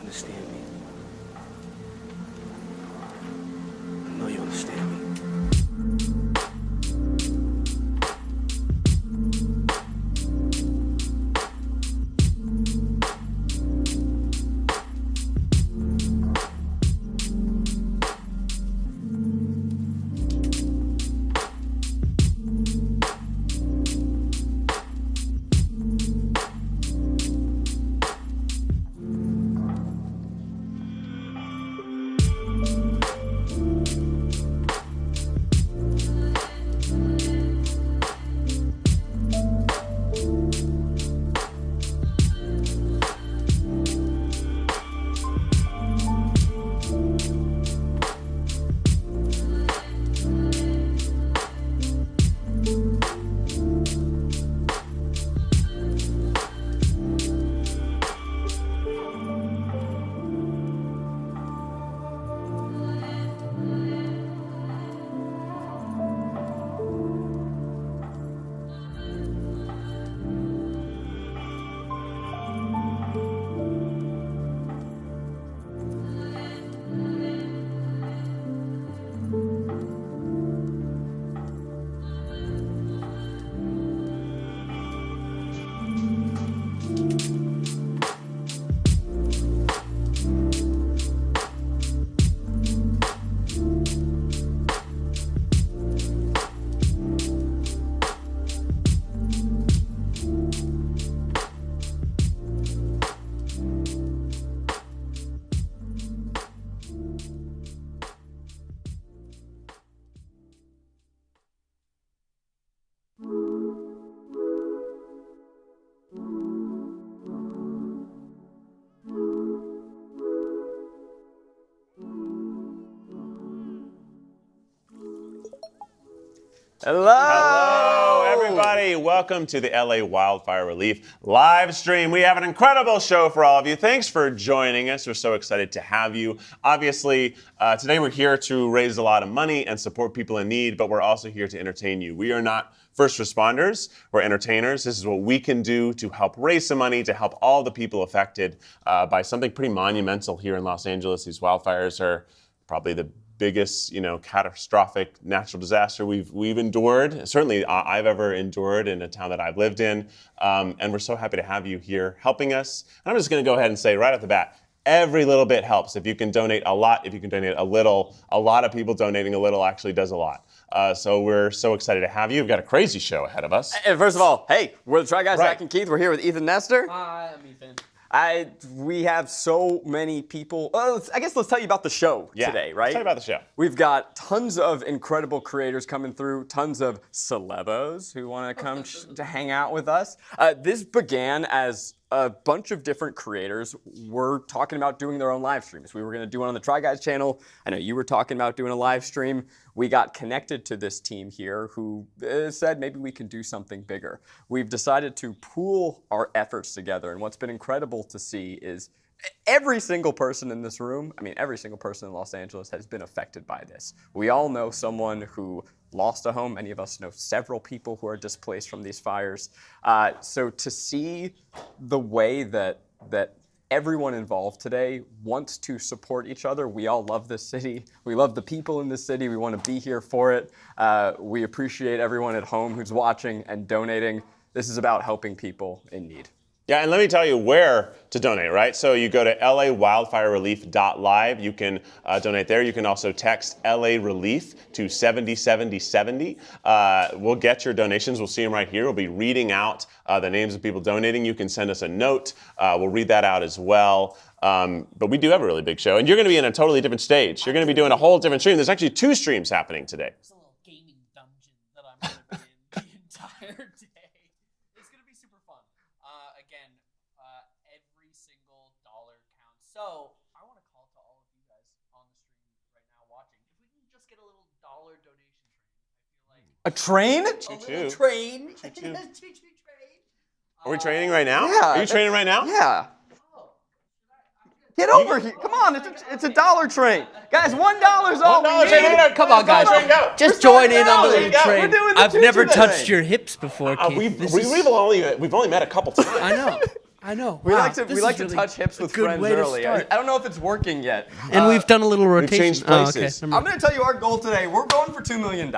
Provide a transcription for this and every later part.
understand me. I know you understand me. Hello, everybody. Welcome to the LA Wildfire Relief live stream. We have an incredible show for all of you. Thanks for joining us. We're so excited to have you. Obviously, today we're here to raise a lot of money and support people in need, but we're also here to entertain you. We are not first responders, we're entertainers. This is what we can do to help raise some money, to help all the people affected by something pretty monumental here in Los Angeles. These wildfires are probably the biggest, catastrophic natural disaster we've endured. Certainly, I've ever endured in a town that I've lived in. And we're so happy to have you here helping us. And I'm just going to go ahead and say right off the bat, every little bit helps. If you can donate a lot, if you can donate a little, a lot of people donating a little actually does a lot. So we're so excited to have you. We've got a crazy show ahead of us. And first of all, hey, we're the Try Guys, Right. Zach and Keith. We're here with Ethan Nestor. Hi, I'm Ethan. We have so many people. I guess let's tell you about the show today, right? Let's tell you about the show. We've got tons of incredible creators coming through, tons of celebos who want to come to hang out with us. This began as a bunch of different creators were talking about doing their own live streams. We were going to do one on the Try Guys channel. I know you were talking about doing a live stream. We got connected to this team here who said maybe we can do something bigger. We've decided to pool our efforts together, and what's been incredible to see is every single person in this room, every single person in Los Angeles has been affected by this. We all know someone who lost a home. Many of us know several people who are displaced from these fires. So to see the way that everyone involved today wants to support each other. We all love this city. We love the people in this city. We want to be here for it. We appreciate everyone at home who's watching and donating. This is about helping people in need. Yeah, and let me tell you where to donate, right? So you go to lawildfirerelief.live. You can donate there. You can also text LA Relief to 707070. We'll get your donations. We'll see them right here. We'll be reading out the names of people donating. You can send us a note. We'll read that out as well. But we do have a really big show, and you're going to be in a totally different stage. You're going to be doing a whole different stream. There's actually 2 streams happening today. It's a little gaming dungeon that I'm going to be in the entire day. It's going to be super fun. Again, every single dollar counts. So I want to call to all of you guys on the stream right now watching. If we can just get a little dollar donation train, I feel like A train? a little train. Choo-choo. Choo-choo train. Are we training right now? Yeah. Are you training right now? Yeah. Oh, Get over here. Come on, it's a dollar train. Guys, $1 is all we $1 train. need. Come on, guys. Train, go. Just join in on the We're little train. doing the I've never choo-choo touched train. your hips before, Keith. We've only met a couple times. I know. We Wow, like to this is really touch hips with a good friends way to early. start. I don't know if it's working yet. And we've done a little rotation. changed places. never I'm mind. going to tell you our goal today. We're going for $2 million.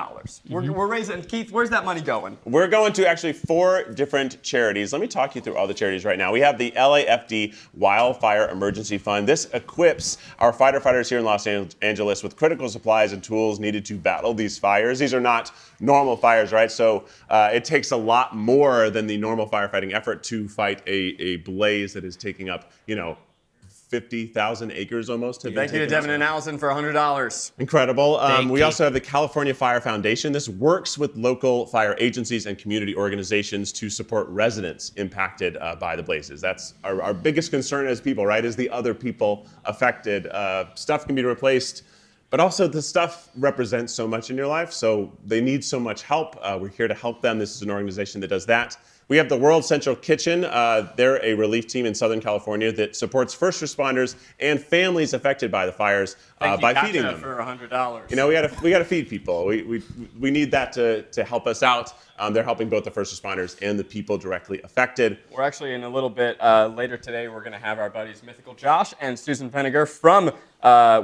We're raising. Keith, where's that money going? We're going to actually 4 different charities. Let me talk you through all the charities right now. We have the LAFD Wildfire Emergency Fund. This equips our firefighters here in Los Angeles with critical supplies and tools needed to battle these fires. These are not normal fires, right? So it takes a lot more than the normal firefighting effort to fight a blaze that is taking up, 50,000 acres almost. Thank you to Devin and Allison for $100. Incredible. We you. also have the California Fire Foundation. This works with local fire agencies and community organizations to support residents impacted by the blazes. That's our biggest concern as people, right, is the other people affected. Stuff can be replaced, but also the stuff represents so much in your life, so they need so much help. We're here to help them. This is an organization that does that. We have the World Central Kitchen. They're a relief team in Southern California that supports first responders and families affected by the fires by feeding them. For $100. We got to feed people. We need that to help us out. They're helping both the first responders and the people directly affected. We're actually in a little bit later today. We're going to have our buddies Mythical Josh and Susan Feniger from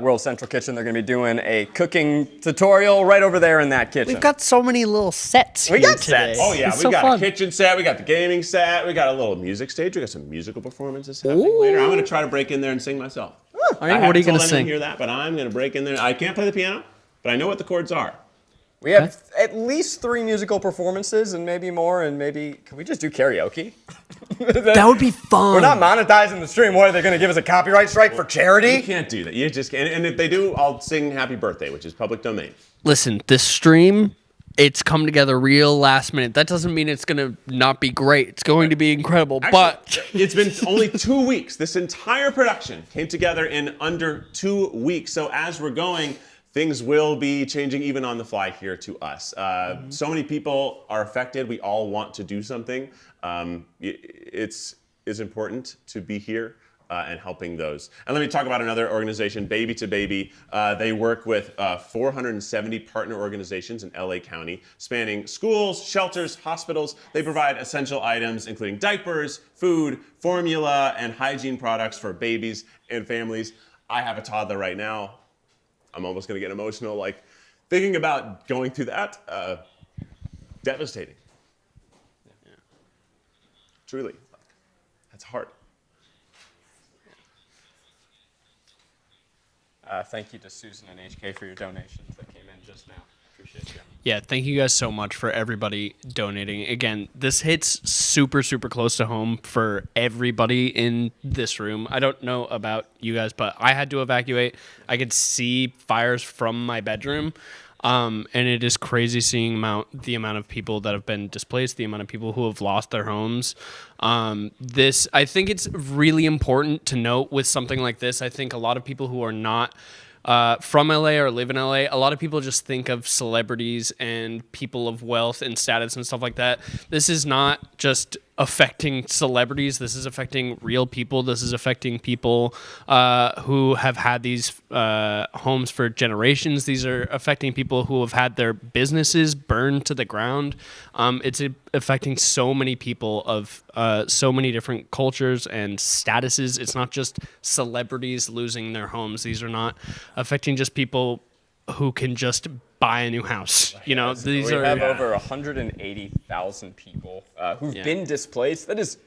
World Central Kitchen. They're going to be doing a cooking tutorial right over there in that kitchen. We've got so many little sets We here got today. sets. Oh yeah, It's we so got fun. a kitchen set, we got the gaming set, we got a little music stage, we got some musical performances happening later. I'm gonna try to break in there and sing myself. All right, what are you going to sing? Hear that, but I'm gonna break in there. I can't play the piano, but I know what the chords are. We have at least 3 musical performances and maybe more, and maybe can we just do karaoke? That would be fun. We're not monetizing the stream. What, are they going to give us a copyright strike for charity? You can't do that. You just can't. And if they do, I'll sing Happy Birthday, which is public domain. Listen, this stream, it's come together real last minute. That doesn't mean it's going to not be great. It's going to be incredible, but It's been only 2 weeks. This entire production came together in under 2 weeks. So as we're going, things will be changing even on the fly here to us. So many people are affected. We all want to do something. It's important to be here and helping those. And let me talk about another organization, Baby2Baby. They work with 470 partner organizations in LA County, spanning schools, shelters, hospitals. They provide essential items, including diapers, food, formula, and hygiene products for babies and families. I have a toddler right now. I'm almost going to get emotional, like thinking about going through that. Devastating. Yeah. Truly, that's hard. Thank you to Susan and HK for your donations that came in just now. Appreciate you. Yeah, thank you guys so much for everybody donating. Again, this hits super, super close to home for everybody in this room. I don't know about you guys, but I had to evacuate. I could see fires from my bedroom. And it is crazy seeing the amount of people that have been displaced, the amount of people who have lost their homes. I think it's really important to note with something like this. I think a lot of people who are not from LA or live in LA, a lot of people just think of celebrities and people of wealth and status and stuff like that. This is not just affecting celebrities. This is affecting real people. This is affecting people who have had these homes for generations. These are affecting people who have had their businesses burned to the ground. It's affecting so many people of so many different cultures and statuses. It's not just celebrities losing their homes. These are not affecting just people who can just buy a new house. You know, these we are have over 180,000 people who've been displaced. That is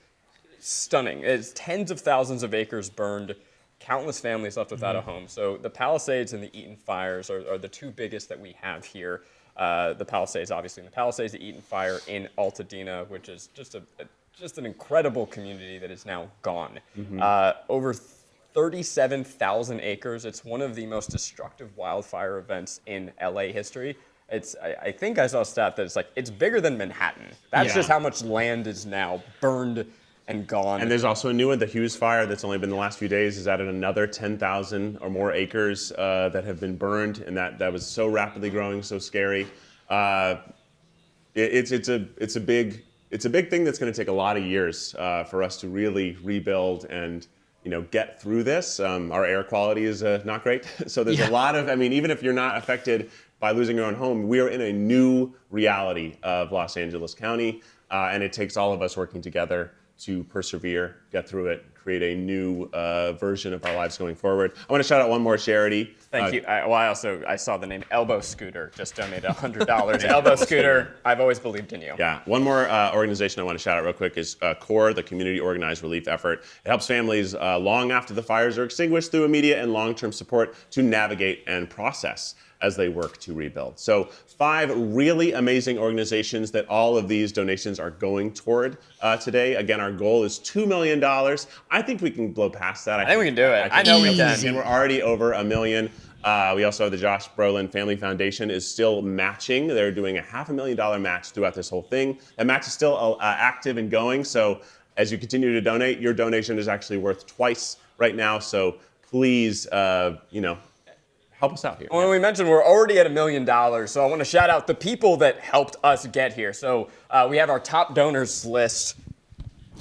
stunning. It's tens of thousands of acres burned, countless families left without a home. So the Palisades and the Eaton Fires are the two biggest that we have here. The Palisades, obviously, and the Palisades, the Eaton Fire in Altadena, which is just an incredible community that is now gone. Over 37,000 acres. It's one of the most destructive wildfire events in LA history. I think I saw a stat that it's bigger than Manhattan. That's just how much land is now burned and gone. And there's also a new one, the Hughes fire, that's only been the last few days, has added another 10,000 or more acres that have been burned, and that was so rapidly growing, so scary. It's a big thing that's going to take a lot of years for us to really rebuild and get through this. Our air quality is not great. So there's a lot of, even if you're not affected by losing your own home, we are in a new reality of Los Angeles County, and it takes all of us working together to persevere, get through it, create a new version of our lives going forward. I want to shout out one more charity. Thank you. I saw the name Elbow Scooter just donated $100. Elbow Scooter, I've always believed in you. Yeah. One more organization I want to shout out real quick is CORE, the Community Organized Relief Effort. It helps families long after the fires are extinguished through immediate and long-term support to navigate and process as they work to rebuild. So 5 really amazing organizations that all of these donations are going toward today. Again, our goal is $2 million. I think we can blow past that. I think we can do it. I know we can. And we're already over $1 million. We also have the Josh Brolin Family Foundation is still matching. They're doing a $500,000 match throughout this whole thing. That match is still active and going. So as you continue to donate, your donation is actually worth twice right now. So please, help us out here. When we mentioned we're already at $1 million, so I want to shout out the people that helped us get here. So we have our top donors list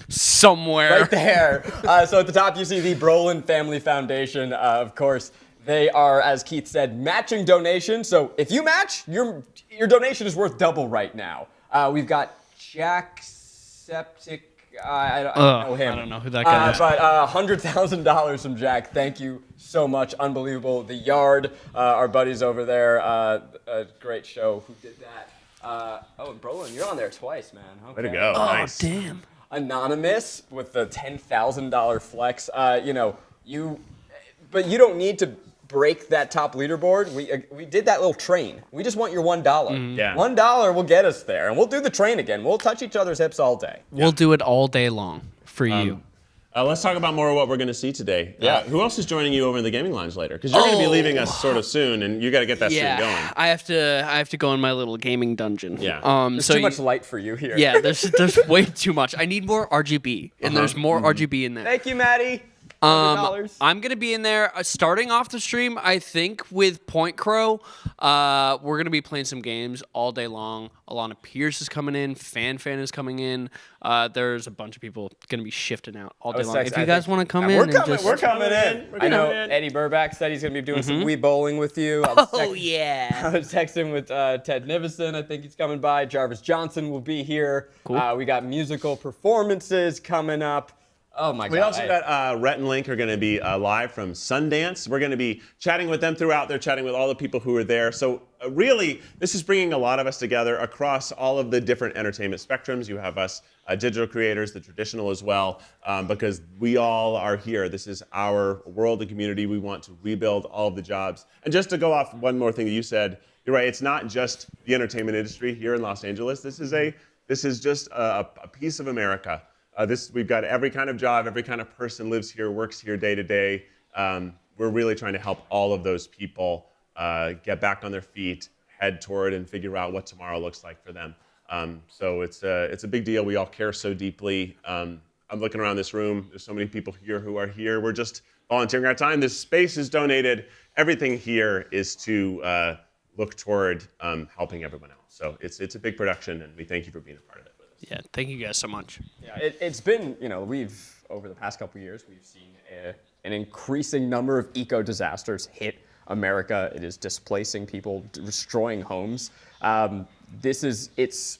somewhere right there. So at the top you see the Brolin Family Foundation. Of course, they are, as Keith said, matching donations. So if you match, your donation is worth double right now. We've got Jack Septic. I don't know him. I don't know who that guy is. But $100,000 from Jack. Thank you so much. Unbelievable. The Yard, our buddies over there, a great show. Who did that? Brolin, you're on there twice, man. Okay. Way to go. Oh, Nice. damn. Anonymous with the $10,000 flex. But you don't need to break that top leaderboard. We did that little train. We just want your $1. Yeah. $1 will get us there, and we'll do the train again. We'll touch each other's hips all day. We'll do it all day long for you. Let's talk about more of what we're going to see today. Yeah. Who else is joining you over in the gaming lounge later? Because you're going to be leaving us sort of soon, and you got to get that stream going. I have to go in my little gaming dungeon. Yeah. There's too much light for you here. Yeah, there's way too much. I need more RGB, and there's more RGB in there. Thank you, Maddie. $100. I'm gonna be in there starting off the stream. I think with Point Crow, we're gonna be playing some games all day long. Alanah Pearce is coming in. Fan is coming in. There's a bunch of people gonna be shifting out all day long. If you guys want to come in, We're coming in. I know Eddie Burback said he's gonna be doing some Wii bowling with you. I was texting with Ted Nivison. I think he's coming by. Jarvis Johnson will be here. Cool. We got musical performances coming up. Oh my God. We also got Rhett and Link are going to be live from Sundance. We're going to be chatting with them throughout. They're chatting with all the people who are there. So really, this is bringing a lot of us together across all of the different entertainment spectrums. You have us digital creators, the traditional as well, because we all are here. This is our world and community. We want to rebuild all of the jobs. And just to go off one more thing that you said, you're right. It's not just the entertainment industry here in Los Angeles. This is just a piece of America. We've got every kind of job, every kind of person lives here, works here day to day. We're really trying to help all of those people get back on their feet, head toward and figure out what tomorrow looks like for them. So it's a big deal. We all care so deeply. I'm looking around this room. There's so many people here who are here. We're just volunteering our time. This space is donated. Everything here is to look toward helping everyone else. So it's a big production, and we thank you for being a part of it. Yeah, thank you guys so much. Yeah, it's been, over the past couple years, we've seen an increasing number of eco disasters hit America. It is displacing people, destroying homes. It's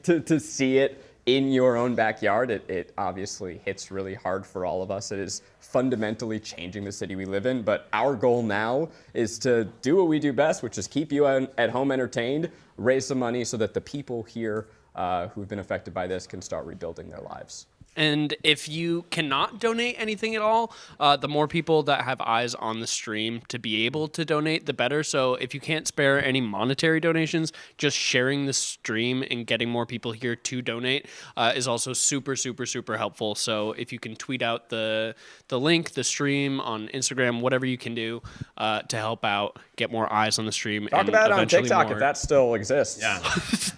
to see it in your own backyard. It obviously hits really hard for all of us. It is fundamentally changing the city we live in. But our goal now is to do what we do best, which is keep you at home entertained, raise some money so that the people here who've been affected by this can start rebuilding their lives. And if you cannot donate anything at all, the more people that have eyes on the stream to be able to donate, the better. So if you can't spare any monetary donations, just sharing the stream and getting more people here to donate is also super, super, super helpful. So if you can tweet out the link, the stream on Instagram, whatever you can do to help out, get more eyes on the stream. Talk about it on TikTok if that still exists. Yeah.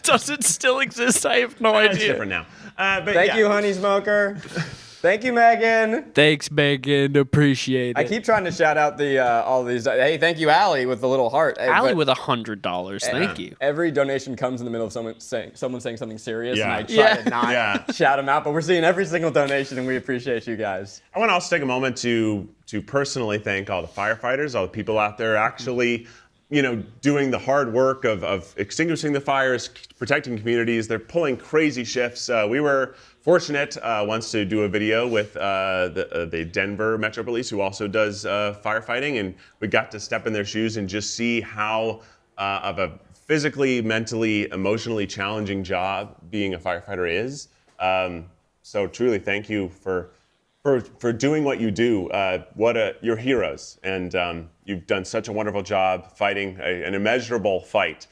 Does it still exist? I have no idea. It's different now. Thank you, Honey Smoker. Thank you, Megan. Thanks, Megan. Appreciate it. I keep trying to shout out all these. Hey, thank you, Allie, with the little heart. Hey, Allie with $100. Thank you. Every donation comes in the middle of someone saying something serious, and I Yeah. try to not shout them out. But we're seeing every single donation, and we appreciate you guys. I want to also take a moment to personally thank all the firefighters, all the people out there actually, doing the hard work of extinguishing the fires, protecting communities. They're pulling crazy shifts. We were fortunate once to do a video with the Denver Metro Police, who also does firefighting, and we got to step in their shoes and just see how of a physically, mentally, emotionally challenging job being a firefighter is. So truly, thank you for doing what you do. You're heroes, and you've done such a wonderful job fighting an immeasurable fight.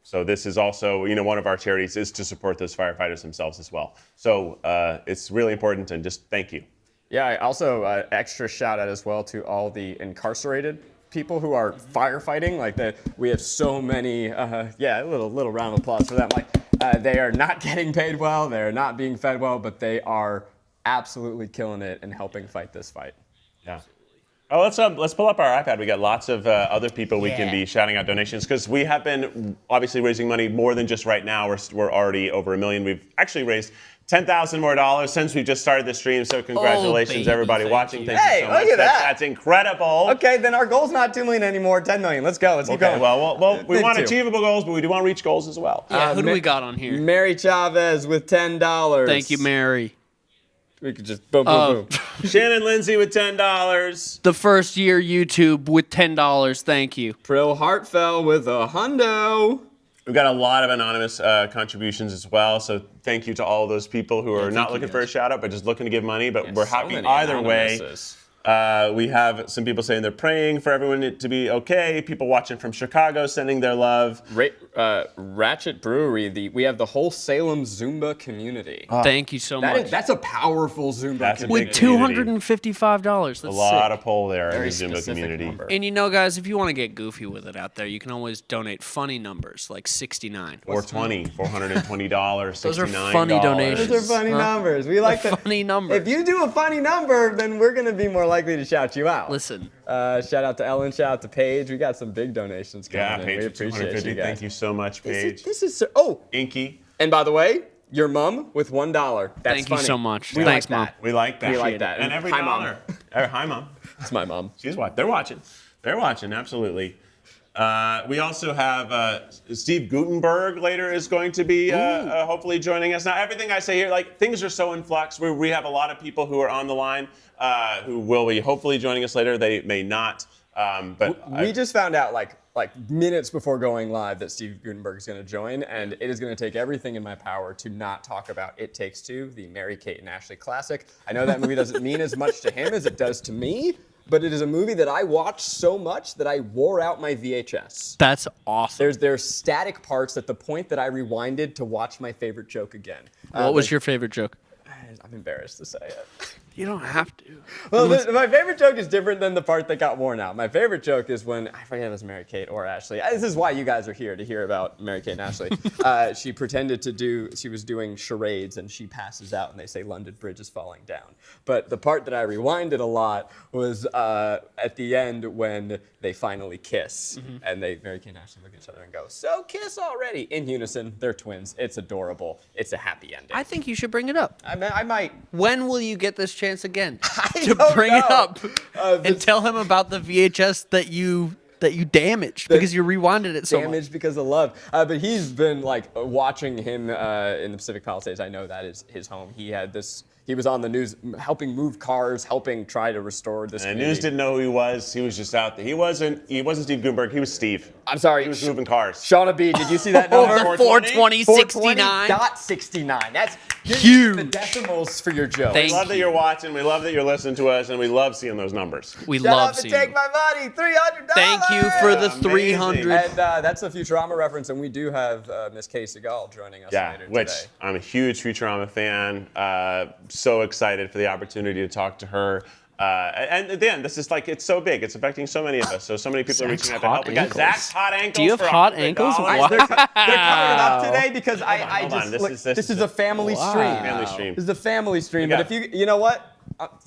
So this is also, one of our charities is to support those firefighters themselves as well. So it's really important, and just thank you. Yeah, I also extra shout out as well to all the incarcerated people who are firefighting. We have so many. A little round of applause for them. They are not getting paid well. They are not being fed well, but they are absolutely killing it and helping fight this fight. Yeah. Oh, let's pull up our iPad. We got lots of other people we can be shouting out donations, because we have been obviously raising money more than just right now. We're already over $1 million. We've actually raised $10,000 more since we just started the stream. So congratulations, everybody watching. Thank you so much. Look at that. That's incredible. Okay, then our goal's not 2 million anymore, 10 million. Let's go. Let's keep going. Well, we want achievable goals, but we do want to reach goals as well. Yeah, who do we got on here? Mary Chavez with $10. Thank you, Mary. We could just boom, boom, boom. Shannon Lindsay with $10. The first year YouTube with $10. Thank you. Prill Hartfell with $100. We've got a lot of anonymous contributions as well. So thank you to all those people who are not looking for a shout out, but just looking to give money. But we're happy either way. We have some people saying they're praying for everyone to be okay. People watching from Chicago sending their love. Ratchet Brewery, we have the whole Salem Zumba community. Thank you so much. That's a powerful Zumba That's a community. big $255. That's A lot sick. of pull there Very in the Zumba specific community. number. And you know, guys, if you want to get goofy with it out there, you can always donate funny numbers like 69. Or $420, Those are $69. funny donations. Those are funny numbers. We like They're the funny numbers. If you do a funny number, then we're gonna be more likely to shout you out. Listen. Shout out to Ellen. Shout out to Paige. We got some big donations coming Yeah, in. Paige, We appreciate 250. you guys. Thank you so much, Paige. This is oh, Inky. and by the way, your mom with $1. That's Thank funny. you so much. We Thanks, like Mom. that. We like that. We like that. And every Hi, Mom. dollar. Hi, Mom. It's my mom. She's watching. They're watching. They're watching, absolutely. We also have Steve Gutenberg later is going to be hopefully joining us. Now, everything I say here, like, things are so in flux. We have a lot of people who are on the line who will be hopefully joining us later. They may not. But We just found out like minutes before going live that Steve Gutenberg is going to join, and it is going to take everything in my power to not talk about It Takes Two, the Mary-Kate and Ashley classic. I know that movie doesn't mean as much to him as it does to me, but it is a movie that I watched so much that I wore out my VHS. That's awesome. There's static parts at the point that I rewinded to watch my favorite joke again. What was your favorite joke? I'm embarrassed to say it. You don't have to. Well, my favorite joke is different than the part that got worn out. My favorite joke is when, I forget if it was Mary-Kate or Ashley. This is why you guys are here, to hear about Mary-Kate and Ashley. She was doing charades, and she passes out, and they say London Bridge is falling down. But the part that I rewinded a lot was at the end when they finally kiss, and Mary-Kate and Ashley look at each other and go, "So kiss already!" In unison, they're twins. It's adorable. It's a happy ending. I think you should bring it up. I might. When will you get this chance again to don't bring it know. up and tell him about the VHS that you damaged because you rewinded it so much? Damaged because of love. But he's been like watching him in the Pacific Palisades. I know that is his home. He was on the news helping move cars, helping try to restore this. And the news didn't know who he was. He was just out there. He wasn't Steve Gutenberg. He was Steve. I'm sorry. He was moving cars. Shauna B, did you see that number? 420, 69. 420.69. That's Huge. The decimals for your joke. Thank We love that you're watching. We love that you're listening to us, and we love seeing those numbers. We Shut love up and seeing take them. my money, $300. Thank you for the Amazing. 300. And that's a Futurama reference, and we do have Miss Katey Sagal joining us later which today. I'm a huge Futurama fan. So excited for the opportunity to talk to her. And again, this is like, it's so big. It's affecting so many of us. So many people are Zach's reaching out to hot help. We got ankles. Zach's hot ankles. Do you have for hot $100. ankles? They're coming up today because Hold on. this is a family stream. Family stream. This is a family stream. We But got- if you know what?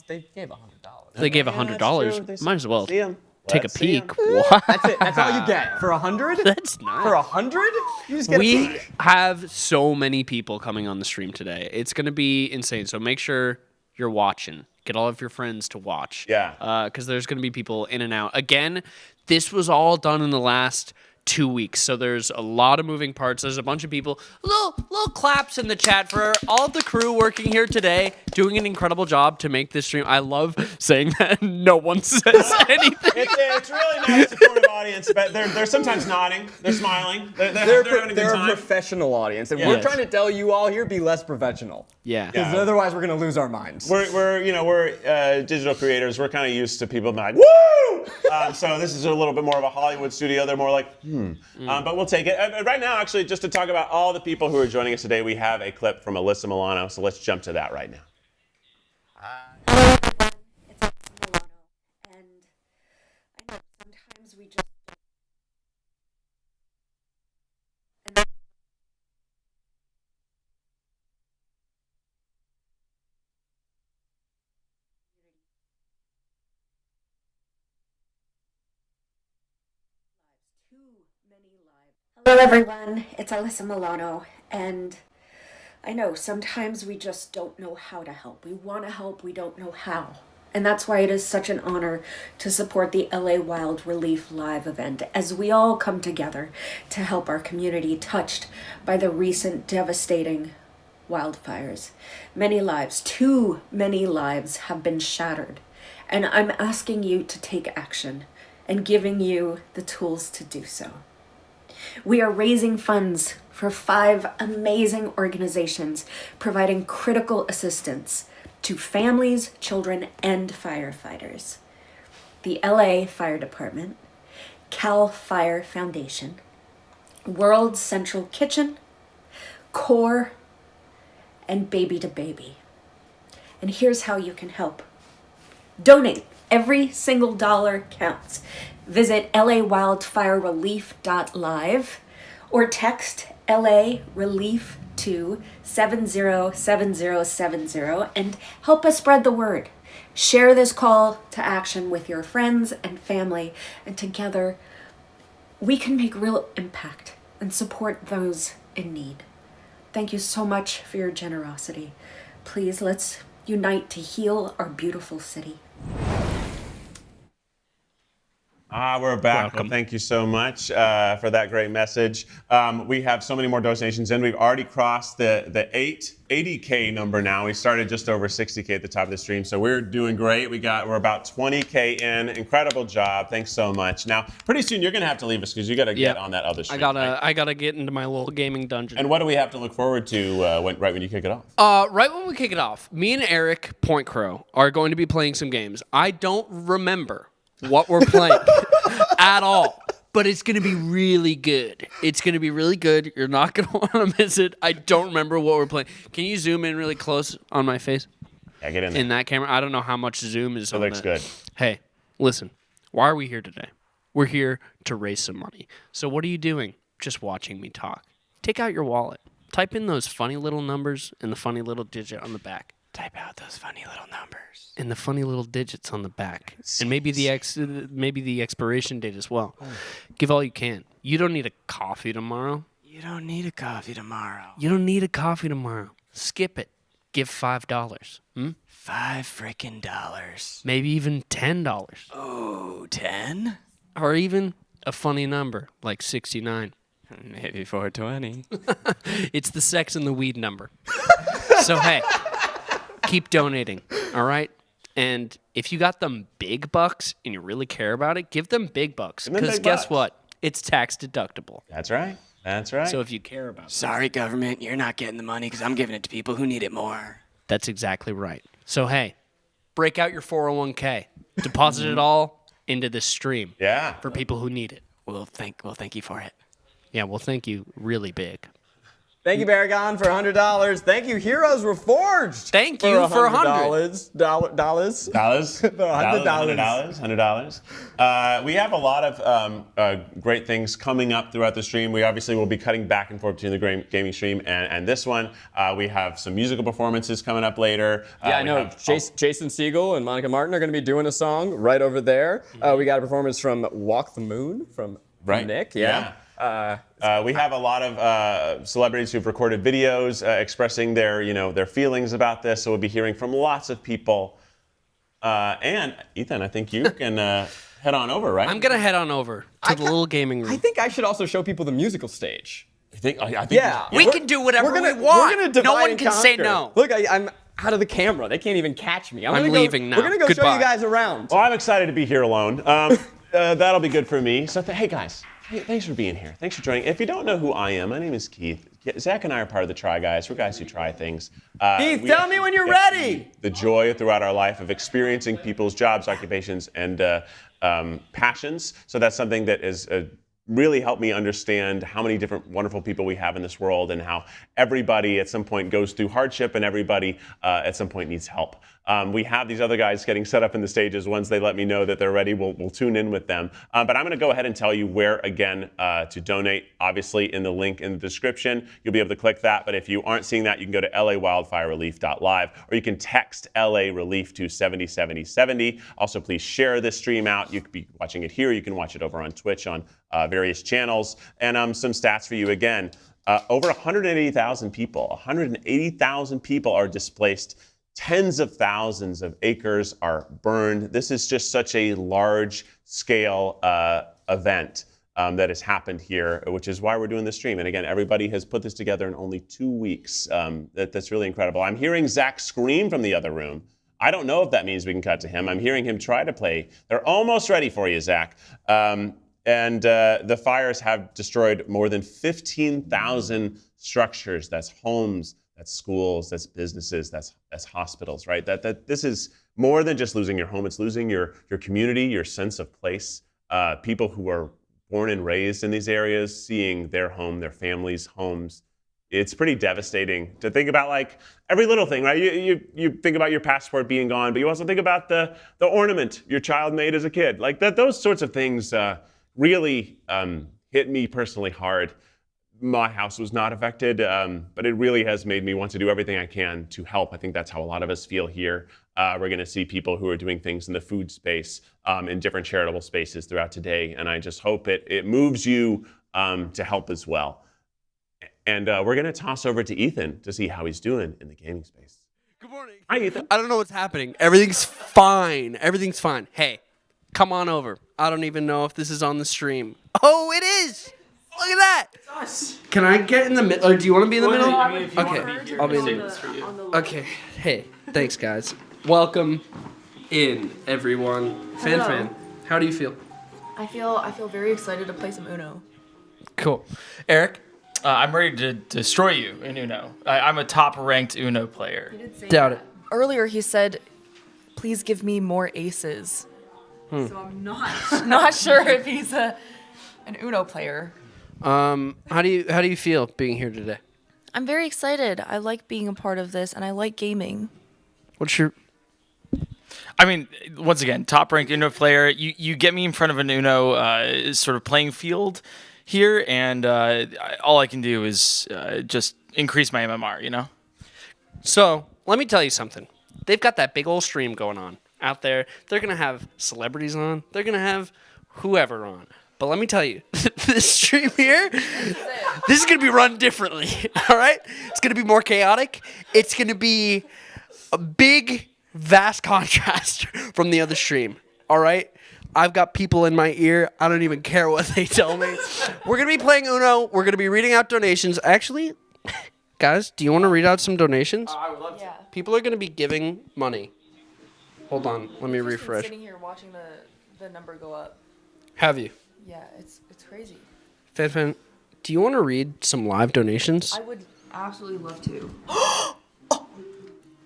They gave $100. They gave Yeah, $100. that's true. Might as well See 'em. take Let's a see 'em. peek. What? That's it. That's all you get for $100. That's nice. For $100, you just get a We peek. have so many people coming on the stream today. It's going to be insane. So make sure you're watching. Get all of your friends to watch. Yeah. Because there's going to be people in and out. Again, this was all done in the last 2 weeks. So there's a lot of moving parts. There's a bunch of people. Little claps in the chat for all of the crew working here today, doing an incredible job to make this stream. I love saying that no one says anything. It's really not a supportive audience, but they're sometimes nodding. They're smiling. They're having a good They're a time. professional audience, and Yeah. we're Yes. trying to tell you all here, be less professional. Yeah. Because otherwise, we're gonna lose our minds. We're digital creators. We're kind of used to people being like, woo! So this is a little bit more of a Hollywood studio. They're more like, but we'll take it. Right now, actually, just to talk about all the people who are joining us today, we have a clip from Alyssa Milano. So let's jump to that right now. Hello everyone, it's Alanah Milano, and I know sometimes we just and too many lives. Hello everyone, it's Alyssa Milano, and I know sometimes we just don't know how to help. We want to help, we don't know how. And that's why it is such an honor to support the LA Wild Relief live event as we all come together to help our community touched by the recent devastating wildfires. Many lives, too many lives, have been shattered. And I'm asking you to take action and giving you the tools to do so. We are raising funds for 5 amazing organizations providing critical assistance to families, children, and firefighters. The LA Fire Department, Cal Fire Foundation, World Central Kitchen, CORE, and Baby2Baby. And here's how you can help. Donate. Every single dollar counts. Visit lawildfirerelief.live or text LA Relief to 707070 and help us spread the word. Share this call to action with your friends and family, and together we can make real impact and support those in need. Thank you so much for your generosity. Please, let's unite to heal our beautiful city. We're back. Well, thank you so much for that great message. We have so many more donations in. We've already crossed the 80K number now. We started just over 60K at the top of the stream, so we're doing great. We're about 20K in. Incredible job. Thanks so much. Now, pretty soon you're gonna have to leave us because you got to get on that other stream. I gotta get into my little gaming dungeon. And what do we have to look forward to right when you kick it off? Right when we kick it off, me and Eric Point Crow are going to be playing some games. I don't remember what we're playing at all, but it's going to be really good. It's going to be really good. You're not going to want to miss it. I don't remember what we're playing. Can you zoom in really close on my face? Yeah, get in there. In that camera? I don't know how much zoom is on that. It looks good. Hey, listen. Why are we here today? We're here to raise some money. So what are you doing? Just watching me talk. Take out your wallet. Type in those funny little numbers and the funny little digit on the back. Type out those funny little numbers. And the funny little digits on the back. And maybe the expiration date as well. Give all you can. You don't need a coffee tomorrow. You don't need a coffee tomorrow. You don't need a coffee tomorrow. Skip it. Give $5. $5 freaking dollars. Maybe even $10. Oh, 10? Or even a funny number like 69. Maybe 420. It's the sex and the weed number. So, hey. Keep donating, all right? And if you got them big bucks and you really care about it, give them big bucks. Because guess what? It's tax deductible. That's right. That's right. So if you care about it. Sorry, government, you're not getting the money because I'm giving it to people who need it more. That's exactly right. So, hey, break out your 401k. Deposit it all into this stream. Yeah. For people who need it. We'll thank you for it. Yeah, well, thank you really big. Thank you, Baragon, for $100. Thank you, Heroes Reforged. Thank you for $100. $100. We have a lot of great things coming up throughout the stream. We obviously will be cutting back and forth between the gaming stream and this one. We have some musical performances coming up later. Yeah, I know. Jason Segel and Monica Martin are going to be doing a song right over there. We got a performance from Walk the Moon from Nick. Yeah. We have a lot of celebrities who've recorded videos expressing their feelings about this. So we'll be hearing from lots of people. And Ethan, I think you can head on over, right? I'm gonna head on over to the little gaming room. I think I should also show people the musical stage. I think yeah. We can do whatever we want. We're gonna divide no one and can say conquer. No. Look, I'm out of the camera. They can't even catch me. I'm leaving now. We're gonna go Goodbye. show you guys around. Well, I'm excited to be here alone. That'll be good for me. So hey guys. Hey, thanks for being here. Thanks for joining. If you don't know who I am, my name is Keith. Zach and I are part of the Try Guys. We're guys who try things. Keith, tell me when you're ready. The joy throughout our life of experiencing people's jobs, occupations, and passions. So that's something that is really helped me understand how many different wonderful people we have in this world and how everybody at some point goes through hardship and everybody at some point needs help. We have these other guys getting set up in the stages. Once they let me know that they're ready, we'll tune in with them. But I'm going to go ahead and tell you where, again, to donate. Obviously, in the link in the description, you'll be able to click that. But if you aren't seeing that, you can go to lawildfirerelief.live, or you can text LA Relief to 707070. Also, please share this stream out. You could be watching it here. You can watch it over on Twitch on various channels. And some stats for you again. Over 180,000 people. 180,000 people are displaced. Tens of thousands of acres are burned. This is just such a large-scale event that has happened here, which is why we're doing this stream. And again, everybody has put this together in only 2 weeks. That's really incredible. I'm hearing Zach scream from the other room. I don't know if that means we can cut to him. I'm hearing him try to play. They're almost ready for you, Zach. And the fires have destroyed more than 15,000 structures. That's homes. that's schools, that's businesses, that's hospitals, right? That this is more than just losing your home. It's losing your community, your sense of place. People who are born and raised in these areas, seeing their home, their families' homes. It's pretty devastating to think about, like, every little thing, right? You think about your passport being gone, but you also think about the ornament your child made as a kid. Like those sorts of things really hit me personally hard. My house was not affected, but it really has made me want to do everything I can to help. I think that's how a lot of us feel here. We're going to see people who are doing things in the food space, in different charitable spaces throughout today, and I just hope it moves you to help as well. And we're going to toss over to Ethan to see how he's doing in the gaming space. Good morning. Hi, Ethan. I don't know what's happening. Everything's fine. Everything's fine. Hey, come on over. I don't even know if this is on the stream. Oh, it is. Look at that. It's us. Can I get in the middle? Or do you want to be in the middle? Okay, I'll be in the middle. Okay. Hey, thanks, guys. Welcome in, everyone. Fan. How do you feel? I feel very excited to play some Uno. Cool. Eric? I'm ready to destroy you in Uno. I'm a top-ranked Uno player. Doubt it. Earlier he said, "Please give me more aces." So I'm not sure if he's an Uno player. How do you feel being here today? I'm very excited. I like being a part of this, and I like gaming. What's your... I mean, once again, top-ranked Uno player. You get me in front of an Uno sort of playing field here, and all I can do is just increase my MMR, you know? So, let me tell you something. They've got that big old stream going on out there. They're going to have celebrities on. They're going to have whoever on. But let me tell you, this stream here, this is going to be run differently, all right? It's going to be more chaotic. It's going to be a big, vast contrast from the other stream, all right? I've got people in my ear. I don't even care what they tell me. We're going to be playing Uno. We're going to be reading out donations. Actually, guys, do you want to read out some donations? I would love to. Yeah. People are going to be giving money. Hold on. Let me refresh. Sitting here watching the number go up. Have you? Yeah, it's crazy. Fan, do you want to read some live donations? I would absolutely love to.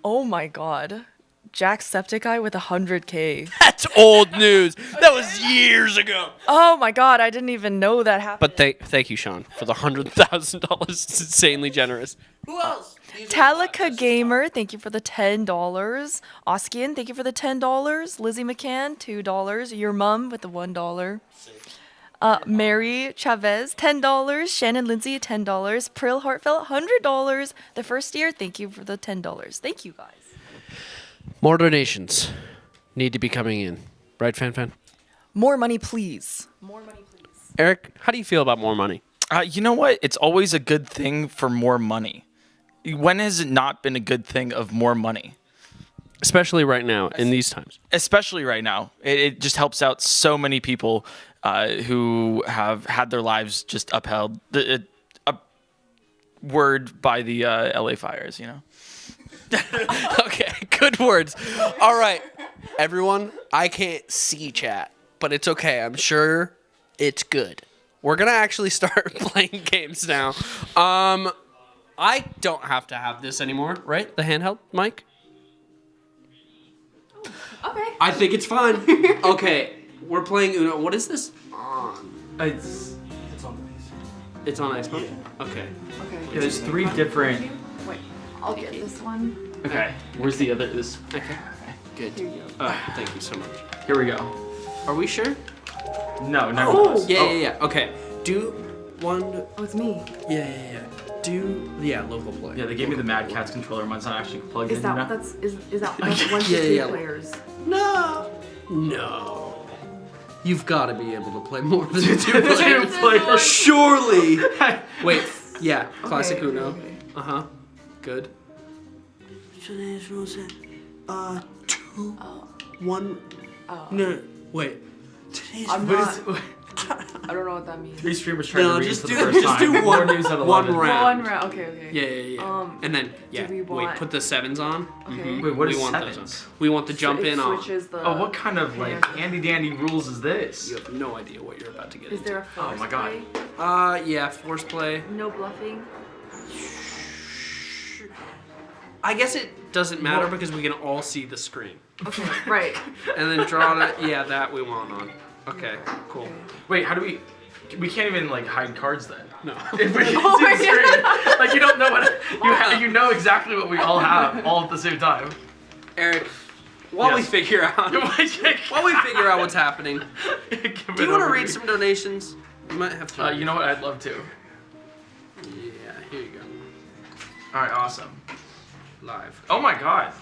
Oh my god. Jacksepticeye with 100K. That's old news. That was years ago. Oh my god, I didn't even know that happened. But thank you, Sean, for the $100,000. It's insanely generous. Who else? Talika Gamer, thank you for the $10. Oskian, thank you for the $10. Lizzie McCann, $2. Your mom with the $1. Mary Chavez, $10. Shannon Lindsay, $10. Prill Hartfelt, $100. The first year, thank you for the $10. Thank you, guys. More donations need to be coming in. Right, Fan? More money, please. More money, please. Eric, how do you feel about more money? You know what? It's always a good thing for more money. When has it not been a good thing of more money? Especially right now, in these times. Especially right now. It just helps out so many people who have had their lives just upheld. A word by the LA fires, you know? Okay, good words. All right, everyone, I can't see chat, but it's okay. I'm sure it's good. We're going to actually start playing games now. I don't have to have this anymore, right? The handheld mic? Okay. I think it's fine. Okay, we're playing Uno. What is this on? It's on It's on Xbox? Yeah. Okay. Yeah, there's 3 different... Wait, I'll get this one. Okay, where's the other... This... Okay. Good. Here you go. Thank you so much. Here we go. Are we sure? No, never. Oh! Yeah. Okay. Do one... Oh, it's me. Yeah. Local play. Yeah, they gave me the Mad Catz controller. Mine's not actually plugged in. Is that you know? that's one to two players? No. You've got to be able to play more than 2 Two players. players. Surely. Wait. Yeah. Classic Okay, Uno. okay. Uh-huh. Good. 2, 1. No. Wait. I'm not. I don't know what that means. 3 streamers trying No, to read just for do the first just time. do More one news at 11. one round. One round. Okay. Yeah. And then do we want- put the 7s on. Okay. Wait, what we is want 7s? those on. We want the jump in off. Switches the. Oh, what kind of like handy dandy rules is this? You have no idea what you're about to get Is there a Oh force my God. play? Yeah, force play. No bluffing. I guess it doesn't matter because we can all see the screen. Okay, right. And then draw it. Yeah, that we want on. Okay, cool. Wait, how do we? We can't even like hide cards then. No. If we can see the screen, like you don't know what you have. You know exactly what we all have all at the same time. Eric, while we Yes. figure out what's happening, do you want to read some donations? You might have to. You know what? I'd love to. Yeah, here you go. All right, awesome. Live. Oh my God.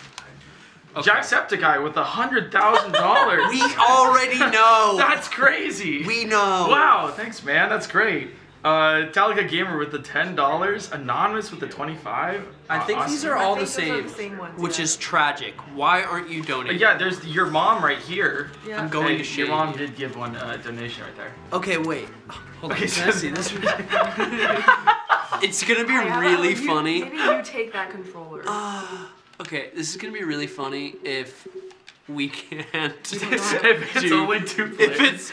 Okay. Jacksepticeye with $100,000. We already know. That's crazy. We know. Wow, thanks, man. That's great. Talica Gamer with the $10. Anonymous with the 25. I think these are all the same, ones, which is tragic. Why aren't you donating? Yeah, there's your mom right here. Yeah. I'm going And to share. your mom did give one donation right there. Okay, wait. Hold on. Okay, Can I see this? It's gonna be really funny. Maybe you take that controller. Okay, this is gonna be really funny if we can't. If it's only 2 players.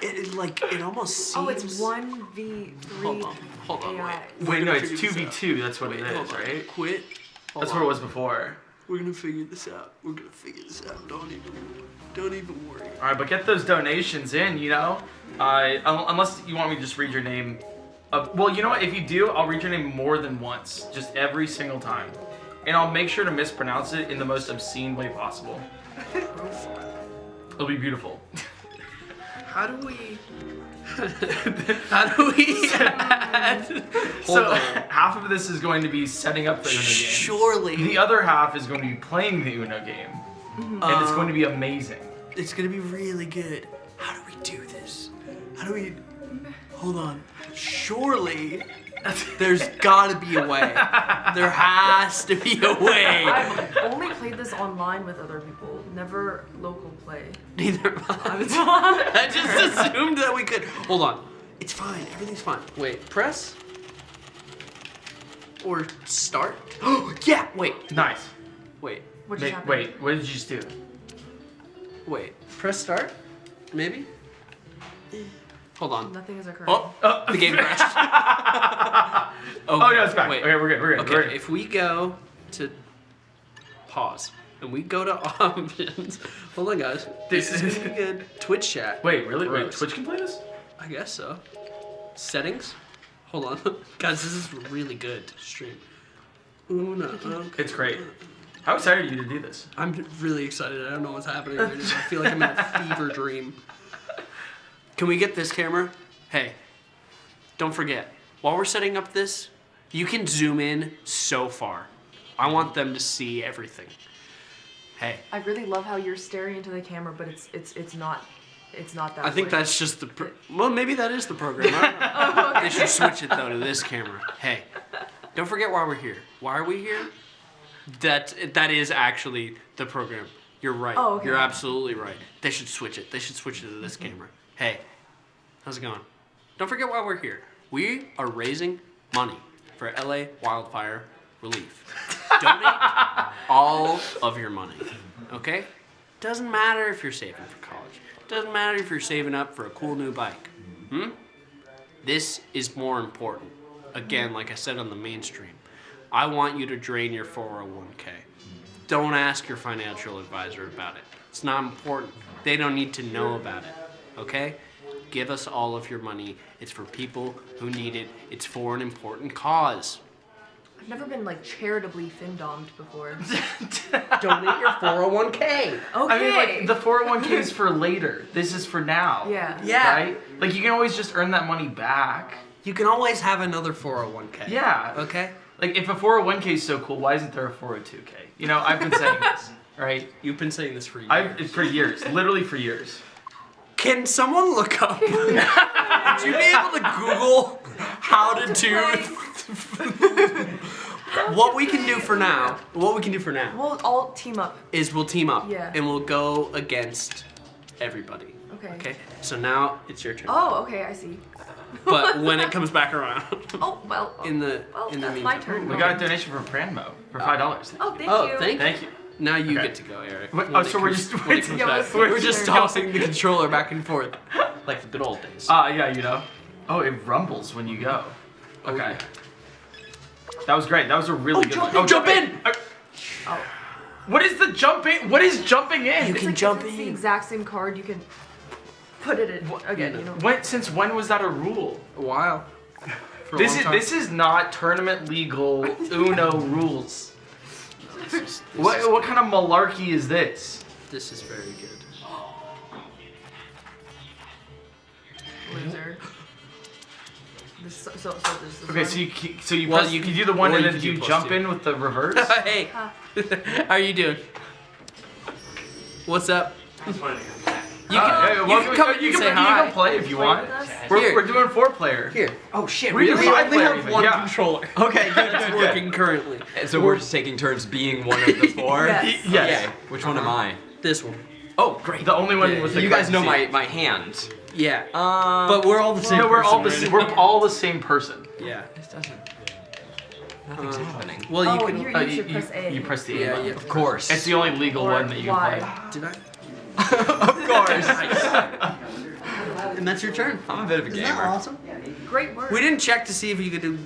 If it's, it almost seems. Oh, it's 1v3 Hold on, AI. Wait, no, it's 2v2. That's what Wait, it hold is, on. right? Quit. Hold That's on. what it was before. We're gonna figure this out. Don't even worry. All right, but get those donations in, you know? Unless you want me to just read your name. Well, you know what? If you do, I'll read your name more than once. Just every single time. And I'll make sure to mispronounce it in the most obscene way possible. It'll be beautiful. How do we add? So half of this is going to be setting up the Uno game. Surely. The other half is going to be playing the Uno game. And it's going to be amazing. It's gonna be really good. How do we do this? How do we? Hold on. Surely, there's gotta be a way. There has to be a way. I've only played this online with other people, never local play. Neither have I. I just assumed that we could. Hold on. It's fine. Everything's fine. Wait. Press. Or start. Oh yeah. Wait. Nice. Wait. What just happened? Wait, what did you just do? Wait. Press start. Maybe. Hold on. Nothing is occurring. Oh, the game crashed. Oh, no, it's back. Wait. Okay, we're good, we're good. Okay, we're good. if we go to pause and we go to options, hold on, guys. This is gonna be good. Twitch chat. Wait, really? Wait, Gross. Twitch can play this? I guess so. Settings. Hold on, guys. This is really good to stream. Una. Okay. It's great. How excited are you to do this? I'm really excited. I don't know what's happening right now. I feel like I'm in a fever dream. Can we get this camera? Hey, don't forget. While we're setting up this, you can zoom in so far. I want them to see everything. Hey. I really love how you're staring into the camera, but it's not that. I think way. that's just the. Well, maybe that is the program. I don't know. okay. They should switch it though to this camera. Hey, don't forget why we're here. Why are we here? That is actually the program. You're right. Oh, okay. You're absolutely right. They should switch it. They should switch it to this camera. Hey, how's it going? Don't forget why we're here. We are raising money for LA Wildfire Relief. Donate all of your money. Okay? Doesn't matter if you're saving for college. Doesn't matter if you're saving up for a cool new bike. This is more important. Again, like I said on the mainstream, I want you to drain your 401k. Don't ask your financial advisor about it. It's not important. They don't need to know about it. Okay? Give us all of your money. It's for people who need it. It's for an important cause. I've never been like charitably fin-domed before. Donate your 401k. Okay. I mean, like, the 401k is for later. This is for now. Yeah. Yeah. Right? Like, you can always just earn that money back. You can always have another 401k. Yeah. Okay? Like, if a 401k is so cool, why isn't there a 402k? You know, I've been saying this, right? You've been saying this for years. For years. Literally for years. Can someone look up? Would you be able to Google how to do what we can do for now? What we can do for now We'll all team up. is we'll team up Yeah. and we'll go against everybody. Okay. Okay. So now it's your turn. Oh, okay, I see. But when it comes back around, Oh, well. in the well, in the that's my meantime. turn. We got a donation from Franmo for $5. Oh, thank Oh, you. thank you. Thank you. Now you Okay. get to go, Eric. Wait, When oh, it so we're comes- just- when it comes Yeah, back. let's- We're just turn. tossing the controller back and forth like the good old days. Yeah, you know. Oh, it rumbles when you go. Okay. That was great. That was a really good one. Jump in! What is the jumping? What is jumping in? You can jump It's the in. exact same card. You can put it in again. You know. Since when was that a rule? A while. For a This long is time. this is not tournament legal Uno rules. What kind of malarkey is this? This is very good. Loser. So this Okay, one. so you Well, press, you you can- do the one or and you then can do you do plus jump two. in with the reverse? Hey, how are you doing? What's up? You You can play if you want. Here. We're doing 4-player. Here. Oh shit. We We do only 5-player have even, one yeah. controller. Okay, good. It's working currently. So we're just taking turns being one of the four? Yes. Yes. Okay, which one am I? This one. Oh, great. The only one with the You guys know correct my hand. Yeah. But we're all the seat. same. No, we're all the person, we're right? all the same person. Yeah. This doesn't. Nothing's happening. Well, you Oh, can. you should press A. You press the A Yeah, button. yeah. Of course. It's the only legal Or one that you Y. can Did I? Of course. And that's your turn. I'm a bit of a Isn't gamer. that awesome? Great work. We didn't check to see if you could do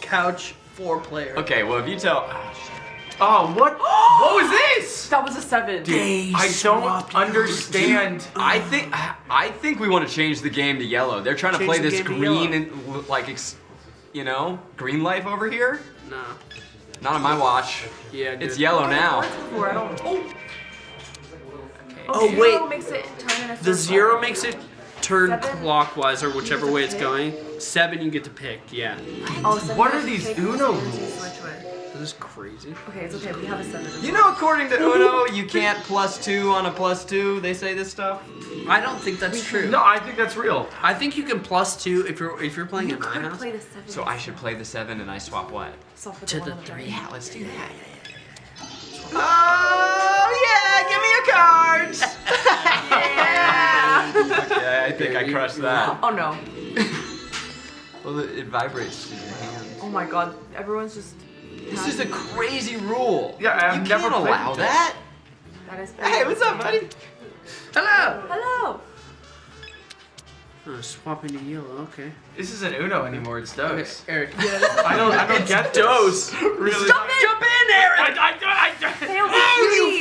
couch 4-player. Okay, well if you tell. play. Oh, what? What was this? That was a 7. I don't understand. I think we want to change the game to yellow. They're trying to Change play the this game to green yellow. and like green life over here. No. Not on my watch. Yeah. It's dude. yellow now. Before, I don't. Oh, zero wait. Makes it turn in a The circle. 0 makes it turn 7? clockwise or whichever You get way to it's pick? going. 7 you get to pick. Yeah. Oh, 7 What are you these take Uno the 0 to rules? switch way. This is crazy. Okay, it's okay. We have a 7. You know, according to Uno, you can't +2 on a +2. They say this stuff. I don't think that's true. No, I think that's real. I think you can +2 if you're playing You at my could house. play the 7. So I should play the 7 and I swap what? Swap with To one the on 3. Yeah, let's do that. Oh yeah, give me a card. Yeah. Okay, I think I crushed that. Oh no. Well, it vibrates in your hand. Oh my god. Everyone's just. This is a crazy rule. Yeah, I've you never can't played allow this. that. That is. Hey, what's up, buddy? Hello. Hello. Oh, swapping to yellow. Okay. This isn't Uno anymore. It's Okay, Dose. Eric. I don't get Dose. Really. Jump in, Eric!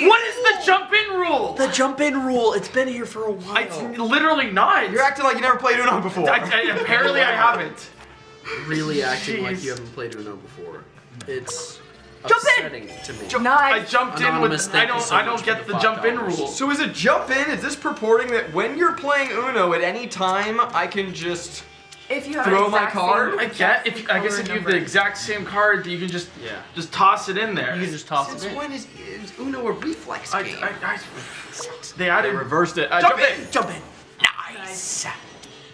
What is the jump in rule? The jump in rule. It's been here for a while. It's literally not. You're acting like you never played Uno before. Apparently I haven't. really acting like Jeez. you haven't played Uno before. It's Jump in! upsetting to me. I Nice. jumped in Anonymous, with. thank you so I don't much get for the the jump in $5. rule. So is it jump in? Is this purporting that when you're playing Uno at any time, I can just If you have Throw an my exact card? same- I exact guess same if you color have number. the exact same card, you can just Yeah. toss it in there. You can just toss Since it in. when is Uno a reflex game? They added. reversed it. Jump in. Jump in. Nice.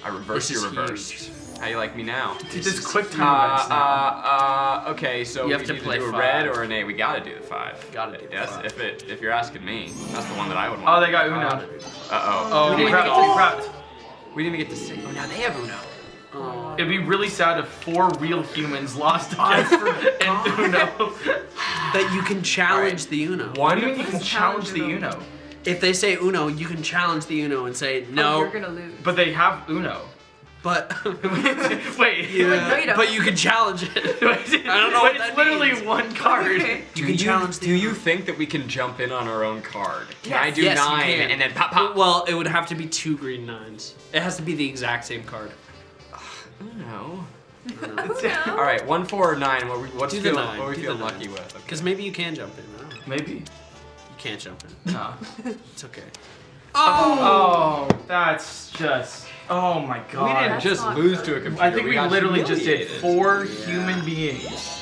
I reversed This your is reversed. huge. How you like me now? Dude, this quick time events now. Okay, so You we have to need play do a 5. red or an A. We gotta do the 5. Gotta do Yes, 5. if you're asking me, that's the one that I would Oh, want. they got Uno. Uh-oh. Oh, we we didn't, prepped. we didn't even get to say. Oh, now they have Uno. Oh. It'd be really sad if 4 real humans lost against in Uno. That you can challenge the Uno. What do you mean you can challenge the Uno? If they say Uno, you can challenge the Uno and say Oh, no. you're gonna lose. But they have Uno. But Wait. Wait, but you can challenge it. I don't know But what it's that literally means. one card. Okay. You can challenge the Do Uno. you think that we can jump in on our own card? Can Yes. I do Yes, you 9 can. and then pop pop? Well, it would have to be 2 green 9s. It has to be the exact same card. No. All right, 1, 4, or 9. What's Do the feel, 9, what we do feel the 9. lucky with? Okay. Because maybe you can jump in. I don't know. Maybe. You can't jump in. No. It's okay. Oh, that's just. Oh my We god. didn't That's just not lose good. to a computer. I think we got literally just did humiliated. 4 human beings.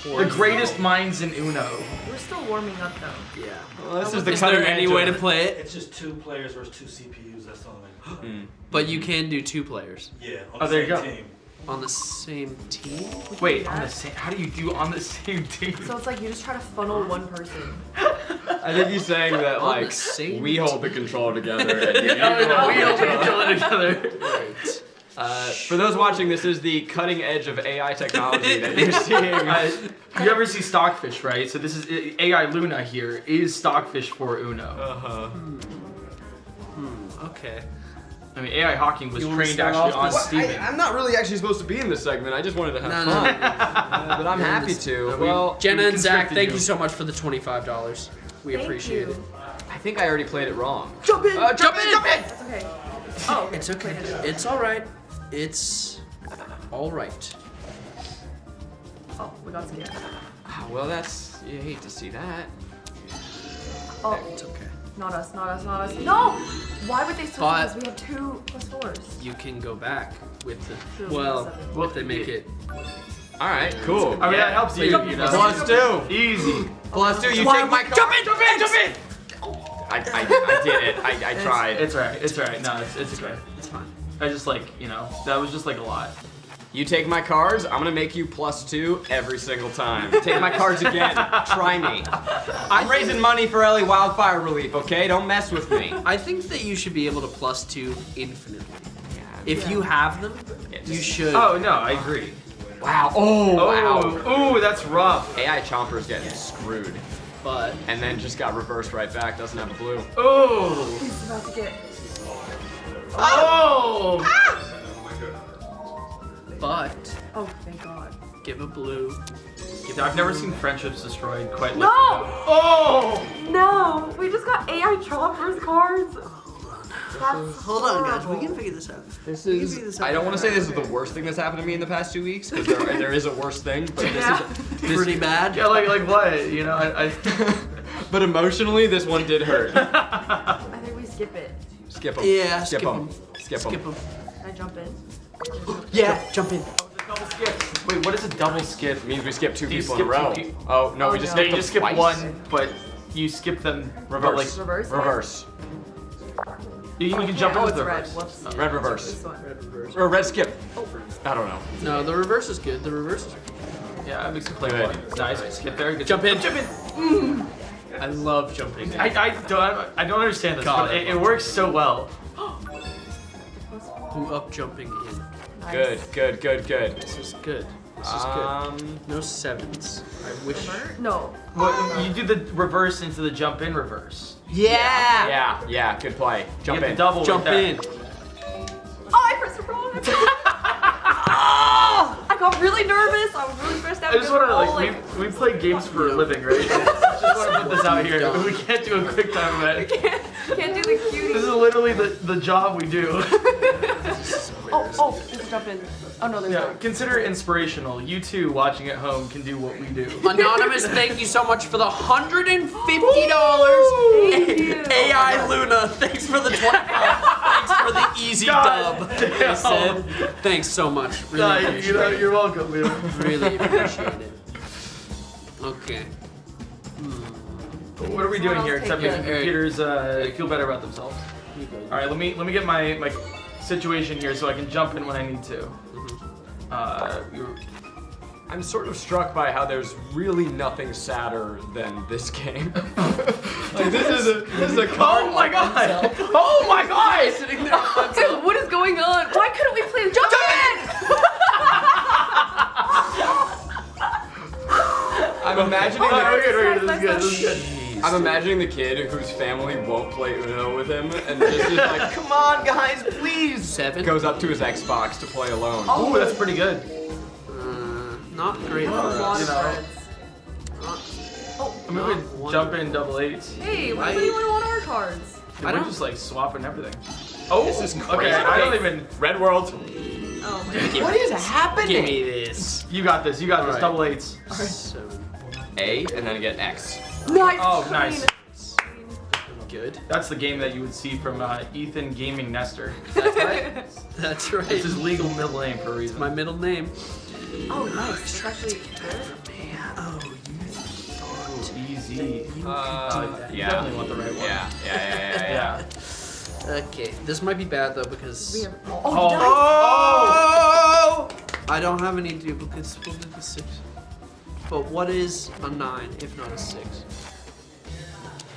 The greatest minds in Uno. We're still warming up though. Yeah. Well, this is the Is cutting there any edge way of to play it? It's just 2 players versus 2 CPUs. That's all I mean. But you can do 2 players Yeah. On Oh, the there you same go. team. on the same team. Wait, on the same. How do you do on the same team? So it's like you just try to funnel one person. I think he's saying that On the like same we hold the control together. And you No, hold we the all control. kill it together. Right. For those watching, this is the cutting edge of AI technology that you're seeing. You ever see Stockfish, right? So this is AI Luna here is Stockfish for Uno. Uh-huh. Okay. I mean, AI Hawking was You wanna trained start actually off on this- Steven. I'm not really actually supposed to be in this segment. I just wanted to have No, fun. no. But I'm happy to. Well, Jenna and Zach, conscripted thank you. you so much for the $25. We appreciate it. I think I already played it wrong. Jump in! Jump in! Jump in! That's okay. Oh, It's okay. It's all right. It's all right. oh, we got scared. Ah, well, that's. You hate to see that. Oh, It's okay. not us, not us, not us. No! Why would they switch But- us? We have 2 + 4s. You can go back with the. Two, Well, seven. if they make it. All right, cool. I mean, that helps you. Jump You in. know. +2. Easy. +2. You Why take my would- card. Jump in! Jump in! Jump in! I did it. I tried. It's alright. It's alright. No, it's okay. It's fine. I just like, you know, that was just like a lot. You take my cards, I'm gonna make you +2 every single time. Take my cards again. Try me. I'm raising money for LA Wildfire Relief, okay? Don't mess with me. I think that you should be able to +2 infinitely. If you have them, you should. Oh no, I agree. Wow. Oh, wow. Oh, ooh, that's rough. AI Chomper's getting screwed. But And then just got reversed right back, doesn't have a blue. Oh. He's about to get. Oh. but Oh, thank God. give a blue. Give I've never seen friendships destroyed quite like No! Oh. No! We just got AI Chomper's cards. That's Hold on, guys. horrible. We can figure this out. This We can figure this out. I don't want to say this is the worst thing that's happened to me in the past 2 weeks, because there is a worse thing, but Yeah. Pretty bad. Yeah, like what? You know, I but emotionally, this one did hurt. I think we skip it. Skip them. Yeah, skip skip them. 'em. Skip Skip them. them. Can I jump in? Yeah, jump in. double skip. Wait, what is a double skip? It means we skip 2 Do you people in a skip row. 2 people? Oh no, we Oh, just no. skip You them just skip twice. one, but you skip them Reverse. Like, Reverse? Reverse. you can jump in Oh, with it's the red. reverse. Whoops. Red reverse. This one. Or red skip. I don't know. No, the reverse is good. The reverse is good. Yeah, that makes it play Good. one. Nice. Get there. Good Jump in. Jump in. I love jumping in. I don't understand this, God, but it works so well. Who up jumping in? Nice. Good. This is good. This is good. No 7s. I wish. Revert? No. Well, you do the reverse into the jump in reverse. Yeah. Yeah, good play. Jump you have in. to double Jump right there. in. Oh, I pressed it wrong. I got really nervous. I was really stressed out. I just want to because like we play games for a living, right? I just want to put this out here. We can't do a quick time event. can't do the cutie. This is literally the job we do. Oh, there's a jump in. Oh no, there's Yeah, not. consider it inspirational. You too, watching at home, can do what we do. Anonymous, thank you so much for the $150. Thank you. AI Luna, thanks for the 25. Thanks for the easy God dub. damn. They said, thanks so much. Really, Nah, appreciate you know, it. you're welcome, man. Really appreciate it. Okay. What are we doing here except take making it. computers feel better about themselves? All right, let me get my situation here so I can jump in when I need to. I'm sort of struck by how there's really nothing sadder than this game. Like this is a card. Oh my god! Oh my god! Sitting there on Dude, what is going on? Why couldn't we play the jump in? I'm imagining Oh, the, we're good. This is good. I'm imagining the kid whose family won't play Uno with him and just is like, come on guys, please. 7. Goes up to his Xbox to play alone. Ooh, that's pretty good. Not great for A lot us. of know. cards. I mean, we Not jump in double 8s. Hey, why does anyone want our cards? We're just like swapping everything. Oh, This is okay. crazy. I don't even. Red World. Oh my God. What is happening? Give me this. You got this. You got this. Alright. Double 8s. 7. A and then get X. Nice. Oh, nice. Good. That's the game that you would see from Ethan Gaming Nestor. That's right. That's right. It's his legal middle name for a reason. My middle name. Oh, nice. It's actually good. Easy. You Yeah. definitely want the right one. Yeah. Okay, this might be bad though because We have. Oh. Nice. Oh. I don't have any duplicates. We'll do the 6. But what is a 9 if not a 6?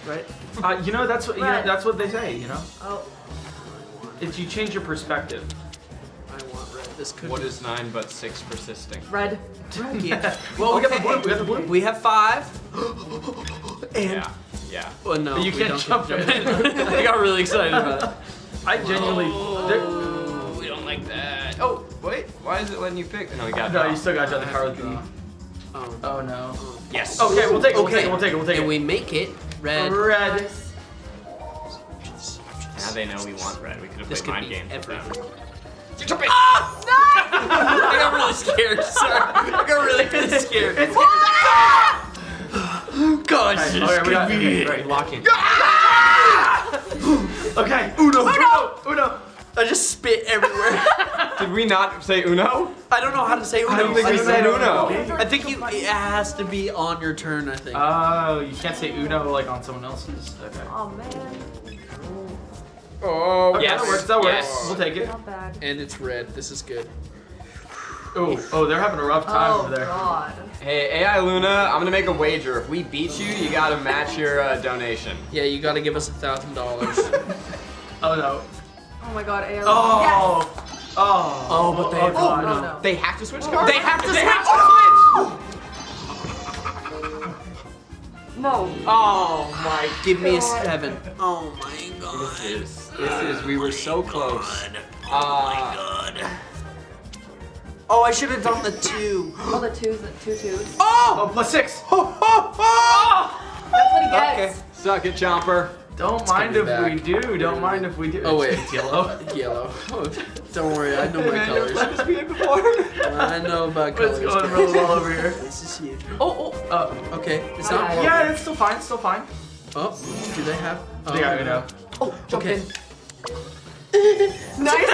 Right? You know that's what Red. that's what they say. You know, Oh. it's you change your perspective. I want red. This could What be. is 9 but 6 persisting? Red. Yeah. Well, we got the Okay. blue. We got the blue. We have 5. And Yeah. well, no, But you we can't don't jump get in. I got really excited about it. I genuinely We don't like that. Oh, wait. Why is it letting you pick? No, we got No, you still got the card with the. Oh no. Yes. Okay, we'll take it. We'll take it. And we make it red. Red. Now they know we want red. We could have This played could mind be games with them. everything. I got really scared. Sorry. I got really scared. Gosh, this Okay, we could got be it. right, lock in. Okay. Uno. I just spit everywhere. Did we not say Uno? I don't know how to say Uno. I don't think we said Uno. I think it has to be on your turn, I think. Oh, you can't say Uno like on someone else's. Okay. Oh man, Oh, Okay, yes. that works. Yes. We'll take it. not bad. And it's red. This is good. Oh, they're having a rough time Oh over there. god. Hey, AI Luna, I'm gonna make a wager. If we beat you, you gotta match your donation. Yeah, you got to give us $1,000. Oh no. Oh my god, AL. Oh. Yes! Oh, but they have Oh no. They have to switch cards? They have to switch. No. Oh my! Give me a 7. Oh my god! This is, we were so close. God. Oh, I should have done the 2. Oh, the two twos. Oh, +6. That's what he gets. Okay, suck it, Chomper. Don't gonna mind be if back. we do. Don't mind if we do. Oh wait, It's yellow. Yellow. Don't worry, I know my colors. I know about What's colors. going real well over here? This is huge. Oh. Okay, it's not. Yeah, it's still fine. It's still fine. Oh, do they have? Oh, Yeah, I know. Oh, jump Okay. in. Nice.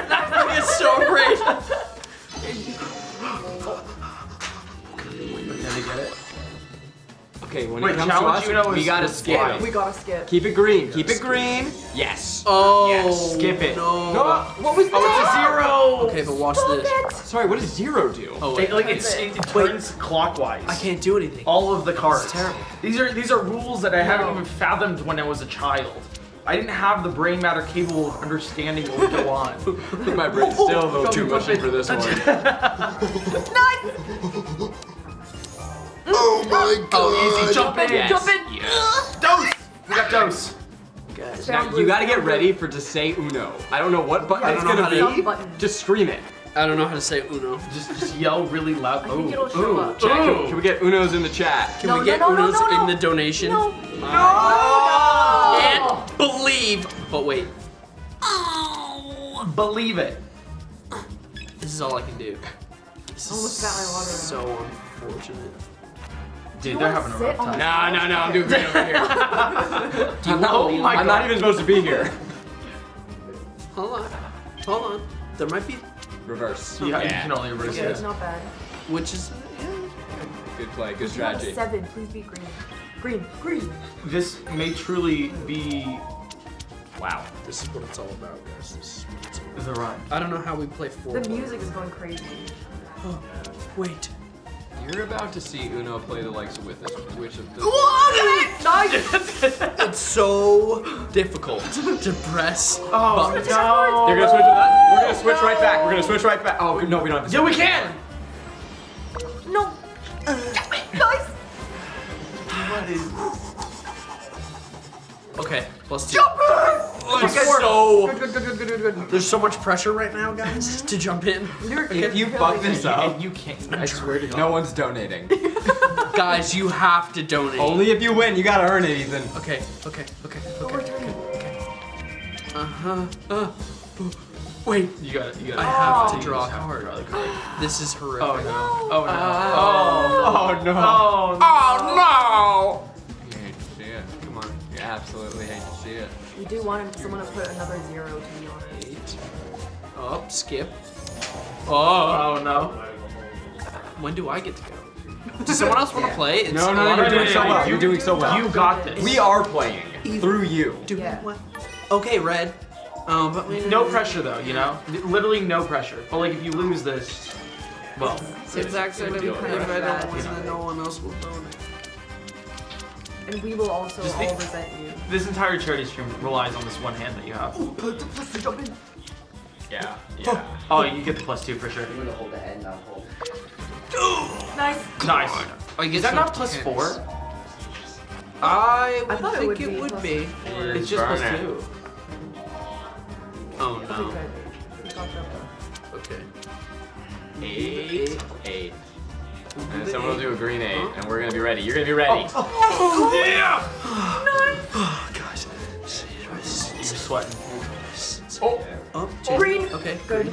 It's so great. Can they get it? Okay, when Wait, it comes to challenge us, Uno we is gotta with skip flying. it. We gotta skip. Keep it green. Keep it green. Yes. Oh, Yes, skip it. No. No, what was Oh, it's a 0. Okay, but watch this. Sorry, what does 0 do? Oh It, wait, it turns clockwise. I can't do anything. All of the cards. It's terrible. These are rules that I haven't even fathomed when I was a child. I didn't have the brain matter capable of understanding what would go on. I think my brain's still a little too mushy for this one. Oh my god. Oh, easy. Jump in. Yes. Jump in. Dose. We got dose. Guys, Now, you gotta get ready for to say Uno. I don't know what button I it's don't know gonna how to- be. Button. Just scream it. I don't know how to say Uno. Just yell really loud. I think it'll show up. Chat, can we get Unos in the chat? Can No, we get no, no, Unos no, no. in the donation? No. Can't believe. But wait. Believe it. This is all I can do. This Almost is got my water so unfortunate. Dude, they're having a rough time. No, I'm doing great over here. Do you want Oh me? my I'm not even supposed to be here. Hold on. There might be. Reverse. You can only reverse Okay, it. it's not bad. Which is. Good play, good You have a strategy. 7. Please be green. Green. This may truly be. Wow. This is what it's all about, guys. This is what it's all about. The run. I don't know how we play 4. The music is going crazy. Wait. You're about to see Uno play the likes of which of the. Nice. It's so difficult to press. Oh buttons. no. They're gonna switch with that. We're gonna switch right back. We're gonna switch right back. Oh no, we don't have to. Yeah, we can. No. Nice. Okay, plus 2. There's so much pressure right now, guys, to jump in. If you fuck this up, You can't. I swear to God. no one's donating. Guys, you have to donate. Only if you win. You gotta earn it, Ethan. Okay. Wait, You got it. I have to draw a card. This is horrific. Oh no. Oh no. Oh no. Oh no. You hate to see it. Come on. You absolutely hate to see it. We do want someone to put another 0 to be honest. 8. Up, skip. Oh no. When do I get to go? Does someone else want to play? It's No, a lot you're of doing so donating. well. You're doing so well. You got this. We are playing through you. Do Yeah. what? Okay, red. But No pressure though, you know? Literally no pressure. But like if you lose this, well, It's actually If kind of I bad. don't win, then no one else will donate. And we will also Just all think- resent you. this entire charity stream relies on this one hand that you have. Yeah. Oh, you get the +2 for sure. Nice. Nice. I guess Is that not +4? I I would thought it think would it be would plus be. It's just Burn it. +2. Oh no. Okay, good. Okay. 8. 8. And someone will do a green 8, and we're gonna be ready. You're gonna be ready. Oh, guys. You're sweating. Green. Okay. Good.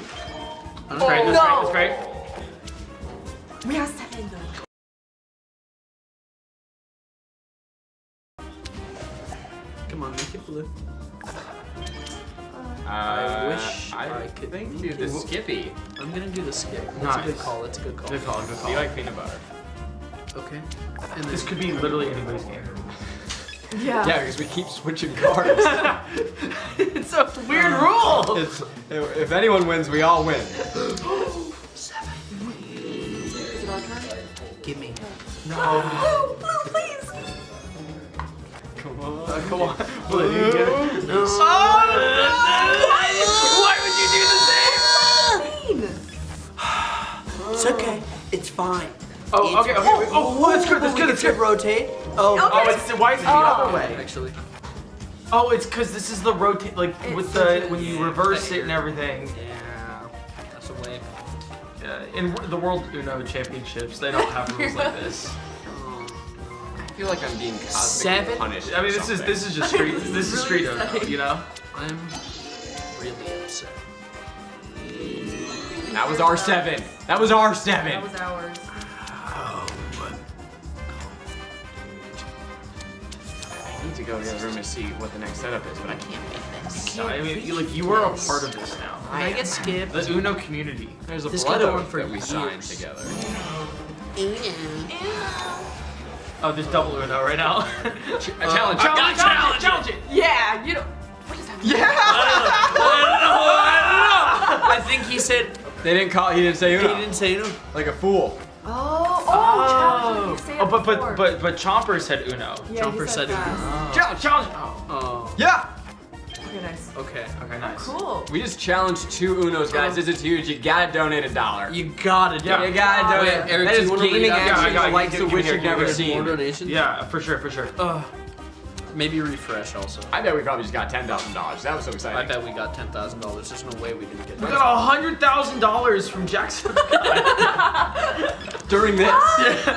That's great. That's great. We have 7 though. Come on, make it blue. I wish I could think do the this. Skippy. I'm gonna do the skip. That's a Nice. good call. That's a good call. Good call. Good Do call. you like peanut butter? Okay. And This then could be literally anybody's game. Yeah. Yeah, because we keep switching cards. It's a weird rule. If anyone wins, we all win. 7. Is it our turn? Give me. Oh, blue, please. Come on. Come on. Blue, you get it. No. Why would you do the same? It's okay. It's fine. Oh, okay. Oh, that's good. That's good. That's good. Rotate. Oh, Oh, it's why is it the other way? actually. Oh, it's because this is the rotate, like with the when you reverse it and everything. Yeah. That's a way. In the World Uno Championships, they don't have rules like this. I feel like I'm being cosmically 7? punished. I mean, for this something. is just street. This is street Uno, you know. I'm really upset. That was our 7. That was our 7. That was ours. I need to go to the other room and see what the next setup is, but I can't beat this. I mean, you are a part of this now. I get skipped. The Uno community. There's a This blood could go oath on for that we signed years. together. Oh, there's double Uno right now. Challenge it! Yeah, you know. What does that mean? I think he said They didn't call. He didn't say he Uno. didn't say no. Like a fool. Oh, challenge. Say it but before. Chomper said Uno. Yeah, Jumper he said said fast. Challenge. Oh. Yeah. Okay, nice. Okay. Okay, nice. Cool. We just challenged 2 Unos, guys. This is huge. You gotta donate $1. You gotta do Yeah. it. You gotta donate. Wait, Eric, that do is you wanna read gaming out? Yeah, I action got it. like Give the me wish here, you've give me never here. seen. More donations? Yeah, for sure. Maybe refresh also. I bet we probably just got $10,000. That was so I exciting. bet we got $10,000. There's no way we didn't get We that. got $100,000 from Jackson. During this,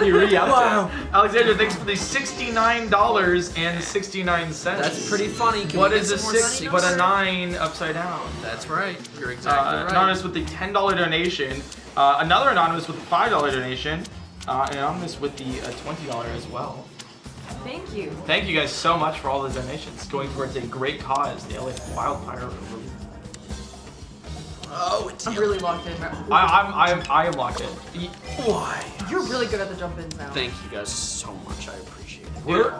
he re-upped Wow. Alexander, thanks for the $69.69. That's pretty funny. Can What we is get a some more 6 six? but a 9 upside down? That's right. You're exactly right. Anonymous with the $10 donation. Another anonymous with the $5 donation. And anonymous with the $20 as well. Thank you. Thank you guys so much for all the donations going towards a great cause, the LA Wildfire Relief. Oh, it's I'm really locked in. I am locked in. Why? You're really good at the jump ins now. Thank you guys so much. I appreciate it.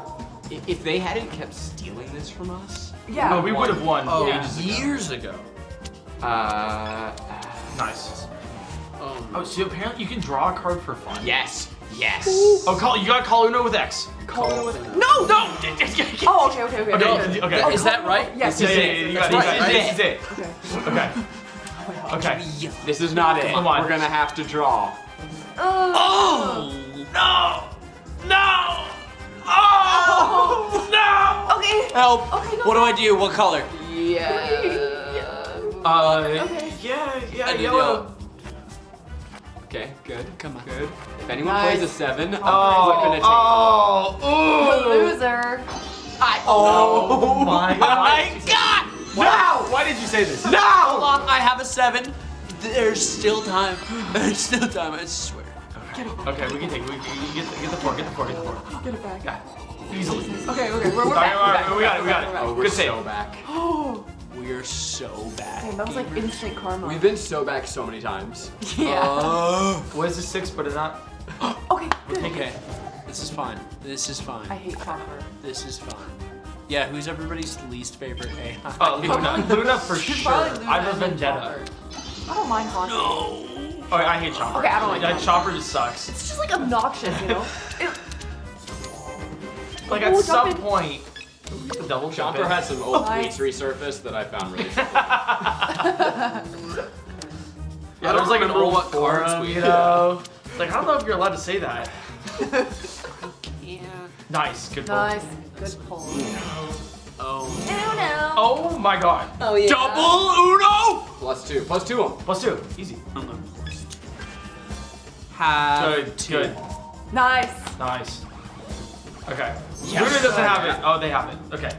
If they hadn't kept stealing this from us, Yeah. Oh, we would have won Oh, ages ago. years ago. Nice. Oh, Oh, so apparently you can draw a card for fun. yes. Oh, you gotta call Uno with X. Call it with. No! Oh, okay. Okay. Is that right? Yes. Yeah, you got it. This is it. Okay. Okay. This is not it. Come on. We're gonna have to draw. Oh! No! Oh! No! Okay. Help! Okay, What do I do? What color? Yeah. Yeah, I did yellow. Okay, good. Come on. Good. If anyone Nice. plays a 7, I'm Oh, flipping a table. ooh. Loser. Oh my Oh my God! No! Why did you say this? No! Hold on, I have a 7. There's still time. There's still time. I swear. Okay, we can take it. We can get the 4. Get the 4. Get it back. Yeah. Easily. Okay. We're All back. right, we got it. Oh, we're Good save. so back. We are so bad. Damn, that was like instant karma. We've been so back so many times. Yeah. What is a 6 but a not? Okay. Good. Okay. This is fine. This is fine. I hate chopper. This is fine. Yeah, who's everybody's least favorite AI? Oh, Luna for sure. Probably Luna I have a and then vendetta. Chopper. I don't mind Hawk. No. Oh, I hate Chopper. Okay, I don't like Chopper. Chopper just sucks. It's just like obnoxious, you know? Like Oh, at some jump in. point, the double jump. Chomper had some old Nice. tweets resurfaced that I found really funny. Yeah, there's like an remember old what cards forum, we you know. It's like I don't know if you're allowed to say that. Yeah. Nice, good pull. Nice. Good pull. Oh. Uno. Oh my god. Oh yeah. Double Uno. +2. +2 'em. +2. Easy. Have Good. two. Good. Nice. Nice. Okay. Uno doesn't have it. Oh, they have it. Okay.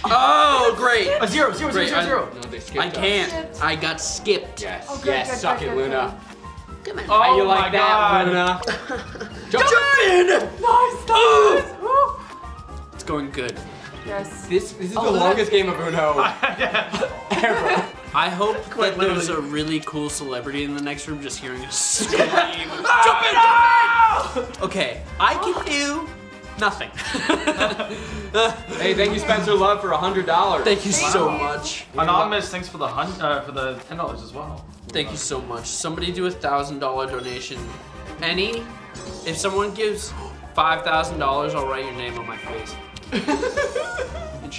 Oh, great. A zero. Zero. Great. Zero. Zero. No, they skipped I us. can't. I got skipped. Yes. Oh, good, yes. good, Suck good, it, good, Luna. Come on. Oh How you my like that, god. Luna? Jump in! Nice. Woo. It's going good. Yes. This is the longest game of Uno ever. I hope that there's a really cool celebrity in the next room just hearing us scream. Jump in! Okay, I can do nothing. Hey, thank you, Spencer Love, for $100. Thank you so much. Anonymous, thanks for the $10 as well. Thank you so much. Somebody do $1,000 donation. If someone gives $5,000, I'll write your name on my face.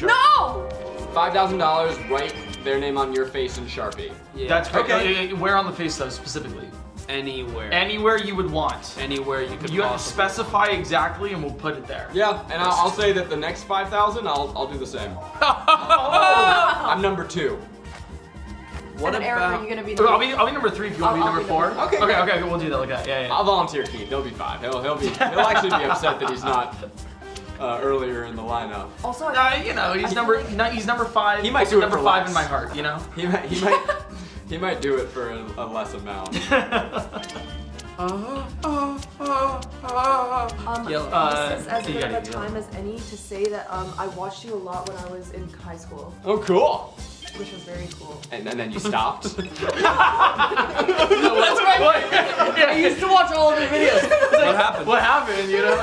No. $5,000, write their name on your face in Sharpie. Yeah. That's great. Okay. Where on the face though, specifically? Anywhere. Anywhere you would want. Anywhere you could You have to possibly. specify exactly, and we'll put it there. Yeah, and I'll say that the next 5,000, I'll do the same. I'm number 2. What And Eric, about? are you gonna be? I'll be number 3 if you want to be I'll number be 4. number four. Okay. Okay. Okay. We'll do that like that. Yeah. I'll volunteer Keith. He'll be 5. He'll actually be upset that he's not earlier in the lineup. Also, You know, he's he's number 5. He might do it number for 5 less. in my heart. You know. He might do it for a less amount. Yellow. this is as you good of gotta a do time as any to say that I watched you a lot when I was in high school, Oh, cool. which was very cool. And then you stopped. That's right. I used to watch all of your videos. What happened? What happened? You know.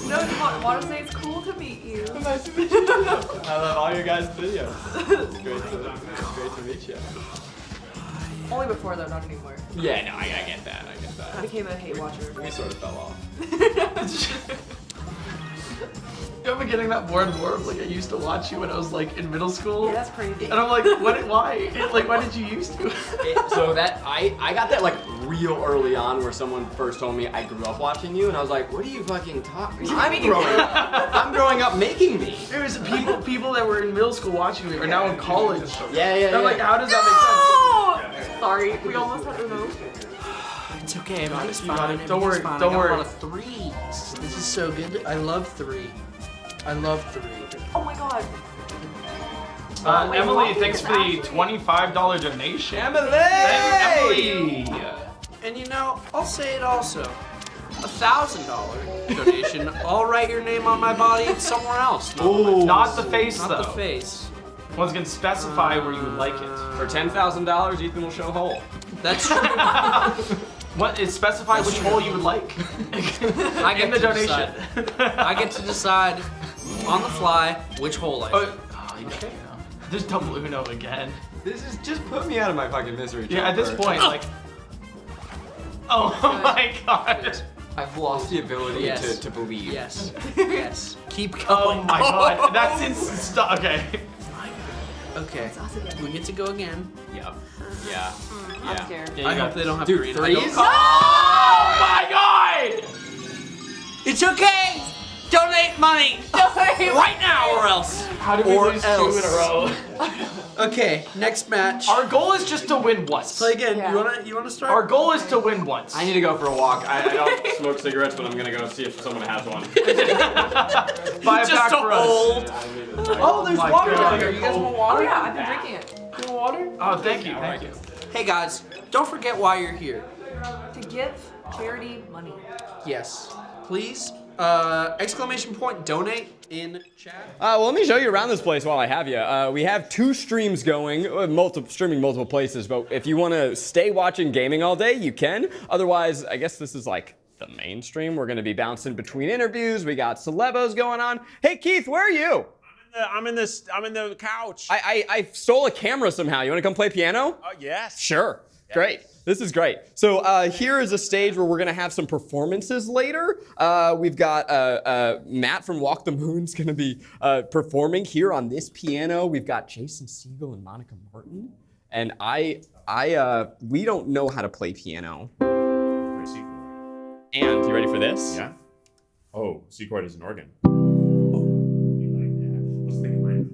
No, I want to say it's cool to meet you. Nice to meet you. I love all your guys' videos. It's great to meet you. Only before though, not anymore. Yeah, no, I get that. I became a hate watcher. We sort of fell off. I've been getting that more and more. Like I used to watch you when I was like in middle school. Yeah, that's crazy. And I'm like, why? Like, why did you used to? So that I got that like real early on, where someone first told me I grew up watching you, and I was like, what are you fucking talking? I'm growing up making me. There was people that were in middle school watching me are now in college. Yeah. And I'm like, how does that Sorry, we almost had Uno. It's okay. Everything's You got fine. it. Don't worry, Everything's fine. don't I got worry. a lot of 3s. This is so good. I love 3. I love 3. Oh my god. make sense? Wait, Emily, walking thanks is for the actually- $25 donation. Emily! Emily! And you know, I'll say it also. $1,000 donation. I'll write your name on my body somewhere else. Not the face Not though. the face. Once again, specify where you would like it. For $10,000, Ethan will show hole. That's true. What is specify which hole you would like I in get the to donation. I get to decide on the fly which hole I should. Okay. There's double Uno again. This is just put me out of my fucking misery. Yeah, at this Jumper. point, like. Oh my god. I've lost the ability Yes. to believe. Yes. Yes. Keep Oh going. my god. That's instant stuff. Okay. Okay. We get to go again. Yep. Yeah. I'm scared. Yeah, I you hope got they don't have Dude, green. I don't- threes? Oh my god! It's okay. Donate money right now, or else. How did we Or lose else. 2 in a row? Okay. Next match. Our goal is just to win once. Play again. Yeah. You wanna start? Our goal is to win once. I need to go for a walk. I don't smoke cigarettes, but I'm gonna go see if someone has one. Buy a Just pack a for us. hold. Oh, there's water God. here. You guys want Oh water? yeah, I've been drinking it. You want water? Oh, thank you. Thank you. Hey guys, don't forget why you're here. To give charity money. Yes. Please. Exclamation point donate in chat. Well, let me show you around this place while I have you. We have 2 streams going, streaming multiple places, but if you want to stay watching gaming all day, you can. Otherwise, I guess this is like the main stream. We're going to be bouncing between interviews. We got celebos going on. Hey, Keith, where are you? I'm in the couch. I stole a camera somehow. You want to come play piano? Yes. Sure. Great. This is great. So here is a stage where we're going to have some performances later. We've got Matt from Walk the Moon's going to be performing here on this piano. We've got Jason Segel and Monica Martin. And we don't know how to play piano. And you ready for this? Yeah. Oh, C chord is an organ. Oh, you like that? Let's think of mine.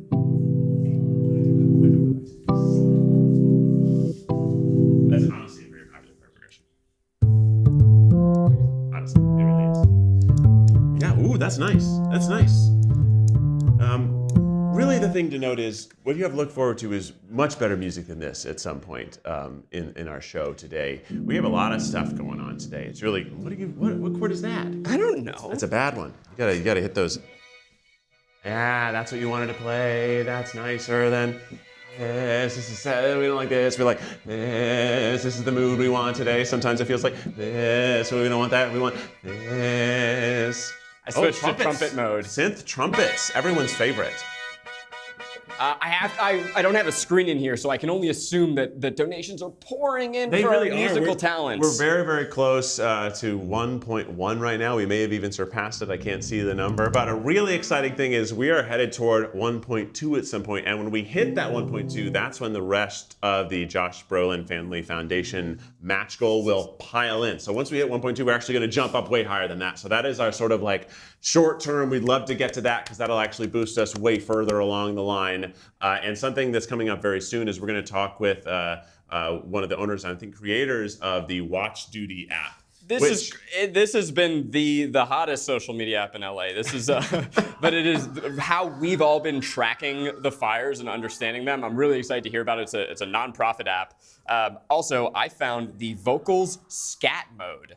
that's nice. That's nice. Really, the thing to note is what you have to look forward to is much better music than this at some point in our show today. We have a lot of stuff going on today. It's really what chord is that? I don't know. That's a bad one. You gotta hit those. Yeah, that's what you wanted to play. That's nicer than this. This is sad. We don't like this. We like this. This is the mood we want today. Sometimes it feels like this. We don't want that. We want this. I switched to trumpet mode. Synth trumpets, everyone's favorite. I don't have a screen in here, so I can only assume that the donations are pouring in They for really our musical are. talents. We're very, very close to 1.1 right now. We may have even surpassed it. I can't see the number. But a really exciting thing is we are headed toward 1.2 at some point. And when we hit that 1.2, that's when the rest of the Josh Brolin Family Foundation match goal will pile in. So once we hit 1.2, we're actually going to jump up way higher than that. So that is our sort of like short term. We'd love to get to that because that'll actually boost us way further along the line. And something that's coming up very soon is we're going to talk with one of the owners, I think creators of the Watch Duty app. This has been the hottest social media app in LA. This is, but it is how we've all been tracking the fires and understanding them. I'm really excited to hear about it. It's a nonprofit app. Also, I found the vocals scat mode.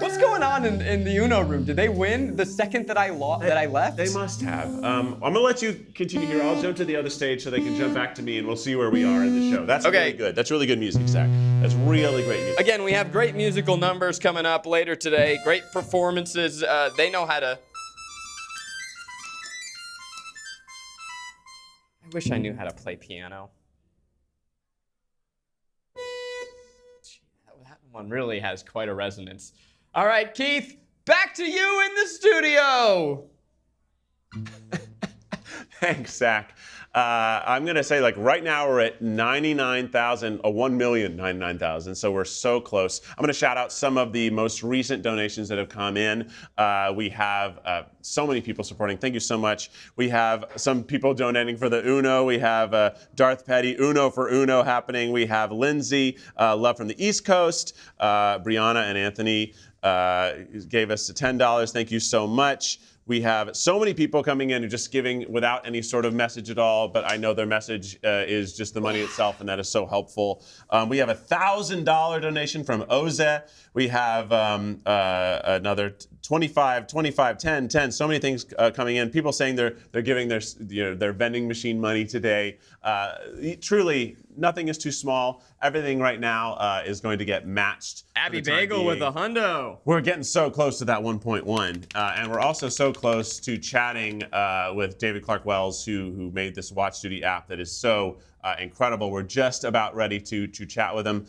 What's going on in the Uno room? Did they win the second that I left? They must have. I'm gonna let you continue here. I'll jump to the other stage so they can jump back to me, and we'll see where we are in the show. That's really good. That's really good music, Zach. That's really great music. Again, we have great musical numbers coming up later today. Great performances. They know how to. I wish I knew how to play piano. One really has quite a resonance. All right, Keith, back to you in the studio. Thanks, Zach. I'm gonna say like right now we're at 99,000, 1,099,000. So we're so close. I'm gonna shout out some of the most recent donations that have come in. We have so many people supporting. Thank you so much. We have some people donating for the Uno. We have Darth Petty, Uno for Uno happening. We have Lindsay, love from the East Coast. Brianna and Anthony gave us $10. Thank you so much. We have so many people coming in who are just giving without any sort of message at all, but I know their message is just the money itself, and that is so helpful. We have a $1,000 donation from Oze. We have another 25, 10, 10. So many things coming in. People saying they're giving their vending machine money today. Truly, nothing is too small. Everything right now is going to get matched. Abby Bagel with a hundo. We're getting so close to that 1.1, and we're also so close to chatting with David Clark Wells, who made this Watch Duty app that is so incredible. We're just about ready to chat with him.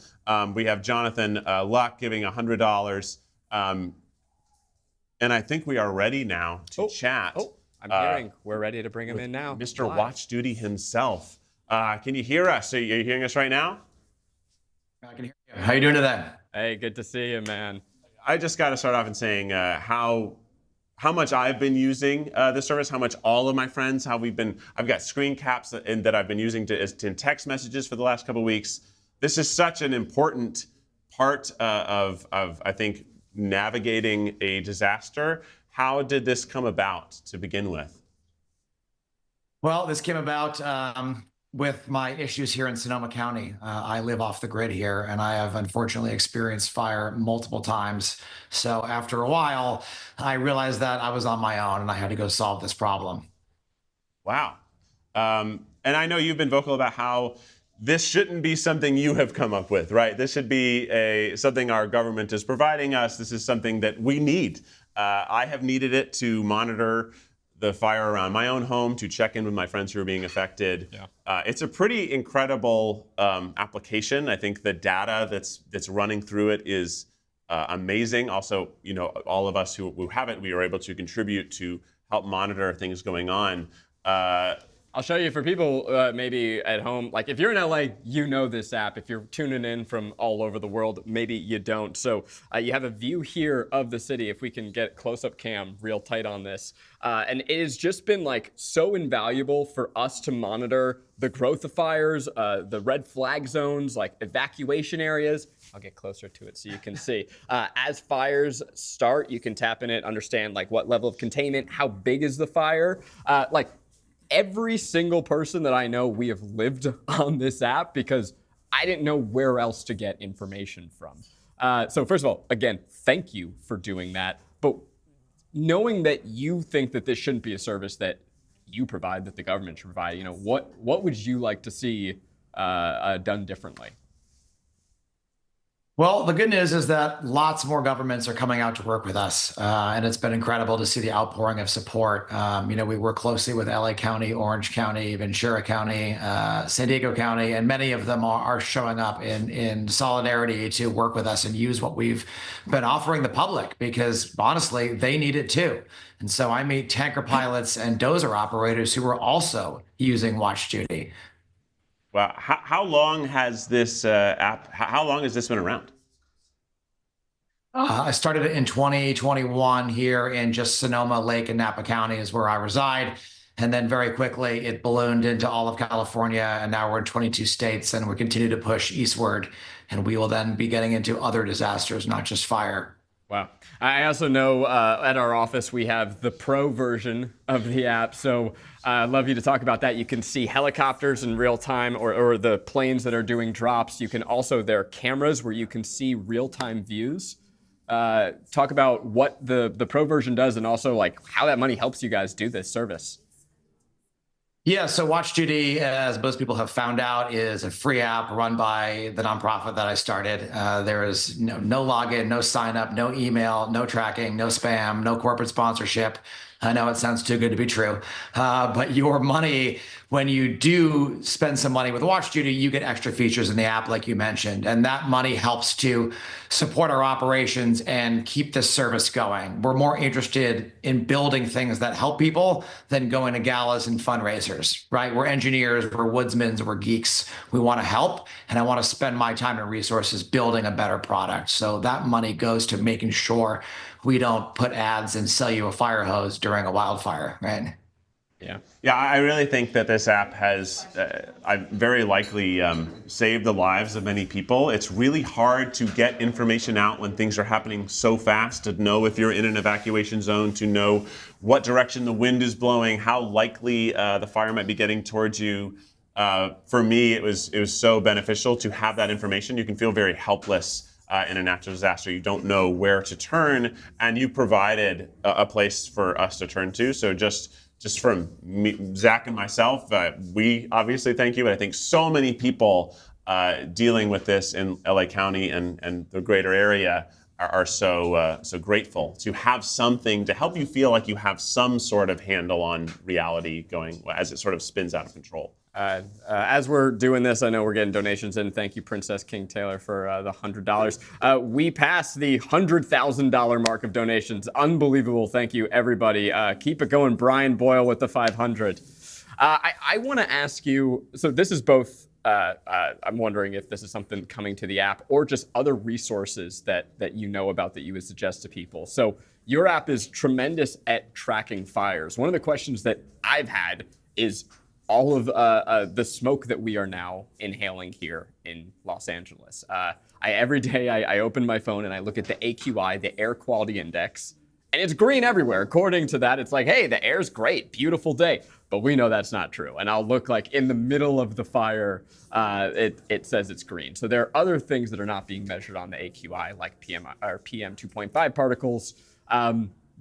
We have Jonathan Luck giving $100, and I think we are ready now to chat. I'm hearing we're ready to bring him in now. Mr. Watch Duty himself. Can you hear us? Are you hearing us right now? I can hear you. How you doing today? Hey, good to see you, man. I just got to start off in saying how much I've been using this service, how much all of my friends, I've got screen caps that I've been using to text messages for the last couple of weeks. This is such an important part of I think, navigating a disaster. How did this come about to begin with? Well, this came about with my issues here in Sonoma County. I live off the grid here, and I have unfortunately experienced fire multiple times. So after a while, I realized that I was on my own and I had to go solve this problem. Wow. And I know you've been vocal about how this shouldn't be something you have come up with, right? This should be something our government is providing us. This is something that we need. I have needed it to monitor the fire around my own home, to check in with my friends who are being affected. Yeah. It's a pretty incredible application. I think the data that's running through it is amazing. Also, all of us who have it, we are able to contribute to help monitor things going on. I'll show you for people maybe at home. Like if you're in LA, you know this app. If you're tuning in from all over the world, maybe you don't. So you have a view here of the city. If we can get close-up cam real tight on this. And it has just been like so invaluable for us to monitor the growth of fires, the red flag zones, like evacuation areas. I'll get closer to it so you can see. As fires start, you can tap in it, understand like what level of containment, how big is the fire. Like every single person that I know, we have lived on this app because I didn't know where else to get information from. So first of all, again, thank you for doing that. But knowing that you think that this shouldn't be a service that you provide, that the government should provide, you know, what would you like to see done differently? Well, the good news is that lots more governments are coming out to work with us, and it's been incredible to see the outpouring of support. You know, we work closely with LA County, Orange County, Ventura County, San Diego County, and many of them are showing up in solidarity to work with us and use what we've been offering the public because, honestly, they need it too. And so I meet tanker pilots and dozer operators who are also using Watch Duty. Well, how long has this app, how long has this been around? I started it in 2021 here in just Sonoma Lake and Napa County is where I reside. And then very quickly it ballooned into all of California. And now we're in 22 states and we continue to push eastward. And we will then be getting into other disasters, not just fire. Wow. I also know at our office we have the pro version of the app. So I'd love you to talk about that. You can see helicopters in real time or the planes that are doing drops. You can also, there are cameras where you can see real-time views. Talk about what the pro version does and also like how that money helps you guys do this service. Yeah, so Watch Duty, as most people have found out, is a free app run by the nonprofit that I started. There is no login, no sign up, no email, no tracking, no spam, no corporate sponsorship. I know it sounds too good to be true, but your money, when you do spend some money with Watch Duty, you get extra features in the app, like you mentioned, and that money helps to support our operations and keep this service going. We're more interested in building things that help people than going to galas and fundraisers, right? We're engineers, we're woodsmen, we're geeks. We want to help, and I want to spend my time and resources building a better product. So that money goes to making sure we don't put ads and sell you a fire hose during a wildfire, right? Yeah, I really think that this app has very likely saved the lives of many people. It's really hard to get information out when things are happening so fast, to know if you're in an evacuation zone, to know what direction the wind is blowing, how likely the fire might be getting towards you. For me, it was so beneficial to have that information. You can feel very helpless in a natural disaster. You don't know where to turn, and you provided a place for us to turn to. So just from me, Zach and myself, we obviously thank you, but I think so many people dealing with this in LA County and the greater area are so grateful to have something to help you feel like you have some sort of handle on reality going as it sort of spins out of control. As we're doing this, I know we're getting donations in. Thank you, Princess King Taylor, for the $100. We passed the $100,000 mark of donations. Unbelievable. Thank you, everybody. Keep it going. Brian Boyle with the 500. I want to ask you, so this is both, I'm wondering if this is something coming to the app or just other resources that you know about that you would suggest to people. So your app is tremendous at tracking fires. One of the questions that I've had is all of the smoke that we are now inhaling here in Los Angeles. Every day I open my phone and I look at the AQI, the air quality index, and it's green everywhere. According to that, it's like, hey, the air's great, beautiful day. But we know that's not true. And I'll look like in the middle of the fire, it says it's green. So there are other things that are not being measured on the AQI, like PM 2.5 particles.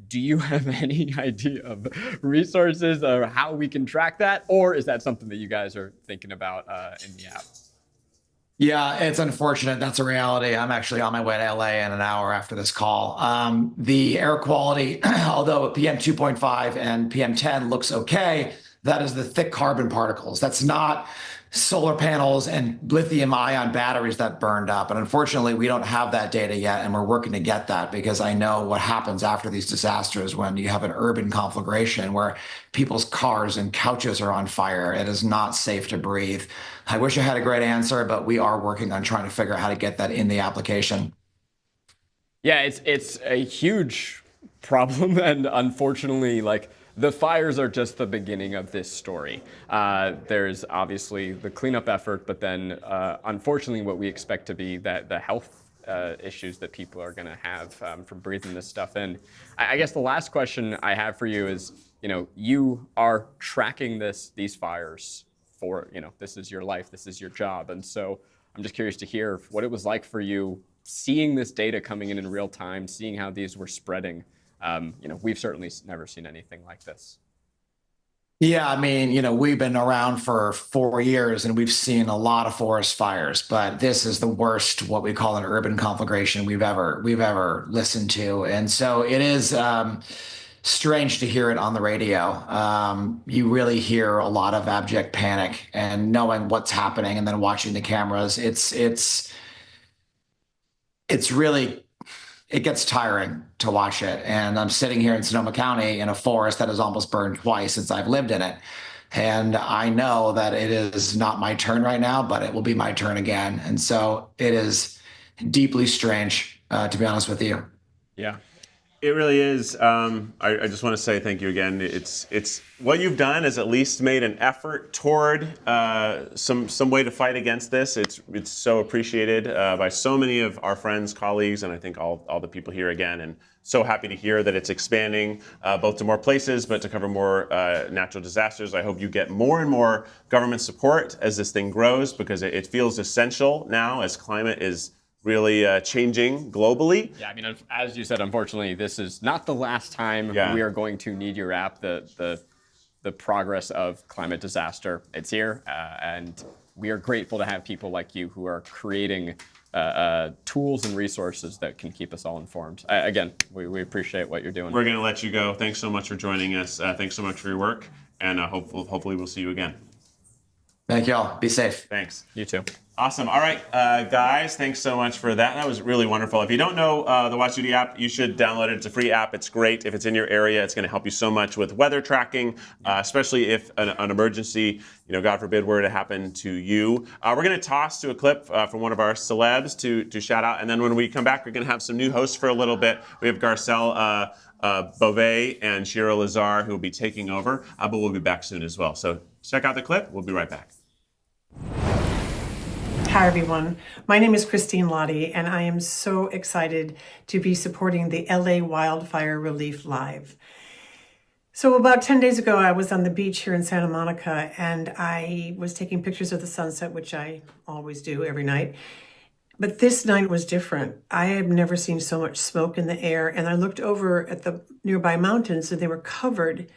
Do you have any idea of resources or how we can track that? Or is that something that you guys are thinking about in the app? Yeah, it's unfortunate. That's a reality. I'm actually on my way to LA in an hour after this call. The air quality, although PM 2.5 and PM 10 looks okay, that is the thick carbon particles. That's not solar panels and lithium ion batteries that burned up. And unfortunately, we don't have that data yet. And we're working to get that because I know what happens after these disasters when you have an urban conflagration where people's cars and couches are on fire. It is not safe to breathe. I wish I had a great answer, but we are working on trying to figure out how to get that in the application. Yeah, it's a huge problem. And unfortunately, like, the fires are just the beginning of this story. There's obviously the cleanup effort, but then unfortunately what we expect to be that the health issues that people are gonna have from breathing this stuff in. I guess the last question I have for you is, you are tracking these fires for, this is your life, this is your job. And so I'm just curious to hear what it was like for you seeing this data coming in real time, seeing how these were spreading. We've certainly never seen anything like this. Yeah, I mean, we've been around for 4 years and we've seen a lot of forest fires, but this is the worst, what we call an urban conflagration we've ever listened to. And so it is strange to hear it on the radio. You really hear a lot of abject panic and knowing what's happening and then watching the cameras. It's really, it gets tiring to watch it. And I'm sitting here in Sonoma County in a forest that has almost burned twice since I've lived in it. And I know that it is not my turn right now, but it will be my turn again. And so it is deeply strange, to be honest with you. Yeah. It really is. I just want to say thank you again. It's what you've done is at least made an effort toward some way to fight against this. It's so appreciated by so many of our friends, colleagues, and I think all the people here again. And so happy to hear that it's expanding both to more places, but to cover more natural disasters. I hope you get more and more government support as this thing grows because it feels essential now as climate is really changing globally. Yeah, I mean, as you said, unfortunately, this is not the last time we are going to need your app. The progress of climate disaster, it's here, and we are grateful to have people like you who are creating tools and resources that can keep us all informed. Again, we appreciate what you're doing. We're going to let you go. Thanks so much for joining us. Thanks so much for your work, and hopefully we'll see you again. Thank you all. Be safe. Thanks. You too. Awesome. All right, guys, thanks so much for that. That was really wonderful. If you don't know the Watch Duty app, you should download it. It's a free app. It's great. If it's in your area, it's going to help you so much with weather tracking, especially if an emergency, God forbid, were to happen to you. We're going to toss to a clip from one of our celebs to shout out. And then when we come back, we're going to have some new hosts for a little bit. We have Garcelle Beauvais and Shira Lazar who will be taking over, but we'll be back soon as well. So check out the clip. We'll be right back. Hi, everyone. My name is Christine Lottie, and I am so excited to be supporting the LA Wildfire Relief Live. So about 10 days ago, I was on the beach here in Santa Monica, and I was taking pictures of the sunset, which I always do every night. But this night was different. I have never seen so much smoke in the air, and I looked over at the nearby mountains, and they were covered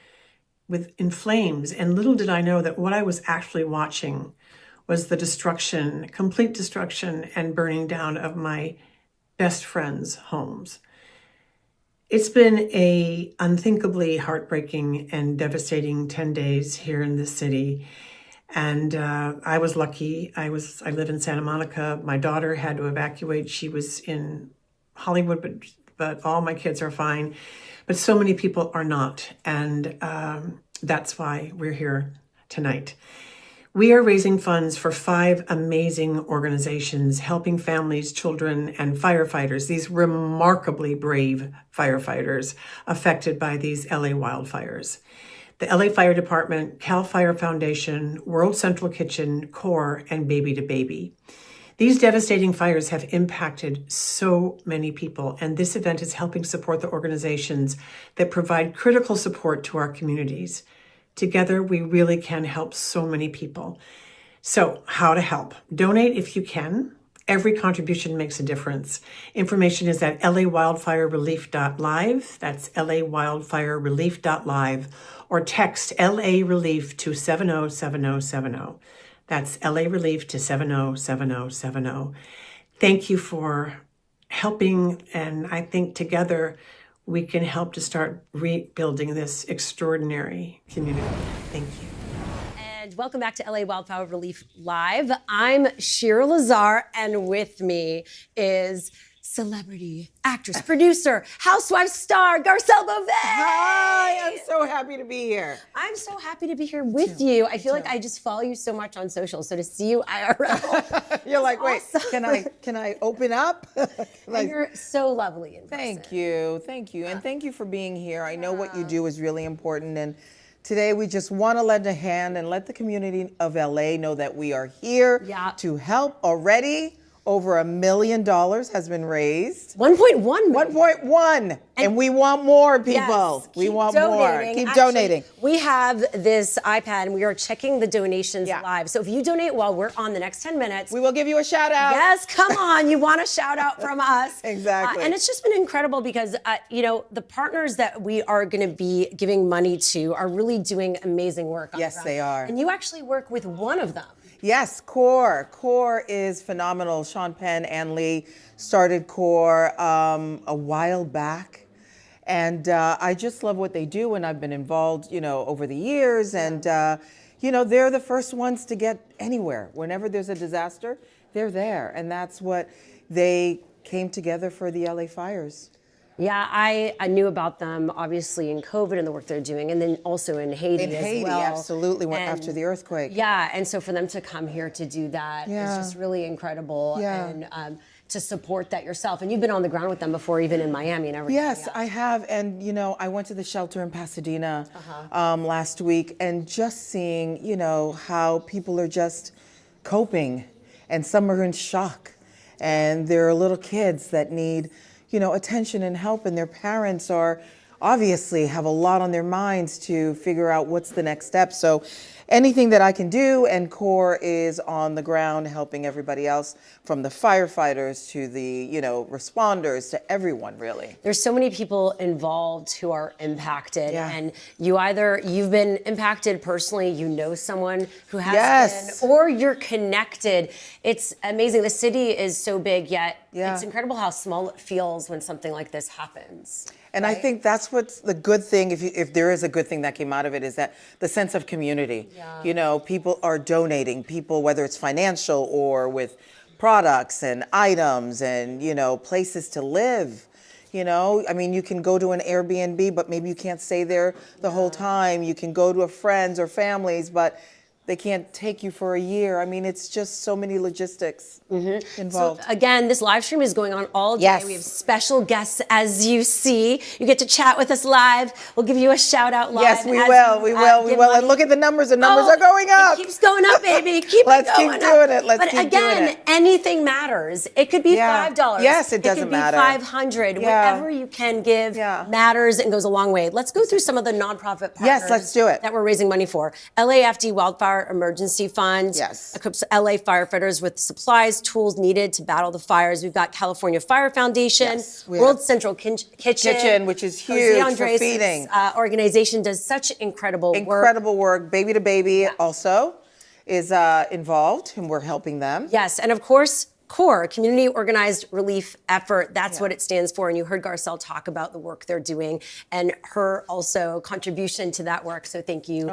in flames. And little did I know that what I was actually watching was the destruction, complete destruction and burning down of my best friends' homes. It's been a unthinkably heartbreaking and devastating 10 days here in this city. And I was lucky. I live in Santa Monica. My daughter had to evacuate. She was in Hollywood, but all my kids are fine. But so many people are not. And that's why we're here tonight. We are raising funds for 5 amazing organizations helping families, children, and firefighters, these remarkably brave firefighters affected by these LA wildfires. The LA Fire Department, Fire Foundation, World Central Kitchen, CORE, and Baby2Baby. These devastating fires have impacted so many people, and this event is helping support the organizations that provide critical support to our communities. Together, we really can help so many people. So, how to help? Donate if you can. Every contribution makes a difference. Information is at lawildfirerelief.live. That's lawildfirerelief.live. Or text LA Relief to 707070. That's LA Relief to 707070. Thank you for helping, and I think together we can help to start rebuilding this extraordinary community. Thank you. And Welcome back to LA Wildfire Relief Live. I'm Shira Lazar, and with me is celebrity, actress, producer, housewife star, Garcelle Beauvais. Hi, I'm so happy to be here. I'm so happy to be here with you. I feel like I just follow you so much on social, so to see you IRL. You're like, wait, can I open up? And you're so lovely in person. Thank you, and thank you for being here. I know what you do is really important, and today we just want to lend a hand and let the community of LA know that we are here to help already. Over $1 million has been raised. 1.1 million. 1.1. And we want more, people. Yes, we want more. Keep donating. We have this iPad and we are checking the donations live. So if you donate while we're on the next 10 minutes, we will give you a shout out. Yes, come on. You want a shout out from us. Exactly. And it's just been incredible because, the partners that we are going to be giving money to are really doing amazing work. Yes, they are. And you actually work with one of them. Yes, CORE. CORE is phenomenal. Sean Penn and Lee started CORE a while back. And I just love what they do, and I've been involved, over the years. And, they're the first ones to get anywhere. Whenever there's a disaster, they're there. And that's what they came together for the LA fires. Yeah, I knew about them obviously in COVID and the work they're doing, and then also in Haiti as well. Absolutely, went after the earthquake. Yeah, and so for them to come here to do that is just really incredible. Yeah. And to support that yourself. And you've been on the ground with them before, even in Miami and everything. Yes, I have. And, I went to the shelter in Pasadena last week, and just seeing, how people are just coping, and some are in shock. And there are little kids that need attention and help, and their parents are obviously have a lot on their minds to figure out what's the next step. So anything that I can do, and CORE is on the ground helping everybody else, from the firefighters to the, responders to everyone, really. There's so many people involved who are impacted, and you've been impacted personally, someone who has been, or you're connected. It's amazing. The city is so big, yet it's incredible how small it feels when something like this happens. And I think that's what's the good thing, if there is a good thing that came out of it, is that the sense of community. People are donating, whether it's financial or with products and items and, places to live. You can go to an Airbnb, but maybe you can't stay there the whole time. You can go to a friend's or family's, but they can't take you for a year. It's just so many logistics involved. So again, this live stream is going on all day. Yes. We have special guests, as you see. You get to chat with us live. We'll give you a shout out live. Yes, we will. And look at the numbers. The numbers are going up. It keeps going up, baby. Let's keep doing it. But again, anything matters. It could be $5. Yes, it doesn't matter. It could be $500. Whatever you can give matters and goes a long way. Let's go through some of the nonprofit partners. Yes, let's do it. That we're raising money for. LAFD Wildfire Emergency Fund equips LA firefighters with supplies, tools needed to battle the fires. We've got California Fire Foundation, World Central Kitchen, which is huge for feeding. Organization does such incredible work. Baby2Baby also is involved, and we're helping them. Yes, and of course, CORE, Community Organized Relief Effort. That's what it stands for. And you heard Garcelle talk about the work they're doing and her also contribution to that work. So thank you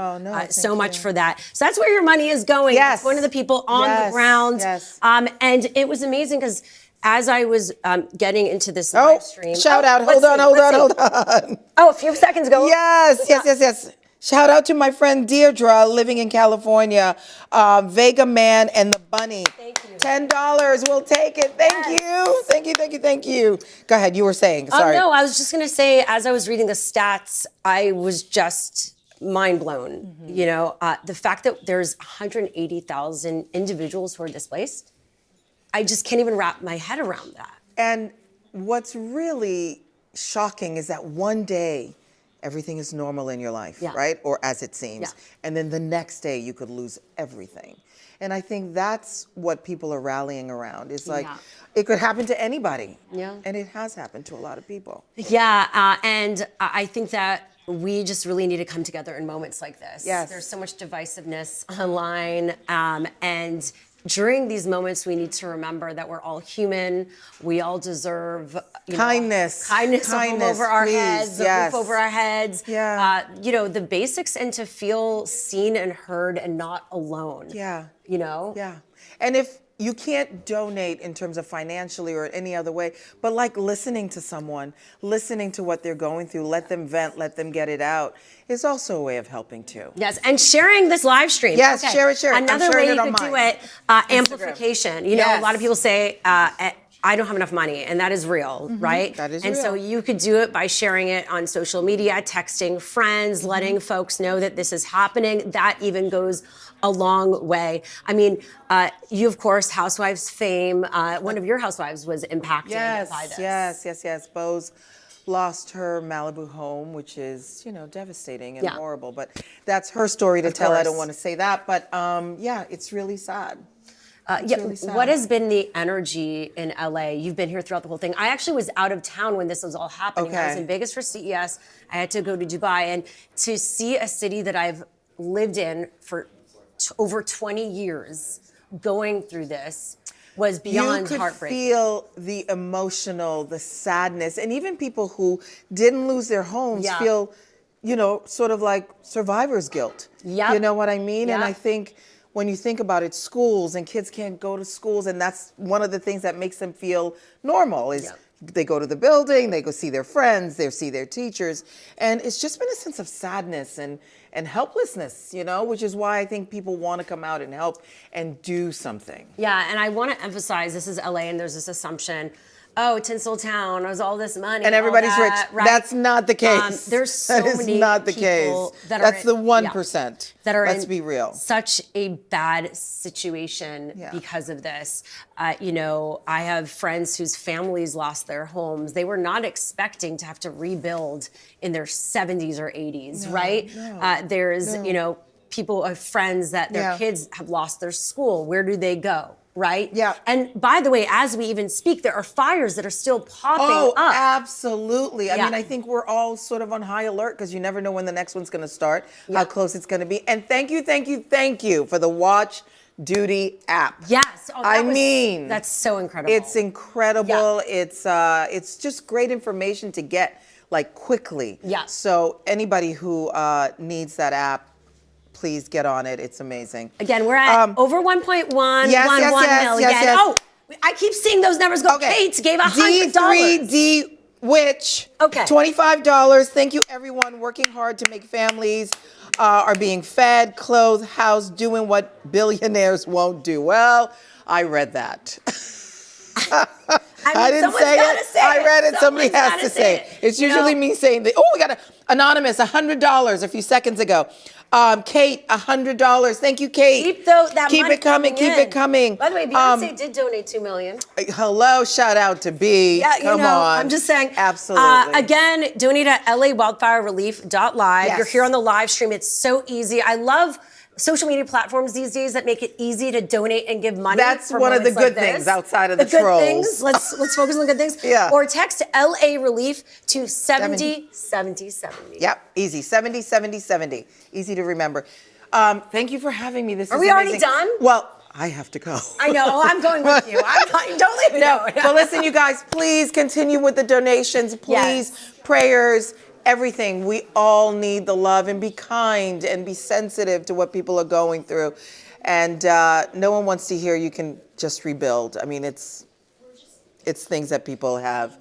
so much for that. So that's where your money is going. Yes. It's going to the people on the ground. Yes. And it was amazing because as I was getting into this live stream. Shout out. Hold on. Oh, a few seconds ago. Yes. Shout out to my friend Deirdre living in California, Vega Man and the Bunny. Thank you. $10, we'll take it. Thank you. Go ahead, you were saying, sorry. No, I was just gonna say, as I was reading the stats, I was just mind blown. The fact that there's 180,000 individuals who are displaced, I just can't even wrap my head around that. And what's really shocking is that one day, everything is normal in your life, right? Or as it seems. And then the next day you could lose everything. And I think that's what people are rallying around. It's like, it could happen to anybody. And it has happened to a lot of people. And I think that we just really need to come together in moments like this. Yes. There's so much divisiveness online, and during these moments, we need to remember that we're all human. We all deserve kindness, a home over our please, heads, a yes. roof over our heads. Yeah. The basics, and to feel seen and heard and not alone. Yeah. Yeah. And if you can't donate in terms of financially or any other way, but like listening to someone, listening to what they're going through, let them vent, let them get it out, is also a way of helping too. Yes, and sharing this live stream. Yes, share it. Another way you could do it, amplification. A lot of people say, I don't have enough money, and that is real, right? That is real. And so you could do it by sharing it on social media, texting friends, letting folks know that this is happening. That even goes a long way. I mean, you, of course, Housewives fame. One of your housewives was impacted by this. Yes. Bo's lost her Malibu home, which is, devastating and horrible. But that's her story to tell. I don't want to say that. But it's really sad. Really sad. What has been the energy in LA? You've been here throughout the whole thing. I actually was out of town when this was all happening. I was in Vegas for CES. I had to go to Dubai. And to see a city that I've lived in for over 20 years going through this was beyond heartbreaking. You could feel the emotional, the sadness, and even people who didn't lose their homes feel, sort of like survivor's guilt. Yep. You know what I mean? Yep. And I think when you think about it, schools and kids can't go to schools, and that's one of the things that makes them feel normal is they go to the building, they go see their friends, they see their teachers, and it's just been a sense of sadness and helplessness, which is why I think people want to come out and help and do something. Yeah, and I want to emphasize this is LA, and there's this assumption, Tinseltown, there's all this money. And everybody's rich. Right? That's not the case. There's so that is many not the people case. That That's are the 1%. That are Let's in be real. Such a bad situation because of this. I have friends whose families lost their homes. They were not expecting to have to rebuild in their 70s or 80s, right? There's, people have friends that their kids have lost their school. Where do they go? Right? Yeah. And by the way, as we even speak, there are fires that are still popping up. Oh, absolutely. I mean, I think we're all sort of on high alert because you never know when the next one's going to start, how close it's going to be. And thank you for the Watch Duty app. Yes. That's so incredible. It's incredible. It's just great information to get quickly. Yeah. So anybody who needs that app, please get on it. It's amazing. Again, we're at over 1.1 million. Yes. Oh, I keep seeing those numbers go. Okay. Kate gave $100. D3D Witch. Okay. $25. Thank you, everyone working hard to make families are being fed, clothed, housed, doing what billionaires won't do. Well, I read that. I didn't say it. I read it. Somebody has to say it. It's usually me saying that. Oh, we got an anonymous, $100 a few seconds ago. Kate, $100. Thank you, Kate. Keep that Keep money it coming. Keep it coming. By the way, Beyonce did donate $2 million. Hello, shout out to B. Yeah, Come on. I'm just saying. Absolutely. Again, donate at LAWildfireRelief.live. You're here on the live stream. It's so easy. I love social media platforms these days that make it easy to donate and give money. That's one of the good things outside of the The trolls. good things. Let's focus on the good things. Yeah. Or text LA Relief to 7070. Yep, easy. 7070. Easy to remember. Thank you for having me. This is we amazing. already done? Well, I have to go. I know. I'm going with you. Don't leave me. No. But listen, you guys, please continue with the donations. Please, prayers. Everything. We all need the love, and be kind and be sensitive to what people are going through. And no one wants to hear you can just rebuild. I mean, it's things that people have,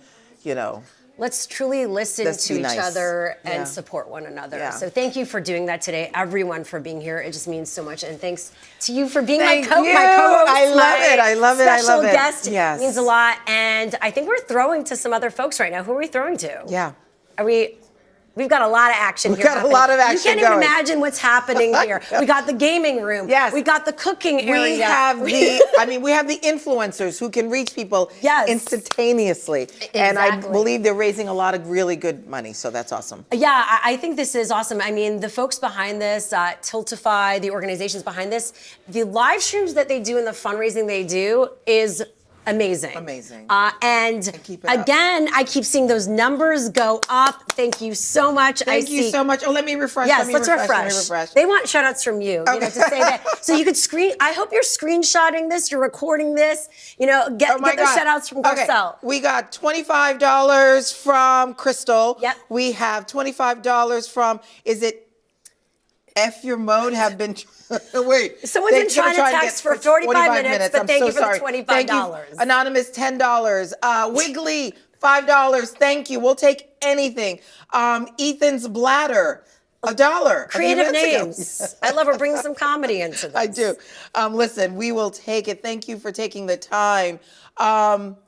Let's truly listen to each nice. other and support one another. Yeah. So thank you for doing that today, everyone, for being here. It just means so much. And thanks to you for being Thank my co-host. I love it. Special guest. Yes. Means a lot. And I think we're throwing to some other folks right now. Who are we throwing to? Yeah. We've got a lot of action here. We've got a lot of action You can't even imagine what's happening here. We got the gaming room. Yes. We got the cooking area. We have the influencers who can reach people instantaneously. Exactly. And I believe they're raising a lot of really good money. So that's awesome. Yeah, I think this is awesome. I mean, the folks behind this, Tiltify, the organizations behind this, the live streams that they do and the fundraising they do is Amazing. Amazing. And keep it up. again, I keep seeing those numbers go up. Thank you so much. Thank you so much. Oh, let me refresh. Yes, let's refresh. Let me refresh. They want shout outs from you, you know, to say that. So you could I hope you're screenshotting this, you're recording this, you know, get the shout outs from Garcelle. Okay. We got $25 from Crystal. Yep. We have $25 from, is it F Your Mode have been, wait. Someone's been trying to text for 45 minutes, but thank you for the $25. Thank you. Anonymous, $10. Wiggly, $5. Thank you. We'll take anything. Ethan's Bladder, $1. Creative names. I love her bringing some comedy into this. I do. Listen, we will take it. Thank you for taking the time.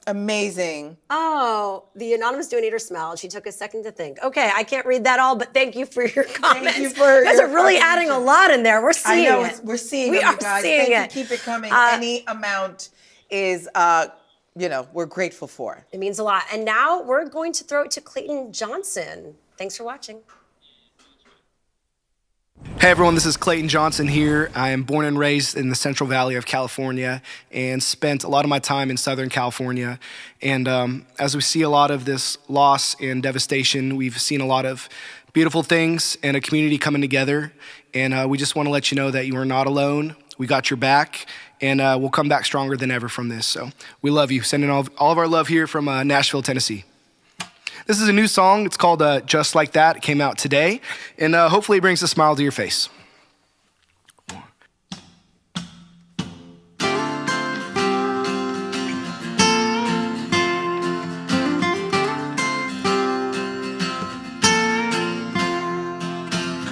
Amazing. Oh, the anonymous donator smiled. She took a second to think. Okay, I can't read that all, but thank you for your comments. Thank you for you guys are really adding a lot in there. We're seeing it. I know, we're seeing it, you guys. Thank you. Keep it coming. Any amount is, we're grateful for. It means a lot. And now we're going to throw it to Clayton Johnson. Thanks for watching. Hey everyone, this is Clayton Johnson here. I am born and raised in the Central Valley of California and spent a lot of my time in Southern California. And as we see a lot of this loss and devastation, we've seen a lot of beautiful things and a community coming together. And we just want to let you know that you are not alone. We got your back, and we'll come back stronger than ever from this. So we love you. Sending all of our love here from Nashville, Tennessee. This is a new song. It's called Just Like That. It came out today, and hopefully it brings a smile to your face.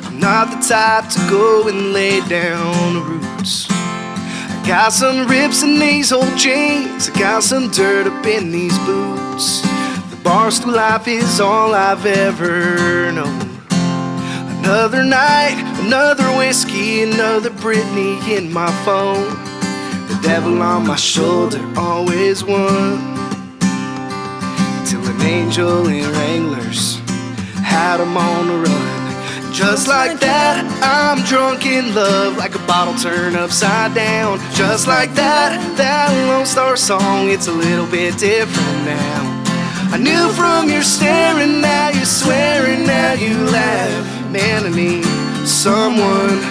I'm not the type to go and lay down the roots. I got some rips in these old jeans. I got some dirt up in these boots. Bars through life is all I've ever known. Another night, another whiskey, another Britney in my phone. The devil on my shoulder always won. Till an angel in Wranglers had him on the run. Just like that, I'm drunk in love, like a bottle turned upside down. Just like that, that Lone Star song, it's a little bit different now. I knew from your staring, now you swearing, now you laugh. Man, I need someone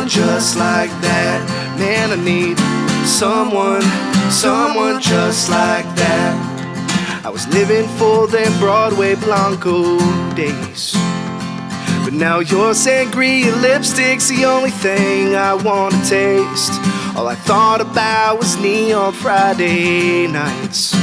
just like that. Man, I need someone just like that. I was living for them Broadway Blanco days, but now your sangria lipstick's the only thing I wanna taste. All I thought about was neon Friday nights.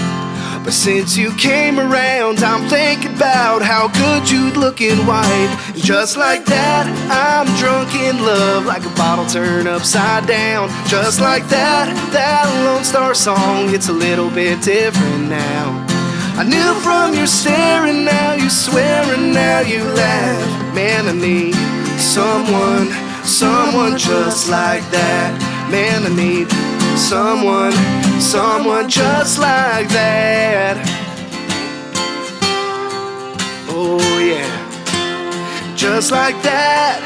But since you came around, I'm thinking about how good you'd look in white. And just like that, I'm drunk in love, like a bottle turned upside down. Just like that, that Lone Star song, it's a little bit different now. I knew from your staring, now you swearing, now you laugh. Man, I need someone just like that. Man, I need someone just like that. Oh yeah, just like that.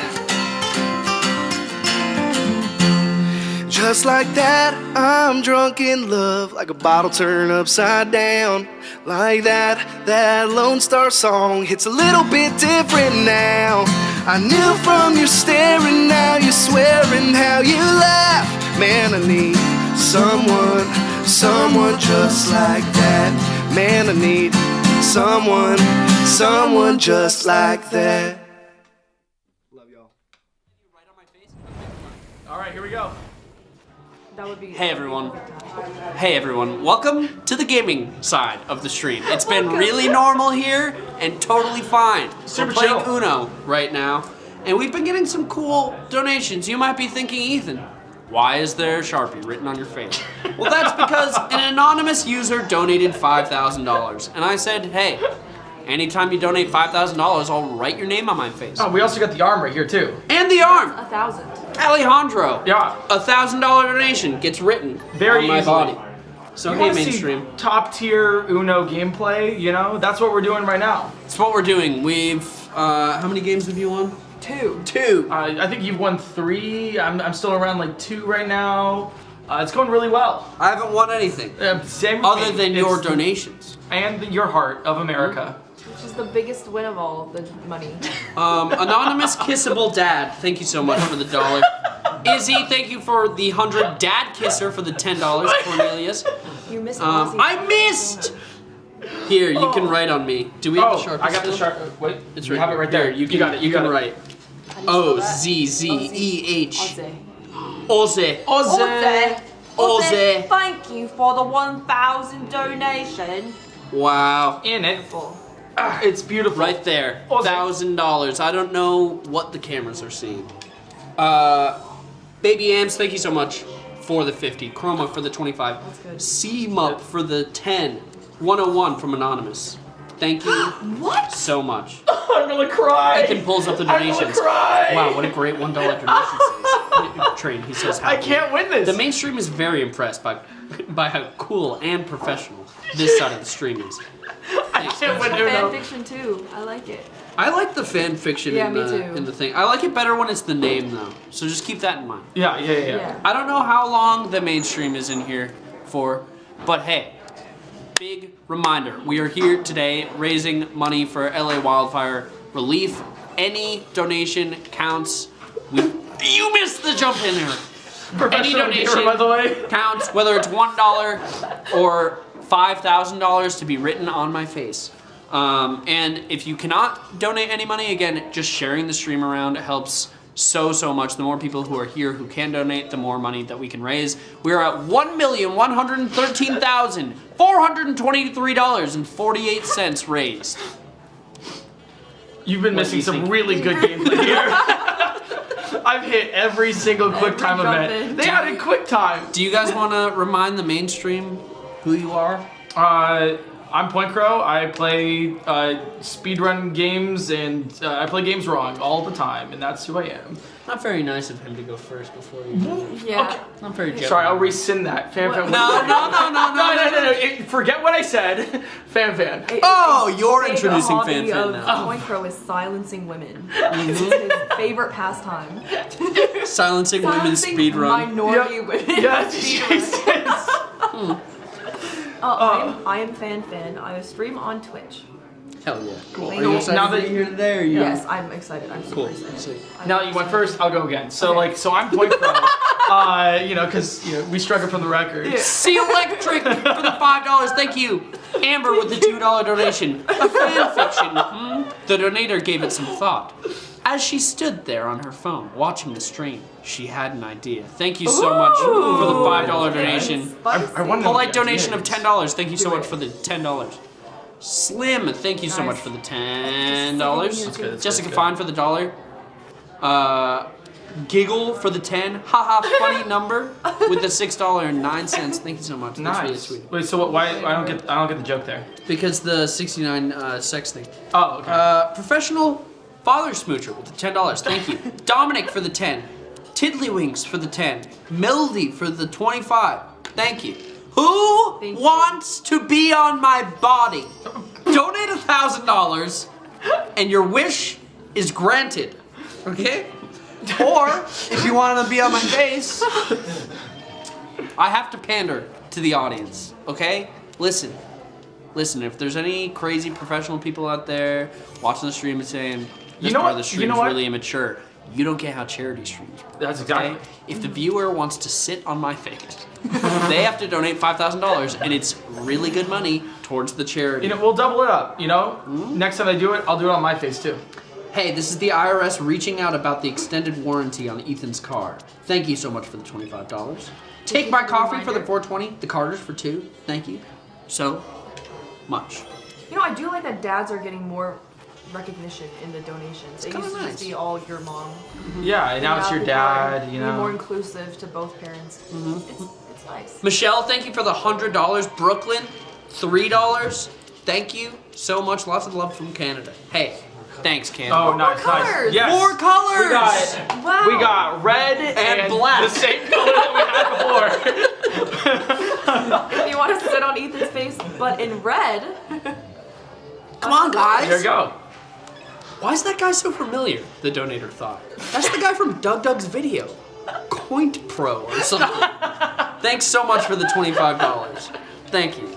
Just like that, I'm drunk in love, like a bottle turned upside down. Like that, that Lone Star song, it's a little bit different now. I knew from your staring, now you're swearing, how you laugh. Man, I need someone just like that. Man, I need someone just like that. Love y'all. All right, here we go. Hey everyone, welcome to the gaming side of the stream. It's been really normal here and totally fine. We're playing Uno right now, and we've been getting some cool donations. You might be thinking, Ethan, why is there a Sharpie written on your face? Well, that's because an anonymous user donated $5,000, and I said, hey, anytime you donate $5,000, I'll write your name on my face. Oh, we also got the arm right here too. And the arm! 1,000. Alejandro. Yeah. $1,000 donation gets written very on my easily. body. So you hey, mainstream. Top tier Uno gameplay, you know? That's what we're doing right now. That's what we're doing. We've, how many games have you won? Two. Two. I think you've won 3. I'm still around like 2 right now. It's going really well. I haven't won anything. Same with other me. than your It's donations. And your heart of America. Which is the biggest win of all, the money. Anonymous Kissable Dad, thank you so much for the $1. Izzy, thank you for the 100. Dad Kisser for the $10. Cornelius. You missed I missed! Here, you can write on me. Do we have the Sharpie I got the still? Sharpie. Wait, It's you right have it right there. You can write. O-Z-Z-E-H. Oze. Oze. Thank you for the 1,000 donation. Wow. In it. It's beautiful. Right there. $1,000. I don't know what the cameras are seeing. Baby Ams, thank you so much for the 50. Chroma for the 25. That's good. C-Mup for the 10. 101 from Anonymous. Thank you so much. I'm gonna cry. Ethan pulls up the donations. I'm gonna cry. Wow, what a great $1 donation train. He says, I can't win this. The mainstream is very impressed by how cool and professional this side of the stream is. I can't win Fan fiction too. I like it. I like the fan fiction Yeah, in, me the, too. in the thing. I like it better when it's the name though. So just keep that in mind. Yeah. I don't know how long the mainstream is in here for, but hey, big reminder. We are here today raising money for LA Wildfire Relief. Any donation counts. You missed the jump in there. Any donation by the way. counts, whether it's $1 or $5,000 to be written on my face. And if you cannot donate any money, again, just sharing the stream around helps so much. The more people who are here who can donate, the more money that we can raise. We are at $1,113,423.48 raised. You've been missing some really good gameplay here. I've hit every single QuickTime event. They had a QuickTime. Do you guys want to remind the mainstream who you are? I'm Point Crow. I play speedrun games and I play games wrong all the time, and that's who I am. Not very nice of him to go first before you do. Yeah. Okay. Not very gentle. Sorry, I'll rescind that. Fan. No. Forget what I said. Fan. Oh, you're Favorite introducing hobby Fan of now. Point Crow is silencing women. It's his favorite pastime. Silencing women's speedrun. Minority women. Yes, speedrun. I am Fan. I stream on Twitch. Hell yeah. Cool. Are you excited now to that be here today? Or you? Yes, I'm excited. I'm super excited. Now that you went first, I'll go again. So so I'm Point Crow. Because we struggle from the record. See Electric for the $5. Thank you. Amber with the $2 donation. A fan fiction. The donator gave it some thought. As she stood there on her phone watching the stream, she had an idea. Thank you so much for the $5 donation. I wonder Polite donation of $10. Thank you so much for the $10. Slim, thank you so much for the $10. Jessica Fine for the $1. Giggle for the 10. Haha, funny number with the $6.09. Thank you so much. That's Nice. really sweet. Wait, so why I don't get the joke there? Because the 69 sex thing. Oh, okay. Professional father smoocher with the $10. Thank you. Dominic for the 10. Tiddlywinks for the 10. Melody for the 25. Thank you. Who wants to be on my body? Donate $1,000 and your wish is granted. Okay? Or if you want to be on my face, I have to pander to the audience. Okay? Listen, if there's any crazy professional people out there watching the stream and saying this part of the stream is really immature, you don't get how charity streams work. That's exactly. If the viewer wants to sit on my face, they have to donate $5,000, and it's really good money towards the charity. We'll double it up. Next time I do it, I'll do it on my face too. Hey, this is the IRS reaching out about the extended warranty on Ethan's car. Thank you so much for the $25. Take my coffee for the $4.20. The Carters for $2. Thank you so much. I do like that dads are getting more recognition in the donations. It used to just be all your mom. Yeah, and now it's your dad. Be more inclusive to both parents. It's nice. Michelle, thank you for the $100. Brooklyn, $3. Thank you so much. Lots of love from Canada. Hey, thanks, Canada. Oh, nice. Yes. 4 colors. We got red and black. The same color that we had before. If you want to sit on Ethan's face, but in red. Come on, guys. There you go. Why is that guy so familiar? The donator thought. That's the guy from Doug's video. Coint Pro or something. Thanks so much for the $25. Thank you.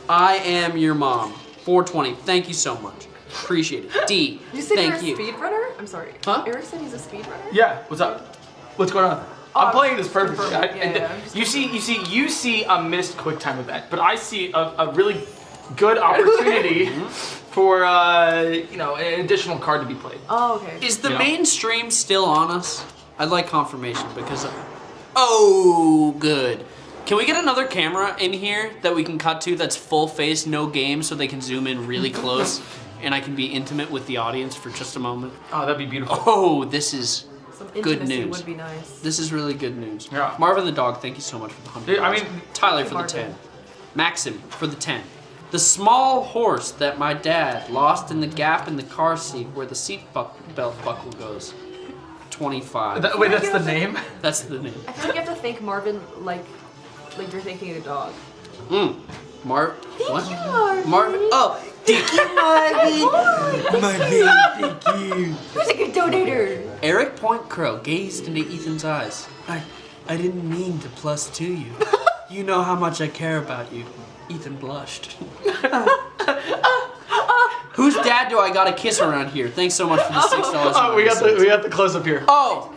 I am your mom. 420. Thank you so much. Appreciate it. D. You said thank you're a speedrunner? I'm sorry. Huh? Eric said he's a speedrunner? Yeah. What's up? What's going on? I'm playing this perfectly. Yeah, You see a missed QuickTime event, but I see a really good opportunity for an additional card to be played. Oh, okay. Is the mainstream still on us? I'd like confirmation because. Oh, good. Can we get another camera in here that we can cut to that's full face, no game, so they can zoom in really close and I can be intimate with the audience for just a moment? Oh, that'd be beautiful. Oh, this is Some good intimacy news. would be nice. This is really good news. Yeah. Marvin the dog, thank you so much for the $100. Dude, I mean, Tyler for the Marvin. 10. Maxim for the 10. The small horse that my dad lost in the gap in the car seat where the seat belt buckle goes. 25. Wait, that's the name? That's the name. I feel like you have to thank Marvin like you're thanking a dog. What? Thank you, Marvin. Oh, thank you, Marvin. Marvin, thank you. Who's a good donator? Eric Point Crow gazed into Ethan's eyes. I didn't mean to +2 you. You know how much I care about you. Ethan blushed. Whose dad do I gotta kiss around here? Thanks so much for the $6. Oh, we got the close up here. Oh,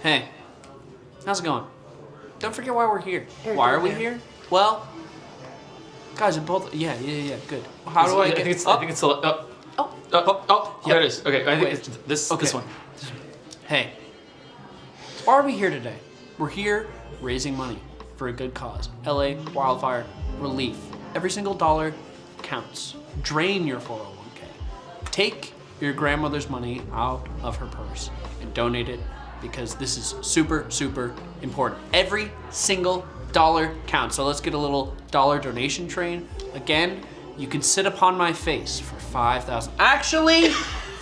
hey, how's it going? Don't forget why we're here. Eric, Why are over we there. here? Well, guys, are both. Yeah, good. How do I get? I think it's the. There it is. Okay, I think it's this one. Hey, why are we here today? We're here raising money for a good cause. LA Wildfire Relief. Every single dollar counts. Drain your 401k. Take your grandmother's money out of her purse and donate it because this is super, super important. Every single dollar counts. So let's get a little dollar donation train. Again, you can sit upon my face for 5,000. Actually,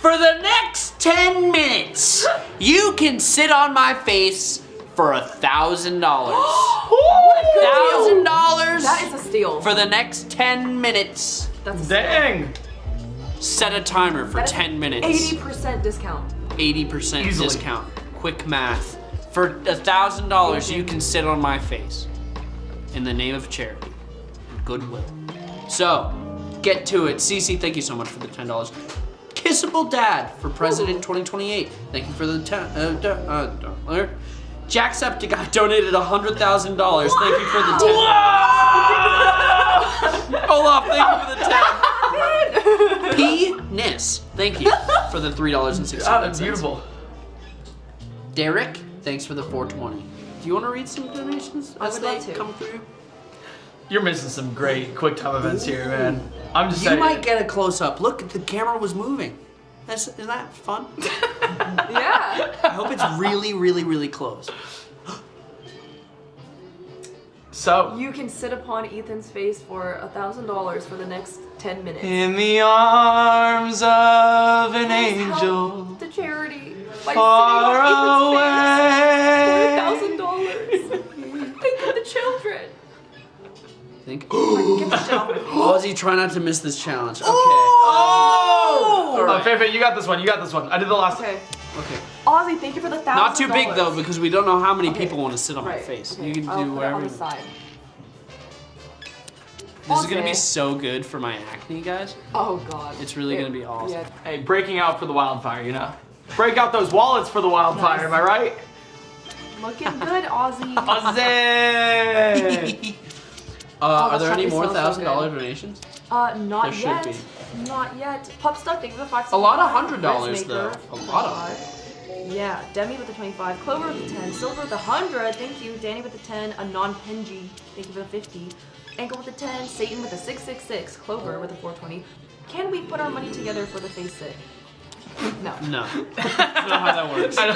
for the next 10 minutes, you can sit on my face for $1,000. $1,000. That is a steal. For the next 10 minutes. That's a Dang. Set a timer for 10 minutes. 80% discount. 80% Easily. discount. Quick math. For $1,000, you can sit on my face in the name of charity and goodwill. So, get to it. Cece, thank you so much for the $10. Kissable Dad for President 2028. Thank you for the $10. Jacksepticeye donated $100,000. Thank you for the $10. Olaf, thank you for the $10. P. Nis, thank you for the $3.60. Oh, that's beautiful. Derek, thanks for the $4.20. Do you want to read some donations I as would they love to. come through? You're missing some great QuickTime events here, man. I'm just saying. You might get a close up. Look, the camera was moving. Isn't that fun? Yeah. I hope it's really, really, really close. So. You can sit upon Ethan's face for $1,000 for the next 10 minutes. In the arms of an Please angel. help the charity by Far sitting on away. Ethan's face for $1,000. Think of the children. Think. Get the shit off my face. Ozzy, try not to miss this challenge. Okay. Oh! All right. Fefe, you got this one. I did the last. Okay. Okay. Ozzy, thank you for the $1,000. Not too big though, because we don't know how many people want to sit on my Right, face. okay. You can I'll do put it whatever. on you the want. side. This is gonna be Ozzy. so good for my acne, guys. Oh God. It's really gonna be awesome. Yeah. Hey, breaking out for the wildfire, you know? Break out those wallets for the wildfire, am I right? Looking good, Ozzy. Ozzy! Are there that any shot more is so $1,000 good. donations? Not There should yet. be. Not yet. Pup Stuck, thank you for the $5. A lot of $100 though. A lot of. Yeah, Demi with the 25, Clover with the 10, Silver with the 100, thank you, Danny with the 10, Anon Penji, thank you for the 50, Ankle with the 10, Satan with the 666, Clover with the 420. Can we put our money together for the face sit? No. No. I don't know how that works. I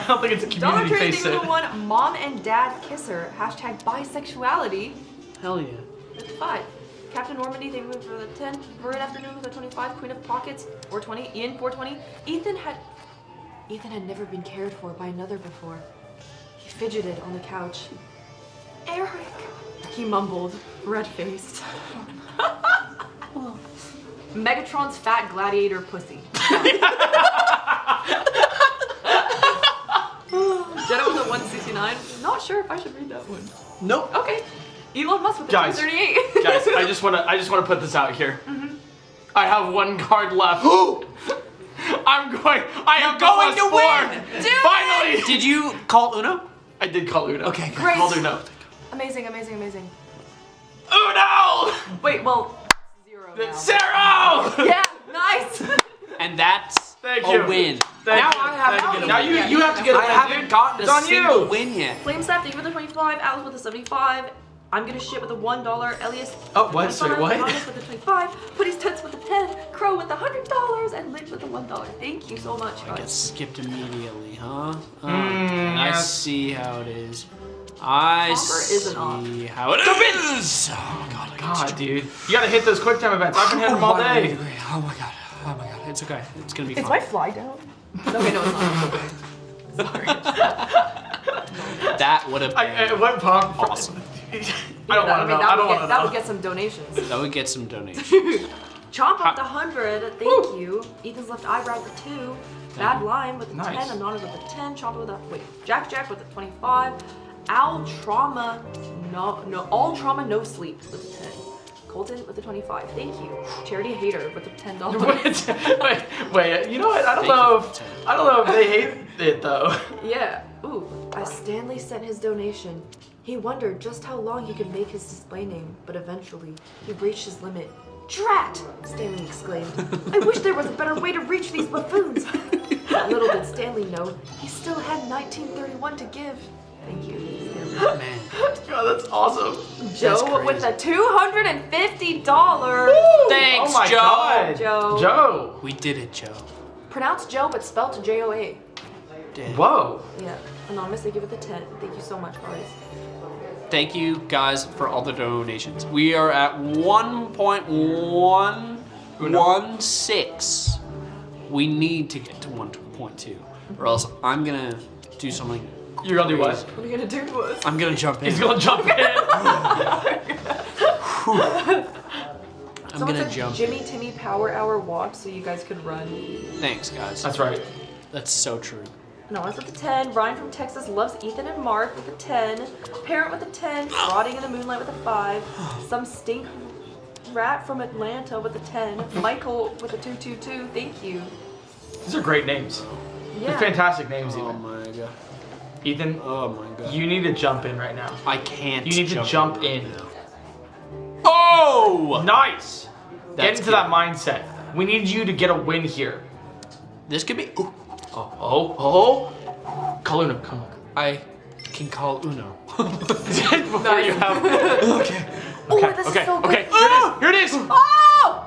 don't think it's a Dollar community Trade face thing it. number one, Mom and Dad Kisser, hashtag bisexuality. Hell yeah. 55. Captain Normandy, thank you for the 10. Marin Afternoon with the 25. Queen of Pockets, 420. Ian, 420. Ethan had never been cared for by another before. He fidgeted on the couch. Eric, he mumbled, red-faced. Megatron's fat gladiator pussy. Jenna with the 169. Not sure if I should read that one. Nope. Okay. Elon Musk with the Guys. 238. Guys, I just wanna put this out here. I have one card left. I am going to win! Finally! Did you call Uno? I did call Uno. Okay, I called Uno. Amazing, amazing, amazing. Uno! Wait, well, zero now. Zero! Yeah, nice. And that's Thank a you. win. Thank now you. I have Thank to you. get a Now win. you have to get a I win, haven't dude. gotten It's a on single you. win yet. Flame Snap, thank you for the 25. Alice with the 75. I'm gonna shit with the $1. Elias. Oh, what? Sorry, what? Thomas with the 25. Putty's Tits with the 10. Crow with the $100. And Lynch with the $1. Thank you so much, I get guys. skipped immediately, huh? And I see how it is. I Chopper isn't off. see how it is. Oh God, dude. You gotta hit those quick time events. I've been hitting them all day. Oh my god. Oh my god. It's okay. It's gonna be Is fine. my fly down? Okay, no, it's not. Sorry. That would have been It went pop. awesome. I don't want to know. I don't want to That would know. get some donations. That would get some donations. Chomp with the 100, thank you. Ethan's left eyebrow with the 2. Bad Lime with the Nice. 10. Anonymous with the 10. Chomp with the Jack with the 25. All Trauma No Sleep with the 10. Colton with the 25. Thank you. Charity Hater with the $10. Wait. You know what? I don't know if they hate it though. Yeah. Ooh. As Stanley sent his donation, he wondered just how long he could make his display name, but eventually he reached his limit. Drat! Stanley exclaimed. I wish there was a better way to reach these buffoons. But little did Stanley know, he still had 1931 to give. Thank you, Stanley. Man. God, that's awesome. Joe with the $250. Thanks, Oh my Joe. God. Joe. We did it, Joe. Pronounced Joe, but spelled Joa. Damn. Whoa. Yeah. Anonymous, they give it the 10. Thank you so much, guys. Thank you guys for all the donations. We are at 1.116. We need to get to 1.2, or else I'm gonna do something. You're gonna do what? What are you gonna do to us? I'm gonna jump in. He's gonna jump in. I'm Someone gonna said jump Jimmy Timmy Power Hour walk so you guys could run. Thanks, guys. That's right. That's so true. Anonymous with the 10. Ryan from Texas loves Ethan and Mark with the 10. Parent with the 10. Rotting in the Moonlight with a 5. Some stink rat from Atlanta with a 10. Michael with a 222. Thank you. These are great names. Yeah. They're fantastic names, Oh even. my god. Ethan, Oh my god. you need to jump in right now. I can't. You need to jump in. Oh! Nice. Get That's into that mindset. We need you to get a win here. This could be. Ooh. Oh. Call Uno. Come on. I can call Uno. Before you have. Okay. Oh, this is so good. Okay. Here it is. Oh!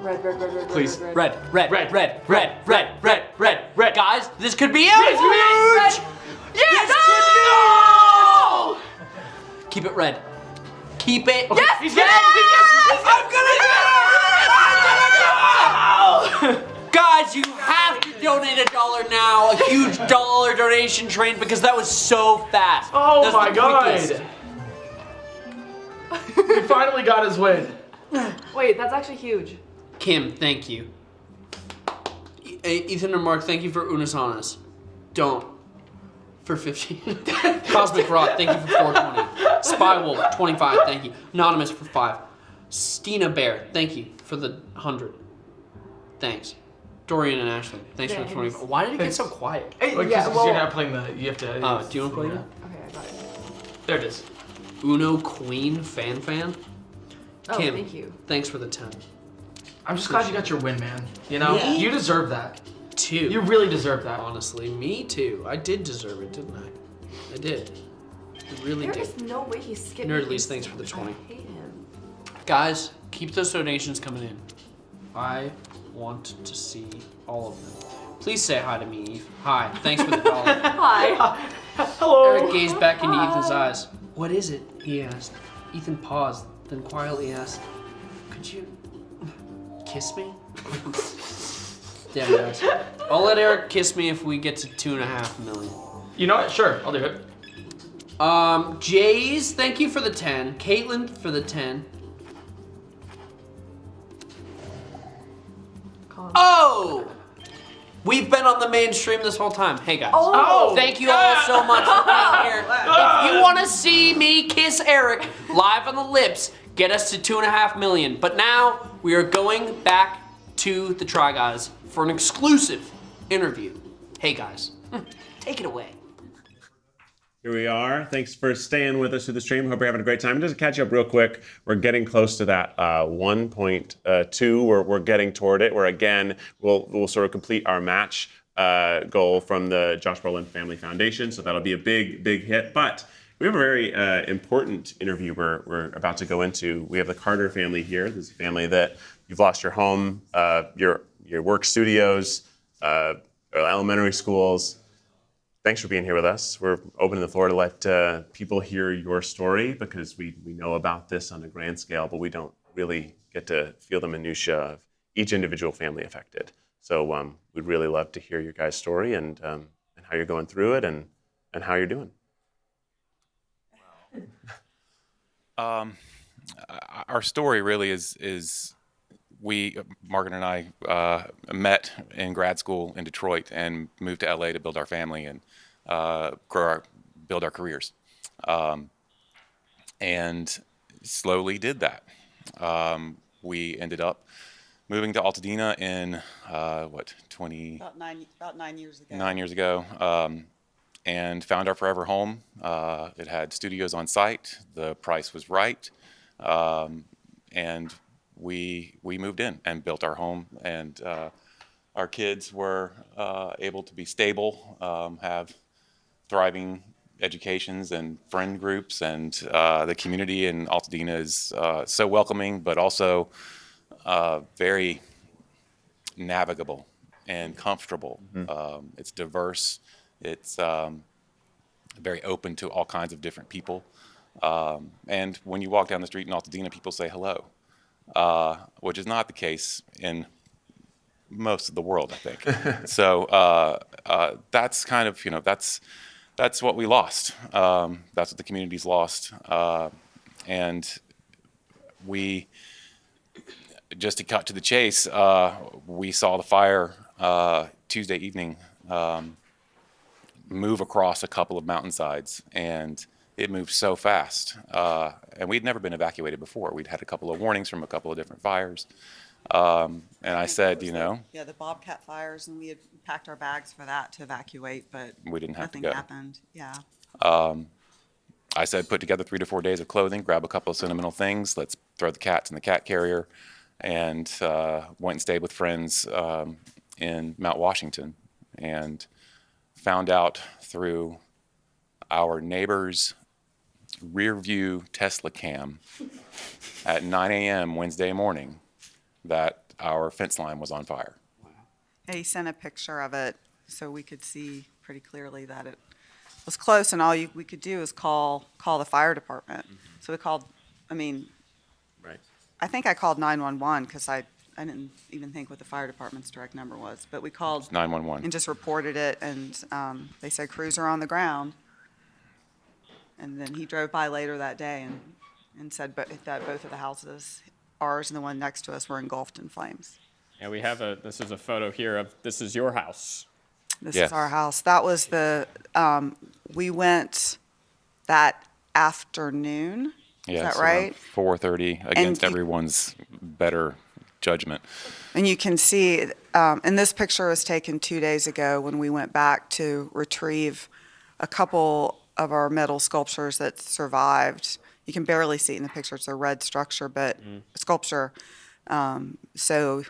Red. Please. Red. Guys, this could be it. Yes, Yes! No! Keep it red. Keep it. Okay. Yes! He's getting it. I'm gonna go! Guys, you have to donate $1 now. A huge dollar donation train because that was so fast. Oh That's my the god. quickest. He finally got his win. Wait, that's actually huge. Kim, thank you. Ethan and Mark, thank you for Unasanas. Don't. For 15. Cosmic Rock, thank you for 420. Spy Wolf, 25, thank you. Anonymous for 5. Stina Bear, thank you for the 100. Thanks. Dorian and Ashley, thanks for the 25. Why did it get so quiet? Because you're not playing the. You have to. Do you want to play that? Okay, I got it. There it is. Uno Queen Fan. Oh, Kim, thank you. thanks for the 10. I'm just glad you got your win, man. You know, Yeah. you deserve that. 2. You really deserve that. Honestly, me too. I did deserve it, didn't I? I did. I really There did. is no way he skipped me. Nerdleys, thanks for the 20. I hate him. Guys, keep those donations coming in. I want to see all of them. Please say hi to me, Eve. Hi, thanks for the $1. Hi. Hello. Eric gazed back into Ethan's eyes. What is it? He asked. Ethan paused, then quietly asked, could you kiss me? Damn, guys. I'll let Eric kiss me if we get to 2.5 million. You know what? Sure, I'll do it. Jays, thank you for the 10. Caitlin for the 10. Oh! We've been on the mainstream this whole time. Hey guys. Oh! Thank you all so much for being here. If you want to see me kiss Eric live on the lips, get us to 2.5 million. But now we are going back to the Try Guys for an exclusive interview. Hey guys, take it away. Here we are. Thanks for staying with us through the stream. Hope you're having a great time. Just to catch up real quick, we're getting close to that 1.2. We're getting toward it. Where again, we'll sort of complete our match goal from the Josh Brolin Family Foundation. So that'll be a big hit. But we have a very important interview we're about to go into. We have the Carter family here. This is a family that you've lost your home, your work studios, elementary schools. Thanks for being here with us. We're opening the floor to let people hear your story because we know about this on a grand scale, but we don't really get to feel the minutiae of each individual family affected. So we'd really love to hear your guys' story and how you're going through it and how you're doing. Our story really is we, Margaret and I, met in grad school in Detroit and moved to LA to build our family and build our careers. And slowly did that. We ended up moving to Altadena in, About 9 years ago. 9 years ago. And found our forever home. It had studios on site. The price was right. And we moved in and built our home, and our kids were able to be stable, have thriving educations and friend groups, and the community in Altadena is so welcoming, but also very navigable and comfortable. Mm-hmm. It's diverse. It's very open to all kinds of different people. And when you walk down the street in Altadena, people say hello. Which is not the case in most of the world, I think. So that's kind of, that's what we lost. That's what the community's lost. And we, just to cut to the chase, we saw the fire Tuesday evening move across a couple of mountainsides, and it moved so fast, and we'd never been evacuated before. We'd had a couple of warnings from a couple of different fires, and I said, the Bobcat fires, and we had packed our bags for that to evacuate, but we didn't have to nothing go. happened. Yeah. I said, put together 3 to 4 days of clothing, grab a couple of sentimental things. Let's throw the cats in the cat carrier, and went and stayed with friends in Mount Washington, and found out through our neighbor's rear view Tesla cam at 9 a.m. Wednesday morning that our fence line was on fire. Yeah, he sent a picture of it so we could see pretty clearly that it was close, and all we could do is call the fire department. Mm-hmm. So we called, Right. I think I called 911 because I didn't even think what the fire department's direct number was, but we called 911 and just reported it, and they said crews are on the ground. And then he drove by later that day and said that both of the houses, ours and the one next to us, were engulfed in flames. Yeah, we have this is a photo here of, this is your house. This is our house. That was we went that afternoon. Yeah, is that right? 4:30 against everyone's better judgment. And you can see, and this picture was taken 2 days ago when we went back to retrieve a couple of our metal sculptures that survived. You can barely see it in the picture. It's a red structure, but sculpture. So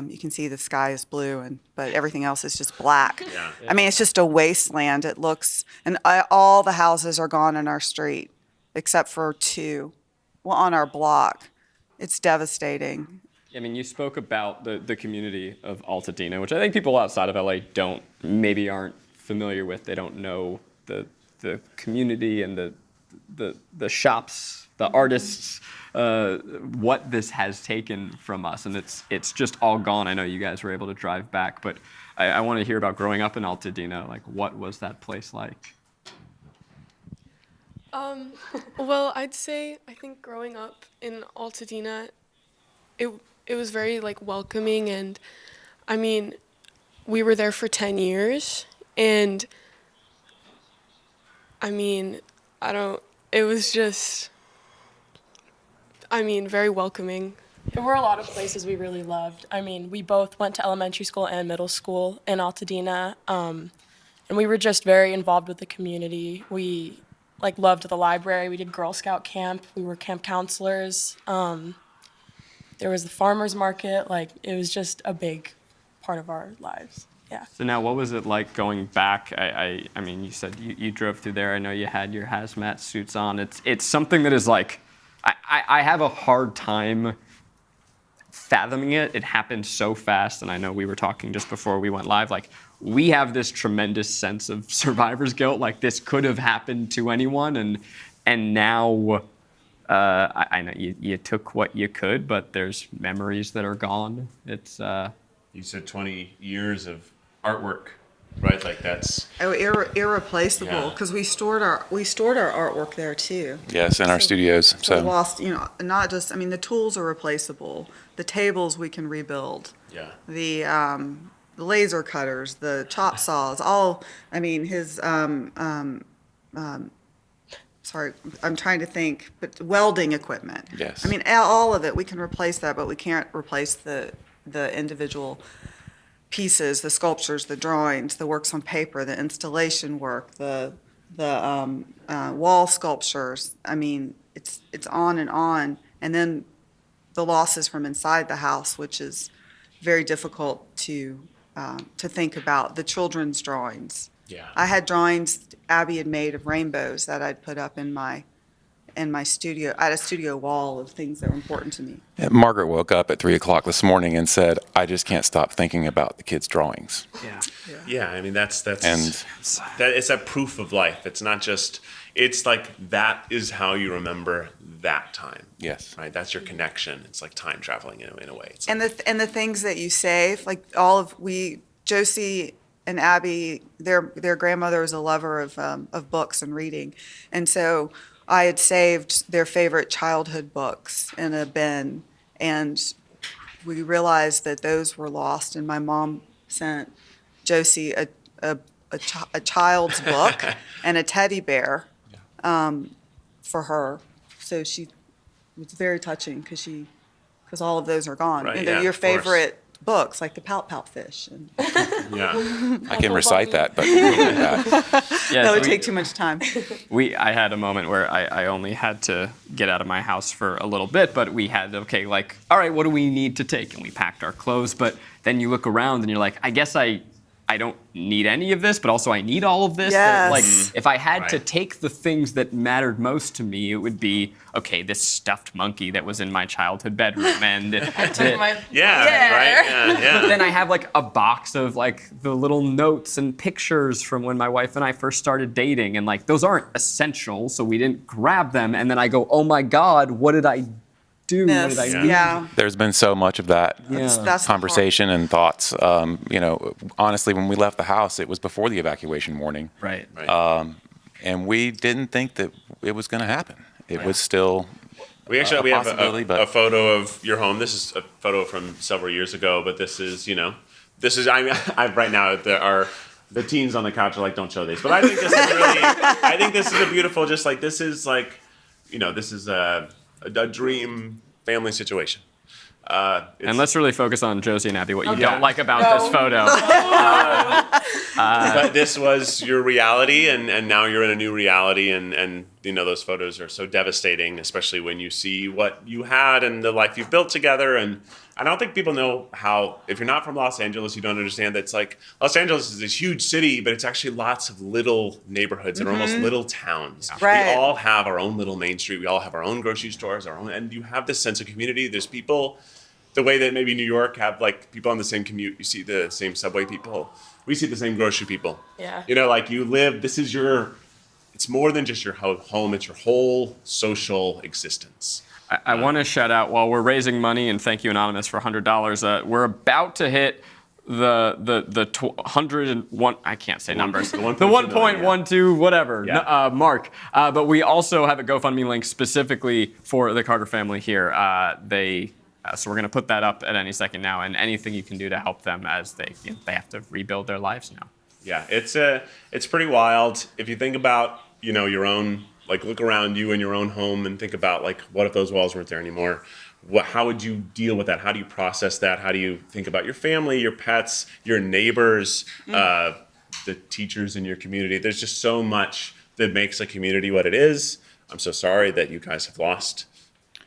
you can see the sky is blue, but everything else is just black. Yeah. I mean, it's just a wasteland. It looks, and all the houses are gone in our street, except for 2, on our block. It's devastating. I mean, you spoke about the community of Altadena, which I think people outside of LA aren't familiar with. They don't know the community and the shops, the artists, what this has taken from us, and it's just all gone. I know you guys were able to drive back, but I want to hear about growing up in Altadena. Like, what was that place like? Well, I'd say I think growing up in Altadena, it was very welcoming, and I mean, we were there for 10 years, and I mean, it was just, I mean, very welcoming. There were a lot of places we really loved. I mean, we both went to elementary school and middle school in Altadena, and we were just very involved with the community. We loved the library. We did Girl Scout camp. We were camp counselors. There was the farmers market. It was just a big part of our lives. Yeah. So now, what was it like going back? I mean, you said you drove through there. I know you had your hazmat suits on. It's something that is I have a hard time fathoming it. It happened so fast, and I know we were talking just before we went live. We have this tremendous sense of survivor's guilt. This could have happened to anyone, and now I know you took what you could, but there's memories that are gone. It's You said 20 years of artwork, right? That's irreplaceable, because we stored our artwork there too. Yes, in our studios. So So lost, not just. I mean, the tools are replaceable. The tables we can rebuild. Yeah. The laser cutters, the chop saws, all. I mean, his sorry, I'm trying to think, but welding equipment. Yes. I mean, all of it, we can replace that, but we can't replace the individual pieces, the sculptures, the drawings, the works on paper, the installation work, the wall sculptures. I mean, it's on, and then the losses from inside the house, which is very difficult to think about. The children's drawings. Yeah. I had drawings Abby had made of rainbows that I'd put up in my studio. I had a studio wall of things that were important to me. Margaret woke up at 3 o'clock this morning and said, "I just can't stop thinking about the kids' drawings." Yeah. Yeah. I mean, that's And- it's a proof of life. It's not just. It's that is how you remember that time. Yes. Right. That's your connection. It's like time traveling in a way. It's And the things that you save, Josie and Abby, their grandmother was a lover of books and reading, and so I had saved their favorite childhood books in a bin, and we realized that those were lost. And my mom sent Josie a child's book and a teddy bear for her. So she was very touching because all of those are gone. Right, And they're yeah, your of course. favorite books, like the Pout Pout Fish. And Yeah. I can recite that, but that would take too much time. I had a moment where I only had to get out of my house for a little bit, but we had, all right, what do we need to take? And we packed our clothes, but then you look around and you're like, I guess I don't need any of this, but also I need all of this. Yes. If I had to Right. take the things that mattered most to me, it would be, okay, this stuffed monkey that was in my childhood bedroom. And Yeah. Right. Yeah. then I have a box of the little notes and pictures from when my wife and I first started dating. And those aren't essential, so we didn't grab them. And then I go, oh my God, what did I do? What did I need? Yeah. there's been so much of that Yeah. That's the conversation and thoughts. Honestly, when we left the house, it was before the evacuation warning. Right. And we didn't think that it was going to happen. It was still We actually we have possibility, a but photo of your home. This is a photo from several years ago, but this is I right now there are the teens on the couch are don't show this, but I think this is really I think this is a beautiful this is a dream family situation. And let's really focus on Josie and Abby, what you Okay. don't like about this photo. But this was your reality, and now you're in a new reality, and those photos are so devastating, especially when you see what you had and the life you've built together. And I don't think people know how, if you're not from Los Angeles, you don't understand that Los Angeles is this huge city, but it's actually lots of little neighborhoods that are almost little towns. Right. We all have our own little main street. We all have our own grocery stores, and you have this sense of community. There's people, the way that maybe New York have people on the same commute, you see the same subway people. We see the same grocery people. Yeah. You live, it's more than just your home, it's your whole social existence. I want to shout out, while we're raising money, and thank you, Anonymous, for $100. We're about to hit the 101, I can't say numbers, the 1.12 whatever mark. But we also have a GoFundMe link specifically for the Carter family here. They So we're going to put that up at any second now, and anything you can do to help them as they have to rebuild their lives now. Yeah, it's pretty wild. If you think about, your own, like look around you in your own home and think about like, what if those walls weren't there anymore? How would you deal with that? How do you process that? How do you think about your family, your pets, your neighbors, the teachers in your community? There's just so much that makes a community what it is. I'm so sorry that you guys have lost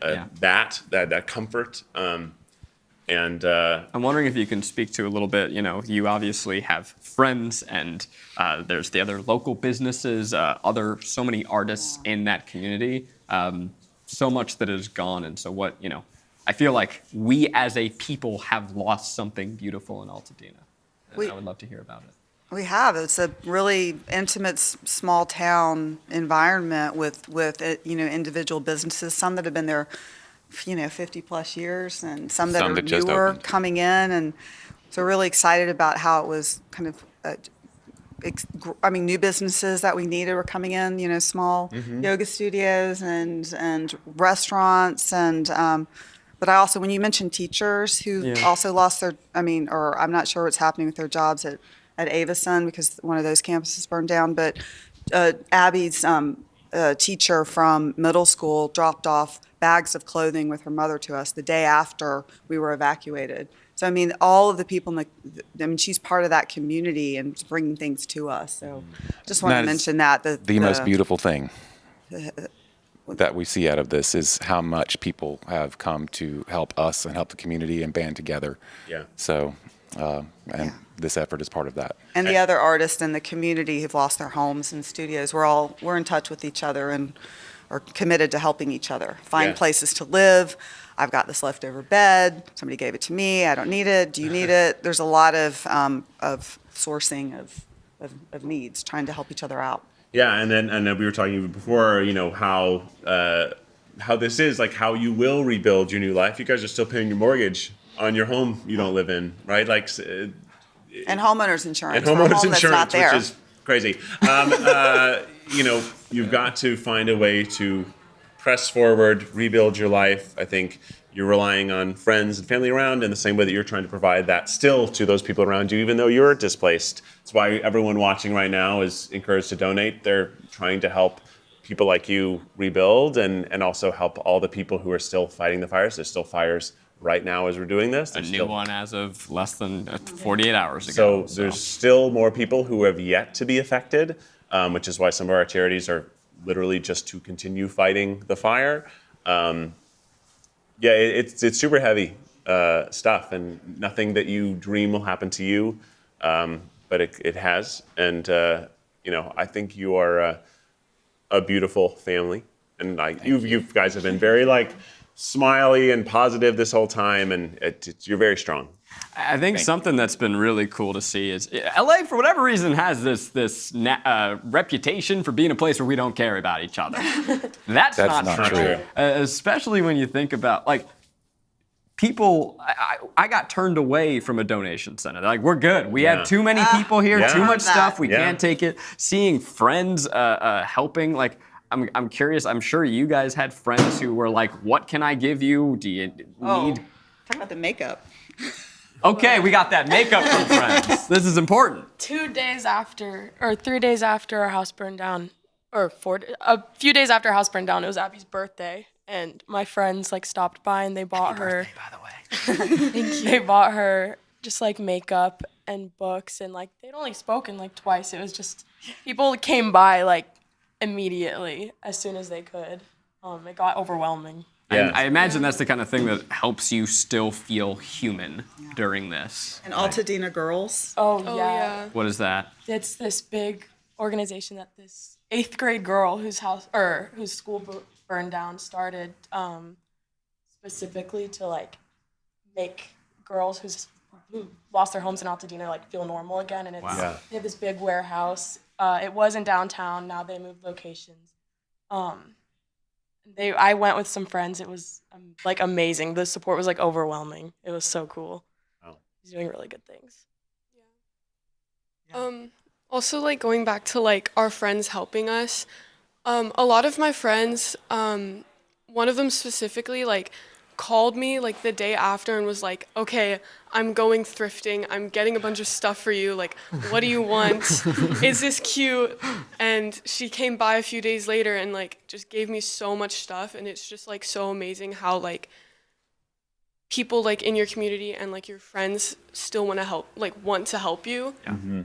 that comfort. And I'm wondering if you can speak to a little bit, you obviously have friends and there's the other local businesses, so many artists in that community, so much that is gone. And so I feel like we as a people have lost something beautiful in Altadena. And I would love to hear about it. We have. It's a really intimate, small town environment with individual businesses, some that have been there 50 plus years, and some that are newer coming in. And so we're really excited about how it was kind of, new businesses that we needed were coming in, small yoga studios and restaurants. And, but I also, when you mentioned teachers who also lost their, or I'm not sure what's happening with their jobs at Avison because one of those campuses burned down, but Abby's teacher from middle school dropped off bags of clothing with her mother to us the day after we were evacuated. So, all of the people she's part of that community and bringing things to us. So just want to mention that. The most beautiful thing that we see out of this is how much people have come to help us and help the community and band together. Yeah. So, this effort is part of that. And the other artists in the community who've lost their homes and studios, we're in touch with each other and are committed to helping each other find places to live. I've got this leftover bed. Somebody gave it to me. I don't need it. Do you need it? There's a lot of sourcing of needs, trying to help each other out. Yeah, and then we were talking before, how this is, like how you will rebuild your new life. You guys are still paying your mortgage on your home you don't live in, right? Like, and homeowners insurance. And homeowners insurance, insurance, which is crazy. You've got to find a way to press forward, rebuild your life. I think you're relying on friends and family around in the same way that you're trying to provide that still to those people around you, even though you're displaced. That's why everyone watching right now is encouraged to donate. They're trying to help people like you rebuild and also help all the people who are still fighting the fires. There's still fires right now as we're doing this. A new one as of less than 48 hours ago. So there's still more people who have yet to be affected, which is why some of our charities are literally just to continue fighting the fire. It's super heavy stuff, and nothing that you dream will happen to you, but it has. And I think you are a beautiful family, and you guys have been very smiley and positive this whole time, and you're very strong. I think something that's been really cool to see is LA, for whatever reason, has this reputation for being a place where we don't care about each other. That's not true. Especially when you think about people. I got turned away from a donation center. They're like, we're good. We have too many people here, too much stuff. We can't take it. Seeing friends helping, I'm curious. I'm sure you guys had friends who were like, what can I give you? Do you need? Talk about the makeup. Okay, we got that makeup from friends. This is important. 3 days after our house burned down, a few days after our house burned down, it was Abby's birthday, and my friends stopped by and they bought her. Happy birthday, by the way. Thank you. They bought her just makeup and books, and they'd only spoken twice. It was just people came by immediately as soon as they could. It got overwhelming. Yeah. I imagine that's the kind of thing that helps you still feel human during this. And Altadena Girls. Oh yeah. What is that? It's this big organization that this 8th grade girl whose school burned down started specifically to make girls who lost their homes in Altadena feel normal again. And they have this big warehouse. It was in downtown. Now they moved locations. I went with some friends. It was amazing. The support was overwhelming. It was so cool. Oh. He's doing really good things. Yeah. Also going back to our friends helping us. A lot of my friends, one of them specifically called me like the day after and was like, okay, I'm going thrifting. I'm getting a bunch of stuff for you. Like, what do you want? Is this cute? And she came by a few days later and like just gave me so much stuff. And it's just like so amazing how like people like in your community and like your friends still want to help you. Yeah.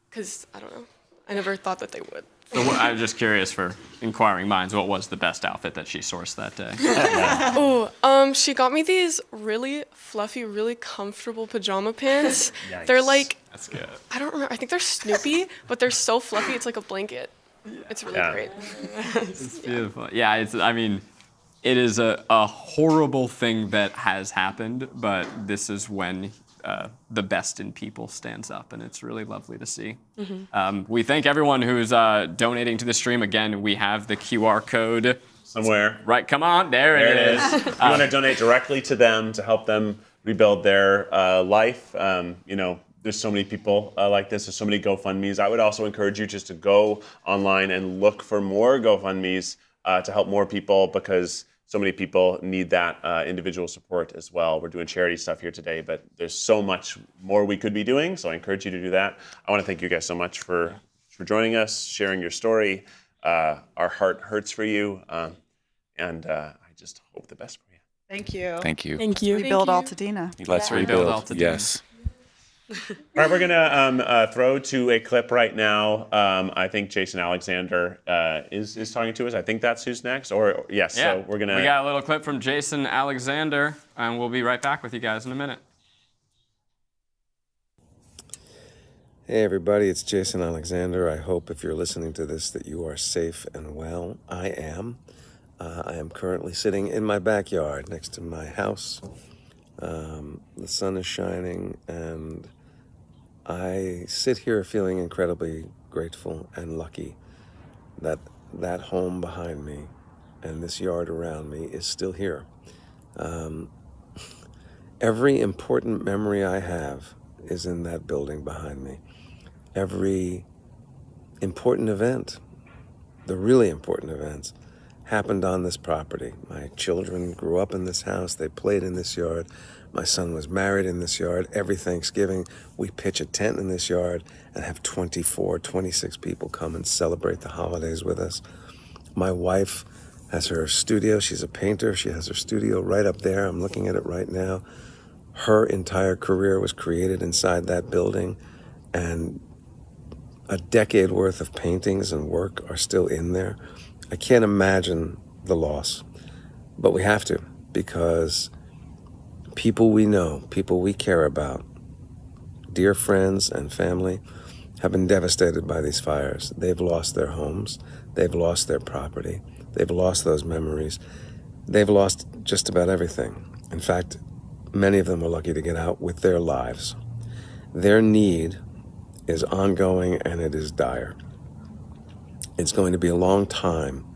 Because I don't know, I never thought that they would. So I'm just curious for inquiring minds, what was the best outfit that she sourced that day? She got me these really fluffy, really comfortable pajama pants. Yikes. They're like, that's good. I don't remember, I think they're Snoopy, but they're so fluffy, it's like a blanket. It's really great. It's beautiful. Yeah, it is a horrible thing that has happened, but this is when the best in people stands up, and it's really lovely to see. We thank everyone who's donating to the stream. Again, we have the QR code somewhere. Right, come on, there it is. If you want to donate directly to them to help them rebuild their life, there's so many people like this. There's so many GoFundMes. I would also encourage you just to go online and look for more GoFundMes to help more people, because so many people need that individual support as well. We're doing charity stuff here today, but there's so much more we could be doing, so I encourage you to do that. I want to thank you guys so much for joining us, sharing your story. Our heart hurts for you, and I just hope the best for you. Thank you. Thank you. Thank you. Rebuild Altadena. Let's rebuild. Altadena. Yes. All right, we're gonna throw to a clip right now. I think Jason Alexander is talking to us. I think that's who's next. Or yes, Yeah. so we're gonna. We got a little clip from Jason Alexander, and we'll be right back with you guys in a minute. Hey everybody, it's Jason Alexander. I hope if you're listening to this that you are safe and well. I am. I am currently sitting in my backyard next to my house. The sun is shining, and I sit here feeling incredibly grateful and lucky that that home behind me and this yard around me is still here. Every important memory I have is in that building behind me. Every important event, the really important events, happened on this property. My children grew up in this house. They played in this yard. My son was married in this yard. Every Thanksgiving, we pitch a tent in this yard and have 24, 26 people come and celebrate the holidays with us. My wife has her studio. She's a painter. She has her studio right up there. I'm looking at it right now. Her entire career was created inside that building, and a decade worth of paintings and work are still in there. I can't imagine the loss, but we have to, because people we know, people we care about, dear friends and family, have been devastated by these fires. They've lost their homes, they've lost their property, they've lost those memories, they've lost just about everything. In fact, many of them were lucky to get out with their lives. Their need is ongoing, and it is dire. It's going to be a long time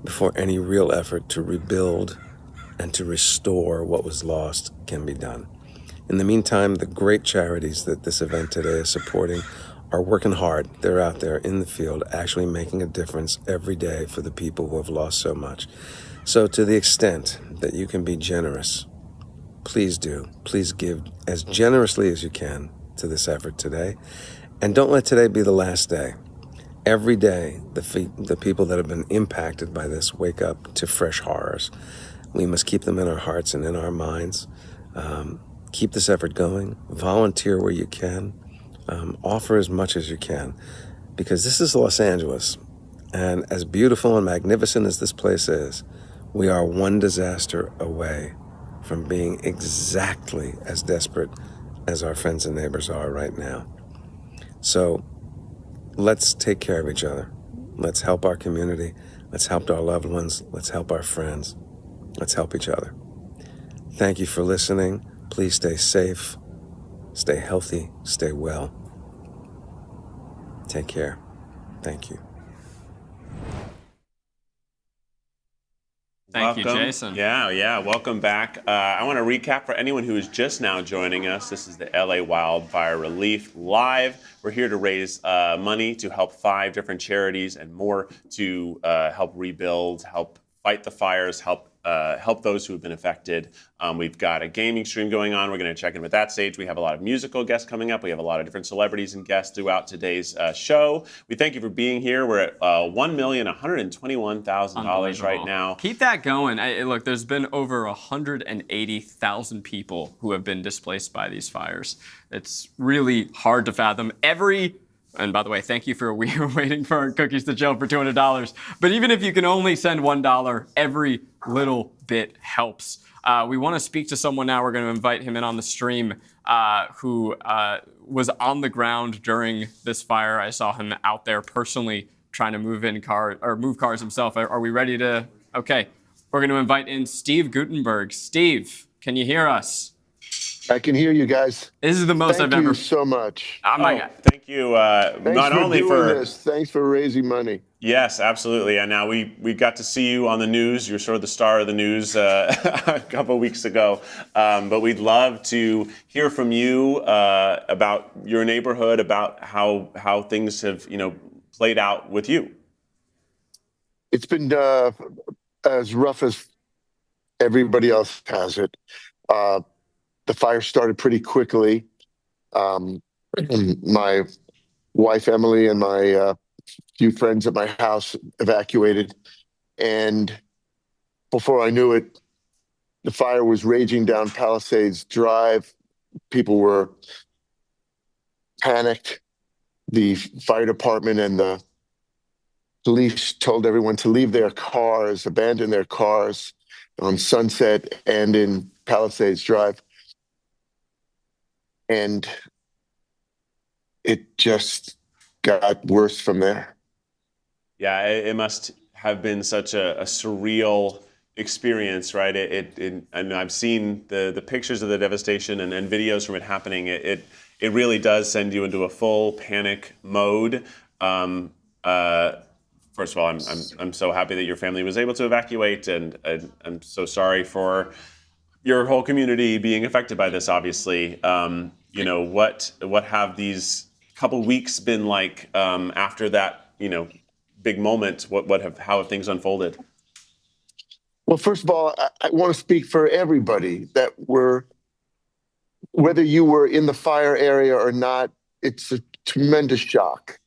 before any real effort to rebuild and to restore what was lost can be done. In the meantime, the great charities that this event today is supporting are working hard. They're out there in the field actually making a difference every day for the people who have lost so much. So to the extent that you can be generous, please do. Please give as generously as you can to this effort today. And don't let today be the last day. Every day, the people that have been impacted by this wake up to fresh horrors. We must keep them in our hearts and in our minds. Keep this effort going. Volunteer where you can. Offer as much as you can. Because this is Los Angeles. And as beautiful and magnificent as this place is, we are one disaster away from being exactly as desperate as our friends and neighbors are right now. So let's take care of each other. Let's help our community. Let's help our loved ones. Let's help our friends. Let's help each other. Thank you for listening. Please stay safe, stay healthy, stay well. Take care. Thank you. Thank you, Jason. Yeah, welcome back. I want to recap for anyone who is just now joining us. This is the LA Wildfire Relief Live. We're here to raise money to help 5 different charities and more to help rebuild, help fight the fires, help help those who have been affected. We've got a gaming stream going on. We're going to check in with that stage. We have a lot of musical guests coming up. We have a lot of different celebrities and guests throughout today's show. We thank you for being here. We're at $1,121,000 right now. Keep that going. Look, there's been over 180,000 people who have been displaced by these fires. It's really hard to fathom. And by the way, thank you for waiting for our cookies to chill for $200. But even if you can only send $1, every little bit helps. We want to speak to someone now. We're going to invite him in on the stream who was on the ground during this fire. I saw him out there personally trying to move cars himself. Are we ready to? Okay, we're going to invite in Steve Gutenberg. Steve, can you hear us? I can hear you guys. This is the most I've ever. Thank you so much. Oh my God. Thank you. Thanks not for only doing for this. Thanks for raising money. Yes, absolutely. And now we got to see you on the news. You're sort of the star of the news a couple of weeks ago. But we'd love to hear from you about your neighborhood, about how things have played out with you. It's been as rough as everybody else has it. The fire started pretty quickly. My wife, Emily, and my few friends at my house evacuated. And before I knew it, the fire was raging down Palisades Drive. People were panicked. The fire department and the police told everyone to leave their cars, abandon their cars on Sunset and in Palisades Drive. And it just got worse from there. Yeah, it must have been such a surreal experience, right? And I've seen the pictures of the devastation and videos from it happening. It really does send you into a full panic mode. First of all, I'm so happy that your family was able to evacuate, and I'm so sorry for your whole community being affected by this. Obviously, what have these couple weeks been like after that? Big moment. How have things unfolded? Well, first of all, I want to speak for everybody that whether you were in the fire area or not, it's a tremendous shock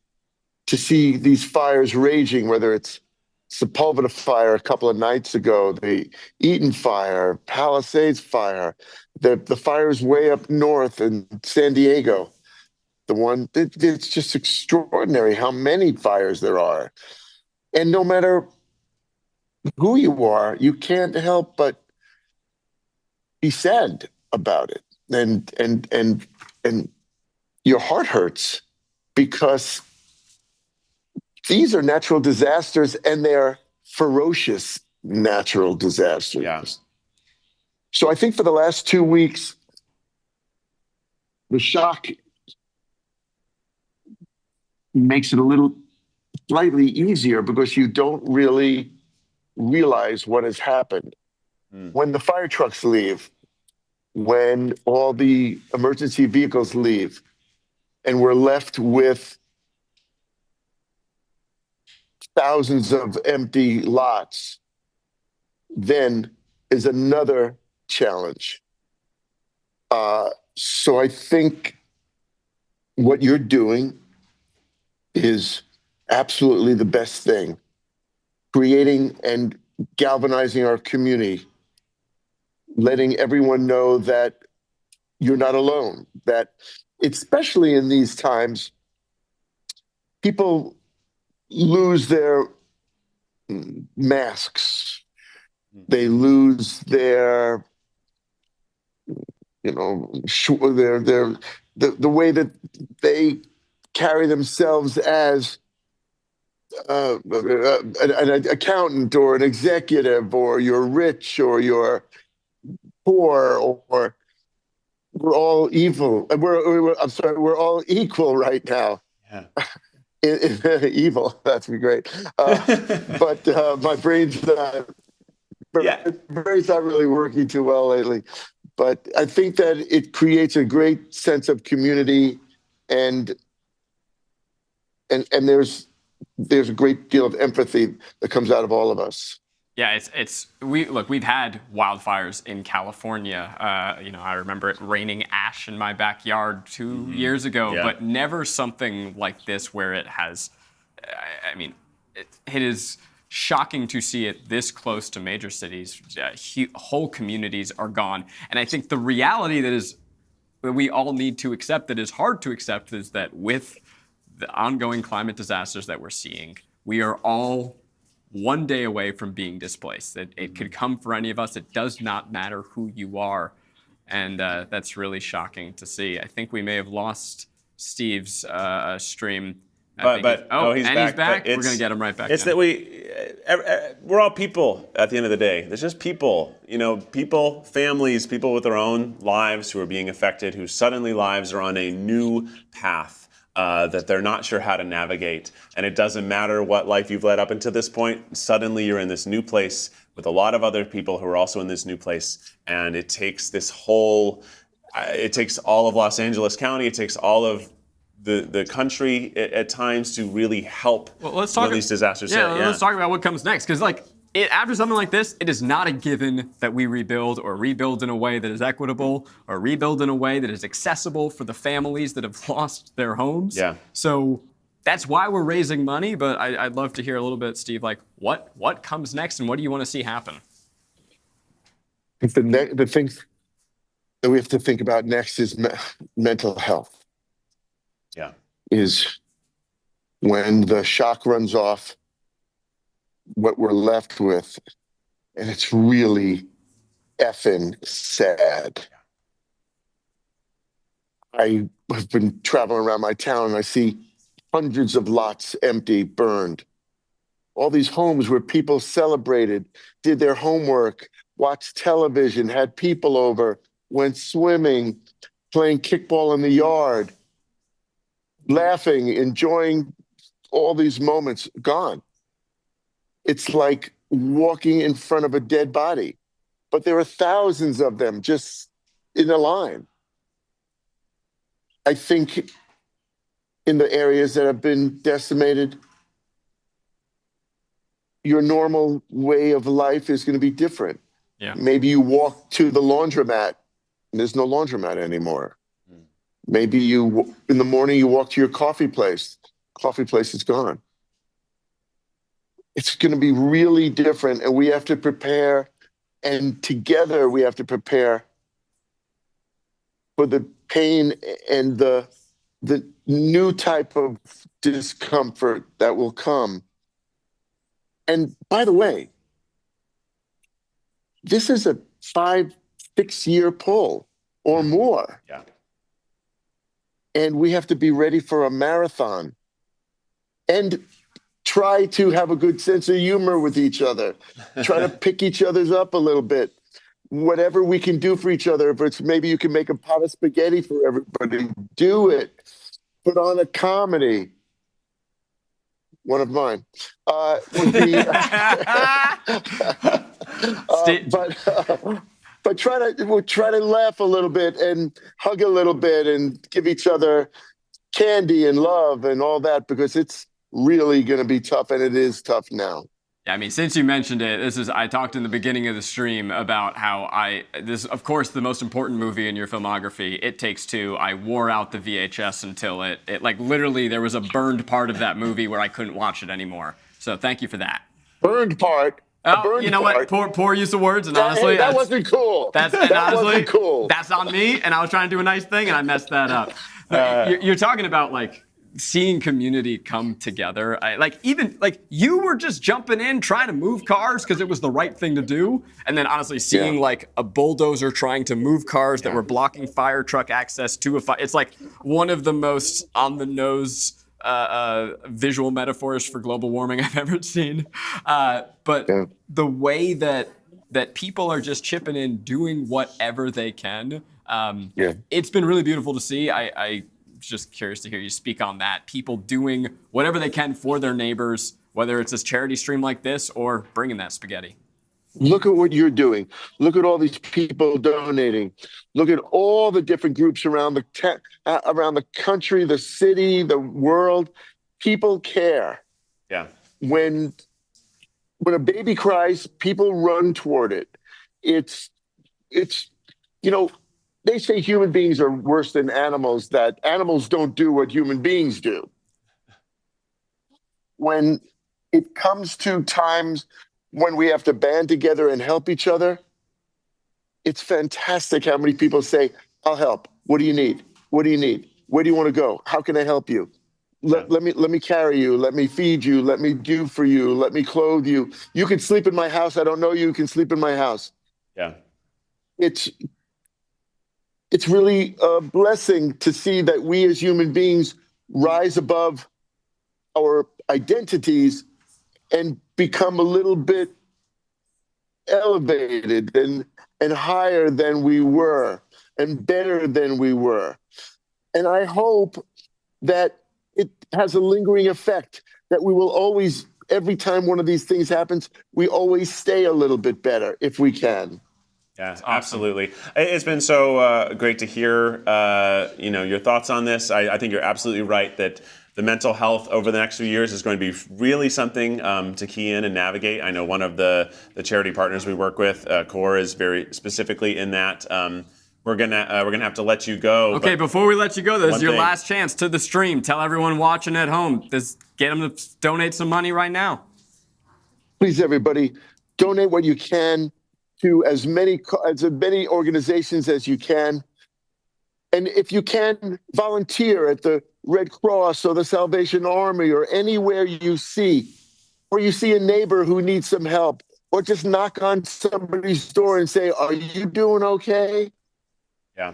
to see these fires raging, whether it's Sepulveda fire a couple of nights ago, the Eaton fire, Palisades fire, the fires way up north in San Diego. It's just extraordinary how many fires there are. And no matter who you are, you can't help but be sad about it. And your heart hurts because these are natural disasters, and they're ferocious natural disasters. Yeah. So I think for the last 2 weeks, the shock makes it a little slightly easier because you don't really realize what has happened. When the fire trucks leave, when all the emergency vehicles leave, and we're left with thousands of empty lots, then is another challenge. So I think what you're doing is absolutely the best thing, creating and galvanizing our community, letting everyone know that you're not alone, that especially in these times, people lose their masks. They lose their, the way that they carry themselves as an accountant or an executive, or you're rich or you're poor, or we're all evil. We're all equal right now. Yeah. Evil, that'd be great. But my brain's not really working too well lately. But I think that it creates a great sense of community, and there's a great deal of empathy that comes out of all of us. Yeah, we've had wildfires in California. I remember it raining ash in my backyard 2 years ago, but never something like this where it has. I mean, it is shocking to see it this close to major cities. Whole communities are gone, and I think the reality that we all need to accept, that is hard to accept, is that with the ongoing climate disasters that we're seeing, we are all one day away from being displaced. It could come for any of us. It does not matter who you are. And that's really shocking to see. I think we may have lost Steve's stream. He's back. We're going to get him right back. It's that we're all people at the end of the day. There's just people, people, families, people with their own lives who are being affected, whose suddenly lives are on a new path. That they're not sure how to navigate. And it doesn't matter what life you've led up until this point, suddenly you're in this new place with a lot of other people who are also in this new place. And it takes it takes all of Los Angeles County, it takes all of the country at times to really help these disasters. Let's talk about what comes next. Because after something like this, it is not a given that we rebuild in a way that is equitable or rebuild in a way that is accessible for the families that have lost their homes. Yeah. So that's why we're raising money. But I'd love to hear a little bit, Steve, what comes next and what do you want to see happen? The thing that we have to think about next is mental health. Yeah. Is when the shock runs off, what we're left with, and it's really effing sad. I have been traveling around my town and I see hundreds of lots empty, burned. All these homes where people celebrated, did their homework, watched television, had people over, went swimming, playing kickball in the yard, laughing, enjoying all these moments, gone. It's like walking in front of a dead body, but there are thousands of them just in a line. I think in the areas that have been decimated, your normal way of life is going to be different. Yeah. Maybe you walk to the laundromat and there's no laundromat anymore. Maybe in the morning you walk to your coffee place. Coffee place is gone. It's going to be really different, and we have to prepare, and together we have to prepare for the pain and the new type of discomfort that will come. And by the way, this is a 5-6 year pull or more. Yeah. And we have to be ready for a marathon and try to have a good sense of humor with each other. Try to pick each other's up a little bit. Whatever we can do for each other. If it's maybe you can make a pot of spaghetti for everybody, do it. Put on a comedy. One of mine. But we'll try to laugh a little bit and hug a little bit and give each other candy and love and all that, because it's really going to be tough, and it is tough now. Yeah, I mean, since you mentioned it, I talked in the beginning of the stream about how this, of course, the most important movie in your filmography, It Takes Two. I wore out the VHS until it literally there was a burned part of that movie where I couldn't watch it anymore. So thank you for that. Burned part? You know what? Poor use of words, and honestly, that wasn't cool. Wasn't cool. That's on me, and I was trying to do a nice thing, and I messed that up. You're talking about seeing community come together. You were just jumping in, trying to move cars because it was the right thing to do, and then honestly seeing a bulldozer trying to move cars that were blocking fire truck access to a fire. It's one of the most on the nose visual metaphors for global warming I've ever seen. But the way that people are just chipping in, doing whatever they can, it's been really beautiful to see. I just curious to hear you speak on that. People doing whatever they can for their neighbors, whether it's a charity stream like this or bringing that spaghetti. Look at what you're doing. Look at all these people donating. Look at all the different groups around the country, the city, the world. People care. Yeah. When when a baby cries, people run toward it. It's, they say human beings are worse than animals, that animals don't do what human beings do. When it comes to times when we have to band together and help each other, it's fantastic how many people say, I'll help. What do you need? What do you need? Where do you want to go? How can I help you? Let me carry you. Let me feed you. Let me do for you. Let me clothe you. You can sleep in my house. I don't know you. You can sleep in my house. Yeah. It's really a blessing to see that we as human beings rise above our identities and become a little bit elevated and higher than we were and better than we were. And I hope that it has a lingering effect, that we will always, every time one of these things happens, we always stay a little bit better if we can. Yeah, absolutely. It's been so great to hear, your thoughts on this. I think you're absolutely right that the mental health over the next few years is going to be really something to key in and navigate. I know one of the charity partners we work with, CORE, is very specifically in that. We're gonna have to let you go. Okay, before we let you go, this is your last chance to the stream. Tell everyone watching at home, get them to donate some money right now. Please, everybody, donate what you can to as many organizations as you can. And if you can, volunteer at the Red Cross or the Salvation Army or anywhere you see, or you see a neighbor who needs some help, or just knock on somebody's door and say, are you doing okay? Yeah,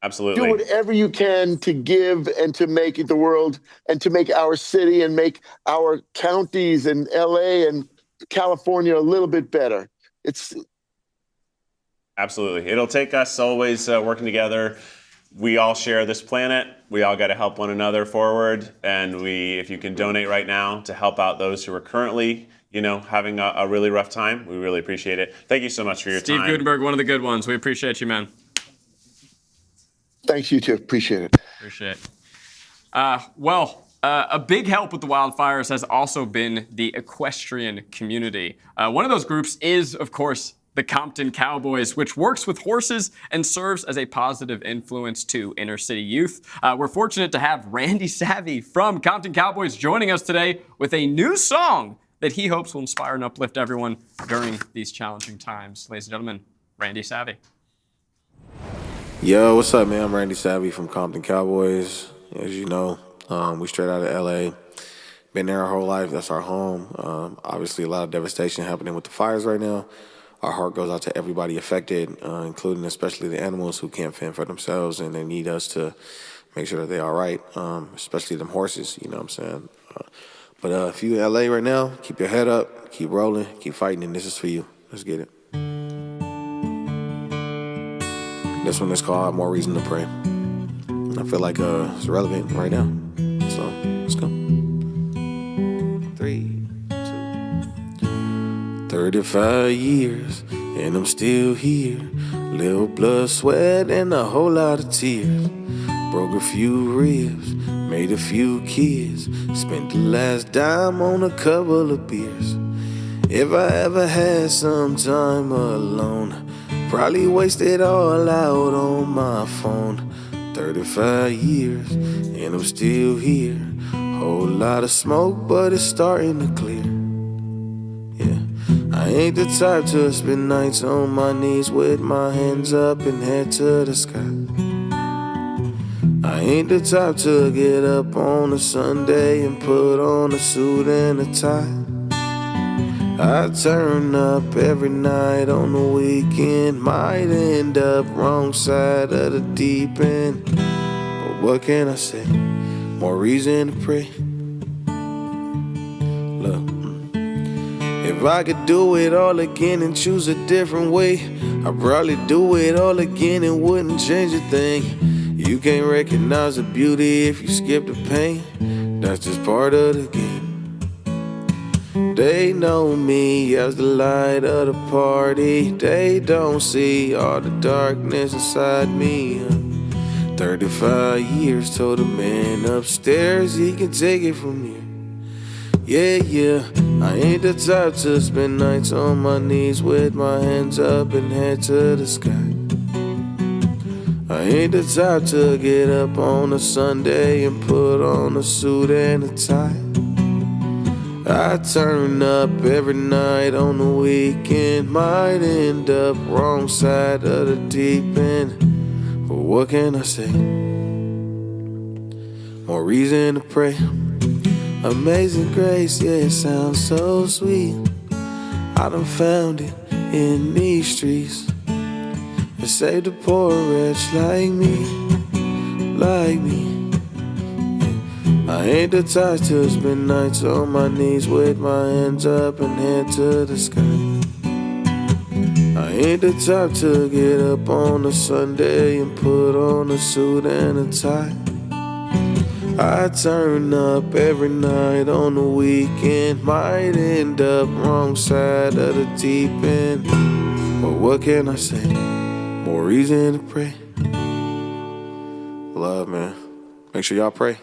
absolutely. Do whatever you can to give and to make the world and to make our city and make our counties and LA and California a little bit better. Absolutely. It'll take us always working together. We all share this planet. We all got to help one another forward. And if you can donate right now to help out those who are currently, having a really rough time, we really appreciate it. Thank you so much for your time. Steve Gutenberg, one of the good ones. We appreciate you, man. Thanks, you too. Appreciate it. Appreciate it. A big help with the wildfires has also been the equestrian community. One of those groups is, of course, the Compton Cowboys, which works with horses and serves as a positive influence to inner city youth. We're fortunate to have Randy Savvy from Compton Cowboys joining us today with a new song that he hopes will inspire and uplift everyone during these challenging times. Ladies and gentlemen, Randy Savvy. Yo, what's up, man? I'm Randy Savvy from Compton Cowboys. As you know, we straight out of LA. Been there our whole life. That's our home. Obviously, a lot of devastation happening with the fires right now. Our heart goes out to everybody affected, including especially the animals who can't fend for themselves, and they need us to make sure that they're all right, especially them horses, you know what I'm saying? But if you're in LA right now, keep your head up, keep rolling, keep fighting, and this is for you. Let's get it. This one is called More Reason to Pray. I feel like it's relevant right now. So, let's go. 3, 2. 35 years, and I'm still here. Little blood, sweat, and a whole lot of tears. Broke a few ribs, made a few kids. Spent the last dime on a couple of beers. If I ever had some time alone, probably wasted all out on my phone. 35 years, and I'm still here. Whole lot of smoke, but it's starting to clear. Yeah, I ain't the type to spend nights on my knees with my hands up and head to the sky. I ain't the type to get up on a Sunday and put on a suit and a tie. I turn up every night on the weekend. Might end up wrong side of the deep end. But what can I say? More reason to pray. Look, if I could do it all again and choose a different way, I'd probably do it all again and wouldn't change a thing. You can't recognize the beauty if you skip the pain. That's just part of the game. They know me as the light of the party. They don't see all the darkness inside me. 35 years, told the man upstairs he can take it from here. Yeah, I ain't the type to spend nights on my knees with my hands up and head to the sky. I ain't the type to get up on a Sunday and put on a suit and a tie. I turn up every night on the weekend, might end up wrong side of the deep end. But what can I say? More reason to pray. Amazing grace, yeah, it sounds so sweet. I done found it in these streets. It saved a poor wretch like me, like me. I ain't the type to spend nights on my knees with my hands up and head to the sky. I ain't the type to get up on a Sunday and put on a suit and a tie. I turn up every night on the weekend, might end up wrong side of the deep end. But what can I say? More reason to pray. Love, man. Make sure y'all pray.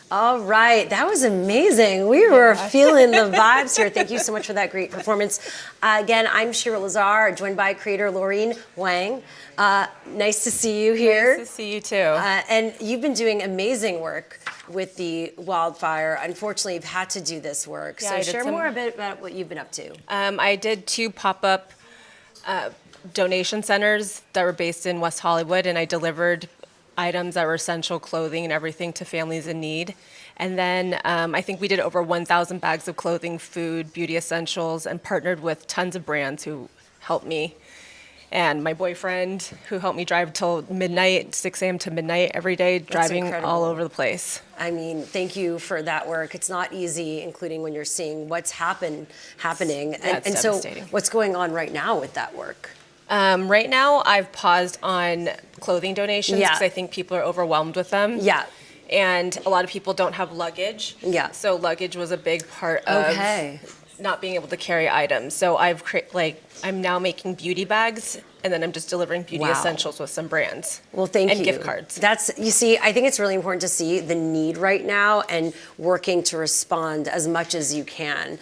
All right, that was amazing. We were feeling the vibes here. Thank you so much for that great performance. Again, I'm Shira Lazar, joined by creator Laureen Wang. Nice to see you here. Nice to see you too. And you've been doing amazing work with the wildfire. Unfortunately, you've had to do this work. Yeah, so I did share some- more a bit about what you've been up to. I did 2 pop-up donation centers that were based in West Hollywood, and I delivered items that were essential clothing and everything to families in need. And then I think we did over 1,000 bags of clothing, food, beauty essentials, and partnered with tons of brands who helped me. And my boyfriend, who helped me drive till midnight, 6 a.m. to midnight every day, driving all over the place. I mean, thank you for that work. It's not easy, including when you're seeing what's happening. Yeah, it's and so devastating. what's going on right now with that work? Right now, I've paused on clothing donations Yeah. because I think people are overwhelmed with them. Yeah. And a lot of people don't have luggage. Yeah. So luggage was a big part of Okay. not being able to carry items. So I'm now making beauty bags, and then I'm just delivering beauty Wow. essentials with some brands. Well, thank you. And gift cards. You see, I think it's really important to see the need right now and working to respond as much as you can.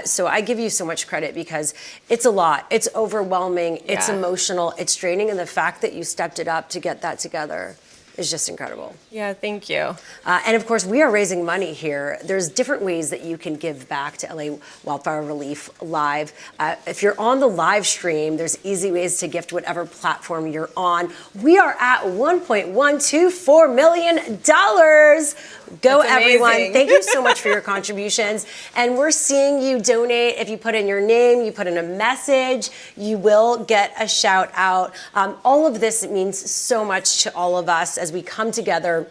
So I give you so much credit because it's a lot. It's overwhelming. It's Yeah. emotional. It's draining. And the fact that you stepped it up to get that together is just incredible. Yeah, thank you. And of course, we are raising money here. There's different ways that you can give back to LA Wildfire Relief Live. If you're on the live stream, there's easy ways to gift whatever platform you're on. We are at $1.124 million. Go, That's everyone. amazing. Thank you so much for your contributions. And we're seeing you donate. If you put in your name, you put in a message, you will get a shout out. All of this means so much to all of us as we come together.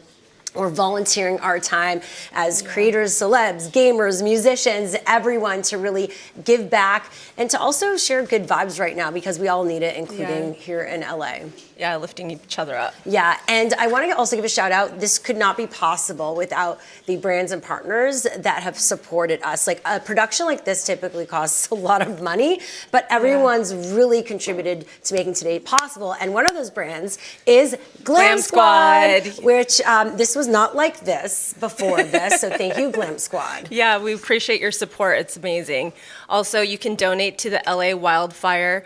We're volunteering our time as creators, celebs, gamers, musicians, everyone to really give back and to also share good vibes right now because we all need it, including here in LA. Yeah, lifting each other up. Yeah, and I want to also give a shout out. This could not be possible without the brands and partners that have supported us. Like a production like this typically costs a lot of money, but everyone's really contributed to making today possible. And one of those brands is Glam Squad, which this was not like this before this. So thank you, Glam Squad. Yeah, we appreciate your support. It's amazing. Also, you can donate to the LA Wildfire.live,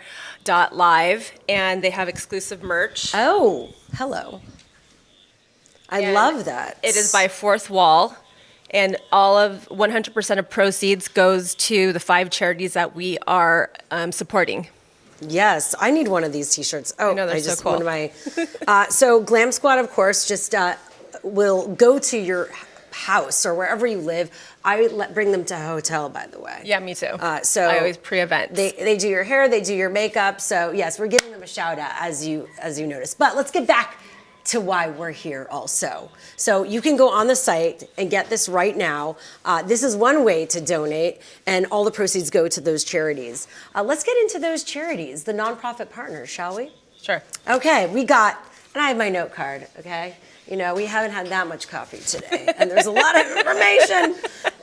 and they have exclusive merch. Oh, hello. I love that. It is by Fourth Wall, and 100% of proceeds goes to the 5 charities that we are supporting. Yes, I need one of these T-shirts. Oh, know, they're I so just cool. one of my. So Glam Squad, of course, just will go to your house or wherever you live. I bring them to a hotel, by the way. Yeah, me too. So I always pre-event. They do your hair, they do your makeup. So yes, we're giving them a shout out as you notice. But let's get back to why we're here also. So you can go on the site and get this right now. This is one way to donate, and all the proceeds go to those charities. Let's get into those charities, the nonprofit partners, shall we? Sure. Okay, and I have my note card, okay? You know, we haven't had that much coffee today, and there's a lot of information.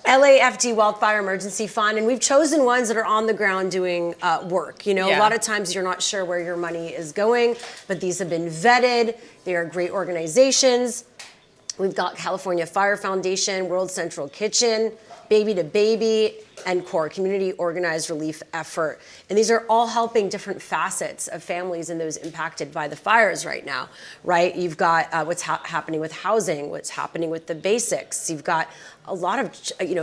LAFD Wildfire Emergency Fund, and we've chosen ones that are on the ground doing work. You know, a lot of times you're not sure where your money is going, but these have been vetted. They are great organizations. We've got California Fire Foundation, World Central Kitchen, Baby2Baby, and CORE, Community Organized Relief Effort. And these are all helping different facets of families and those impacted by the fires right now, right? You've got what's happening with housing, what's happening with the basics. You've got a lot of,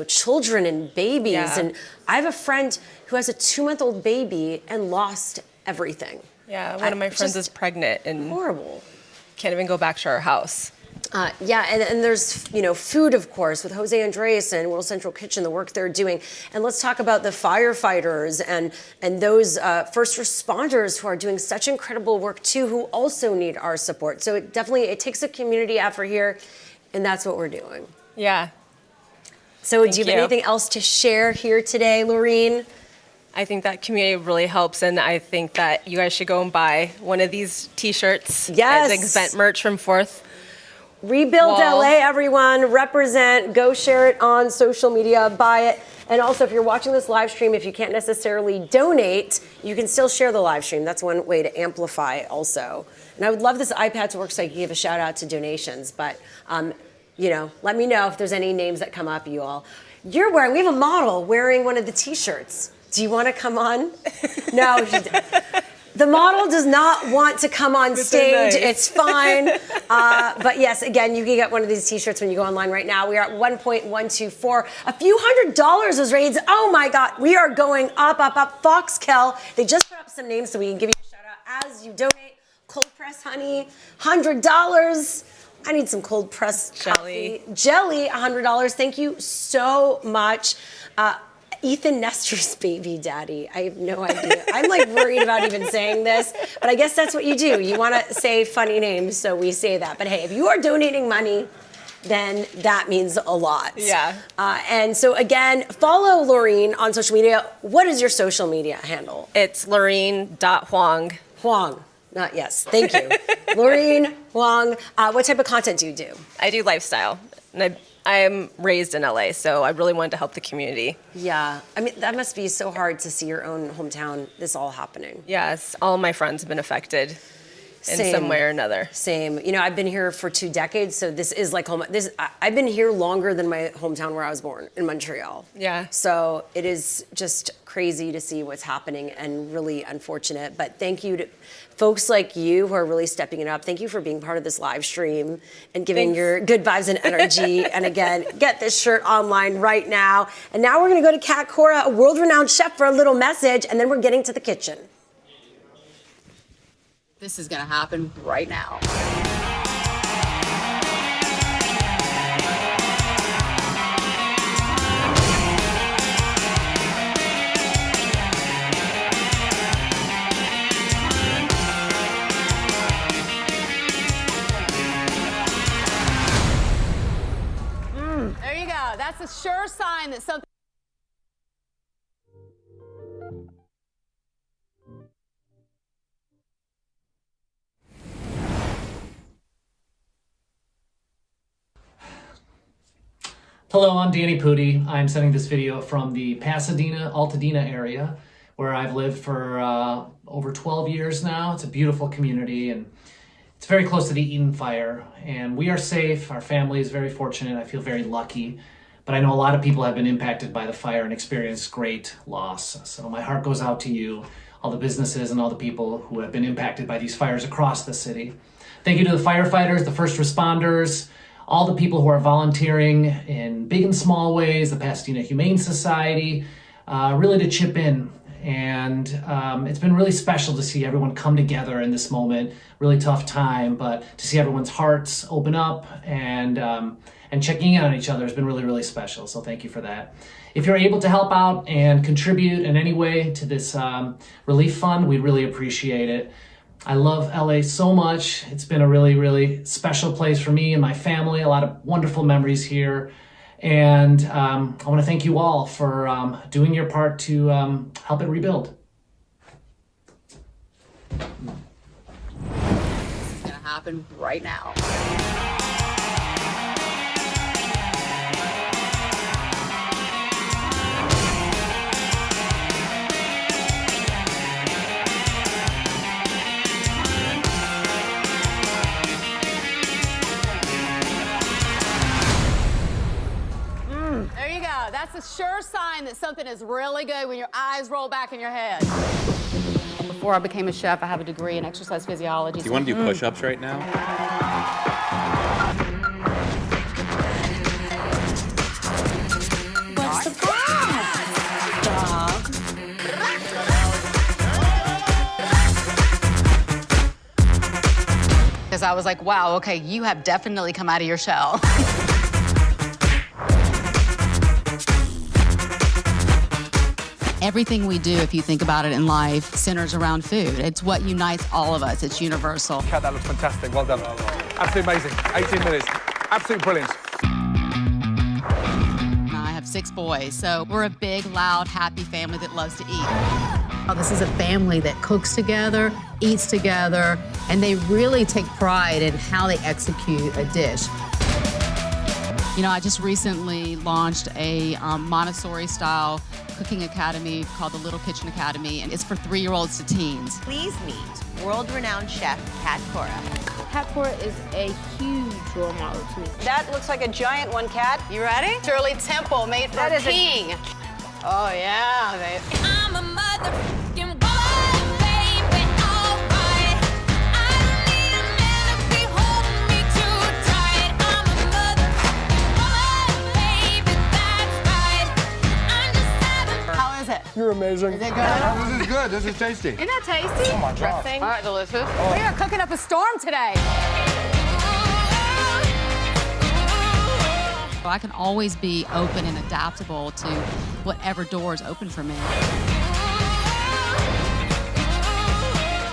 children and babies. Yeah. And I have a friend who has a 2-month-old baby and lost everything. Yeah, one of my friends is pregnant and horrible. Can't even go back to our house. And there's, food, of course, with Jose Andres and World Central Kitchen, the work they're doing. And let's talk about the firefighters and those first responders who are doing such incredible work, too, who also need our support. So it takes a community effort here, and that's what we're doing. Yeah. So do you have anything else to share here today, Laureen? I think that community really helps, and I think that you guys should go and buy one of these T-shirts. Yes. As event merch from 4th. Rebuild LA, everyone. Represent. Go share it on social media. Buy it. And also, if you're watching this live stream, if you can't necessarily donate, you can still share the live stream. That's one way to amplify also. And I would love this iPad to work so I can give a shout out to donations. But, let me know if there's any names that come up, you all. We have a model wearing one of the T-shirts. Do you want to come on? No. The model does not want to come on stage. It's fine. But yes, again, you can get one of these T-shirts when you go online right now. We are at 1.124. A few $100 was raised. Oh my God, we are going up. Foxkel, they just put up some names so we can give you a shout out as you donate. Cold press honey, $100. I need some cold pressed jelly. Jelly, $100. Thank you so much. Ethan Nestor's baby daddy. I have no idea. I'm worried about even saying this, but I guess that's what you do. You want to say funny names, so we say that. But hey, if you are donating money, then that means a lot. Yeah. And so again, follow Laureen on social media. What is your social media handle? It's Laureen.Huang. Huang. Yes. Thank you. Laureen Huang. What type of content do you do? I do lifestyle. And I'm raised in LA, so I really wanted to help the community. Yeah. I mean, that must be so hard to see your own hometown, this all happening. Yes. All my friends have been affected in some way or another. Same. I've been here for 2 decades, so this is like home. I've been here longer than my hometown where I was born, in Montreal. Yeah. So it is just crazy to see what's happening and really unfortunate. But thank you to folks like you who are really stepping it up. Thank you for being part of this live stream and giving your good vibes and energy. And again, get this shirt online right now. And now we're going to go to Kat Cora, a world-renowned chef, for a little message, and then we're getting to the kitchen. This is going to happen right now. There you go. That's a sure sign that something. Hello, I'm Danny Pudi. I'm sending this video from the Pasadena, Altadena area, where I've lived for over 12 years now. It's a beautiful community, and it's very close to the Eaton fire. And we are safe. Our family is very fortunate. I feel very lucky. But I know a lot of people have been impacted by the fire and experienced great loss. So my heart goes out to you, all the businesses and all the people who have been impacted by these fires across the city. Thank you to the firefighters, the first responders, all the people who are volunteering in big and small ways, the Pasadena Humane Society, really to chip in. And it's been really special to see everyone come together in this moment, really tough time, but to see everyone's hearts open up and checking in on each other has been really, really special. So thank you for that. If you're able to help out and contribute in any way to this relief fund, we'd really appreciate it. I love LA so much. It's been a really, really special place for me and my family, a lot of wonderful memories here. And I want to thank you all for doing your part to help it rebuild. This is going to happen right now. That's a sure sign that something is really good when your eyes roll back in your head. Before I became a chef, I have a degree in exercise physiology. Do you want to do push-ups right now? What's the problem, dog? Because I was like, wow, okay, you have definitely come out of your shell. Everything we do, if you think about it in life, centers around food. It's what unites all of us. It's universal. Kat, that looks fantastic. Well done. Absolutely amazing. 18 minutes. Absolutely brilliant. I have 6 boys, so we're a big, loud, happy family that loves to eat. This is a family that cooks together, eats together, and they really take pride in how they execute a dish. You know, I just recently launched a Montessori-style cooking academy called the Little Kitchen Academy, and it's for 3-year-olds to teens. Please meet world-renowned chef Kat Cora. Kat Cora is a huge role model to me. That looks like a giant one, Kat. You ready? Shirley Temple made for a king. Oh, yeah, babe. I'm a motherfucking woman, baby, all right. I don't need a man to be holding me too tight. I'm a motherfucking woman, baby, that's right. I'm just having fun. How is it? You're amazing. Is it good? This is good. This is tasty. Isn't that tasty? Oh, my gosh. All right, delicious. We are cooking up a storm today. I can always be open and adaptable to whatever doors open for me.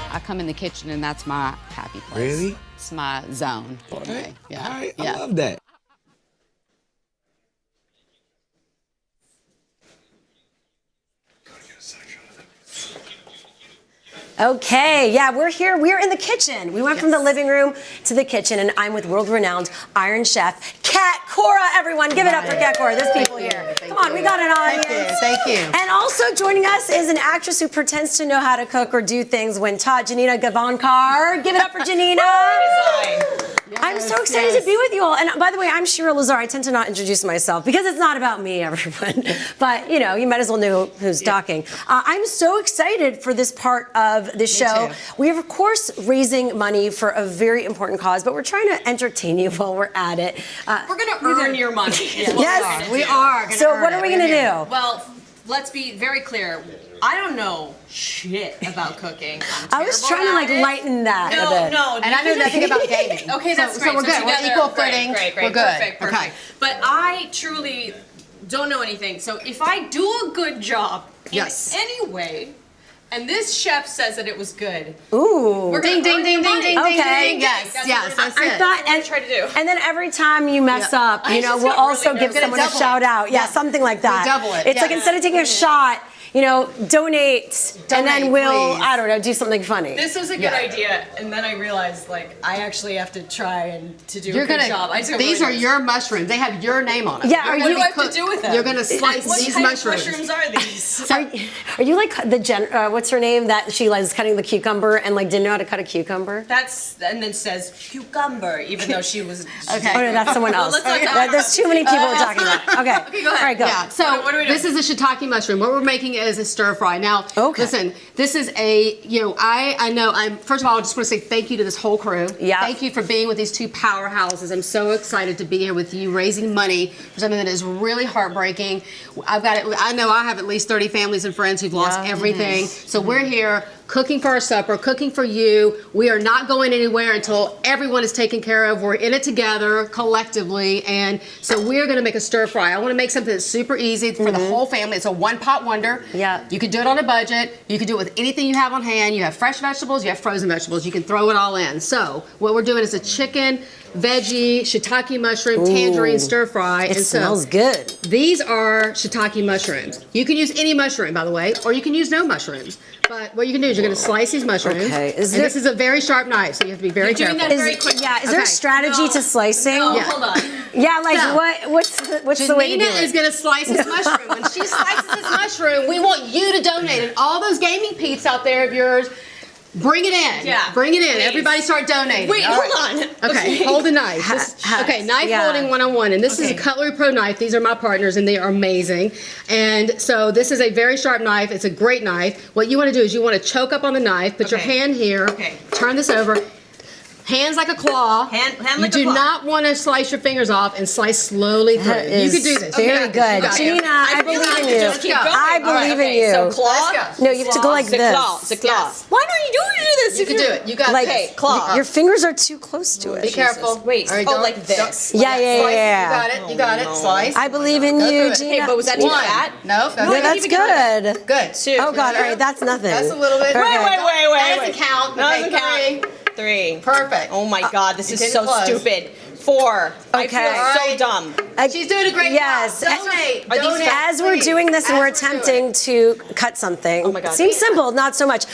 I come in the kitchen and that's my happy place. Really? It's my zone for me. Yeah. All right, Yeah. I love that. Okay, yeah, we're here. We're in the kitchen. We went from the living room to the kitchen, and I'm with world-renowned Iron Chef Kat Cora. Everyone, give it up for Kat Cora. There's people here. Come on, we got an audience. Thank you. And also joining us is an actress who pretends to know how to cook or do things when taught, Janina Gavankar. Give it up for Janina. I'm so excited to be with you all. And by the way, I'm Shira Lazar. I tend to not introduce myself because it's not about me, everyone. But, you know, you might as well know who's talking. I'm so excited for this part of the show. too. We are, of course, raising money for a very important cause, but we're trying to entertain you while we're at it. We're going to earn your money. Yes, we are. Gonna So earn what are we it. going to do? Well, let's be very clear. I don't know shit about cooking. I was trying to, like, lighten that a bit. No, And I know nothing about gaming. Okay, that's So great. we're good. We're together- equal footing. Great. We're good. Perfect. Okay. But I truly don't know anything. So if I do a good job in any way, and this chef says that it was good. Ooh. We're gonna Ding, earn ding, your ding, money. ding, ding, Okay. ding, ding. Yes, that's I it. thought, and try to do. And then every time you mess up, I you know, just we'll got really also give nervous. someone a Double it. shout out. Yeah, something like that. double it. It's Yeah. like instead of taking a shot, you know, donate and then Donate, we'll, please. I don't know, do something funny. This was a good idea, and then I realized, like, I actually have to try and to do You're a good gonna. job. I do These really are nice. your mushrooms. They have your name on it. Yeah, You're are gonna you- be What do I have to cook- do with them? You're gonna slice What these kind mushrooms. of mushrooms are these? Are you like the what's her name that she was cutting the cucumber and like didn't know how to cut a cucumber? That's and then says cucumber, even though she was. Okay. Oh no, that's someone else. Let's not talk Yeah, there's too many people we're about talking about. Okay. Okay, go ahead. All right, go. Yeah, so What are we doing? this is a shiitake mushroom. What we're making is a stir fry. Now, listen, this is I know, first of all, I just want to say thank you to this whole crew. Yeah. Thank you for being with these two powerhouses. I'm so excited to be here with you, raising money for something that is really heartbreaking. I know I have at least 30 families and friends who've lost everything. So we're here cooking for our supper, cooking for you. We are not going anywhere until everyone is taken care of. We're in it together collectively. And so we're going to make a stir fry. I want to make something that's super easy for the whole family. It's a one-pot wonder. Yeah. You can do it on a budget. You can do it with anything you have on hand. You have fresh vegetables, you have frozen vegetables. You can throw it all in. So what we're doing is a chicken, veggie, shiitake mushroom, tangerine stir fry. It smells good. These are shiitake mushrooms. You can use any mushroom, by the way, or you can use no mushrooms. But what you can do is you're going to slice these mushrooms. Okay. And this is a very sharp knife, so you have to be very careful. Yeah, is there a strategy to slicing? No, hold on. Yeah, like So, what's the way to do Janina it? is going to slice this mushroom. When she slices this mushroom, we want you to donate it. All those gaming peeps out there of yours, Bring it in. Yeah. Bring it in. Please. Everybody start donating. Wait, All hold right. on. Okay, hold the knife. Okay, knife holding 101. And this is a Cutlery Pro knife. These are my partners, and they are amazing. And so this is a very sharp knife. It's a great knife. What you want to do is you want to choke up on the knife, put your hand here, turn this over. Hands like a claw. Hand you like a do claw. not want to slice your fingers off and slice slowly through. That You is can do this. very You got this. good. You got Janina, this. I believe in you. Just keep going. I believe in you. So claw? No, you have to go like The this. claw. The claw. Yes. Why don't you do this? You can do it. You got Like, this. claw. Your fingers are too close to it. Be careful. Wait. All right, Oh, don't- like this. Yeah, yeah, Slice it. yeah. You got it. You got it. Slice. I believe in Go you, through it. Gina. Okay, but was that too One. fat? No, No, that's good. Good. Two. Oh God! All right, that's nothing. That's a little bit. Okay. That doesn't count. That Okay, doesn't count. three. Three. Perfect. Oh my God, this you is getting so close. stupid. 4. I Okay. feel All so right. dumb. She's doing a great Yes. job. Donate. Are these Donate. As we're please. doing this and As we're we're doing attempting to cut something, Oh my God. seems simple, not so much.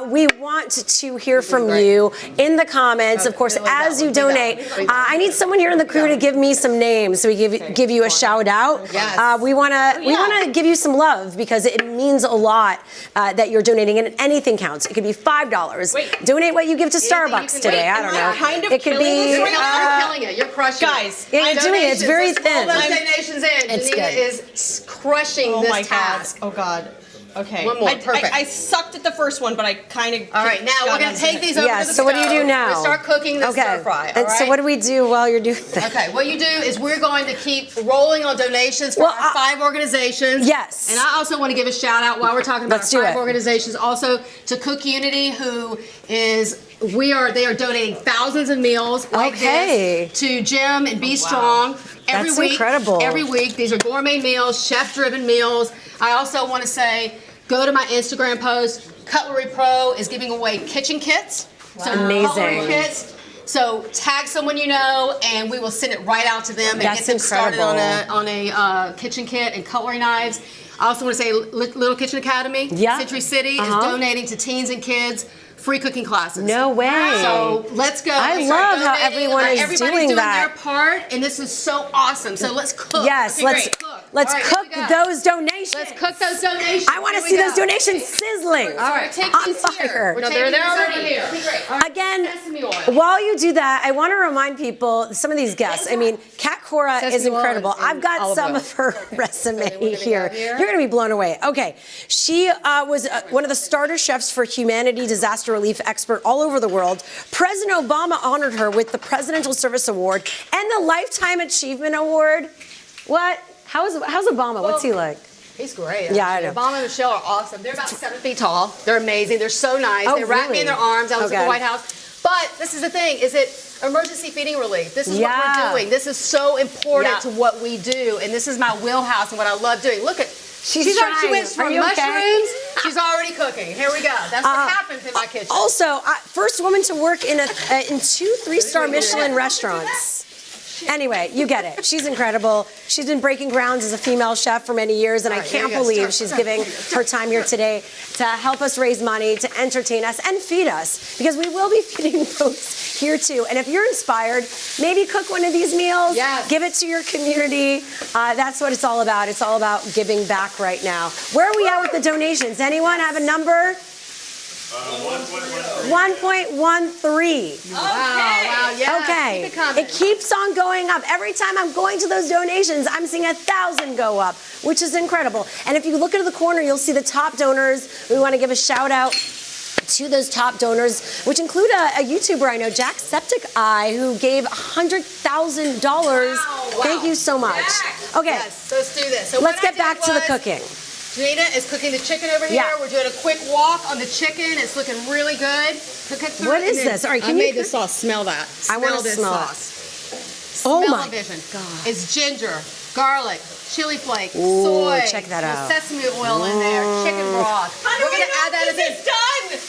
We want to hear from you in the comments. Of course, as you donate, I need someone here in the crew to give me some names so we give you a shout out. Yes. We want to give you some love because it means a lot that you're donating, and anything counts. It could be $5. Wait. Donate what you give to Anything you Starbucks can- today. wait, I don't am I know. kind of It could killing be. this You're right killing it. You're crushing Guys, it. Yeah, you're doing it. It's very Let's pull thin. those donations in. It's Janina good. is crushing Oh this my task. God. Oh God. Okay. One more. Perfect. I sucked at the first one, but I kind of. All right, now we're going to take these over to the So what do you do stove. now? We're going to start cooking this stir fry. All And right? so what do we do while you're doing that? Okay, what you do is we're going to keep rolling on donations for our 5 organizations. Yes. And I also want to give a shout out while we're talking about Let's our do 5 it. organizations, also to Cook Unity, who is they are donating thousands of meals like Okay. this to Jim and Be Strong every That's week. incredible. Every week, these are gourmet meals, chef-driven meals. I also want to say, go to my Instagram post. Cutlery Pro is giving away kitchen kits. So Amazing. cutlery kits. So tag someone you know, and we will send it right out to them and That's get them started incredible. on a kitchen kit and cutlery knives. I also want to say Little Kitchen Academy, Yeah. Century City, is donating to teens and kids free cooking classes. No way. So let's go. I We start love how donating. everyone is Everybody's doing doing that. their part, and this is so awesome. So let's cook. Yes, Okay, let's great. Cook. let's All right, cook here we go. those donations. Let's cook those donations. I want to Here see we those go. donations sizzling. All right, take on these fire. here. We're No, taking they're these already over here. Okay, great. All right, Again, sesame oil. while you do that, I want to remind people some of these guests. I mean, Kat Cora is Sesame oil incredible. and I've got olive some oil. of her resume we here. got here? You're going to be blown away. Okay, she was one of the starter chefs for humanity disaster relief expert all over the world. President Obama honored her with the Presidential Service Award and the Lifetime Achievement Award. What? How's Obama? What's he like? He's great. Yeah, I actually. know. Obama and Michelle are awesome. They're about 7 feet tall. They're amazing. They're so nice. Oh, they wrap me really? in their arms. I was Okay. at the White House. But this is the thing, is it emergency feeding relief. This is Yeah. what we're doing. This is so important Yeah. to what we do. And this is my wheelhouse and what I love doing. Look at, She's she trying. went Are from you okay? mushrooms, she's already cooking. Here we go. That's what happens in my kitchen. Also, first woman to work in 2 3-star Michelin restaurants. Anyway, you get it. She's incredible. She's been breaking grounds as a female chef for many years, and I can't believe she's giving her time here today to help us raise money, to entertain us, and feed us, because we will be feeding folks here too. And if you're inspired, maybe cook one of these meals, give it to your community. That's what it's all about. It's all about giving back right now. Where are we at with the donations? Anyone have a number? 1.13. Wow, yeah. Okay. Keep it coming. It keeps on going up. Every time I'm going to those donations, I'm seeing 1,000 go up, which is incredible. And if you look into the corner, you'll see the top donors. We want to give a shout out to those top donors, which include a YouTuber I know, Jack Septic Eye, who gave $100,000. Thank you so much. Okay. Yes, let's do this. So Let's what I get back did to the was- cooking. Janina is cooking the chicken over here. Yeah. We're doing a quick walk on the chicken. It's looking really good. Cook it through. What and is then this? All right, I can you made this sauce. Smell that. I wanna this smell it. sauce. Oh Smell my the vision. It's ginger, garlic, chili flakes, Ooh, soy. check that some out. Sesame oil in there, chicken broth. We're gonna add that as it's done.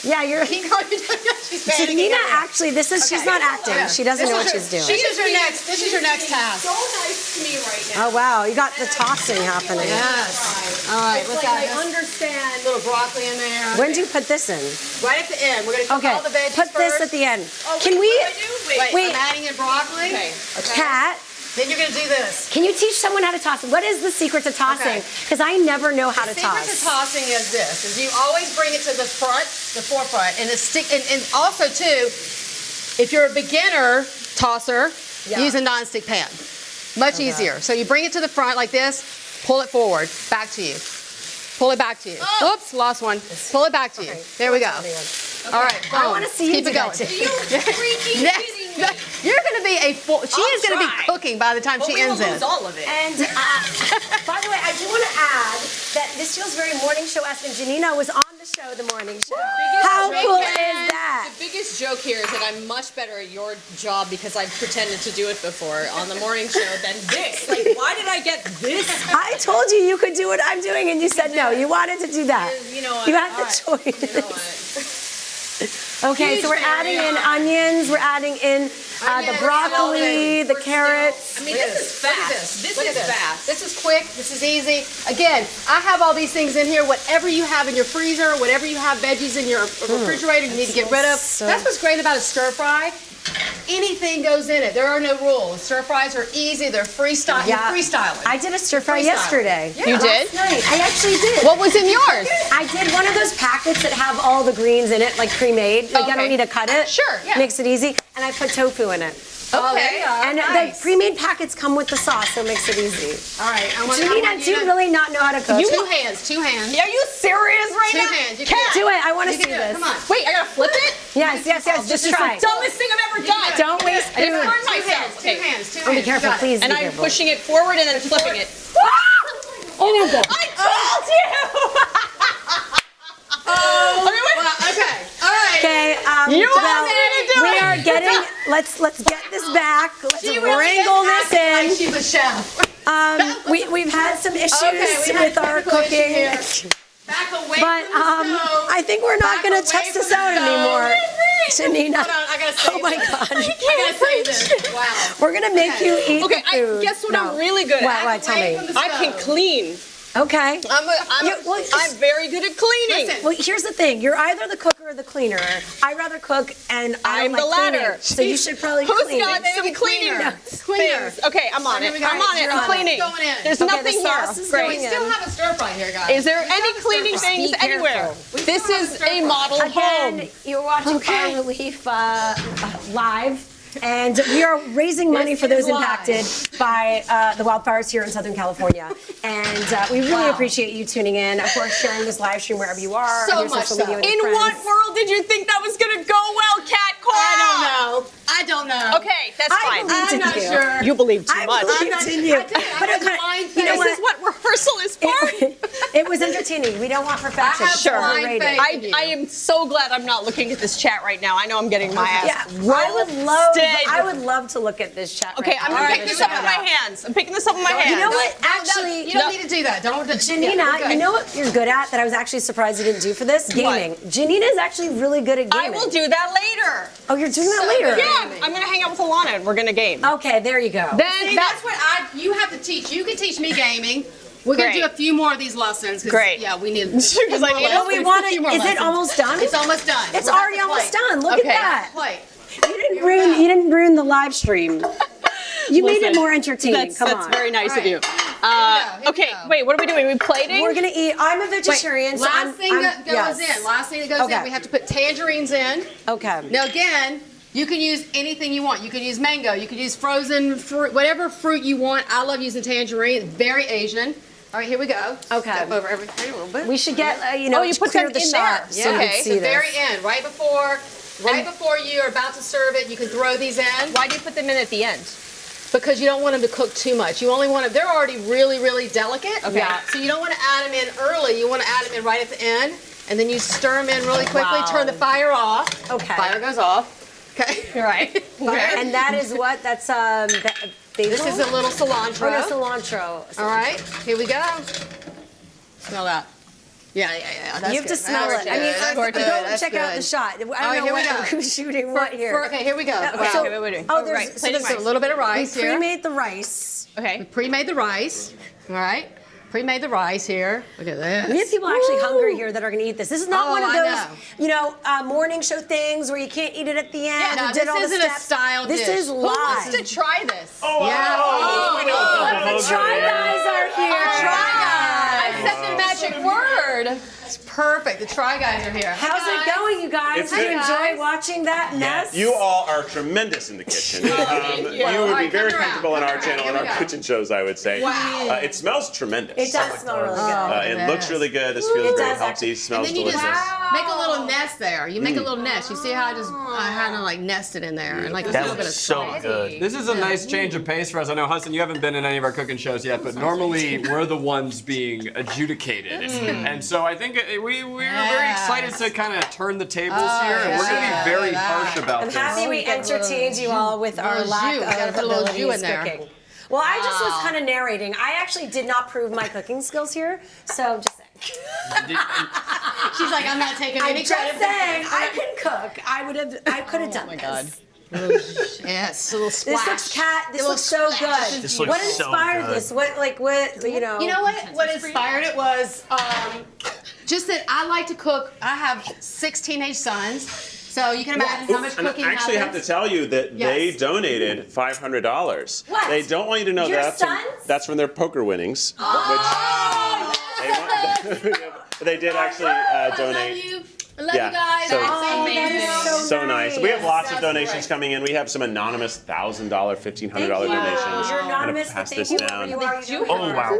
Yeah, you're. Keep going. She's panicking. Janina actually, she's not acting. Yeah. She doesn't know what she's doing. This is your next. This is your next task. So nice to me right now. Oh wow, you got the tossing happening. Yes. All right. It's Let's like add I this. understand. Little broccoli in there. When do you put this in? Right at the end. We're gonna cook Okay, all the veggies put this first. at the end. Oh, Can wait, we? what do I do? Wait, Wait. I'm adding in broccoli. Okay. Kat, Then you're gonna do this. Can you teach someone how to toss? What is the secret to tossing? Because I never know how to toss. The secret to tossing is this: is you always bring it to the front, the forefront, and and also too, if you're a beginner tosser, use a non-stick pan. Much easier. So you bring it to the front like this, pull it forward, back to you. Pull it back to you. Oops, lost one. Pull it back to you. There we go. All right, I want to see you keep it going. You're going to be she is going to be cooking by the time she ends it. all of it. And by the way, I do want to add that this feels very morning show-esque, and Janina was on the show, the morning show. How cool is that? The biggest joke here is that I'm much better at your job because I've pretended to do it before on the morning show than this. Like, why did I get this? I told you you could do what I'm doing, and you said no. You wanted to do that. You know what? You had the choice. You know what? Okay, so we're adding in onions, we're adding in the broccoli, the carrots. I mean, this is fast. This is fast. This is quick. This is easy. Again, I have all these things in here. Whatever you have in your freezer, whatever you have veggies in your refrigerator, you need to get rid of. That's what's great about a stir fry. Anything goes in it. There are no rules. Stir fries are easy. They're freestyle. Yeah. You're freestyling. I did a stir fry yesterday. Yeah. You did? Last night. I actually did. What was in yours? I did one of those packets that have all the greens in it, like pre-made. Like I don't need to cut it. Sure, yeah. Makes it easy. And I put tofu in it. Okay. And the pre-made packets come with the sauce, so it makes it easy. All right. Janina, do you really not know how to cook? Two hands. Are you serious right now? Two hands. You Can't do it. I want to see this. Come on. Wait, I gotta flip it? Yes. Just try. This is the dumbest thing I've ever done. Don't waste I food. burned myself. Two hands. Oh, be careful, please. And be I'm careful. pushing it forward and then flipping it. Oh my God. I told you! Okay. All right. Okay. You want me to do we it? are getting. Let's get this back. Let's wrangle this in. Like she's a chef. We've had some issues with our cooking. Back away But from the stove. I think we're not going to test this out anymore. Janina. Hold on, I gotta say Oh my this. God. I gotta say this. Wow. We're going to make you eat Okay, the food. guess what No. I'm really good at? What? Tell me. I can clean. Okay. I'm very good at cleaning. Well, here's the thing. You're either the cook or the cleaner. I rather cook, and I I'm don't the like latter. cleaning. So you should probably Who's clean. got some cleaning Cleaner. things? Okay, I'm on it. I'm on it. I'm cleaning. Going in. There's Okay, nothing the here. sauce is Great. going We still have a stir fry here, guys. Is there any cleaning things Be anywhere? careful. This is a model home. Again, you're watching Fire Relief live. And we are raising money for those impacted by the wildfires here in Southern California. And we really appreciate you tuning in. Of course, sharing this live stream wherever you are. So on your much social so. media with your In friends. what world did you think that was going to go well, Cat Cora? I don't know. Okay, that's fine. believed in I'm not you. sure. You believe too I much. believed in you. But I okay, blind you know This is what? what rehearsal is for. It was entertaining. We don't want perfection. Sure. Overrated. I am so glad I'm not looking at this chat right now. I know I'm getting my ass Yeah, I would roasted. love to look at this chat. Okay, right I'm now. gonna pick this up with my hands. I'm picking this up with my hands. You know what? Actually, You don't need to do that. Don't. Janina, you know what you're good at that I was actually surprised you didn't do for this? Gaming. Janina is actually really good at gaming. I will do that later. Oh, you're doing that later? Yeah, I'm gonna hang out with Alanah and we're gonna game. Okay, there you go. Then that's what you have to teach. You can teach me gaming. We're gonna Great. do a few more of these lessons. Great. Yeah, we need. Because I need Well, we want to. Is it almost done? It's almost done. It's We'll have already to almost plate. done. Look Okay. at that. Plate. You didn't ruin the live stream. You made it more entertaining. Come That's on. very nice of you. Here we Okay, go. wait, what are we doing? Are we plating? We're gonna eat. I'm a vegetarian, so Last thing that goes yes. in. Last thing that goes in. We have to put tangerines in. Okay. Now again, you can use anything you want. You can use mango. You can use frozen fruit, whatever fruit you want. I love using tangerine. Very Asian. All right, here we go. Okay. Step over everything a little bit. We should get you you put clear them the in shot there. so you Okay, can so see this. very end, right before you are about to serve it, you can throw these in. Why do you put them in at the end? Because you don't want them to cook too much. You only want them, they're already really, really delicate. Okay. Yeah. So you don't want to add them in early. You want to add them in right at the end. And then you stir them in really quickly. Wow. Turn the fire off. Okay. Fire goes off. Okay. You're right. Fire. And that is what? That's basil? This is a little cilantro. Oh, no, cilantro. All right. Here we go. Smell that. Yeah. That's You have to good. smell That's it. I mean, good. go That's check out good. the shot. I don't right, know here we go. who's shooting what here. Okay, here we go. Okay, Okay. so- what are we doing? Oh, there's right. so there's a little bit of rice we here. pre-made the rice. Okay. We pre-made the rice. All right. pre-made the rice here. Look at this. We have people actually hungry here that are going to eat this. This is not one of I those, know. morning show things where you can't eat it at the end. Yeah, You did all this the isn't a steps. style This dish. is Who live. wants to try this? Oh, yeah. Oh, the Try Guys are here. Try Guys. I said the magic word. It's perfect. The Try Guys are here. How's it going, you guys? It's Do you good. enjoy watching that mess? You all are tremendous in the kitchen. You would be very comfortable in our channel and our kitchen shows, I would say. Wow. It smells tremendous. It does smell really good. It looks really good. This feels very healthy. Smells and then you delicious. just make a little nest there. You make a little nest. You see how I just kind of like nested in there, and like a little bit of so good. This is a nice change of pace for us. I know, Hudson, you haven't been in any of our cooking shows yet, but normally we're the ones being adjudicated. And so I think we're very excited to kind of turn the tables here, and we're going to be very harsh about I'm this. happy we entertained you all with our little lack jus. We gotta of put a little jus abilities in there. cooking. Well, I just was kind of narrating. I actually did not prove my cooking skills here, so just saying. She's like, I'm not taking I'm any just credit. saying, I can cook. I could have done this. Yes, a little splash. This looks This looks so good. This what looks so inspired good. this? What, you know? You know what inspired it was just that I like to cook. I have 6 teenage sons, so you can imagine how much And cooking I actually have happens. to tell you that they donated $500. What? They don't want you to know Your that's from their poker winnings, Oh, which they did actually donate. I love you guys. so- That's amazing. So nice. We have lots of donations coming in. We have some anonymous $1,000, $1,500 donations. You're I'm anonymous, gonna pass but this thank you down. for what you are. Oh, wow.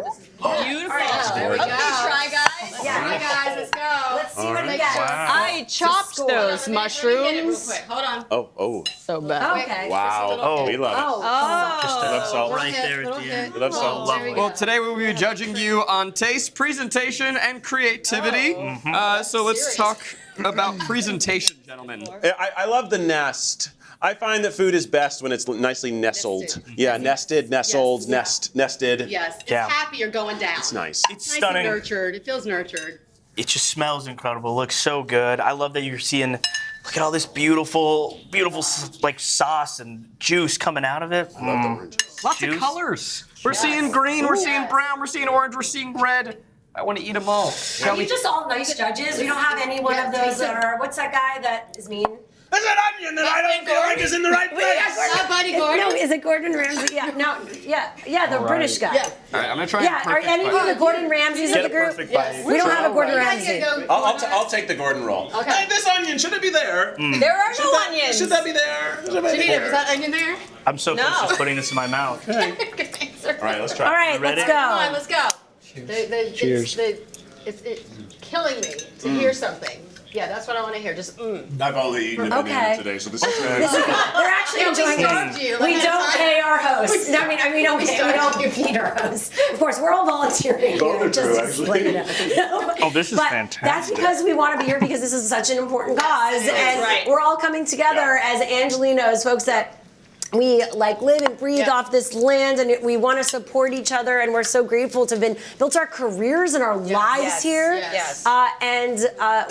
Beautiful. There we go. Try guys. Yeah. Try guys. Let's go. Let's see All what right. he gets. Wow. I chopped those mushrooms. Hold on. Oh. So bad. Okay. Wow. We love it. Oh. Love salt. Right there at the end. We love salt. Well, today we will be judging you on taste, presentation, and creativity. So let's talk about presentation, gentlemen. I love the nest. I find that food is best when it's nicely nestled. Yeah, nested, nestled, nested. Yes. It's Yeah. happy you're going down. It's nice. It's Nice stunning. and nurtured. It feels nurtured. It just smells incredible. Looks so good. I love that you're seeing. Look at all this beautiful like sauce and juice coming out of it. Lots of colors. We're seeing green, we're seeing brown, we're seeing orange, we're seeing red. I want to eat them all. Are you just all nice judges? We don't have any one of those that are. What's that guy that is mean? There's an onion that I don't feel like is in the right place. Buddy Gordon. No, is it Gordon Ramsay? Yeah, no, yeah, the All British guy. right. All right, I'm gonna try. Yeah, are any of the Gordon Ramsays of the group? We don't have a Gordon Ramsay. I'll take the Gordon roll. Okay. Hey, this onion, should it be there? There are no onions. Should that be there? Should it be Janita, there? is that onion there? I'm so close to putting this in my mouth. All right, let's try. All right, ready? let's go. Come on, let's go. Cheers. It's killing me to hear something. Yeah, that's what I want to hear. Just I've only eaten an Okay. onion today, so this is They're actually Yeah, we enjoying starved it. you. We Like, don't that's pay our hosts. I mean, we don't feed our hosts. Of course, we're all volunteering Both here. are true, Just to let you know. Oh, this is But fantastic. that's because we want to be here because this is such an important cause, and Right. we're all coming together as Angelinos, folks that we like live and breathe off this land, and we want to support each other, and we're so grateful to have built our careers and our lives here. Yes. And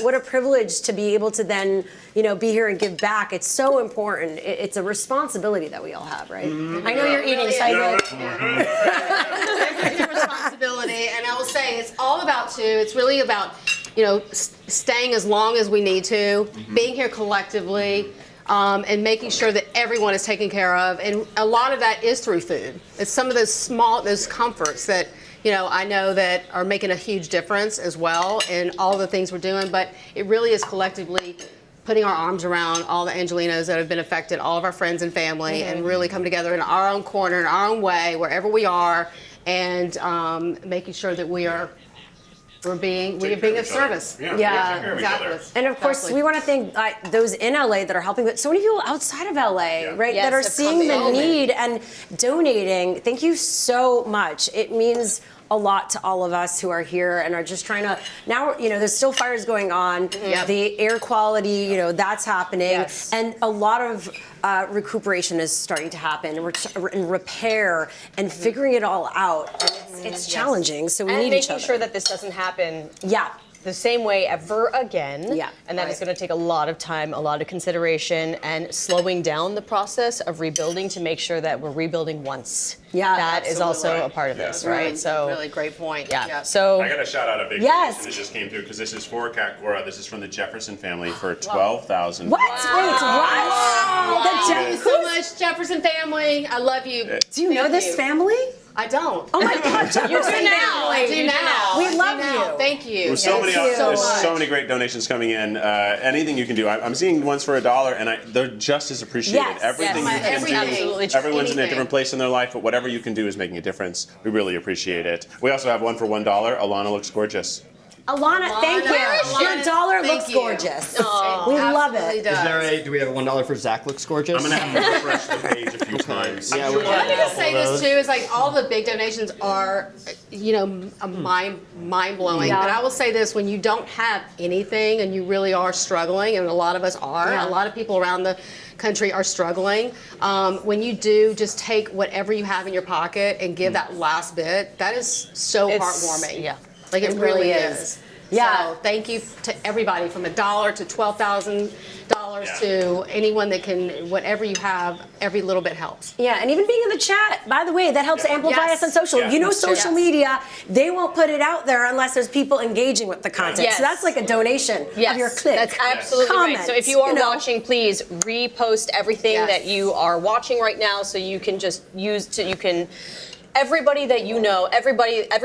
what a privilege to be able to then, be here and give back. It's so important. It's a responsibility that we all have, right? I know you're eating, so it's a responsibility, and I will say it's all about it's really about staying as long as we need to, being here collectively. And making sure that everyone is taken care of, and a lot of that is through food. It's some of those comforts that I know that are making a huge difference as well in all the things we're doing. But it really is collectively putting our arms around all the Angelinos that have been affected, all of our friends and family, and really come together in our own corner, in our own way, wherever we are, and making sure that we are being of service. Yeah, exactly. And of course, we want to thank those in LA that are helping, but so many people outside of LA, right, Yes, that are have seeing the come in. need and donating. Thank you so much. It means a lot to all of us who are here and are just trying to, now, there's still fires going on. Yep. The air quality, that's happening. Yes. And a lot of recuperation is starting to happen, and repair, and figuring it all out. And it's challenging, so we And need each other. making sure that this doesn't happen. Yeah. the same way ever again. Yeah. And that is going to take a lot of time, a lot of consideration, and slowing down the process of rebuilding to make sure that we're rebuilding once. Yeah, that is also a part of this, right? So really great point. Yeah. So I got to shout out a big donation that just came through because this is for Kakora. This is from the Jefferson family for $12,000. What? Wait, what? Thank you so much, Jefferson family. I love you. Do you know this family? I don't. Oh my God, Jefferson You do family. now. I do now. We I do love now. you. Thank you. There's so many, Thank you there's much. so many great donations coming in. Anything you can do. I'm seeing ones for $1, and they're just as appreciated. Yes. Everything Yes. you can Everything. do. Absolutely. Everyone's in a Anything. different place in their life, but whatever you can do is making a difference. We really appreciate it. We also have one for $1. Alanah looks gorgeous. Alanah, thank you. Your dollar Thank looks you. gorgeous. Oh, we love absolutely it. does. Do we have a $1 for Zach looks gorgeous? I'm gonna have to refresh the page a few times. Yeah, I'm we're going to say this too, is like all the big donations are, mind blowing. Yeah. But I will say this, when you don't have anything and you really are struggling, and a lot of us are, Yeah. a lot of people around the country are struggling. When you do just take whatever you have in your pocket and give that last bit, that is so heartwarming. Yeah. Like it really is. is. Yeah. So thank you to everybody from $1 to $12,000 to anyone that can, whatever you have, every little bit helps. Yeah, and even being in the chat, by the way, that helps amplify Yes. us on social. Yeah. You know, That's true. social media, they won't put it out there unless there's people engaging with the content. Yes. So that's like a donation of your click. That's absolutely right. So if Comments, you are know. watching, please repost everything that you are watching right now, so you can just everybody that you know, every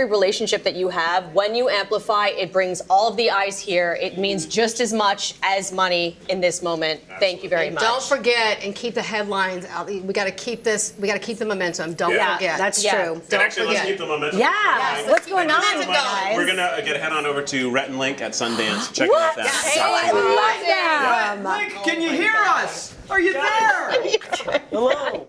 relationship that you have, when you amplify, it brings all of the eyes here. It means just as much as money in this moment. Thank you very And much. don't forget and keep the headlines out. We got to keep this. We got to keep the momentum. Don't forget. That's true. And Don't actually, forget. let's keep the momentum. Yeah. Yes, What's keep going the on, momentum guys? We're gonna head on over to Rhett and Link at Sundance. Check out that. I love them. Mike, can you hear us? Are you there? Hello.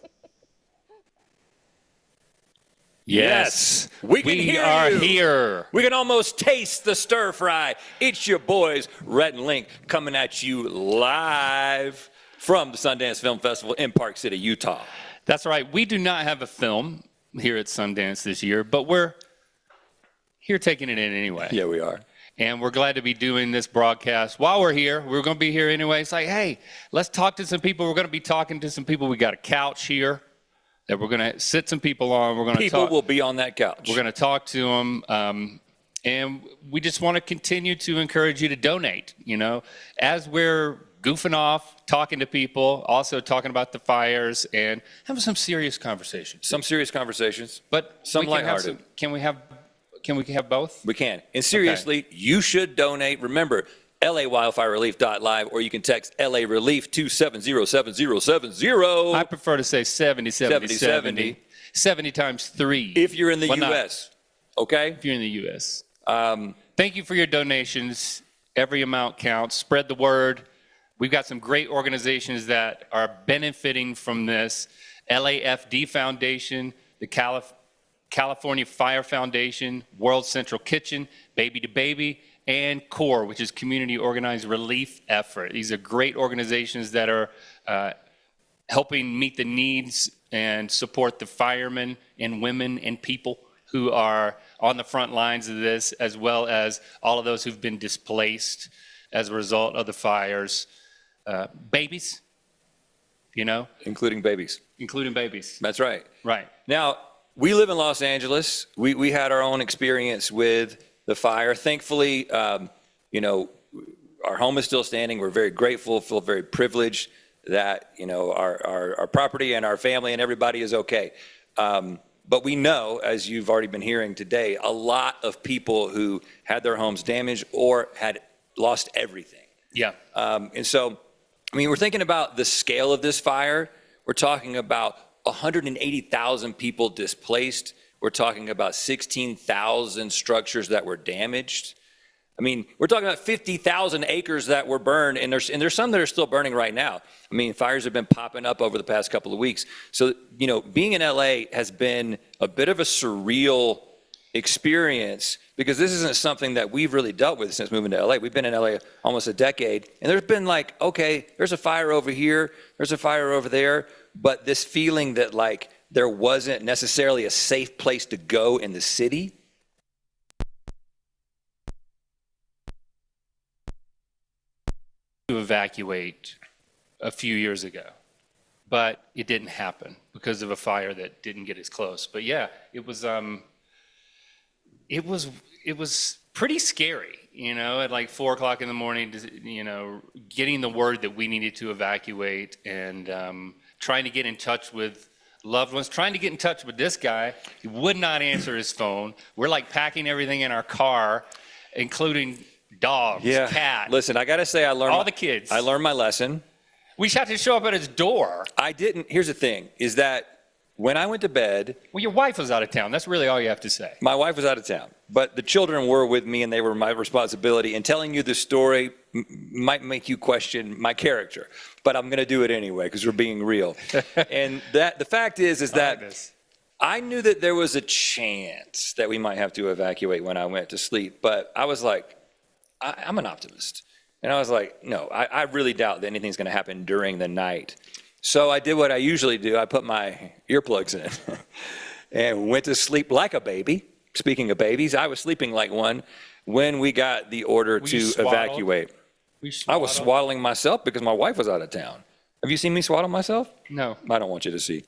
Yes, we can hear are you. here. We can almost taste the stir fry. It's your boys, Rhett and Link, coming at you live from the Sundance Film Festival in Park City, Utah. That's right. We do not have a film here at Sundance this year, but we're here taking it in anyway. Yeah, we are. And we're glad to be doing this broadcast. While we're here, we're going to be here anyway. It's like, hey, let's talk to some people. We're going to be talking to some people. We got a couch here that we're going to sit some people on. We're going to People talk. will be on that couch. We're going to talk to them. And we just want to continue to encourage you to donate, you know, as we're goofing off, talking to people, also talking about the fires and having some serious conversations. Some serious conversations, but some we can have lighthearted. Can we have both? We can. And seriously, you should donate. Remember, LAWildfireRelief.live, or you can text LA Relief to 7070770. I prefer to say 70 times 3. If you're in the Well, not- U.S., okay? If you're in the U.S. Thank you for your donations. Every amount counts. Spread the word. We've got some great organizations that are benefiting from this. LAFD Foundation, the California Fire Foundation, World Central Kitchen, Baby2Baby, and CORE, which is Community Organized Relief Effort. These are great organizations that are helping meet the needs and support the firemen and women and people who are on the front lines of this, as well as all of those who've been displaced as a result of the fires. Babies, you know? Including babies. Including babies. That's right. Right. Now, we live in Los Angeles. We had our own experience with the fire. Thankfully, you know, our home is still standing. We're very grateful, feel very privileged that, you know, our property and our family and everybody is okay. But we know, as you've already been hearing today, a lot of people who had their homes damaged or had lost everything. Yeah. And so, I mean, we're thinking about the scale of this fire. We're talking about 180,000 people displaced. We're talking about 16,000 structures that were damaged. I mean, we're talking about 50,000 acres that were burned, and there's some that are still burning right now. I mean, fires have been popping up over the past couple of weeks. So, you know, being in LA has been a bit of a surreal experience because this isn't something that we've really dealt with since moving to LA. We've been in LA almost a decade, and there's been like, okay, there's a fire over here, there's a fire over there, but this feeling that like there wasn't necessarily a safe place to go in the city. to evacuate a few years ago, but it didn't happen because of a fire that didn't get as close. But yeah, it was pretty scary, you know, at like 4 o'clock in the morning, you know, getting the word that we needed to evacuate and trying to get in touch with loved ones, trying to get in touch with this guy. He would not answer his phone. We're like packing everything in our car, including dogs, cats. Listen, I gotta say, I learned all the kids. I learned my lesson. We had to show up at his door. I didn't. Here's the thing: is that when I went to bed. Well, your wife was out of town. That's really all you have to say. My wife was out of town, but the children were with me, and they were my responsibility. And telling you the story might make you question my character, but I'm going to do it anyway because we're being real. And the fact is that I knew that there was a chance that we might have to evacuate when I went to sleep, but I was like, I'm an optimist. And I was like, no, I really doubt that anything's going to happen during the night. So I did what I usually do. I put my earplugs in and went to sleep like a baby. Speaking of babies, I was sleeping like one when we got the order to evacuate. I was swaddling myself because my wife was out of town. Have you seen me swaddle myself? No. I don't want you to see.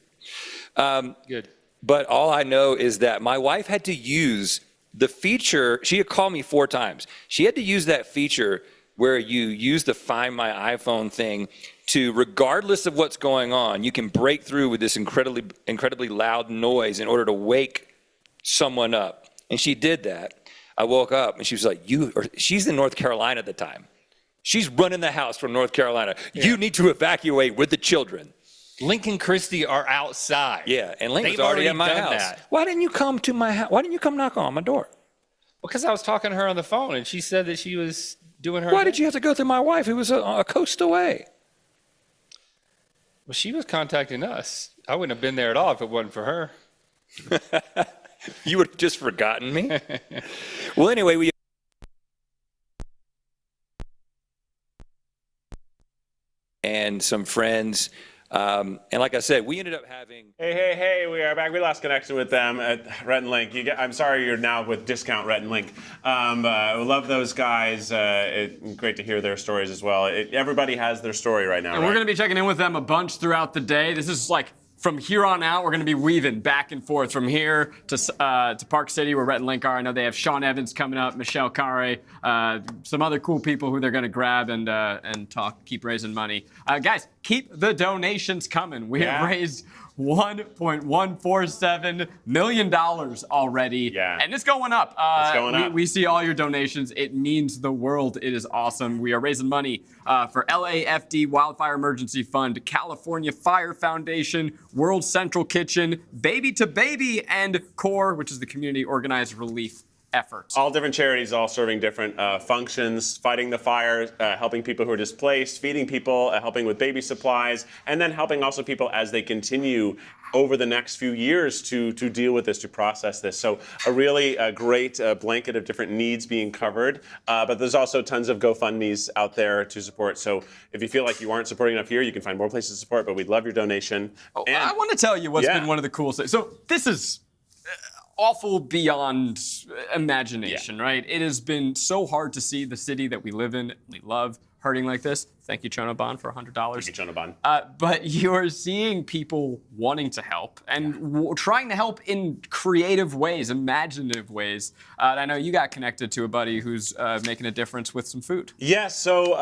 Good. But all I know is that my wife had to use the feature. She had called me 4 times. She had to use that feature where you use the Find My iPhone thing to, regardless of what's going on, you can break through with this incredibly loud noise in order to wake someone up. And she did that. I woke up and she was like, she's in North Carolina at the time. She's running the house from North Carolina. Yeah. You need to evacuate with the children. Lincoln Christie are outside. Yeah, and Lincoln's already at my house. That. Why didn't you come to my house? Why didn't you come knock on my door? Because I was talking to her on the phone and she said that she was doing her Why did you have to go through my wife who was a coast away? Well, she was contacting us. I wouldn't have been there at all if it wasn't for her. You would have just forgotten me? Well, anyway, we and some friends. And like I said, we ended up having. Hey, we are back. We lost connection with them at Rhett and Link. I'm sorry you're now with Discount Rhett and Link. We love those guys. Great to hear their stories as well. Everybody has their story right now. And we're going to be checking in with them a bunch throughout the day. This is like, from here on out, we're going to be weaving back and forth from here to Park City, where Rhett and Link are. I know they have Sean Evans coming up, Michelle Carre, some other cool people who they're going to grab and talk, keep raising money. Guys, keep the donations coming. We have raised $1.147 million already. Yeah. And it's going up. It's going up. We see all your donations. It means the world. It is awesome. We are raising money for LAFD Wildfire Emergency Fund, California Fire Foundation, World Central Kitchen, Baby2Baby, and CORE, which is the Community Organized Relief efforts. All different charities, all serving different functions, fighting the fires, helping people who are displaced, feeding people, helping with baby supplies, and then helping also people as they continue over the next few years to deal with this, to process this. So a really great blanket of different needs being covered, but there's also tons of GoFundMes out there to support. So if you feel like you aren't supporting enough here, you can find more places to support, but we'd love your donation. And I want to tell you what's been one of the coolest things. So this is awful beyond imagination, right? It has been so hard to see the city that we live in, we love, hurting like this. Thank you, Chono Bond, for $100. Thank you, Chono Bond. But you're seeing people wanting to help and trying to help in creative ways, imaginative ways. I know you got connected to a buddy who's making a difference with some food. Yes, so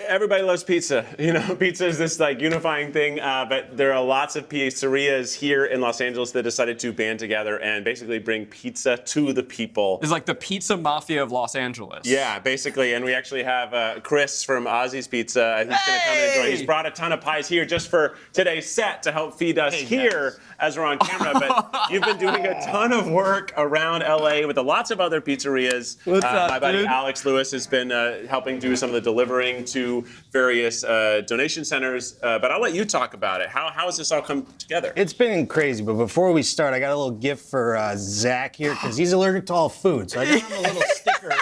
everybody loves pizza. You know, pizza is this like unifying thing, but there are lots of pizzerias here in Los Angeles that decided to band together and basically bring pizza to the people. It's like the pizza mafia of Los Angeles. Yeah, basically, and we actually have Chris from Ozzy's Pizza. He's going to come and enjoy. He's brought a ton of pies here just for today's set to help feed us here as we're on camera. But you've been doing a ton of work around LA with lots of other pizzerias. What's up, my buddy dude? Alex Lewis has been helping do some of the delivering to various donation centers. But I'll let you talk about it. How has this all come together? It's been crazy, but before we start, I got a little gift for Zach here because he's allergic to all food. So I got him a little sticker.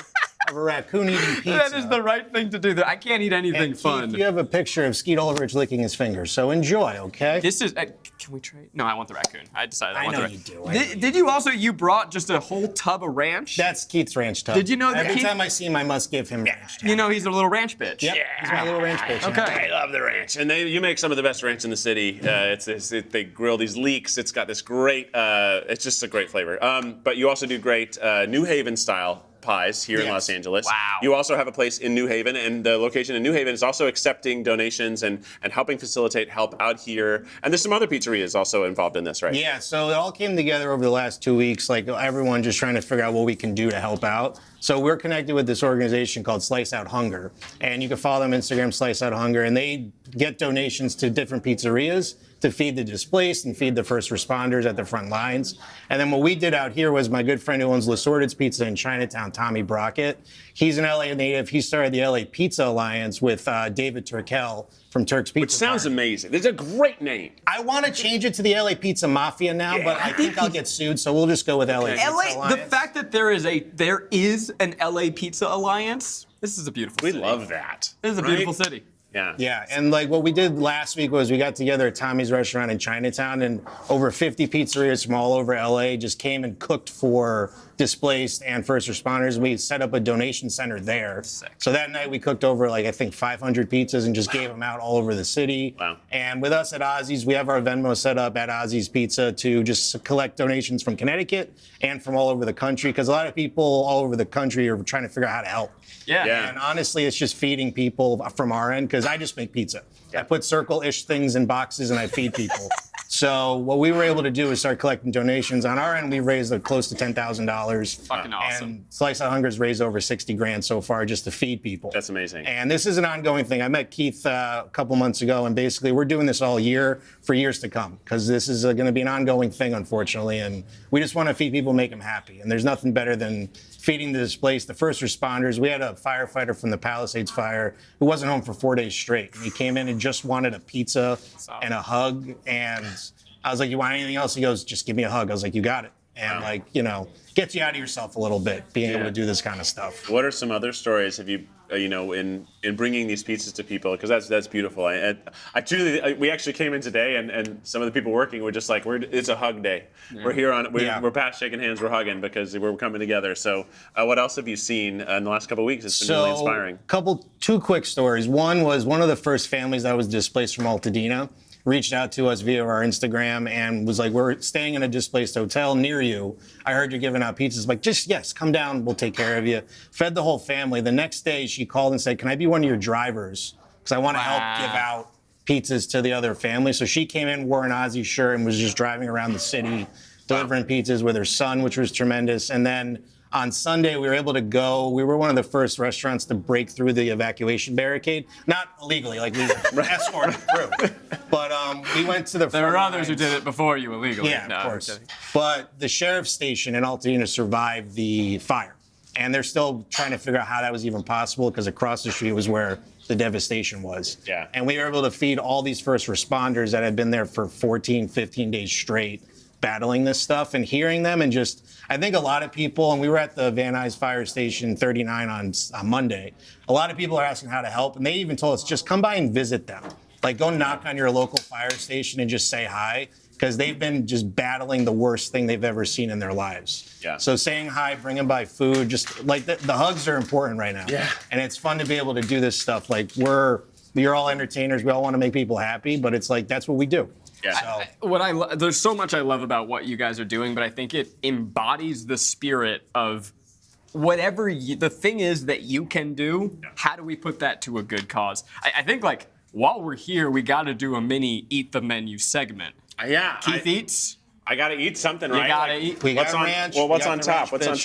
of a raccoon eating pizza. That is the right thing to do. I can't eat anything fun. You have a picture of Skeet Ulrich licking his fingers, so enjoy, okay? This is. Can we trade? No, I want the raccoon. I decided I want know the you do. Did you also? You brought just a whole tub of ranch? That's Keith's ranch tub. Did you know that Every Keith- time I see him, I must give him ranch. You know he's a little ranch bitch. Yep, he's my little ranch bitch. Okay. I love the ranch, and you make some of the best ranch in the city. They grill these leeks. It's got this great. It's just a great flavor. But you also do great New Haven style pies here in Los Angeles. Wow. You also have a place in New Haven, and the location in New Haven is also accepting donations and helping facilitate help out here. And there's some other pizzerias also involved in this, right? Yeah, so it all came together over the last 2 weeks, like everyone just trying to figure out what we can do to help out. So we're connected with this organization called Slice Out Hunger, and you can follow them on Instagram, Slice Out Hunger, and they get donations to different pizzerias to feed the displaced and feed the first responders at the front lines. And then what we did out here was my good friend who owns Lasorted's Pizza in Chinatown, Tommy Brockett. He's an LA native. He started the LA Pizza Alliance with David Turkel from Turk's Pizza. Which sounds amazing. It's a great name. I want to change it to the LA Pizza Mafia now, but I think I'll get sued, so we'll just go with LA Pizza Alliance. The fact that there is an LA Pizza Alliance, this is a beautiful city. We love that. This is a beautiful city. Yeah. Yeah, and like what we did last week was we got together at Tommy's restaurant in Chinatown, and over 50 pizzerias from all over LA just came and cooked for displaced and first responders. We set up a donation center there. So that night we cooked over I think 500 pizzas and just gave them out all over the city. Wow. And with us at Ozzy's, we have our Venmo set up at Ozzy's Pizza to just collect donations from Connecticut and from all over the country, because a lot of people all over the country are trying to figure out how to help. Yeah. And honestly, it's just feeding people from our end, because I just make pizza. I put circle-ish things in boxes and I feed people. So what we were able to do is start collecting donations. On our end, we raised close to $10,000. Fucking awesome. And Slice Out Hunger's raised over 60 grand so far just to feed people. That's amazing. And this is an ongoing thing. I met Keith a couple months ago, and basically we're doing this all year for years to come, because this is going to be an ongoing thing, unfortunately. And we just want to feed people, make them happy. And there's nothing better than feeding the displaced, the first responders. We had a firefighter from the Palisades fire who wasn't home for 4 days straight. And he came in and just wanted a pizza and a hug. And I was like, you want anything else? He goes, just give me a hug. I was like, you got it. And gets you out of yourself a little bit, being able to do this kind of stuff. What are some other stories have you, in bringing these pizzas to people? Because that's beautiful. We actually came in today, and some of the people working were just like, it's a hug day. Yeah. We're here we're past shaking hands, we're hugging because we're coming together. So what else have you seen in the last couple of weeks? It's been really inspiring. Two quick stories. One was one of the first families that was displaced from Altadena reached out to us via our Instagram and was like, we're staying in a displaced hotel near you. I heard you're giving out pizzas. Like, yes, come down, we'll take care of you. Fed the whole family. The next day she called and said, can I be one of your drivers? Because I want to help give out pizzas to the other family. So she came in, wore an Ozzy shirt, and was just driving around the city, delivering pizzas with her son, which was tremendous. And then on Sunday, we were able to go. We were one of the first restaurants to break through the evacuation barricade. Not illegally, like we were escorted through. But we went to the front There were others who lines. did it before you illegally. Yeah, No, of I'm course. kidding. But the sheriff's station in Altadena survived the fire. And they're still trying to figure out how that was even possible, because across the street was where the devastation was. Yeah. And we were able to feed all these first responders that had been there for 14, 15 days straight, battling this stuff, and hearing them, and just, I think a lot of people, and we were at the Van Nuys Fire Station 39 on Monday, a lot of people are asking how to help, and they even told us, just come by and visit them. Like, go knock on your local fire station and just say hi, because they've been just battling the worst thing they've ever seen in their lives. Yeah. So saying hi, bringing by food, just like the hugs are important right now. Yeah. And it's fun to be able to do this stuff. Like, you're all entertainers, we all want to make people happy, but it's like, that's what we do. Yeah. So, There's so much I love about what you guys are doing, but I think it embodies the spirit of whatever the thing is that you can do. How do we put that to a good cause? I think, like, while we're here, we got to do a mini Eat the Menu segment. Yeah. Keith eats. I got to eat something, You right? gotta eat. We What's got on ranch, Well, we what's got on the top? ranch What's on fish.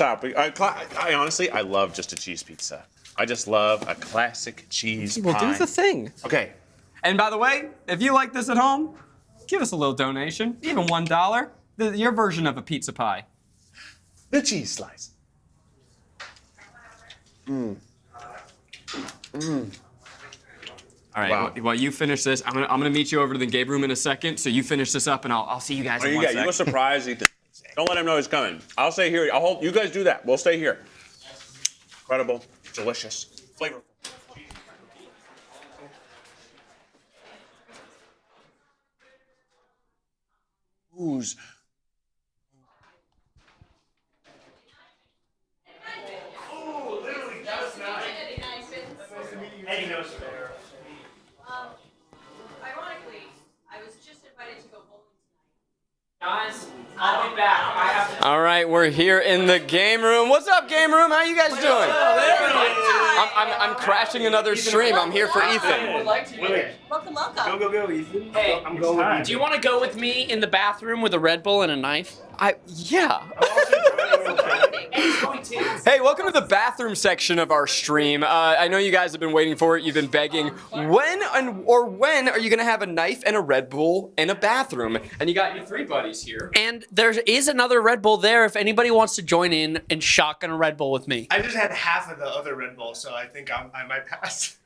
top? I honestly, I love just a cheese pizza. I just love a classic cheese Well, pie. do the thing. Okay. And by the way, if you like this at home, give us a little donation, even $1. Your version of a pizza pie. The cheese slice. All right. Wow. While you finish this, I'm gonna meet you over to the game room in a second. So you finish this up, and I'll see you guys in You one got sec. you a surprise, Ethan. Don't let him know he's coming. I'll stay here. You guys do that. We'll stay here. Incredible. delicious, flavorful. Ooze. Ooh, literally just now. Eddie knows fair. Ironically, I was just invited to go bowling. Guys, I'll be back. All right, we're here in the game room. What's up, game room? How you guys doing? I'm crashing another stream. I'm here for Ethan. Welcome, welcome. Go, Ethan. Hey, I'm going with you. do you want to go with me in the bathroom with a Red Bull and a knife? Yeah. Hey, welcome to the bathroom section of our stream. I know you guys have been waiting for it. You've been begging. When are you going to have a knife and a Red Bull in a bathroom? And you got your three buddies here. And there is another Red Bull there if anybody wants to join in and shotgun a Red Bull with me. I just had half of the other Red Bull, so I think I might pass.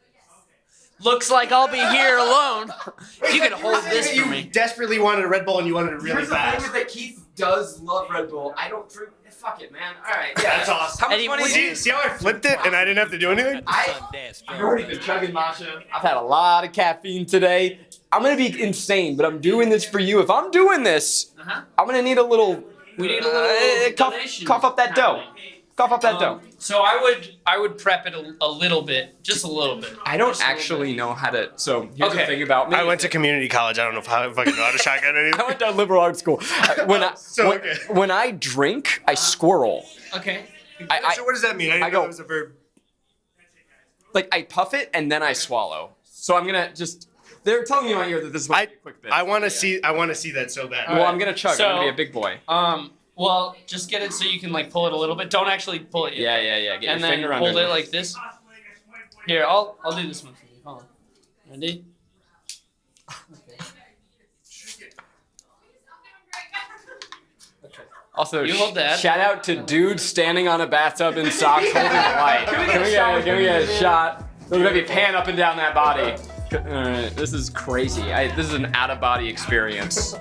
Looks like I'll be here alone. You can hold this for You me. desperately wanted a Red Bull and you wanted it really Here's the fast. thing is that Keith does love Red Bull. I don't drink. Fuck it, man. All right. Yeah, That's awesome. How much money is it? See how I flipped it and I didn't have to do anything? I've already been chugging matcha. I've had a lot of caffeine today. I'm gonna be insane, but I'm doing this for you. If I'm doing this, I'm gonna need a little. We need a little donation cough up that dough. Cough up that dough. So I would prep it a little bit, just a little bit. I don't actually know how to. So here's the thing about me. I went to community college. I don't know if I fucking know how to shotgun anything. I went to liberal arts school. When I drink, I squirrel. Okay. So what does that mean? I didn't know it was a verb. Like I puff it and then I swallow. So I'm gonna just. They're telling me in my ear that this is a quick bit. I want to see that so bad. Well, I'm gonna chug. I'm gonna be a big boy. Well, just get it so you can like pull it a little bit. Don't actually pull it yet. Yeah. Get and your then finger hold underneath. it like this. Here, I'll do this one for you. Hold on. Ready? Also, You hold that. shout out to dude standing on a bathtub in socks holding a light. Can we get a shot? We're gonna be pan up and down that body. Alright, this is crazy. This is an out-of-body experience.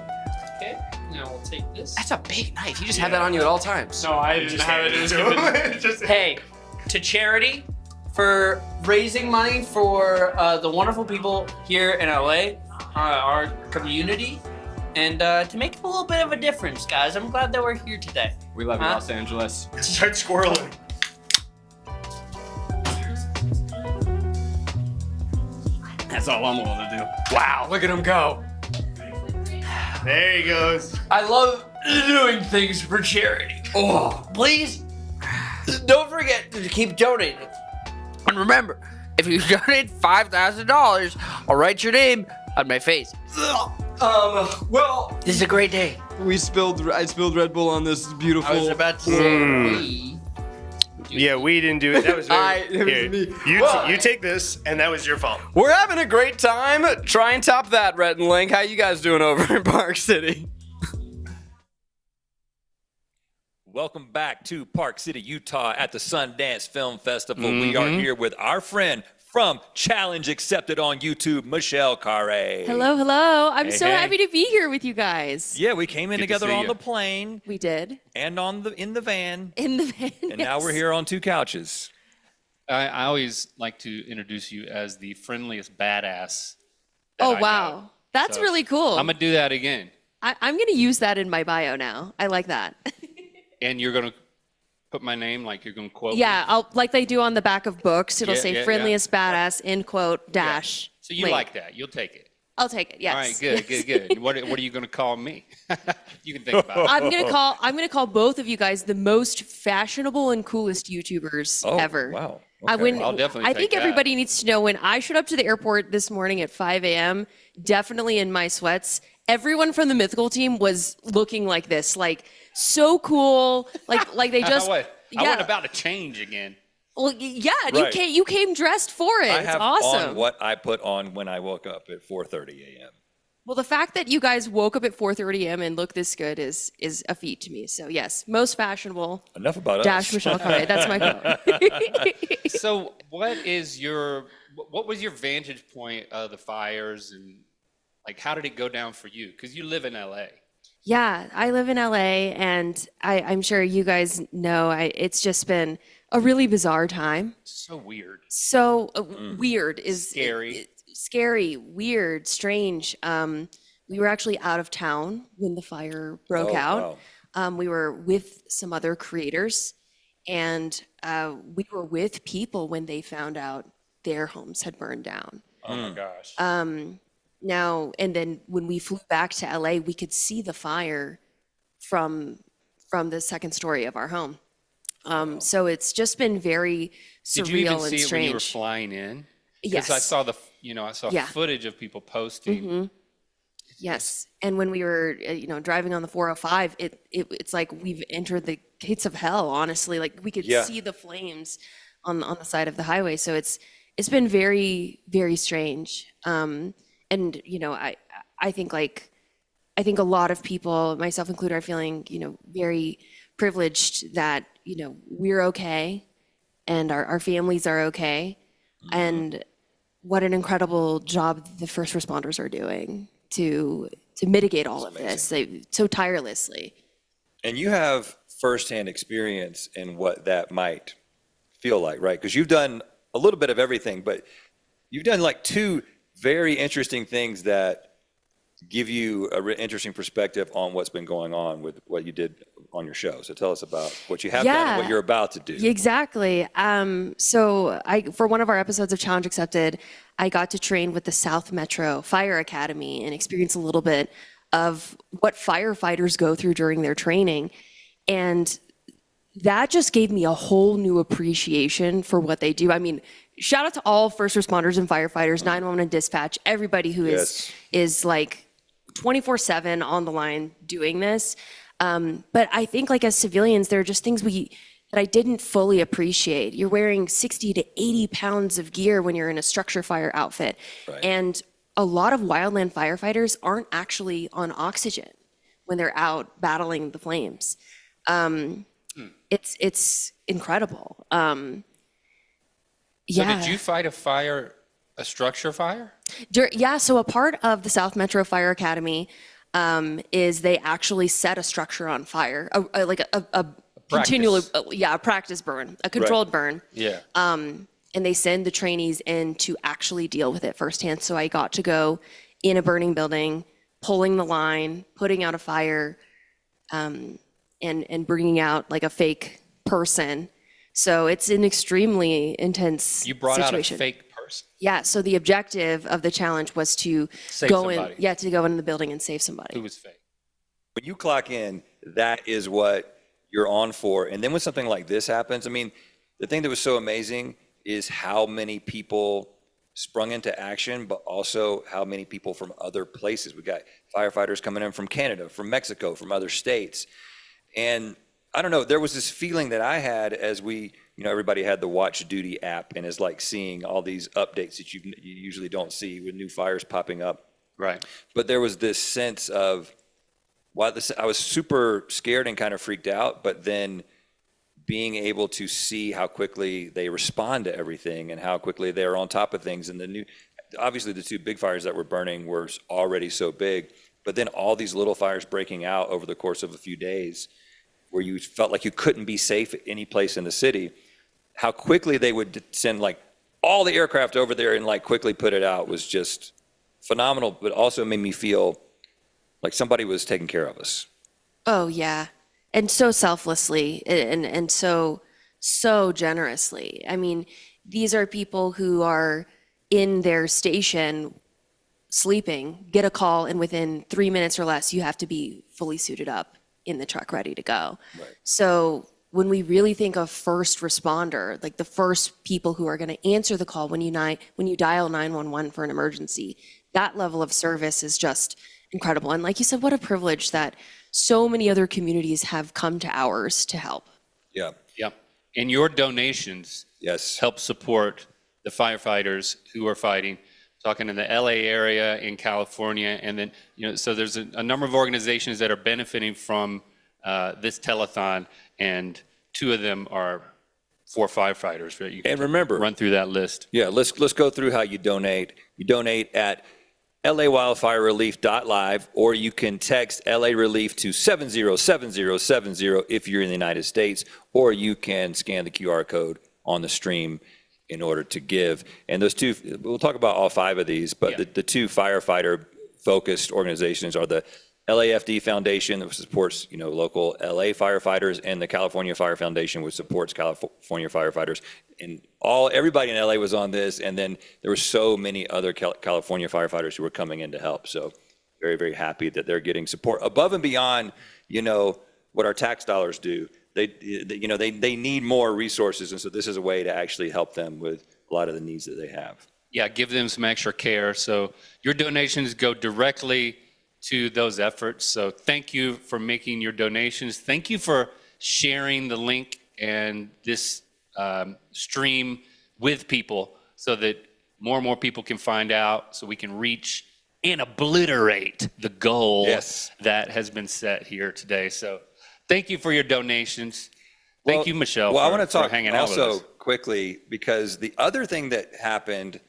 Okay. Now we'll take this. That's a big knife. You just have that on you at all times. No, I didn't have it. It was Hey, to charity for raising money for the wonderful people here in LA, our community, and to make a little bit of a difference, guys. I'm glad that we're here today. We love you, Los Angeles. Start squirreling. That's all I'm willing to do. Wow, look at him go. There he goes. I love doing things for charity. Oh, please don't forget to keep donating. And remember, if you donate $5,000, I'll write your name on my face. Well, This is a great day. I spilled Red Bull on this beautiful. I was about to say Yeah, we didn't do it. That was it was me. You take this, and that was your fault. We're having a great time. Try and top that, Rhett and Link. How you guys doing over in Park City? Welcome back to Park City, Utah at the Sundance Film Festival. We are here with our friend from Challenge Accepted on YouTube, Michelle Carre. Hello. I'm Hey, so hey. happy to be here with you guys. Yeah, we came in Good to together see on you. the plane. We did. And in the van. In the van. And now we're here on two couches. I always like to introduce you as the friendliest badass. Oh, wow. That's So, really cool. I'm gonna do that again, I'm going to use that in my bio now. I like that. and you're gonna put my name, like you're gonna quote. Yeah, I'll like they do on the back of books. It'll Yeah, say yeah, friendliest badass in quote dash. So you link. like that? You'll take it. I'll take it. Yes. All right. Good. What are you gonna call me? You can think about it. I'm gonna call both of you guys the most fashionable and coolest YouTubers ever. Wow. I'll definitely I take think that. everybody needs to know when I showed up to the airport this morning at 5 a.m., definitely in my sweats, everyone from the Mythical team was looking like this, like so cool, like they just. I wasn't about to change again. Well, yeah, Right. you came dressed for it. I It's have awesome. on what I put on when I woke up at 4:30 a.m. Well, the fact that you guys woke up at 4:30 a.m. and look this good is a feat to me. So yes, most fashionable. Enough about Dash us. Michelle Carre. That's my quote. So what was your vantage point of the fires, and like how did it go down for you? Because you live in LA. Yeah, I live in LA, and I'm sure you guys know it's just been a really bizarre time. So weird. So weird is Scary. Scary, weird, strange. We were actually out of town when the fire broke out. We were with some other creators, and we were with people when they found out their homes had burned down. Oh my gosh. Now, and then when we flew back to LA, we could see the fire from the second story of our home. So it's just been very surreal Did you even and see it strange. when you were flying in? Yes. Because I saw I saw Yeah. footage of people posting. Mhm. Yes, and when we were, driving on the 405, it's like we've entered the gates of hell. Honestly, like we could Yeah. see the flames on the side of the highway. So it's been very, very strange. And I think a lot of people, myself included, are feeling very privileged that we're okay, and our families are okay, and what an incredible job the first responders are doing to mitigate all of this so tirelessly. And you have firsthand experience in what that might feel like, right? Because you've done a little bit of everything, but you've done like two very interesting things that give you an interesting perspective on what's been going on with what you did on your show. So tell us about what you have done and what you're about to do. Exactly. So for one of our episodes of Challenge Accepted, I got to train with the South Metro Fire Academy and experience a little bit of what firefighters go through during their training. And that just gave me a whole new appreciation for what they do. I mean, shout out to all first responders and firefighters, 911 and dispatch, everybody who is like 24/7 on the line doing this. But I think like as civilians, there are just things that I didn't fully appreciate. You're wearing 60 to 80 pounds of gear when you're in a structure fire outfit. Right. And a lot of wildland firefighters aren't actually on oxygen when they're out battling the flames. It's incredible. So did you fight a structure fire? So a part of the South Metro Fire Academy is they actually set a structure on fire, a continual, a practice burn, a controlled burn. Yeah. And they send the trainees in to actually deal with it firsthand. So I got to go in a burning building, pulling the line, putting out a fire, and bringing out like a fake person. So it's an extremely intense You brought situation. out a fake person. Yeah, so the objective of the challenge was to Save go somebody. to go into the building and save somebody. Who was fake? When you clock in, that is what you're on for. And then when something like this happens, I mean, the thing that was so amazing is how many people sprung into action, but also how many people from other places. We got firefighters coming in from Canada, from Mexico, from other states. And I don't know, there was this feeling that I had as everybody had the Watch Duty app and is like seeing all these updates that you usually don't see with new fires popping up. Right. But there was this sense of, I was super scared and kind of freaked out, but then being able to see how quickly they respond to everything and how quickly they're on top of things. And obviously the two big fires that were burning were already so big, but then all these little fires breaking out over the course of a few days where you felt like you couldn't be safe at any place in the city, how quickly they would send like all the aircraft over there and like quickly put it out was just phenomenal, but also made me feel like somebody was taking care of us. Oh yeah, and so selflessly and so generously. I mean, these are people who are in their station sleeping, get a call, and within 3 minutes or less, you have to be fully suited up in the truck ready to go. Right. So when we really think of first responder, like the first people who are going to answer the call when you dial 911 for an emergency, that level of service is just incredible. And like you said, what a privilege that so many other communities have come to ours to help. Yeah. Yep. And your donations help support the firefighters who are fighting. Talking in the LA area, in California, and then, so there's a number of organizations that are benefiting from this telethon, and two of them are for firefighters, right? You And remember, run through that list. Yeah, let's go through how you donate. You donate at LAWildfireRelief.live, or you can text LA Relief to 707070 if you're in the United States, or you can scan the QR code on the stream in order to give. And those two, we'll talk about all 5 of these, but the 2 firefighter-focused organizations are the LAFD Foundation, which supports local LA firefighters, and the California Fire Foundation, which supports California firefighters. And everybody in LA was on this, and then there were so many other California firefighters who were coming in to help. So very, very happy that they're getting support above and beyond, what our tax dollars do. They need more resources, and so this is a way to actually help them with a lot of the needs that they have. Yeah, give them some extra care. So your donations go directly to those efforts. So thank you for making your donations. Thank you for sharing the link and this stream with people so that more and more people can find out, so we can reach and obliterate the goal that has been set here today. So thank you for your donations. Thank you, Michelle, I want to talk hanging out with us. also quickly, because the other thing that happened,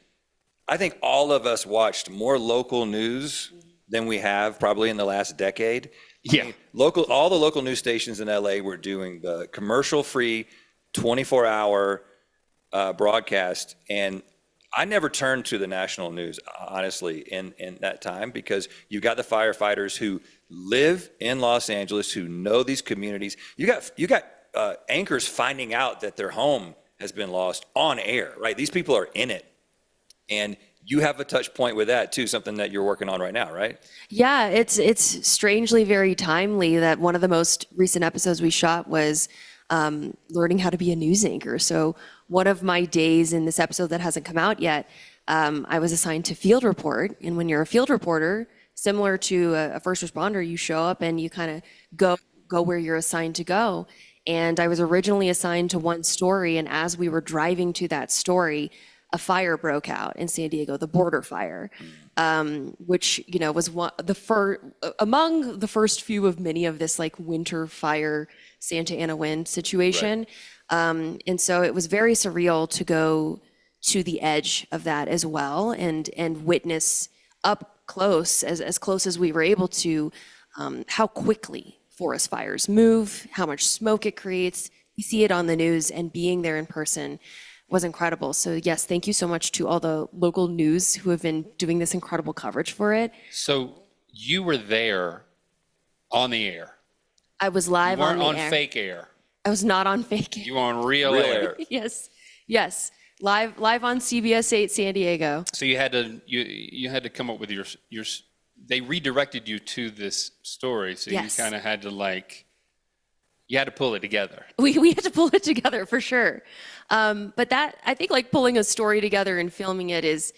I think all of us watched more local news than we have probably in the last decade. Yeah. I mean, all the local news stations in LA were doing the commercial-free 24-hour broadcast, and I never turned to the national news, honestly, in that time, because you got the firefighters who live in Los Angeles, who know these communities. You got anchors finding out that their home has been lost on air, right? These people are in it, and you have a touch point with that too, something that you're working on right now, right? Yeah, it's strangely very timely that one of the most recent episodes we shot was learning how to be a news anchor. So one of my days in this episode that hasn't come out yet, I was assigned to field report. And when you're a field reporter, similar to a first responder, you show up and you kind of go where you're assigned to go. And I was originally assigned to one story, and as we were driving to that story, a fire broke out in San Diego, the border fire, which was among the first few of many of this like winter fire Santa Ana wind situation. Right. And so it was very surreal to go to the edge of that as well and witness up close, as close as we were able to, how quickly forest fires move, how much smoke it creates. You see it on the news, and being there in person was incredible. So yes, thank you so much to all the local news who have been doing this incredible coverage for it. So you were there on the air. I was live on the air. You weren't on fake air. I was not on fake air. You were on real air. Yes. Live on CBS 8 San Diego. So you had to come up with your they redirected you to this story, so you kind of had to you had to pull it together. We had to pull it together for sure. But that, I think, pulling a story together and filming it is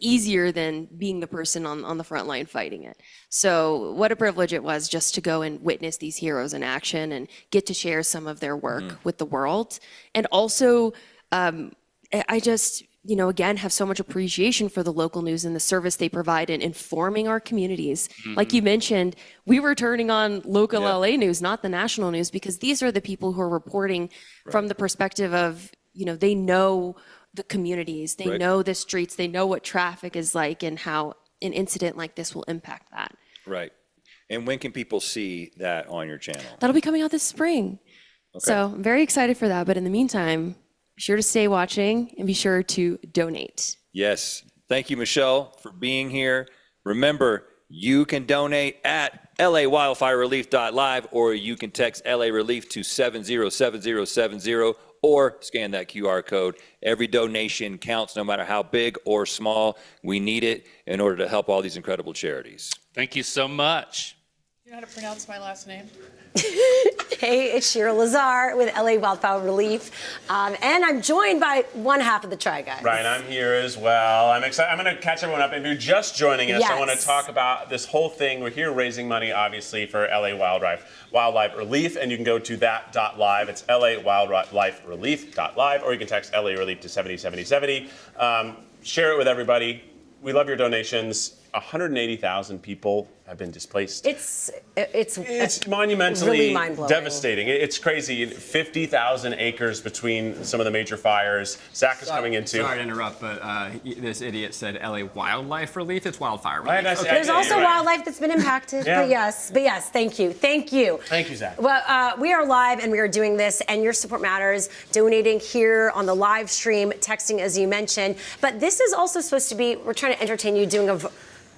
easier than being the person on the front line fighting it. So what a privilege it was just to go and witness these heroes in action and get to share some of their work with the world. And also, I just, again, have so much appreciation for the local news and the service they provide in informing our communities. Like you mentioned, we were turning on local LA news, not the national news, because these are the people who are reporting from the perspective of, they know the communities, they know the streets, they know what traffic is like and how an incident like this will impact that. Right. And when can people see that on your channel? That'll be coming out this spring. Okay. So I'm very excited for that. But in the meantime, be sure to stay watching and be sure to donate. Yes. Thank you, Michelle, for being here. Remember, you can donate at LAWildfireRelief.live, or you can text LA Relief to 707070, or scan that QR code. Every donation counts, no matter how big or small. We need it in order to help all these incredible charities. Thank you so much. You know how to pronounce my last name? Hey, it's Cheryl Lazar with LA Wildfire Relief. And I'm joined by one half of the Try Guys. Right, I'm here as well. I'm excited. I'm going to catch everyone up. If you're just joining us, I want to talk about this whole thing. We're here raising money, obviously, for LA Wildlife Relief, and you can go to that.live. It's LAWildliferelief.live, or you can text LA Relief to 707070. Share it with everybody. We love your donations. 180,000 people have been displaced. It's monumentally really mind-blowing. devastating. It's crazy. 50,000 acres between some of the major fires. Zach is coming into. Sorry to interrupt, but this idiot said LA Wildlife Relief. It's Wildfire Relief. Right, There's also wildlife that's been impacted. Yeah. But yes, thank you. Thank you, Zach. Well, we are live and we are doing this, and your support matters. Donating here on the live stream, texting as you mentioned. But this is also supposed to be, we're trying to entertain you,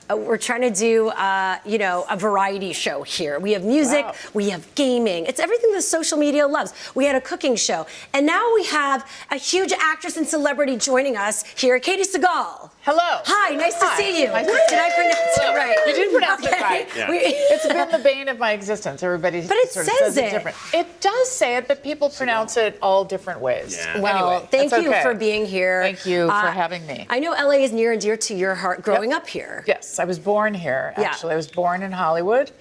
we're trying to do, a variety show here. We have music, we have gaming. It's everything that social media loves. We had a cooking show. And now we have a huge actress and celebrity joining us here, Katey Sagal. Hello. Hi, nice to see you. Nice Did I pronounce it right? You did pronounce it Okay. right. Yeah. It's been the bane of my existence. Everybody But it sort of says says it it. different. It does say it, but people pronounce it all different ways. Yeah. Well, Anyway, thank that's you okay. for being here. Thank you for having me. I know LA is near and dear to your heart growing up here. Yes, I was born here, Yeah. actually. I was born in Hollywood,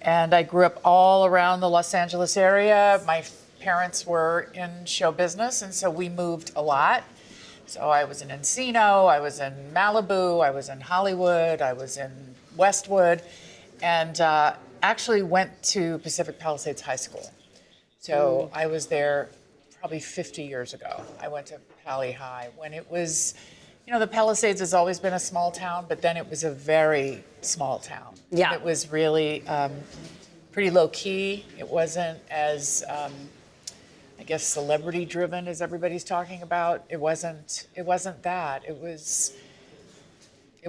and I grew up all around the Los Angeles area. My parents were in show business, and so we moved a lot. So I was in Encino, I was in Malibu, I was in Hollywood, I was in Westwood, and actually went to Pacific Palisades High School. So I was there probably 50 years ago. I went to Pali High when it was, the Palisades has always been a small town, but then it was a very small town. Yeah. It was really pretty low key. It wasn't as, I guess, celebrity driven as everybody's talking about. It wasn't that. It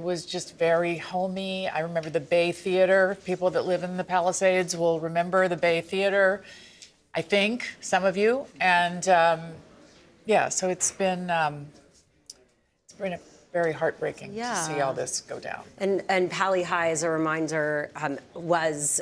was just very homey. I remember the Bay Theater. People that live in the Palisades will remember the Bay Theater, I think, some of you. And so it's been very heartbreaking to see all this go down. And Pali High, as a reminder, was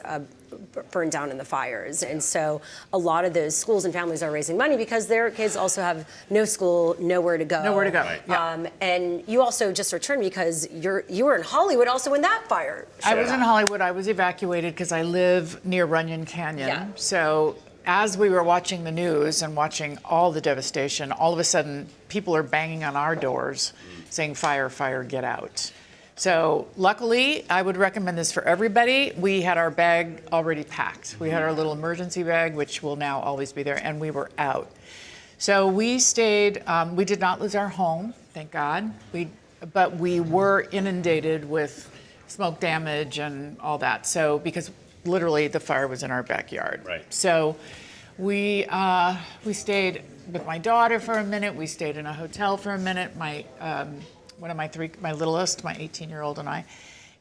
burned down in the fires. And so a lot of those schools and families are raising money because their kids also have no school, nowhere to go. Nowhere to go. Right. Yeah. And you also just returned because you were in Hollywood also when that fire I was in Hollywood. I was evacuated because I live near Runyon Canyon. Yeah. So as we were watching the news and watching all the devastation, all of a sudden people are banging on our doors saying, fire, fire, get out. So luckily, I would recommend this for everybody. We had our bag already packed. We had our little emergency bag, which will now always be there, and we were out. So we stayed, we did not lose our home, thank God. But we were inundated with smoke damage and all that. So, because literally the fire was in our backyard. Right. So we stayed with my daughter for a minute. We stayed in a hotel for a minute. My littlest, my 18-year-old and I.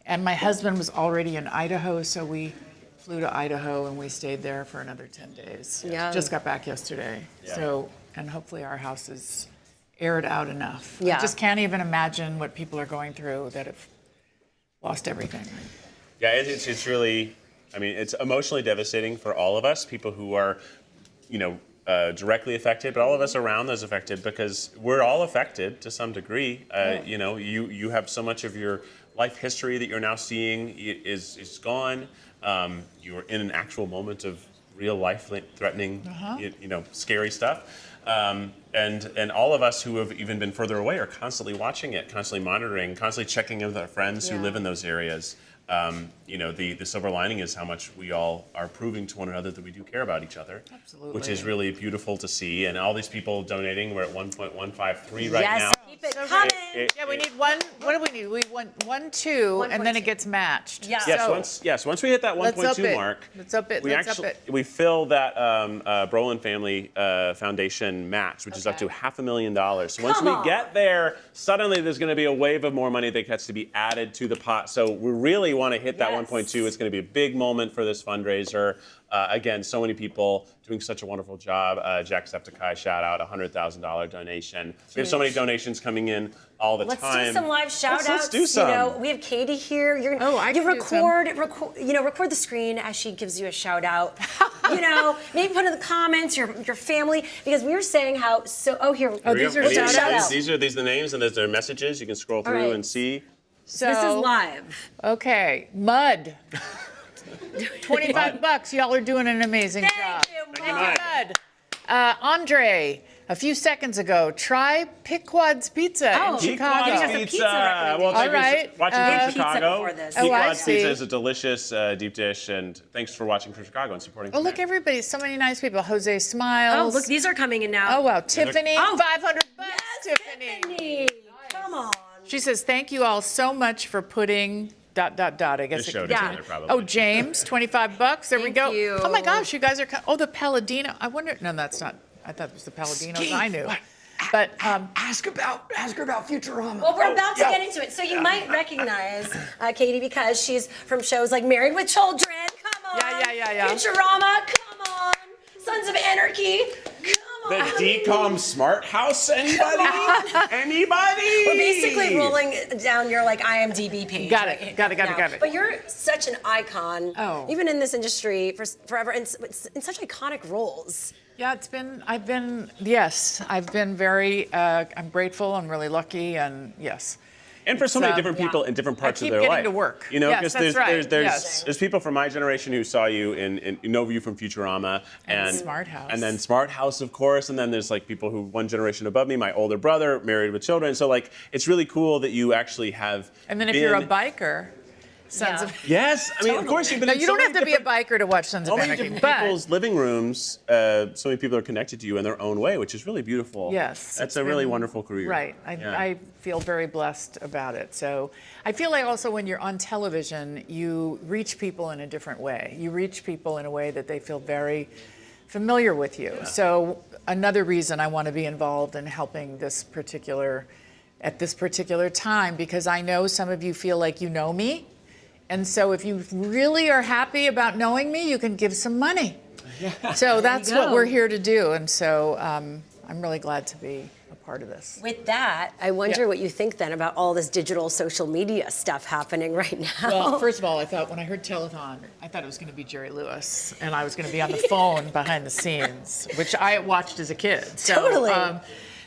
And my husband was already in Idaho, so we flew to Idaho and we stayed there for another 10 days. Yeah. Just got back yesterday. Yeah. So, and hopefully our house is aired out enough. Yeah. I just can't even imagine what people are going through that have lost everything. Yeah, it's really, it's emotionally devastating for all of us, people who are, directly affected, but all of us around those affected, because we're all affected to some degree. You have so much of your life history that you're now seeing is gone. You're in an actual moment of real life-threatening, scary stuff. And all of us who have even been further away are constantly watching it, constantly monitoring, constantly checking in with our friends who live in those areas. The silver lining is how much we all are proving to one another that we do care about each other. Absolutely. Which is really beautiful to see. And all these people donating, we're at 1.153 right now. Yes, keep it coming. Yeah, we need one. What do we need? We want 1, 2, and then it gets matched. Yeah. Once we hit that Let's up 1.2 it. mark, Let's up it. we fill that Brolin Family Foundation match, which is up to $500,000. So once we get there, suddenly there's going to be a wave of more money that gets to be added to the pot. So we really want to hit that 1.2. It's going to be a big moment for this fundraiser. Again, so many people doing such a wonderful job. Jacksepticeye, shout out, $100,000 donation. We have so many donations coming in all the time. Let's do some live shout outs. Let's do some. We have Katey here. Record the screen as she gives you a shout out. Maybe put in the comments your family, because we were saying how these are shout outs. These are the names and there's their messages. You can scroll through and see. So this is live. Okay, Mud. $25. Y'all are doing an amazing job. Thank you, Mud. Andre, a few seconds ago, try Pequod's Pizza in Chicago. Pequod's Pizza. Well, All right. Watching from Chicago. I Pequod's see. Pizza is a delicious deep dish, and thanks for watching from Chicago and supporting. Oh, look, everybody, so many nice people. Jose Smiles. Oh, look, these are coming in now. Oh, wow. Tiffany, Oh. 500 bucks, Tiffany. Come on. She says, thank you all so much for putting ... I guess This showed it it could together, probably. Oh, James, 25 bucks. There we Thank go. you. Oh my gosh, you guys are oh, the Palladino. I wonder no, that's not. I thought it was the Palladinos Steve, I knew. what? But ask her about Futurama. Well, we're about to get into it. So you might recognize Katey because she's from shows like Married with Children. Come on. Yeah. Futurama. Come on. Sons of Anarchy. The DCOM Smart House. Anybody? Anybody? We're basically rolling down your IMDb page. Got it. Got it. But you're such an icon, Oh. even in this industry for forever, and in such iconic roles. yeah, I've been very, I'm grateful and really lucky, and yes. And for so many different people in different parts I keep of their getting life. to work. You know, Yes, because that's right. there's people from my generation who saw you in know you from Futurama And Smart House. and then Smart House, of course, and then there's people who one generation above me, my older brother, Married with Children. So it's really cool that you actually have. And then if you're a biker, Sons of Yes, I mean, of course you've been. No, in you so don't have many to be a biker to watch Sons of so many Anarchy, different but people's living rooms. So many people are connected to you in their own way, which is really beautiful. yes, that's it's a really been- wonderful career. Right, Yeah. I feel very blessed about it. So I feel like also when you're on television, you reach people in a different way. You reach people in a way that they feel very familiar with you. So another reason I want to be involved in helping at this particular time, because I know some of you feel like you know me. And so if you really are happy about knowing me, you can give some money. So that's what we're here to do. And so I'm really glad to be a part of this. With that, I wonder what you think then about all this digital social media stuff happening right now. Well, first of all, I thought when I heard telethon, I thought it was going to be Jerry Lewis, and I was going to be on the phone behind the scenes, which I watched as a kid. So, Totally.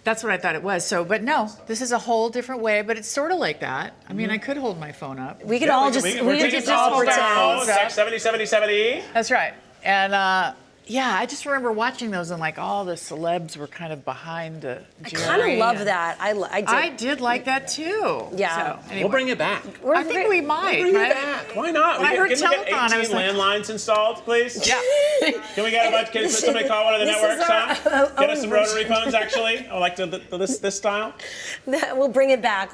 That's what I thought it was. So, but no, this is a whole different way, but it's sort of like that. I mean, I could hold my phone up. We could all just We're taking calls now. 70. That's right. And yeah, I just remember watching those and all the celebs were kind of behind Jerry. I kind of love that. I did like that too. Yeah. So, anyway. We'll bring it back. I think we might. Bring it right? back. Why not? When I heard Can we get telethon, 18 I was like, landlines installed, please? Yeah. Can we get a bunch? Can somebody call one of the This networks? is our Get us own some rotary version. phones, actually. I like this style. We'll bring it back.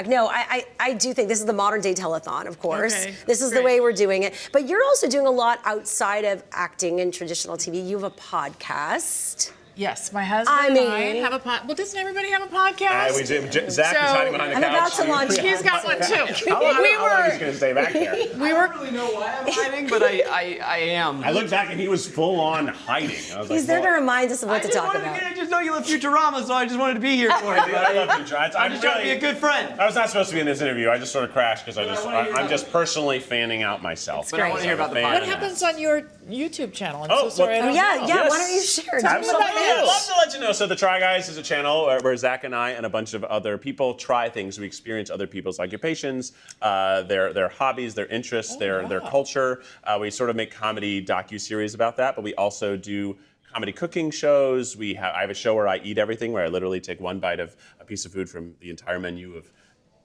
No, I do think this is the modern day telethon, of course. Okay, This is the way we're doing it. But you're also doing a lot outside of acting in traditional TV. You have a podcast. Yes, my husband and I have a podcast. Well, doesn't everybody have a podcast? We do. Zach is hiding behind the I'm couch. about to launch it. He's got one too. How long is he going to stay back there? We were. I don't really know why I'm hiding, but I am. I looked back and he was full on hiding. I was He's there to remind us of what to talk about. I just know you love Futurama, so I just wanted to be here for it. I love you, John. I'm just trying to be a good friend. I was not supposed to be in this interview. I just sort of crashed because I'm just personally fanning out myself. But I want to hear about the What podcast. happens on your YouTube channel? I'm Oh, so sorry. I don't know. Yeah. Why don't you share? Tell me Absolutely. about I'd yours. love to let you know. So the Try Guys is a channel where Zach and I and a bunch of other people try things. We experience other people's occupations, their hobbies, their interests, their culture. We sort of make comedy docuseries about that, but we also do comedy cooking shows. I have a show where I eat everything, where I literally take one bite of a piece of food from the entire menu of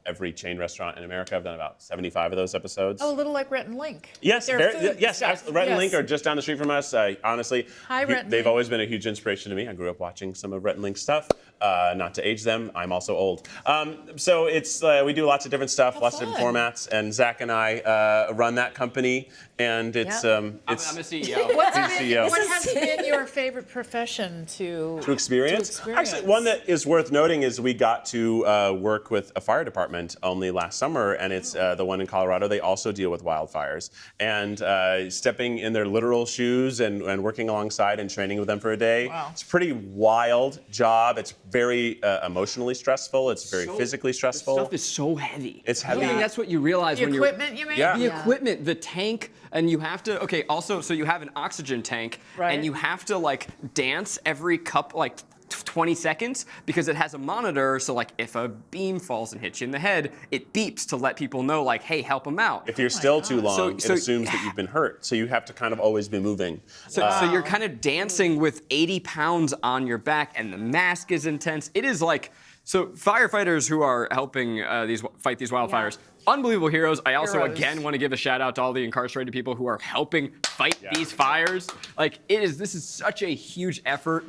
every chain restaurant in America. I've done about 75 of those episodes. Oh, a little like Rhett and Link. Yes, Their food yes. stuff. Rhett and Yes. Link are just down the street from us. Honestly, Hi, Rhett and they've Link. always been a huge inspiration to me. I grew up watching some of Rhett and Link's stuff. Not to age them, I'm also old. So it's we do lots of different stuff, lots of different formats, and Zach and I run that company, and it's I'm a CEO. What CEO. has been your favorite profession to experience? Actually, one that is worth noting is we got to work with a fire department only last summer, and it's the one in Colorado. They also deal with wildfires, and stepping in their literal shoes and working alongside and training with them for a day. Wow. It's a pretty wild job. It's very emotionally stressful. It's very physically stressful. The stuff is so heavy. It's heavy. I think that's what you realize The when equipment, you mean? Yeah. The equipment, the tank, and you have to, okay, also, so you have an oxygen tank, Right. and you have to, dance every 20 seconds because it has a monitor. So like if a beam falls and hits you in the head, it beeps to let people know like, hey, help them out. If you're still too long, it assumes that you've been hurt. So you have to kind of always be moving. So you're kind of dancing with 80 pounds on your back, and the mask is intense. It is like, so firefighters who are helping fight these wildfires, unbelievable heroes. I also, again, want to give a shout out to all the incarcerated people who are helping fight these fires. Like, this is such a huge effort.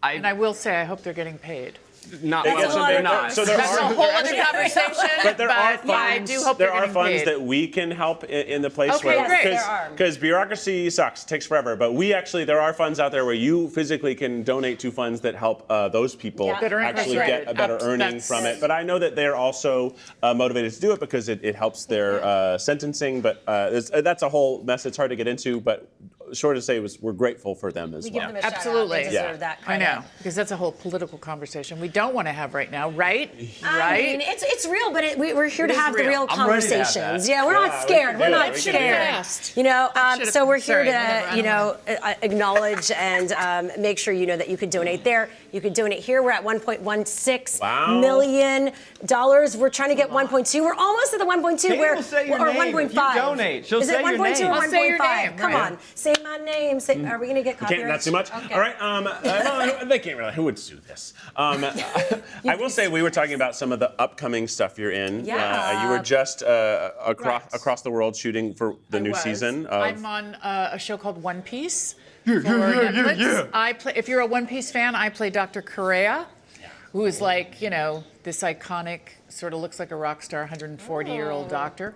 And I will say, I hope they're getting paid. Not well, they're not. So there That's a whole other conversation. But there are funds. I do hope there they're are getting funds paid. that we can help in the place Okay, where great. because bureaucracy sucks, it takes forever. But there are funds out there where you physically can donate to funds that help those people actually get a better earning from it. But I know that they're also motivated to do it because it helps their sentencing. But that's a whole mess. It's hard to get into. But short to say we're grateful for them as well. Absolutely. They deserve that I credit. know, because that's a whole political conversation we don't want to have right now, right? I mean, it's real, but we're here to have the real I'm ready to have conversations. that. Yeah, we're not scared. We're not scared. You know, so we're here to, acknowledge and make sure you know that you can donate there. You can donate here. We're at $1.16 million. We're trying to get 1.2. We're almost at the 1.2. Kate will say your or name. 1.5. If you donate, she'll Is say it your 1.2 name. or I'll 1.5? say your name, Come right. on, say my name. Are we gonna get copyright? Not too much. Okay. All right. They can't really. Who would do this? I will say we were talking about some of the upcoming stuff you're in. Yeah. You were just across the world shooting for the new season. I'm on a show called One Piece for Netflix. I play. If you're a One Piece fan, I play Dr. Correa, who is like this iconic, sort of looks like a rock star, 140-year-old doctor.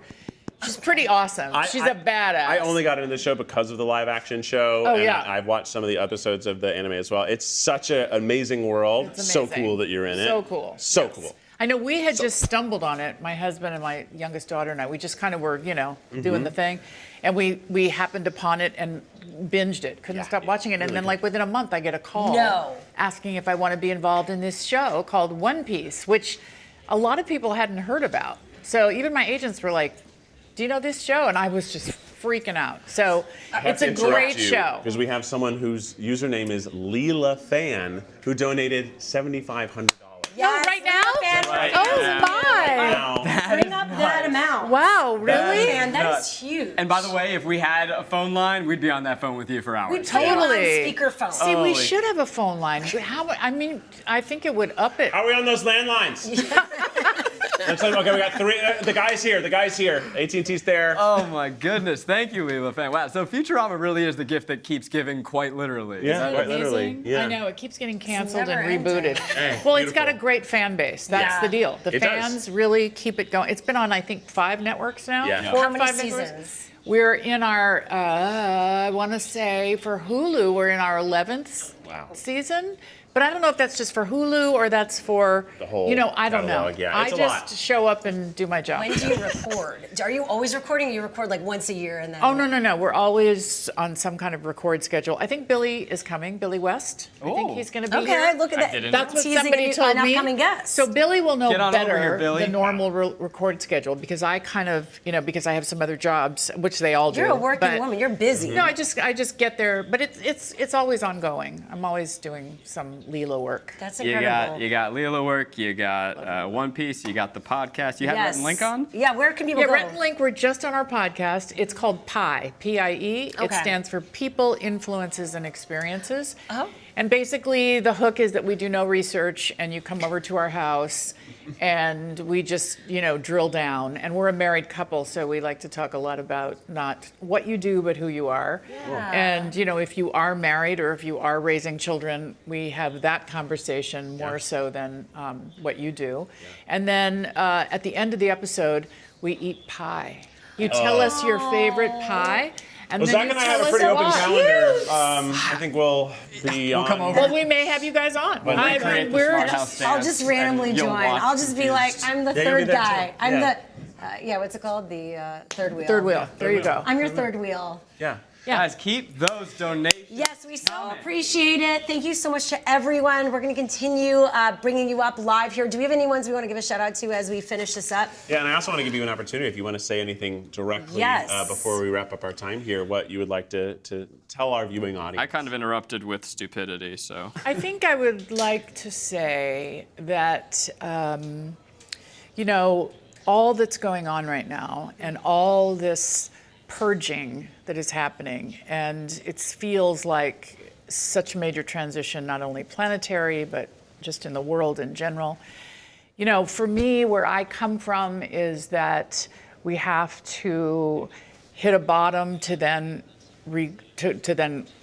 She's pretty awesome. She's a badass. I only got into the show because of the live action show. Oh, and yeah. I've watched some of the episodes of the anime as well. It's such an amazing world. It's So amazing. cool that you're in it. So cool. So cool. I know we had just stumbled on it, my husband and my youngest daughter and I. We just kind of were, doing the thing. And we happened upon it and binged it. Couldn't stop watching it. And then like within a month, I get a call asking if I want to be involved in this show called One Piece, which a lot of people hadn't heard about. So even my agents were like, do you know this show? And I was just freaking out. So it's a great show. Because we have someone whose username is Leela Fan, who donated $7,500. Yes, right now? Right Oh now. my! Bring up that amount. Wow, really? Man, that is huge. And by the way, if we had a phone line, we'd be on that phone with you for hours. We'd put it on speakerphone. See, we should have a phone line. I think it would up it. How are we on those landlines? Okay, we got three. The guy's here. AT&T's there. Oh my goodness! Thank you, Leela Fan. Wow. So Futurama really is the gift that keeps giving, quite literally. Yeah, quite literally. Yeah. I know, it keeps getting canceled and never rebooted. Well, it's got a great fan base. That's the deal. The It does. fans really keep it going. It's been on, I think, 5 networks now. Yeah. 4 How or many 5 networks. seasons? We're in our, I want to say for Hulu, we're in our 11th season. But I don't know if that's just for Hulu or that's for, The whole I don't know. catalog, yeah. I It's a just lot. show up and do my job. When do you record? Are you always recording? Or you record like once a year and then? Oh, no. We're always on some kind of record schedule. I think Billy is coming, Billy West. I think he's going to be here. Okay, look at that. That's what Teasing somebody an told me. upcoming guest. So Billy will know Get on over better here, Billy. the normal record schedule because I kind of, because I have some other jobs, which they all do. You're a working but- woman. You're busy. No, I just get there, but it's always ongoing. I'm always doing some Leela work. That's You incredible. got Leela work. You got One Piece. You got the podcast. You have Rhett and Link on. Yeah, where can people go? Rhett and Link, we're just on our podcast. It's called PIE, P-I-E. It Okay. stands for People, Influences, and Experiences. Oh. And basically, the hook is that we do no research, and you come over to our house, and we just, drill down. And we're a married couple, so we like to talk a lot about not what you do, but who you are. Yeah. And, if you are married or if you are raising children, we have that conversation more so than what you do. And then at the end of the episode, we eat pie. You tell us your favorite pie. And Well, then Zach you and I tell have a us pretty open why. calendar. I think we'll be on. come over. Well, we may have you guys on. When we create the Smart House dance, I'll just randomly and you'll join. walk I'll just be like, I'm the Yeah, you'll be third there guy. too. I'm Yeah. the, what's it called? The third wheel. Third wheel. There you go. I'm your third wheel. Yeah. Yeah. Guys, keep those donations Yes, we so appreciate it. Thank you so much to everyone. We're going to continue bringing you up live here. Do we have any ones we want to give a shout out to as we finish this up? Yeah, and I also want to give you an opportunity if you want to say anything directly before we wrap up our time here, what you would like to tell our viewing audience. I kind of interrupted with stupidity, so. I think I would like to say that, you know, all that's going on right now and all this purging that is happening, and it feels like such a major transition, not only planetary, but just in the world in general. You know, for me, where I come from is that we have to hit a bottom to then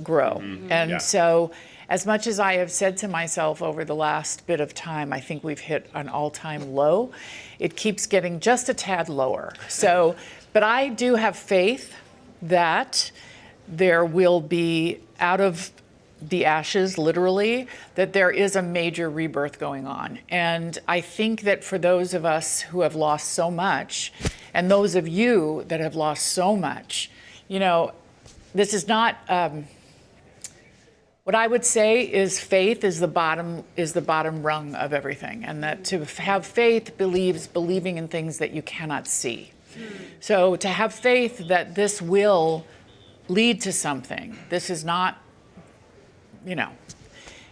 grow. And so as much as I have said to myself over the last bit of time, I think we've hit an all-time low, it keeps getting just a tad lower. So, but I do have faith that there will be, out of the ashes, literally, that there is a major rebirth going on. And I think that for those of us who have lost so much, and those of you that have lost so much, you know, this is not, what I would say is faith is the bottom rung of everything. And that to have faith believing in things that you cannot see. So to have faith that this will lead to something, this is not, you know,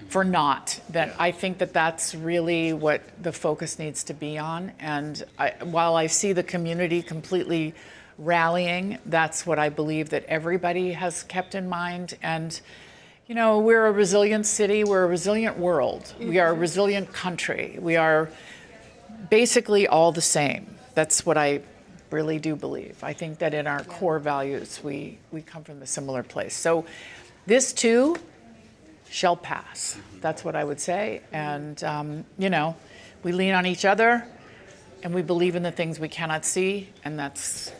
for naught, that I think that that's really what the focus needs to be on. And while I see the community completely rallying, that's what I believe that everybody has kept in mind. And, you know, we're a resilient city, we're a resilient world, we are a resilient country, we are basically all the same. That's what I really do believe. I think that in our core values, we come from a similar place. So this too shall pass. That's what I would say. And, you know, we lean on each other and we believe in the things we cannot see. And that's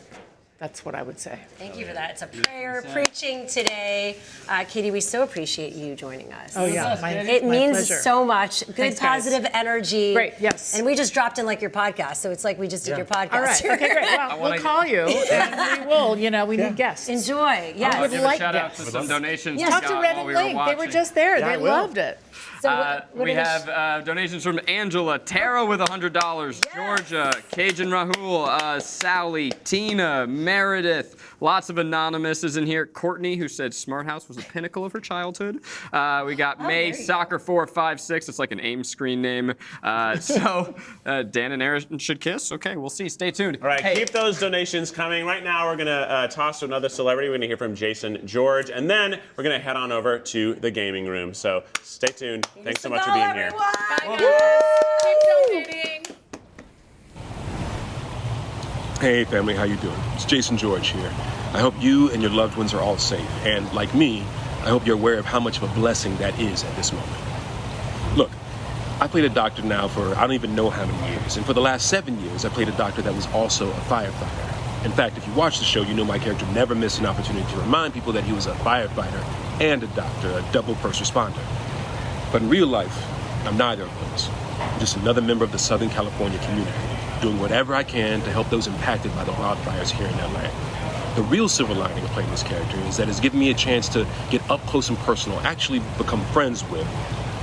what I would say. Thank you for that. It's a prayer preaching today. Katey, we so appreciate you joining us. Oh, yeah. It means pleasure. so much. Good, Thanks, guys. positive energy. Great, yes. And we just dropped in like your podcast, so it's like we just did your podcast. All right. Okay, great. Well, we'll call you and we will. You know, we need guests. Enjoy. Yeah. I would give a shout out to some donations. Talk to Rhett and Link. They were just there. Yeah, they loved it. So we have donations from Angela, Tara with $100, Georgia, Cajun Rahul, Sally, Tina, Meredith, lots of anonymouses in here. Courtney, who said Smart House was the pinnacle of her childhood. We got May, Soccer456. It's like an AIM screen name. Dan and Aaron should kiss. Okay, we'll see. Stay tuned. All right, keep those donations coming. Right now, we're going to toss to another celebrity. We're going to hear from Jason George, and then we're going to head on over to the gaming room. So stay tuned. Thanks so much for being here. Bye, guys. Keep donating. Hey family, how you doing? It's Jason George here. I hope you and your loved ones are all safe. And like me, I hope you're aware of how much of a blessing that is at this moment. Look, I played a doctor now for I don't even know how many years. And for the last 7 years, I played a doctor that was also a firefighter. In fact, if you watch the show, you know my character never missed an opportunity to remind people that he was a firefighter and a doctor, a double first responder. But in real life, I'm neither of those. I'm just another member of the Southern California community, doing whatever I can to help those impacted by the wildfires here in LA. The real silver lining of playing this character is that it's given me a chance to get up close and personal, actually become friends with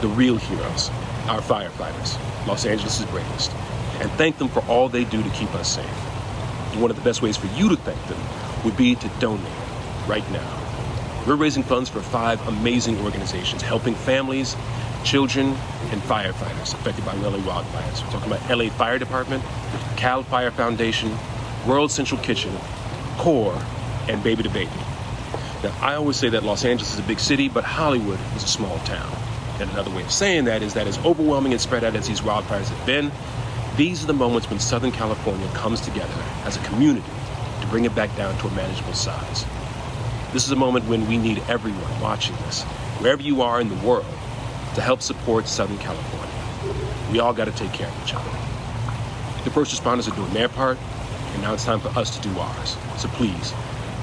the real heroes, our firefighters, Los Angeles' greatest, and thank them for all they do to keep us safe. And one of the best ways for you to thank them would be to donate right now. We're raising funds for 5 amazing organizations helping families, children, and firefighters affected by LA wildfires. We're talking about LA Fire Department, Cal Fire Foundation, World Central Kitchen, CORE, and Baby2Baby. Now, I always say that Los Angeles is a big city, but Hollywood is a small town. And another way of saying that is that as overwhelming and spread out as these wildfires have been, these are the moments when Southern California comes together as a community to bring it back down to a manageable size. This is a moment when we need everyone watching this, wherever you are in the world, to help support Southern California. We all got to take care of each other. The first responders are doing their part, and now it's time for us to do ours. So please,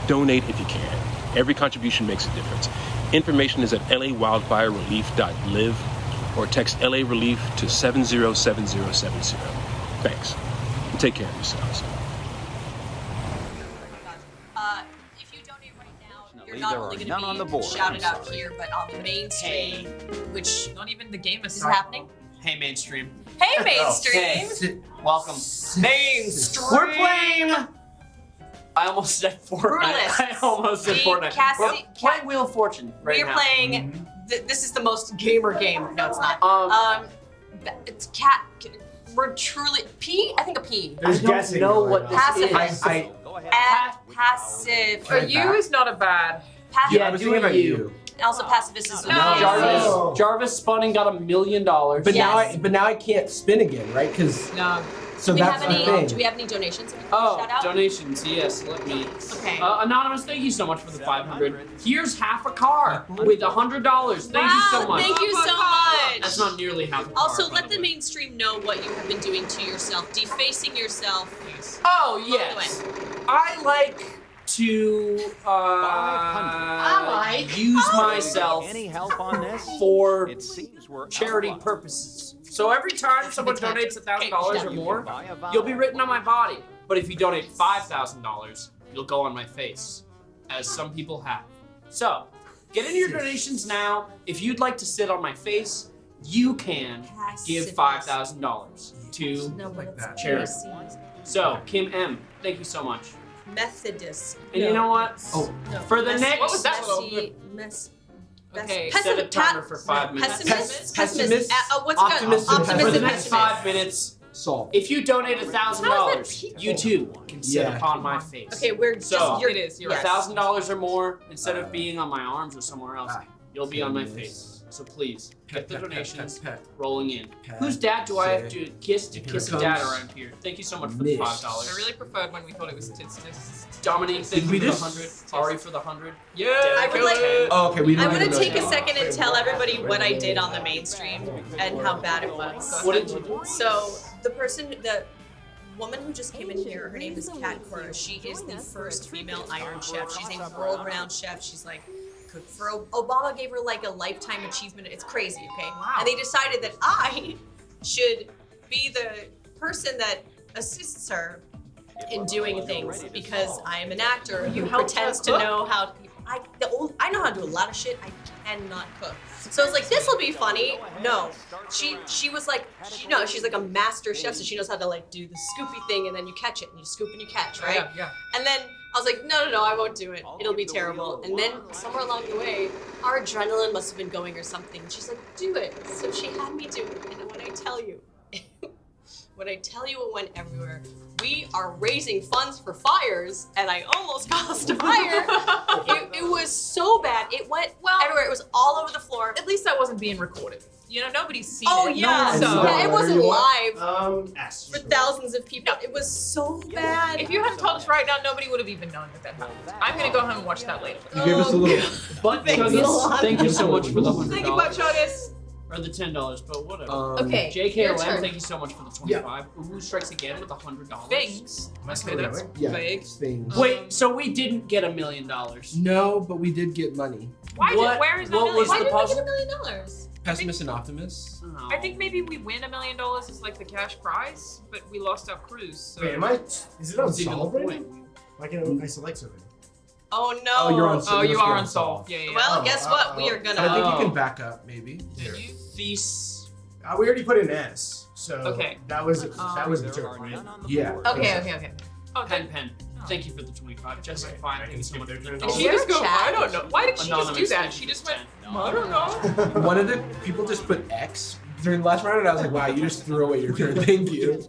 donate if you can. Every contribution makes a difference. Information is at lawildfirerelief.live or text LA Relief to 707070. Thanks. And take care of yourselves. If you You're not only going to be shouted out here, but on the mainstream, which not even the game is happening. Hey, mainstream. Hey, mainstream. Welcome. Mainstream. We're playing. I almost said Fortnite. I almost said Fortnite. We're playing Wheel of Fortune right now. We're playing. This is the most gamer game. No, it's not. It's cat. We're truly P. I think a P. I don't know what this is. Passive. A U is not a bad. Passive. Yeah, do a U. And also pacifist is Jarvis spun and got $1 million. But now I can't spin again, right? Because so that's the thing. Do we have any donations? Shout out? Donations, yes. Let me. Okay. Anonymous, thank you so much for the 500. Here's half a car with $100. Thank you so much. Thank you so much. That's not nearly half a car. Also, let the mainstream know what you have been doing to yourself, defacing yourself. Oh yes. I like to use myself for charity purposes. So every time someone donates $1,000 or more, you'll be written on my body. But if you donate $5,000, you'll go on my face, as some people have. So get in your donations now. If you'd like to sit on my face, you can give $5,000 to charity. So Kim M, thank you so much. Methodist. And you know what? For the next. What was that? Okay, set a timer for 5 minutes. Pessimist. What's Optimist. Optimism. For the next 5 minutes, solve. If you donate $1,000, you too can sit upon my face. Okay, we're just. It is. You're $1,000 or more. Instead of being on my arms or somewhere else, you'll be on my face. So please get the donations rolling in. Whose dad do I have to kiss a dad around here? Thank you so much for the $5. I really preferred when we thought it was tits. Dominique, thank you for the 100. Ari for the 100. Yeah, I would like. Okay, I want to take a second and tell everybody what I did on the mainstream and how bad it was. What did you do? So the woman who just came in here, her name is Kat Cora. She is the first female Iron Chef. She's a world-renowned chef. She's like. For Obama gave her like a lifetime achievement. It's crazy, okay? Wow. And they decided that I should be the person that assists her in doing things because I am an actor who pretends to know how. I know how to do a lot of shit. I cannot cook. So I was like, this will be funny. No, she was like, she's like a master chef, so she knows how to like do the scoopy thing, and then you catch it, and you scoop and you catch, right? Yeah. And then I was like, no, I won't do it. It'll be terrible. And then somewhere along the way, our adrenaline must have been going or something. She's like, do it. So she had me do it. And when I tell you, it went everywhere. We are raising funds for fires, and I almost caused a fire. It was so bad. It went everywhere. It was all over the floor. At least that wasn't being recorded. You know, nobody's seen it. Oh yeah, it wasn't live for thousands of people. It was so bad. If you hadn't told us right now, nobody would have even known that happened. I'm gonna go home and watch that later. You gave us a little. Butt Chuggas, thank you so much for the $100. Thank you, Butt Chuggas. Or the $10, but whatever. Okay. JKLM, thank you so much for the 25. Uwu strikes again with $100. Things. Okay, that's vague. Things. Wait, so we didn't get $1 million? No, but we did get money. Where is that what million? was Why the did we puzzle? get $1 million? Pessimist and optimist. I think maybe we win $1 million as like the cash prize, but we lost our cruise. So. Wait, is it unsolved right now? Why can't I select something? Oh no! Oh, you're on. Oh, you are unsolved. Yeah. Well, guess what? We are gonna. I think you can back up, maybe. Did you? Feast. We already put an S, so okay. That was a joke, right? Yeah. Okay. Oh, Pen. Thank you for the 25. Jessica Fine, thank you so much for the Did she just go? I don't know. Why did she just do that? She just went. I don't know. One of the people just put X during the last round, and I was like, wow, you just threw away your turn. Thank you.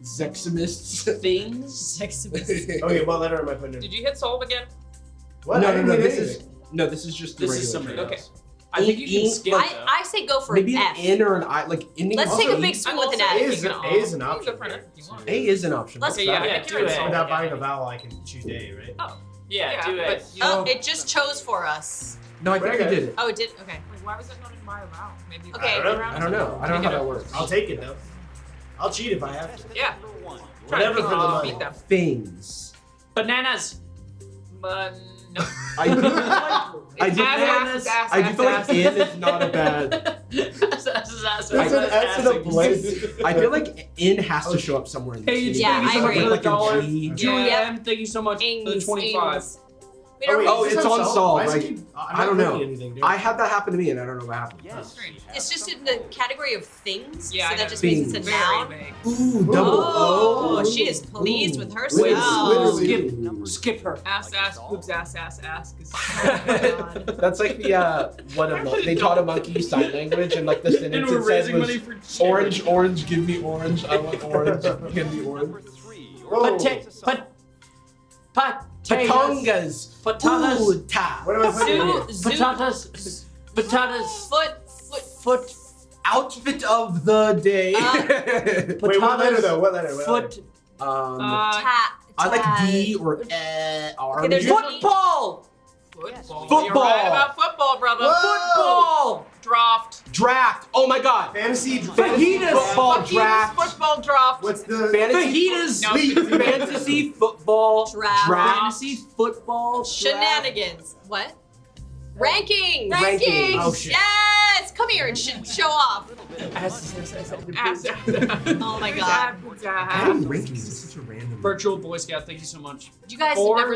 Zeximists. Things. Zeximists. Okay, what letter am I putting in? Did you hit solve again? What? No. This is just the This is regular something. trade-offs. Okay. I think you can skip that. I say go for Maybe an an F. N or an I, like ending. Let's take a big swing with an A F. is an option. A is an option. Let's Okay, yeah, do it. Without buying a vowel, I can choose A, right? Oh. Yeah, do it. Oh, it just chose for us. No, I think you did it. Oh, it did? Okay. Wait, why was that not in my round? Maybe. Okay. I don't know. I don't know how that works. I'll take it though. I'll cheat if I have to. Yeah. Whatever for the money. Beat them. Things. Bananas. But no. I do feel like N is not a bad. That's an S and a blank. I feel like in has to show up somewhere in this. Yeah, I agree. Like a G. Julianne, thank you so much for the 25. Oh, it's unsolved. Why is Like, it keep- I don't know. I had that happen to me, and I don't know what happened. It's just in the category of things, Yeah, so I that know. just means it's a noun. Ooh, double Oh, O. she is pleased with Wait, herself. Skip her. Ass, boobs, ass. That's like the they taught a monkey sign language, and like the sentence we're it said raising was money for charity. orange, give me orange. I want orange. Give me orange. Patongas. Patatas. Ooh, ta. What am I putting in here? Patatas. Foot. Outfit of the day. Wait, what letter though? What letter? Foot. I like D or R. Okay, there's Football. Football. You're right about football, brother. Whoa. Football. Draft. Oh my God. Fantasy Fajitas. Football draft. Football draft. What's the Fantasy Fajitas. Fantasy football Draft. Fantasy football. Shenanigans. What? Rankings. Rankings. Oh, shit. Yes. Come here and show off. Ass. Oh my God. Adding rankings is such a random. Virtual Boy Scout. Thank you so much. You guys Four. have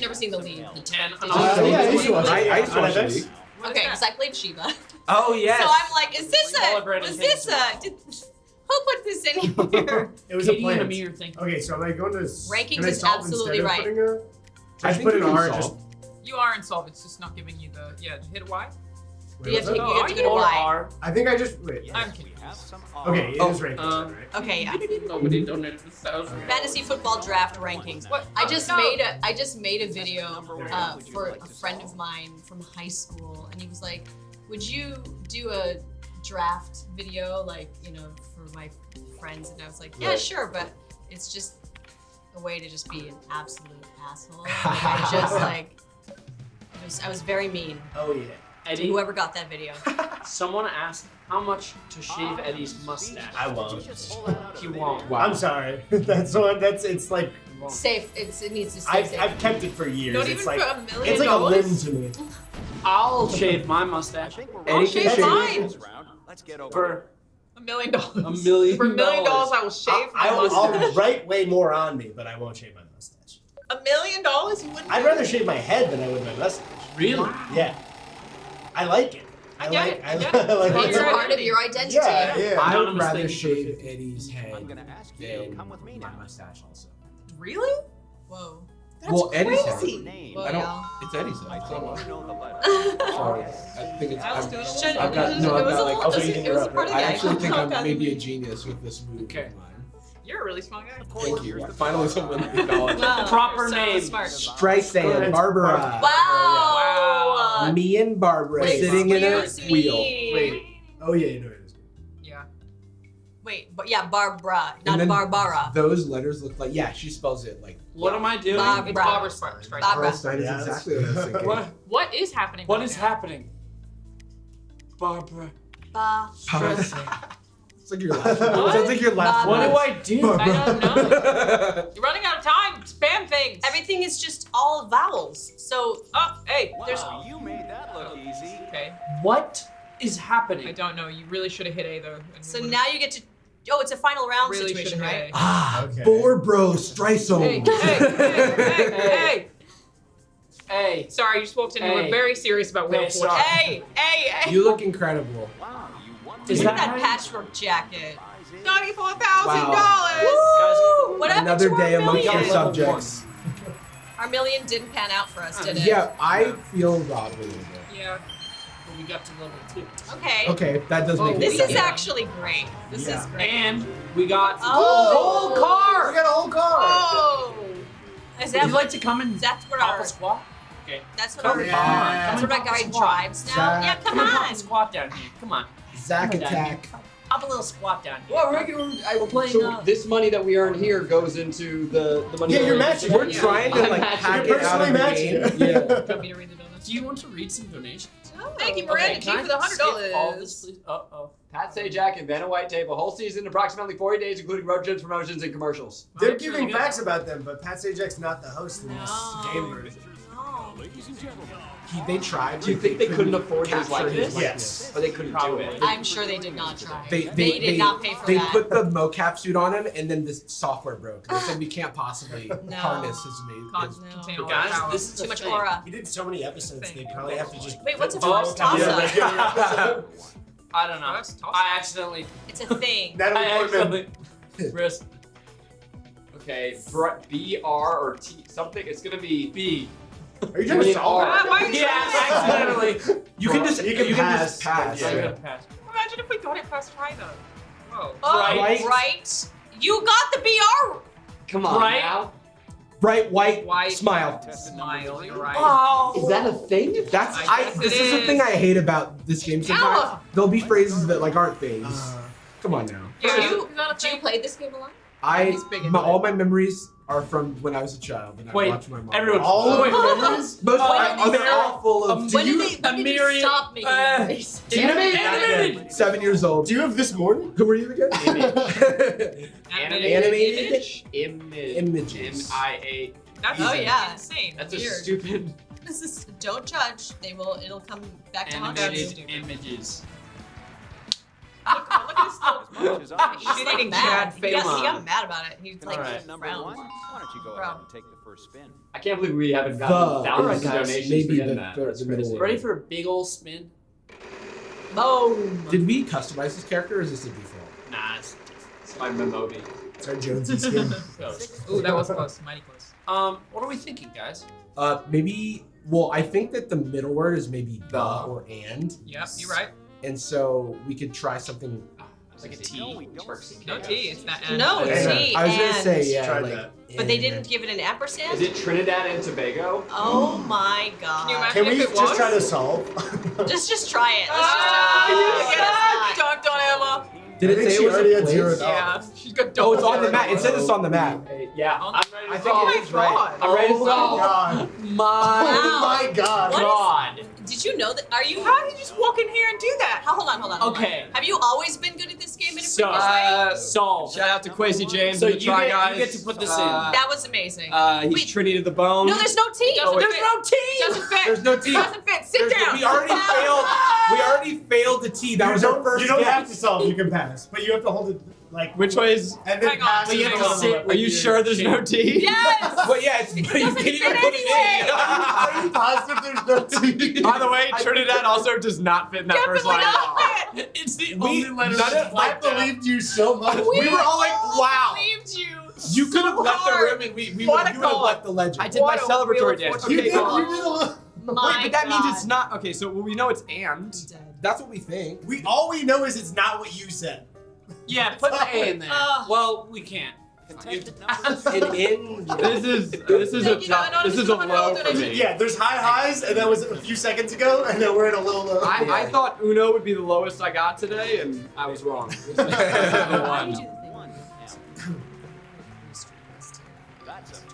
never seen the league. The 10. Yeah, I used to watch it. I used to watch On the league. Okay, because I played Shiva. Oh yes. So I'm like, who put this in here? It was a Katey and plan. Amir, thank you. Okay, so am I going to Rankings can I is solve absolutely instead of right. putting a- I just think put an you can R. solve. Just You are in solve. It's just not giving you the hit Y. You have to No, go to or Y. R. I think I just wait. I'm kidding. Okay, it is rankings, right? Okay, yeah. Nobody donated $1,000. Fantasy football draft rankings. What? I just made a video for a friend of mine from high school, and he was like, "Would you do a draft video, like, you know, for my friends?" And I was like, "Yeah, sure," but it's just a way to just be an absolute asshole. Like, I was very mean. Oh yeah. To Eddie, whoever got that video. someone asked how much to shave Eddie's mustache. I won't. He won't. I'm sorry. It's like Safe. It needs to stay safe. I've kept it for years. Not It's even like for $1 million? it's like a limb to me. I'll shave my mustache. I'll shave mine. For $1 million. $1 million. For $1 million, I will shave my I'll mustache. write way more on me, but I won't shave my mustache. $1 million? You wouldn't? I'd rather shave my head than I would my mustache. Really? Yeah. I like it. I like it. It's a part of your identity. Yeah. I Done would a rather mistake. shave Eddie's head than my mustache also. Really? Whoa. That's Well, Eddie's head. crazy. Well, I don't. yeah. It's Eddie's head. Sorry. I think it's. I was doing I've got it. no. It I've was got a like. little- Also, it was a part of I the actually think icon. I'm maybe a genius with this move. Okay. You're a really smart guy. Thank you. Finally, someone acknowledged. Wow, Proper you're so name. smart. Streisand, Barbara. Wow. Me and Barbara sitting in a Excuse wheel. me. Wait. Oh yeah, you know it is. Yeah. Wait, but yeah, Barbara, And not then Barbara. Those letters look like, yeah, she spells it like. What am I doing? Barbara. It's Barbara Streisand. Barbara. Streisand is Yeah, exactly what I was thinking. What is happening? What is happening? Barbara. It's like your last one. It sounds like your last What one. do I do? I don't know. You're running out of time. Spam things. Everything is just all vowels. So, Hey, there's. You made that look easy. Okay. What is happening? I don't know. You really should have hit A though. so now you get to. Oh, it's a final round Really situation, should've right? hit Ah, Okay. Borbro Streisand. Hey. Sorry, you just walked in and Hey. we're very serious about Wheel of Sorry. Fortune. Hey. You look incredible. Is Look at that that patchwork jacket. $94,000. Woo! What happened Another to day our amongst million? your subjects. Our million didn't pan out for us, did it? Yeah, I feel robbed a little bit. Yeah. But we got to level 2. Okay. Okay, that does make This sense. is actually great. This is great. And we got Oh. a whole car. We got a whole car. Oh. Is Would that you like to come and That's what pop our. a squat? Okay. That's what Come our. on. That's what our Come on, guy squat. drives now. Zach. Yeah, come Pop on. a squat down here. Come on. Zack Come on down Attack. here. Pop a little squat down here. Well, we're playing. So this money that we earn here goes into the money. Yeah, that you're we earn. matching. We're trying to like hack You're it out of the personally game. matching. Yeah. Do you want me to read the donuts? Do you want to read some donations? Thank you, Okay, Miranda can G, for the I skip all $100. this, please? Uh-oh. Pat Sajak and Vanna White tape a whole season, approximately 40 days, including road trips, promotions, and commercials. They're That's giving really good. facts about them, but Pat Sajak's not the host in this No. game version. No. They tried. Do you think they couldn't afford his capture likeness? Yes. Or they couldn't do it? I'm sure they did not try. They did not pay for they that. put the mocap suit on him, and then the software broke. They said we can't possibly harness his amazing. Guys, this is too much aura. He did so many episodes. They probably have to just. Wait, what's a put first mocap toss-up? I don't know. I accidentally. It's a thing. I accidentally. Risk. Okay, B, R, or T, something. It's gonna be B. Are you trying to solve R. that? Yeah, accidentally. You can just pass. pass. Yeah. Imagine if we got it first try though. Whoa. Oh, Right. right. You got the BR. Come on Right. now. Bright white, smile. Smile, you're right. Oh. Is that a thing? That's I guess this it is the is. thing I hate about this game sometimes. Ow. There'll be phrases that like aren't things. Come on now. Do you play this game a lot? All my memories are from when I was a child and I Wait, watched my mom. everyone. All of wait, my memories? Most they're all full of. When did they stop making movies? Animated. 7 years old. Do you have this morning? Who were you again? Animated images. MIA. That's Oh yeah. insane. That's Weird. a stupid. This is don't judge. It'll come back to haunt you. Animated images. Look at this little. He's Shit like eating mad. Chad He got Famon. mad about it. He's like Alright. frowned. Why don't you go ahead and take the first spin? I can't believe we haven't gotten thousands of donations for maybe getting the that. third, That's the middle crazy. word. Ready for a big ol' spin? Boom. Did we customize this character or is this the default? Nah, it's my Memobi. It's our Jonesy skin. Ooh, that was close. Mighty close. What are we thinking, guys? Maybe. Well, I think that the middle word is maybe the or and. Yep, you're right. And so we could try something. Like a T. No T, it's that N. No T. I was gonna and. say yeah. Try like, that. But they and didn't give it an ampersand. Is it Trinidad and Tobago? Oh my god. Can you imagine Can we if it just was? try to solve? Just try it. Let's Ah, just dunked on Emma. Did I it think say she it was already a had place? 0 Yeah, she's got Oh, double. it's on the map. It says it's on the map. Yeah, I'm ready I to think solve. it is right. I'm ready to Oh my solve. god. Wow. Oh my god. God. Did you know that? Are you? How did you just walk in here and do that? Hold on. Okay. Have you always been good at this game in a So, previous way? solve. Shout out to Quasi James So and the you Try get, Guys. you get to put this in. That was amazing. He's Wait. Trinity to the bone. No, there's no T. Doesn't wait. fit. There's no T. Doesn't fit. There's no T. Doesn't fit. Sit down. We already failed. We already failed the T. That was our first. You don't guess. have to solve. You can pass, but you have to hold it like. Which way is? And then Hang on, pass. but it you have to on the sit left. Are you sure there's no T? Yes. But yeah, it's. But you can't even put it Are you positive there's no T? By the way, Trinidad also does not fit in that first line at all. It's the We- only letter none that's of- like I believed you so much. We were all like, wow. Believed you. You could have left the room and we would have left the legend. I did my What a celebratory wheel of dance. fortune. Okay, You did a little. My wait, but that means God. it's not. Okay, so we know it's and. That's what we think. All we know is it's not what you said. Yeah, put the A in there. Well, we can't. An in. This is a You know, tough. This is a low for me. Yeah, there's high highs, and that was a few seconds ago, and then we're in a little low. I thought Uno would be the lowest I got today, and I was wrong.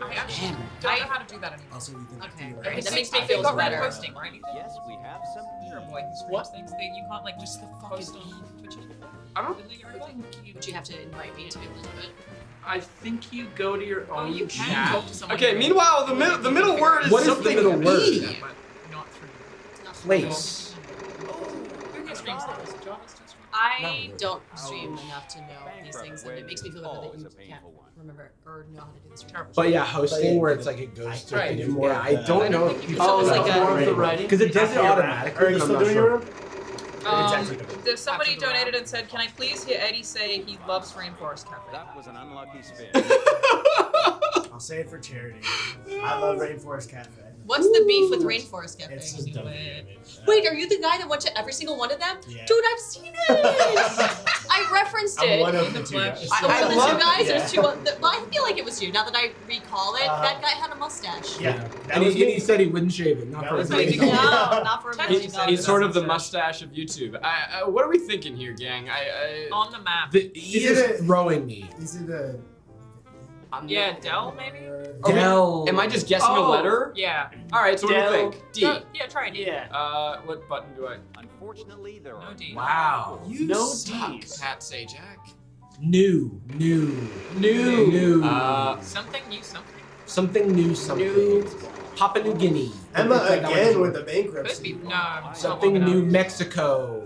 I actually don't know how to do that anymore. Also, we think Okay. That makes me I feel got rid of better. posting, right? Yes, we have some You're a boy who streams things that you can't like just post on Twitch anymore. I don't Didn't they get rid of it? Would you have to invite me to be able to do it? I think you go to your own You can chat. talk to someone. Okay. Meanwhile, the middle word is What is the something. middle word? Yeah, but not through. Place. Who gets streams? I don't stream enough to know these things, and it makes me feel better that you can't remember or know how to do this. But yeah, hosting where it's like it goes to Right. like more. I don't know if people. Oh, like more of the writing? Because it does it automatically. Are you but I'm still not doing sure. your room? There's somebody donated and said, "Can I please hear Eddie say he loves Rainforest Cafe?" That was an unlucky spin. I'll say it for charity. I love Rainforest Cafe. What's the beef with Rainforest Cafe? It's just dumb. Wait, are you the guy that went to every single one of them? Yeah. Dude, I've seen it. I referenced it. I'm one of the two guys. One of the two guys. Yeah. There's two. Well, I feel like it was you. Now that I recall it, that guy had a mustache. Yeah, that And was he me. said he wouldn't shave it. Not That for was a me. million. No, not for a million dollars. He's sort of the mustache of YouTube. What are we thinking here, gang? On the map. The E is throwing me. Is it a Yeah, Dell maybe. Del. Am I just guessing a letter? Yeah. All right. So what do Del. you think? D. Yeah, try D. Yeah. What button do I? Unfortunately, there No are D. Wow. You No suck, Ds. Pat Sajak. New. Something new, something. Something new. Something. Papua New Guinea. Emma again with the bankruptcy. No. Something New Mexico.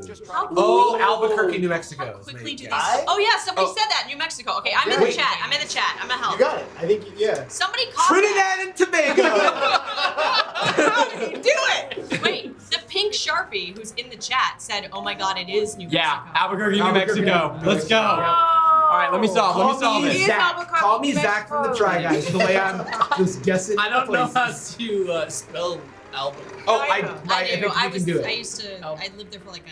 Oh, Albuquerque, New Mexico. Quickly do these. Oh yeah, somebody said that. New Mexico. Okay, I'm in the chat. I'm in the chat. I'm gonna help. You got it. I think, yeah. Somebody call Trinidad and Tobago. How did he do it? Wait, the pink Sharpie who's in the chat said, "Oh my God, it is New Mexico." Yeah, Albuquerque, New Mexico. Let's go. All right, let me solve it. Zach. Call me Zach from the Try Guys. The way I'm just guessing. I don't know places. how to spell Albuquerque. Oh, I do. I think you can do it. I used to. I lived there for like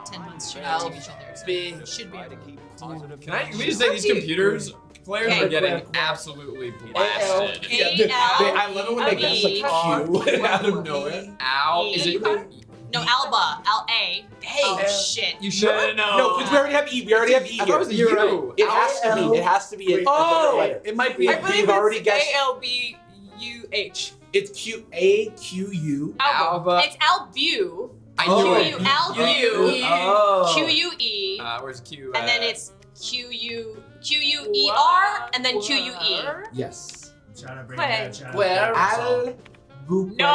10 months shooting a TV show there. So it should be able to. Can we just say these computers players are getting absolutely blasted. I love it when they guess like Q out of nowhere. Ow. Is it? No, Alba. L-A. Hey. Oh, shit. You sure? No, because we already have E. We already have E here. I thought it was a U. It has to be. It has to be a different letter. It might be. I believe We've already it's guessed. A-L-B-U-H. It's Q-A-Q-U. Alba. It's Albu. I knew it. Albu. Oh. Q-U-E. Where's Q? And then it's Q-U-E-R, and then Q-U-E. Yes. I'm trying to bring Wait. that. Where? No.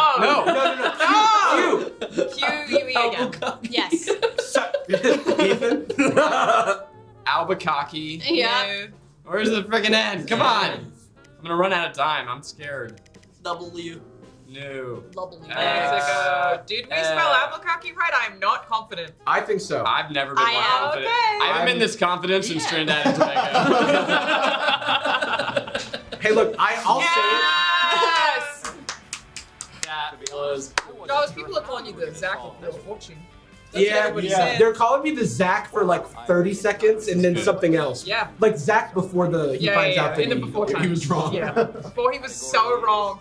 Q. Q-U-E again. Yes. Ethan. Albuquerque. Yeah. Where's the freaking end? Come on. I'm gonna run out of time. I'm scared. W. No. W. Did we spell Albuquerque right? I'm not confident. I think so. I've never been more confident. okay. I haven't been this confident since Trinidad and Tobago. Hey, look, I'll Yes! That was. Guys, people are calling you the Zach of Wheel of Fortune. say That's what it. everybody Yeah. said. They're calling me the Zach for like 30 seconds and then something else. Yeah. Like Zach before he finds out that in the before he was wrong. Yeah. Before he was so wrong.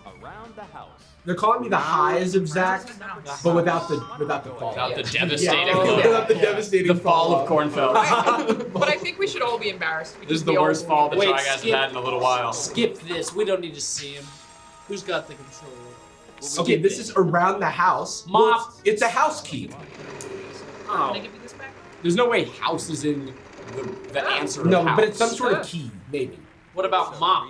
They're calling me the highs of Zach, but without the fall. Without the devastating Yeah. Without the devastating the fall of Cornfeld. But I think we should all be embarrassed. This is the worst fall the Wait, Try Guys have skip. had in a little while. Skip this. We don't need to see him. Who's got the control? Okay, this is around the house. Mop. Well, it's a house key. Oh. Can I give you this back? There's no way house is in the answer of No, house. but it's some sort of key, maybe. What about mop?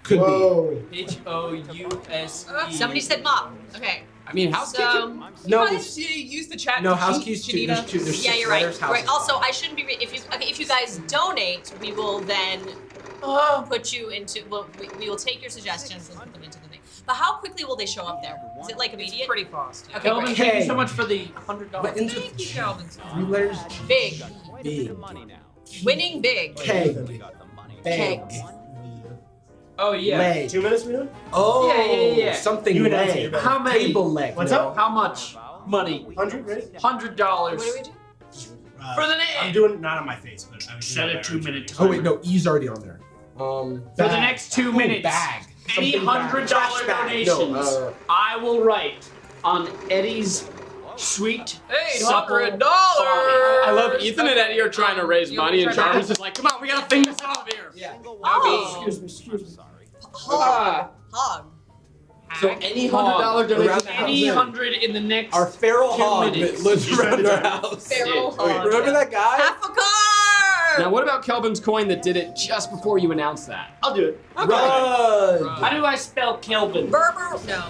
Could Whoa. H-O-U-S-E. Somebody said mop. Okay. I mean, house key. So, No, Use the chat. no, to house cheat, keys too. Janina. There's two. There's yeah, six you're right. letters, house Right. keys. Also, I shouldn't be. If you guys donate, we will then put you into. We will take your suggestions and put them into the thing. But how quickly will they show up there? Is it like immediate? Pretty fast. Okay, Kelvin, great. thank you so much for the $100. But into Thank you, Calvin. 3 letters. Big. Big. Winning big. K. Beg. Oh, yeah. Leg. 2 minutes, we do? Oh, Yeah. something You and leg. Nancy are better. How many? Table leg. What's no. up? How much money? 100, right? $100. What do we do? For the I'm next. doing not on my face, but I was Set doing a it 2-minute there. time. Oh wait, no, E's already on there. For the next 2 minutes. Bag. Any Something bag. $100 Trash bag. donations, No, I will write on Eddie's sweet. Hey, supple $100. body. I love Ethan and Eddie are trying to raise You money, and try that? Charlie's just like, "Come on, we gotta think this out here." Yeah. Oh. Excuse me. Hog. So any $100 donation, Any 100 in the next. Our feral 2 hog minutes. that lives around our house. Feral Okay, hog. remember that guy? Half a car. Now, what about Kelvin's coin that did it just before you announced that? I'll do it. Run. How do I spell Kelvin? Berber. No.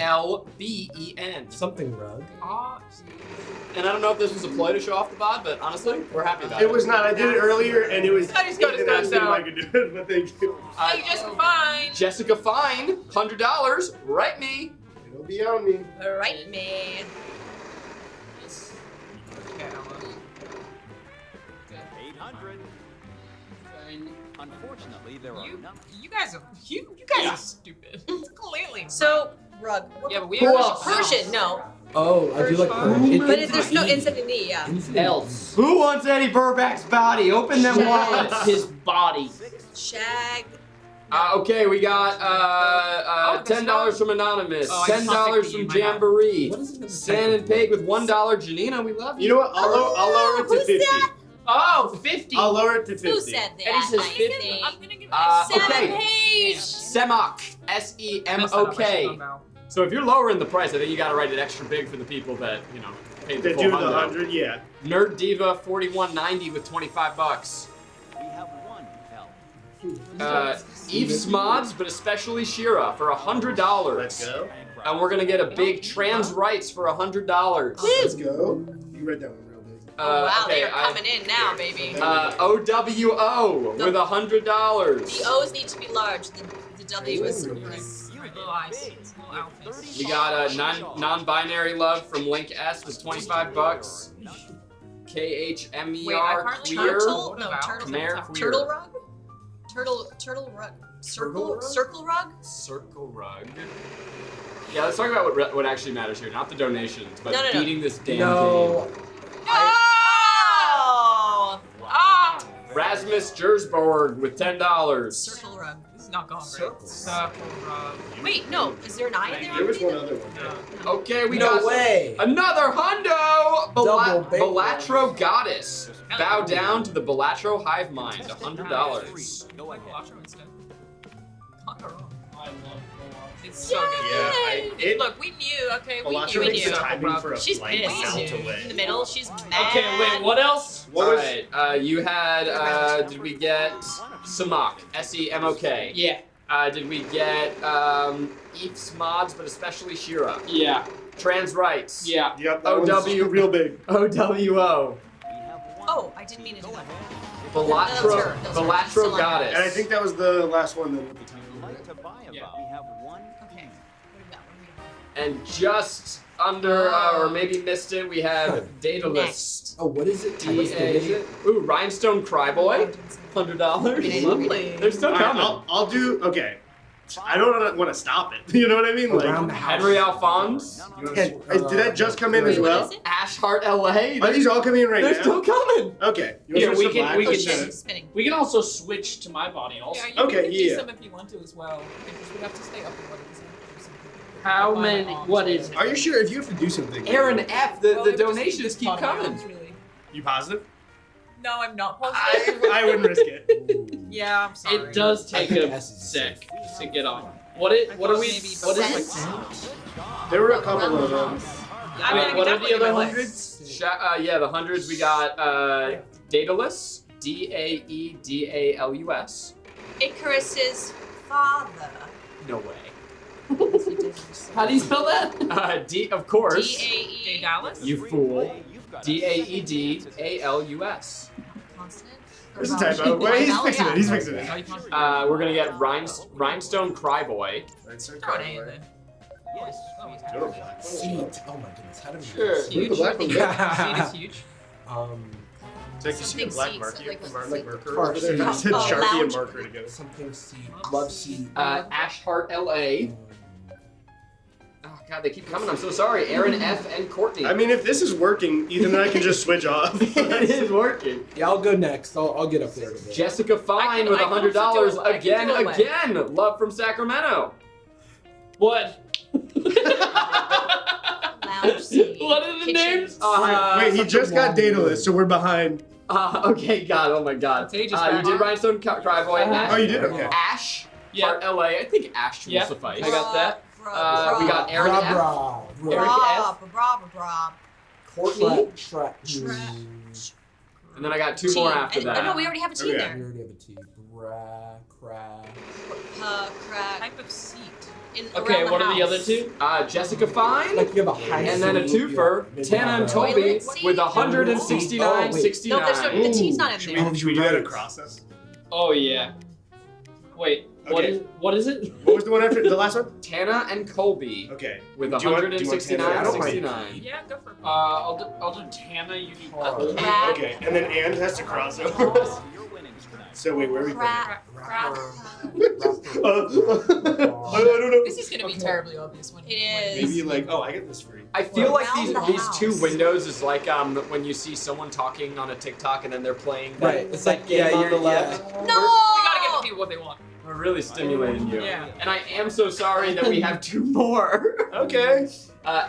Kelben. Something rug. And I don't know if this was a ploy to show off the bod, but honestly, we're happy about it. It was not. I did it earlier, and it was. I just got his and I asked guns him if I out. could do it, but thank you. Hey, Jessica Fine. Jessica Fine, $100. Write me. It'll be on me. Right, man. Okay, Alan. 800. Unfortunately, there are none. You guys are are stupid. Clearly. So rug. Yeah, but we Who are else? Persian. No. Oh, I do like Persian. But there's no instead of knee. Yeah. Else. Who wants Eddie Burback's body? Open them wallets. His body. Shag. Okay, we got $10 from Anonymous, Oh, I just saw $10 Vicky in from my Jamboree, What is it? San and Pig with $1. Janina, we love You you. know what? I'll lower it to Who's 50. that? Oh, 50. I'll lower it to 50. Who said that? Eddie says I 50. think. I'm gonna give Okay. Page. Semok, S-E-M-O-K. So if you're lowering the price, I think you gotta write it extra big for the people that, paid the To full do the $100. 100, yeah. Nerd Diva 4190 with $25. We have one help. Eve Smods, but especially Shira for $100. Let's go. And we're gonna get a big trans rights for $100. Let's go. You read that one real big. Oh wow, okay, they are coming in now, baby. OWO with $100. The O's need to be large. The W is Little eyes. Little outfits. We got a non-binary love from Link S was $25. KHMER Wait, I partly queer. turtle? No, turtle. Khmer queer. Turtle rug? Turtle rug. Circle rug? Circle rug. Yeah, let's talk about what actually matters here. Not the donations, but No. beating this damn No. team. Oh! Ah! Rasmus Gersborg with $10. Circle rug. It's not going right. Circle rug. Wait, no. Is there an I in there? There was one other one. Okay, we No got way. another hundo! Double bacon. Balatro Goddess. Bow down to the Balatro Hive Mind. $100. It's so good. Look, we knew, okay, we Balatro knew we makes knew. the timing for a She's flight pissed. melt away. In the middle, she's mad. Okay, wait, what else? Alright, you had, did we get Samok? S-E-M-O-K. Yeah. Did we get, Eve's Mods, but especially Shira? Yeah. Trans rights? Yeah. Yep, that one's OW. real big. OWO. Oh, I didn't mean to do that. Balatro, Those are Balatro still on Goddess. And I think that was the last one then with the time. Okay. And just under, or maybe missed it, we have Daedalus. Oh, what is it? D-A. Ooh, Rhinestone Cryboy. $100. Lovely. They're still coming. I'll do, okay. I don't want to stop it. You know what I mean? Around the Like, house. Henry Alphonse. did that just come in as well? Ashheart LA. Are these all coming in right now? They're still coming. Okay. You Here, wanna we switch to can black? we Let's can do it. Spinning. we can also switch to my body also. Yeah, you Okay, can do yeah. some if you want to as well. Because we have to stay up and what it is. How many? What is it? Are you sure if you have to do something? Aaron F. The Well, we have to donations just keep keep coming. arms, really. You positive? No, I'm not positive. I wouldn't risk it. Yeah, I'm sorry. It does take think a S is sec to get on. What are we? Maybe, What but is sense? There were a couple of them. I Wait, mean, what are definitely the other my hundreds? list. Yeah, the hundreds. We got Daedalus. Daedalus. Icarus's father. No way. How do you spell that? D, of course. D-A-E. Dallas? You fool. Daedalus. Consonant? There's a typo. Wait, he's fixing it. He's fixing it. We're gonna get Rhinestone Cryboy. Throw an A in there. Seat. Oh my goodness. How do we Sure. Huge. The black one, Seed is huge. Zach, you see a black marker? Like Like marker Car over there? seat. I said Oh, Sharpie and lounge. marker together. Something seat. Love seat. Ashheart LA. Oh god, they keep coming. I'm so sorry. Aaron F. and Courtney. I mean, if this is working, Ethan and I can just switch off. it is working. Yeah, I'll go next. I'll get up there. Today. Jessica Fine with I can also $100 do it. I can do it. again. Love from Sacramento. What? Lounge seat. What are the Kitchen. names? Wait, he just got Daedalus, so we're behind. Okay, God, oh my God. Contagious You factor. did Rhinestone Cryboy. Uh-huh. Oh, you did? Okay. Ash. Yeah. Heart LA. I think Ash will Yeah, suffice. I got that. We got Aaron Bra, F. bra, bra. Eric F. Bra. Courtney. Tra- And then I got two more after No, that. we already have a T in We there. already have a T. Bra, crack. Crack. Type of seat. Okay, what are the other two? Jessica Fine. Like you have a high And then a seat, twofer, yeah. Tana and Toby Toilet seat? with Oh, wait. No, there's no, $169.69. the T's not in Should there. we do that across us? Oh yeah. Wait, Okay. what is it? What was the one after the last one? Tana and Colby Okay. with Do you want Tana? I don't mind. $169.69. Yeah, go for it. I'll do Tana. You do. Crack. Okay, and then Anne has to cross over us. So wait, where are we putting it? Crack. I don't know. This is gonna be terribly obvious when It is. Maybe like, oh, I get this free. I feel like Around the these house. two windows is like when you see someone talking on a TikTok and then they're playing that, Right, it's like, that game yeah, on you're- the left. No! We gotta give the people what they want. We're really stimulating you. Yeah. And I am so sorry that we have two more. Okay.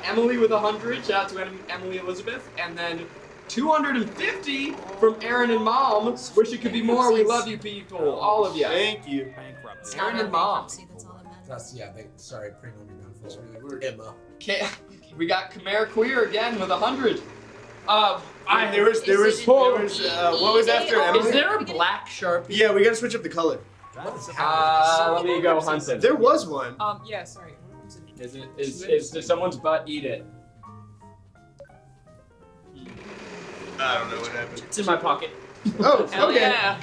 Emily with 100. Shout out to Emily Elizabeth. And then 250 from Aaron and Mom. Wish it could be more. We love you people. All of you. Thank you. Aaron and Mom. That's all that matters. That's, yeah, sorry, putting on your downfall. Emma. Okay. We got Khmer Queer again with 100. There was what was after Emily? Is there a black Sharpie? Yeah, we gotta switch up the color. Let me go, Hanson. There was one. Yeah, sorry. Does someone's butt eat it? I don't know what happened. It's in my pocket. Oh, Hell okay. yeah.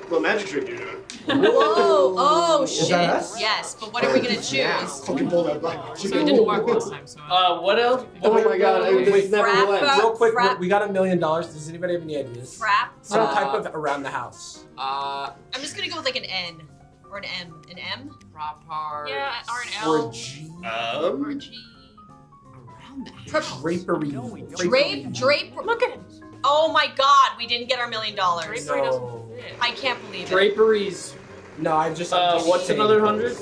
What magic trick you're doing? Whoa! Oh Is shit! that us? Yes, but what are we gonna choose? Fucking pull that back. So it didn't work last time, so. What else? Oh my god, it's never Frap, blends. Real quick, frap. we got $1 million. Does anybody have any ideas? Frap. Some type of around the house. I'm just gonna go with like an N or an M. An M? Proper. Yeah, or an Or L. a G. Or G. Drapery. Drape. Look at him. Oh my God! We didn't get our $1 million. Drapery doesn't fit. I can't believe it. Draperies. No, I'm just What's saying. another 100?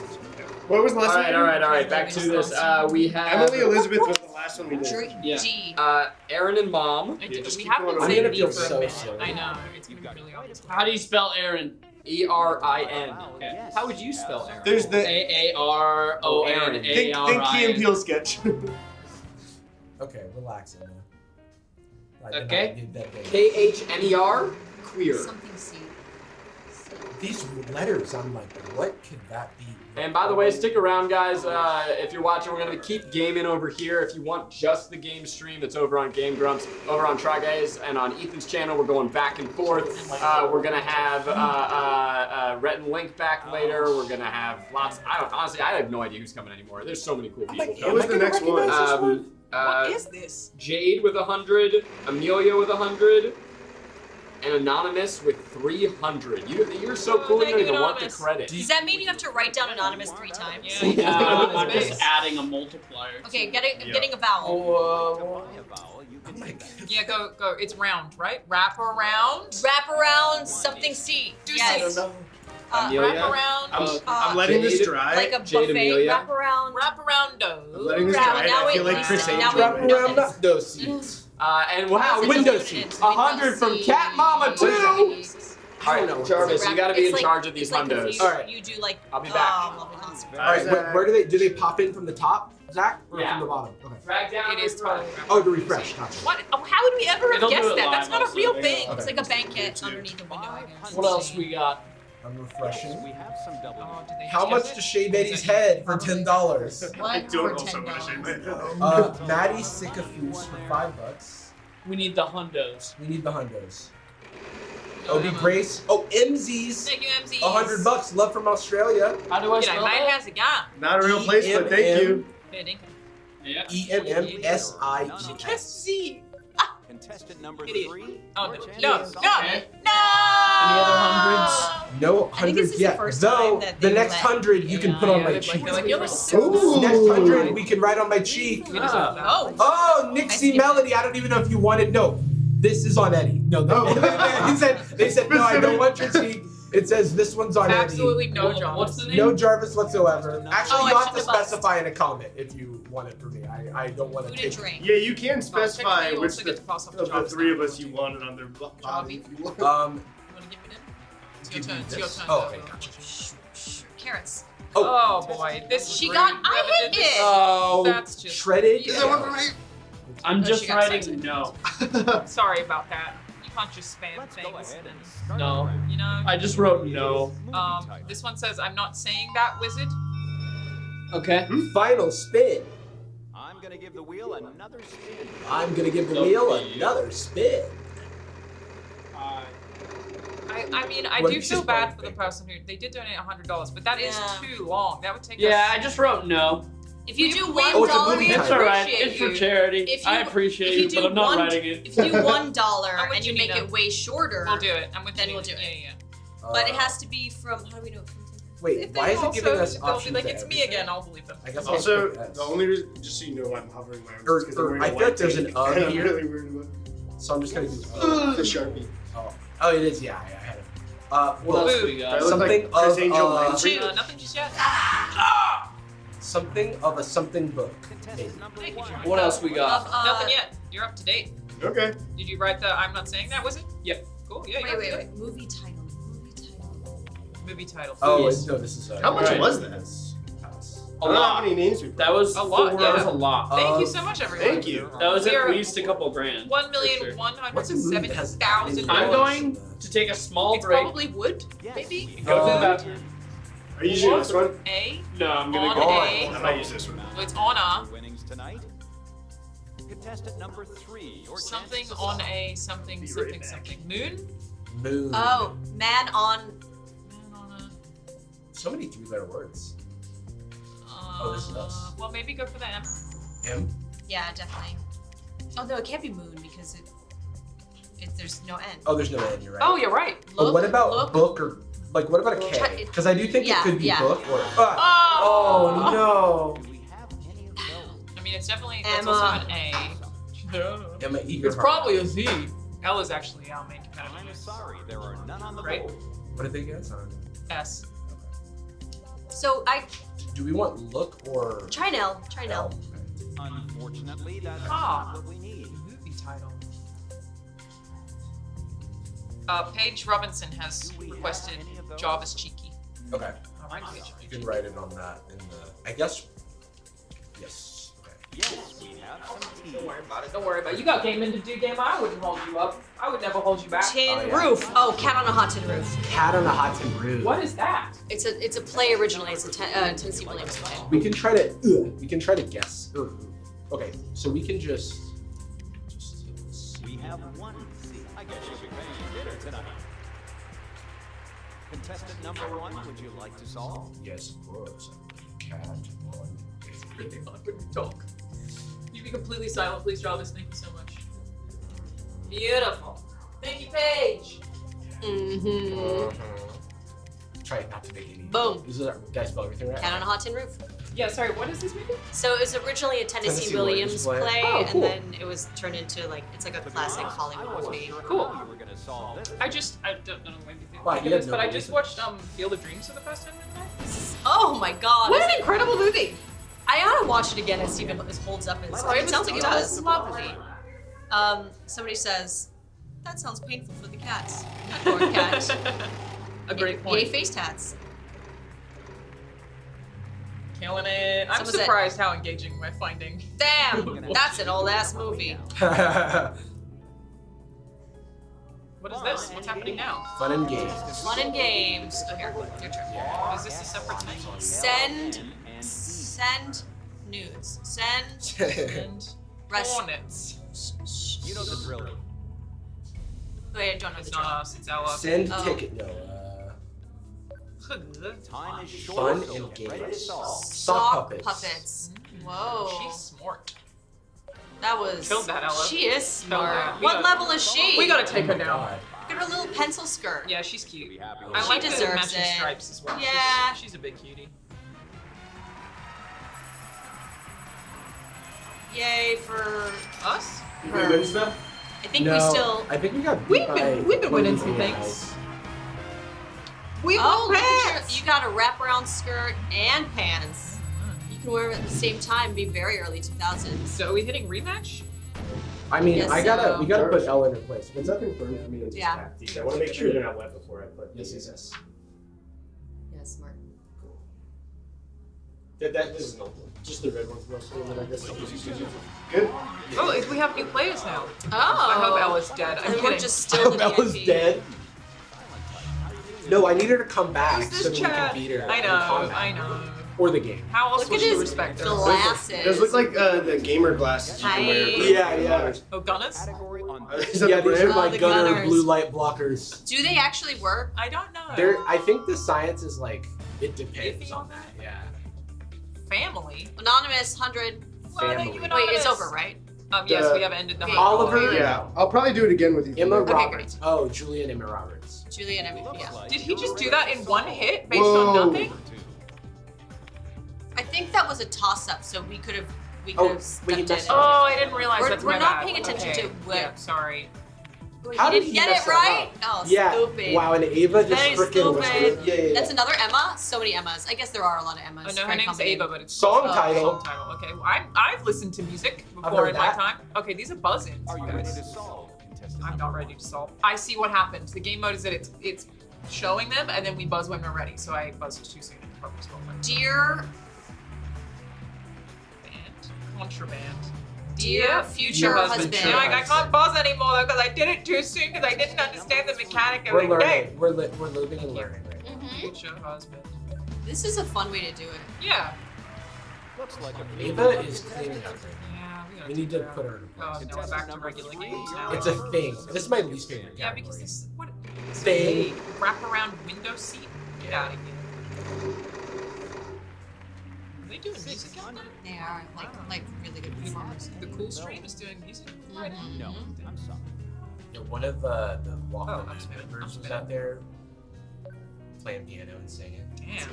What was the last one? All right. Back to this. We have Emily Elizabeth was the last one we did. Yeah. G. Arin and Mom. We just have keep been going. I'm saying gonna D feel for a so minute. silly. I know. It's gonna be really obvious. How do you spell Arin? E-R-I-N. How would you spell Arin? There's the A-A-R-O-N. think Key and Peele sketch. Okay, relax. Okay. K-H-N-E-R? Queer. Something C. These letters, I'm like, what could that be? And by the way, stick around, guys. If you're watching, we're gonna keep gaming over here. If you want just the game stream, it's over on Game Grumps, over on Try Guys, and on Ethan's channel. We're going back and forth. We're gonna have Rhett and Link back later. We're gonna have lots. Honestly, I have no idea who's coming anymore. There's so many cool people. What was the next one? What is this? Jade with 100, Amelia with 100, and Anonymous with 300. You're so cool. You don't even want the credit. Does that mean you have to write down anonymous 3 times? Yeah. I'm just adding a multiplier. Okay, getting a vowel. Yeah, go. It's round, right? Wrap around. Wrap around something C. Do yes. C. I don't know. Amelia? Wrap around. I'm letting this dry. Like a Jade buffet. Amelia. Wrap around. Wrap around I'm letting this dry. Now I feel we- like Chris now Angel. we- Wrap around those seats. And wow, Window seats. 100 from Cat Mama too. All right, Jarvis, you gotta be in It's charge of these it's like if hundos. you, All right. you do like. I'll be back. Lovely house. All right, where do they pop in from the top, Zach, or Yeah. from the bottom? Okay. Drag down. It is totally. Oh, to refresh. Gotcha. What? Oh, how would we ever have It'll do guessed it that? live That's not a also. real thing. It's like a banquet underneath the window, I guess. What else we got? I'm refreshing. We have some double. Oh, did they How just much guess to it? shave Eddie's head for $10? What? For $10. Maddie Sycophus for $5. We need the hundos. We need the hundos. Ob Grace. Oh, MZ's. Thank you, MZ. $100. Love from Australia. How do I G'day, spell mate. that? How's it going? Not a real place, but thank you. Fair dinkum. Yeah. EMMSIES. C. Contestant number Idiot. 3. Oh, Rich no. Hanson. No. Okay. No. Any other hundreds? No I think this hundreds is the yet. first Though time that the they next let 100 you can put on my They're cheek. like, you're so Next 100 we can write on my cheek. Oh. Oh, Nixie Melody. I don't even know if you wanted. No, this is on Eddie. No, they said no. I don't want your cheek. It says this one's on Absolutely Eddie. no Jarvis. What's the name? No Jarvis whatsoever. Actually, Oh, I you have to should've asked. specify in a comment if you want it for me. I don't want to Food take. and drink. Yeah, you can specify technically you which also the, get to pass off of the jobs three now. of us you wanted on their body. If you want. You want to give it in? It's your Give turn. me It's your this. turn. Oh, okay, gotcha. Carrots. Oh boy, this She green- got. I whoever hit did this- it. Oh, That's just shredded. Yeah. I'm Oh, just she got writing excited. no. Sorry about that. You can't just spam Let's go things. ahead and start. No. You know. I just wrote no. This one says, "I'm not saying that, wizard." Okay. Final spin. I'm gonna give the wheel another spin. I'm gonna give the wheel another spin. I mean, I What do is feel this bad one for the thing? person who they did donate $100, but that is Yeah. too long. That would take Yeah, us. I just wrote no. If you do win- $1, Oh, it's a movie we title. It's alright. appreciate It's for you. charity. If I you- appreciate if you you, do but I'm not one- writing it. If you do $1 I'm with and you you, make Nina. it way shorter, We'll do it. I'm with Then you. we'll do it. Yeah, yeah. but it has to be from. How do we know? Wait, If why they is it also, giving us they'll be options? like, to "It's me everything? again." I'll believe them. I guess I'll Also, pick S. the only reason, just so you know, I'm hovering my Or- words because I'm or wearing I a feel white like there's tee, an "of" and I'm here. really weird about So I'm just gonna do the Sharpie. Oh, it is. Yeah, I had it. What else we got? I look Something like Chris of Angel Landry. Nothing just yet. something of a something book. Maybe. Thank you, John. What else we got? Nothing yet. You're up to date. Okay. Did you write the "I'm not saying that"? Was it? Yep. Cool. Yeah. you're Wait, up wait, to wait. Movie title. date. Movie title. Oh, Yes. no, this is. How much Right. was that? House. A I don't know lot. how many names we've That was A lot, That yeah. was a lot. Thank you so much, everyone. Thank you. That was We are at least a couple grand. $1,170,000. I'm going to take a small It's break. probably wood, maybe. Go to the bathroom. Are you using this one? A. No, I'm gonna On go. A. I might use this one. It's on a. Winnings tonight. Contestant number 3. Your Something chance to on solve. a something something something. Moon? Moon. Oh, man on. So many three-letter words. Oh, this is us. Well, maybe go for the M. M. Yeah, definitely. Oh no, it can't be moon because there's no N. Oh, there's no N. You're right. Oh, you're right. But what about look. book or like what about a K? Because I do think it could be book or. Oh, no. I mean, it's definitely it's Emma. also an A. Emma Eager. It's probably a Z. L is actually our main competitor. I'm sorry, there are none on the Right? board. What did they get? Sorry. S. So Do we want look or try Nell. Try Nell. Unfortunately, that's Ah. not what we need. Movie title. Paige Robinson has requested Jarvis Cheeky. Okay. All right, Paige. You can write it on that in the. I guess. Yes. Okay. Yes, we have some tea. Don't worry about it. Don't worry about it. You got gaming to do, game. I wouldn't hold you up. I would never hold you back. Tin roof. Oh, cat on a hot tin roof. Cat on a hot tin roof. What is that? It's a play originally. It's a Tennessee Williams play. We can try to guess. Okay, so we can just. We have one C. I guess you'll be paying dinner tonight. Contestant number 1, would you like to solve? Yes, of course. Cat on. It's really hard when you talk. You be completely silent, please, Jarvis. Thank you so much. Beautiful. Thank you, Paige. Mm-hmm. Try not to make any. Boom. This is our guys spell everything right. Cat on a hot tin roof. Yeah, sorry, what is this movie? So it was originally a Tennessee Williams play, Oh, cool. and then it was turned into it's like a classic Hollywood movie. Cool. You were gonna solve this. I don't know when you think Wow, of you had this, no but I idea. just watched Field of Dreams for the first time the other night. Oh my god. What an incredible movie! I ought to watch it again and see if it holds up. It sounds like it does. Lovely. Somebody says, that sounds painful for the cats. Poor cat. A great point. Yay face tats. Killing it. I'm Someone said- surprised how engaging we're finding. Damn, that's an old ass movie. What is this? What's happening now? Fun and games. Fun and games. Oh, here, your turn. Is this a separate thing? Send nudes. Send rest. Hornets. You know the drill. Wait, I don't know It's the not drill. us, it's Ella. Send Oh. ticket. No. Time is short. Fun so and get ready to games. solve. Sock puppets. puppets. Whoa. She's smart. That was. Killed that, Ella. She is Killed smart. that. We What gotta- level is she? We gotta take her down. God. Look at her little pencil skirt. Yeah, she's cute. Happy I She like the deserves matching it. stripes as well. Yeah. She's a big cutie. Yay for Us? You gonna win stuff? I think No, we still. I think we got. We've been winning some things. We Oh, look want at pants. you got a wraparound skirt and pants. You can wear them at the same time. Be very early 2000s. So are we hitting rematch? I mean, Yes, we gotta so- put Elle in her place. What's that confirmed for me? It's Yeah. I want to make sure they're not wet before I put. Yes, yes, yes. Yeah, smart. This is no, just the red ones mostly, and then I guess good. Oh, we have new players now. Oh. I hope Ella's dead. I'm And we're kidding. just still the Bella's VIP. dead. No, I need her to come back Who's this so that we can Chad? beat her. I in know, combat. I know. Or the game. How else Look will at she his respect us? glasses. Those look like the gamer glasses you can wear. Hi. Yeah. Oh, Gunners? Category on Is that Yeah, the these are brand? my the Gunner Gunners. blue light blockers. Do they actually work? I don't know. I think the science is like it depends Iffy on on that. that? Yeah. Family? Anonymous 100. Well, thank you, Family. Wait, Anonymous. it's over, right? Yes, The- we have ended the Okay. hunt. Oliver. Yeah, I'll probably do it again with you. Emma Okay, Roberts. Oh, Julian Emma Roberts. Julia and Emmy. Yeah. Did he just do that in one hit based Whoa. on nothing? I think that was a toss-up, so we could have Oh, stepped wait, in. that's- Oh, I didn't realize We're- that's we're my not bad. paying attention Okay. to what- Yeah, sorry. Wait, How you did didn't he get mess it that right? up? Oh, Yeah. stupid. Wow, and Ava just Very freaking whispered. stupid. Yeah. That's another Emma? So many Emmas. I guess there are a lot of Emmas. Oh no, her Very name's complicated. Ava, but it's Song oh, title. Song title. Okay, well, I've listened to music I've before heard in my that. time. Okay, these are buzz-ins. Are you guys. ready to solve? Contestant I'm not ready to solve. I see what happened. The game mode is that it's showing them, and then we buzz when we're ready. So I buzzed too soon. Probably stole my- Dear contraband. Dear future husband. You're like, I can't buzz anymore because I did it too soon because I didn't understand the mechanic of We're it. learning. We're living and learning right now. Future husband. This is a fun way to do it. Yeah. Looks like a Ava is cleaning up right Yeah, now. We need to put her in Oh, place. no, we're back to regular games now. It's a thing. This is my least favorite Yeah, category. because this what Thing. wraparound window seat. Get out of here. Are they doing music on that? They are like really good performers. The cool stream is doing music. Right now. No, I'm sorry. Yeah, one of the Oh, Walkman I'm spinning. members was out there playing piano and singing. Damn.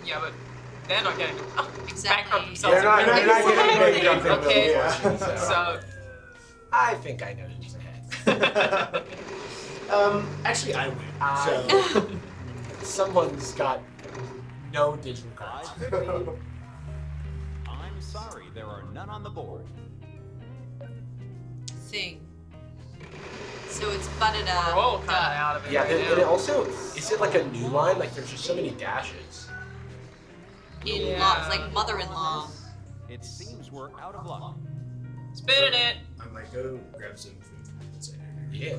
Yeah, but they're not getting bankrupt themselves. They're not getting bankrupt. Okay. Yeah. So I think I know who's ahead. Actually, I win. So someone's got no digital cards. I'm sorry, there are none on the board. Thing. So it's butted up. we're all kind of out of it. Yeah, right and now. it also is it like a new line? Like there's just so many dashes. In-laws, like mother-in-law. It seems we're out of luck. Spinning it. I might go grab some food from the inside. Yeah.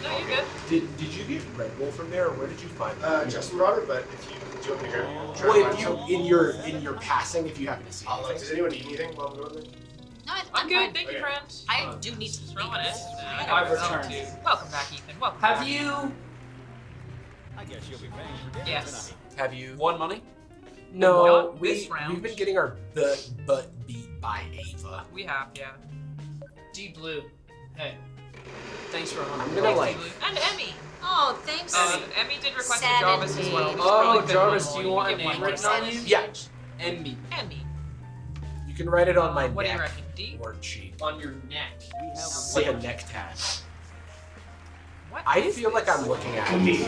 No, you're good. Did you get Red Bull from there, or where did you find it? Justin brought it, but if you do you want me to grab it? Well, if you in your passing, if you happen to see anything. Does anyone need anything while I'm going there? No, I'm good. fine. Thank you, friend. I do need to Throwing it. I've returned. Welcome back, Ethan. Welcome. Have back. you I guess you'll be paying for dinner Yes. tonight. Have you? won money? No, Not this round. we've been getting our butt beat by Ava. We have, yeah. Deep Blue. Hey. Thanks for I'm 100. gonna like. And Emmy. Oh, thanks. Emmy did request a Jarvis as well. 70. Oh, Jarvis, do you want a name written on you? Yeah, Emmy. Emmy. you can write it on my What do you neck reckon? D? or cheek, On your neck. We have like a neck tag. What I is feel like this? I'm looking at me.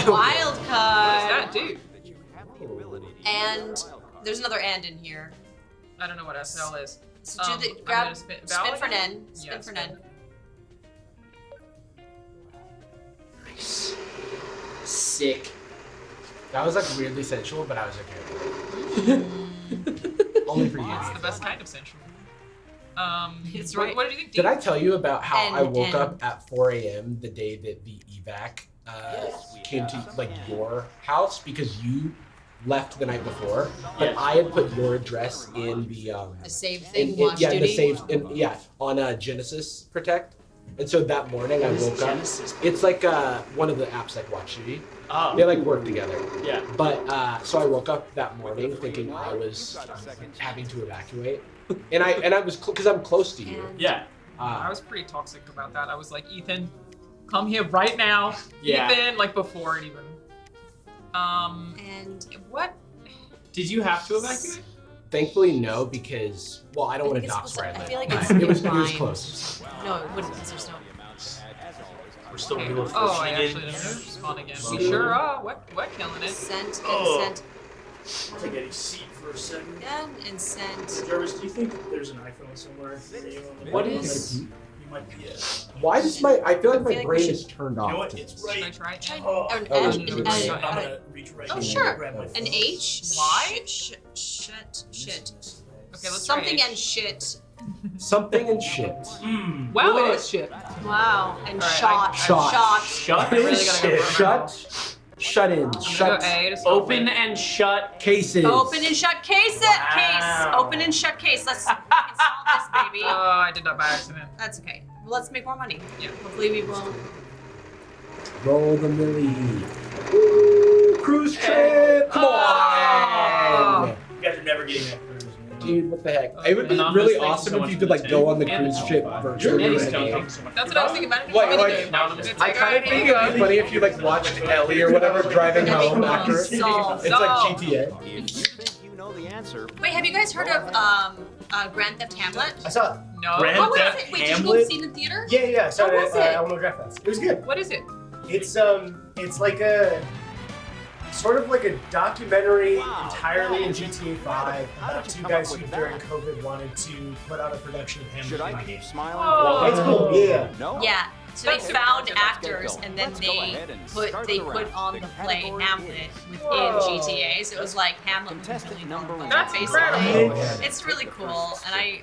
Wild What does card. that do? that you have the ability to And there's another and in here. I don't know what SL is. So do the I'm grab gonna spin Valid for an again? N. Spin Yeah, for an N. Nice. Sick. That was like weirdly sensual, but I was okay. Only for you. It's the best kind of sensual. It's what, right. what did you think? Did I tell you about how And- I woke and- up at 4 a.m. the day that the evac came to like your house because you left the night before, but I had put your address in the The save thing. in, Watch yeah, in the duty. save, on Genesis Protect. And so that morning I woke up. It's like one of the apps like Watch Duty. Oh. They like work together. Yeah. But so I woke up that morning thinking I was having to evacuate, and I was because I'm close to you. Yeah. I was pretty toxic about that. I was like, Ethan, come here right now. Yeah. Ethan, like before it even. And What? Did you have to evacuate? Thankfully, no, because well, I don't want to think it's dox where I I live. feel like but it's it was fine. close. No, it wouldn't because there's no. We're still Okay. doing Oh, I first actually again. didn't respond again. We sure are. We're killing it. Sent Oh. and sent. I'll take any seat for a second. Again and sent. Jarvis, do you think there's an iPhone somewhere for you on the What bottom? is- You might be. Why does my? I feel like I my feel like we brain should- is turned You off. know what? to It's this. Should I right. try it? Oh, An Oh, N. no, An no, I'm no. gonna reach right Oh, here sure. and grab my An phone. H. Why? Shit. Okay, let's try Something H. and shit. Something and shit. Wow, it is shit. Wow. And All right, shot. Shot. Shot. Shut. I really gotta go for a Shut in. I'm gonna Shut go A to stop Open it. and shut. cases. Open and shut case. Case. Open and shut case. Let's we can solve this, baby. Oh, I did that by accident. That's okay. Well, let's make more money. Yeah. Hopefully we will. Roll the millie. Woo, cruise trip. Come on. You guys are never getting that cruise, man. Dude, what the heck? It would be Anonymous, really thank you awesome so if much you for could the like go on the tip. cruise trip virtually. You're with amazing. a game. That's what I was thinking about. Wait, It's like, anonymous. I kind of think it'd be funny if you like watched Ellie or whatever driving home after. It's Solve. like GTA. If you think you know the answer, Wait, have you guys heard of Grand Theft Hamlet? I saw it. No. Grand What was Theft it? Wait, did you go Hamlet? see it in the theater? Yeah, I saw What it was at it? Alamo Draft Fest. It was good. What is it? It's like a sort of like a documentary entirely in GTA 5 about two guys who during COVID wanted to put out a production of Hamlet. should I keep smiling? Oh. It's cool. Yeah. No. Yeah. So they found actors, and then they put on the play Hamlet within GTA. So it was like Hamlet with a million dollar budget, basically. It's really cool, and I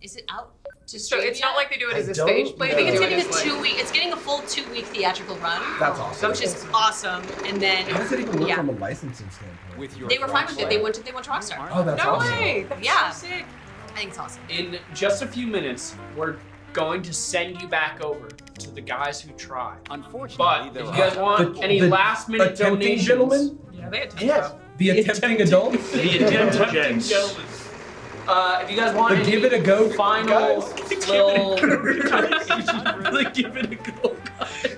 is it out to So stream it's yet? not like they do it as a stage play. I think it's They do getting it as, a 2 week. It's getting a full 2 week theatrical run. That's awesome. Which is awesome. And then How does it even work yeah, from a licensing standpoint? they were fine with it. They went to Rockstar. Oh, that's No awesome. way! That's Yeah. so sick. I think it's awesome. In just a few minutes, we're going to send you back over to the guys who tried. Unfortunately, But if you guys want any last minute attempting donations, gentlemen? Yeah, they had yes, The attempting adult? the attempting gentlemen. If you guys want The any give it a go final guys. little, really give it a go.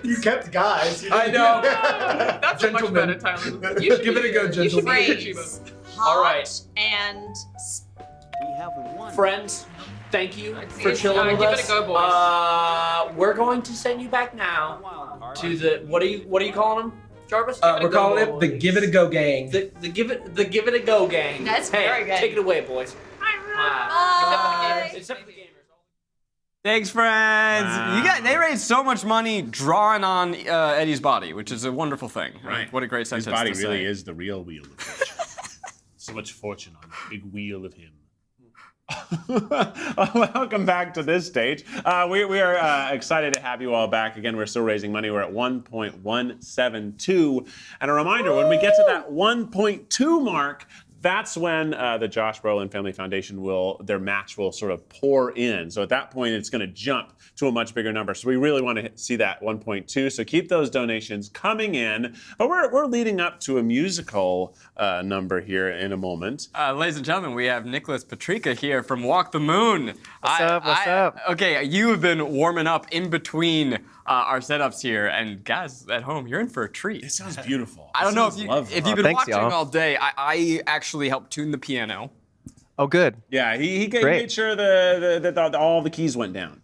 You kept guys. You I didn't- know. That's a much better Tyler. You should give it a go, You should gentlemen. be Praise, All right. hot, and We have one. Friends, thank you for It's- chilling with give us. it a go, boys. We're going to send you back now to the what are you calling them, Jarvis? We're calling it the Give It a Go Gang. The give it a go gang. That's hey, very good. Take it away, boys. Bye. Except for the gamers. Thanks, friends. They raised so much money drawing on Eddie's body, which is a wonderful thing. Right. What a great His sentence body to really say. is the real wheel of fortune. So much fortune on the big wheel of him. Welcome back to this stage. We are excited to have you all back. Again, we're still raising money. We're at 1.172. And a reminder, when we get to that 1.2 mark, that's when the Josh Brolin Family Foundation their match will sort of pour in. So at that point, it's going to jump to a much bigger number. So we really want to see that 1.2. So keep those donations coming in. But we're leading up to a musical number here in a moment. Ladies and gentlemen, we have Nicholas Petricca here from Walk the Moon. What's up? Okay, you have been warming up in between our setups here, and guys at home, you're in for a treat. It sounds beautiful. I don't know if you've been Thanks, watching y'all. all day. I actually helped tune the piano. Oh, good. Yeah, he Great. made sure that all the keys went down.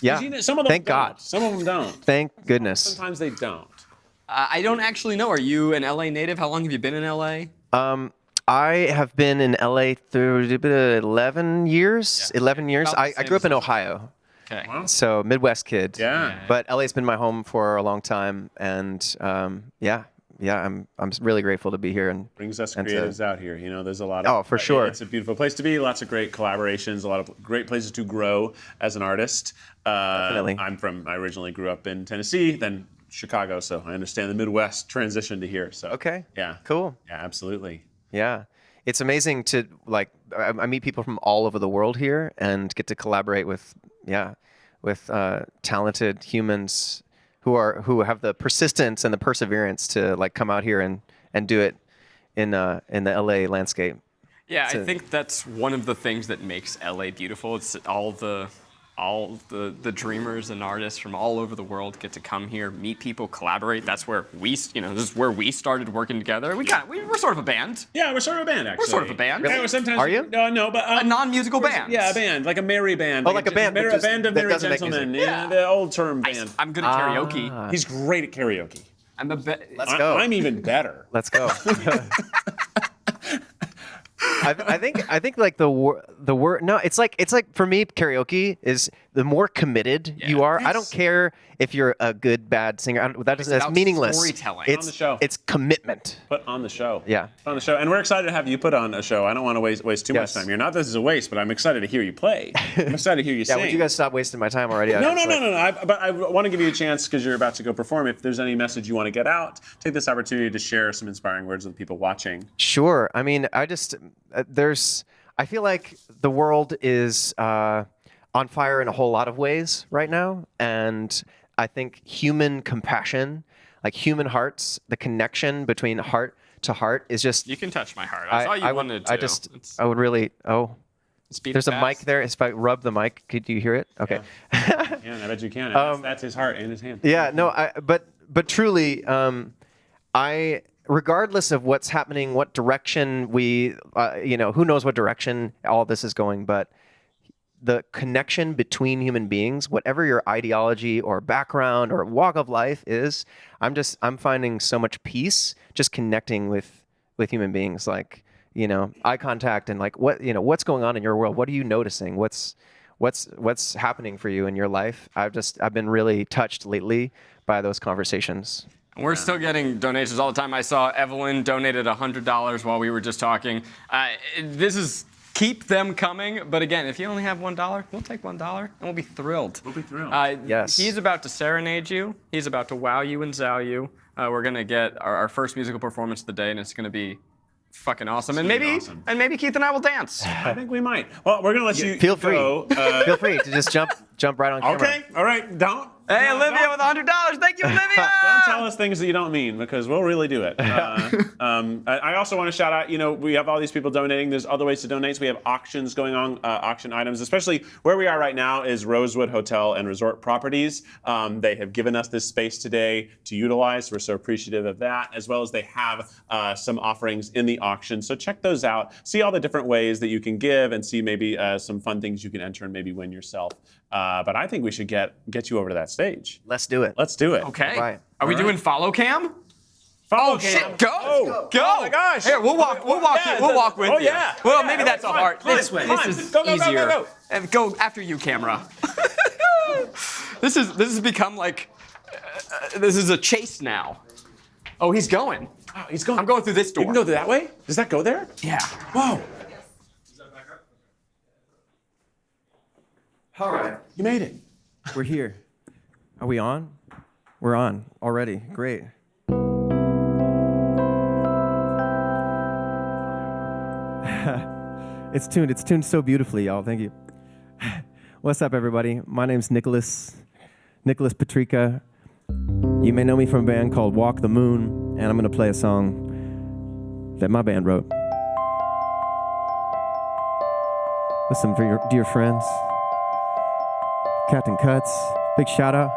Yeah. Some of them Thank don't. God. Some of them don't. Thank goodness. Sometimes they don't. I don't actually know. Are you an LA native? How long have you been in LA? I have been in LA through 11 years. Yeah. 11 years. About the I same grew up in as- Ohio. Okay. So Midwest kid. Yeah. But LA's been my home for a long time, and I'm really grateful to be here. And Brings us and to- creatives out here. You know, there's a lot of. Oh, for sure. It's a beautiful place to be. Lots of great collaborations. A lot of great places to grow as an artist. Definitely. I originally grew up in Tennessee, then Chicago, so I understand the Midwest transition to here. So. Okay. Yeah. Cool. Yeah, absolutely. Yeah. It's amazing to I meet people from all over the world here and get to collaborate with talented humans who have the persistence and the perseverance to come out here and do it in the LA landscape. Yeah, I think that's one of the things that makes LA beautiful. It's all the dreamers and artists from all over the world get to come here, meet people, collaborate. That's where this is where we started working together. We're sort of a band. Yeah, we're sort of a band, actually. We're sort of a band. Yeah, sometimes Are you? No, but a non-musical band. Yeah, a band, like a merry band. Oh, like a band, A but just- band of that merry doesn't make gentlemen. music. Yeah, the old term band. I'm good at karaoke. He's great at karaoke. Let's go. I'm even better. Let's go. I think like the word. No, it's like for me, karaoke is the more committed you are. I don't care if you're a good, bad singer. That's about meaningless. storytelling. It's On the show. It's commitment. Put on the show. Yeah. Put on the show, and we're excited to have you put on a show. I don't want to waste too much time here. Not that this is a waste, but I'm excited to hear you play. I'm excited to hear you Yeah, sing. would you guys stop wasting my time already? No. But I want to give you a chance because you're about to go perform. If there's any message you want to get out, take this opportunity to share some inspiring words with people watching. Sure. I mean, I feel like the world is on fire in a whole lot of ways right now. And I think human compassion, like human hearts, the connection between heart to heart is just... You can touch my heart. I saw you wanted to. I would really... Oh, Speed there's a fast. mic there. If I rub the mic, could you hear it? Okay. Yeah, I bet you can. That's his heart and his hand. Yeah, no, but truly, regardless of what's happening, what direction who knows what direction all this is going, but the connection between human beings, whatever your ideology or background or walk of life is, I'm finding so much peace just connecting with human beings, eye contact and what's going on in your world? What are you noticing? What's what's happening for you in your life. I've been really touched lately by those conversations. We're still getting donations all the time. I saw Evelyn donated $100 while we were just talking. Keep them coming. But again, if you only have $1, we'll take $1 and we'll be thrilled. We'll be thrilled. Yes. He's about to serenade you. He's about to wow you and zow you. We're gonna get our first musical performance of the day, and it's gonna be fucking awesome. And maybe Keith and I will dance. I think we might. Well, we're gonna let you feel free. go. Feel free to just jump right on camera. Okay. All right. Don't. Hey, Olivia with $100. Thank you, Olivia. Don't tell us things that you don't mean, because we'll really do it. I also want to shout out, we have all these people donating. There's other ways to donate. So we have auctions going on, auction items, especially where we are right now is Rosewood Hotel and Resort Properties. They have given us this space today to utilize. We're so appreciative of that, as well as they have some offerings in the auction. So check those out. See all the different ways that you can give and see maybe some fun things you can enter and maybe win yourself. But I think we should get you over to that stage. Let's do it. Let's do it. Okay. Right. Are we doing follow cam? Follow cam. Shit, go. Oh my gosh. Here, we'll walk with you. Yeah. Well, maybe that's a hard. This way. This is Go, easier. go. And go after you, camera. This has become like this is a chase now. Oh, he's going. Oh, he's going. I'm going through this door. You can go that way? Does that go there? Yeah. Whoa. All right. You made it. We're here. Are we on? We're on already. Great. It's tuned so beautifully, y'all. Thank you. What's up, everybody? My name's Nicholas Petricca. You may know me from a band called Walk the Moon, and I'm gonna play a song that my band wrote with some dear friends. Captain Cuts, big shout out.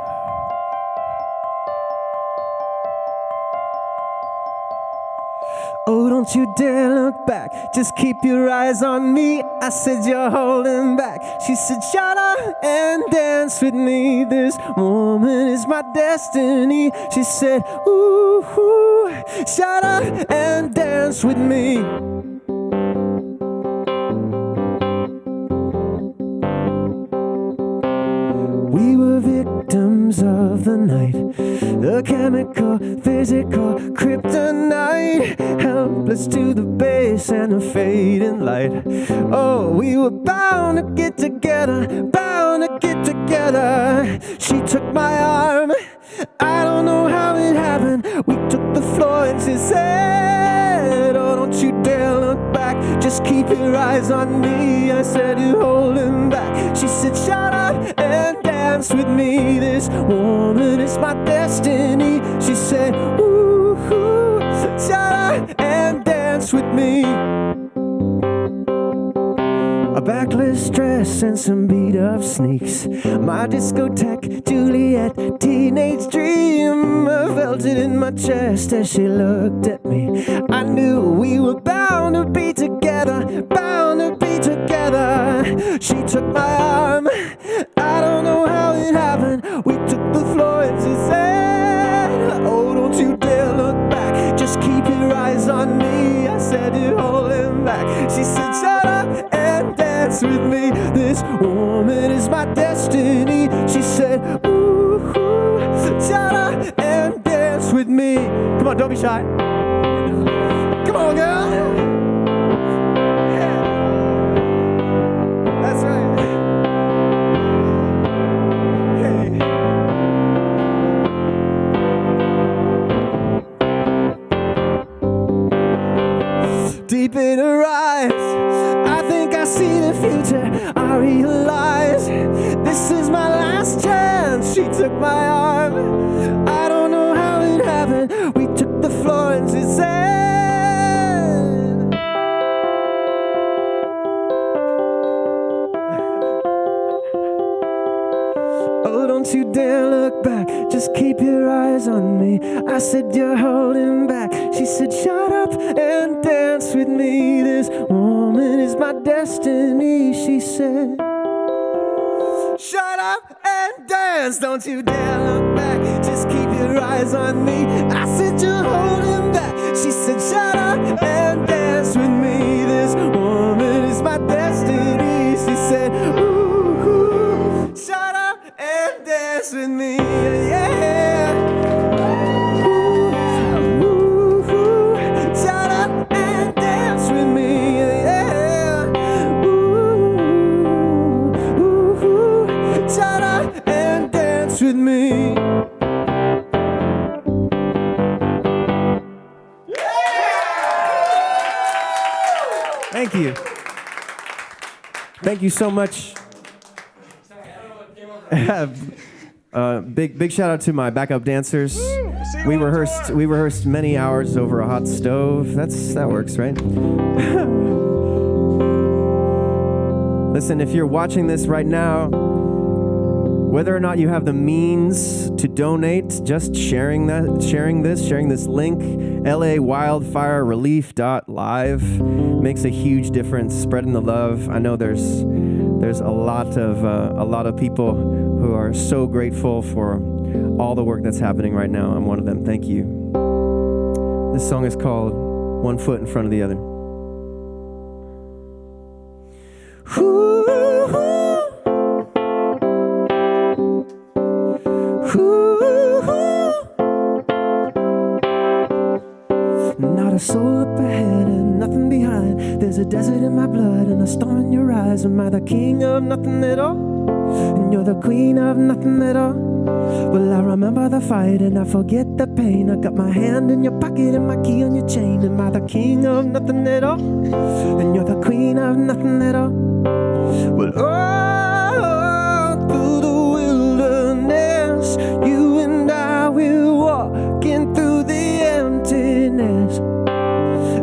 Oh, don't you dare look back, just keep your eyes on me. I said you're holding back. She said shut up and dance with me. This woman is my destiny. She said ooh, ooh, shut up and dance with me. We were victims of the night, the chemical, physical kryptonite, helpless to the base and the fading light. Oh, we were bound to get together, bound to get together. She took my arm, I don't know how it happened. We took the floor and she said, oh, don't you dare look back, just keep your eyes on me. I said, you're holding back. She said, shut up and dance with me. This woman is my destiny. She said, ooh, ooh, shut up and dance with me. A backless dress and some beat-up sneaks. My discotheque, Juliet, teenage dream. I felt it in my chest as she looked at me. I knew we were bound to be together, bound to be together. She took my arm, I don't know how it happened. We took the floor and she said, oh, don't you dare look back, just keep your eyes on me. I said, you're holding back. She said, shut up and dance with me. This woman is my destiny. She said, ooh, ooh, shut up and dance with me. Come on, don't be shy. Come on, girl. Yeah. That's right. Deep in her eyes, I think I see the future. I realize this is my last chance. She took my arm, I don't know how it happened. We took the floor and she said, oh, don't you dare look back, just keep your eyes on me. I said, you're holding back. She said, shut up and dance with me. This woman is my destiny. She said, shut up and dance. Don't you dare look back, just keep your eyes on me. I said, you're holding back. She said, shut up and dance with me. This woman is my destiny. She said, ooh, ooh. Thank you. Thank you so much. Big shout out to my backup dancers. We rehearsed many hours over a hot stove. That works, right? Listen, if you're watching this right now, whether or not you have the means to donate, just sharing this link, LAWildfireRelief.live makes a huge difference. Spreading the love. I know there's a lot of people who are so grateful for all the work that's happening right now. I'm one of them. Thank you. This song is called One Foot in Front of the Other. Not a soul up ahead and nothing behind. There's a desert in my blood and a storm in your eyes. Am I the king of nothing at all? And you're the queen of nothing at all? Well, I remember the fight and I forget the pain. I got my hand in your pocket and my key on your chain. Am I the king of nothing at all? And you're the queen of nothing at all? Well, through the wilderness, you and I will walking through the emptiness.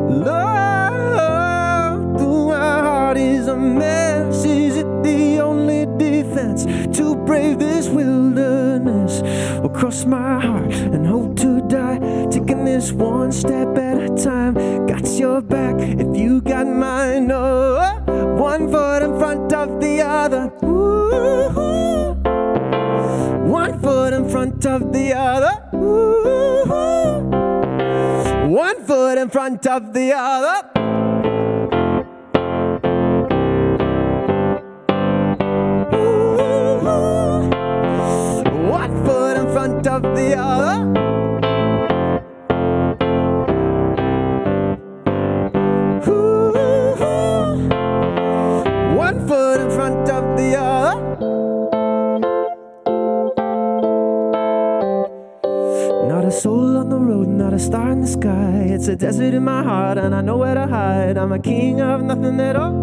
Love, through my heart is a mess. Is it the only defense to brave this wilderness? Well, cross my heart and hope to die, taking this one step at a time. Got your back if you got mine. Oh, one foot in front of the other. Ooh, one foot in front of the other. Ooh, one foot in front of the other. Ooh, one foot in front of the other. One foot in front of the other. Not a soul on the road, not a star in the sky. It's a desert in my heart and I know where to hide. I'm a king of nothing at all,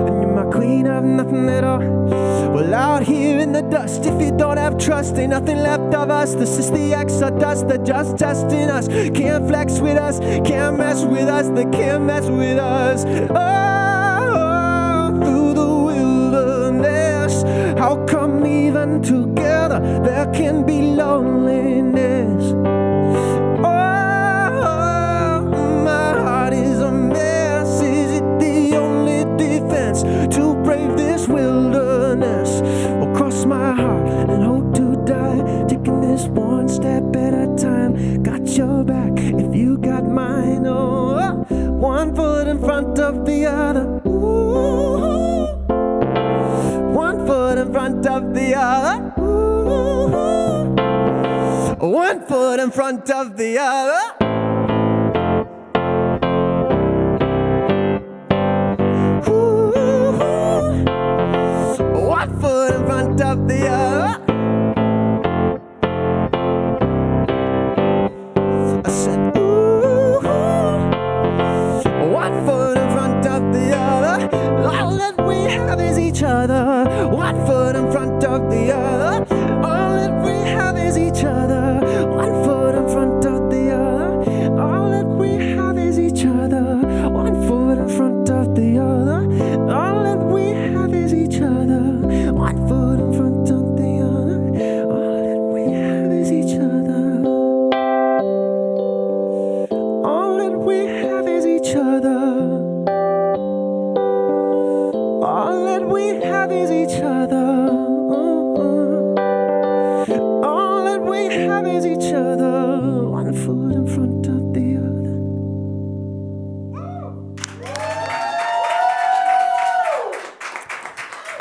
and you're my queen of nothing at all. Well, out here in the dust, if you don't have trust, ain't nothing left of us. This is the exodus, they're just testing us. Can't flex with us, can't mess with us, they can't mess with us. Oh, through the wilderness, how come even together there can be loneliness? Oh, my heart is a mess. Is it the only defense to brave this wilderness? Well, cross my heart and hope to die, taking this one step at a time. Got your back if you got mine. Oh, one foot in front of the other. Ooh, one foot in front of the other. Ooh, one foot in front of the other. Ooh, one foot in front of the other. I said, ooh, one foot in front of the other. All that we have is each other. One foot in front of the other. All that we have is each other. One foot in front of the other. All that we have is each other. One foot in front of the other. All that we have is each other. One foot in front of the other. All that we have is each other. All that we have is each other. All that we have is each other. All that we have is each other. One foot in front of the other.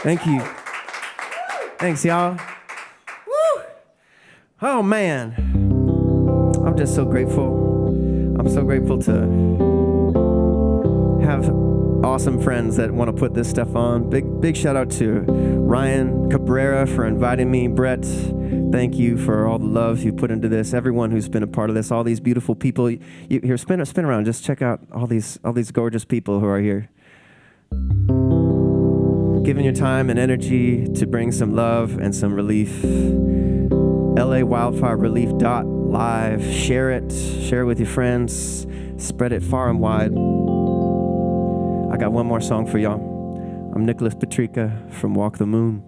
Thank you. Thanks, y'all. Woo! Oh, man. I'm just so grateful. I'm so grateful to have awesome friends that want to put this stuff on. Big shout out to Ryan Cabrera for inviting me. Brett, thank you for all the love you put into this. Everyone who's been a part of this, all these beautiful people. Here, spin around. Just check out all these gorgeous people who are here. giving your time and energy to bring some love and some relief. LAWildfireRelief.live. Share it with your friends. Spread it far and wide. I got one more song for y'all. I'm Nicholas Petricca from Walk the Moon.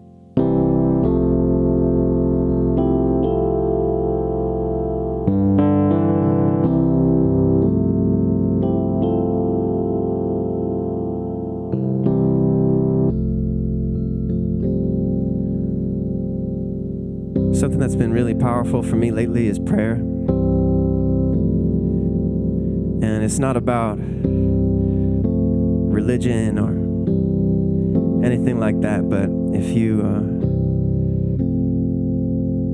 Something that's been really powerful for me lately is prayer. And it's not about religion or anything like that, but if you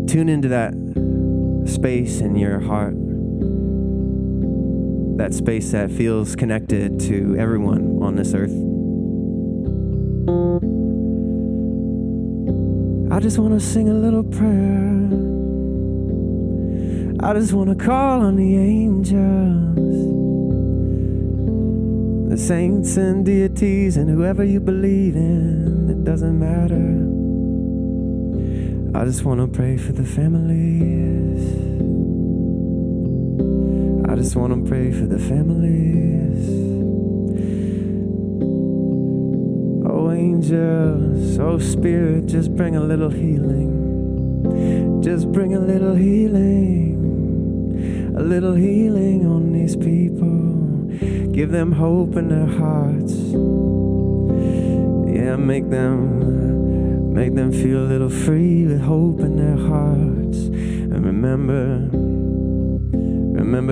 tune into that space in your heart, that space that feels connected to everyone on this earth, I just want to sing a little prayer. I just want to call on the angels, the saints and deities, and whoever you believe in, it doesn't matter. I just want to pray for the families. I just want to pray for the families. Oh, angels, oh, spirit, just bring a little healing. Just bring a little healing on these people. Give them hope in their hearts. Yeah, make them feel a little free with hope in their hearts. And remember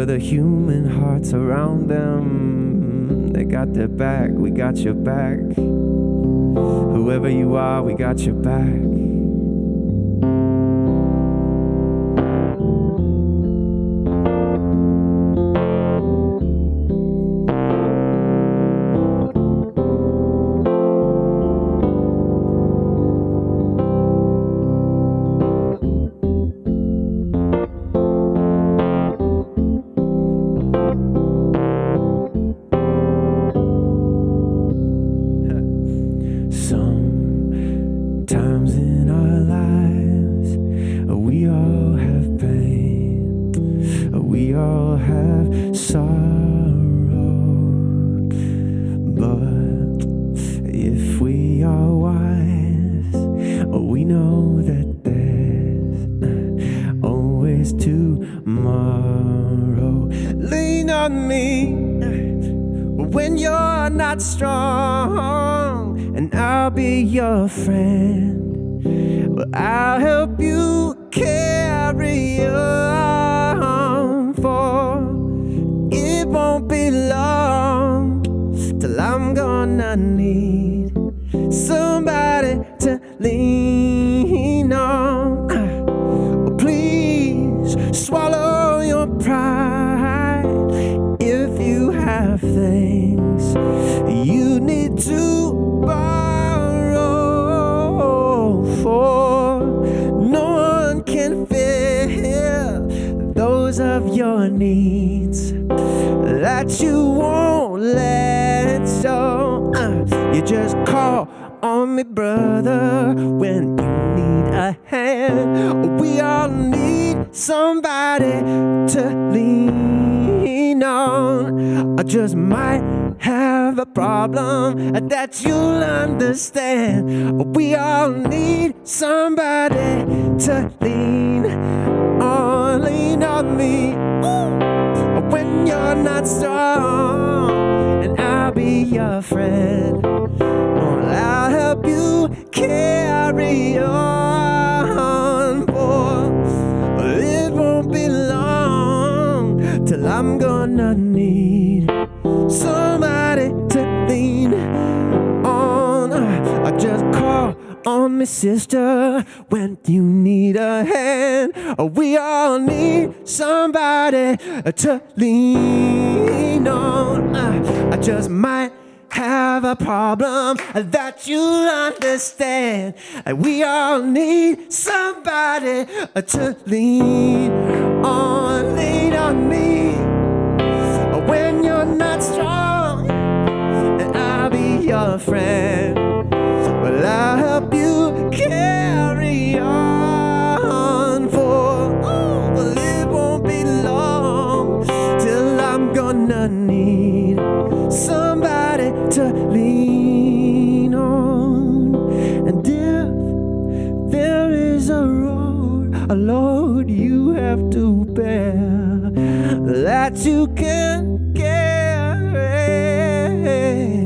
the human hearts around them. They got their back, we got your back. Whoever you are, we got your back. That you'll understand. We all need somebody to lean on me. When you're not strong, and I'll be your friend. I'll help you carry on, boy. It won't be long till I'm gonna need somebody to lean on. I just call on me, sister, when you need a hand. We all need somebody to lean on. I just might have a problem that you'll understand. We all need somebody to lean on me. When you're not strong, and I'll be your a friend, well, I'll help you carry on. For well, it won't be long till I'm gonna need somebody to lean on. And if there is a load you have to bear that you can carry,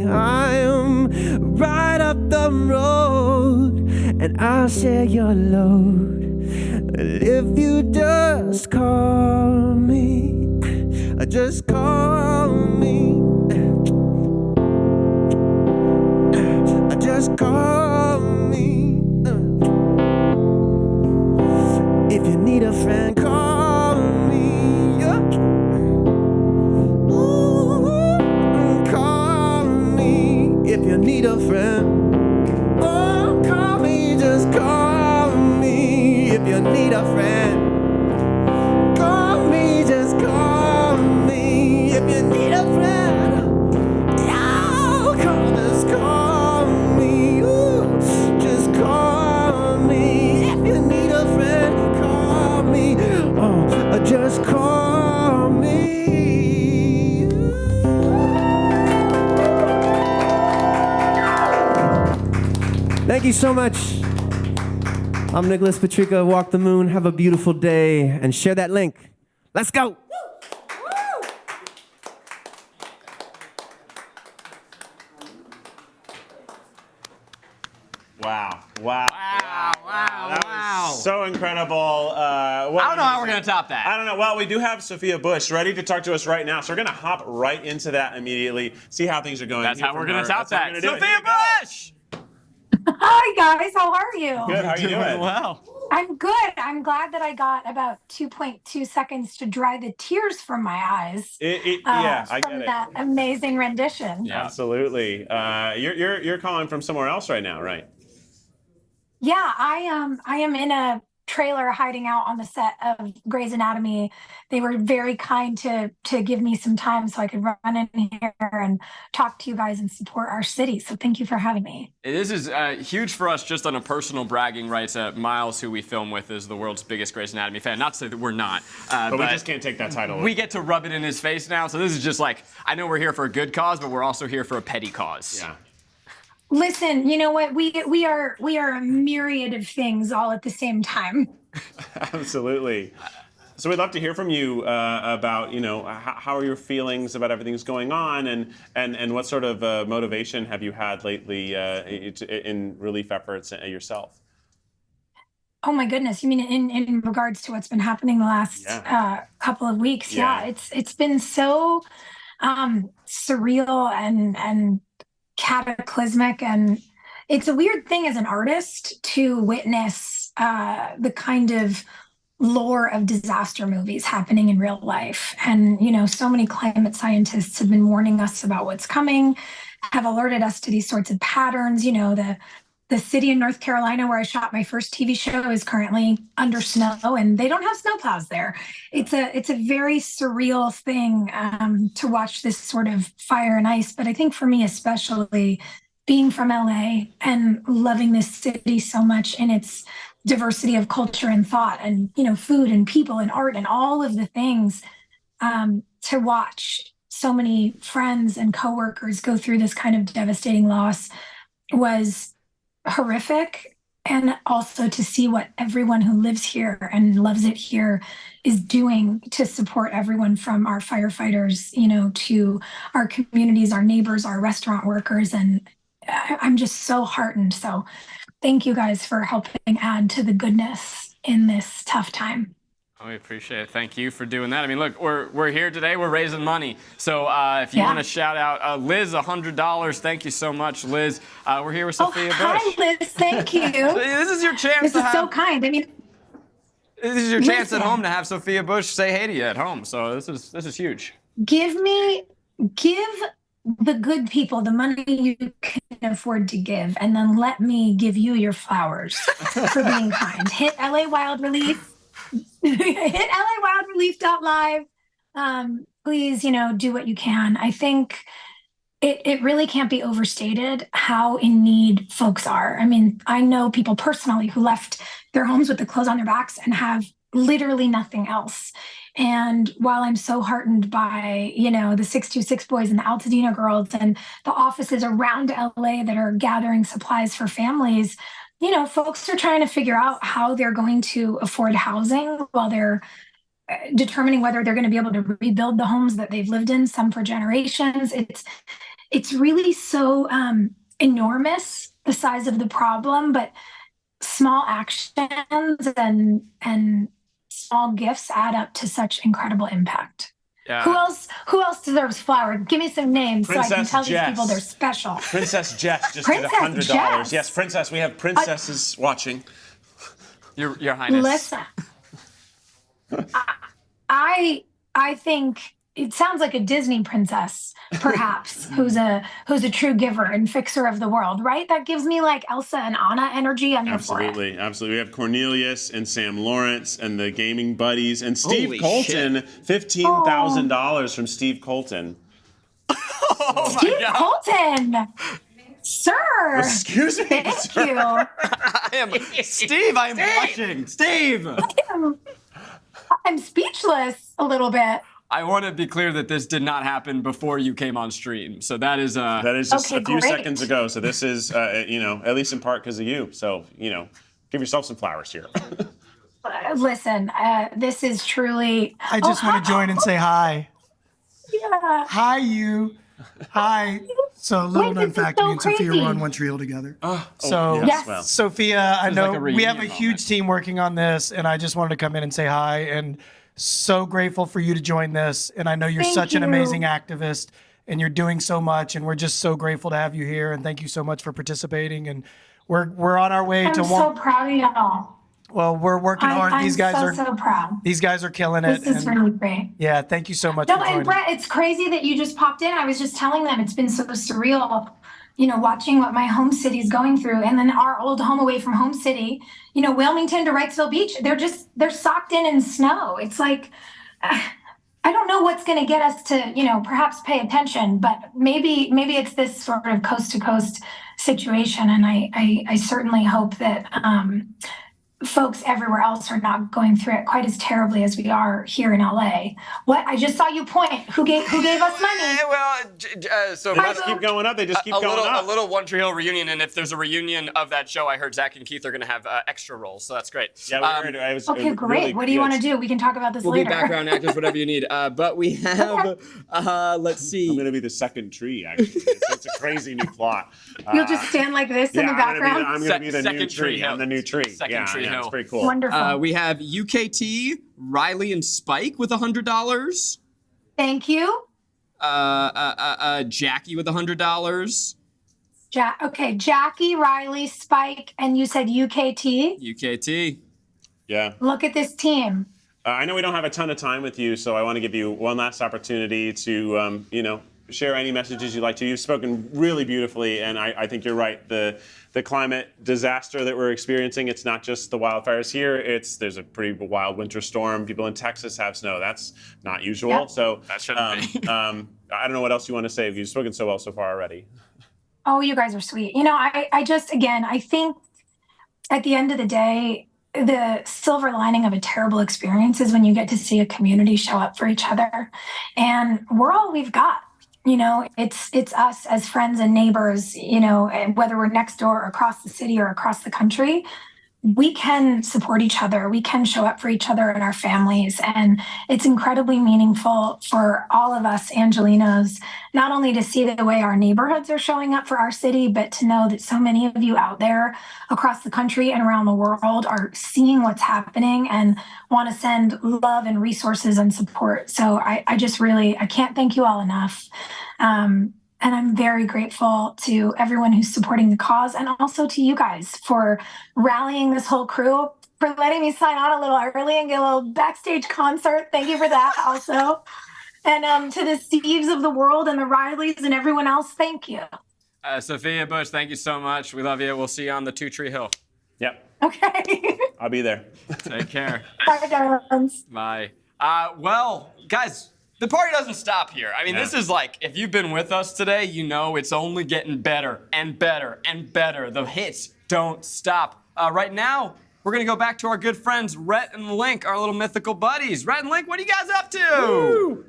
I am right up the road and I'll share your load. And if you just call me, just call me, just call me. If you need a friend, call me. Ooh, call me. If you need a friend, oh, call me. Just call me. If you need a friend, call me. Just call me. If you need a friend, oh, just call me. Ooh, just call me. If you need a friend, oh, just call me. Thank you so much. I'm Nicholas Petricca. Walk the moon. Have a beautiful day and share that link. Let's go. Wow. That was so incredible. I don't know how we're going to top that. I don't know. Well, we do have Sophia Bush ready to talk to us right now. So we're going to hop right into that immediately, see how things are going. That's how we're going to top that. Sophia Bush! Hi, guys. How are you? Good. How are you doing? Well. I'm good. I'm glad that I got about 2.2 seconds to dry the tears from my eyes. Yeah, I get from it. that amazing rendition. Yeah. Absolutely. You're calling from somewhere else right now, right? Yeah, I am in a trailer hiding out on the set of Grey's Anatomy. They were very kind to give me some time so I could run in here and talk to you guys and support our city. So thank you for having me. This is huge for us just on a personal bragging rights. Miles, who we film with, is the world's biggest Grey's Anatomy fan. Not to say that we're not. But we just can't take that title. We get to rub it in his face now. So this is just like, I know we're here for a good cause, but we're also here for a petty cause. Yeah. Listen, you know what? We are a myriad of things all at the same time. Absolutely. So we'd love to hear from you about, how are your feelings about everything that's going on, and what sort of motivation have you had lately in relief efforts yourself? Oh my goodness! You mean in regards to what's been happening the last couple of weeks? Yeah, it's been so surreal and cataclysmic, and it's a weird thing as an artist to witness the kind of lore of disaster movies happening in real life. And so many climate scientists have been warning us about what's coming, have alerted us to these sorts of patterns. The city in North Carolina where I shot my first TV show is currently under snow, and they don't have snowplows there. It's a very surreal thing to watch this sort of fire and ice. But I think for me especially, being from LA and loving this city so much in its diversity of culture and thought and food and people and art and all of the things, to watch so many friends and coworkers go through this kind of devastating loss was horrific. And also to see what everyone who lives here and loves it here is doing to support everyone from our firefighters, to our communities, our neighbors, our restaurant workers. And I'm just so heartened. So thank you guys for helping add to the goodness in this tough time. Oh, we appreciate it. Thank you for doing that. I mean, look, we're here today. We're raising money. So if you want to shout out Liz, $100. Thank you so much, Liz. We're here with Sophia Bush. Hi, Liz. Thank you. This is your chance. This is so kind. I mean, this is your chance at home to have Sophia Bush say hey to you at home. So this is huge. Give the good people the money you can afford to give, and then let me give you your flowers for being kind. Hit LA Wild Relief. Hit LAWildRelief.live. Please, do what you can. I think it really can't be overstated how in need folks are. I mean, I know people personally who left their homes with the clothes on their backs and have literally nothing else. And while I'm so heartened by, the 626 boys and the Altadena girls and the offices around LA that are gathering supplies for families, folks are trying to figure out how they're going to afford housing while they're determining whether they're going to be able to rebuild the homes that they've lived in, some for generations. It's really so enormous, the size of the problem, but small actions and small gifts add up to such incredible impact. Yeah. Who else deserves flowers? Give me some names so I can tell Jess. these people they're special. Princess Jess just Princess did $100. Jess. Yes, Princess. We have princesses watching. Your Highness. Listen, I think it sounds like a Disney princess, perhaps, who's a true giver and fixer of the world, right? That gives me like Elsa and Anna energy. I'm here for it. Absolutely. We have Cornelius and Sam Lawrence and the gaming buddies and Steve Holy Colton. $15,000 from Steve Colton. Steve Colton, sir. Excuse me, Thank sir. you. I am blushing. Steve. I'm speechless a little bit. I want to be clear that this did not happen before you came on stream. So that is just Okay, a few great. seconds ago. So this is, at least in part because of you. So, give yourself some flowers here. Listen, this is truly. I just want to join and say hi. Yeah. Hi, you. Hi. So, little known this is fact, so me and Sophia crazy. were on one reel together. yes, Yes. well. Sophia, I It's know like a we have a reunion huge team working on this, and I just wanted to come in and say hi. And so grateful for you to join this. And I know you're Thank such an you. amazing activist, and you're doing so much. And we're just so grateful to have you here. And thank you so much for participating. And we're on our way I'm to so proud of y'all. Well, we're working hard. I'm These guys so proud. These guys are killing it. This is and really great. yeah, thank you so much No, for joining. and Brett, it's crazy that you just popped in. I was just telling them it's been so surreal, watching what my home city is going through, and then our old home away from home city, Wilmington to Wrightsville Beach. They're socked in snow. It's like, I don't know what's going to get us to, perhaps pay attention, but maybe it's this sort of coast to coast situation, and I certainly hope that folks everywhere else are not going through it quite as terribly as we are here in LA. What? I just saw you point. Who gave us money? So They just keep going up. They just keep going up. A little One Tree Hill reunion, and if there's a reunion of that show, I heard Zach and Keith are going to have extra roles, so that's great. Yeah, we heard. I was Okay, great. really What do you want to do? We can talk about this We'll later. be background actors, whatever you need. But we have, let's see. I'm going to be the second tree, actually. It's a crazy new plot. You'll just stand like this in the background. I'm going to be the new Second tree. Tree I'm the new tree. Second Tree It's Hill. pretty cool. Wonderful. We have UKT, Riley, and Spike with $100. Thank you. Jackie with $100. Okay, Jackie, Riley, Spike, and you said UKT. UKT. Yeah. Look at this team. I know we don't have a ton of time with you, so I want to give you one last opportunity to, share any messages you'd like to. You've spoken really beautifully, and I think you're right. The climate disaster that we're experiencing, it's not just the wildfires here. There's a pretty wild winter storm. People in Texas have snow. That's not usual. Yep. So That shouldn't be. I don't know what else you want to say. You've spoken so well so far already. Oh, you guys are sweet. I think at the end of the day, the silver lining of a terrible experience is when you get to see a community show up for each other. And we're all we've got. It's us as friends and neighbors, whether we're next door, or across the city, or across the country. We can support each other. We can show up for each other and our families. And it's incredibly meaningful for all of us Angelinos, not only to see the way our neighborhoods are showing up for our city, but to know that so many of you out there across the country and around the world are seeing what's happening and want to send love and resources and support. So I can't thank you all enough. And I'm very grateful to everyone who's supporting the cause, and also to you guys for rallying this whole crew, for letting me sign on a little early and get a little backstage concert. Thank you for that also. And to the Steves of the world and the Rileys and everyone else, thank you. Sophia Bush, thank you so much. We love you. We'll see you on the 2 Tree Hill. Yep. Okay. I'll be there. Take care. Bye, darlings. Bye. Well, guys, The party doesn't stop here. I mean, No. this is like, if you've been with us today, you know it's only getting better and better and better. The hits don't stop. Right now, we're gonna go back to our good friends, Rhett and Link, our little mythical buddies. Rhett and Link, what are you guys up to? Woo!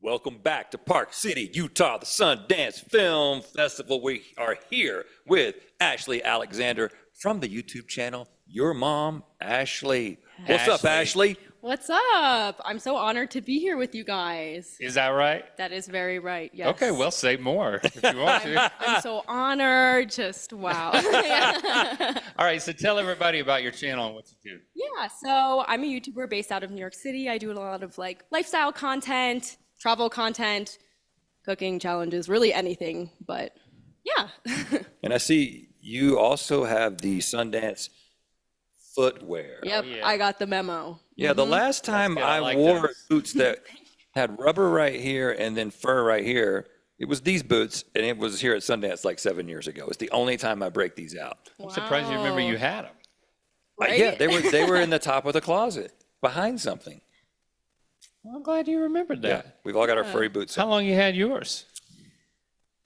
Welcome back to Park City, Utah, the Sundance Film Festival. We are here with Ashley Alexander from the YouTube channel Your Mom, Ashley. What's up, Ashley? What's up? I'm so honored to be here with you guys. Is that right? That is very right, yes. Okay, well, say more if you want to. I'm so honored, just wow. All right, so tell everybody about your channel and what you do. Yeah, so I'm a YouTuber based out of New York City. I do a lot of like lifestyle content, travel content, cooking challenges, really anything, but yeah. And I see you also have the Sundance footwear. Yep, I got the memo. Yeah, the last time I wore boots that had rubber right here and then fur right here, it was these boots, and it was here at Sundance like 7 years ago. It's the only time I break these out. I'm surprised you remember you had them. Right? Yeah, they were in the top of the closet, behind something. Well, I'm glad you remembered that. Yeah, we've all got our furry boots. How long you had yours?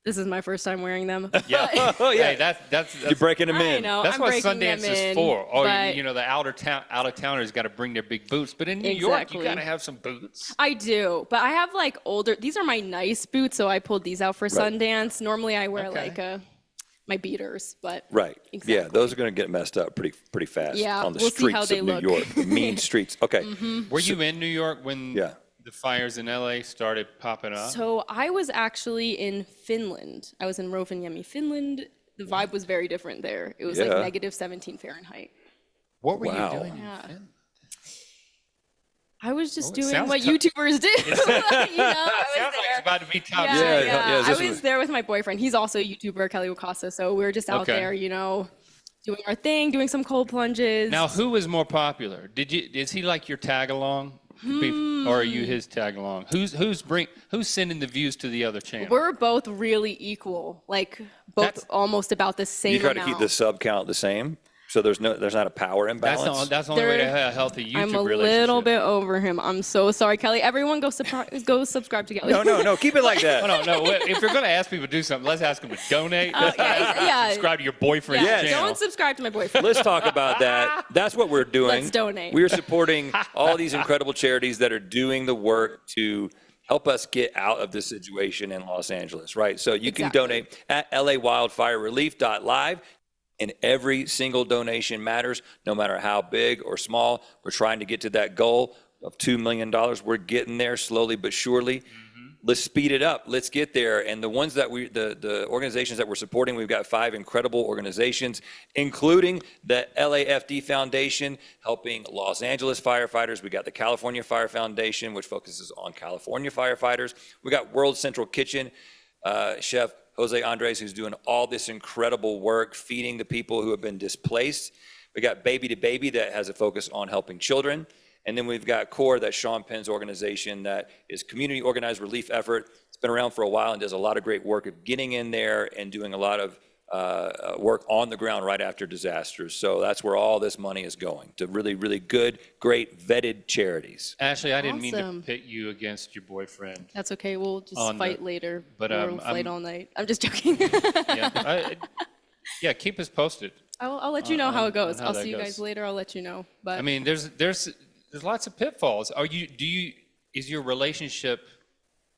This is my first time wearing them. Yeah. Oh, yeah. Hey, that's You're breaking them in. I know, That's I'm what breaking Sundance them is in, for. Oh, but- you know, the out of towners got to bring their big boots, but in New York, you Exactly. got to have some boots. I do, but I have like older, these are my nice boots, so I pulled these out for Sundance. Normally I wear like my beaters, but Right. Yeah, those are going to get messed up pretty fast Yeah, on the we'll see how streets they of New look. York. The mean streets. Okay. Were you in New York when the fires in LA started popping up? So I was actually in Finland. I was in Rovaniemi, Finland. The vibe was very different there. It was like Yeah. negative 17 Fahrenheit. What were you Wow. doing? Yeah. I was just it doing sounds what tough. YouTubers do. you know, I was Sounds like it's about to be top Yeah, secret. yeah. I this was was- there with my boyfriend. He's also a YouTuber, Kelly Wakasa. So we were just out Okay. there, you know, doing our thing, doing some cold plunges. Now, who was more popular? Is he like your tag along, or are you his tag along? Who's sending the views to the other channel? We're both really equal, like both almost about the same You try amount. to keep the sub count the same, so there's not a power imbalance. That's the only way to have a healthy YouTube I'm a relationship. little bit over him. I'm so sorry, Kelly. Everyone go subscribe to Kelly. No, keep it like that. No. If you're going to ask people to do something, let's ask them to donate. Let's not ask them to yeah. subscribe to your boyfriend's channel. Don't subscribe to my boyfriend. Let's talk about that. That's what we're doing. Let's donate. We are supporting all these incredible charities that are doing the work to help us get out of this situation in Los Angeles, right? So you can donate at LAWildfireRelief.live. And every single donation matters, no matter how big or small. We're trying to get to that goal of $2 million. We're getting there slowly but surely. Let's speed it up. Let's get there. And the ones that the organizations that we're supporting, we've got 5 incredible organizations, including the LAFD Foundation, helping Los Angeles firefighters. We got the California Fire Foundation, which focuses on California firefighters. We got World Central Kitchen, Chef Jose Andres, who's doing all this incredible work, feeding the people who have been displaced. We got Baby2Baby that has a focus on helping children. And then we've got CORE, that's Sean Penn's organization, that is community organized relief effort. It's been around for a while and does a lot of great work of getting in there and doing a lot of work on the ground right after disasters. So that's where all this money is going, to really, really good, great, vetted charities. Ashley, I didn't mean Awesome. to pit you against your boyfriend. That's okay. We'll just On fight the- later. but, We'll fight all night. I'm just joking. Yeah, keep us posted. I'll let you know how it goes. how I'll that see you goes. guys later. I'll let you know. But I mean, there's lots of pitfalls. Is your relationship?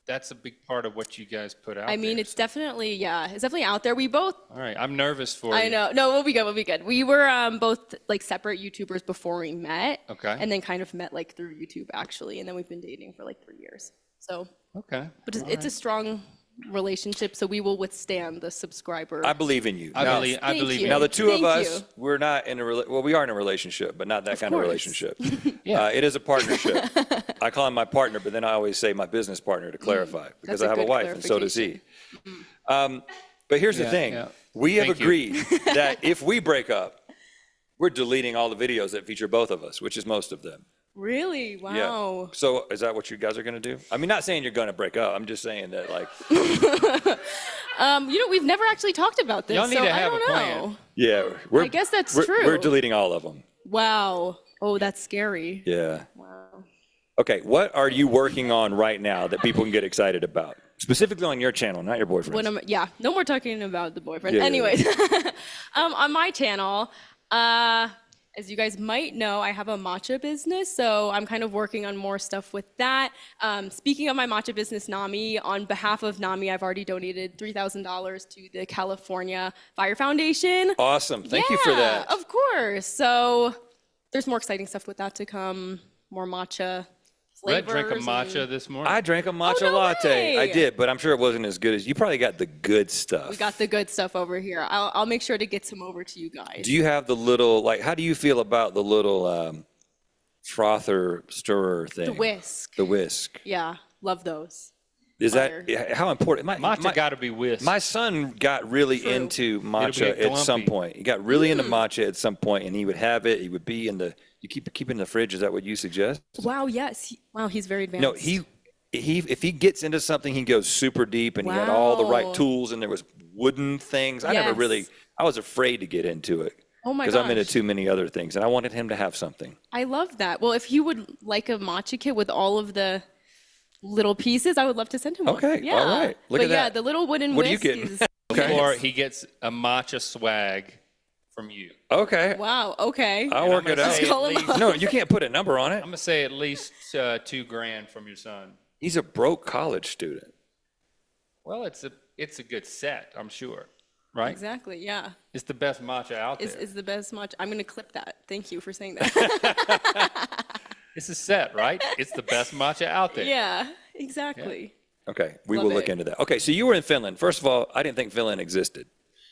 That's a big part of what you guys put out. I mean, it's definitely out there. We both. All right, I'm nervous for you. I know. No, we'll be good. We'll be good. We were both like separate YouTubers before we met. Okay. And then kind of met like through YouTube actually, and then we've been dating for like 3 years. So. Okay. But it's a strong relationship, so we will withstand the subscriber. I believe in you. I believe you. Now, the two Thank of us, you. we're not in we are in a relationship, but not that kind of course. relationship. It is a partnership. I call him my partner, but then I always say my business partner to clarify, because That's I a have a good wife, and so does he. clarification. But here's the Yeah, thing. yeah. We have Thank you. agreed that if we break up, we're deleting all the videos that feature both of us, which is most of them. Really? Wow. Yeah. So is that what you guys are going to do? I mean, not saying you're going to break up. I'm just saying that, like, We've never actually talked about this, Y'all need so to I have a don't plan. know. yeah. I guess that's we're true. deleting all of them. Wow. Oh, that's scary. Yeah. Wow. Okay, what are you working on right now that people can get excited about? Specifically on your channel, not your boyfriend. Yeah, no more talking about the boyfriend. Yeah, yeah, Anyways, on my channel, as you guys might know, I have a matcha business, so I'm kind of working on more stuff with that. Speaking of my matcha business, NAMI, on behalf of NAMI, I've already donated $3,000 to the California Fire Foundation. Awesome, thank you for that. Of course. So there's more exciting stuff with that to come, more matcha Rhett flavors. drank a matcha this morning. I drank a matcha latte. way. I did, but I'm sure it wasn't as good as you. Probably got the good stuff. We got the good stuff over here. I'll make sure to get some over to you guys. Do you have the little, like, how do you feel about the little frother stirrer thing? The whisk. The whisk. Yeah, love those. Is that how important? Matcha got to be whisked. My son got really into matcha It'll be at some glumpy. point. He got really into matcha at some point, and he would have it. He would be in the. You keep it in the fridge. Is that what you suggest? Wow, yes. Wow, he's very advanced. No, if he gets into something, he goes super deep, and he had all the right Wow. tools, and there was wooden things. I never really. I was afraid to get into it. Oh my Because I'm into gosh. too many other things, and I wanted him to have something. I love that. Well, if he would like a matcha kit with all of the little pieces, I would love to send him one. Okay, Yeah. all right. Look but at yeah, that. the little wooden What are you whisk getting? is- Or he gets a matcha swag from you. Okay. Wow, okay. I'll work it out. Let's call him up. No, you can't put a number on it. I'm gonna say at least $2,000 from your son. He's a broke college student. Well, it's a good set, I'm sure, right? Exactly, yeah. It's the best matcha out there. Is the best matcha. I'm going to clip that. Thank you for saying that. It's a set, right? It's the best matcha out there. Yeah, exactly. Okay, we Love will look it. into that. Okay, so you were in Finland. First of all, I didn't think Finland existed.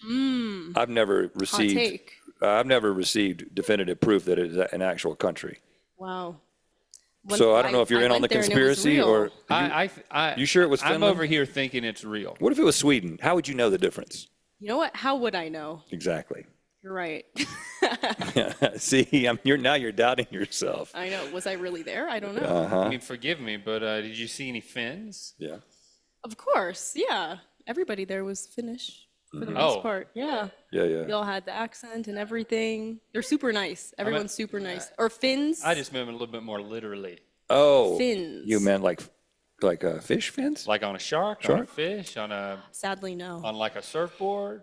Mm. I've never received. take. I've never received definitive proof that it is an actual country. Wow. So I don't know if you're in on the went there and it was conspiracy or. I You sure it was I'm Finland? over here thinking it's real. What if it was Sweden? How would you know the difference? You know what? How would I know? Exactly. You're right. See, you're doubting yourself. I know. Was I really there? I don't know. Uh-huh. I mean, forgive me, but did you see any Finns? Yeah. Of course, yeah. Everybody there was Finnish for the Mhm. most Oh. part. Yeah. Yeah, yeah. They all had the accent and everything. They're super nice. Everyone's super nice. Or Finns. I just meant it a little bit more literally. Oh. Fins. You meant like fish fins? Like on a shark, on a Shark? fish, on Sadly, no. on like a surfboard.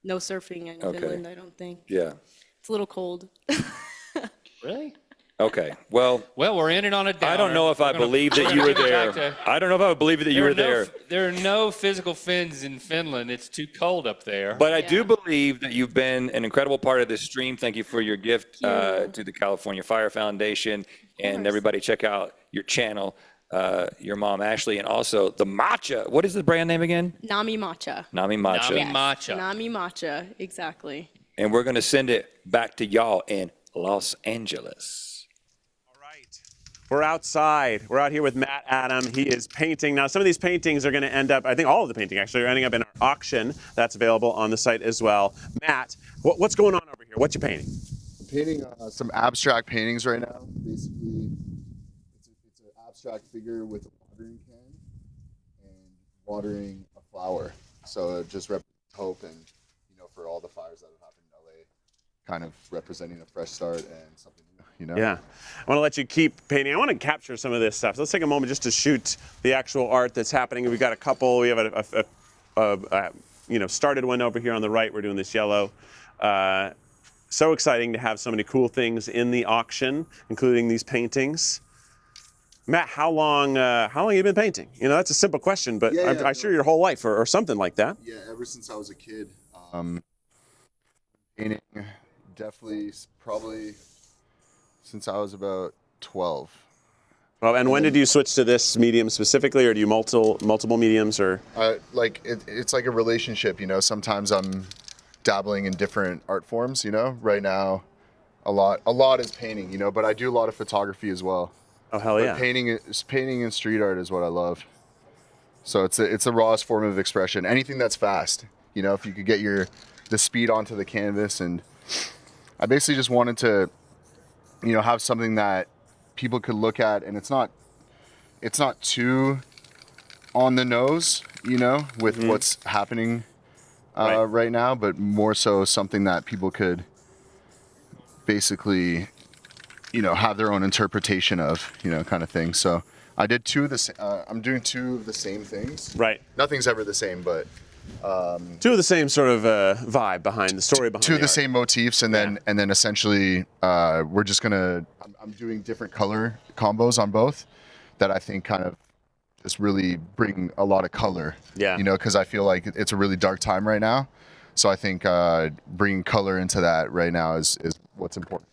No surfing in Okay. Finland, I don't think. Yeah. It's a little cold. Really? Okay. Well, we're in it on a downer. I don't know if I believe that you were there. I don't know if I believe that you were there. There are no physical fins in Finland. It's too cold up there. But I do believe that you've been an incredible part of this stream. Thank you for your gift to the California Fire Foundation. And everybody check out your channel, your mom, Ashley, and also the matcha. What is the brand name again? Nami matcha. Nami Matcha. Nami Matcha. Nami matcha, exactly. And we're going to send it back to y'all in Los Angeles. We're outside. We're out here with Matt Adam. He is painting. Now, some of these paintings are going to end up, I think all of the painting actually, are ending up in our auction that's available on the site as well. Matt, what's going on over here? What you painting? I'm painting some abstract paintings right now. Basically, it's an abstract figure with a watering can and watering a flower. So it just represents hope and, for all the fires that have happened in LA, kind of representing a fresh start and something new, Yeah. I want to let you keep painting. I want to capture some of this stuff. So let's take a moment just to shoot the actual art that's happening. We've got a couple. We have a started one over here on the right. We're doing this yellow. So exciting to have so many cool things in the auction, including these paintings. Matt, how long have you been painting? That's a simple question, but I'm sure your whole life or something like that. Yeah, ever since I was a kid. Painting, definitely, probably since I was about 12. Well, and when did you switch to this medium specifically, or do you multiple mediums, or? It's like a relationship, Sometimes I'm dabbling in different art forms, Right now, a lot is painting, but I do a lot of photography as well. Oh hell yeah! But painting and street art is what I love. So it's the rawest form of expression. Anything that's fast, if you could get the speed onto the canvas, and I basically just wanted to, have something that people could look at, and it's not too on the nose, with what's happening right now, but more so something that people could basically have their own interpretation of, kind of thing. So I did I'm doing 2 of the same things. Right. Nothing's ever the same, but 2 of the same sort of vibe behind the story behind 2 of the art. same motifs, and then essentially we're just gonna. I'm doing different color combos on both that I think kind of just really bring a lot of color. Yeah. Because I feel like it's a really dark time right now, so I think bringing color into that right now is what's important.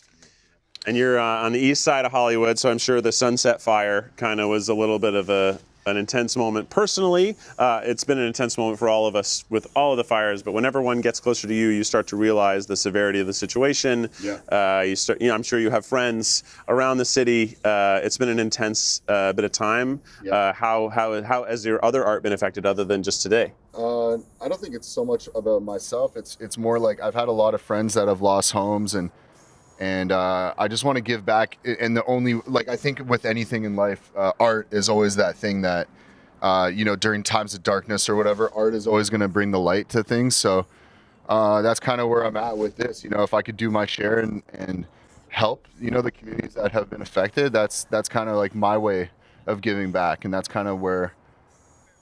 And you're on the east side of Hollywood, so I'm sure the Sunset Fire kind of was a little bit of an intense moment personally. It's been an intense moment for all of us with all of the fires, but whenever one gets closer to you, you start to realize the severity of the situation. Yeah. I'm sure you have friends around the city. It's been an intense bit of time. Yeah. How has your other art been affected other than just today? I don't think it's so much about myself. It's more like I've had a lot of friends that have lost homes, and I just want to give back. And the only, I think with anything in life, art is always that thing that, during times of darkness or whatever, art is always going to bring the light to things. So that's kind of where I'm at with this. If I could do my share and help, the communities that have been affected, that's kind of like my way of giving back. And that's kind of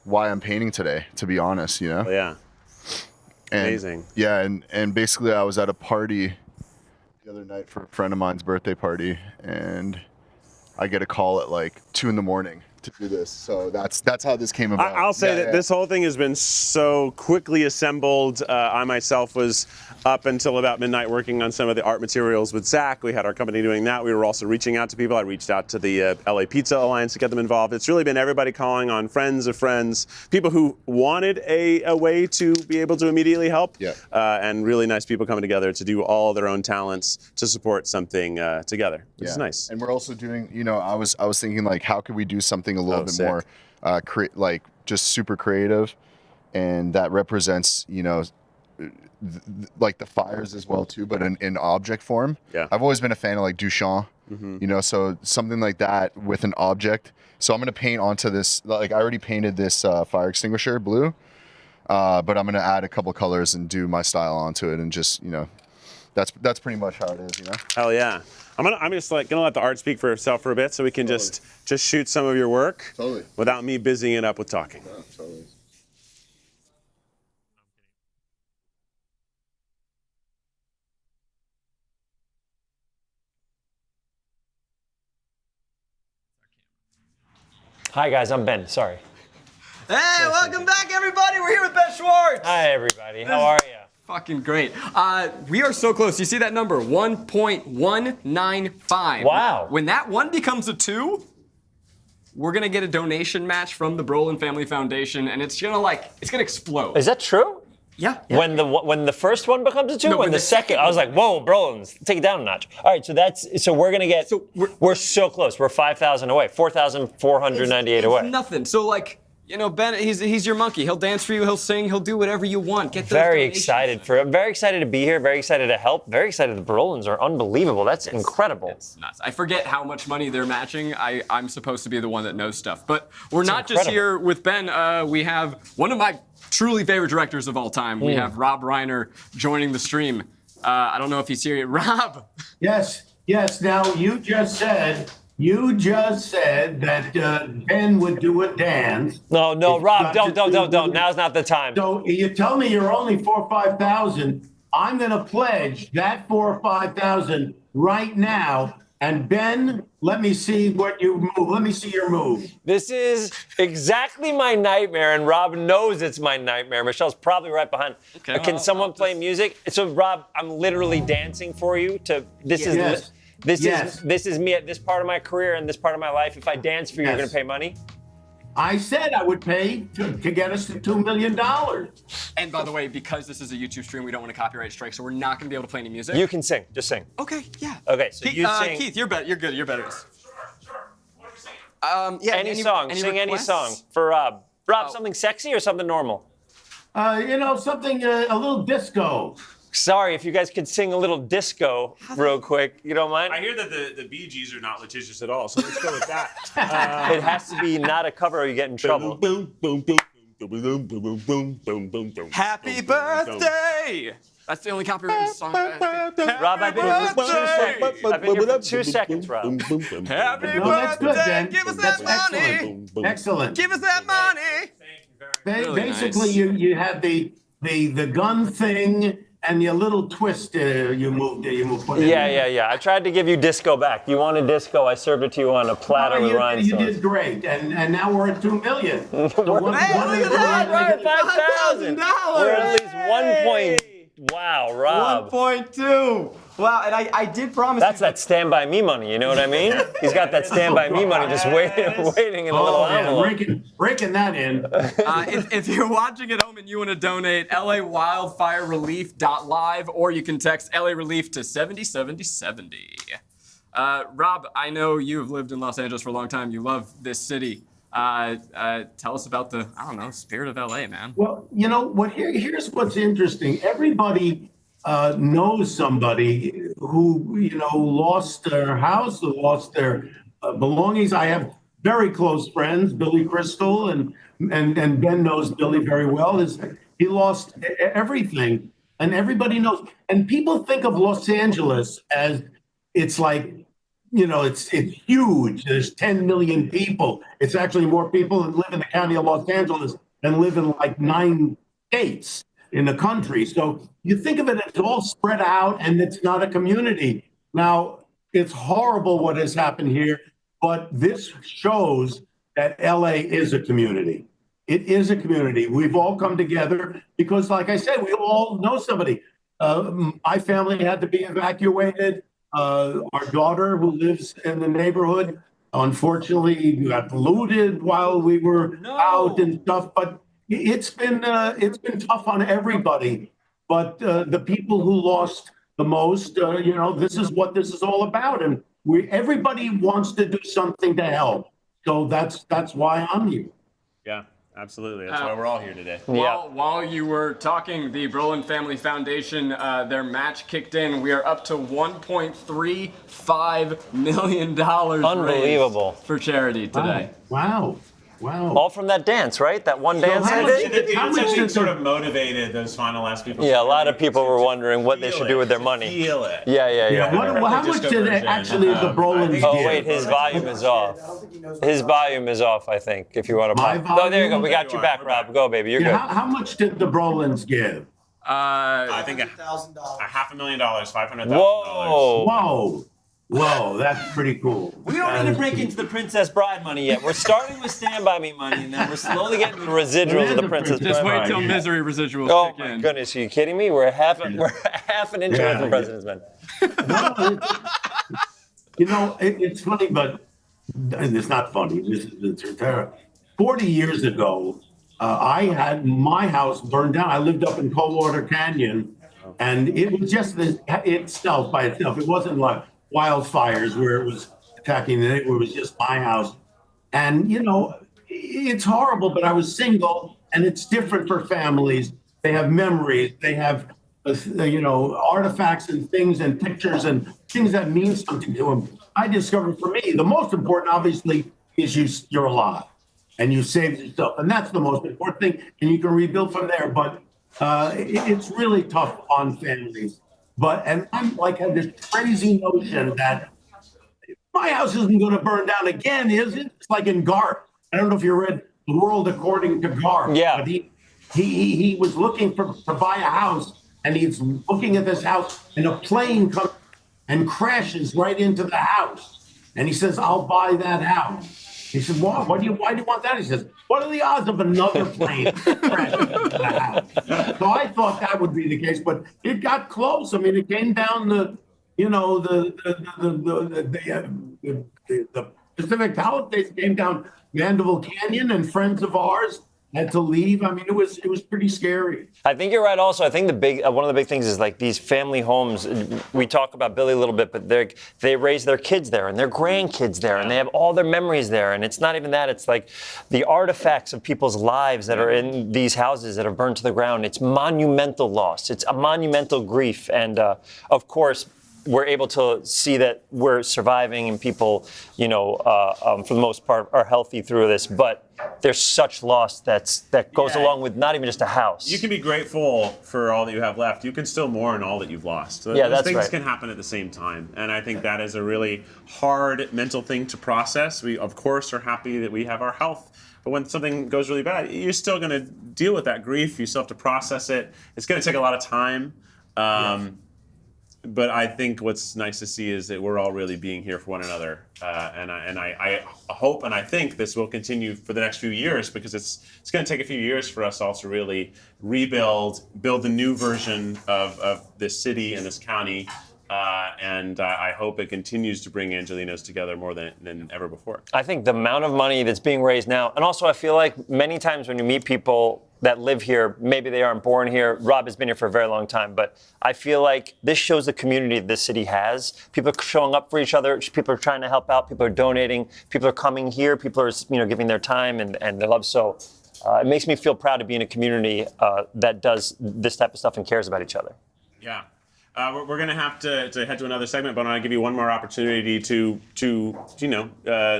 why I'm painting today, to be honest, Oh, yeah. And, Amazing. Yeah. And basically I was at a party the other night for a friend of mine's birthday party, and I get a call at 2 a.m. to do this. So that's how this came about. I'll say that this whole thing has been so quickly assembled. I myself was up until about midnight working on some of the art materials with Zach. We had our company doing that. We were also reaching out to people. I reached out to the LA Pizza Alliance to get them involved. It's really been everybody calling on friends of friends, people who wanted a way to be able to immediately help, and really nice people coming together to do all their own talents to support something together, which is nice. And we're also doing, I was thinking how could we do something a little bit more, just super creative, and that represents, the fires as well too, but in object form. Yeah. I've always been a fan of Duchamp, so something like that with an object. So I'm gonna paint onto this. I already painted this fire extinguisher blue, but I'm gonna add a couple colors and do my style onto it, and just that's pretty much how it is. Hell yeah. I'm just gonna let the art speak for itself for a bit, so we can just shoot some of your work without me busying it up with talking. Yeah, totally. Hi guys, I'm Ben. Sorry. Hey, welcome back, everybody. We're here with Ben Schwartz. Hi everybody. How are you? Fucking great. We are so close. You see that number? 1.195. Wow. When that 1 becomes a 2, we're gonna get a donation match from the Brolin Family Foundation, and it's gonna explode. Is that true? Yeah. When the first one becomes a 2, No, when the second, I was like, whoa, bro, let's take it down a notch. All right, so we're gonna get. We're so close. We're 5,000 away. 4,498 away. It's nothing. So Ben, he's your monkey. He'll dance for you. He'll sing. He'll do whatever you want. Get those very donations. excited I'm very excited to be here. Very excited to help. Very excited. The Brolins are unbelievable. That's incredible. It's nuts. I forget how much money they're matching. I'm supposed to be the one that knows stuff. But we're It's not just incredible. here with Ben. We have one of my truly favorite directors of all time. We have Rob Reiner joining the stream. I don't know if he's here. Rob. Yes. Now you just said that Ben would do a dance. No, Rob, don't. Now's not the time. So you tell me you're only 4,000 or 5,000. I'm going to pledge that 4,000 or 5,000 right now. And Ben, let me see what you move. Let me see your move. This is exactly my nightmare, and Rob knows it's my nightmare. Michelle's probably right behind. Okay. Can someone play music? So, Rob, I'm literally dancing for you to. This is me at this part of my career and this part of my life. If I dance for you, you're going to pay money? I said I would pay to get us to $2 million. And by the way, because this is a YouTube stream, we don't want a copyright strike, so we're not going to be able to play any music. You can sing. Just sing. Okay, yeah. Okay, so Keith, you sing. Keith, you're better. You're good. You're better. Any song. Sing any song for Rob. Rob, something sexy or something normal? Something a little disco. Sorry, if you guys could sing a little disco real quick. You don't mind? I hear that the Bee Gees are not litigious at all, so let's go with that. It has to be not a cover or you get in trouble. Boom, boom, boom, boom, Happy birthday! That's the only copyrighted song. Rob, I've been here for 2 seconds. I've been here for 2 seconds, Rob. Happy No, that's good, birthday! Dan. Give us That's that money! excellent. Excellent. Give us that money! Really Basically, nice. you had the gun thing and your little twist. You moved. Yeah. I tried to give you disco back. You wanted disco. I served it to you on a platter with You rhinestones. did great, and now we're at $2 million. So We're at 5,000. We're at least 1 point. Wow, Rob. 1.2. Wow, and I did promise. That's that Stand By Me money, you know what I mean? He's got that Stand By Me money just waiting in a little envelope. Breaking that in. If you're watching at home and you want to donate, LAWildfireRelief.live, or you can text LA Relief to 707070. Rob, I know you've lived in Los Angeles for a long time. You love this city. Tell us about the, spirit of LA, man. Well, you know what? Here's what's interesting. Everybody knows somebody who lost their house, who lost their belongings. I have very close friends, Billy Crystal, and Ben knows Billy very well. He lost everything, and everybody knows. And people think of Los Angeles as it's like, it's huge. There's 10 million people. It's actually more people that live in the county of Los Angeles than live in like 9 states in the country. So you think of it as all spread out and it's not a community. Now, it's horrible what has happened here, but this shows that LA is a community. It is a community. We've all come together because, like I said, we all know somebody. My family had to be evacuated. Our daughter, who lives in the neighborhood, unfortunately got looted while we were out and stuff. But it's been tough on everybody. But the people who lost the most, this is what this is all about, and everybody wants to do something to help. So that's why I'm here. Yeah. Absolutely. That's why we're all here today. While you were talking, the Brolin Family Foundation, their match kicked in. We are up to $1.35 million. Unbelievable. For charity today. Wow. All from that dance, right? That one dance I did? It sort of motivated those final last people. Yeah, a lot of people were wondering what they should do with their money. Feel it. Yeah. How much did actually the Brolins give? Oh, wait, his volume is off. His volume is off, I think, if you want to pop. Oh, there you go. We got you back, Rob. Go, baby. You're good. How much did the Brolins give? I think $500,000, $500,000. Whoa, that's pretty cool. We don't even break into the Princess Bride money yet. We're starting with Stand By Me money, and then we're slowly getting the residuals of the Princess Bride money. Just wait till misery residuals kick in. Oh my goodness, are you kidding me? We're half an inch away from President's Men. It's funny, but it's not funny. It's terrible. 40 years ago, I had my house burned down. I lived up in Coldwater Canyon, and it was just itself by itself. It wasn't like wildfires where it was attacking the neighborhood. It was just my house. And, it's horrible, but I was single, and it's different for families. They have memories. They have, artifacts and things and pictures and things that mean something to them. I discovered for me, the most important, obviously, is you're alive and you saved yourself. And that's the most important thing. And you can rebuild from there. But it's really tough on families. And I'm like, I have this crazy notion that my house isn't going to burn down again, is it? It's like in Garp. I don't know if you read The World According to Garp. Yeah. But he was looking to buy a house, and he's looking at this house, and a plane comes and crashes right into the house. And he says, I'll buy that house. He said, why do you want that? He says, what are the odds of another plane crashing into the house? So I thought that would be the case, but it got close. I mean, it came down the Pacific Palisades came down Mandeville Canyon, and friends of ours had to leave. I mean, it was pretty scary. I think you're right. Also, I think one of the big things is like these family homes. We talk about Billy a little bit, but they raise their kids there and their grandkids there, and they have all their memories there. And it's not even that. It's like the artifacts of people's lives that are in these houses that are burned to the ground. It's monumental loss. It's a monumental grief. And of course, we're able to see that we're surviving, and people, for the most part, are healthy through this. But there's such loss that goes along with not even just a house. You can be grateful for all that you have left. You can still mourn all that you've lost. So Yeah, those that's things right. can happen at the same time. And I think that is a really hard mental thing to process. We, of course, are happy that we have our health. But when something goes really bad, you're still going to deal with that grief. You still have to process it. It's going to take a lot of time. But I think what's nice to see is that we're all really being here for one another. And I hope and I think this will continue for the next few years, because it's going to take a few years for us all to really build a new version of this city and this county. And I hope it continues to bring Angelinos together more than ever before. I think the amount of money that's being raised now, and also I feel like many times when you meet people that live here, maybe they aren't born here. Rob has been here for a very long time, but I feel like this shows the community this city has. People are showing up for each other. People are trying to help out. People are donating. People are coming here. People are, giving their time and their love. So it makes me feel proud to be in a community that does this type of stuff and cares about each other. Yeah. We're going to have to head to another segment, but I want to give you one more opportunity to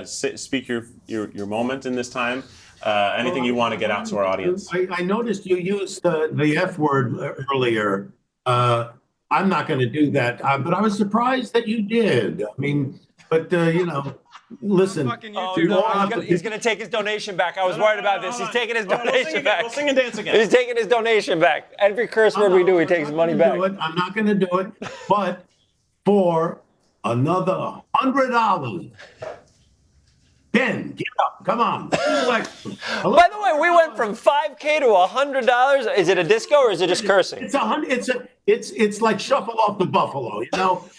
speak your moment in this time. Anything you want to get out to our audience? I noticed you used the F word earlier. I'm not going to do that, but I was surprised that you did. I mean, but listen. He's going to take his donation back. I was worried about this. He's taking his donation back. We'll sing and dance again. He's taking his donation back. Every curse word we do, he takes his money back. I'm not going to do it, but for another $100. Ben, get up. Come on. By the way, we went from $5K to $100. Is it a disco or is it just cursing? It's like shuffle off the buffalo.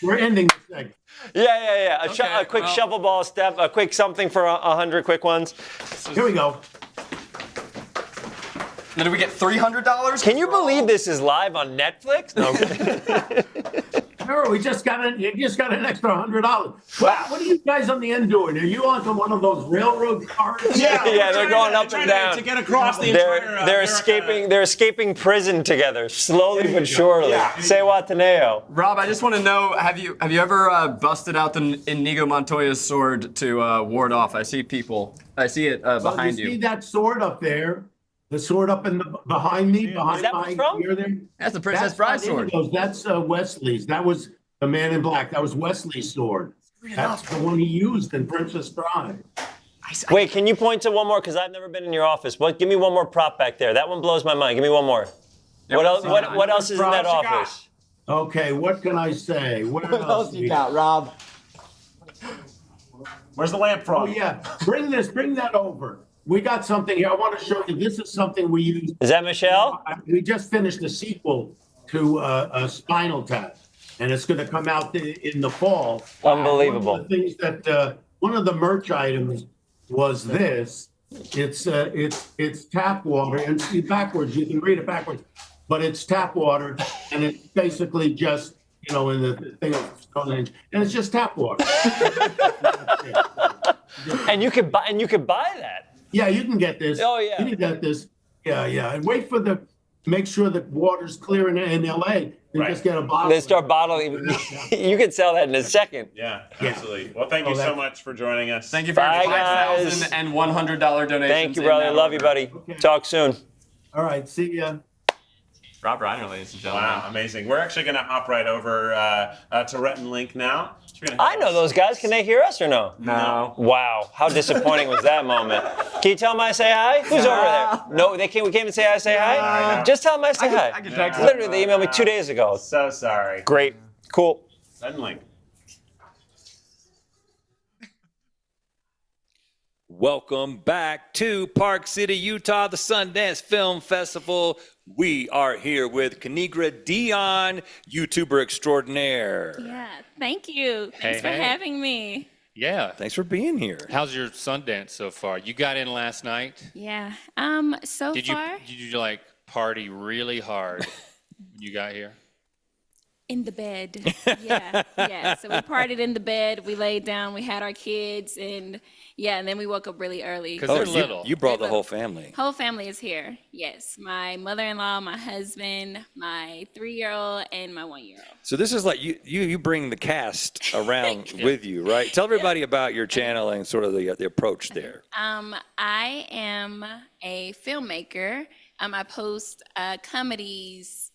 We're ending the segment. Yeah. A quick shuffle ball step, a quick something for 100 quick ones. Here we go. Then do we get $300? Can you believe this is live on Netflix? No. Sure, you just got an extra $100. What are you guys on the end doing? Are you onto one of those railroad cars? Yeah, they're going up and down. To get across the They're escaping prison together, slowly but surely. Yeah. Say Wataneo. Rob, I just want to know, have you ever busted out the Inigo Montoya's sword to ward off? I see it behind you. You see that sword up there? The sword up behind me, behind my ear there? That's the Princess Bride sword. That's Wesley's. That was the Man in Black. That was Wesley's sword. That's the one he used in Princess Bride. Wait, can you point to one more? Because I've never been in your office. Give me one more prop back there. That one blows my mind. Give me one more. What else is in that office? Okay, what can I say? What else you got, Rob? Where's the lamp from? Oh, yeah. Bring that over. We got something here. I want to show you. This is something we use. Is that Michelle? We just finished a sequel to Spinal Tap, and it's going to come out in the fall. Unbelievable. One of the things that one of the merch items was this. It's tap water, and see backwards. You can read it backwards, but it's tap water, and it's basically just in the thing of Stonehenge, and it's just tap water. And you could buy that. Yeah, you can get this. Oh, yeah. You can get this. Yeah. And wait for make sure that water's clear in LA. And just get a bottle. They start bottling. You can sell that in a second. Yeah, absolutely. Well, thank you so much for joining us. Thank you for your $5,000 and $100 donations. Thank you, brother. Love you, buddy. Okay. Talk soon. All right. See ya. Rob Reiner, ladies and gentlemen. Wow, amazing. We're actually going to hop right over to Rhett and Link now. I know those guys. Can they hear us or no? No. Wow. How disappointing was that moment? Can you tell them I say hi? Who's over there? No, we can't even say I say hi? Just tell them I say hi. I can text Literally, they emailed me 2 days ago. So sorry. Great. Cool. Rhett and Link. Welcome back to Park City, Utah, the Sundance Film Festival. We are here with Kanigra Dion, YouTuber extraordinaire. Yeah, thank you. Thanks for having me. Yeah. Thanks for being here. How's your Sundance so far? You got in last night? Yeah. So did far. Did you like party really hard when you got here? In the bed. Yeah. So we partied in the bed. We laid down. We had our kids, and then we woke up really early. Because they're little. You brought the They're whole little. family. Whole family is here. Yes, my mother-in-law, my husband, my 3-year-old, and my 1-year-old. So this is like you bring the cast around with you, right? Tell everybody about your channel and sort of the approach there. I am a filmmaker. I post comedies,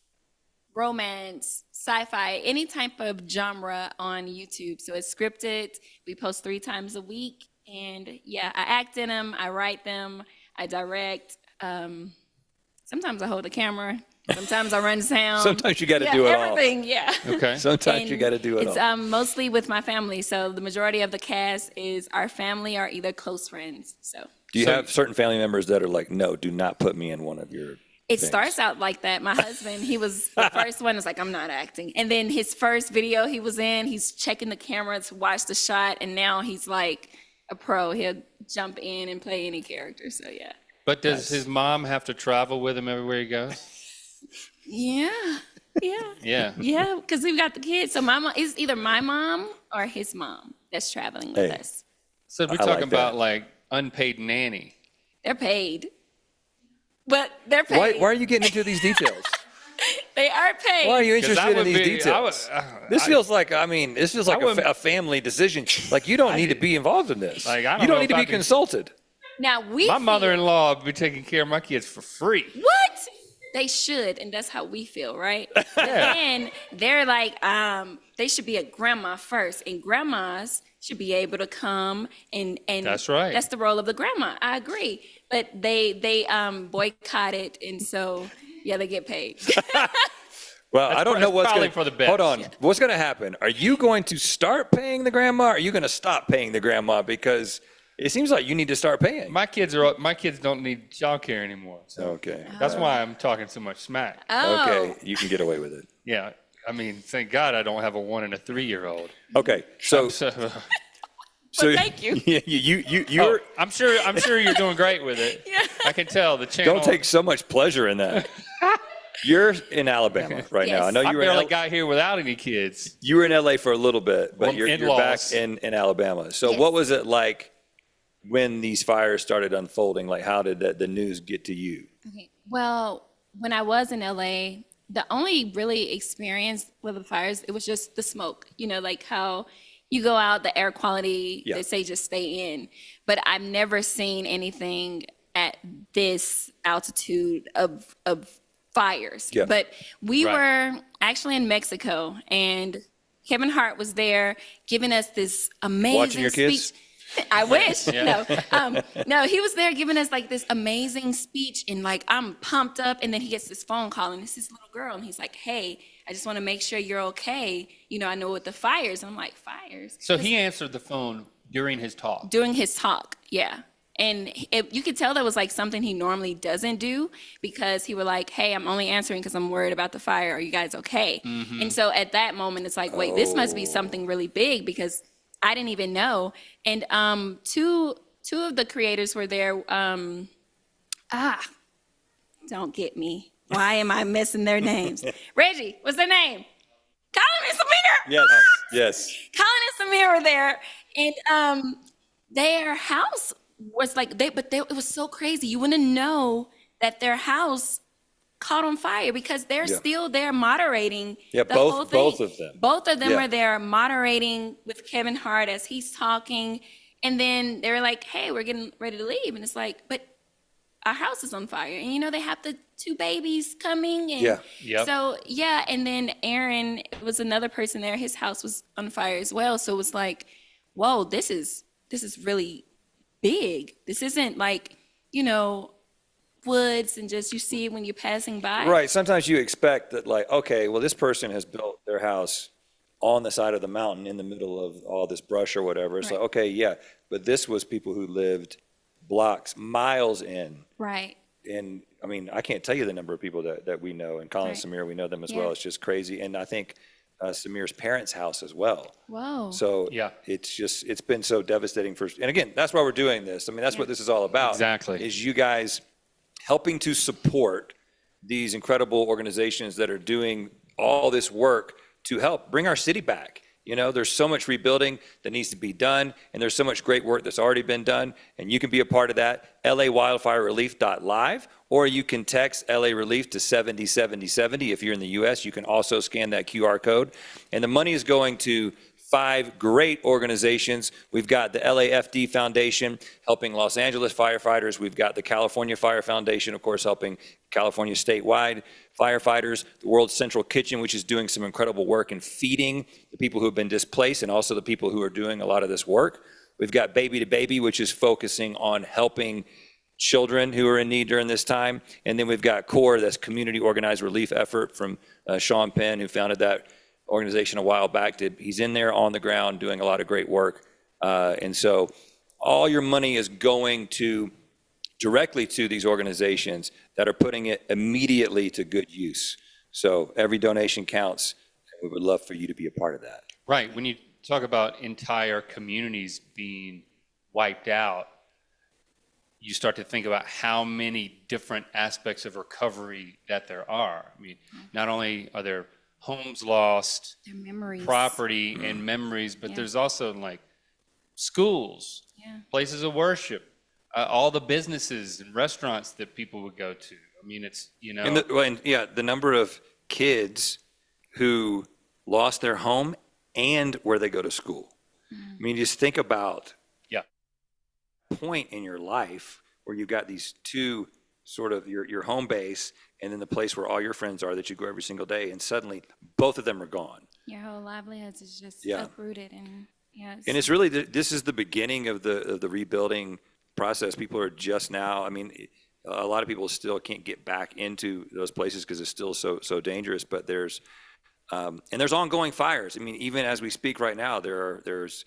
romance, sci-fi, any type of genre on YouTube. So it's scripted. We post 3 times a week. And I act in them, I write them, I direct. Sometimes I hold the camera. Sometimes I run sound. Sometimes you got to do it all. Everything, yeah. Okay. Sometimes you got to do it it's, all. mostly with my family. So the majority of the cast is our family or either close friends. So. Do you have certain family members that are like, no, do not put me in one of your It things? starts out like that. My husband, he was the first one. Was like, I'm not acting. And then his first video he was in, he's checking the camera to watch the shot, and now he's like a pro. He'll jump in and play any character. So yeah. But does his mom have to travel with him everywhere he goes? Yeah. Yeah. Yeah, because we've got the kids. So my mom is either my mom or his mom that's traveling with us. So we're talking about like unpaid nanny. They're paid. But they're paid. Why are you getting into these details? They are paid. Why are you interested in these details? This feels like a family decision. Like you don't need to be involved in this. Like, you don't need to be consulted. Now My mother-in-law would be taking care of my kids for free. What? They should, and that's how we feel, right? But then they're like, they should be a grandma first, and grandmas should be able to come and That's right. That's the role of the grandma. I agree, but they boycott it, and so they get paid. Well, That's I don't know what's probably going for the best. Hold on. What's going to happen? Are you going to start paying the grandma? Or are you going to stop paying the grandma? Because it seems like you need to start paying. My kids don't need childcare anymore. So okay. That's why I'm talking so much smack. Oh. Okay, you can get away with it. Yeah. I mean, thank God I don't have a 1 and a 3-year-old. Okay, so thank you. You're. I'm sure you're doing great with it. Yeah. I can tell the channel. Don't take so much pleasure in that. You're in Alabama right now. I know you were. barely got here without any kids. You were in LA for a little bit, but Well, you're in-laws. back in Alabama. So what was it like when these fires started unfolding? Like, how did the news get to you? Okay. Well, when I was in LA, the only really experience with the fires, it was just the smoke. You know, like how you go out, the air quality, they say just stay in. But I've never seen anything at this altitude of fires. Yeah. But we were actually in Mexico, and Kevin Hart was there giving us this amazing Watching your kids? speech. I wish. Yeah. No, he was there giving us like this amazing speech, and like I'm pumped up, and then he gets this phone call, and it's this little girl, and he's like, "Hey, I just want to make sure you're okay. You know, I know with the fires." And I'm like, "Fires?" So he answered the phone during his talk. During his talk, yeah. And you could tell that was like something he normally doesn't do, because he was like, "Hey, I'm only answering because I'm worried about the fire. Are you guys okay?" Mm-hmm. And so at that moment, it's like, wait, this must be something really big, because I didn't even know. And two of the creators were there. Don't get me. Why am I missing their names? Reggie, what's their name? Colin and Samir. Yes. Colin and Samir were there, and their house was like it was so crazy. You wouldn't know that their house caught on fire, because they're still there moderating the whole thing. Both of them. Both of them were there moderating with Kevin Hart as he's talking, and then they were like, "Hey, we're getting ready to leave," and it's like, "But our house is on fire, and you know they have the 2 babies coming." And so and then Arin was another person there. His house was on fire as well. So it was like, whoa, this is really big. This isn't like, you know, woods and just you see it when you're passing by. Right. Sometimes you expect that, like, okay, well, this person has built their house on the side of the mountain in the middle of all this brush or whatever. It's like, okay, yeah, but this was people who lived blocks, miles in. Right. And I mean, I can't tell you the number of people that we know, and Colin and Samir, we know them as well. It's just crazy. And I think Samir's parents' house as well. Whoa. So it's been so devastating and again, that's why we're doing this. I mean, that's what this is all about. Exactly. Is you guys helping to support these incredible organizations that are doing all this work to help bring our city back. You know, there's so much rebuilding that needs to be done, and there's so much great work that's already been done, and you can be a part of that. LAWildfireRelief.live, or you can text LA Relief to 707070. If you're in the US, you can also scan that QR code. And the money is going to 5 great organizations. We've got the LAFD Foundation helping Los Angeles firefighters. We've got the California Fire Foundation, of course, helping California statewide firefighters. The World Central Kitchen, which is doing some incredible work in feeding the people who have been displaced and also the people who are doing a lot of this work. We've got Baby2Baby, which is focusing on helping children who are in need during this time. And then we've got CORE, that's Community Organized Relief Effort from Sean Penn, who founded that organization a while back. He's in there on the ground doing a lot of great work. And so all your money is going directly to these organizations that are putting it immediately to good use. So every donation counts, and we would love for you to be a part of that. Right, when you talk about entire communities being wiped out, you start to think about how many different aspects of recovery that there are. I mean, not only are there homes lost, Their memories. property and memories, but there's also like schools, places of worship, all the businesses and restaurants that people would go to. I mean, it's, you know. The number of kids who lost their home and where they go to school. I mean, just think about point in your life where you've got these two sort of your home base and then the place where all your friends are that you go every single day, and suddenly both of them are gone. Your whole livelihoods is just uprooted, and And it's really this is the beginning of the rebuilding process. People are just now. I mean, a lot of people still can't get back into those places because it's still so dangerous. But there's ongoing fires. I mean, even as we speak right now, there's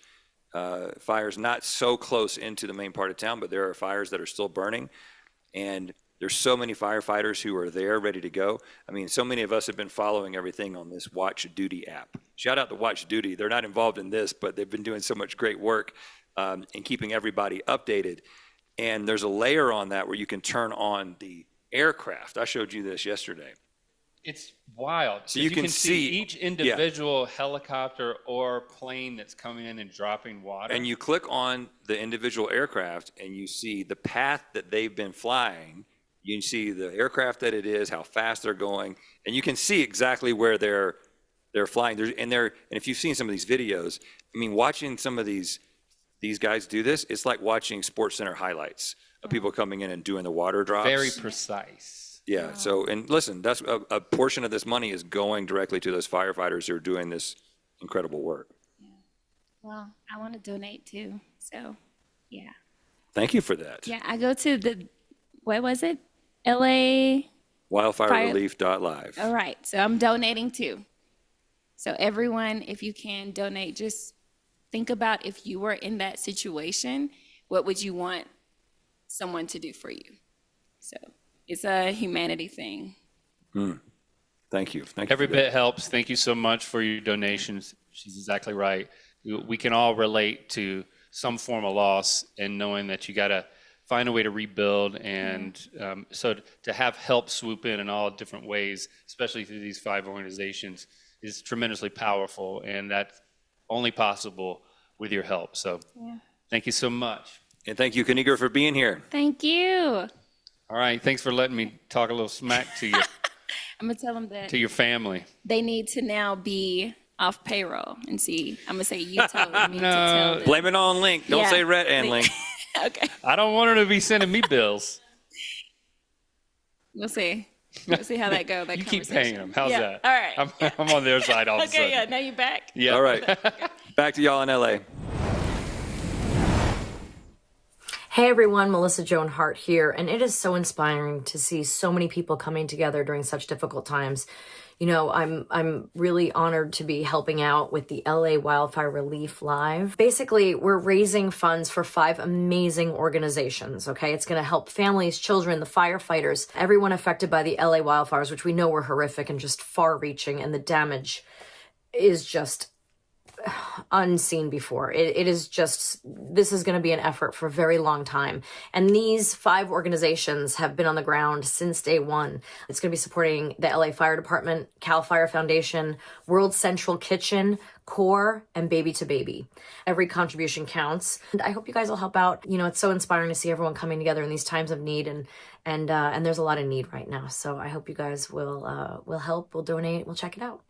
fires not so close into the main part of town, but there are fires that are still burning, and there's so many firefighters who are there ready to go. I mean, so many of us have been following everything on this Watch Duty app. Shout out to Watch Duty. They're not involved in this, but they've been doing so much great work in keeping everybody updated. And there's a layer on that where you can turn on the aircraft. I showed you this yesterday. It's wild. So 'Cause you can see each individual helicopter or plane that's coming in and dropping water. And you click on the individual aircraft and you see the path that they've been flying. You can see the aircraft that it is, how fast they're going, and you can see exactly where they're flying. And if you've seen some of these videos, I mean, watching some of these guys do this, it's like watching Sports Center highlights of people coming in and doing the water drops. Very precise. Yeah. So, and listen, that's a portion of this money is going directly to those firefighters who are doing this incredible work. well, I want to donate too. So, yeah. Thank you for that. Yeah, I go to what was it? LA Wildfirerelief.live. All right, so I'm donating too. So everyone, if you can donate, just think about if you were in that situation, what would you want someone to do for you? So it's a humanity thing. Thank you. Every bit helps. Thank you so much for your donations. She's exactly right. We can all relate to some form of loss, and knowing that you got to find a way to rebuild, and so to have help swoop in all different ways, especially through these 5 organizations, is tremendously powerful, and that's only possible with your help. So thank you so much. And thank you, Kaniger, for being here. Thank you. All right, thanks for letting me talk a little smack to you, I'm gonna tell them that to your family. they need to now be off payroll and see. I'm gonna say you told me to tell them. Blame it on Link. Don't Yeah. say Rhett and Link. Okay, I don't want her to be sending me bills. we'll see. We'll see how that goes. You keep paying them. How's Yeah, that? all right. I'm on their side all of a Okay, sudden. yeah. Now you back. Yeah. All right. Back to y'all in LA. Hey everyone, Melissa Joan Hart here, and it is so inspiring to see so many people coming together during such difficult times. You know, I'm really honored to be helping out with the LA Wildfire Relief Live. Basically, we're raising funds for 5 amazing organizations, okay? It's going to help families, children, the firefighters, everyone affected by the LA wildfires, which we know were horrific and just far-reaching, and the damage is just unseen before. It is just, this is going to be an effort for a very long time. And these 5 organizations have been on the ground since day one. It's going to be supporting the LA Fire Department, Fire Foundation, World Central Kitchen, CORE, and Baby2Baby. Every contribution counts. And I hope you guys will help out. You know, it's so inspiring to see everyone coming together in these times of need, and there's a lot of need right now. So I hope you guys will help, will donate, we'll check it out.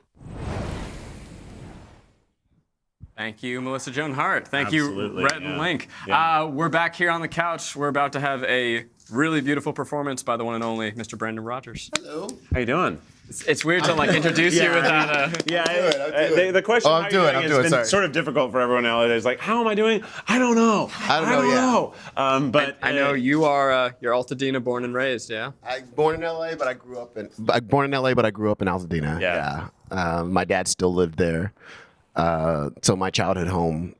Thank you, Melissa Joan Hart. Thank Absolutely, you, Rhett and yeah. Link. Yeah. We're back here on the couch. We're about to have a really beautiful performance by the one and only Mr. Brandon Rogers. Hello. How you doing? It's weird to like introduce you without a. The question I'm doing. has been Sorry. sort of difficult for everyone nowadays. Like, how am I doing? I don't know. I don't know. But I know you are. You're Altadena born and raised. Yeah. Born in LA, but I grew up in Altadena. Yeah. My dad still lived there. So my childhood home,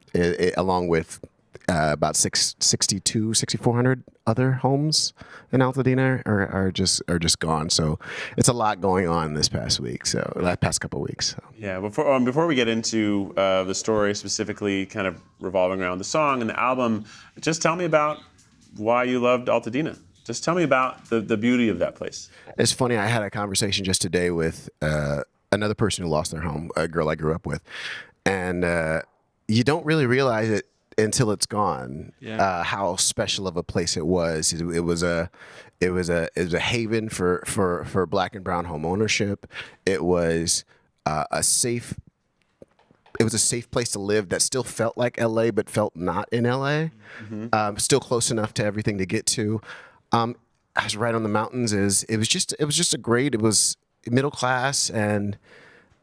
along with about 6,400 other homes in Altadena are just gone. So it's a lot going on this past week. So the past couple of weeks. So. Yeah. Before we get into the story specifically, kind of revolving around the song and the album, just tell me about why you loved Altadena. Just tell me about the beauty of that place. It's funny. I had a conversation just today with another person who lost their home, a girl I grew up with, and you don't really realize it until it's gone. Yeah. How special of a place it was. It was a haven for Black and brown home ownership. It was a safe place to live that still felt like LA, but felt not in LA. Mm-hmm. Still close enough to everything to get to. I was right on the mountains. It was just a great. It was middle class and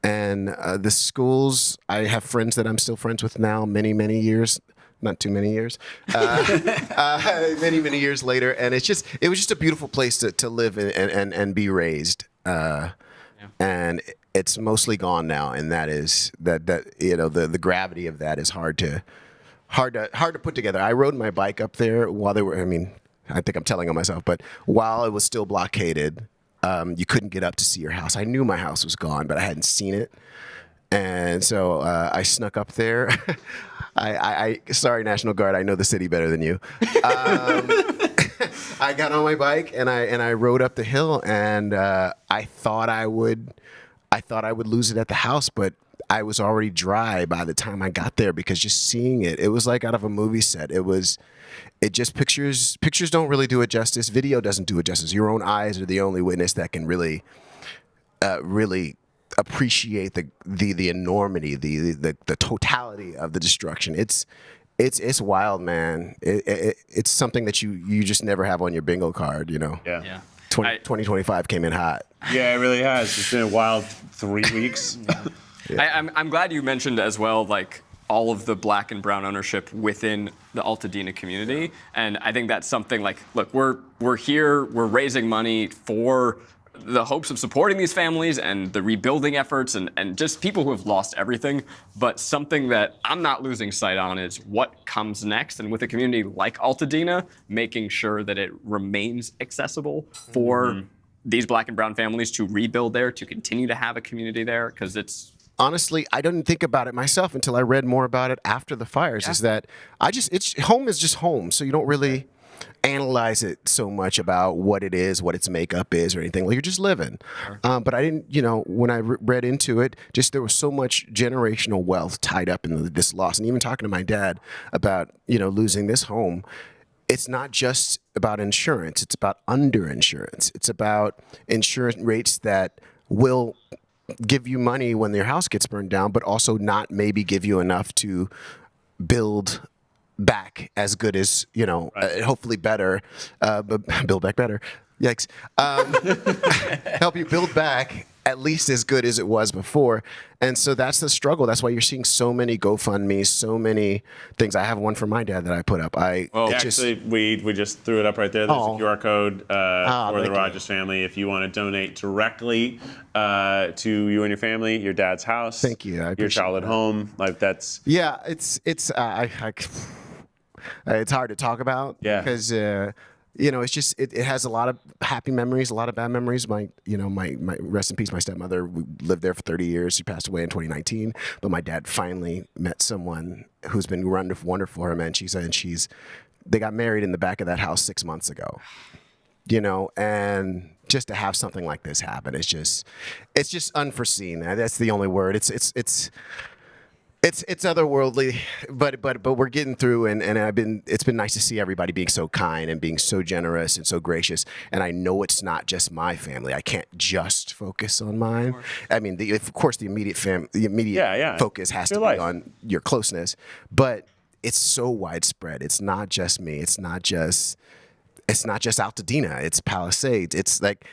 the schools. I have friends that I'm still friends with now, many years. Not too many years, many years later, and it was just a beautiful place to live and be raised. And it's mostly gone now, and that is that the gravity of that is hard to put together. I rode my bike up there while they were. I mean, I think I'm telling on myself, but while it was still blockaded, you couldn't get up to see your house. I knew my house was gone, but I hadn't seen it, and so I snuck up there. Sorry, National Guard, I know the city better than you. I got on my bike and I rode up the hill, and I thought I would lose it at the house, but I was already dry by the time I got there, because just seeing it was like out of a movie set. Pictures don't really do it justice. Video doesn't do it justice. Your own eyes are the only witness that can really appreciate the enormity, the totality of the destruction. It's wild, man. It's something that you just never have on your bingo card, you know. Yeah. 2025 came in hot. Yeah, it really has. It's been a wild 3 weeks. I'm glad you mentioned as well, like, all of the Black and brown ownership within the Altadena community, and I think that's something like, look, we're here, we're raising money for the hopes of supporting these families and the rebuilding efforts and just people who have lost everything. But something that I'm not losing sight on is what comes next. And with a community like Altadena, making sure that it remains accessible for these Black and brown families to rebuild there, to continue to have a community there, because it's... Honestly, I didn't think about it myself until I read more about it after the fires. Is that home is just home, so you don't really analyze it so much about what it is, what its makeup is, or anything. Like, you're just living. But I didn't, when I read into it, just there was so much generational wealth tied up in this loss. And even talking to my dad about, losing this home, it's not just about insurance. It's about underinsurance. It's about insurance rates that will give you money when your house gets burned down, but also not maybe give you enough to build back as good as, hopefully better, but build back better. Yikes. Help you build back at least as good as it was before. And so that's the struggle. That's why you're seeing so many GoFundMes, so many things. I have one for my dad that I put up. We just threw it up right there. There's a QR code for the Rogers family if you want to donate directly to you and your family, your dad's house. Thank you. Your childhood home. Like, that's... Yeah, it's hard to talk about. Yeah. Because it's just it has a lot of happy memories, a lot of bad memories. My rest in peace, my stepmother. We lived there for 30 years. She passed away in 2019. But my dad finally met someone who's been wonderful for him, and they got married in the back of that house 6 months ago. And just to have something like this happen, it's just unforeseen. That's the only word. It's otherworldly, but we're getting through, and it's been nice to see everybody being so kind and being so generous and so gracious. And I know it's not just my family. I can't just focus on mine. I mean, of course, the immediate focus has to be on your closeness, but it's so widespread. It's not just me. It's not just Altadena. It's Palisades. It's like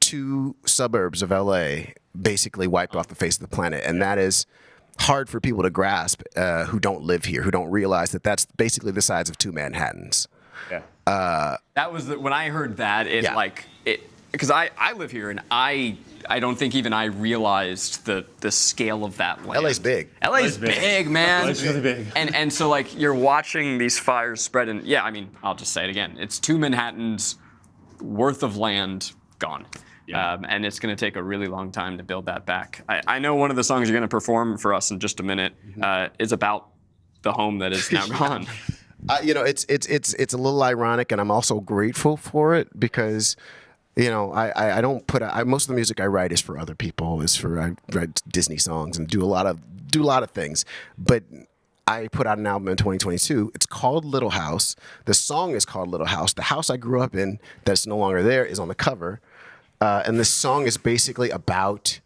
2 suburbs of LA basically wiped off the face of the planet, and that is hard for people to grasp who don't live here, who don't realize that that's basically the size of 2 Manhattans. Yeah. That was when I heard that, because I live here, and I don't think even I realized the scale of that land. LA's big. LA's big, man. LA's really big. And so you're watching these fires spread, and I'll just say it again. It's 2 Manhattans worth of land gone. Yeah. And it's going to take a really long time to build that back. I know one of the songs you're going to perform for us in just a minute is about the home that is now gone. It's a little ironic, and I'm also grateful for it because, I don't put most of the music I write is for other people. I write Disney songs and do a lot of things, but I put out an album in 2022. It's called Little House. The song is called Little House. The house I grew up in that's no longer there is on the cover. And this song is basically about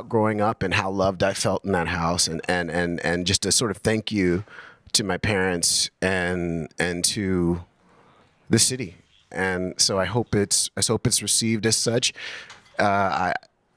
growing up and how loved I felt in that house, and just a sort of thank you to my parents and to the city. And so I hope it's received as such. I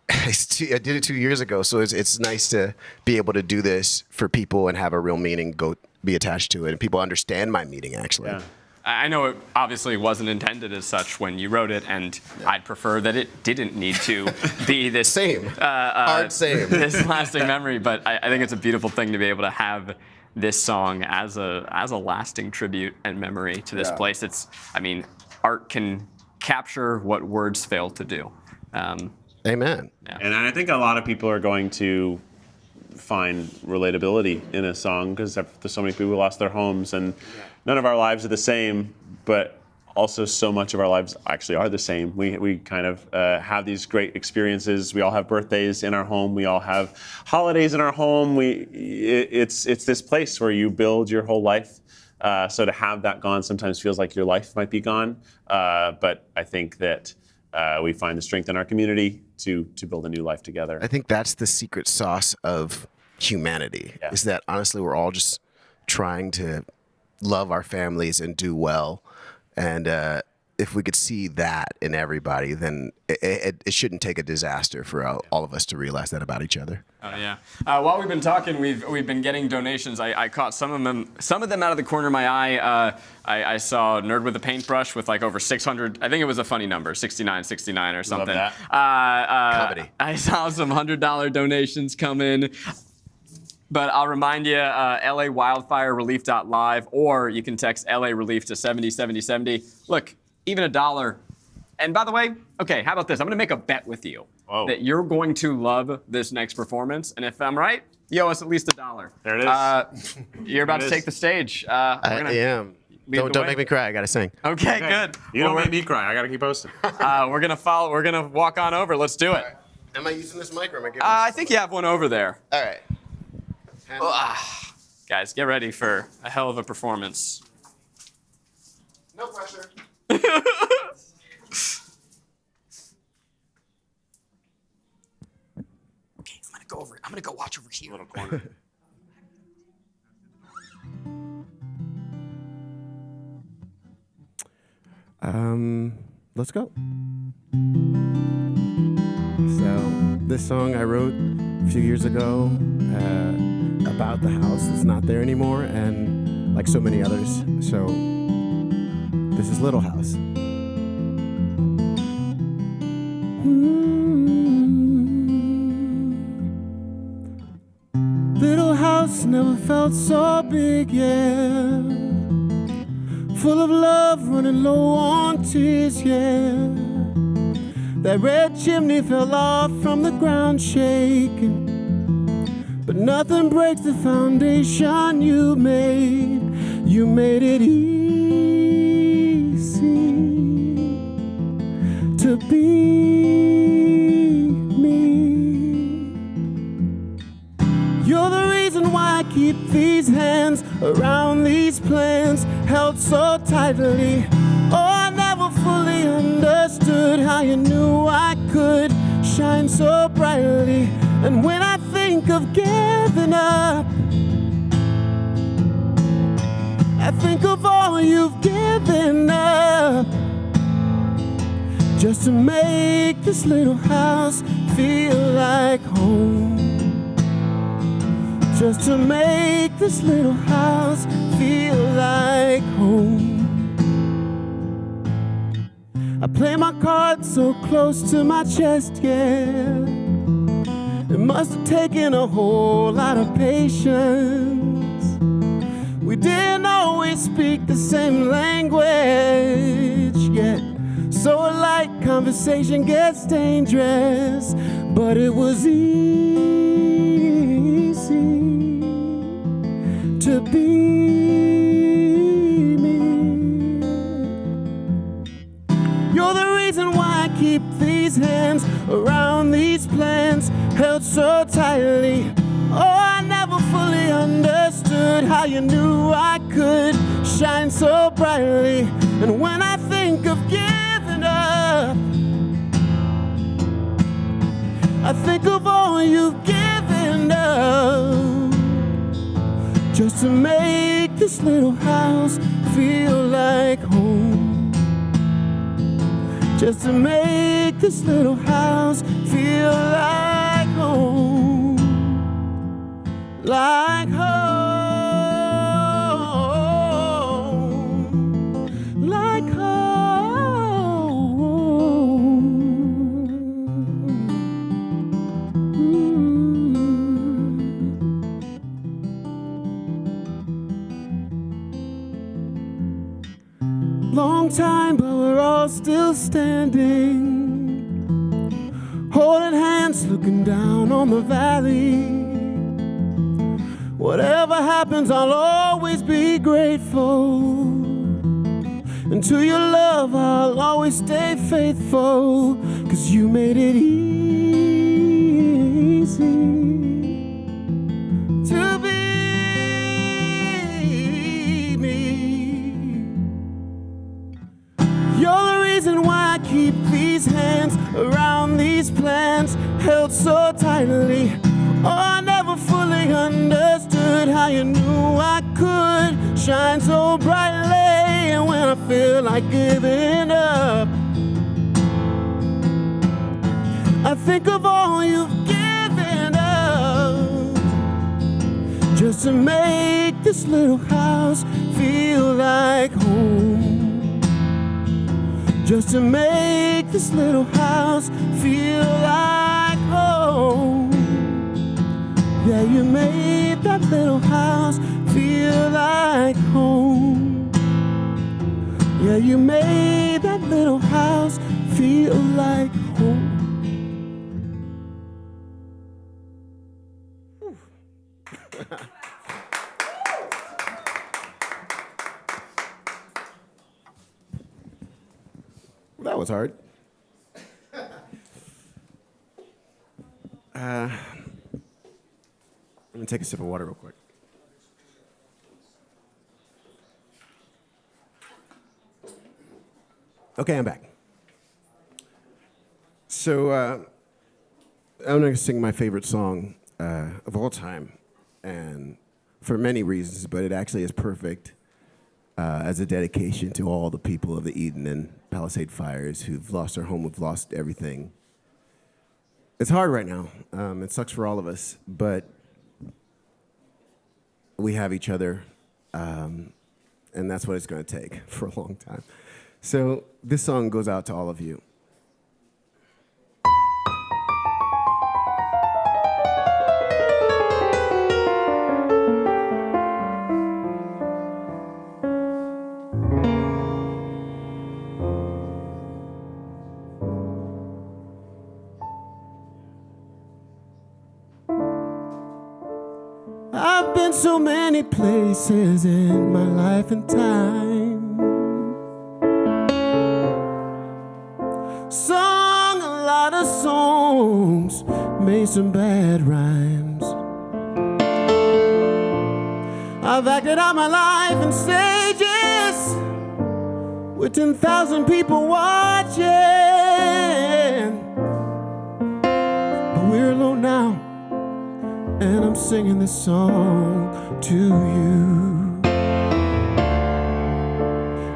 did it 2 years ago, so it's nice to be able to do this for people and have a real meaning be attached to it, and people understand my meaning actually. Yeah. I know it obviously wasn't intended as such when you wrote it, and I'd prefer that it didn't need to be this hard same, this lasting memory. But I think it's a beautiful thing to be able to have this song as a lasting tribute and memory to this place. Art can capture what words fail to do. Amen. Yeah. And I think a lot of people are going to find relatability in a song because there's so many people who lost their homes, and none of our lives are the same, but also so much of our lives actually are the same. We kind of have these great experiences. We all have birthdays in our home. We all have holidays in our home. It's this place where you build your whole life. So to have that gone sometimes feels like your life might be gone. But I think that we find the strength in our community to build a new life together. I think that's the secret sauce of humanity, is that honestly we're all just trying to love our families and do well. And if we could see that in everybody, then it shouldn't take a disaster for all of us to realize that about each other. Oh yeah. While we've been talking, we've been getting donations. I caught some of them out of the corner of my eye. I saw Nerd with a Paintbrush with like over 600. I think it was a funny number, 69 or something. Love that. Comedy. I saw some $100 donations come in. But I'll remind you, LAWildfireRelief.live, or you can text LA Relief to 707070. Look, even $1. And by the way, okay, how about this? I'm going to make a bet with you that you're going to love this next performance. And if I'm right, you owe us at least $1. There it is. You're about to take the stage. I am. Don't make me cry. I got to sing. Okay, good. You don't make me cry. I got to keep posting. We're going to walk on over. Let's do it. Right. Am I using this mic or am I giving I think you have one over there. All right. Guys, get ready for a hell of a performance. No pressure. Okay, I'm gonna go over. I'm gonna go watch over here. Little corner. Let's go. So this song I wrote a few years ago about the house that's not there anymore, and like so many others. So this is Little House. Little house never felt so big, yeah. full of love, running low on tears, yeah. That red chimney fell off from the ground shaking, but nothing breaks the foundation you made. You made it easy to be me. You're the reason why I keep these hands around these plans, held so tightly. Oh, I never fully understood how you knew I could shine so brightly. And when I think of giving up, I think of all you've given up, just to make this little house feel like home. Just to make this little house feel like home. I play my cards so close to my chest, yeah. It must have taken a whole lot of patience. We didn't always speak the same language, yet so alike conversation gets dangerous. But it was easy to be me. You're the reason why I keep these hands around these plans, held so tightly. Oh, I never fully understood how you knew I could shine so brightly. And when I think of giving up, I think of all you've given up, just to make this little house feel like home. Just to make this little house feel like home. Like home. Like long time, but we're all still standing, holding hands, looking down on the valley. Whatever happens, I'll always be grateful. And to your love, I'll always stay faithful, 'cause you made it easy to be me. You're the reason why I keep these hands around these plans, held so tightly. Oh, I never fully understood how you knew I could shine so brightly. And when I feel like giving up, I think of all you've given up, just to make this little house feel like home. Just to make this little house feel like home. Yeah, you made that little house feel like home. Yeah, you made that little house feel like home. That was hard. I'm gonna take a sip of water real quick. Okay, I'm back. So I'm gonna sing my favorite song of all time, and for many reasons, but it actually is perfect as a dedication to all the people of the Eaton and Palisade fires who've lost their home, who've lost everything. It's hard right now. It sucks for all of us, but we have each other, and that's what it's going to take for a long time. So this song goes out to all of you. been so many places in my life and time. Sung a lot of songs, made some bad rhymes. I've acted out my life in stages with 10,000 people watching. But we're alone now, and I'm singing this song to you.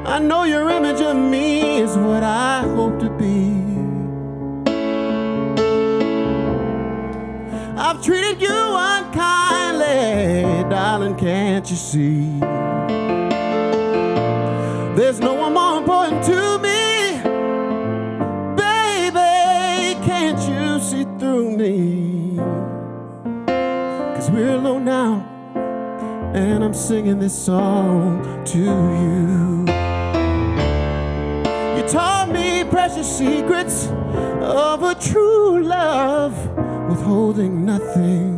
I know your image of me is what I hope to be. I've treated you unkindly, darling, can't you see? There's no one more important to me. Baby, can't you see through me? 'Cause we're alone now, and I'm singing this song to you. You taught me precious secrets of a true love, withholding nothing.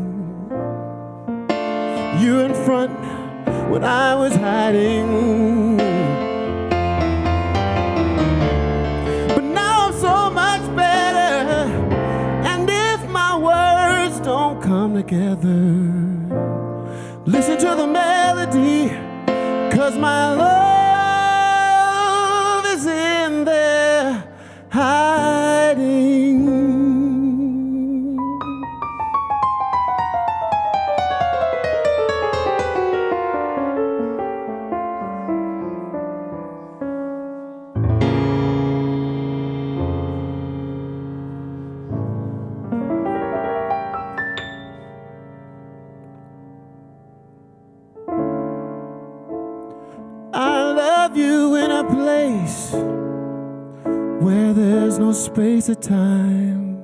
You in front when I was hiding. But now I'm so much better, and if my words don't come together, listen to the melody, 'cause my love is in there hiding. I love you in a place where there's no space or time.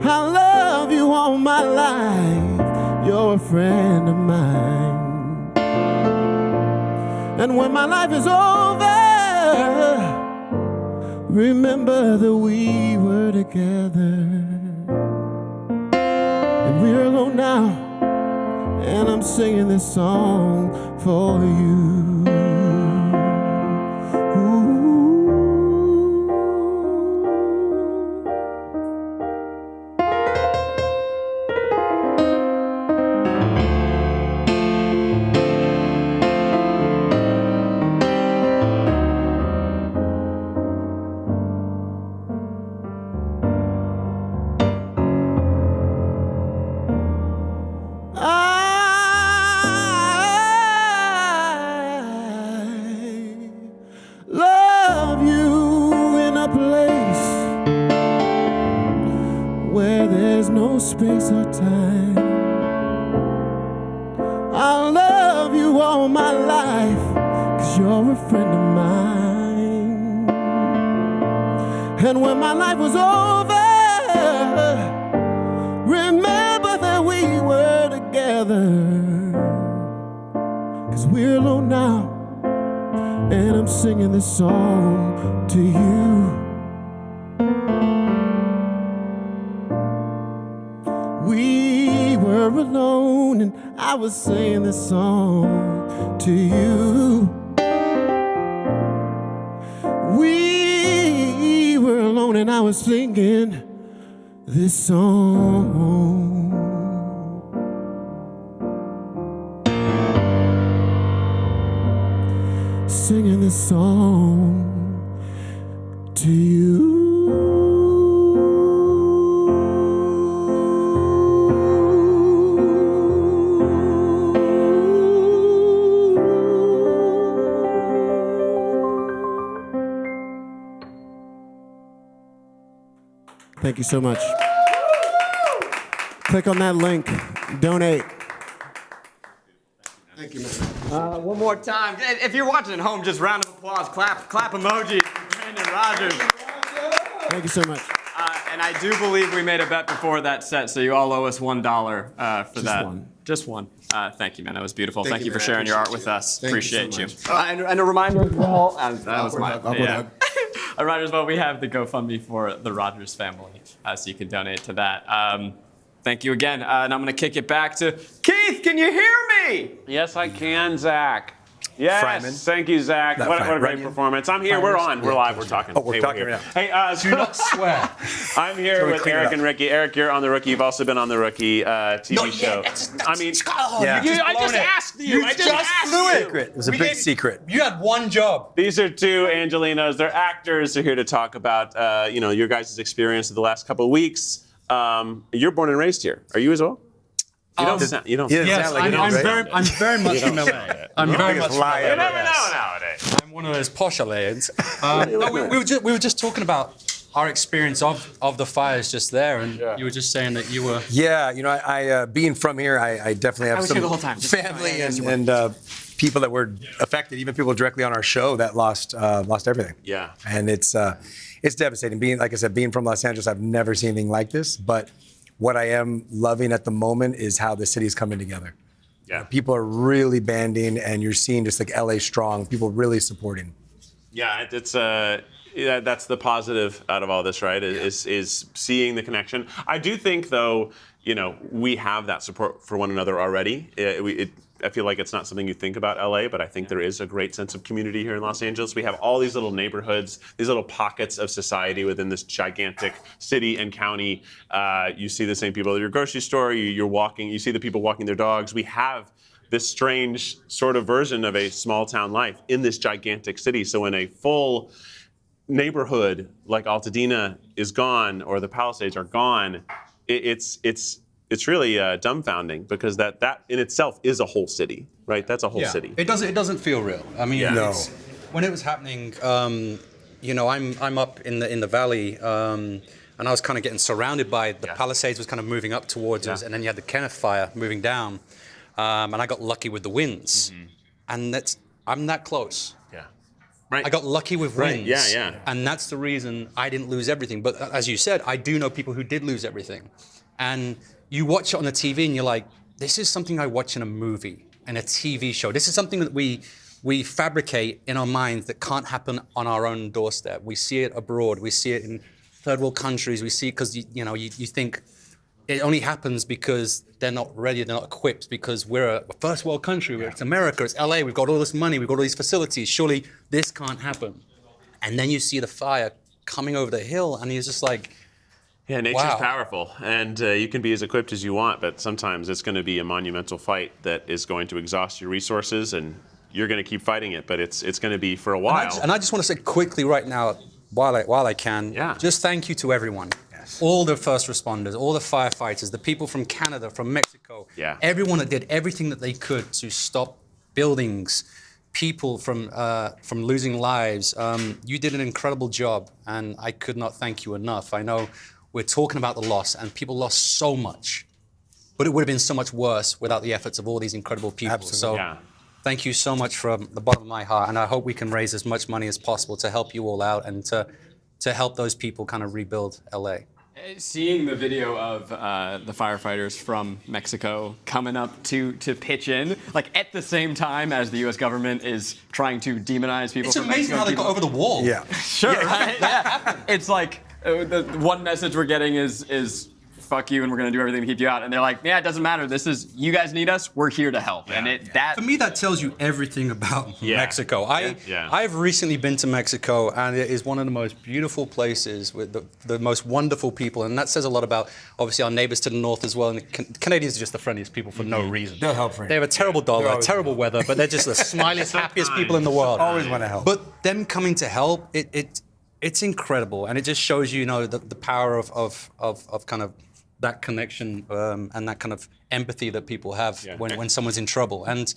I love you all my life, you're a friend of mine. And when my life is over, remember that we were together. And we're alone now, and I'm singing this song for you. Space or time. I'll love you all my life, 'cause you're a friend of mine. And when my life was over, remember that we were together. 'Cause we're alone now, and I'm singing this song to you. We were alone, and I was singing this song to you. We were alone, and I was singing this song. Singing this song to you. Thank you so much. Click on that link. Donate. Thank you, man. One more time. If you're watching at home, just round of applause, clap emoji for Brandon Rogers. Thank you so much. And I do believe we made a bet before that set, so you all owe us $1 for Just that. one. Just one. Thank you, man. That was beautiful. Thank Thank you, you for man. I sharing your art appreciate with you. us. Thank you Appreciate so you. much. And a reminder as well, that was my Awkward hug. A reminder as well, we have the GoFundMe for the Rogers family, so you can donate to that. Thank you again. And I'm going to kick it back to Keith. Can you hear me? Yes, I can, Zach. Yes, Fryman. thank you, Zach. Not What a Fryman. great Runyon. performance. I'm here. We're on. We're live. We're talking. Oh, we're talking here. right Hey, Do not swear. I'm here with clean it Eric up. and Ricky. Eric, you're on The Rookie. You've also been on The Rookie TV show. I mean, I just asked you. I just asked you. It was a big secret. You had one job. These are two Angelinos. They're actors. They're here to talk about, your guys' experience of the last couple of weeks. You're born and raised here. Are you as well? You don't sound. You don't. Yes, I'm very much from LA. I'm very much from LA. You never know nowadays. I'm one of those posh LAians. We were just talking about our experience of the fires just there, and you were just saying that you were. Yeah, I being from here, I definitely have some family and people that were affected, even people directly on our show that lost everything. Yeah. And it's devastating. Like I said, being from Los Angeles, I've never seen anything like this. But what I am loving at the moment is how the city is coming together. Yeah. People are really banding, and you're seeing just like LA strong, people really supporting. Yeah, it's that's the positive out of all this, right? Is seeing the connection. I do think, though, we have that support for one another already. I feel like it's not something you think about LA, but I think there is a great sense of community here in Los Angeles. We have all these little neighborhoods, these little pockets of society within this gigantic city and county. You see the same people at your grocery store. You're walking. You see the people walking their dogs. We have this strange sort of version of a small town life in this gigantic city. So when a full neighborhood like Altadena is gone or the Palisades are gone, it's really dumbfounding because that in itself is a whole city, right? That's a whole city. It doesn't feel real. I mean, No. when it was happening, I'm up in the valley, and I was kind of getting surrounded by the Palisades was kind of moving up towards us, and then you had the Kenneth fire moving down, and I got lucky with the winds, and I'm that close. Yeah. Right. I got lucky with winds. Yeah. And that's the reason I didn't lose everything. But as you said, I do know people who did lose everything, and you watch it on the TV and you're like, this is something I watch in a movie, in a TV show. This is something that we fabricate in our minds that can't happen on our own doorstep. We see it abroad. We see it in third world countries. We see it because, you think it only happens because they're not ready, they're not equipped, because we're a first world country. It's America, it's LA, we've got all this money, we've got all these facilities. Surely this can't happen. And then you see the fire coming over the hill and you're just like, yeah, nature's wow. powerful, and you can be as equipped as you want, but sometimes it's going to be a monumental fight that is going to exhaust your resources, and you're going to keep fighting it, but it's going to be for a while. And I just want to say quickly right now, while I can, just thank you to everyone. All the first responders, all the firefighters, the people from Canada, from Mexico, everyone that did everything that they could to stop buildings, people from losing lives. You did an incredible job, and I could not thank you enough. I know we're talking about the loss, and people lost so much, but it would have been so much worse without the efforts of all these incredible people. Absolutely. So thank you so much from the bottom of my heart, and I hope we can raise as much money as possible to help you all out and to help those people kind of rebuild LA. Seeing the video of the firefighters from Mexico coming up to pitch in, like at the same time as the U.S. government is trying to demonize people. It's from amazing Mexico, how they got over the wall. Yeah. Sure. Right? Yeah. It's like the one message we're getting is fuck you and we're going to do everything to keep you out. And they're like, yeah, it doesn't matter. This is, you guys need us. We're here to help. And For me, that tells you everything about Mexico. I've recently been to Mexico, and it is one of the most beautiful places with the most wonderful people. And that says a lot about, obviously, our neighbors to the north as well. And Canadians are just the friendliest people for no reason. They'll help for you. They have a terrible dollar, terrible weather, but they're just the smiliest, happiest people in the world. Always want to help. But them coming to help, it's incredible. And it just shows you, the power of kind of that connection and that kind of empathy that people have when someone's in trouble. And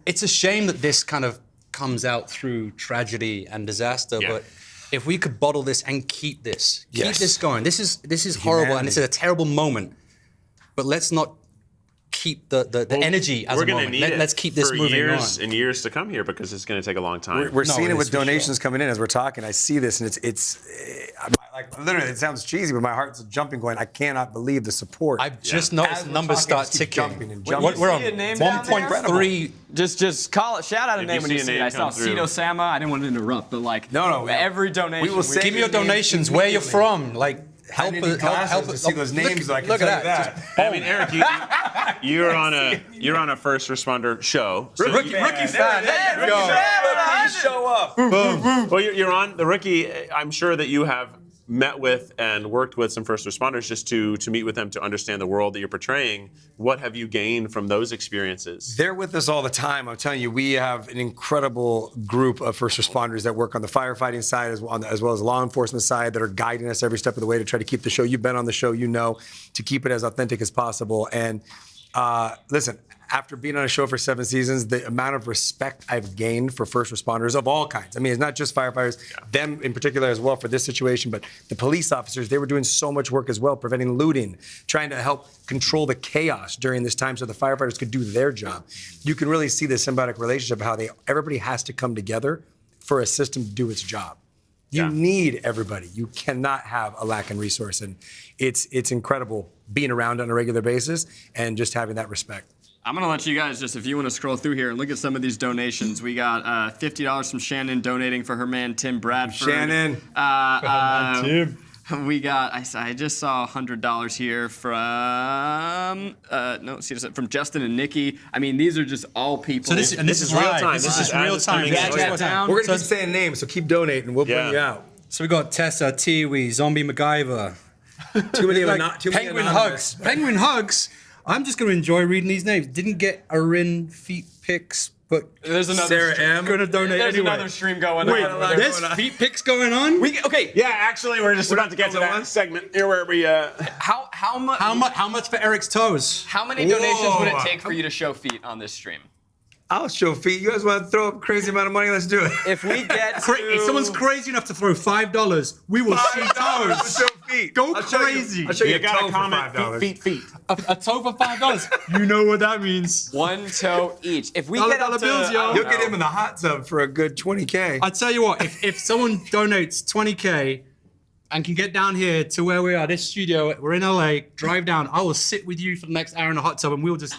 it's a shame that this kind of comes out through tragedy and disaster, but if we could bottle this and keep this going. This is horrible, and it's a terrible moment, but let's not keep the energy as a moment. Let's keep this moving years on. and years to come here, because it's going to take a long time. We're seeing it with donations coming in as we're talking. I see this, and it's like literally, it sounds cheesy, but my heart's jumping, going, I cannot believe the support. I've just noticed the numbers start ticking. We're on 1.3. Just call it, shout out a name when you see it. I saw Cito Sama. I didn't want to interrupt, but like, no, every donation. We will give me your donations, where you're from. Like, help need glasses to see those names. I can look tell at you that. that. I mean, Eric, you're on a first responder show. So Rookie fan. There we go. Show up. Boom. Well, you're on the Rookie. I'm sure that you have met with and worked with some first responders just to meet with them to understand the world that you're portraying. What have you gained from those experiences? They're with us all the time. I'm telling you, we have an incredible group of first responders that work on the firefighting side as well as law enforcement side that are guiding us every step of the way to try to keep the show. You've been on the show, to keep it as authentic as possible. And listen, after being on a show for 7 seasons, the amount of respect I've gained for first responders of all kinds. I mean, it's not just firefighters, them in particular as well for this situation, but the police officers, they were doing so much work as well, preventing looting, trying to help control the chaos during this time so the firefighters could do their job. You can really see the symbiotic relationship of how everybody has to come together for a system to do its job. You need everybody. You cannot have a lack in resource. And it's incredible being around on a regular basis and just having that respect. I'm going to let you guys if you want to scroll through here and look at some of these donations. We got $50 from Shannon donating for her man, Tim Bradford. Shannon. Tim. We got, I just saw $100 here from Justin and Nikki. I mean, these are just all people. So this is real time. This is real time. We're going to keep saying names, so keep donating. We'll bring you out. So we got Tessa, Tiwi, Zombie MacGyver. Too many Penguin Hugs. Penguin Hugs. I'm just going to enjoy reading these names. Didn't get Arin feet pics, but there's another Sarah M. going to donate there's anyway. Another stream going on. Wait, there's feet pics going on? Yeah, actually, we're just about to get to that segment here where we. How much for Eric's toes? How many donations would it take for you to show feet on this stream? I'll show feet. You guys want to throw up a crazy amount of money? Let's do it. If we get if someone's crazy enough to throw $5, we will see toes. To show feet. Go I'll crazy. I'll show you a got toe a for comment. $5. Feet. A toe for $5. You know what that means. One toe each. If we $1 get up to, bills, yo. You'll get him in the hot tub for a good $20K. I tell you what, if someone donates $20K and can get down here to where we are, this studio, we're in LA, drive down, I will sit with you for the next hour in the hot tub and we'll just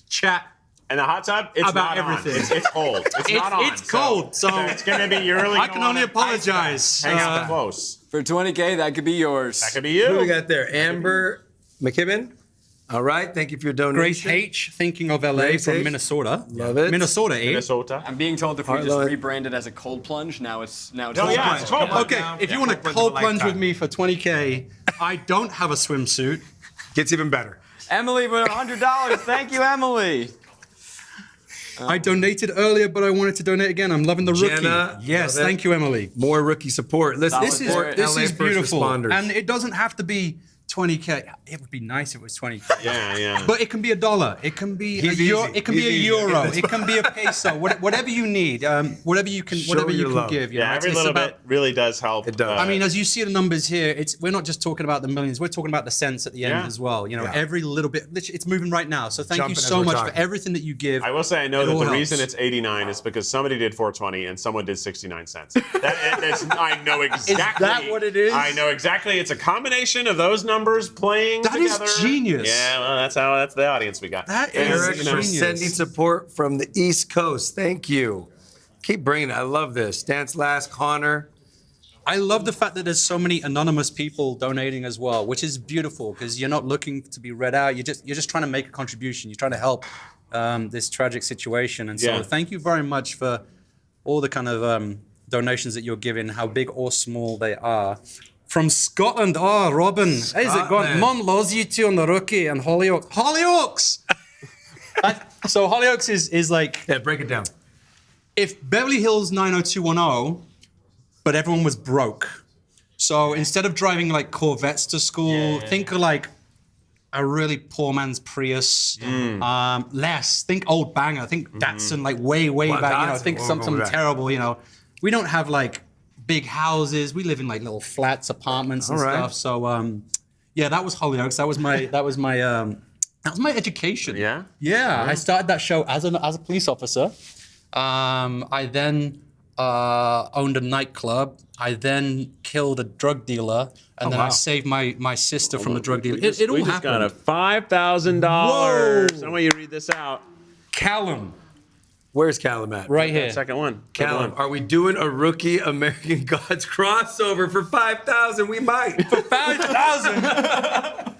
chat. And the hot tub, it's about not everything. On. It's cold. It's not on. It's cold, so it's going to be you're really I can only apologize. Hang out close. For $20K, that could be yours. That could be you. Who we got there? Amber McKibben. All right, thank you for your donation. Grace H, thinking of LA Grace from H. Minnesota. Love it. Minnesota, eh? Minnesota. I'm being told if we just rebranded as a cold plunge, now it's Oh yeah, it's cold. Okay, if you want to cold plunge with me for $20K, I don't have a swimsuit. Gets even better. Emily with $100. Thank you, Emily. I donated earlier, but I wanted to donate again. I'm loving the rookie. Jenna, yes, love it. thank you, Emily. More rookie support. Listen, This is beautiful, responders. and it doesn't have to be $20K. It would be nice if it was $20K. Yeah. But it can be $1. It can be a euro. It can be a euro. It can be a peso. Whatever you need. Whatever you can give. Yeah, every little bit really does help. It does. I mean, as you see the numbers here, we're not just talking about the millions. We're talking about the cents at the end as well. You know, every little bit. It's moving right now. So thank you so much for everything that you give. I will say I know that the reason it's 89 is because somebody did 420 and someone did 69 cents. I know exactly. Is that what it is? I know exactly. It's a combination of those numbers playing That together. is genius. Yeah, well, that's the audience we got. That Eric is for genius. sending support from the East Coast. Thank you. Keep bringing it. I love this. Dance last, Connor. I love the fact that there's so many anonymous people donating as well, which is beautiful because you're not looking to be read out. You're just trying to make a contribution. You're trying to help this tragic situation. And so thank you very much for all the kind of donations that you're giving, how big or small they are. From Scotland, Robin. How's it going? Mom loves you too on the rookie and Hollyoaks. Hollyoaks! So Hollyoaks is like... Yeah, break it down. If Beverly Hills 90210, but everyone was broke. So instead of driving like Corvettes to school, think of like a really poor man's Prius. Think old banger. Think Datsun, like way back. You know, think something terrible. You know, we don't have like big houses. We live in like little flats, apartments, and stuff. So that was Hollyoaks. That was my education. Yeah. I started that show as a police officer. I then owned a nightclub. I then killed a drug dealer, and then I saved my sister from the drug dealer. It all happened. Got a $5,000. I want you to read this out. Callum, Where's Callum at? Right here. Second one. Callum, are we doing a rookie American Gods crossover for 5,000? We might. For 5,000.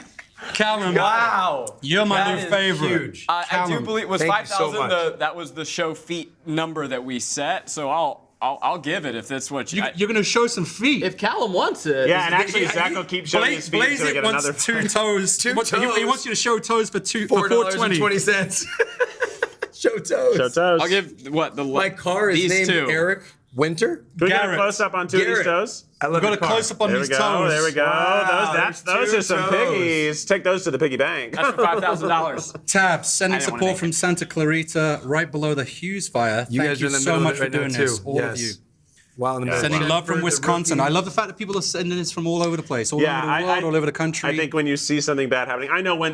Callum, Wow, you're my that new is favorite. Huge. I do believe was thank you so 5,000. That was the show feet number that we set. So I'll give it if that's what you. You're going to show some feet. If Callum wants it. Yeah, and actually, Zach will keep showing his feet until we get another. Two toes. He wants you to show toes for $4.20. Show toes. Show toes. I'll give My car is these named two. Eric Winter. Can we get a close up on two of these toes? I love got a close up on these toes. There we go. Wow, those are some piggies. Take those to the piggy bank. That's for $5,000. Tab, sending I didn't wanna support make from Santa Clarita, right below the Hughes fire. You Thank guys you are in the so middle much of for it right now, doing this, too. all of Yes. you. Wow, in the middle. Sending love from For the Wisconsin. rookie. I love the fact that people are sending this from all over the place, all over the world, all over the country. I think when you see something bad happening, I know when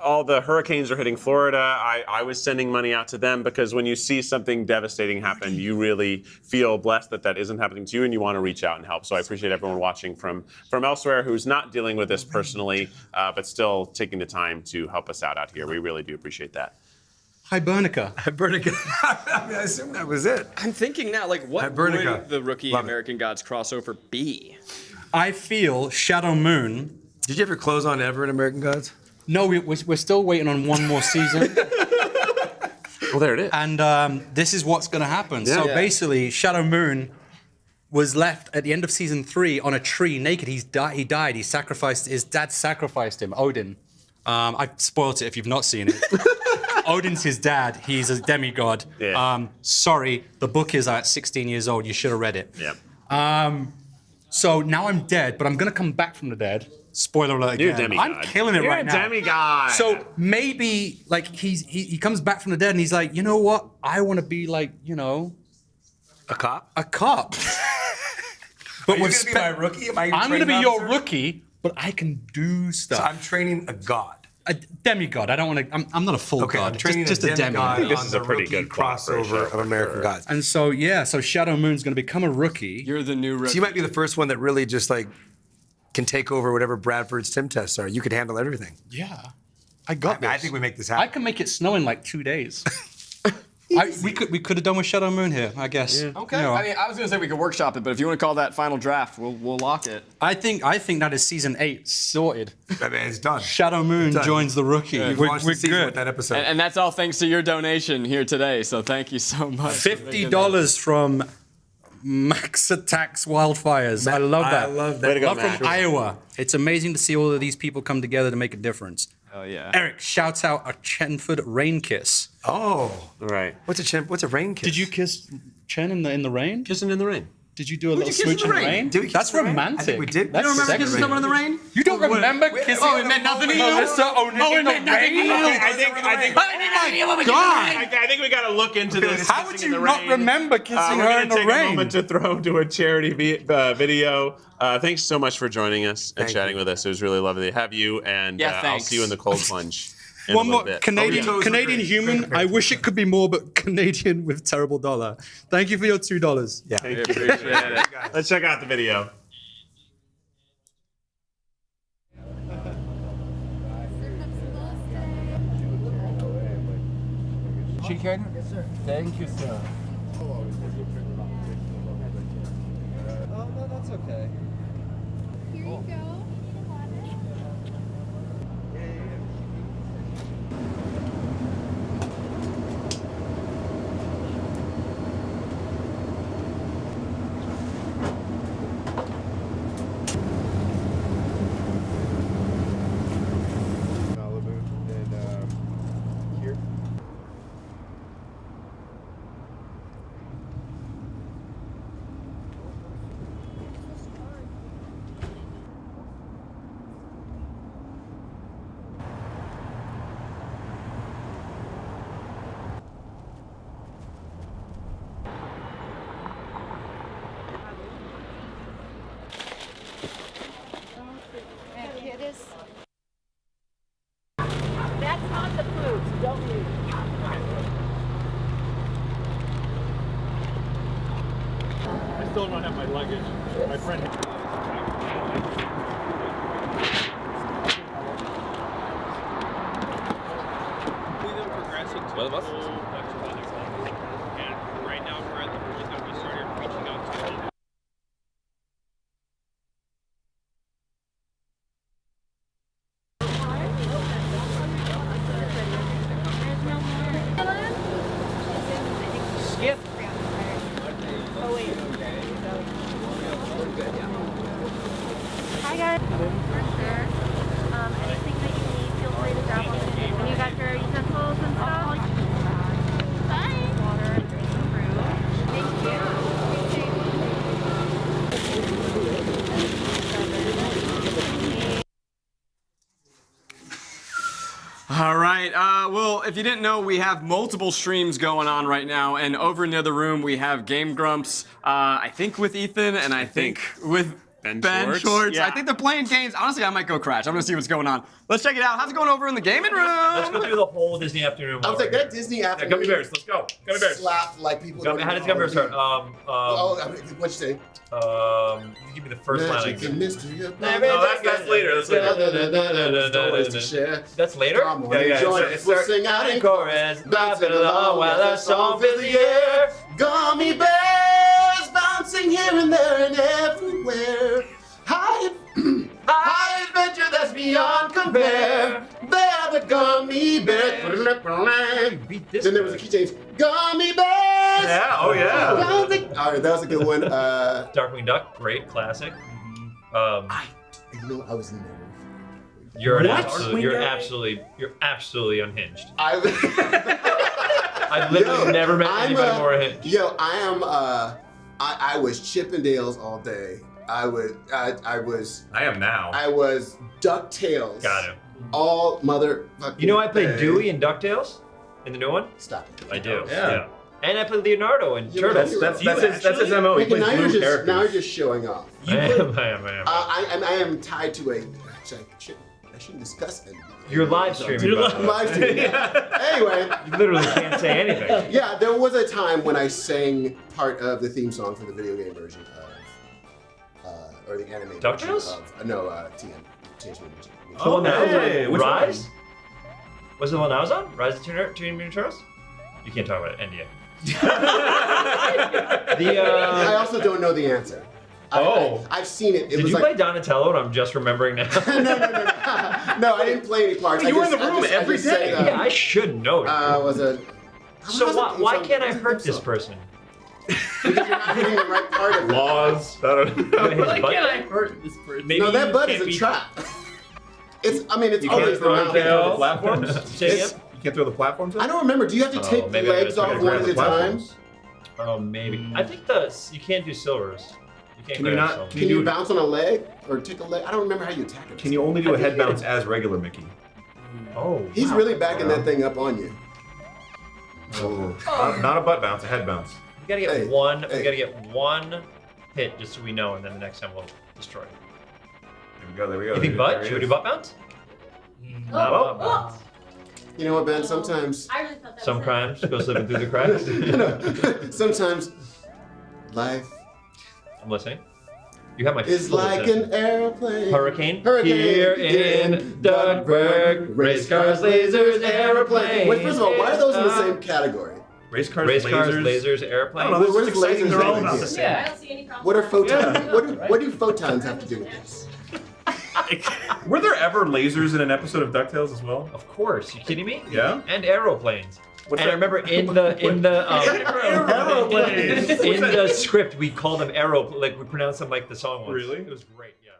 all the hurricanes are hitting Florida, I was sending money out to them because when you see something devastating happen, you really feel blessed that isn't happening to you, and you want to reach out and help. So I appreciate everyone watching from elsewhere who's not dealing with this personally, but still taking the time to help us out here. We really do appreciate that. Hibernica. I mean, I assume that was it. I'm thinking now, like, what Hibernica. would the rookie Love it. American Gods crossover be? I feel Shadow Moon. Did you ever close on ever in American Gods? No, we're still waiting on one more season. Well, there it is. And this is what's going to happen. Yeah. So Yeah. basically, Shadow Moon was left at the end of season 3 on a tree naked. He died. He sacrificed. His dad sacrificed him, Odin. I spoiled it if you've not seen it. Odin's his dad. He's a demigod. Yeah. Sorry, the book is at 16 years old. You should have read it. Yeah. So now I'm dead, but I'm going to come back from the dead. Spoiler alert again. You're a demigod. I'm killing it You're right a now. demigod. So maybe like he comes back from the dead and he's like, you know what? I want to be like, A cop? a cop. But you're gonna be my rookie? Am I your I'm going to be training your officer? rookie, but I can do stuff. So I'm training a god. A demigod. I don't want to. I'm not a full Okay, god. I'm training just a a demigod demigod. This on is the a pretty rookie good plot for a show, crossover of for American sure. Gods. And so so Shadow Moon's going to become a rookie. You're the new rookie. So you might be the first one that really just like can take over whatever Bradford's Tim tests are. You could handle everything. Yeah, I got this. I think we make this I happen. can make it snow in like 2 days. We could have done with Shadow Moon here, I guess. Okay. You know, I mean, I was gonna say we could workshop it, but if you want to call that final draft, we'll lock it. I think that is season 8 sorted. I mean, it's done. Shadow Moon Done. joins the rookie. We've We're launched the season good. with that episode. And that's all thanks to your donation here today. So thank you so much. for making that. $50 from Max Attacks Wildfires. I love that. I love that. Way to go, Love Max. from Iowa. It's amazing to see all of these people come together to make a difference. Oh yeah. Eric shouts out a Chenford rain kiss. Oh, Right. what's a rain kiss? Did you kiss Chen in the rain? Kissing in the rain. Did you do a little you kiss in smooch the in the rain? rain? Did we kiss That's in the rain? romantic. I think we did. That's You don't remember sexy. kissing someone in the rain? You don't remember kissing? Oh, it meant nothing to you? Melissa O'Neill in the rain? I think. I think we got to look into this. How would kissing you in the not rain. remember kissing We're her gonna in the take a rain? moment to throw to a charity video. Thanks so much for joining us and chatting with us. It was really lovely to have you, and Yeah, I'll thanks. see you in the cold plunge. In One a more little bit. Canadian Oh, yeah. Canadian human. I wish it could be more, but Canadian with terrible dollar. Thank you for your $2. Yeah. We appreciate it. Let's check out the video. Chicken? Yes, sir. Thank you, sir. Oh, no, that's okay. Here you go. Malibu, and here. It is. That's not the food, so don't leave. I still don't have my luggage. My friend. One of us? Anything that you need, feel free to grab them. And you got your utensils and stuff? Bye. Water and green fruit. Thank you. All right. Well, if you didn't know, we have multiple streams going on right now, and over in the other room we have Game Grumps. I think with Ethan, and I think with Ben Schwartz. Yeah. I think they're playing games. Honestly, I might go crash. I'm gonna see what's going on. Let's check it out. How's it going over in the gaming room? Let's go through the whole Disney afternoon. I was like, that Disney afternoon. Gummy bears, let's go. Gummy bears. Slap like people. How does Gummy bears start? What'd you say? You give me the first line. Magic and mystery. No, that's later. That's later? Come on, join us. We'll sing out in chorus. Bouncing along while our song fills the air. Gummy bears bouncing here and there and everywhere. High adventure that's beyond compare. They're the gummy bears. Then there was a key change. Gummy bears. Yeah, oh yeah. All right, that was a good one. Darkwing Duck, great classic. I was never. You're absolutely unhinged. I've literally never met anybody more unhinged. Yo, I am. I was Chippendales all day. I am now. I was DuckTales. Got it. All motherfucking. You know I played day. Dewey in DuckTales? In the new one? Stop. I do. Yeah. And I played Leonardo in Turtles. That's his MO. He plays blue characters. Now you're just showing off. I am. I am tied to a. Actually, I shouldn't discuss it. You're live streaming. I'm live streaming. Anyway. You literally can't say anything. Yeah, there was a time when I sang part of the theme song for the video game version of, or the anime version DuckTales? of, TM. Teenage Mutant Ninja. The one that was which Rise? one? Was it the one that was on? Rise of Teenage Mutant Turtles? You can't talk about it, NDA. I also don't know the answer. I've seen it. Did you play Donatello and I'm just remembering now? No, I didn't play any parts. You were in the room every day. Yeah, I should know it. Why can't I hurt this person? Because you're not hitting the right part of it. Laws. I don't know. Why can't I hurt this person? No, that butt is a trap. It's You always can't throw around. the platforms? Say again? You can't throw the platforms? I don't remember. Do you have to take the maybe I legs gotta off grab one at the a time? platforms. Oh, maybe. I think you can't do silvers. You can't Can you grab not? silvers. Can you bounce on a leg or take a leg? I don't remember how you attack it. Can you only do a head bounce as regular Mickey? Oh. He's really backing that thing up on you. Not a butt bounce, a head bounce. We gotta get one. We gotta get one hit just so we know, and then the next time we'll destroy. There we go. You think butt? Should we do butt bounce? Not butt bounce. You know what, Ben? Sometimes. I really thought that Some crimes go slipping through the cracks. Sometimes life I'm listening. You have my is full like attention. an airplane. Hurricane here in Duckburg. Race cars, lasers, airplanes. Wait, first of all, why are those in the same category? Race cars, lasers, airplanes. I don't know, what is lasers They're all doing about here? the same. I don't see any problem. What are photons? What do photons have to do with this? Were there ever lasers in an episode of DuckTales as well? Of course. You kidding me? Yeah. And aeroplanes. What's and that? I remember in the script we called them like we pronounced them like the song was. Really? It was great. Yeah.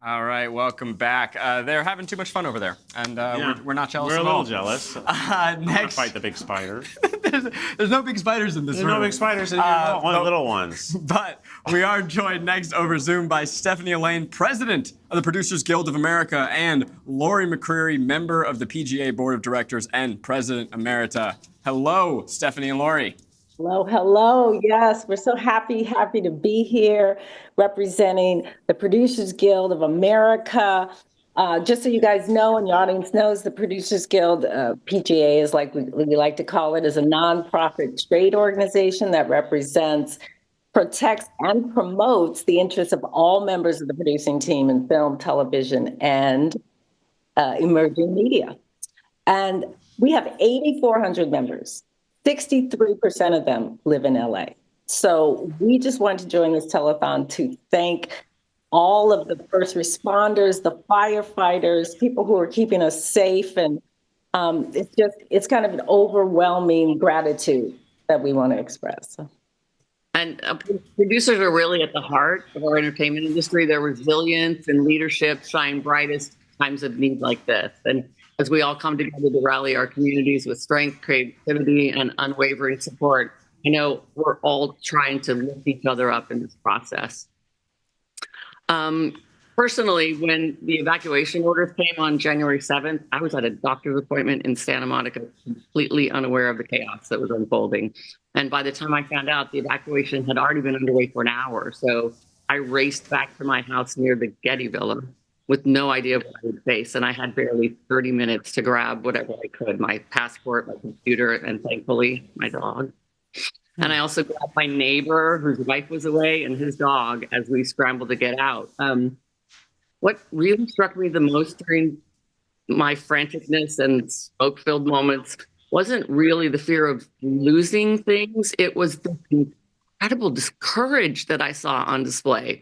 All right, welcome back. They're having too much fun over there, and we're not jealous We're at a all. little jealous. I want to Next, fight the big spider. there's no big spiders in this There's room. no big spiders in here. Only little ones. But we are joined next over Zoom by Stephanie Elaine, President of the Producers Guild of America, and Lori McCreary, member of the PGA Board of Directors and President Emerita. Hello, Stephanie and Lori. Hello. Yes, we're so happy to be here representing the Producers Guild of America. Just so you guys know and your audience knows, the Producers Guild, PGA is like we like to call it, is a nonprofit trade organization that represents, protects, and promotes the interests of all members of the producing team in film, television, and emerging media. And we have 8,400 members. 63% of them live in LA. So we just wanted to join this telethon to thank all of the first responders, the firefighters, people who are keeping us safe. And it's kind of an overwhelming gratitude that we want to express. And producers are really at the heart of our entertainment industry. Their resilience and leadership shine brightest times of need like this. And as we all come together to rally our communities with strength, creativity, and unwavering support, I know we're all trying to lift each other up in this process. Personally, when the evacuation orders came on January 7th, I was at a doctor's appointment in Santa Monica, completely unaware of the chaos that was unfolding. And by the time I found out, the evacuation had already been underway for an hour. So I raced back to my house near the Getty Villa with no idea what I would face. And I had barely 30 minutes to grab whatever I could, my passport, my computer, and thankfully, my dog. And I also grabbed my neighbor whose wife was away and his dog as we scrambled to get out. What really struck me the most during my franticness and smoke-filled moments wasn't really the fear of losing things. It was the incredible courage that I saw on display.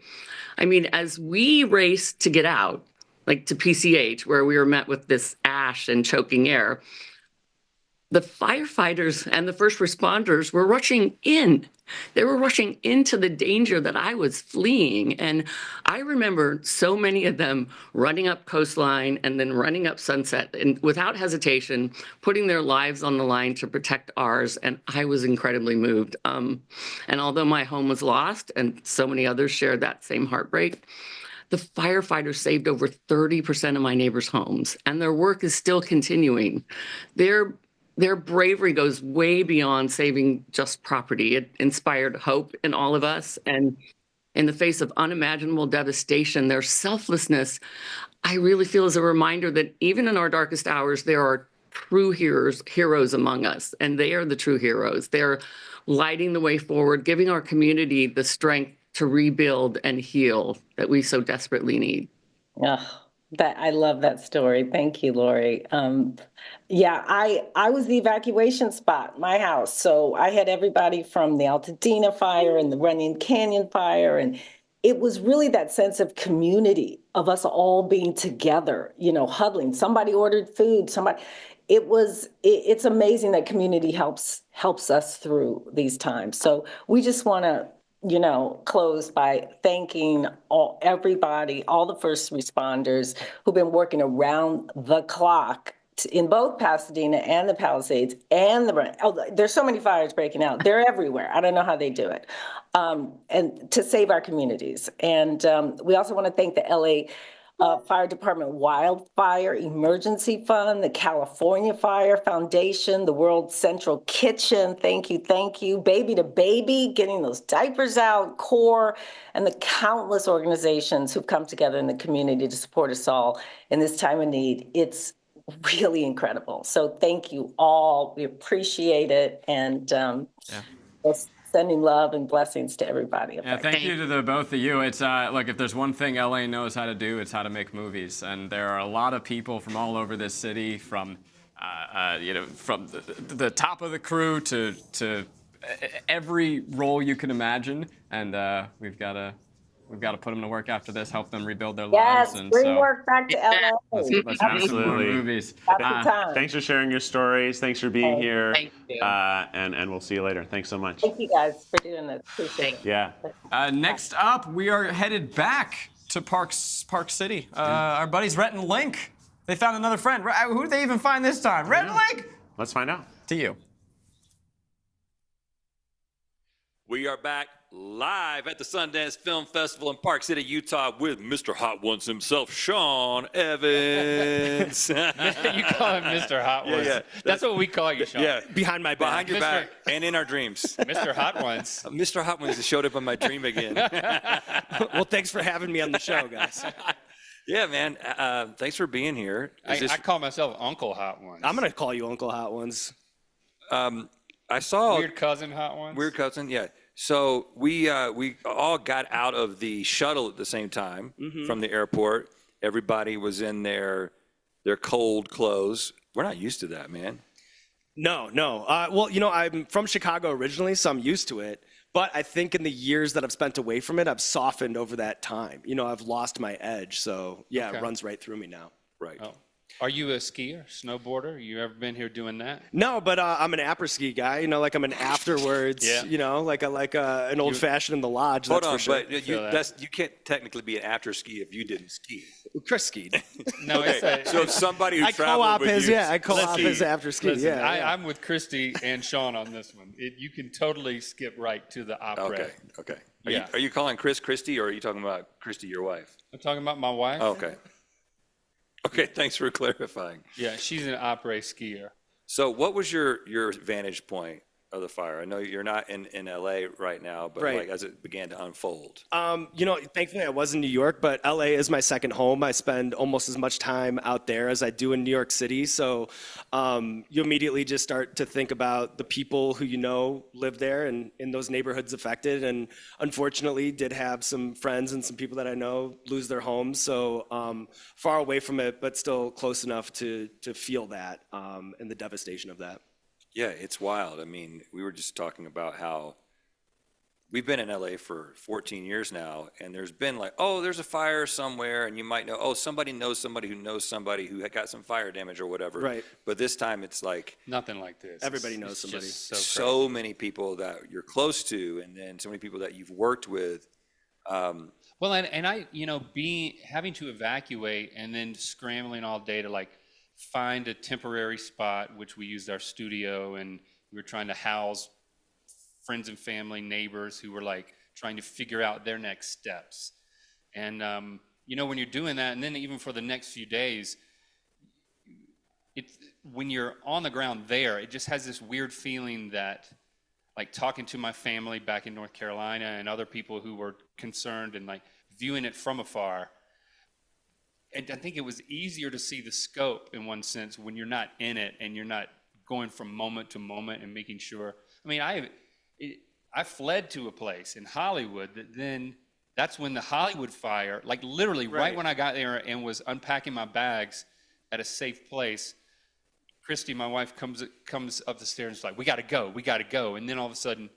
I mean, as we raced to get out, like to PCH, where we were met with this ash and choking air, the firefighters and the first responders were rushing in. They were rushing into the danger that I was fleeing. And I remember so many of them running up Coastline and then running up Sunset and without hesitation, putting their lives on the line to protect ours. And I was incredibly moved. And although my home was lost and so many others shared that same heartbreak, the firefighters saved over 30% of my neighbors' homes, and their work is still continuing. Their bravery goes way beyond saving just property. It inspired hope in all of us. And in the face of unimaginable devastation, their selflessness, I really feel is a reminder that even in our darkest hours, there are true heroes among us. And they are the true heroes. They're lighting the way forward, giving our community the strength to rebuild and heal that we so desperately need. I love that story. Thank you, Lori. Yeah, I was the evacuation spot, my house. So I had everybody from the Altadena fire and the Runyon Canyon fire. And it was really that sense of community, of us all being together, huddling. Somebody ordered food, it's amazing that community helps us through these times. So we just want to close by thanking everybody, all the first responders who've been working around the clock in both Pasadena and the Palisades and there's so many fires breaking out. They're everywhere. I don't know how they do it. And to save our communities. And we also want to thank the LA Fire Department Wildfire Emergency Fund, the California Fire Foundation, the World Central Kitchen. Thank you. Baby2Baby, getting those diapers out, CORE, and the countless organizations who've come together in the community to support us all in this time of need. It's really incredible. So thank you all. We appreciate it. And sending love and blessings to everybody. Yeah, thank you to the both of you. It's look, if there's one thing LA knows how to do, it's how to make movies. And there are a lot of people from all over this city, from from the top of the crew to every role you can imagine. And we've got to put them to work after this, help them rebuild their lives. Yes, bring work back to LA. Let's absolutely. Movies. Thanks for sharing your stories. Thanks for being here. Thank you. And we'll see you later. Thanks so much. Thank you guys for doing this. Appreciate it. Yeah. Next up, we are headed back to Park City. Our buddies Rhett and Link. They found another friend. Who did they even find this time? Rhett and Link. Let's find out. To you. We are back live at the Sundance Film Festival in Park City, Utah, with Mr. Hot Ones himself, Sean Evans. You call him Mr. Hot Ones. Yeah. That's what we call you, Sean. Yeah. Behind my back. Behind your back and in our dreams. Mr. Hot Ones. Mr. Hot Ones has showed up in my dream again. Well, thanks for having me on the show, guys. Yeah, man. Thanks for being here. I call myself Uncle Hot Ones. I'm going to call you Uncle Hot Ones. I saw Weird Cousin Hot Ones. Weird Cousin, yeah. So we all got out of the shuttle at the same time from the airport. Everybody was in their cold clothes. We're not used to that, man. No. Well, I'm from Chicago originally, so I'm used to it. But I think in the years that I've spent away from it, I've softened over that time. I've lost my edge. So, yeah, It runs right through me now. Right. Oh. Are you a skier, snowboarder? You ever been here doing that? No, but I'm an après-ski guy. Like I'm an afterwards. Yeah. Like an old fashioned in the lodge. Hold that's on, for sure. but you can't technically be an after ski if you didn't ski. Chris skied. No, Okay, so if somebody who I traveled co-op with his you, I co-op his after ski. Listen, Yeah. I'm with Christy and Sean on this one. You can totally skip right to the opera. Okay. Yeah. Are you calling Chris Christy, or are you talking about Christy, your wife? I'm talking about my wife. Okay. Okay, thanks for clarifying. Yeah, she's an opera skier. So what was your vantage point of the fire? I know you're not in LA right now, but Right. like as it began to unfold. Thankfully I was in New York, but LA is my second home. I spend almost as much time out there as I do in New York City. So you immediately just start to think about the people who live there and in those neighborhoods affected. And unfortunately did have some friends and some people that I know lose their homes. So far away from it, but still close enough to feel that and the devastation of that. Yeah, it's wild. I mean, we were just talking about how we've been in LA for 14 years now, and there's been like, oh, there's a fire somewhere, and you might know, oh, somebody knows somebody who had got some fire damage or whatever. Right. But this time it's like Nothing like this. Everybody knows somebody. so many people that you're close to, and then so many people that you've worked with. Well, and I, having to evacuate and then scrambling all day to like find a temporary spot, which we used our studio, and we were trying to house friends and family, neighbors who were like trying to figure out their next steps. And, when you're doing that, and then even for the next few days, when you're on the ground there, it just has this weird feeling that, like talking to my family back in North Carolina and other people who were concerned and like viewing it from afar. And I think it was easier to see the scope in one sense when you're not in it and you're not going from moment to moment and making sure. I mean, I fled to a place in Hollywood that's when the Hollywood fire, like literally right when I got there and was unpacking my bags at a safe place, Christy, my wife, comes up the stairs and is like, we gotta go. And then all of a sudden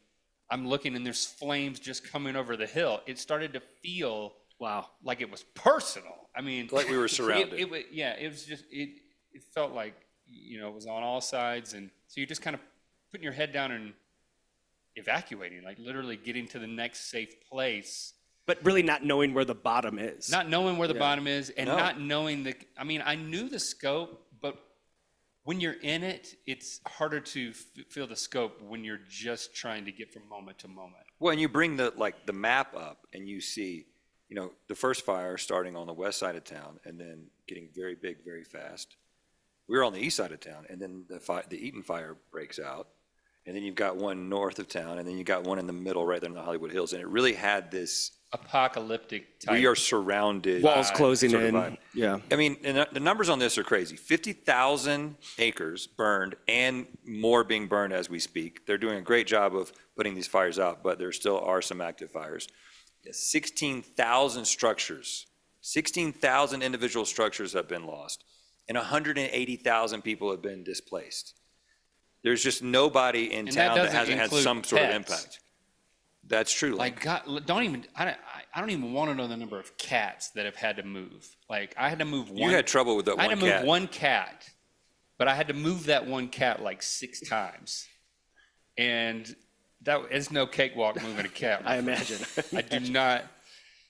I'm looking and there's flames just coming over the hill. It started to feel like it was personal. I mean, like we were surrounded. It was just, it felt like, it was on all sides. And so you're just kind of putting your head down and evacuating, like literally getting to the next safe place. But really not knowing where the bottom is. Not knowing where the bottom is and not knowing I knew the scope, but when you're in it, it's harder to feel the scope when you're just trying to get from moment to moment. Well, and you bring the map up and you see, the first fire starting on the west side of town and then getting very big, very fast. We were on the east side of town, and then the Eaton fire breaks out, and then you've got one north of town, and then you got one in the middle right there in the Hollywood Hills, and it really had this apocalyptic type. We are surrounded. Walls closing sort of in. vibe. Yeah. I mean, and the numbers on this are crazy. 50,000 acres burned and more being burned as we speak. They're doing a great job of putting these fires out, but there still are some active fires. 16,000 structures, 16,000 individual structures have been lost, and 180,000 people have been displaced. There's just nobody in town that hasn't had some sort of impact. That's true. Like God, I don't even want to know the number of cats that have had to move. Like I had to move one. You had trouble with that one cat. I had to move one cat, but I had to move that one cat like 6 times, and that is no cakewalk moving a cat. I imagine. I do not.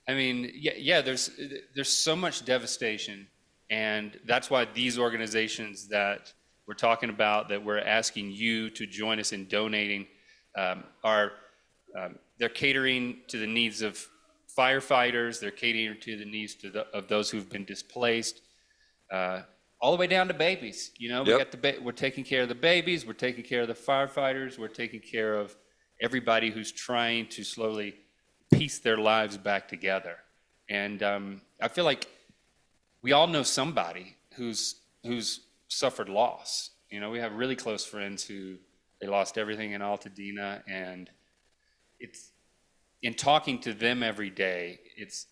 I mean, yeah. There's so much devastation, and that's why these organizations that we're talking about, that we're asking you to join us in donating, they're catering to the needs of firefighters. They're catering to the needs of those who've been displaced, all the way down to babies. We got we're taking care of the babies. We're taking care of the firefighters. We're taking care of everybody who's trying to slowly piece their lives back together. And I feel like we all know somebody who's suffered loss. We have really close friends who they lost everything in Altadena, and it's in talking to them every day, it's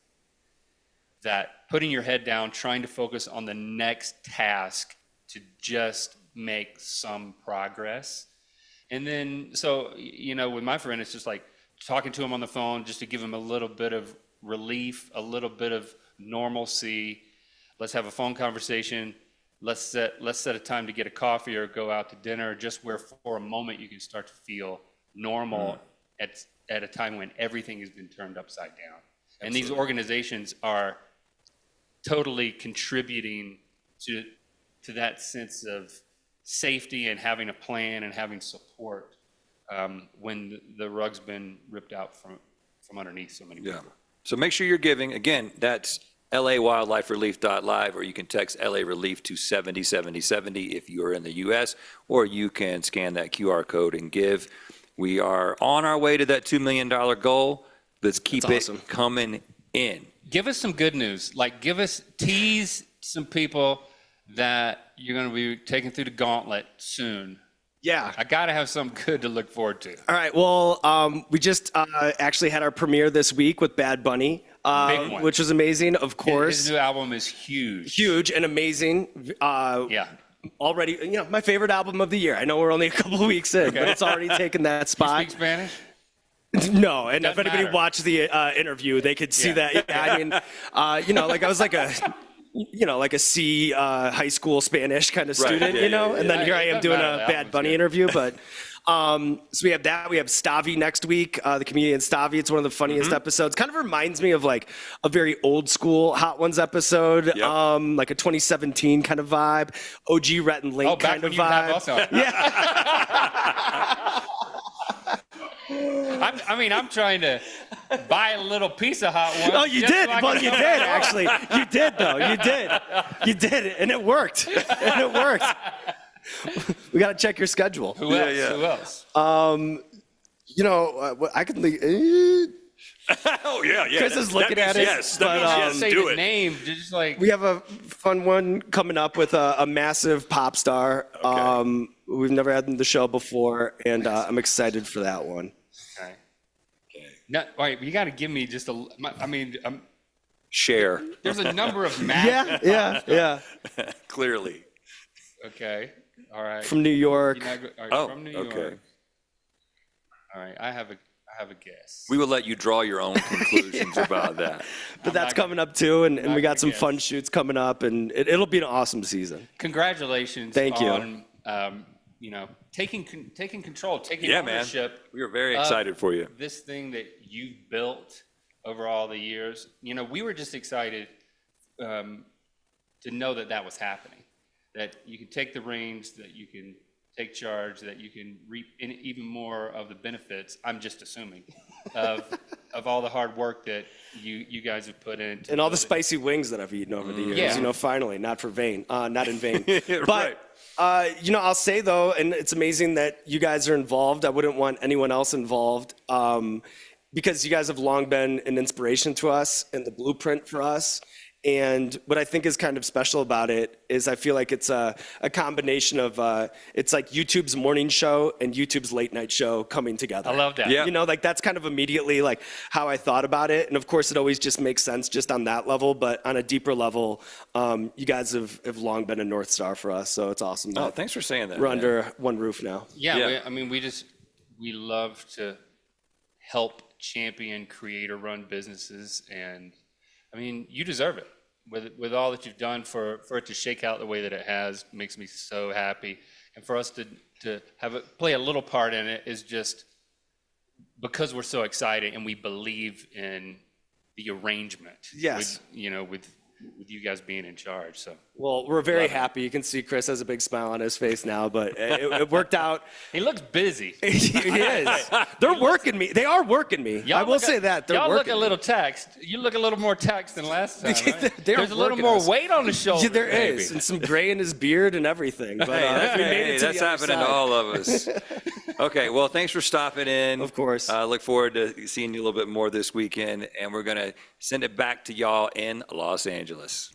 that putting your head down, trying to focus on the next task to just make some progress. And then, so, with my friend, it's just like talking to him on the phone just to give him a little bit of relief, a little bit of normalcy. Let's have a phone conversation. let's set a time to get a coffee or go out to dinner, just where for a moment you can start to feel normal at a time when everything has been turned upside down. And these organizations are totally contributing to that sense of safety and having a plan and having support when the rug's been ripped out from underneath so many people. So make sure you're giving. Again, that's LAWildliferelief.live, or you can text LA Relief to 707070 if you're in the U.S., or you can scan that QR code and give. We are on our way to that $2 million goal. Let's keep it coming in. Give us some good news. Like, tease some people that you're going to be taking through the gauntlet soon. Yeah. I got to have something good to look forward to. All right. Well, we just actually had our premiere this week with Bad Bunny, which was amazing, of course. His new album is huge. Huge and amazing. Already, my favorite album of the year. I know we're only a couple of weeks in, but it's already taken that spot. You speak Spanish? No, and if anybody watched the interview, they could see that. Yeah, I mean, like I was like a C high school Spanish kind of student, and then here I am doing a Bad Bunny interview. But so we have that. We have Stavi next week, the comedian Stavi. It's one of the funniest episodes. Kind of reminds me of like a very old school Hot Ones episode, like a 2017 kind of vibe. OG Rhett and Link kind of vibe. I'm trying to buy a little piece of Hot Ones. Oh, you did. Well, you did actually. You did though. You did. You did it, and it worked. We got to check your schedule. Who else? I can leave. Oh yeah. Chris is looking at it. Yes, say do the it. name. Just like we have a fun one coming up with a massive pop star. Okay. We've never had the show before, and I'm excited for that one. Okay. No, wait, you got to give me just share. There's a number of massive yeah. Clearly. Okay. All right. From New York. From New York. Okay. All right. I have a guess. We will let you draw your own conclusions about that. But that's coming up too, and we got some fun shoots coming up, and it'll be an awesome season. Congratulations. Thank you. On, taking control, taking ownership. Man. We are very excited for you. This thing that you've built over all the years. We were just excited to know that was happening. That you can take the reins, that you can take charge, that you can reap even more of the benefits. I'm just assuming of all the hard work that you guys have put in, and all the spicy wings that I've eaten over the years. Finally, not in vain. But I'll say though, and it's amazing that you guys are involved. I wouldn't want anyone else involved because you guys have long been an inspiration to us and the blueprint for us. And what I think is kind of special about it is I feel like it's a combination of it's like YouTube's morning show and YouTube's late night show coming together. I love that. Yeah. That's kind of immediately like how I thought about it. And of course, it always just makes sense just on that level. But on a deeper level, you guys have long been a North Star for us. So it's awesome. Thanks for saying that. We're under one roof now. Yeah. We love to help champion creator-run businesses, and you deserve it. With all that you've done for it to shake out the way that it has, makes me so happy. And for us to have it play a little part in it is just because we're so excited and we believe in the arrangement. Yes. With you guys being in charge. So. Well, we're very happy. You can see Chris has a big smile on his face now, but it worked out. He looks busy. He is. They're working me. They are working me. I will say that. Y'all look a little taxed. You look a little more taxed than last time, right? There's a little more weight on the shoulder. Yeah, there is. And some gray in his beard and everything. But we made it to that's the other happening side. to all of us. Okay, well, thanks for stopping in. Of course. Look forward to seeing you a little bit more this weekend. And we're going to send it back to y'all in Los Angeles.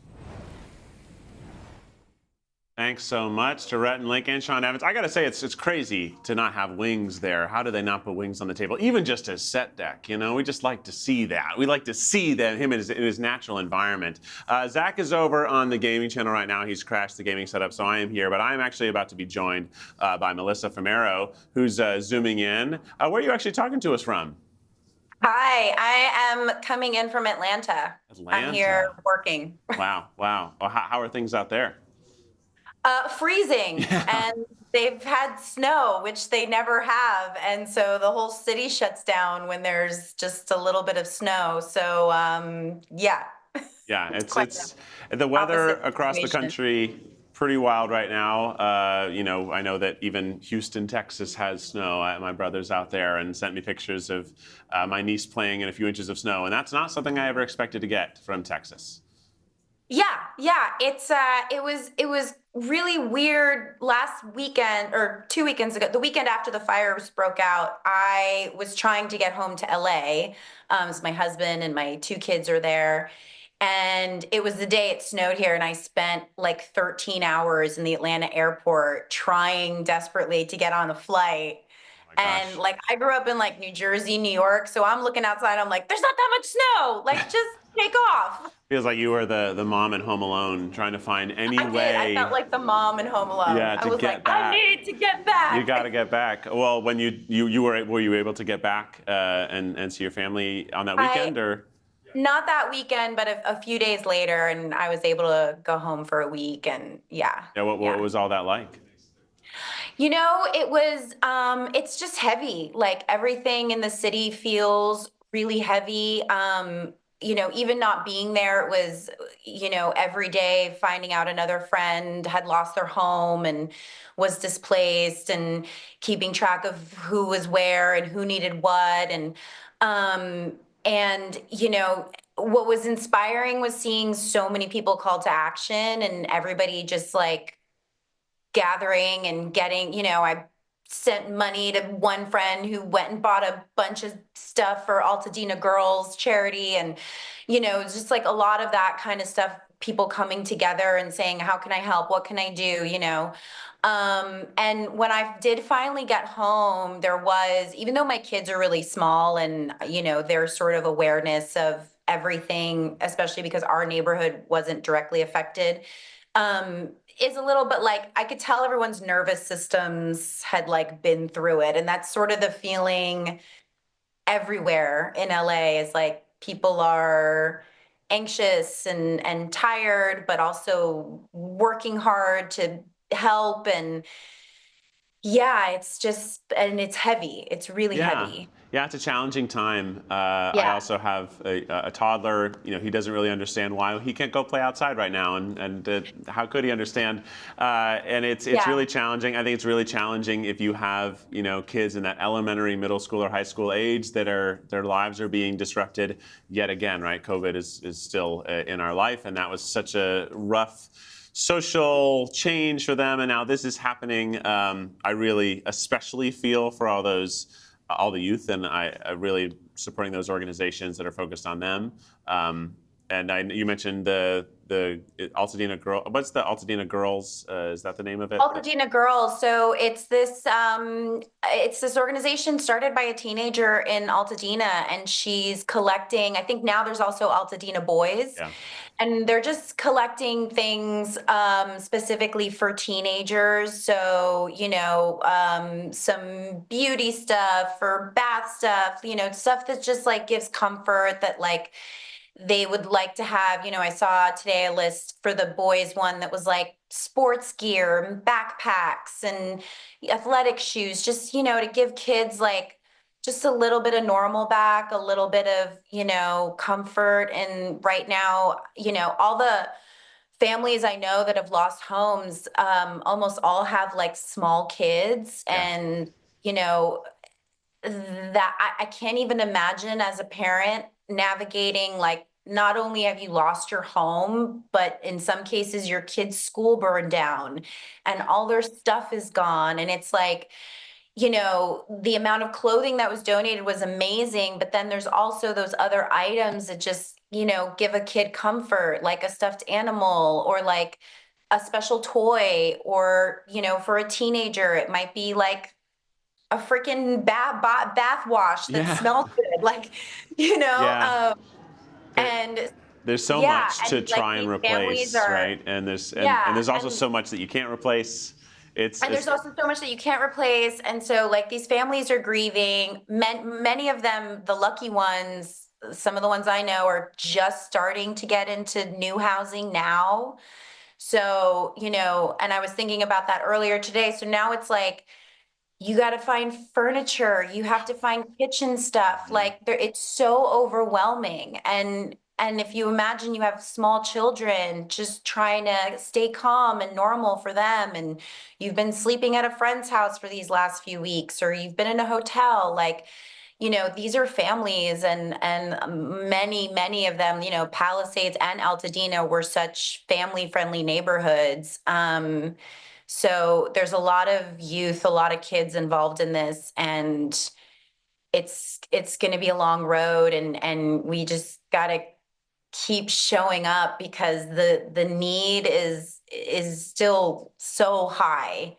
Thanks so much to Rhett and Link and Sean Evans. I got to say, it's crazy to not have wings there. How do they not put wings on the table? Even just as set deck, we just like to see that. We like to see that him in his natural environment. Zach is over on the gaming channel right now. He's crashed the gaming setup, so I am here. But I am actually about to be joined by Melissa Famero, who's zooming in. Where are you actually talking to us from? Hi, I am coming in from Atlanta. I'm here working. Wow. Well, how are things out there? Freezing, and they've had snow, which they never have, and so the whole city shuts down when there's just a little bit of snow. So yeah. Yeah, quite it's the weather opposite across the situation. country pretty wild right now. You know, I know that even Houston, Texas has snow. My brother's out there and sent me pictures of my niece playing in a few inches of snow, and that's not something I ever expected to get from Texas. Yeah. It was really weird last weekend or 2 weekends ago. The weekend after the fires broke out, I was trying to get home to LA. So my husband and my 2 kids are there. And it was the day it snowed here, and I spent like 13 hours in the Atlanta airport trying desperately to get on a flight. And like I grew up in like New Jersey, New York, so I'm looking outside, I'm like, there's not that much snow. Like just take off. Feels like you were the mom in Home Alone trying to find any way. I felt like the mom in Home Alone. Yeah, I to was get like, back. I need to get back. You got to get back. Well, when were you able to get back and see your family on that weekend or? Not that weekend, but a few days later, and I was able to go home for a week, and yeah. Yeah, what was all that like? You know, it was, it's just heavy. Like everything in the city feels really heavy. You know, even not being there, it was, you know, every day finding out another friend had lost their home and was displaced, and keeping track of who was where and who needed what. And, you know, what was inspiring was seeing so many people called to action and everybody just like gathering and getting, you know, I sent money to one friend who went and bought a bunch of stuff for Altadena Girls charity. And, you know, it's just like a lot of that kind of stuff, people coming together and saying, how can I help? What can I do? You know? And when I did finally get home, there was, even though my kids are really small and, you know, there's sort of awareness of everything, especially because our neighborhood wasn't directly affected, is a little bit like, I could tell everyone's nervous systems had like been through it. And that's sort of the feeling everywhere in LA is like people are anxious and tired, but also working hard to help. And yeah, it's just, and it's heavy. It's really heavy. Yeah, it's a challenging time. I also have a toddler. You know, he doesn't really understand why he can't go play outside right now, and how could he understand? And it's really challenging. I think it's really challenging if you have, you know, kids in that elementary, middle school, or high school age that their lives are being disrupted yet again. Right, COVID is still in our life, and that was such a rough social change for them, and now this is happening. I really especially feel for all the youth, and I really supporting those organizations that are focused on them. And you mentioned the Altadena Girl. What's the Altadena Girls? Is that the name of it? Altadena Girls. So it's this organization started by a teenager in Altadena, and she's collecting. I think now there's also Altadena Boys. Yeah. And they're just collecting things specifically for teenagers. So, you know, some beauty stuff or bath stuff, you know, stuff that just like gives comfort that like they would like to have. You know, I saw today a list for the boys one that was like sports gear and backpacks and athletic shoes, just, you know, to give kids like just a little bit of normal back, a little bit of, you know, comfort. And right now, you know, all the families I know that have lost homes, almost all have like small kids. And, you know, that I can't even imagine as a parent navigating, like, not only have you lost your home, but in some cases your kid's school burned down and all their stuff is gone. And it's like, you know, the amount of clothing that was donated was amazing, but then there's also those other items that just, you know, give a kid comfort, like a stuffed animal or like a special toy, or, you know, for a teenager, it might be like a freaking bath wash that smells good, like, you know, and there's so much to try and replace, right? And there's also so much that you can't replace. There's also so much that you can't replace. And so like these families are grieving. Many of them, the lucky ones, some of the ones I know are just starting to get into new housing now. So, you know, and I was thinking about that earlier today. So now it's like, you got to find furniture, you have to find kitchen stuff. Like it's so overwhelming. And if you imagine you have small children, just trying to stay calm and normal for them, and you've been sleeping at a friend's house for these last few weeks, or you've been in a hotel, like, you know, these are families, and many of them, you know, Palisades and Altadena were such family-friendly neighborhoods. So there's a lot of youth, a lot of kids involved in this, and it's going to be a long road, and we just got to keep showing up because the need is still so high.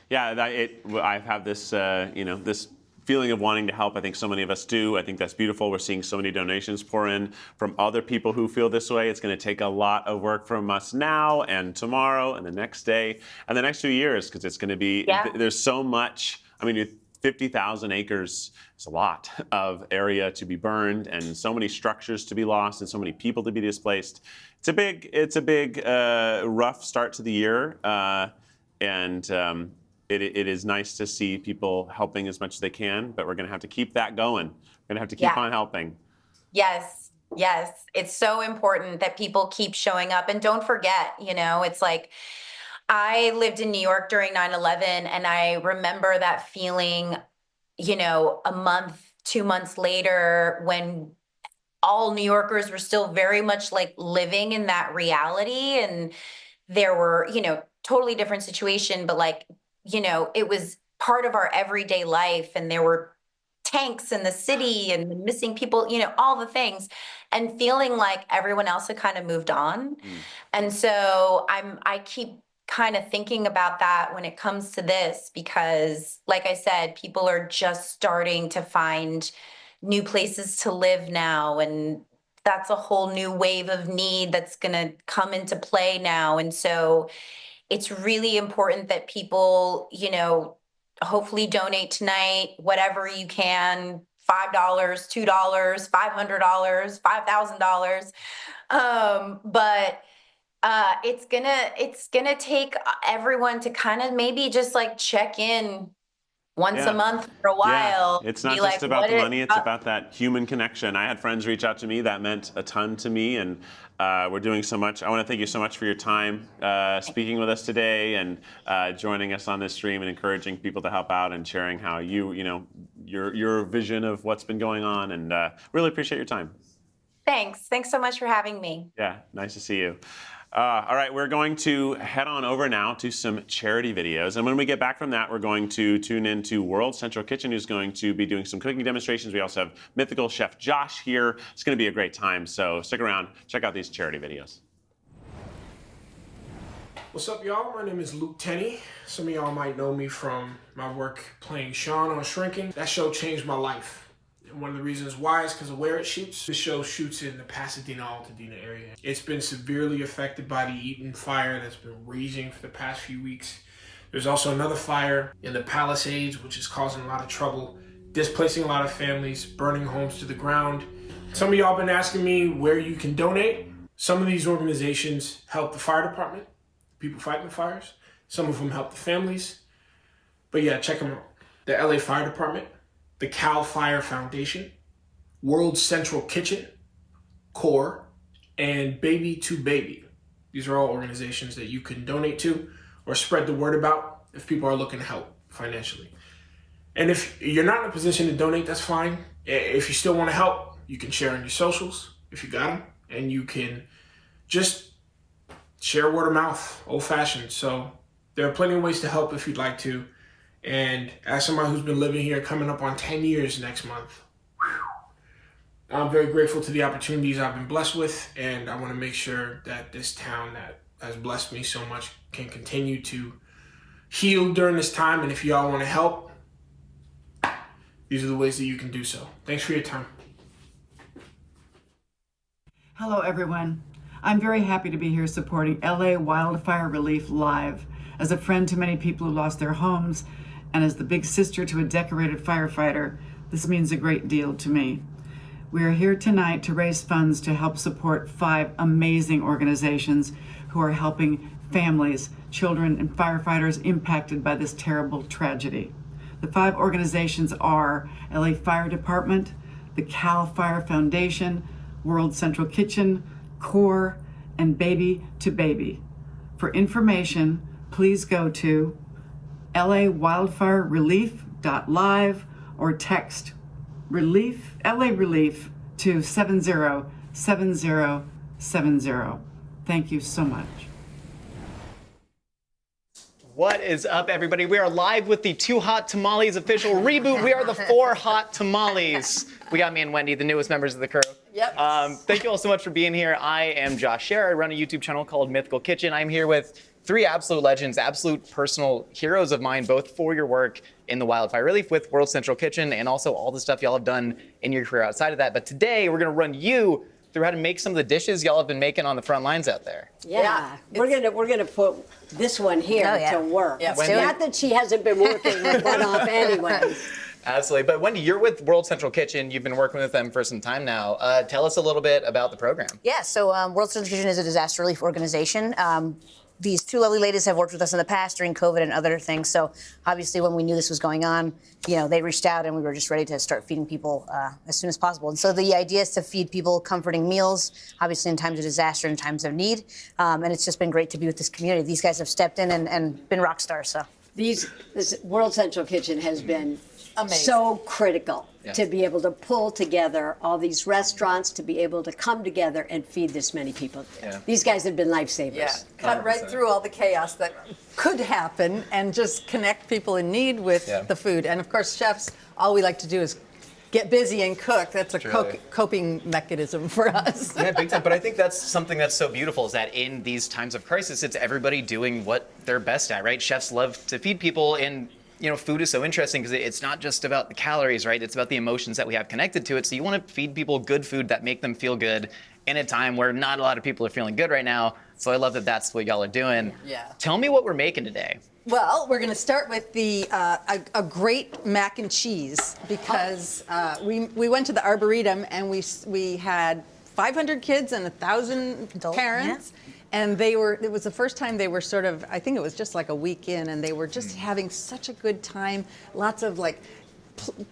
I've had this this feeling of wanting to help. I think so many of us do. I think that's beautiful. We're seeing so many donations pour in from other people who feel this way. It's going to take a lot of work from us now and tomorrow and the next day and the next 2 years, because it's going to be, there's so much. I mean, 50,000 acres is a lot of area to be burned, and so many structures to be lost, and so many people to be displaced. It's a big rough start to the year, It is nice to see people helping as much as they can, but we're going to have to keep that going. We're going to have to keep on helping. Yes. It's so important that people keep showing up. And don't forget, you know, it's like, I lived in New York during 9/11, and I remember that feeling, you know, a month, 2 months later, when all New Yorkers were still very much like living in that reality. And there were, you know, totally different situation, but like, you know, it was part of our everyday life, and there were tanks in the city and missing people, you know, all the things, and feeling like everyone else had kind of moved on. And so I keep kind of thinking about that when it comes to this, because like I said, people are just starting to find new places to live now, and that's a whole new wave of need that's going to come into play now. And so it's really important that people, you know, hopefully donate tonight, whatever you can, $5, $2, $500, $5,000. But it's gonna take everyone to kind of maybe just like check in once a month for a while. It's not just about the money, it's about that human connection. I had friends reach out to me. That meant a ton to me, and we're doing so much. I want to thank you so much for your time speaking with us today, and joining us on this stream, and encouraging people to help out, and sharing how your vision of what's been going on, and really appreciate your time. Thanks so much for having me. Yeah, nice to see you. All right, we're going to head on over now to some charity videos. And when we get back from that, we're going to tune into World Central Kitchen, who's going to be doing some cooking demonstrations. We also have mythical chef Josh here. It's going to be a great time, so stick around. Check out these charity videos. What's up, y'all? My name is Luke Tenney. Some of y'all might know me from my work playing Sean on Shrinking. That show changed my life. And one of the reasons why is because of where it shoots. The show shoots in the Pasadena, Altadena area. It's been severely affected by the Eaton fire that's been raging for the past few weeks. There's also another fire in the Palisades, which is causing a lot of trouble, displacing a lot of families, burning homes to the ground. Some of y'all been asking me where you can donate. Some of these organizations help the fire department, people fighting the fires. Some of them help the families. But yeah, check them out. The LA Fire Department, the Fire Foundation, World Central Kitchen, CORE, and Baby2Baby. These are all organizations that you can donate to or spread the word about if people are looking to help financially. And if you're not in a position to donate, that's fine. If you still want to help, you can share on your socials if you got them, and you can just share word of mouth, old-fashioned. So there are plenty of ways to help if you'd like to. And as somebody who's been living here coming up on 10 years next month, I'm very grateful to the opportunities I've been blessed with, and I want to make sure that this town that has blessed me so much can continue to heal during this time. And if y'all want to help, these are the ways that you can do so. Thanks for your time. Hello, everyone. I'm very happy to be here supporting LA Wildfire Relief live. As a friend to many people who lost their homes, and as the big sister to a decorated firefighter, this means a great deal to me. We are here tonight to raise funds to help support 5 amazing organizations who are helping families, children, and firefighters impacted by this terrible tragedy. The 5 organizations are LA Fire Department, the Fire Foundation, World Central Kitchen, CORE, and Baby2Baby. For information, please go to lawildfirerelief.live or text LA Relief to 707070. Thank you so much. What is up, everybody? We are live with the Too Hot Tamales official reboot. We are the 4 Hot Tamales. We got me and Wendy, the newest members of the crew. Yep. Thank you all so much for being here. I am Josh Scher. I run a YouTube channel called Mythical Kitchen. I'm here with 3 absolute legends, absolute personal heroes of mine, both for your work in the Wildfire Relief with World Central Kitchen and also all the stuff y'all have done in your career outside of that. But today, we're gonna run you through how to make some of the dishes y'all have been making on the front lines out there. Yeah, we're gonna put this one here to work. Yeah, Not that she hasn't been working with one off anyway. Absolutely. But Wendy, you're with World Central Kitchen. You've been working with them for some time now. Tell us a little bit about the program. Yeah, so World Central Kitchen is a disaster relief organization. These 2 lovely ladies have worked with us in the past during COVID and other things. So obviously when we knew this was going on, they reached out and we were just ready to start feeding people as soon as possible. And so the idea is to feed people comforting meals, obviously in times of disaster and times of need. And it's just been great to be with this community. These guys have stepped in and been rock stars. So This World Central Kitchen has been so critical to be able to pull together all these restaurants, to be able to come together and feed this many people. Yeah. These guys have been lifesavers. Yeah, cut right through all the chaos that could happen and just connect people in need with the food. And of course, chefs, all we like to do is get busy and cook. That's a coping mechanism for us. Yeah, big time. But I think that's something that's so beautiful is that in these times of crisis, it's everybody doing what they're best at, right? Chefs love to feed people, and food is so interesting because it's not just about the calories, right? It's about the emotions that we have connected to it. So you want to feed people good food that make them feel good in a time where not a lot of people are feeling good right now. So I love that that's what y'all are doing. Yeah. Tell me what we're making today. Well, we're going to start with the a great mac and cheese because we went to the Arboretum and we had 500 kids and 1,000 parents. Yeah. And it was the first time they were sort of, I think it was just like a week in, and they were just having such a good time. Lots of like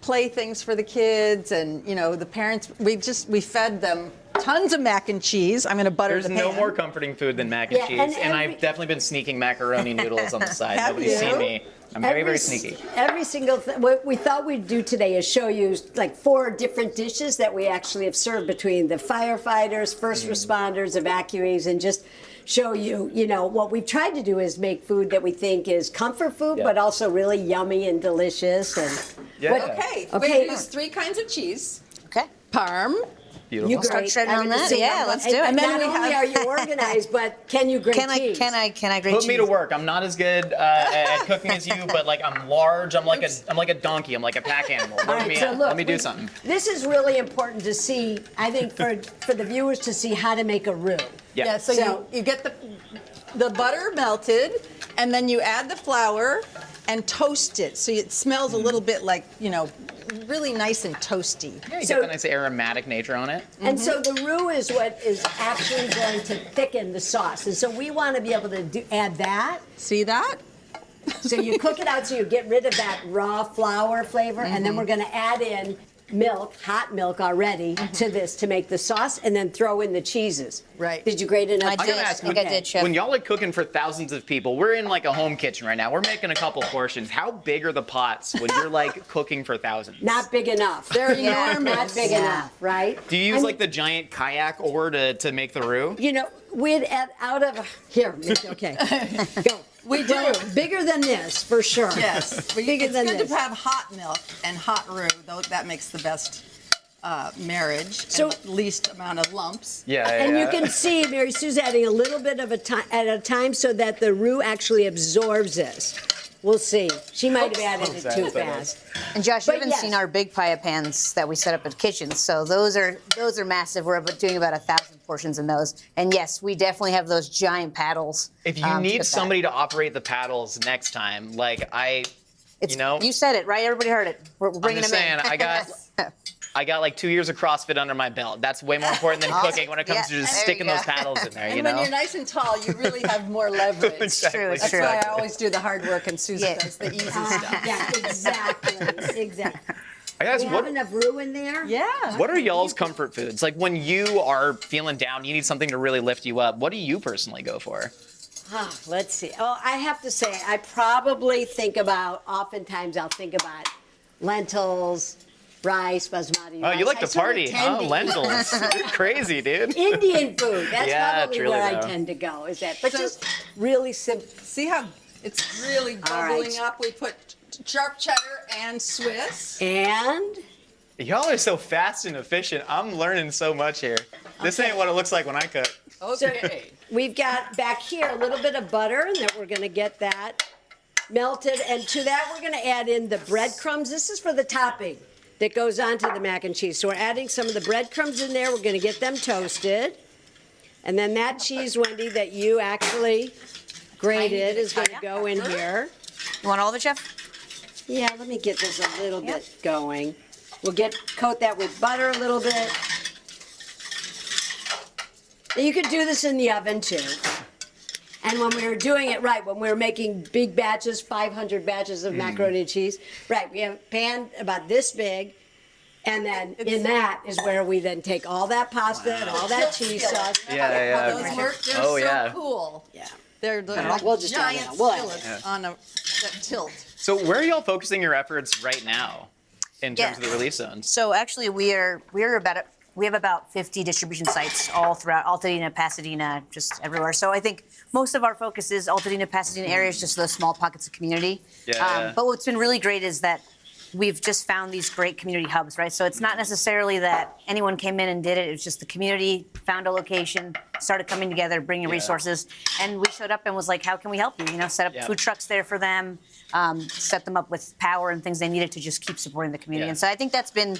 play things for the kids, and the parents, we fed them tons of mac and cheese. I'm going to butter the pan. There's no more comforting food than mac and cheese, and I've definitely been sneaking macaroni noodles on the side. Nobody's seen me. I'm very, very sneaky. Every single thing. What we thought we'd do today is show you like 4 different dishes that we actually have served between the firefighters, first responders, evacuees, and just show you, what we've tried to do is make food that we think is comfort food, but also really yummy and delicious. And Okay. We use 3 kinds of cheese. Okay. Parm. Beautiful. You start shredding on that? Yeah, let's do it. And not only are you organized, but can you grate cheese? Can I grate Put cheese? me to work. I'm not as good at cooking as you, but like I'm large. I'm like a donkey. I'm like a pack animal. Let me do something. This is really important to see. I think for the viewers to see how to make a roux. Yeah. So you get the butter melted, and then you add the flour and toast it, so it smells a little bit like really nice and toasty. Yeah, you get the nice aromatic nature on it. And so the roux is what is actually going to thicken the sauce. And so we want to be able to add that. See that? So you cook it out so you get rid of that raw flour flavor, and then we're going to add in milk, hot milk already, to this to make the sauce, and then throw in the cheeses. Right. Did you grate enough? I did, Chef. When y'all are cooking for thousands of people, we're in like a home kitchen right now. We're making a couple portions. How big are the pots when you're like cooking for thousands? Not big enough. They're enormous. Not big enough, right? Do you use like the giant kayak oar to make the roux? We'd add out of here. Okay, go. We do. Well, bigger than this, for sure. Yes. Bigger than it's this. good to have hot milk and hot roux, though that makes the best marriage. So and least amount of lumps. And you can see Mary Sue's adding a little bit of at a time so that the roux actually absorbs this. We'll see. She might have added it too fast. And Josh, you haven't seen our big paella pans that we set up at kitchens. So those are massive. We're doing about 1,000 portions in those. And yes, we definitely have those giant paddles. If you need somebody to operate the paddles next time, like you said it, right? Everybody heard it. We're bringing them in. I got I got like 2 years of CrossFit under my belt. That's way more important than cooking when it comes to just sticking those paddles in there, And you when know? you're nice and tall, you really have more leverage. Exactly. True, it's That's true. why I always do the hard work and Susan does the easy stuff. Yeah, exactly. Guys, we have enough room in there? Yeah. What are y'all's comfort foods? Like when you are feeling down, you need something to really lift you up. What do you personally go for? Let's see. Oh, I have to say, I probably think about, oftentimes I'll think about lentils, rice, basmati Oh, rice. you like I to sort of party, tend huh? to- Lentils. You're crazy, dude. Indian food. That's Yeah, probably truly, where I though. tend to go, is that. But just really simple. See how it's really All right. bubbling up? We put sharp cheddar and Swiss. And? Y'all are so fast and efficient. I'm learning so much here. This ain't what it looks like when I cook. Okay. We've got back here a little bit of butter, and then we're going to get that melted. And to that, we're going to add in the breadcrumbs. This is for the topping that goes onto the mac and cheese. So we're adding some of the breadcrumbs in there. We're going to get them toasted. And then that cheese, Wendy, that you actually grated is going to go in here. You want all of it, Chef? Yeah, let me get this a little bit going. We'll coat that with butter a little bit. You could do this in the oven too. And when we were doing it right, when we were making big batches, 500 batches of macaroni and cheese, right, we have a pan about this big, and then in that is where we then take all that pasta and all that cheese sauce. Yeah. Those work. They're Oh, so yeah. cool. Yeah. They're the We'll just add it giant on. We'll add it skillets on. on a that tilt. So where are y'all focusing your efforts right now in terms of the relief zones? So actually, we have about 50 distribution sites all throughout Altadena, Pasadena, just everywhere. So I think most of our focus is Altadena, Pasadena areas, just those small pockets of community. Yeah. But what's been really great is that we've just found these great community hubs, right? So it's not necessarily that anyone came in and did it. It was just the community found a location, started coming together, bringing resources, and we showed up and was like, how can we help you? You know, set up food trucks there for them, set them up with power and things they needed to just keep supporting the community. And so I think that's been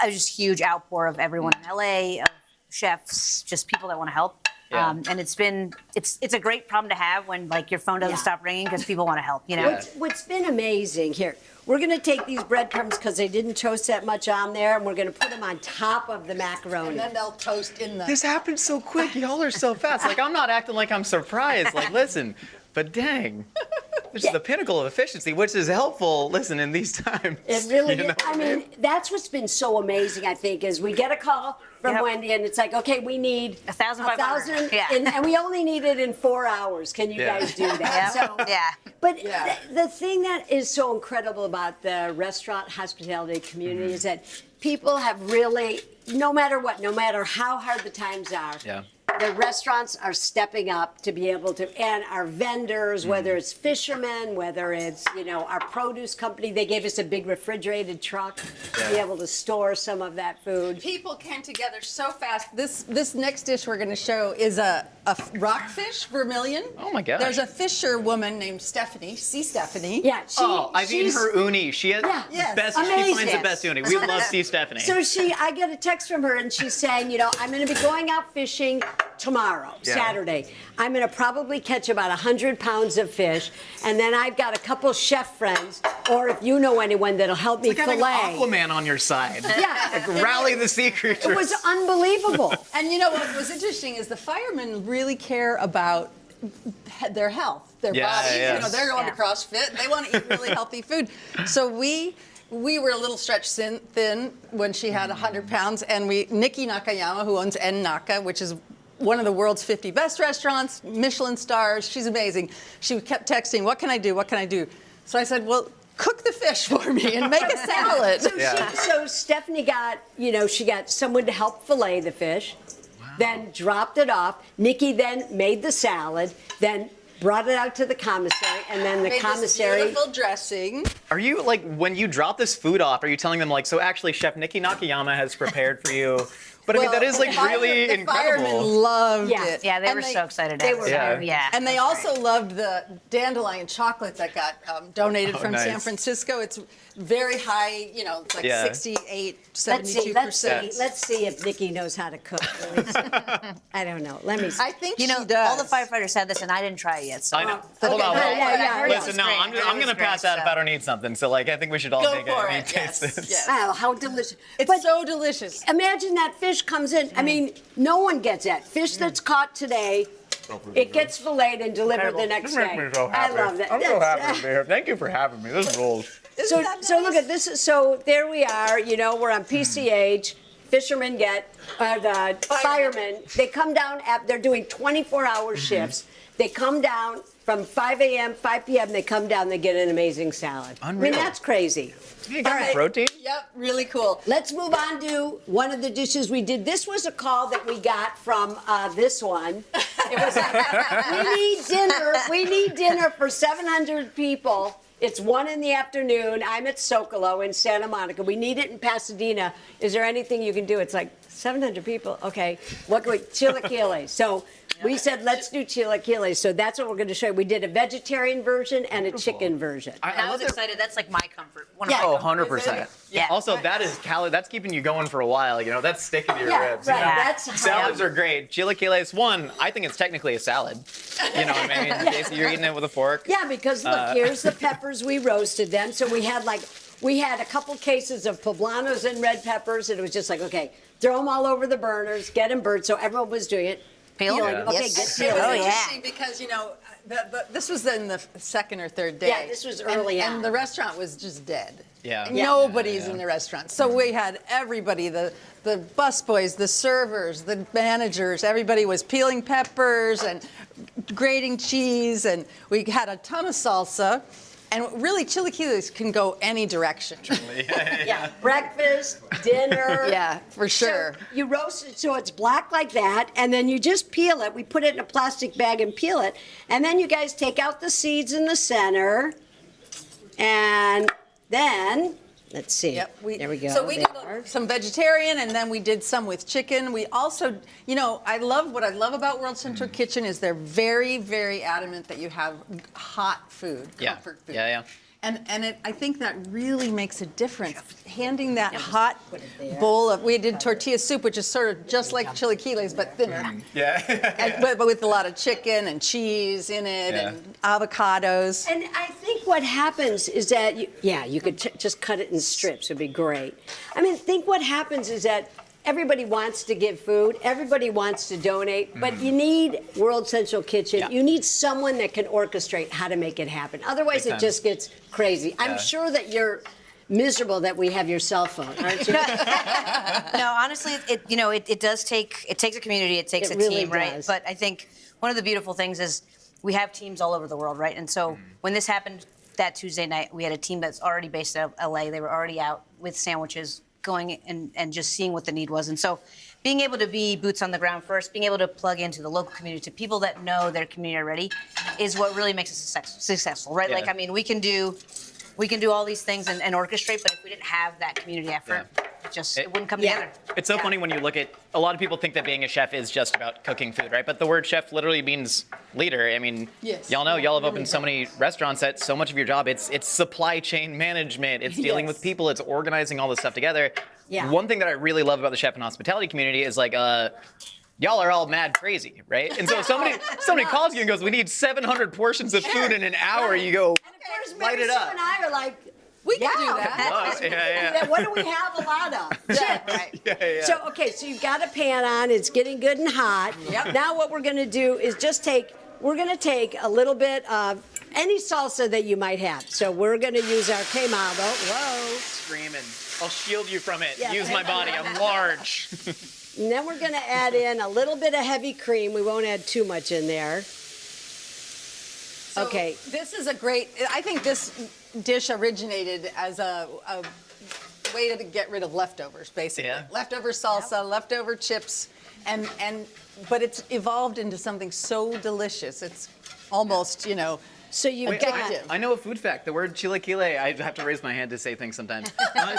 a just huge outpour of everyone in LA, of chefs, just people that want to help. And it's a great problem to have when like your phone doesn't stop ringing because people want to help, you know? What's been amazing here, we're going to take these breadcrumbs because they didn't toast that much on there, and we're going to put them on top of the macaroni. And then they'll toast in the... This happened so quick. Y'all are so fast. Like, I'm not acting like I'm surprised. Like, listen, but dang. This is the pinnacle of efficiency, which is helpful, listen, in these times. It really you is. know? I mean, that's what's been so amazing, I think, is we get a call from Wendy, and it's like, okay, we need 1,500. Yeah. and we only need it in 4 hours. Can you guys do that? So, but the thing that is so incredible about the restaurant hospitality community is that people have really, no matter what, no matter how hard the times are, the restaurants are stepping up to be able to, and our vendors, whether it's fishermen, whether it's, you know, our produce company, they gave us a big refrigerated truck to be able to store some of that food. People came together so fast. This next dish we're going to show is a rockfish vermilion. Oh my gosh. There's a fisher woman named Stephanie. See Stephanie? Yeah, I've eaten her uni. She has best. amazing. She finds the best uni. We love see Stephanie. So I get a text from her, and she's saying, you know, I'm going to be going out fishing tomorrow, Saturday. I'm going to probably catch about 100 pounds of fish, and then I've got a couple chef friends, or if you know anyone that'll help me It's like fillet. having Aquaman on your side. Yeah. Like, rally the sea creatures. It was unbelievable. And you know what was interesting is the firemen really care about their health, their bodies. You know, they're going to CrossFit. They want to eat really healthy food. So we were a little stretched thin when she had 100 pounds, and Nikki Nakayama, who owns En Naka, which is one of the world's 50 best restaurants, Michelin stars. She's amazing. She kept texting, what can I do? What can I do? So I said, well, cook the fish for me and make a salad. So Stephanie got, you know, she got someone to help fillet the fish, then dropped it off. Nikki then made the salad, then brought it out to the commissary, and then the Made commissary. this beautiful dressing. Are you, like, when you drop this food off, are you telling them, like, so actually Chef Nikki Nakayama has prepared for you But I mean, that is like really the incredible. firemen loved it. Yeah, they And were so excited to They have were us there. very- Yeah. And they also loved the dandelion chocolate that got donated from San nice. Francisco. It's very high, like Yeah. 68, Let's 72%. see if Nikki knows how to cook. I don't know. Let me see. I think You know, she does. all the firefighters had this, and I didn't try it yet. So. I know. But Hold on. yeah. Listen, no, I'm gonna pass out if I don't eat something. So like, I think we should all Go take for it. it, yes, Taste this. yes. Wow, how delicious. It's so delicious. Imagine that fish comes in. I mean, no one gets that. Fish that's caught today, it gets filleted and delivered the next day. I love that. I'm so happy to be here. Thank you for having me. This rules. So look at this. So there we are. We're on PCH. Fishermen get the firemen. They come down. They're doing 24-hour shifts. They come down from 5 a.m., 5 p.m. They come down. They get an amazing salad. Unreal. I mean, that's crazy. You got protein? Yep, really cool. Let's move on to one of the dishes we did. This was a call that we got from this one. It was we need dinner. We need dinner for 700 people. It's 1 p.m. I'm at Socolo in Santa Monica. We need it in Pasadena. Is there anything you can do? It's like 700 people. Okay. What can we? Chilaquiles. So we said, let's do chilaquiles. So that's what we're going to show you. We did a vegetarian version and a chicken version. I was excited. That's like my comfort. Oh, 100%. Yeah. Also, that is that's keeping you going for a while. That's sticking to your ribs. Right. That's Salads are great. Chilaquiles, I think it's technically a salad. You know what I mean? Basically, you're eating it with a fork. Yeah, because look, here's the peppers. We roasted them. So we had a couple cases of poblanos and red peppers, and it was just like, okay, throw them all over the burners, get them burnt. So everyone was doing it. Peeled? Peeling. Okay, Yes. get It was peeled. interesting because, this was in the second or third day. Yeah, this was early on. And the restaurant was just dead. Yeah. Nobody's in the restaurant. So we had everybody, the busboys, the servers, the managers, everybody was peeling peppers and grating cheese, and we had a ton of salsa. And really, chilaquiles can go any direction. Yeah, breakfast, dinner. Yeah, for sure. So you roast it so it's black like that, and then you just peel it. We put it in a plastic bag and peel it. And then you guys take out the seeds in the center. And then, let's see. Yep, there we go. So we did some vegetarian, and then we did some with chicken. We also, what I love about World Central Kitchen is they're very, very adamant that you have hot food, comfort food. Yeah. And I think that really makes a difference. Handing that hot bowl of, we did tortilla soup, which is sort of just like chilaquiles, but thinner. Yeah. But with a lot of chicken and cheese in it and avocados. And I think what happens is that, you could just cut it in strips. It'd be great. I mean, think what happens is that everybody wants to give food. Everybody wants to donate. But you need World Central Kitchen. Yeah. You need someone that can orchestrate how to make it happen. Otherwise, it just gets crazy. I'm sure that you're miserable that we have your cell phone, aren't you? No, honestly, it does take a community, it takes It a really team, right? does. But I think one of the beautiful things is we have teams all over the world, right? And so when this happened that Tuesday night, we had a team that's already based out of LA. They were already out with sandwiches, going and just seeing what the need was. And so being able to be boots on the ground first, being able to plug into the local community, to people that know their community already, is what really makes us successful, right? Yeah. Like, I mean, we can do all these things and orchestrate, but if we didn't have that community effort, it wouldn't come together. It's so funny when you look at, a lot of people think that being a chef is just about cooking food, right? But the word chef literally means leader. I mean, y'all know, y'all have opened so many restaurants that so much of your job, it's supply chain management, it's dealing with people, it's organizing all this stuff together. Yeah. One thing that I really love about the chef and hospitality community is like, y'all are all mad crazy, right? And so if somebody calls you and goes, we need 700 portions of food in an hour, you go, light it up. And I are like, we can do that. Yeah. What do we have a lot of? Chips. Yeah. So you've got a pan on, it's getting good and hot. Yep. Now what we're gonna do is we're gonna take a little bit of any salsa that you might have. So we're gonna use our quemado. Whoa. Screaming. I'll shield you from it. Yeah. Use my body, I'm large. And then we're gonna add in a little bit of heavy cream. We won't add too much in there. So Okay. This is I think this dish originated as a way to get rid of leftovers, basically. Yeah. Leftover salsa, leftover chips, but it's evolved into something so delicious. It's almost, So you've Wait, got. I know a food fact. The word chilaquile, I have to raise my hand to say things sometimes.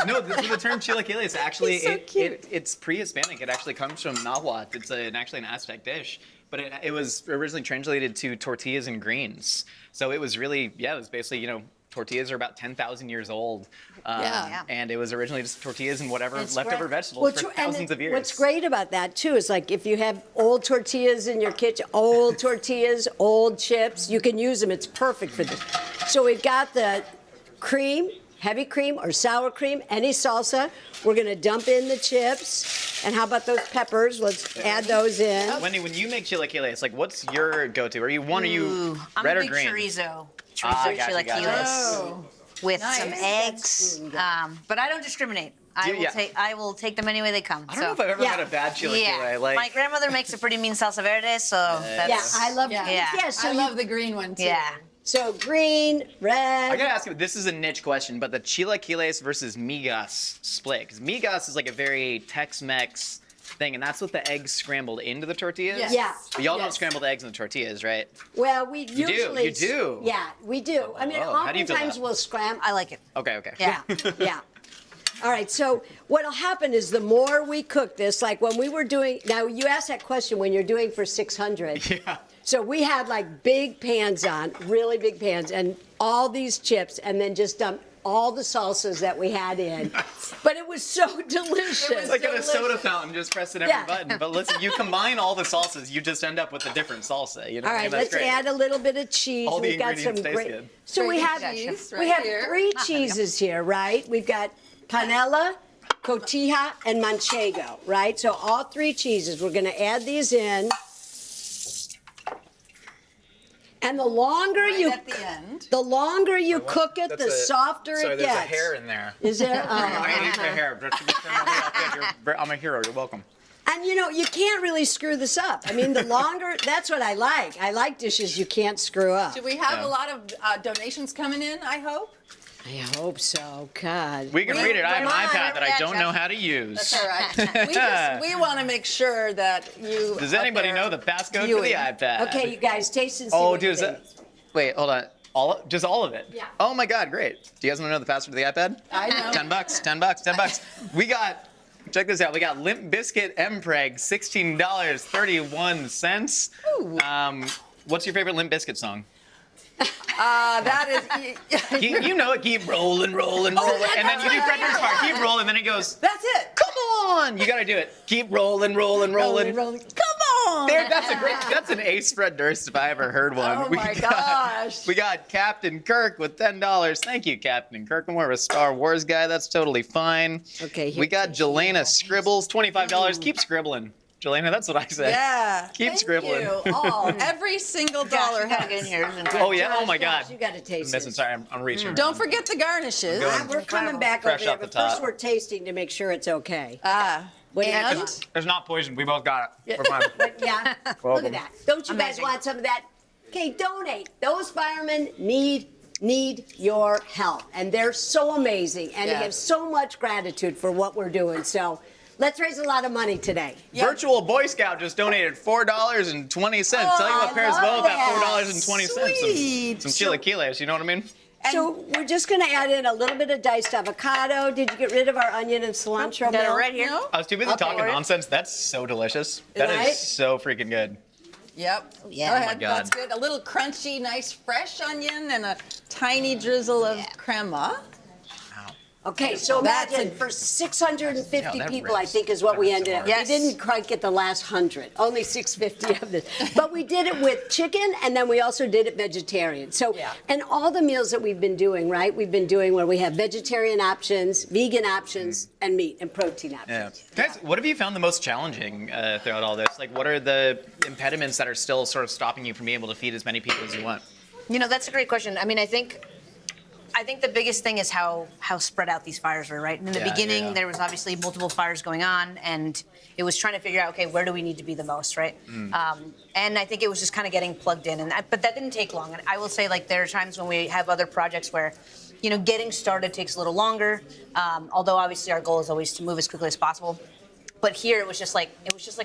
No, the term chilaquile is actually, it's pre-Hispanic. It actually comes from Nahuatl. It's actually an Aztec dish. But it was originally translated to tortillas and greens. So it was really, it was basically, tortillas are about 10,000 years old. And it was originally just tortillas and whatever leftover vegetables for thousands of years. What's great about that, too, is like if you have old tortillas in your kitchen, old tortillas, old chips, you can use them. It's perfect for this. So we've got the cream, heavy cream or sour cream, any salsa. We're going to dump in the chips. And how about those peppers? Let's add those in. Wendy, when you make chilaquile, it's like, what's your go-to? Are you red or green? I'm a big chorizo. Chilaquiles with some eggs. But I don't discriminate. I will take them any way they come. I don't know if I've ever had a bad chilaquile. Yeah. Like, my grandmother makes a pretty mean salsa verde, so that's... I love it. So I love the green one, too. Yeah. So green, red. I gotta ask you, this is a niche question, but the chilaquiles versus migas split. Because migas is like a very Tex-Mex thing, and that's with the eggs scrambled into the tortillas? Yes. Yeah. But y'all don't scramble the eggs in the tortillas, right? Well, we usually... You do? Yeah, we do. I mean, How do you feel oftentimes about it? we'll scramble. I like it. Okay. Yeah, yeah. All right, so what'll happen is the more we cook this, like when we were doing... Now, you asked that question when you're doing for 600. Yeah. So we had like big pans on, really big pans, and all these chips, and then just dumped all the salsas that we had in. But it was so delicious. It's like at a soda fountain, just pressing every button. But listen, you combine all the salsas, you just end up with a different salsa. You know? All right, That's let's great. add a little bit of cheese. All the We've got some ingredients taste great. good. So we have here. 3 cheeses here, right? We've got panela, cotija, and manchego, right? So all 3 cheeses. We're going to add these in. And the longer the longer you cook it, the softer it gets. There's a hair in there. Is there? I need my hair. I'm a hero. You're welcome. And you can't really screw this up. I mean, the longer, that's what I like. I like dishes you can't screw up. Do we have a lot of donations coming in, I hope? I hope so. God. We can read it. I have an iPad that I don't know how to use. That's all right. We want to make sure that you. Does anybody know the passcode for the iPad? Okay, you guys, taste and see. Oh, what dude, you think. wait, hold on. Just all of it? Yeah. Oh my God, great. Do you guys want to know the password to the iPad? I know. $10. We got, check this out. We got Limp Bizkit Mpreg, $16.31. What's your favorite Limp Bizkit song? That is. You know it. Keep rolling, rolling, rolling. And then you do Fred Durst's part. Keep rolling. Then it goes. That's it. Come on. You got to do it. Keep rolling, rolling, rolling. Come on. That's an ace Fred Durst if I ever heard one. Oh my gosh. We got Captain Kirk with $10. Thank you, Captain Kirk. I'm more of a Star Wars guy. That's totally fine. Okay. We got Jelena Scribbles, $25. Keep scribbling. Jelena, that's what I say. Yeah. Keep scribbling. Thank you all. Every single dollar. Gotta get in here. Oh yeah. Oh my God. You got to taste I'm it. I'm reaching. Don't forget the garnishes. We're coming back fresh over there, off the but first top. we're tasting to make sure it's okay. And There's not poison. We both got it. We're fine. Yeah, look at that. Don't you guys want some of that? Okay, donate. Those firemen need your help, and they're so amazing, and they have so much gratitude for what we're doing. So let's raise a lot of money today. Virtual Boy Scout just donated $4.20. Tell you what pairs well with that $4.20. Some chilaquiles. You know what I mean? So we're just going to add in a little bit of diced avocado. Did you get rid of our onion and cilantro? Got it right here. I was too busy talking nonsense. That's so delicious. That is so freaking good. Yep. Yeah. Go Oh ahead. my God. That's good. A little crunchy, nice fresh onion and a tiny drizzle of crema. Okay, so imagine for 650 people, I think is what we ended up. Yes. We didn't quite get the last 100, only 650 of this. But we did it with chicken, and then we also did it vegetarian. So, and all the meals that we've been doing, right? We've been doing where we have vegetarian options, vegan options, and meat and protein options. Yeah. Guys, what have you found the most challenging throughout all this? Like, what are the impediments that are still sort of stopping you from being able to feed as many people as you want? That's a great question. I mean, I think the biggest thing is how spread out these fires were, right? In the beginning, there was obviously multiple fires going on, and it was trying to figure out, okay, where do we need to be the most, right? And I think it was just kind of getting plugged in, but that didn't take long. And I will say, like, there are times when we have other projects where, getting started takes a little longer, although obviously our goal is always to move as quickly as possible. But here it was just like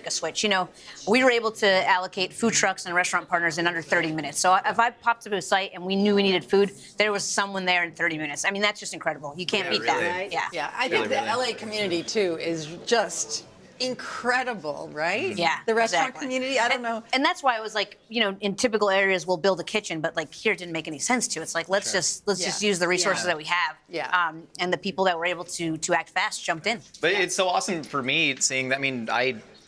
a switch. You know, we were able to allocate food trucks and restaurant partners in under 30 minutes. So if I popped up to a site and we knew we needed food, there was someone there in 30 minutes. I mean, that's just incredible. You can't beat that. Right? Yeah. Yeah. I think the LA community too is just incredible, right? Yeah, The restaurant exactly. community, I don't know. And that's why it was like, you know, in typical areas we'll build a kitchen, but like here it didn't make any sense to. It's like let's just use the resources that we have. Yeah. And the people that were able to act fast jumped in. But it's so awesome for me seeing that. I mean,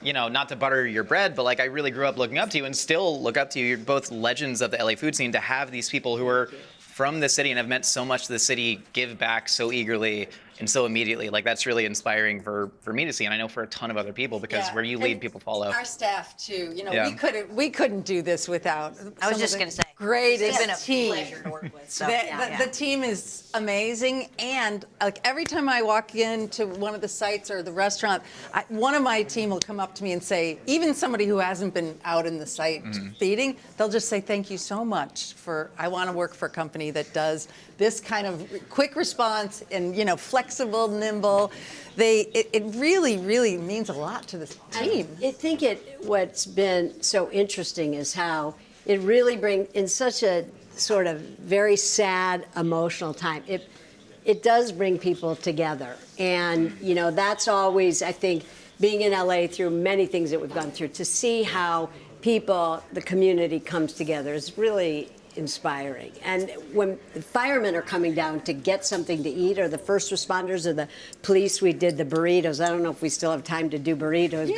you know, not to butter your bread, but like I really grew up looking up to you and still look up to you. You're both legends of the LA food scene. To have these people who are from the city and have meant so much to the city give back so eagerly and so immediately, like that's really inspiring for me to see, and I know for a ton of other people, because where you lead, people follow. Our staff too, you know, Yeah. we couldn't do this without. I was just going to say, greatest it's been a team. pleasure to work with. So, The team is amazing, and like every time I walk into one of the sites or the restaurant, one of my team will come up to me and say, even somebody who hasn't been out in the site feeding, they'll just say, "Thank you so much for. I want to work for a company that does this kind of quick response and, you know, flexible, nimble." It really, really means a lot to this team. I think what's been so interesting is how it really brings, in such a sort of very sad, emotional time, it does bring people together. And, you know, that's always, I think, being in LA through many things that we've gone through, to see how people, the community comes together is really inspiring. And when the firemen are coming down to get something to eat, or the first responders or the police, we did the burritos. I don't know if we still have time to do burritos,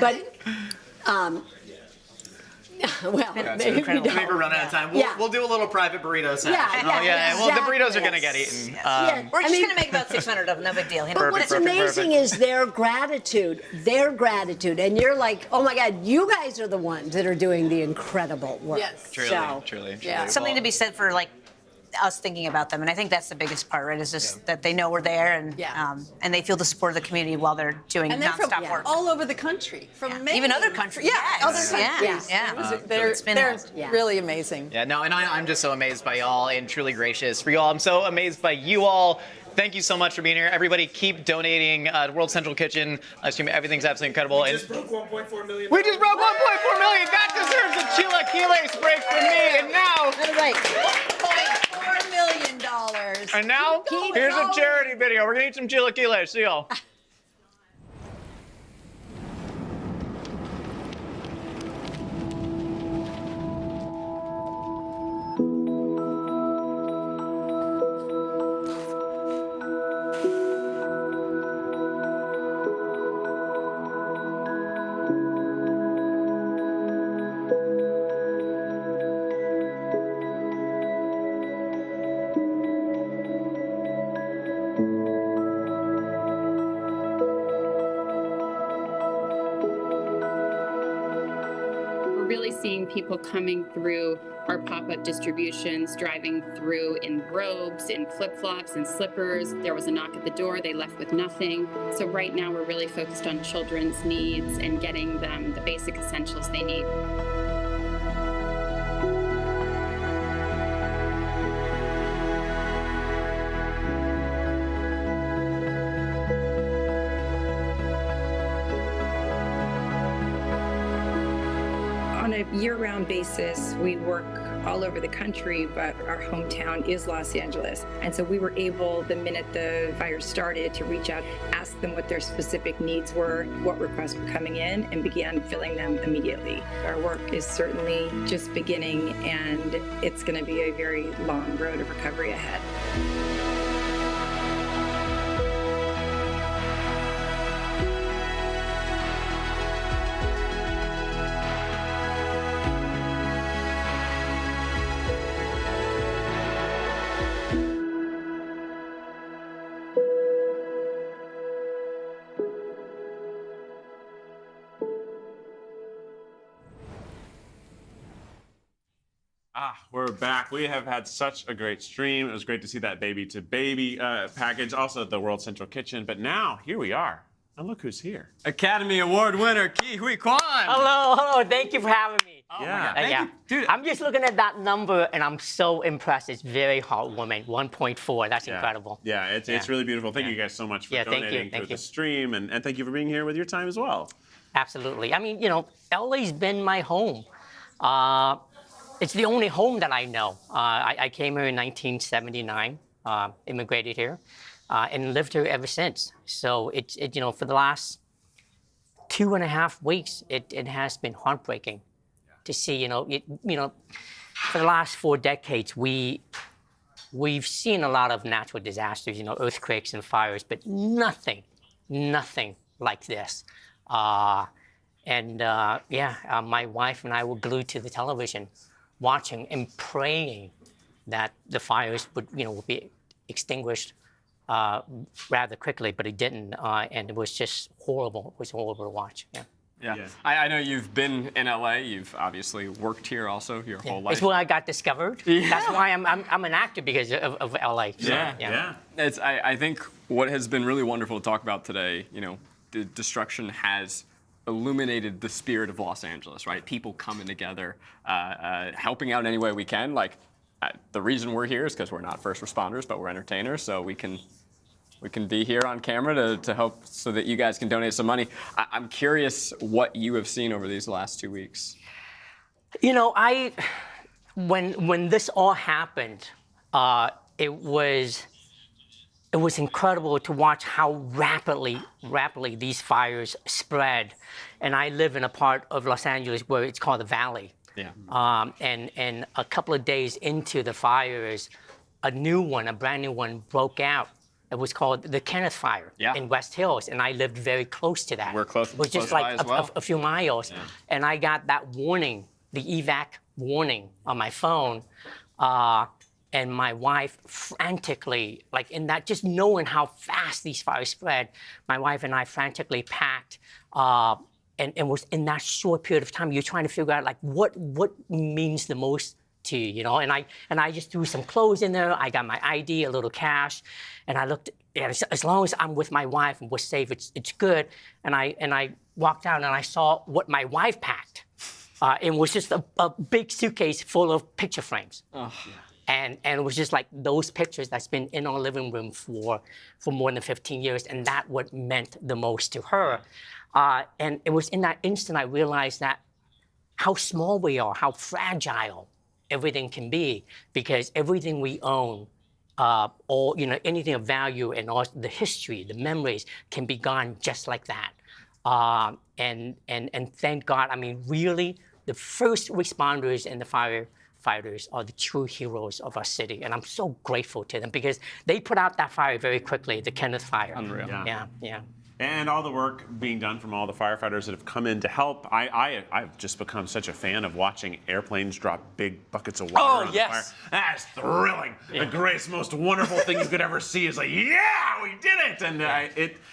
but well, maybe we don't. I think we're running out of time. We'll do a little private burrito session. Yeah, well, the burritos are going to get eaten. We're just going to make about 600 of them, no big deal. You know? But what's amazing is their gratitude, and you're like, oh my God, you guys are the ones that are doing the incredible work. Yes. Truly. Something to be said for like us thinking about them, and I think that's the biggest part, right? Is just that they know we're there, and they feel the support of the community while they're doing And they're from nonstop work. all over the country, from Maine. Even other countries. Other countries. They're really amazing. Yeah, no, and I'm just so amazed by y'all and truly gracious for y'all. I'm so amazed by you all. Thank you so much for being here. Everybody keep donating to World Central Kitchen. Everything's absolutely incredible. We just broke $1.4 million. We just broke $1.4 million. That deserves a chilaquiles break from me. And now, $1.4 million. And now, here's a charity video. We're gonna eat some chilaquiles. See y'all. Really seeing people coming through our pop-up distributions, driving through in robes, in flip-flops, and slippers. There was a knock at the door, they left with nothing. So right now we're really focused on children's needs and getting them the basic essentials they need. On a year-round basis, we work all over the country, but our hometown is Los Angeles. And so we were able, the minute the fire started, to reach out, ask them what their specific needs were, what requests were coming in, and began filling them immediately. Our work is certainly just beginning, and it's going to be a very long road of recovery ahead. We're back. We have had such a great stream. It was great to see that Baby2Baby package, also the World Central Kitchen. But now, here we are. And look who's here. Academy Award winner, Ki Hui Kwan. Hello. Thank you for having me. Yeah. Dude, I'm just looking at that number and I'm so impressed. It's very heartwarming. 1.4. That's incredible. Yeah, it's really beautiful. Thank you guys so much for donating to the stream, and thank you for being here with your time as well. Absolutely. I mean, LA's been my home. It's the only home that I know. I came here in 1979, immigrated here, and lived here ever since. So it's for the last 2.5 weeks, it has been heartbreaking to see. For the last 4 decades, we've seen a lot of natural disasters, earthquakes and fires, but nothing like this. My wife and I were glued to the television, watching and praying that the fires would be extinguished rather quickly, but it didn't, and it was just horrible. It was horrible to watch. Yeah. I know you've been in LA. You've obviously worked here also your whole life. It's where I got discovered. Yeah. That's why I'm an actor, because of LA. So, yeah. I think what has been really wonderful to talk about today, the destruction has illuminated the spirit of Los Angeles, right? People coming together, helping out any way we can. Like, the reason we're here is because we're not first responders, but we're entertainers, so we can be here on camera to help so that you guys can donate some money. I'm curious what you have seen over these last 2 weeks. When this all happened, it was incredible to watch how rapidly these fires spread. And I live in a part of Los Angeles where it's called the Valley. Yeah. And a couple of days into the fires, a brand new one broke out. It was called the Kenneth Fire in West Hills, and I lived very close to that. We're close. It was just like a few miles, and I got that warning, the evac warning on my phone, and my wife frantically, just knowing how fast these fires spread, my wife and I frantically packed, and it was in that short period of time, you're trying to figure out what means the most to you, and I just threw some clothes in there. I got my ID, a little cash, and I looked. As long as I'm with my wife and we're safe, it's good. And I walked out and I saw what my wife packed. It was just a big suitcase full of picture frames. Oh. And it was just like those pictures that's been in our living room for more than 15 years, and that what meant the most to her. And it was in that instant I realized that how small we are, how fragile everything can be, because everything we own, anything of value and all the history, the memories can be gone just like that. And thank God, I mean, really, the first responders and the firefighters are the true heroes of our city, and I'm so grateful to them because they put out that fire very quickly, the Kenneth Fire. Unreal. Yeah. And all the work being done from all the firefighters that have come in to help. I've just become such a fan of watching airplanes drop big buckets of water on the fire. That is thrilling. The greatest, most wonderful thing you could ever see is we did it! And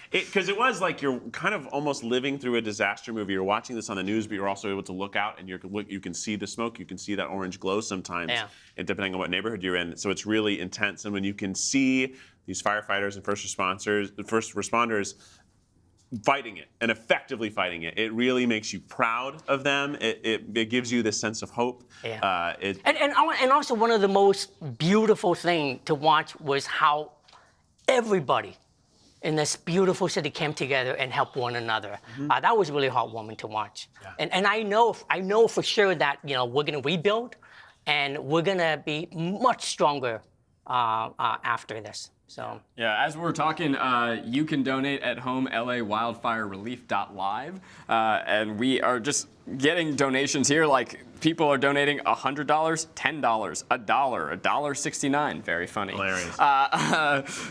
because it was like you're kind of almost living through a disaster movie. You're watching this on the news, but you're also able to look out and you can see the smoke. You can see that orange glow sometimes, and depending on what neighborhood you're in. So it's really intense. And when you can see these firefighters and first responders fighting it and effectively fighting it, it really makes you proud of them. It gives you this sense of hope. Yeah. And also one of the most beautiful things to watch was how everybody in this beautiful city came together and helped one another. Mm-hmm. That was really heartwarming to watch. Yeah. And I know for sure that we're going to rebuild, and we're going to be much stronger after this. So as we're talking, you can donate at home, LAWildfireRelief.live, and we are just getting donations here. Like, people are donating $100, $10, $1, $1.69. Very funny. Hilarious.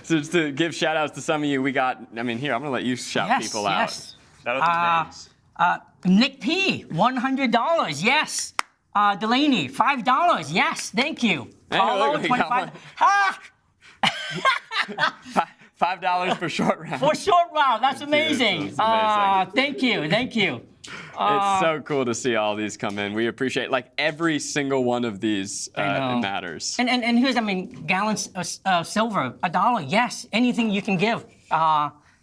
Just to give shout outs to some of you, we got. Here, I'm gonna let you shout people out. Shout out to Nick P, $100. Yes. Delaney, $5. Yes. Thank you. Paulo, $25. $5 for short round. For short round, that's amazing. Thank you. It's so cool to see all these come in. We appreciate every single one of these. It matters. And here's, gallons of silver, $1. Yes, anything you can give.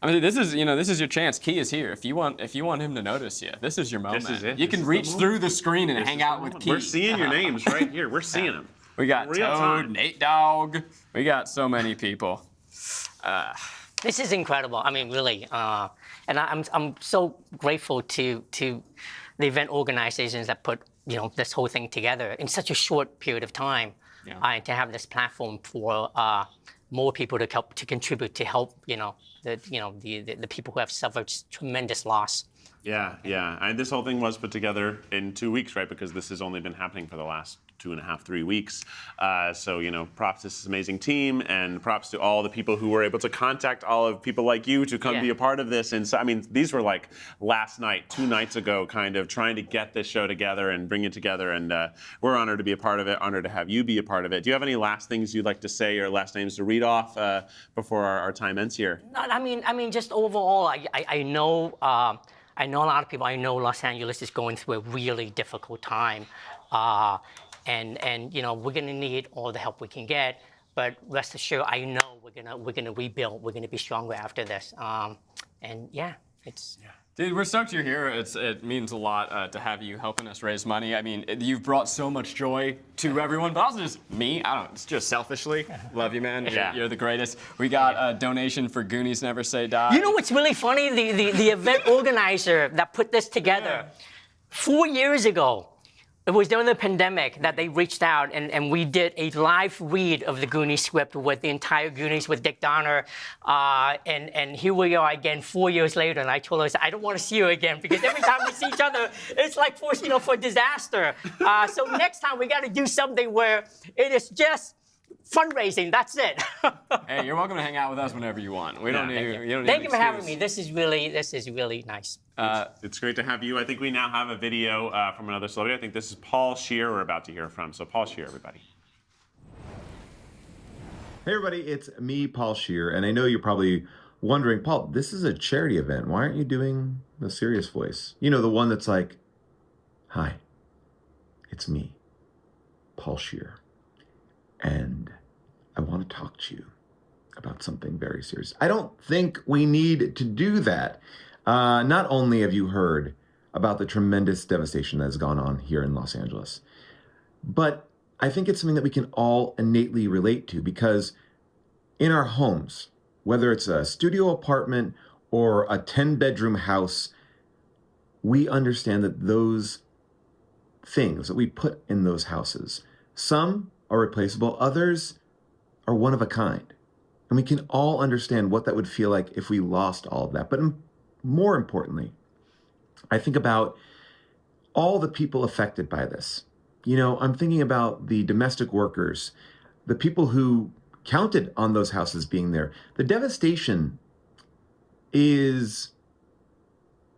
I mean, this is your chance. Key is here. If you want him to notice you, this is your moment. This is it. You can reach through the screen and hang out with Key. We're seeing your names right here. We're seeing them. We got Real Toad, time. Nate Dogg. We got so many people. This is incredible. I mean, really, and I'm so grateful to the event organizations that put this whole thing together in such a short period of time, and to have this platform for more people to contribute to help the people who have suffered tremendous loss. Yeah. And this whole thing was put together in 2 weeks, right? Because this has only been happening for the last 2.5, 3 weeks. So, props to this amazing team, and props to all the people who were able to contact all of people like you to come be a part of this. And so, I mean, these were like last night, 2 nights ago, kind of trying to get this show together and bring it together. And we're honored to be a part of it, honored to have you be a part of it. Do you have any last things you'd like to say or last names to read off before our time ends here? No, I mean, just overall, I know a lot of people. I know Los Angeles is going through a really difficult time. And we're gonna need all the help we can get, but rest assured, I know we're gonna rebuild. We're gonna be stronger after this. Dude, we're stoked you're here. It means a lot to have you helping us raise money. I mean, you've brought so much joy to everyone, but also just me. It's just selfishly. Love you, man. You're the greatest. We got a donation for Goonies Never Say Die. You know what's really funny? The event organizer that put this together 4 years ago. It was during the pandemic that they reached out, and we did a live read of the Goonies script with the entire Goonies with Dick Donner. And here we are again 4 years later, and I told her, I don't want to see you again, because every time we see each other, it's like for disaster. So next time we got to do something where it is just fundraising. That's it. Hey, you're welcome to hang out with us whenever you want. We don't need. Thank you for having me. This is really nice. It's great to have you. I think we now have a video from another celebrity. I think this is Paul Scheer we're about to hear from. So Paul Scheer, everybody. Hey everybody, it's me, Paul Scheer, and I know you're probably wondering, Paul, this is a charity event. Why aren't you doing the serious voice? You know, the one that's like, hi, it's me, Paul Scheer, and I want to talk to you about something very serious. I don't think we need to do that. Not only have you heard about the tremendous devastation that has gone on here in Los Angeles, but I think it's something that we can all innately relate to, because in our homes, whether it's a studio apartment or a 10-bedroom house, we understand that those things that we put in those houses, some are replaceable, others are one of a kind. And we can all understand what that would feel like if we lost all of that. But more importantly, I think about all the people affected by this. You know, I'm thinking about the domestic workers, the people who counted on those houses being there. The devastation is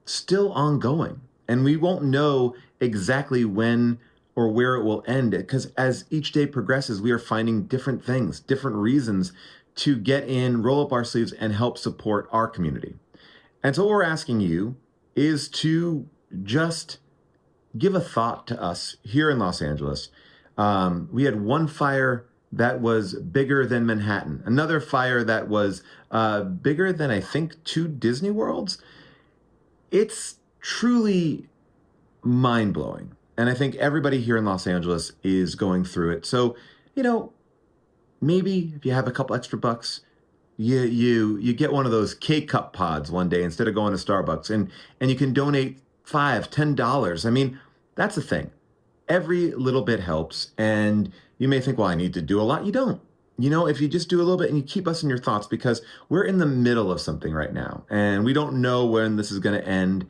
still ongoing, and we won't know exactly when or where it will end, because as each day progresses, we are finding different things, different reasons to get in, roll up our sleeves, and help support our community. And so what we're asking you is to just give a thought to us here in Los Angeles. We had one fire that was bigger than Manhattan, another fire that was bigger than, I think, 2 Disney Worlds. It's truly mind-blowing. And I think everybody here in Los Angeles is going through it. So, you know, maybe if you have a couple extra bucks, you get one of those K-Cup pods one day instead of going to Starbucks, and you can donate $5, $10. I mean, that's the thing. Every little bit helps, and you may think, well, I need to do a lot. You don't. You know, if you just do a little bit and you keep us in your thoughts, because we're in the middle of something right now, and we don't know when this is going to end,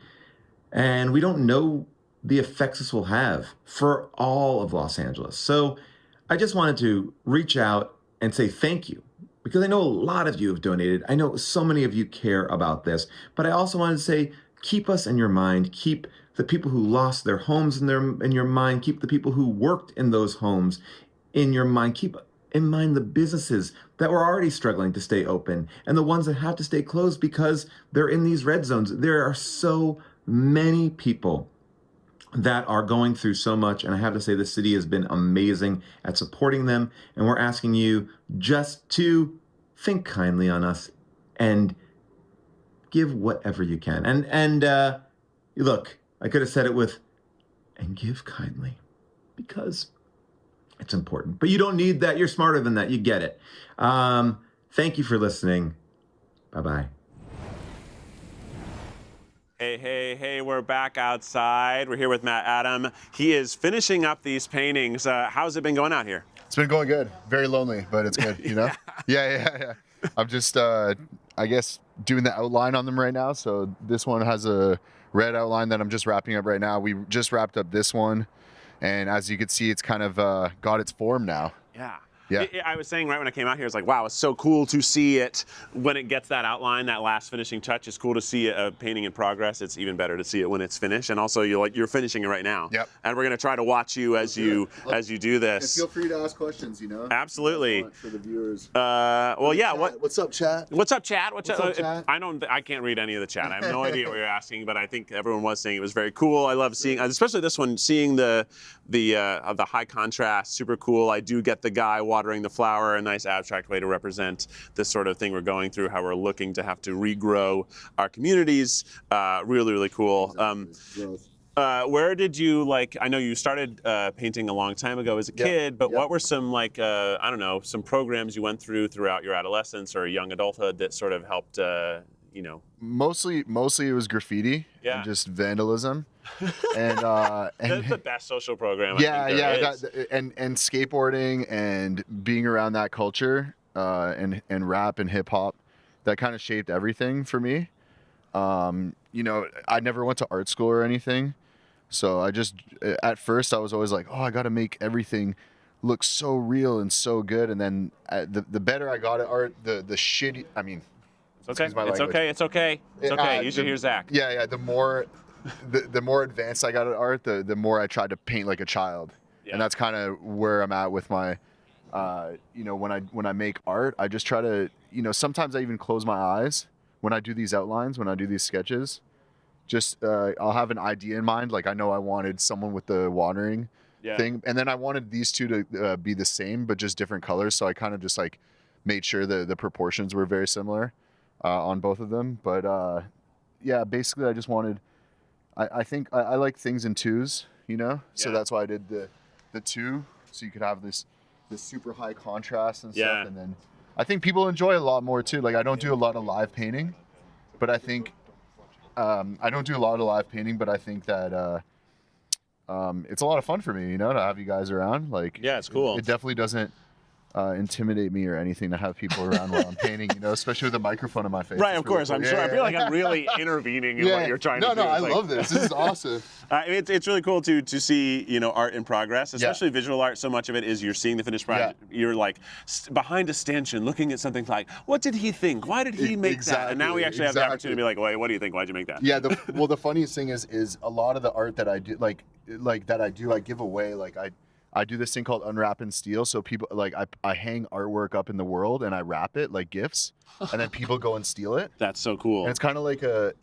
and we don't know the effects this will have for all of Los Angeles. So I just wanted to reach out and say thank you, because I know a lot of you have donated. I know so many of you care about this, but I also wanted to say, keep us in your mind, keep the people who lost their homes in your mind, keep the people who worked in those homes in your mind, keep in mind the businesses that were already struggling to stay open and the ones that have to stay closed because they're in these red zones. There are so many people that are going through so much, and I have to say the city has been amazing at supporting them, and we're asking you just to think kindly on us and give whatever you can. And look, I could have said it with, and give kindly, because it's important. But you don't need that. You're smarter than that. You get it. Thank you for listening. Bye-bye. Hey, we're back outside. We're here with Matt Adam. He is finishing up these paintings. How's it been going out here? It's been going good. Very lonely, but it's good, you know? Yeah. I'm just, I guess, doing the outline on them right now. So this one has a red outline that I'm just wrapping up right now. We just wrapped up this one. And as you can see, it's kind of got its form now. Yeah. Yeah. I was saying right when I came out here, it's like, wow, it's so cool to see it when it gets that outline, that last finishing touch. It's cool to see a painting in progress. It's even better to see it when it's finished. And also, you're finishing it right now. Yep. And we're going to try to watch you as you do this. And feel free to ask questions, you know? Absolutely. For the viewers. Well, yeah. What's up, chat? What's up, chat? What's up, chat? I can't read any of the chat. I have no idea what you're asking, but I think everyone was saying it was very cool. I love seeing, especially this one, seeing the high contrast, super cool. I do get the guy watering the flower, a nice abstract way to represent this sort of thing we're going through, how we're looking to have to regrow our communities. Really, really cool. Where did you, I know you started painting a long time ago as a kid, but what were some, I don't know, some programs you went throughout your adolescence or young adulthood that sort of helped, Mostly it was graffiti and just vandalism. And that's the best social program. And skateboarding and being around that culture and rap and hip hop, that kind of shaped everything for me. I never went to art school or anything, so at first I was always like, oh, I got to make everything look so real and so good, and then the better I got at art, the shitty. I mean, it's okay. It's okay. You should hear Zach. Yeah. The more advanced I got at art, the more I tried to paint like a child. Yeah. And that's kind of where I'm at with my, when I make art, I just try to, sometimes I even close my eyes when I do these outlines, when I do these sketches. Just I'll have an idea in mind. Like I know I wanted someone with the watering thing, and then I wanted these two to be the same but just different colors. So I kind of just made sure the proportions were very similar on both of them. But basically I just wanted. I think I like things in twos, so that's why I did the two, so you could have this super high contrast and stuff. And then I think people enjoy a lot more too. Like I don't do a lot of live painting, but I think I don't do a lot of live painting, but I think that it's a lot of fun for me, to have you guys around. It's cool. It definitely doesn't intimidate me or anything to have people around while I'm painting, especially with a microphone in my face. Right, of course. Cool. I'm sure. I feel like I'm really intervening in what you're trying to do. No, I love this. This is awesome. It's really cool to see, art in progress, especially visual art. So much of it is you're seeing the finished product. You're behind a stanchion looking at something like, what did he think? Why did he make that? And now we actually have the opportunity to be like, wait, what do you think? Why'd you make that? Yeah, the funniest thing is a lot of the art that I do, I give away. I do this thing called unwrap and steal. So people I hang artwork up in the world and I wrap it like gifts, and then people go and steal it. That's so cool. And it's kind of like a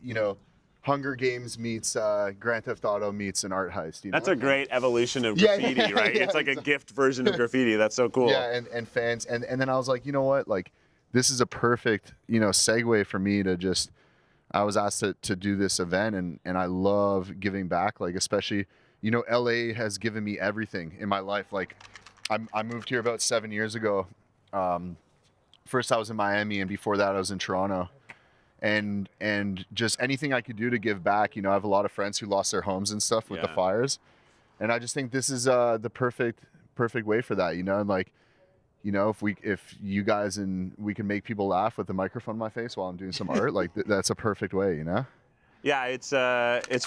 Hunger Games meets Grand Theft Auto meets an art heist. That's a great evolution of graffiti, right? It's like a gift version of graffiti. That's so cool. Yeah, and fans and then I was like, you know what, this is a perfect segue for me to just. I was asked to do this event and I love giving back, especially. LA has given me everything in my life. I moved here about 7 years ago. First I was in Miami, and before that I was in Toronto. And just anything I could do to give back. I have a lot of friends who lost their homes and stuff with the fires. And I just think this is the perfect way for that, And if you guys and we can make people laugh with the microphone in my face while I'm doing some art, that's a perfect way, Yeah, it's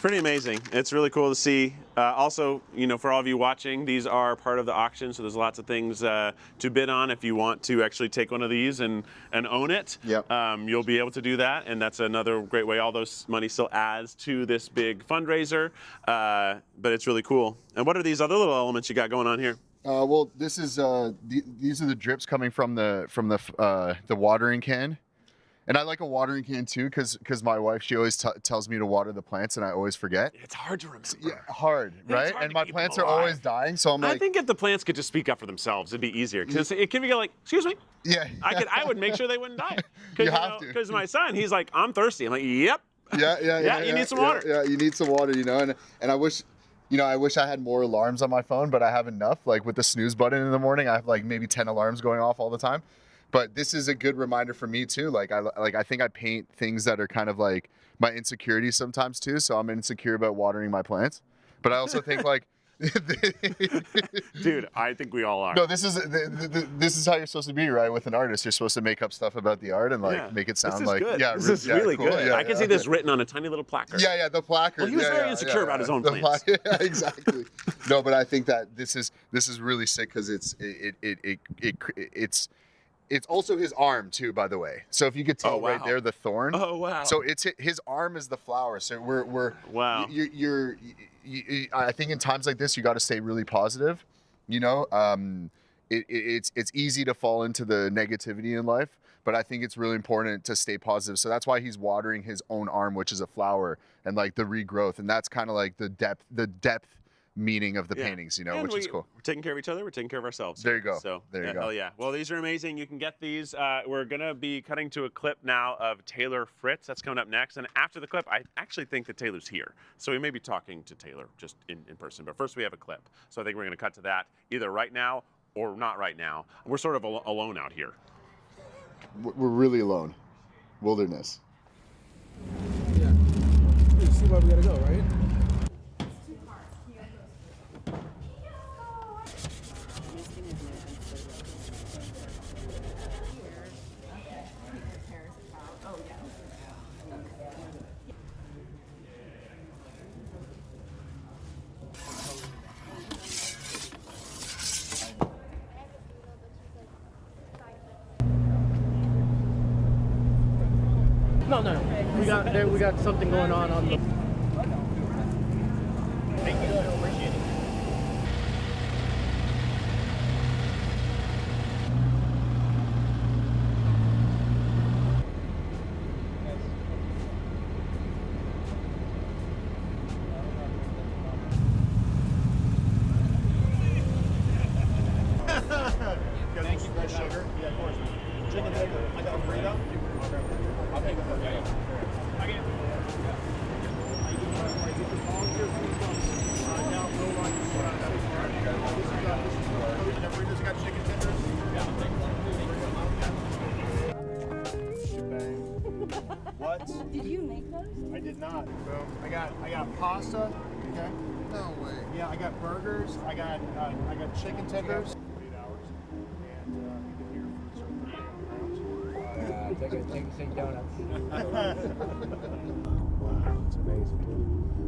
pretty amazing. It's really cool to see. Also, for all of you watching, these are part of the auction, so there's lots of things to bid on if you want to actually take one of these and own it. Yep. You'll be able to do that, and that's another great way. All those money still adds to this big fundraiser, but it's really cool. And what are these other little elements you got going on here? Well, this is these are the drips coming from the watering can. And I like a watering can too, because my wife, she always tells me to water the plants, and I always forget. It's hard to remember. Yeah, hard, right? hard And to my keep plants them are always alive. dying, so I'm like, I think if the plants could just speak up for themselves, it'd be easier. Because it can be like, excuse me. Yeah. I would make sure they wouldn't die. You have to. Because my son, he's like, I'm thirsty. I'm like, yep. Yeah, you need some water. Yeah, you need some water, and I wish, I wish I had more alarms on my phone, but I have enough. Like with the snooze button in the morning, I have like maybe 10 alarms going off all the time. But this is a good reminder for me too. I think I paint things that are kind of like my insecurities sometimes too. So I'm insecure about watering my plants. But I also think like, dude, I think we all are. No, this is how you're supposed to be, right? With an artist, you're supposed to make up stuff about the art and make it sound like good. yeah, this is really cool. good. Yeah, I can see this written on a tiny little placard. Yeah, the placard. Well, he was very insecure about his own The plants. yeah, exactly. No, but I think that this is really sick because it's also his arm too, by the way. So if you could tell right there, the thorn. Oh wow. So it's his arm is the flower. So we're wow. I think in times like this, you got to stay really positive. It's easy to fall into the negativity in life, but I think it's really important to stay positive. So that's why he's watering his own arm, which is a flower, and like the regrowth, and that's kind of like the depth meaning of the paintings, And which is cool. We're taking care of each other. We're taking care of ourselves. There you go. So there you go. Hell yeah. Well, these are amazing. You can get these. We're gonna be cutting to a clip now of Taylor Fritz. That's coming up next. And after the clip, I actually think that Taylor's here. So we may be talking to Taylor just in person. But first we have a clip. So I think we're gonna cut to that either right now or not right now. We're sort of alone out here. We're really alone. Wilderness. Yeah. You see why we gotta go, right? No. We got something going on the. Thank you. Appreciate it. Thank you for the sugar. Yeah, of course. Chicken nugget. I got a burrito. I'll take a burrito. I get burritos got chicken tenders. What? Did you make those? I did not. Boom. I got pasta. Okay. No way. Yeah, I got burgers. I got chicken tenders. 8 hours. And you can hear food service. Take donuts. Wow, it's amazing.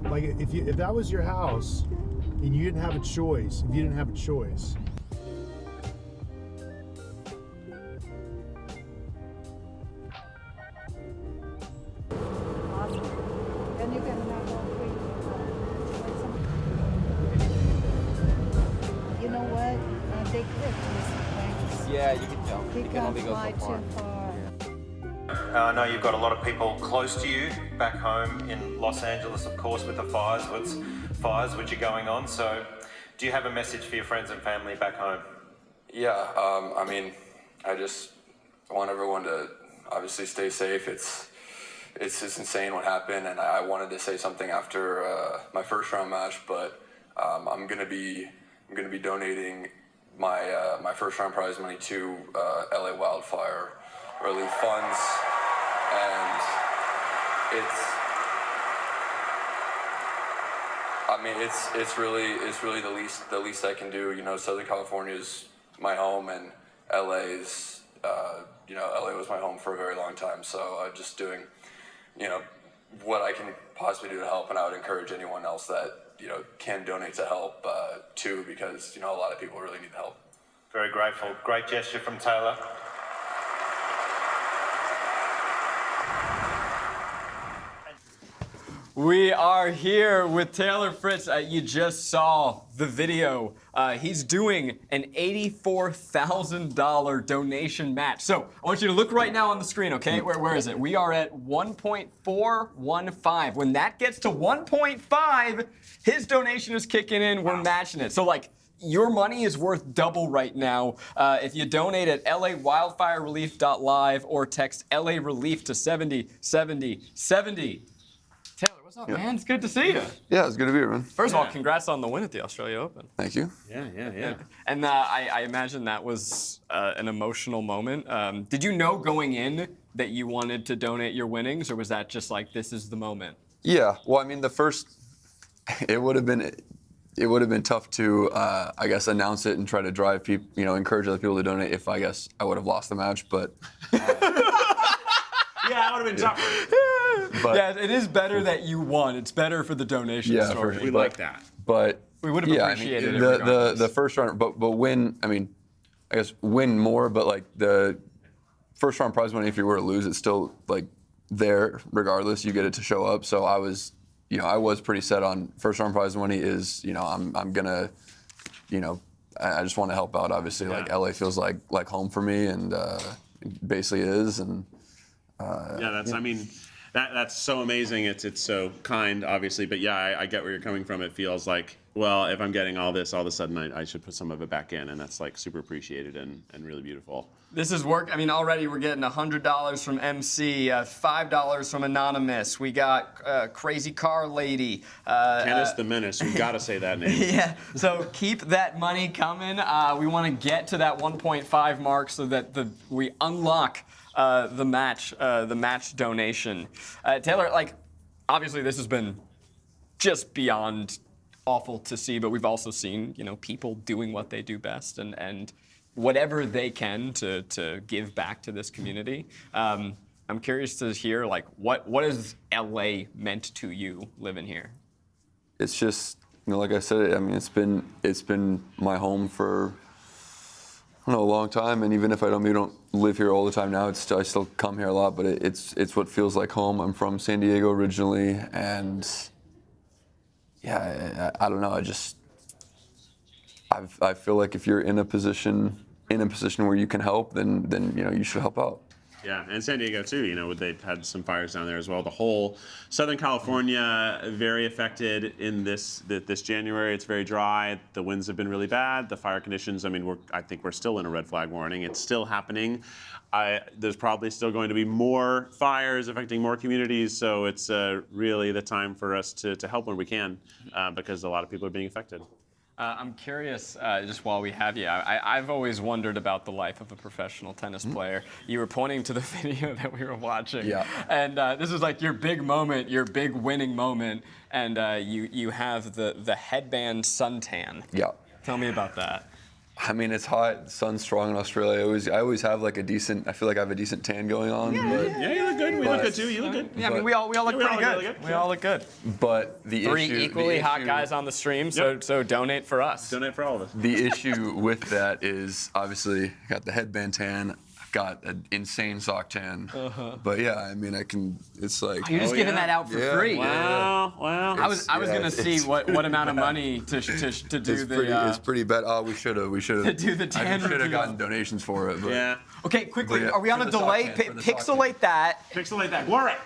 Like if that was your house and you didn't have a choice, Then you can have all three. You know what? They clipped this. Yeah, you can jump. He You can can't only go fly so far. too far. I know you've got a lot of people close to you back home in Los Angeles, of course, with the fires which are going on. So, do you have a message for your friends and family back home? Yeah, I mean, I just want everyone to obviously stay safe. It's just insane what happened, and I wanted to say something after my first round match, but I'm gonna be donating my first round prize money to LA Wildfire Relief funds, and it's really the least I can do. You know, Southern California is my home, and LA's LA was my home for a very long time. So just doing, what I can possibly do to help, and I would encourage anyone else that can donate to help too, because a lot of people really need the help. Very grateful. Great gesture from Taylor. We are here with Taylor Fritz. You just saw the video. He's doing an $84,000 donation match. So I want you to look right now on the screen, okay? Where is it? We are at 1.415. When that gets to 1.5, his donation is kicking in. We're matching it. So like, your money is worth double right now if you donate at lawildfirerelief.live or text LA Relief to 707070. Taylor, what's up, man? It's good to see you. Yeah, it's good to be here, man. First of all, congrats on the win at the Australia Open. Thank you. Yeah. And I imagine that was an emotional moment. Did you know going in that you wanted to donate your winnings, or was that just like, this is the moment? Yeah, well, I mean, it would have been tough to, I guess, announce it and try to drive people, encourage other people to donate if I guess I would have lost the match, but. Yeah, that would have been tougher. But, yeah, it is better that you won. It's better for the donation story. We like that. But we would have appreciated it. The first round, but win. I mean, I guess win more. But like the first round prize money, if you were to lose, it's still like there regardless. You get it to show up. So I was pretty set on first round prize money. Is I'm gonna, I just want to help out. Obviously, like LA feels like home for me, and it basically is. And that's so amazing. It's so kind, obviously, but yeah, I get where you're coming from. It feels like, well, if I'm getting all this, all of a sudden I should put some of it back in, and that's like super appreciated and really beautiful. This is work. I mean, already we're getting $100 from MC, $5 from Anonymous. We got Crazy Car Lady. Kenneth the Menace. We got to say that name. Yeah. So keep that money coming. We want to get to that 1.5 mark so that we unlock the match donation. Taylor, like, obviously this has been just beyond awful to see, but we've also seen, people doing what they do best and whatever they can to give back to this community. I'm curious to hear, like, what has LA meant to you living here? It's just, like I said, I mean, it's been my home for a long time, and even if we don't live here all the time now, I still come here a lot. But it's what feels like home. I'm from San Diego originally, and yeah, I don't know. I feel like if you're in a position where you can help, then you should help out. Yeah, and San Diego too, they've had some fires down there as well. The whole Southern California, very affected in this January. It's very dry. The winds have been really bad. The fire conditions, I mean, I think we're still in a red flag warning. It's still happening. There's probably still going to be more fires affecting more communities, so it's really the time for us to help when we can, because a lot of people are being affected. I'm curious, just while we have you, I've always wondered about the life of a professional tennis player. You were pointing to the video that we were watching, and this is like your big moment, your big winning moment, and you have the headband suntan. Yeah. Tell me about that. I mean, it's hot. The sun's strong in Australia. I always have like I feel like I have a decent tan going on. Yeah, you look good. We look good too. You look good. Yeah, I mean, we all look pretty good. We all look good. But the Three equally hot guys on the stream, so donate for us. Donate for all of us. The issue with that is obviously I got the headband tan. I've got an insane sock tan. But yeah, I mean, it's like you're just giving that out for free. Wow. I was gonna see what amount of money to do it's pretty bad. Oh, we should have. To do the tan. I should have gotten donations for it. But, yeah. Okay, quickly. Are we on a delay? Pixelate that. Glare it.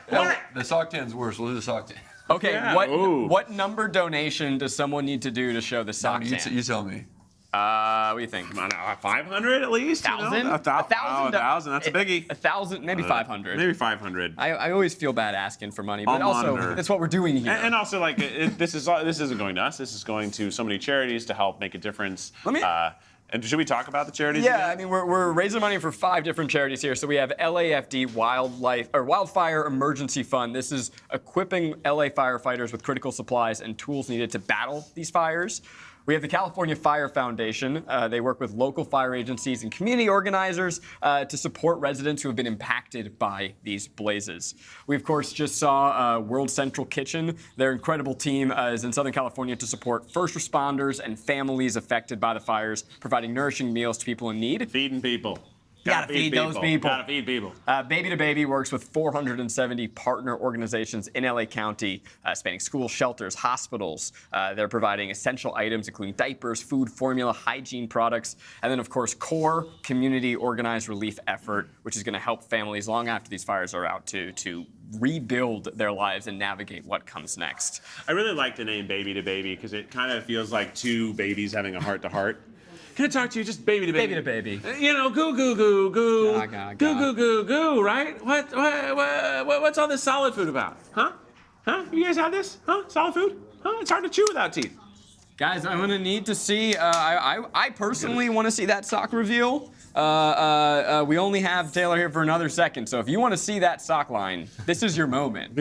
The sock tan's worse. We'll do the sock tan. Okay. Yeah. What number donation does someone need to do to show the sock tan? You tell me. What do you think? Come on, 500 at least. 1,000? 1,000. That's a biggie. 1,000, maybe 500. Maybe 500. I always feel bad asking for money, but also that's what we're doing here. And also, like, this isn't going to us. This is going to so many charities to help make a difference. And should we talk about the charities? Yeah, again? I mean, we're raising money for 5 different charities here. So we have LAFD Wildfire Emergency Fund. This is equipping LA firefighters with critical supplies and tools needed to battle these fires. We have the California Fire Foundation. They work with local fire agencies and community organizers to support residents who have been impacted by these blazes. We, of course, just saw World Central Kitchen. Their incredible team is in Southern California to support first responders and families affected by the fires, providing nourishing meals to people in need. Feeding people. Gotta feed those people. Gotta feed people. Baby2Baby works with 470 partner organizations in LA County, spanning schools, shelters, hospitals. They're providing essential items, including diapers, food, formula, hygiene products, and then, of course, CORE, Community Organized Relief Effort, which is going to help families long after these fires are out to rebuild their lives and navigate what comes next. I really like the name Baby2Baby because it kind of feels like two babies having a heart-to-heart. Can I talk to you just Baby2Baby? Baby2Baby. You know, goo, goo, goo, goo. Goo, goo, goo, goo, right? What's all this solid food about? Huh? Huh? You guys have this? Huh? Solid food? Huh? It's hard to chew without teeth. Guys, I'm gonna need to see, I personally want to see that sock reveal. We only have Taylor here for another second, so if you want to see that sock line, this is your moment.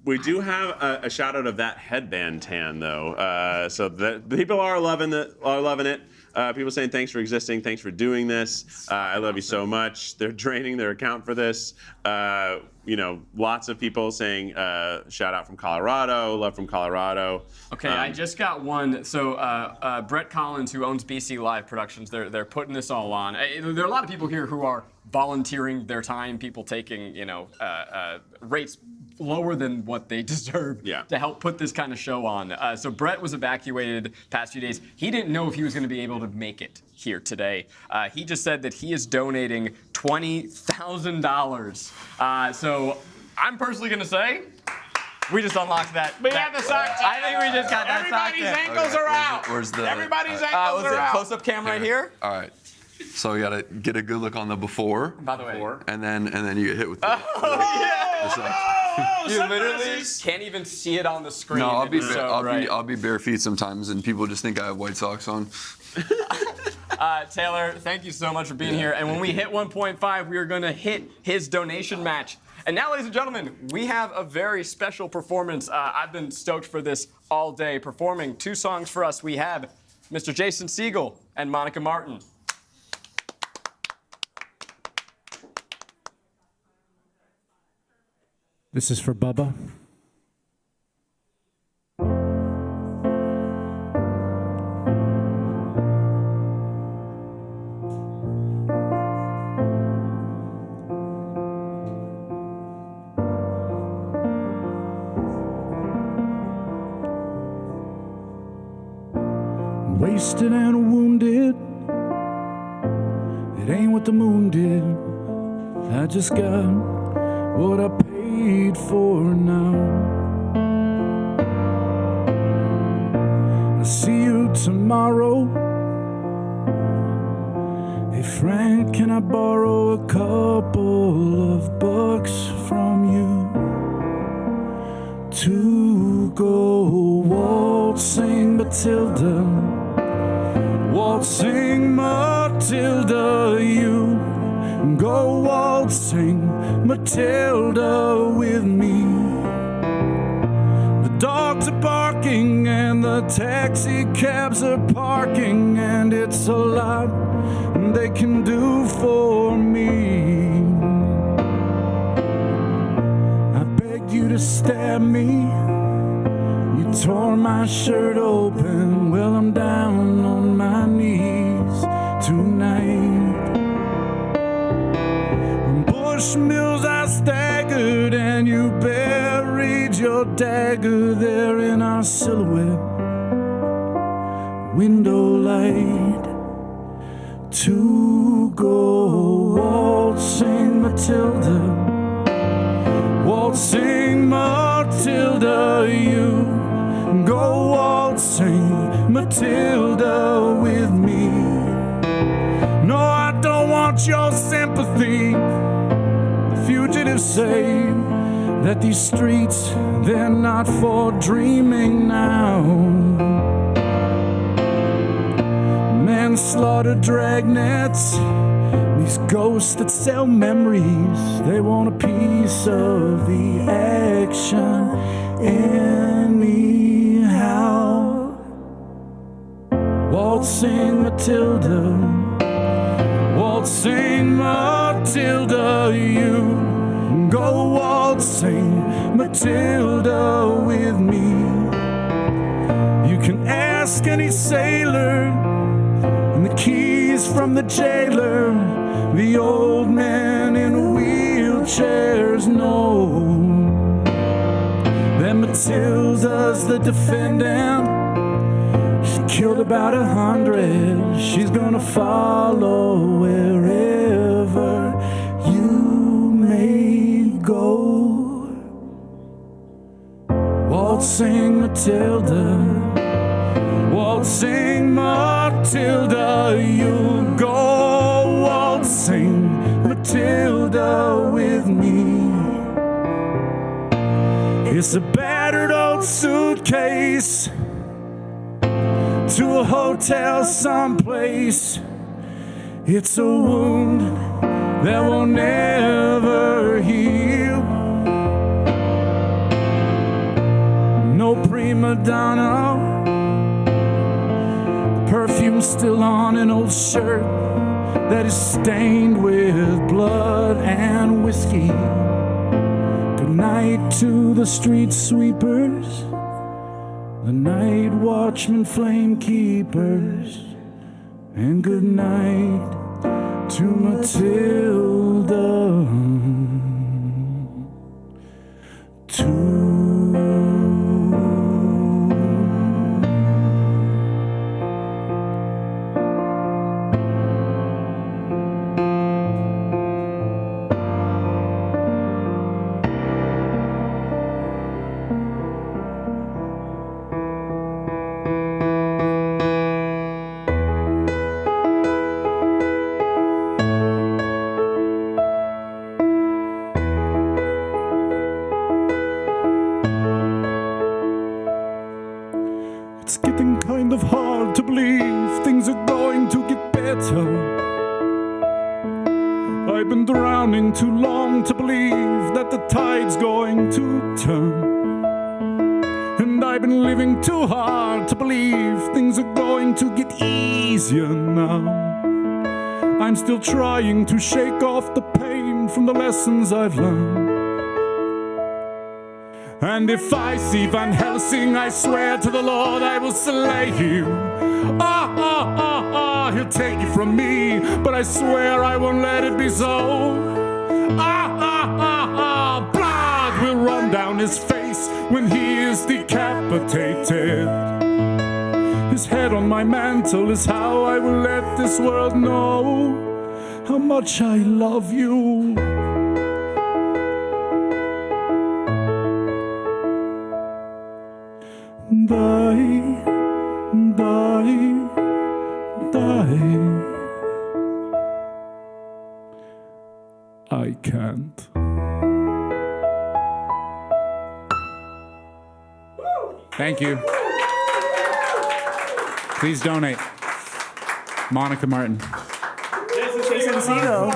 We do have a shout out of that headband tan though, so the people are loving it. People saying thanks for existing, thanks for doing this. I love you so much. They're draining their account for this. Lots of people saying shout out from Colorado, love from Colorado. Okay, I just got one. So Brett Collins, who owns BC Live Productions, they're putting this all on. There are a lot of people here who are volunteering their time, people taking rates lower than what they deserve to help put this kind of show on. So Brett was evacuated past few days. He didn't know if he was going to be able to make it here today. He just said that he is donating $20,000. So I'm personally going to say, we just unlocked that. We have the sock. I think we just got that sock. Everybody's ankles are out. Where's the? Everybody's ankles are out. Close-up cam right here. All right. So we gotta get a good look on the before. By the way. And then you get hit with the. You literally can't even see it on the screen. No, I'll be bare feet sometimes, and people just think I have white socks on. Taylor, thank you so much for being here. And when we hit 1.5, we are going to hit his donation match. And now, ladies and gentlemen, we have a very special performance. I've been stoked for this all day. Performing 2 songs for us, we have Mr. Jason Segel and Monica Martin. This is for Bubba. Wasted and wounded, it ain't what the moon did. I just got what I paid for now. I'll see you tomorrow. Hey Frank, can I borrow a couple of bucks from you to go waltzing Matilda? Waltzing Matilda, you go waltzing Matilda with me. The dogs are barking and the taxi cabs are parking, and it's a lot they can do for me. I begged you to stab me, you tore my shirt open. Well, I'm down on my knees tonight. In Bushmills I staggered, and you buried your dagger there in our silhouette window light. To go waltzing Matilda, waltzing Matilda, you go waltzing Matilda with me. No, I don't want your sympathy. The fugitives say that these streets, they're not for dreaming now. Manslaughter dragnets, these ghosts that sell memories, they want a piece of the action anyhow. Waltzing Matilda, waltzing Matilda, you go waltzing Matilda with me. You can ask any sailor, and the keys keys from the jailer. The old men in wheelchairs know that Matilda's the defendant. She killed about 100. She's gonna follow wherever you may go. Waltzing Matilda, waltzing Matilda, you go waltzing Matilda with me. It's a battered old suitcase to a hotel someplace. It's a wound that will never heal. No prima donna, perfume still on an old shirt that is stained with blood and whiskey. Good night to the street sweepers, the night watchmen, flame keepers, and good night to Matilda. It's getting kind of hard to believe things are going to get better. I've been drowning too long to believe that the tide's going to turn. And I've been living too hard to believe things are going to get easier now. I'm still trying to shake off the pain from the lessons I've learned. And if I see Van Helsing, I swear to the Lord I will slay him. He'll take it from me, but I swear I won't let it be so. Blood will run down his face when he is decapitated. His head on my mantle is how I will let this world know how much I love you. Die, die, die. I can't. Thank you. Please donate. Monica Martin. Katey Sagal.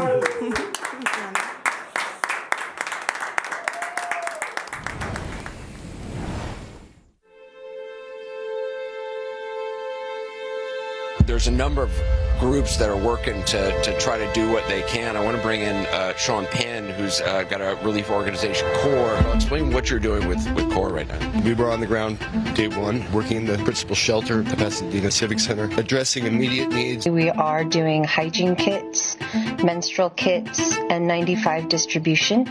There's a number of groups that are working to try to do what they can. I want to bring in Sean Penn, who's got a relief organization, CORE. Explain what you're doing with CORE right now. We were on the ground day one, working in the principal shelter at the Pasadena Civic Center, addressing immediate needs. We are doing hygiene kits, menstrual kits, and 95 distribution.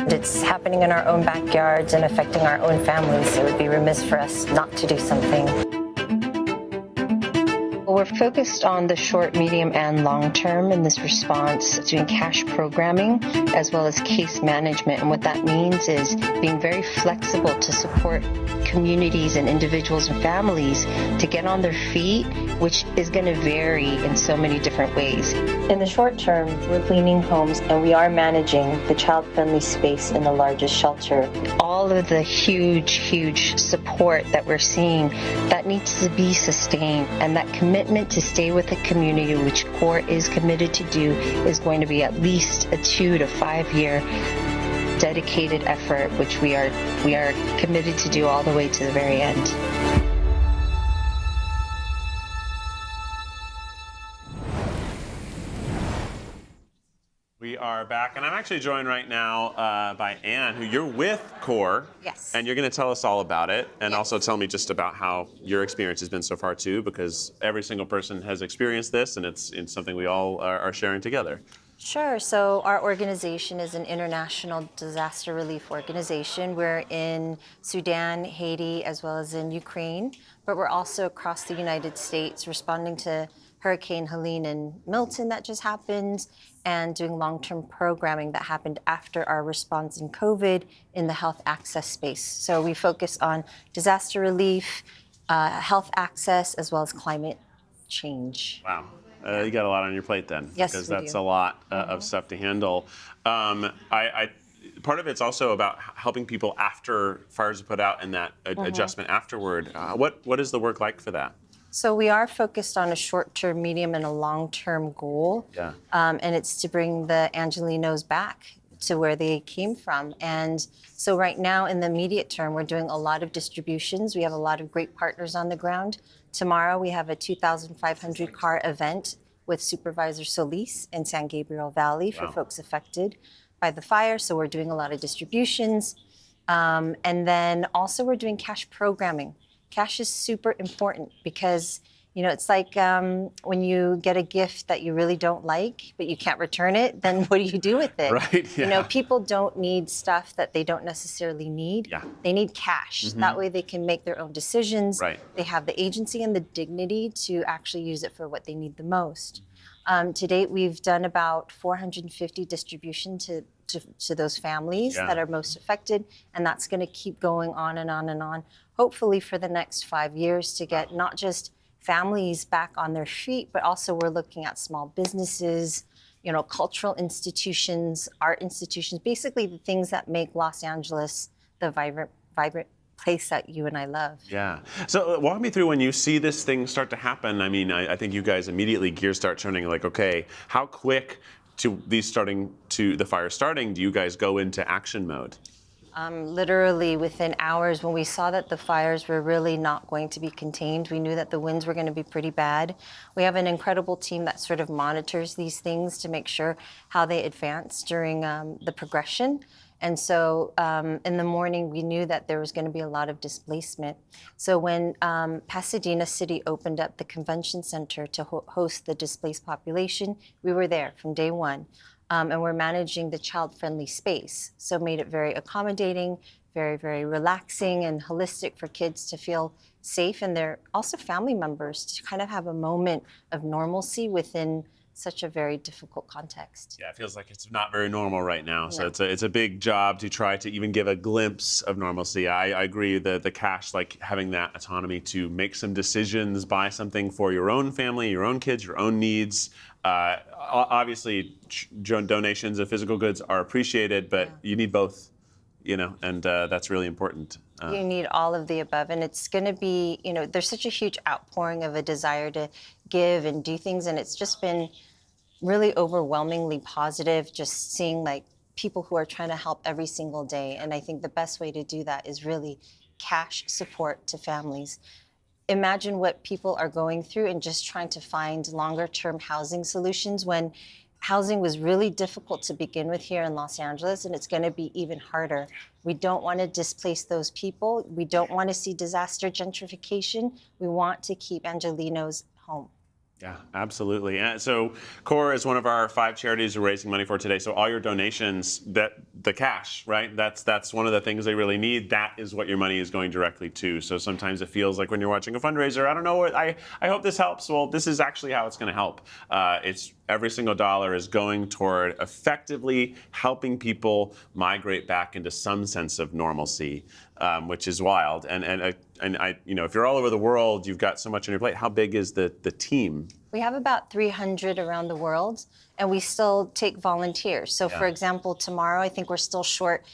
It's happening in our own backyards and affecting our own families. It would be remiss for us not to do something. We're focused on the short, medium, and long term in this response, doing cash programming as well as case management. And what that means is being very flexible to support communities and individuals and families to get on their feet, which is going to vary in so many different ways. In the short term, we're cleaning homes and we are managing the child-friendly space in the largest shelter. All of the huge support that we're seeing, that needs to be sustained, and that commitment to stay with the community, which CORE is committed to do, is going to be at least a 2 to 5 year dedicated effort, which we are committed to do all the way to the very end. We are back, and I'm actually joined right now by Ann, who you're with CORE. Yes. And you're going to tell us all about it, and also tell me just about how your experience has been so far too, because every single person has experienced this, and it's something we all are sharing together. Sure. So our organization is an international disaster relief organization. We're in Sudan, Haiti, as well as in Ukraine, but we're also across the United States responding to Hurricane Helene and Milton that just happened, and doing long-term programming that happened after our response in COVID in the health access space. So we focus on disaster relief, health access, as well as climate change. Wow. You got a lot on your plate then. Yes, because we that's do. a lot of stuff to handle. Part of it's also about helping people after fires are put out and that adjustment afterward. What is the work like for that? So we are focused on a short-term, medium, and a long-term goal. Yeah. And it's to bring the Angelenos back to where they came from. And so right now in the immediate term, we're doing a lot of distributions. We have a lot of great partners on the ground. Tomorrow we have a 2,500 car event with Supervisor Solis in San Gabriel Valley for folks affected by the fire. So we're doing a lot of distributions. And then also we're doing cash programming. Cash is super important because, you know, it's like when you get a gift that you really don't like, but you can't return it, then what do you do with it? Right, yeah. You know, people don't need stuff that they don't necessarily need. Yeah. They need cash. That way they can make their own decisions. Right. They have the agency and the dignity to actually use it for what they need the most. To date, we've done about 450 distribution to those families that are most affected, and that's going to keep going on and on and on, hopefully for the next 5 years, to get not just families back on their feet, but also we're looking at small businesses, you know, cultural institutions, art institutions, basically the things that make Los Angeles the vibrant place that you and I love. Yeah. So walk me through when you see this thing start to happen. I mean, I think you guys immediately gears start turning, like, okay, how quick to the fire starting, do you guys go into action mode? Literally within hours, when we saw that the fires were really not going to be contained, we knew that the winds were going to be pretty bad. We have an incredible team that sort of monitors these things to make sure how they advance during the progression. And so in the morning, we knew that there was going to be a lot of displacement. So when Pasadena City opened up the convention center to host the displaced population, we were there from day one. And we're managing the child-friendly space. So made it very accommodating, very, very relaxing and holistic for kids to feel safe. And they're also family members to kind of have a moment of normalcy within such a very difficult context. Yeah, it feels like it's not very normal right now. So it's a big job to try to even give a glimpse of normalcy. I agree that the cash, like having that autonomy to make some decisions, buy something for your own family, your own kids, your own needs. Obviously, donations of physical goods are appreciated, but you need both, you know, and that's really important. You need all of the above, and it's going to be, you know, there's such a huge outpouring of a desire to give and do things, and it's just been really overwhelmingly positive, just seeing like people who are trying to help every single day. And I think the best way to do that is really cash support to families. Imagine what people are going through and just trying to find longer term housing solutions when housing was really difficult to begin with here in Los Angeles, and it's going to be even harder. We don't want to displace those people. We don't want to see disaster gentrification. We want to keep Angelenos home. Yeah, absolutely. And so CORE is one of our 5 charities we're raising money for today. So all your donations, the cash, right? That's one of the things they really need. That is what your money is going directly to. So sometimes it feels like when you're watching a fundraiser, I don't know, I hope this helps. Well, this is actually how it's going to help. It's every single dollar is going toward effectively helping people migrate back into some sense of normalcy, which is wild. And I, you know, if you're all over the world, you've got so much on your plate. How big is the team? We have about 300 around the world, and we still take volunteers. So for example, tomorrow, I think we're still short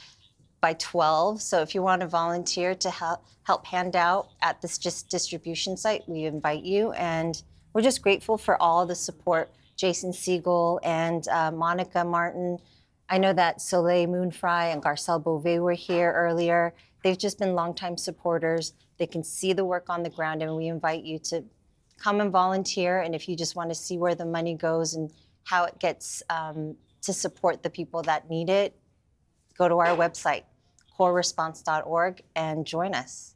by 12. So if you want to volunteer to help hand out at this distribution site, we invite you. And we're just grateful for all the support. Jason Segel and Monica Martin. I know that Soleil Moonfry and Garcelle Beauvais were here earlier. They've just been longtime supporters. They can see the work on the ground, and we invite you to come and volunteer. And if you just want to see where the money goes and how it gets to to support the people that need it, go to our website, coreresponse.org, and join us.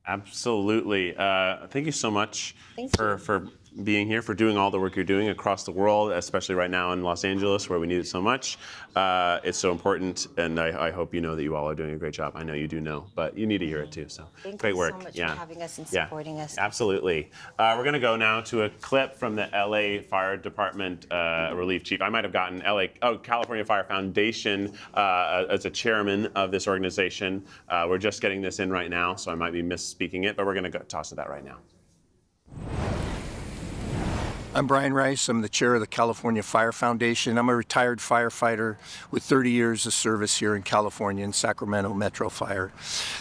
Absolutely. Thank you so much for being here, for doing all the work you're doing across the world, especially right now in Los Angeles, where we need it so much. It's so important, and I hope you know that you all are doing a great job. I know you do know, but you need to hear it too. So great work. Thank you so much for having us and supporting us. Absolutely. We're going to go now to a clip from the LA Fire Department Relief Chief. I might have gotten California Fire Foundation as a chairman of this organization. We're just getting this in right now, so I might be misspeaking it, but we're going to toss to that right now. I'm Brian Rice. I'm the chair of the California Fire Foundation. I'm a retired firefighter with 30 years of service here in California in Sacramento Metro Fire.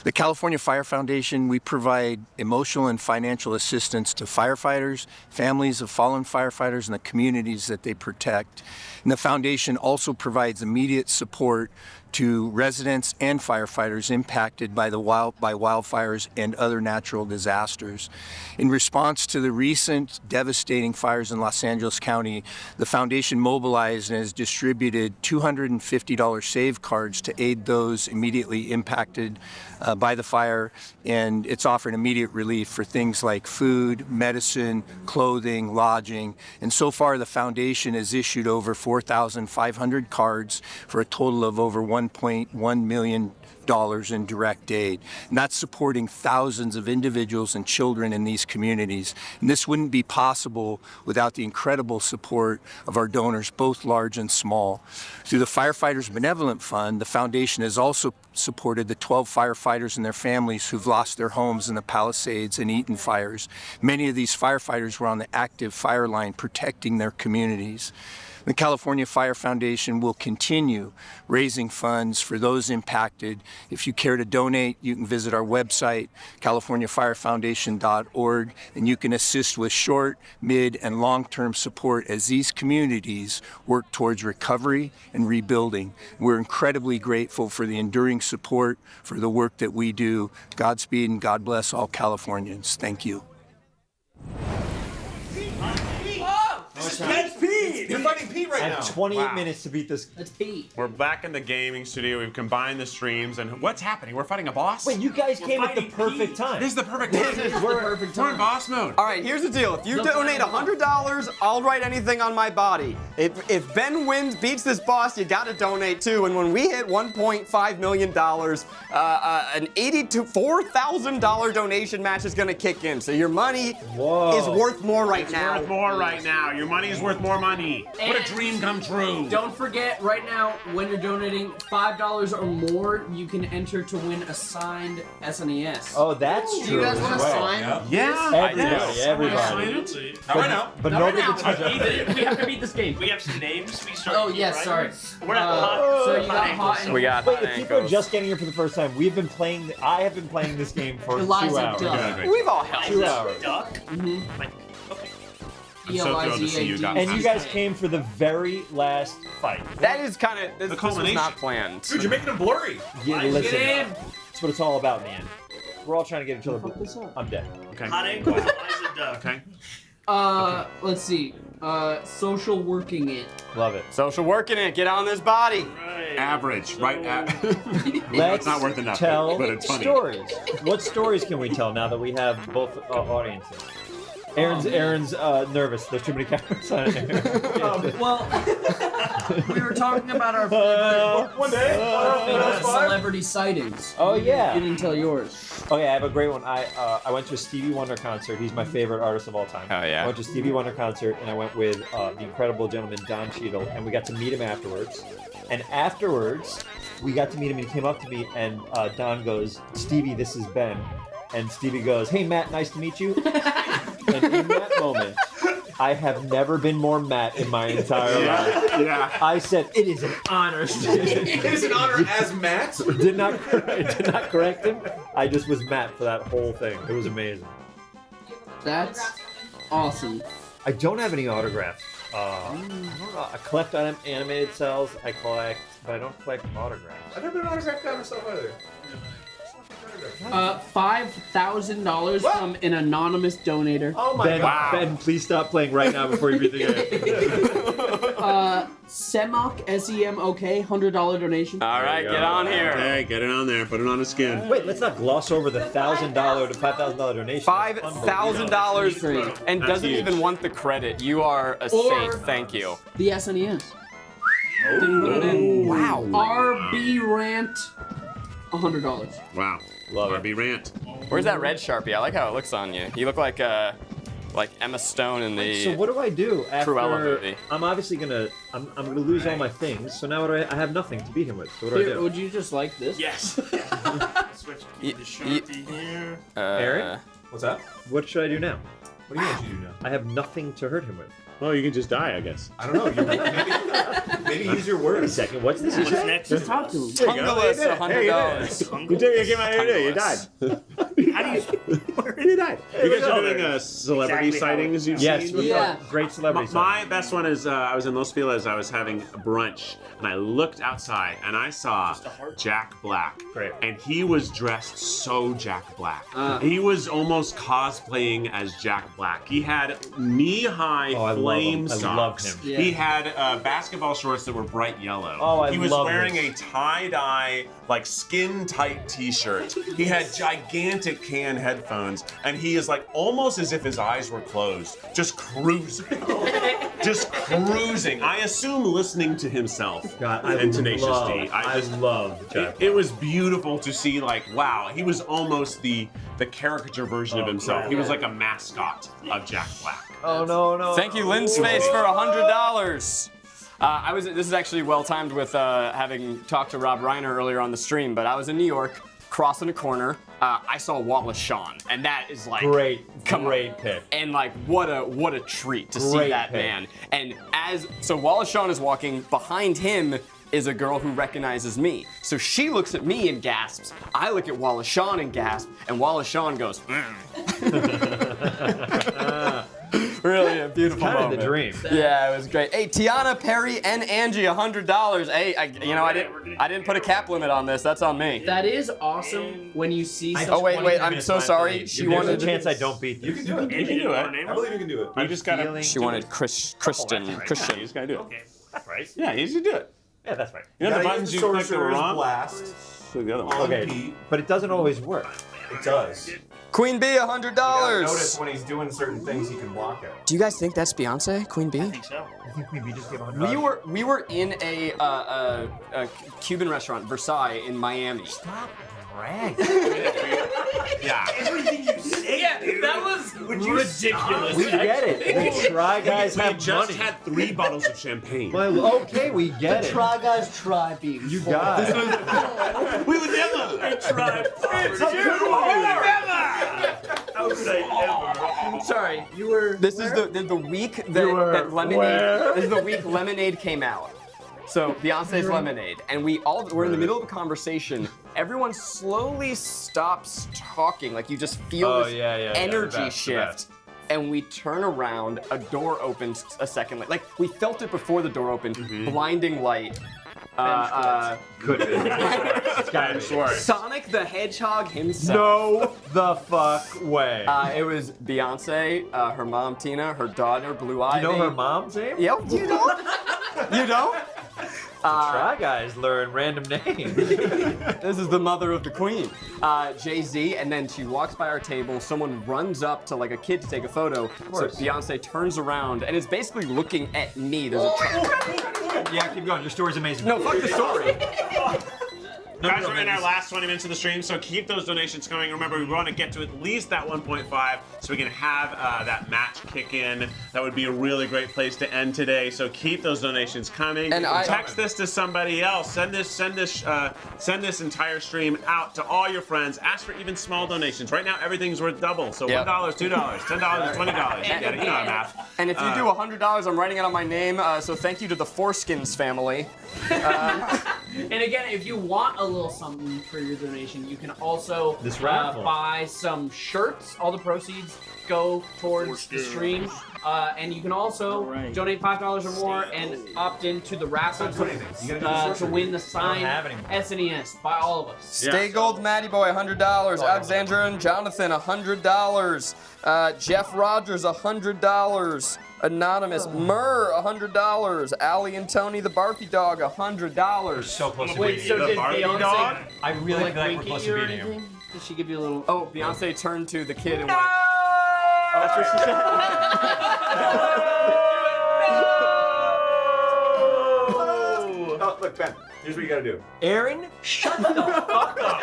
The California Fire Foundation, we provide emotional and financial assistance to firefighters, families of fallen firefighters, and the communities that they protect. And the foundation also provides immediate support to residents and firefighters impacted by wildfires and other natural disasters. In response to the recent devastating fires in Los Angeles County, the foundation mobilized and has distributed $250 save cards to aid those immediately impacted by the fire, and it's offering immediate relief for things like food, medicine, clothing, lodging. And so far the foundation has issued over 4,500 cards for a total of over $1.1 million in direct aid. And that's supporting thousands of individuals and children in these communities. And this wouldn't be possible without the incredible support of our donors, both large and small. Through the Firefighters Benevolent Fund, the foundation has also supported the 12 firefighters and their families who've lost their homes in the Palisades and Eaton fires. Many of these firefighters were on the active fire line protecting their communities. The California Fire Foundation will continue raising funds for those impacted. If you care to donate, you can visit our website, californiafirefoundation.org, and you can assist with short, mid, and long-term support as these communities work towards recovery and rebuilding. We're incredibly grateful for the enduring support for the work that we do. Godspeed and God bless all Californians. Thank you. That's Pete! You're fighting Pete right now. I have 28 minutes to beat this. That's Pete. We're back in the gaming studio. We've combined the streams, and what's happening? We're fighting a boss? Wait, you guys came at the perfect time. This is the perfect time. We're in boss mode. All right, here's the deal. If you donate $100, I'll write anything on my body. If Ben beats this boss, you gotta donate too. And when we hit $1.5 million, an $84,000 donation match is gonna kick in. So your money is worth more right now. It's worth more right now. Your money is worth more money. What a dream come true. Don't forget, right now, when you're donating $5 or more, you can enter to win a signed SNES. Oh, that's true. Do you guys want to sign? Yeah. Everybody. But nobody can touch it. We have to beat this game. We have some names. We start. Oh, yes, sorry. We're at hot. So you got hot and we got Wait, if people are just getting here for the first time, I have been playing this game for 2 hours. We've all helped. 2 hours. Duck. I'm so thrilled to see you guys. And you guys came for the very last fight. That is kind of this was not planned. Dude, you're making them blurry. Yeah, listen, that's what it's all about, man. We're all trying to get each other. I'm dead. Okay. Hot ankle. Eyes of duck. Okay. Let's see. Social working it. Love it. Social working it. Get on this body. Right. Average, right? Let's it's not worth enough, tell but it's funny. stories. What stories can we tell now that we have both audiences? Aaron's nervous. There's too many cameras on it. Well, we were talking about our favorite celebrity sightings. Oh yeah. You didn't tell yours. Oh yeah, I have a great one. I went to a Stevie Wonder concert. He's my favorite artist of all time. Oh yeah. I went to a Stevie Wonder concert and I went with the incredible gentleman Don Cheadle, and we got to meet him afterwards. And afterwards, we got to meet him and he came up to me and Don goes, "Stevie, this is Ben." And Stevie goes, "Hey Matt, nice to meet you." And in that moment, I have never been more Matt in my entire life. Yeah. I said, "It is an honor." It is an honor as Matt. Did not correct him. I just was Matt for that whole thing. It was amazing. That's awesome. I don't have any autographs. I collect animated cells. But I don't collect autographs. I've never been an autograph guy myself either. $5,000 from an anonymous donator. Oh my God. Ben, please stop playing right now before you beat the game. Semok, S-E-M-O-K, $100 donation. All right, get on here. Okay, get it on there. Put it on the skin. Wait, let's not gloss over the $1,000 to $5,000 donation. $5,000 and That's doesn't huge. even want the credit. You are a Or- saint. Thank you. The SNES. Didn't put it in. Wow. RB Rant, $100. Wow. Love it. RB Rant. Where's that red Sharpie? I like how it looks on you. You look like Emma Stone in the So what do I do after? Cruella movie. I'm obviously gonna lose all my things. So now what do I have nothing to beat him with. So what do I Here, do? would you just like this? Yes. Switch the Sharpie here. Aaron, what's that? What should I do now? What do you want you to do now? I have nothing to hurt him with. Oh, you can just die, I guess. I don't know. Maybe use your words. Wait a second. What's this? What's next? Just talk to him. Tongueless, Hey, $100. you came out here, you died. How do you? You died. You guys are doing There. celebrity Exactly how it sightings you've Yes, seen? we Yeah. great celebrity. My best one is I was in Los Feliz. I was having brunch, and I looked outside, and I saw Jack Black. Great. And he was dressed so Jack Black. He was almost cosplaying as Jack Black. He had knee-high Oh, I love flame him. I socks. love him. Yeah. He had basketball shorts that were bright yellow. Oh, I He was love wearing this. a tie-dye, like skin-tight T-shirt. He had gigantic can headphones, and he is like almost as if his eyes were closed, just cruising. Just cruising. I assume listening to himself. God, I and Tenacious love, D. I love Jack. It was beautiful to see, like, wow, he was almost the caricature version of himself. cool. He was like a mascot of Jack Black. Oh no. Thank you, Lynn's Face, for $100. This is actually well timed with having talked to Rob Reiner earlier on the stream, but I was in New York, crossing a corner. I saw Wallace Shawn, and that is like Great come on. pick. And like what a treat to see Great that pick. man. And so Wallace Shawn is walking, behind him is a girl who recognizes me. So she looks at me and gasps. I look at Wallace Shawn and gasp, and Wallace Shawn goes, Really a beautiful Kind of moment. the dream. Yeah, it was great. Hey, Tiana, Perry, and Angie, $100. Hey, I didn't put a cap limit on this. That's on me. That is awesome when you see. Oh wait, I'm so sorry. She There's wanted a chance I don't beat this. You can do it. You can do it. I believe you can do it. You just gotta. She wanted Christian. You just gotta do it. Okay. Right. Yeah, you just do it. Yeah, that's right. You know the Gotta buttons use you the click that were sorcerer's wrong? blast. Click the other one. Okay, but it doesn't always work. It does. Queen Bee, Notice $100. when he's doing certain things, he can block it. Do you guys think that's Beyonce, Queen Bee? I think so. I think we just give $100. We were in a Cuban restaurant, Versailles, in Miami. Stop bragging. Yeah. Everything you say, Yeah, dude. that was Would you ridiculous. We get it. The Try Guys We have just money. had 3 bottles of champagne. Well, okay, we get it. Try guys, try beef. You got it. We would never. Try. How could I ever? Sorry, you were. This is the week that Lemonade. This is the week Lemonade came out. So Beyonce's Lemonade, and we're in the middle of a conversation. Everyone slowly stops talking, like you just feel this energy the best. shift. And we turn around, a door opens a second later. Like we felt it before the door opened, blinding light. Good. It's gotta be Schwartz. Sonic the Hedgehog himself. No the fuck way. It was Beyonce, her mom Tina, her daughter Blue Ivy. You know her mom's name? Yep. You don't? You don't? Try Guys learn random names. This is the mother of the queen. Jay-Z, and then she walks by our table. Someone runs up to like a kid to take a photo. So Beyonce turns around and is basically looking at me. There's a Yeah, keep going. Your story's amazing. No, fuck the story. Guys, we're in our last 20 minutes of the stream, so keep those donations coming. Remember, we want to get to at least that 1.5 so we can have that match kick in. That would be a really great place to end today. So keep those donations coming. And text this to somebody else. Send this entire stream out to all your friends. Ask for even small donations. Right now, everything's worth double. So $1, $2, $10, $20. You get it. You know math. And if you do $100, I'm writing it on my name. So thank you to the Foreskins family. And again, if you want a little something for your donation, you can also This raffle. buy some shirts. All the proceeds go towards the stream. And you can also donate $5 or more and opt into the raffle to win the signed SNES by all of us. Stay Gold Matty Boy, $100. Alexandra and Jonathan, $100. Jeff Rogers, $100. Anonymous, Murr, $100. Allie and Tony, the Barthy dog, $100. So close to Wait, beating so him. did Barbie Beyonce dog? I really feel like we're wink close at you to or beating him. anything? Did she give you a little? Oh, Beyonce turned to the kid and went. That's what she said. Oh, look, Ben. Here's what you gotta do. Arin, shut the fuck up.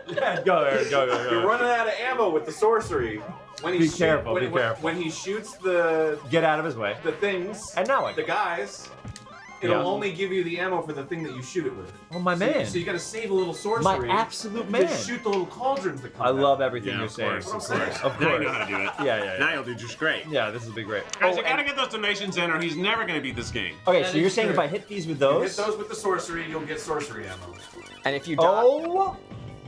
Yeah, go, Arin, go. You're running out of ammo with the sorcery. When he Be careful, be careful. When he shoots the Get out of his way. the things, And now I the guys, it'll Yeah. only give you the ammo for the thing that you shoot it with. Oh, my So- man. So you gotta save a little sorcery. My absolute to man. shoot the little cauldrons that come I out. love everything Yeah, you're of saying. course, of Of course. course. Now you know how to do it. Yeah. Now you'll do just great. Yeah, this will be great. Guys, you gotta get those donations in or he's never gonna beat this game. Okay, so you're saying if I hit these with You hit those? those with the sorcery, you'll get sorcery ammo. And if you die. Oh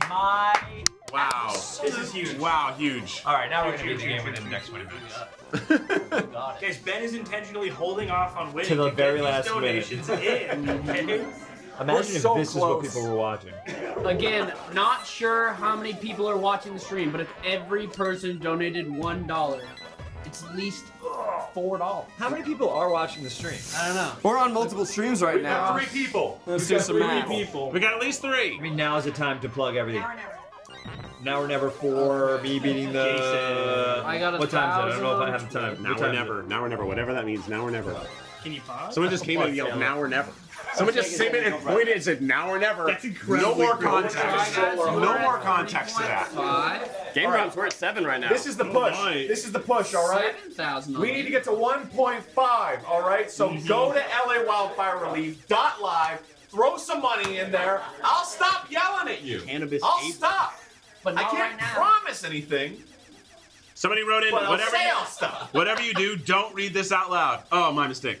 my. Wow. This is huge. Wow, huge. All right, now we're gonna beat the game within the next 20 minutes. Guys, Ben is intentionally holding off on winning To the get very these last donations minute. in. Okay? Imagine if so this is what close. people were watching. Again, not sure how many people are watching the stream, but if every person donated $1, it's at least $4. How many people are watching the stream? I don't know. We're on multiple streams right now. 3 people. Let's do some math. People. We got at least 3. I mean, now is the time to plug everything. Now or never for me beating the. Jason. I got What time is it? I don't know if I have the time. Now What or time is never. Now or never. Whatever that means. Now or never. Can you pause? Someone just came in and yelled now or never. Someone just came in and pointed and said now or never. That's incredible. No more context. Guys, No more context to that. 5, Game rounds, we're at 7 right now. This is the push. my. This is the push, all right? 7,000. We need to get to 1.5, all right? So go to LA Wildfire Relief .live, throw some money in there. I'll stop yelling at you. Cannabis I'll ape. stop. But I not can't right now. promise anything, Somebody wrote in but I'll whatever say you, I'll stop. whatever you do, don't read this out loud. Oh, my mistake.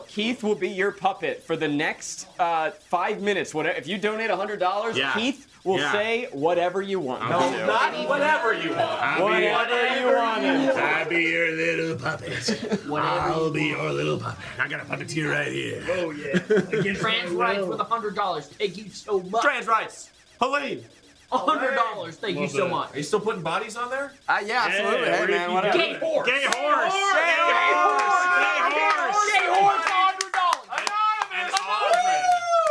Keith will be your puppet for the next 5 minutes. Whatever. If you donate $100, Yeah. Keith will Yeah. say whatever you want. No, him to. Not whatever you want. Whatever you want him to. I'll be your little puppet. I'll be your little puppet. I got a puppeteer right here. Oh, yeah. Against Trans rights with $100. Thank you so much. Trans rights. Helene. $100. Thank you so much. Are you still putting bodies on there? Yeah, absolutely. Yeah, Hey, we're man, gonna whatever. Gay horse. Gay horse. Gay horse, $100. And Aldrin.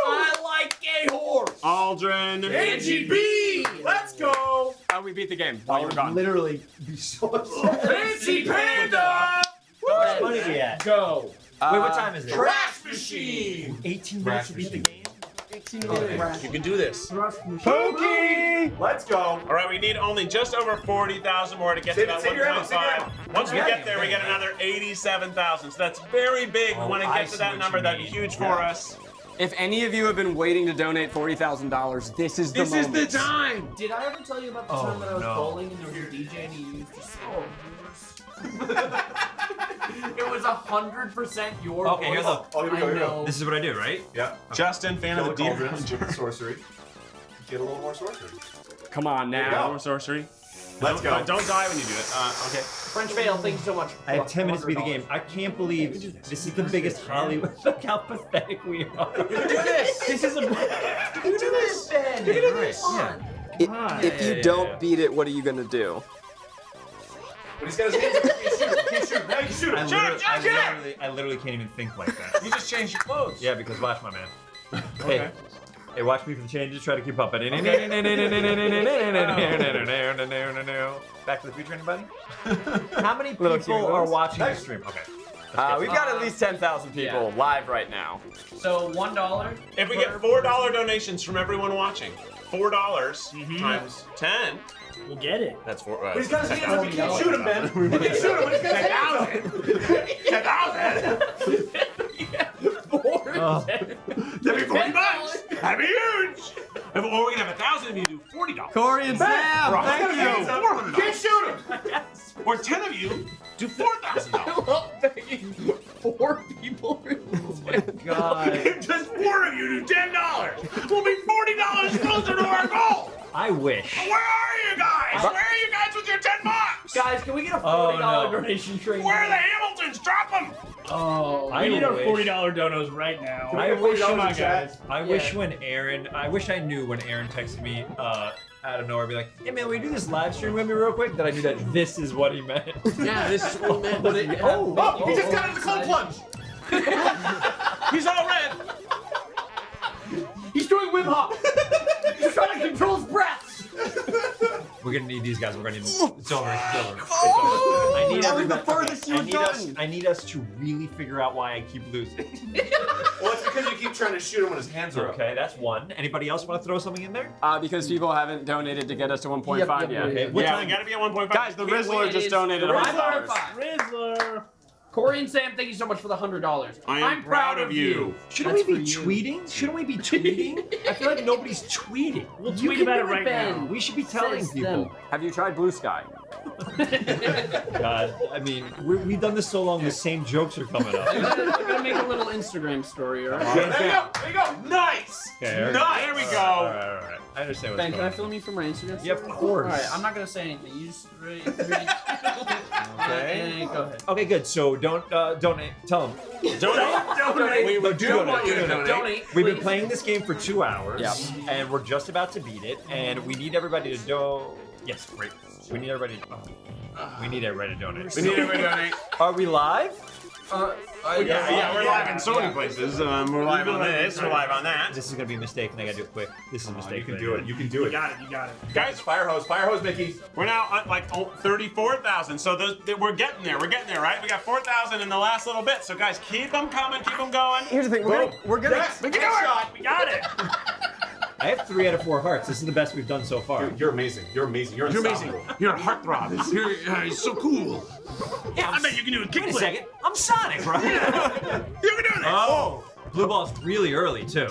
I like gay horse. Aldrin. Angie B. Let's go. We beat the game. While you're gone. Literally be so upset. Fancy Panda. How much money we at? Go. Wait, what time is it? Trash Machine. 18 minutes to beat the game? You can do this. Pokey. Let's go. All right, we need only just over 40,000 more to get to that Save your ammo, save your 1.5. ammo. Once we get there, we get another 87,000. So that's very big. We want to I get to see that what number. you That'd be mean. huge for us. If any of you have been waiting to donate $40,000, this is the This is moment. the time. Did I ever tell you about the time that I was bowling and there was a DJ and he used to say, it was 100% your Okay, voice. here's a. Oh, here we go. Here we go. This is what I do, right? Yeah. Justin, fan Kill of the the cauldrons deer. with sorcery. Get a little more sorcery. Come on There you now. go. More sorcery. Let's go. Don't die when you do it. Okay. French fail, thank you so much. I have 10 minutes to beat the game. I can't believe this is the biggest Hollywood. Look how pathetic we are. You can do this. This is a. You can do this. Ben. You can do this. Yeah. If you don't beat it, what are you going to do? But he's got his hands up. You can't shoot him. Now you can shoot him. I literally can't even think like that. You just changed your clothes. Yeah, because watch my man. Okay. Hey, watch me for the changes. Try to keep up. Back to the Future, anybody? How many people are watching the stream? Okay. We've got at least 10,000 people live right now. So $1. If we get $4 donations from everyone watching, $4 times 10. We'll get it. That's four. But he's got his hands up. You can't shoot him, Ben. You can't shoot him, but he's got his hands up. 10,000. That'd be $40. That'd be huge. Or we're gonna have 1,000 if you do $40. Corey and Sam, thank you. You can't shoot him. Or 10 of you do $4,000. love begging 4 people. God. If just 4 of you do $10, we'll be $40 closer to our goal. I wish. Where are you guys? Where are you guys with your $10? Guys, can we get a $40 donation train? Where are the Hamiltons? Drop them. Oh, I need our $40 donos right now. I wish, Come on, guys. I wish when Arin, I wish I knew when Arin texted me out of nowhere be like, hey man, will you do this live stream with me real quick? Then I knew that this is what he meant. Yeah, this is what he meant. But he just got into the cold plunge. He's all red. He's doing Wim Hof. He's trying to control his breaths. We're gonna need these guys. We're gonna need them. It's over. It's over. I need everybody. I need us to really figure out why I keep losing. Well, it's because you keep trying to shoot him when his hands are up. Okay, that's one. Anybody else want to throw something in there? Because people haven't donated to get us to 1.5 yet. Okay. We gotta be at 1.5. Guys, the Rizzler just donated $100. Rizzler. Corey and Sam, thank you so much for the $100. I'm proud of you. Shouldn't we be tweeting? Shouldn't we be tweeting? I feel like nobody's tweeting. We'll tweet about it right now. We should be telling people. Have you tried Blue Sky? God, I mean, we've done this so long, the same jokes are coming up. I'm gonna make a little Instagram story, all right? There you go. Nice. Okay, Nice. There we go. All right. I understand what's Ben, going can I on. film you for my Instagram story? Yeah, of course. All right, I'm not gonna say anything. You just read. Okay. Go ahead. Okay, good. So don't donate. Tell them. Donate. We do want you to donate. We've been playing this game for 2 hours, Yep. and we're just about to beat it, and we need everybody to Yes, great. We need everybody. We need everybody to donate. We need everybody to donate. Are we live? Yeah, we're live in so many places. We're live on this. We're live on that. This is gonna be a mistake, and I gotta do it quick. This is a mistake. You can do it. You can do it. You got it. Guys, fire hose, Mickey. We're now at like 34,000. So we're getting there. We're getting there, right? We got 4,000 in the last little bit. So guys, keep them coming. Keep them going. Here's the thing. We're gonna. Yes, We got it. I have 3 out of 4 hearts. This is the best we've done so far. You're amazing. You're amazing. You're unstoppable. You're a heartthrob. You're so cool. Yeah, I bet you can do a kickflip. Wait a second. I'm Sonic, right? You can do this. Oh, blue ball's really early too.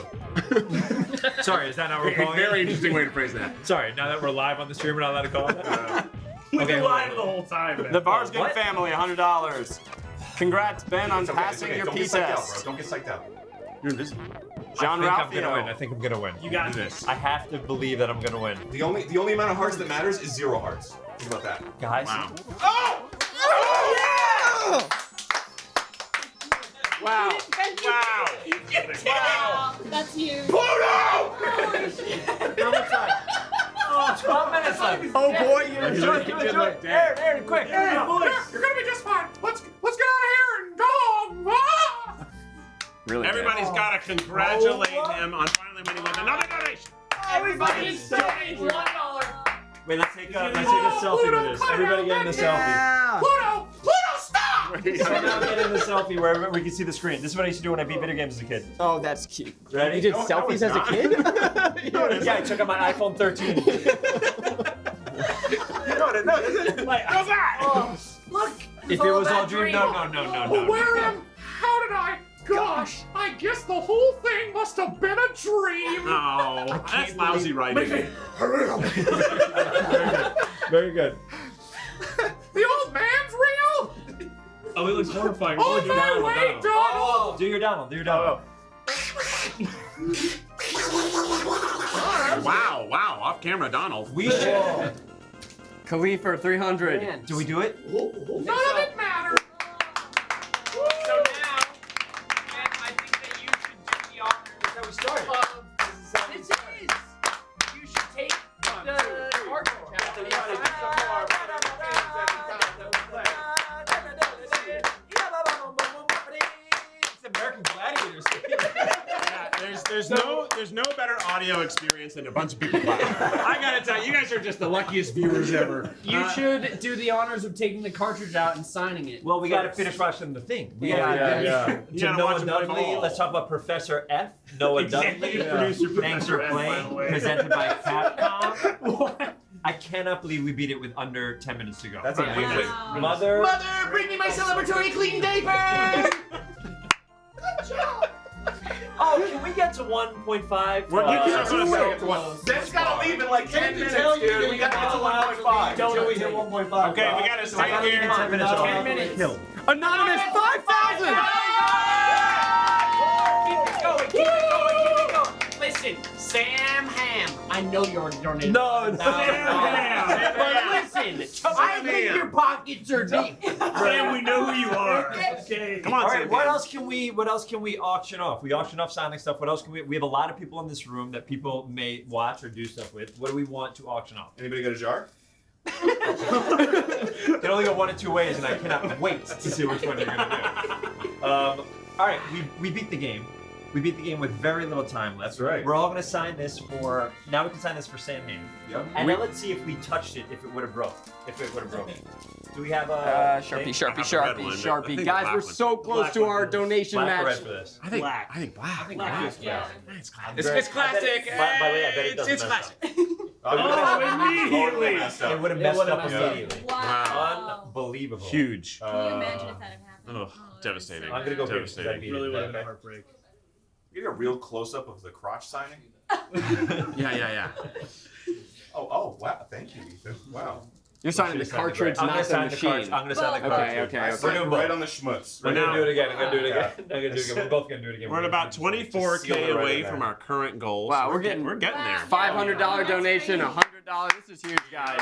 Sorry, is that not what we're calling Very it? interesting way to phrase that. Sorry, now that we're live on the stream, we're not allowed to call it that? We've Okay, been hold live on. the whole time, man. The Bar's Good What? family, $100. Congrats, Ben, on passing your Don't P get psyched out, test. bro. Don't get psyched out. You're invisible. John I think I'm gonna win. I Ralphio. think I'm gonna win. You got this. I have to believe that I'm gonna win. The only amount of hearts that matters is 0 hearts. Think about that. Guys. Wow. Wow. Wow. That's you. How much time? Oh, 12 minutes left. Oh boy, you're Do it. Aaron, quick. Boys. You're gonna be just fine. Let's get out of here and go home. Ah! Really Everybody's got to congratulate him on finally winning with another donation. Everybody's donating $1. Wait, let's take a selfie with this. Everybody get in the selfie. Pluto, stop! Somehow get in the selfie where we can see the screen. This is what I used to do when I beat video games as a kid. Oh, that's cute. Ready? You did selfies as a kid? Yeah, I took out my iPhone 13. How's that? Look. If it was all dream, no. Where am? How did I? Gosh, I guess the whole thing must have been a dream. Oh, that's lousy writing. Very good. The old man's real? Oh, it looks horrifying. On my way, Donald! Do your Donald. Wow. Off camera, Donald. We should. Khalifa, 300. Do we do it? None of it matters. So now, and I think that you should do the honors. That's how we started. This is. You should take the cartridge out. It's American Gladiators. There's no better audio experience than a bunch of people clapping. I gotta tell you, you guys are just the luckiest viewers ever. You should do the honors of taking the cartridge out and signing it. Well, we got to finish watching the thing. You gotta To Noah watch him play Dudley, ball. let's talk about Professor F. Noah Executive Dudley. producer Thanks for Professor F, by the playing. way. Presented by Capcom. I cannot believe we beat it with under 10 minutes to go. That's amazing. Mother, bring me my celebratory clean diaper! Good job. Oh, can we get to 1.5? Ben's gotta leave in like 10 minutes, dude. We gotta get to 1.5. Until we hit 1.5. Okay, we gotta stay here. 10 minutes. 10 minutes. No. Anonymous, 5,000! Keep it going. Listen, Sam Ham. I know you're already donated. No. But listen, I think your pockets are deep. Sam, we know who you are. Okay. Come on, All right, Sam what Pan. else can we auction off? We auction off signing stuff. What else can we have a lot of people in this room that people may watch or do stuff with. What do we want to auction off? Anybody got a jar? Can only go one of two ways, and I cannot wait to see which one you're gonna do. All right, we beat the game. We beat the game with very little time left. That's right. We're all gonna sign this for. Now we can sign this for Sam Hain. Yep. And now let's see if we touched it. If it would have broke. If it would have broken. Do we have a Sharpie. Guys, we're so close to our donation black or red match. for this? I think Black. black. I think black. Yeah. It's classic. It's classic. By the way, I bet it doesn't It's mess up. classic. Oh, immediately. It would have messed up immediately. Wow. Unbelievable. Huge. Can you imagine if that had happened? Ugh, devastating. I'm gonna go big because I Devastating. beat Really it. would have been a Okay. heartbreak. Getting a real close up of the crotch signing. Yeah. Oh, wow. Thank you, Ethan. Wow. You're signing the cartridge, I'm gonna not the sign the machine. cartridge. I'm gonna sign the cartridge. Okay. I signed right on the schmutz. We're gonna do it again. I'm gonna do it again. Yeah. We're both gonna do it again. We're at about 24K away from our current goals. Wow, we're getting there. $500 donation, $100. This is huge, guys.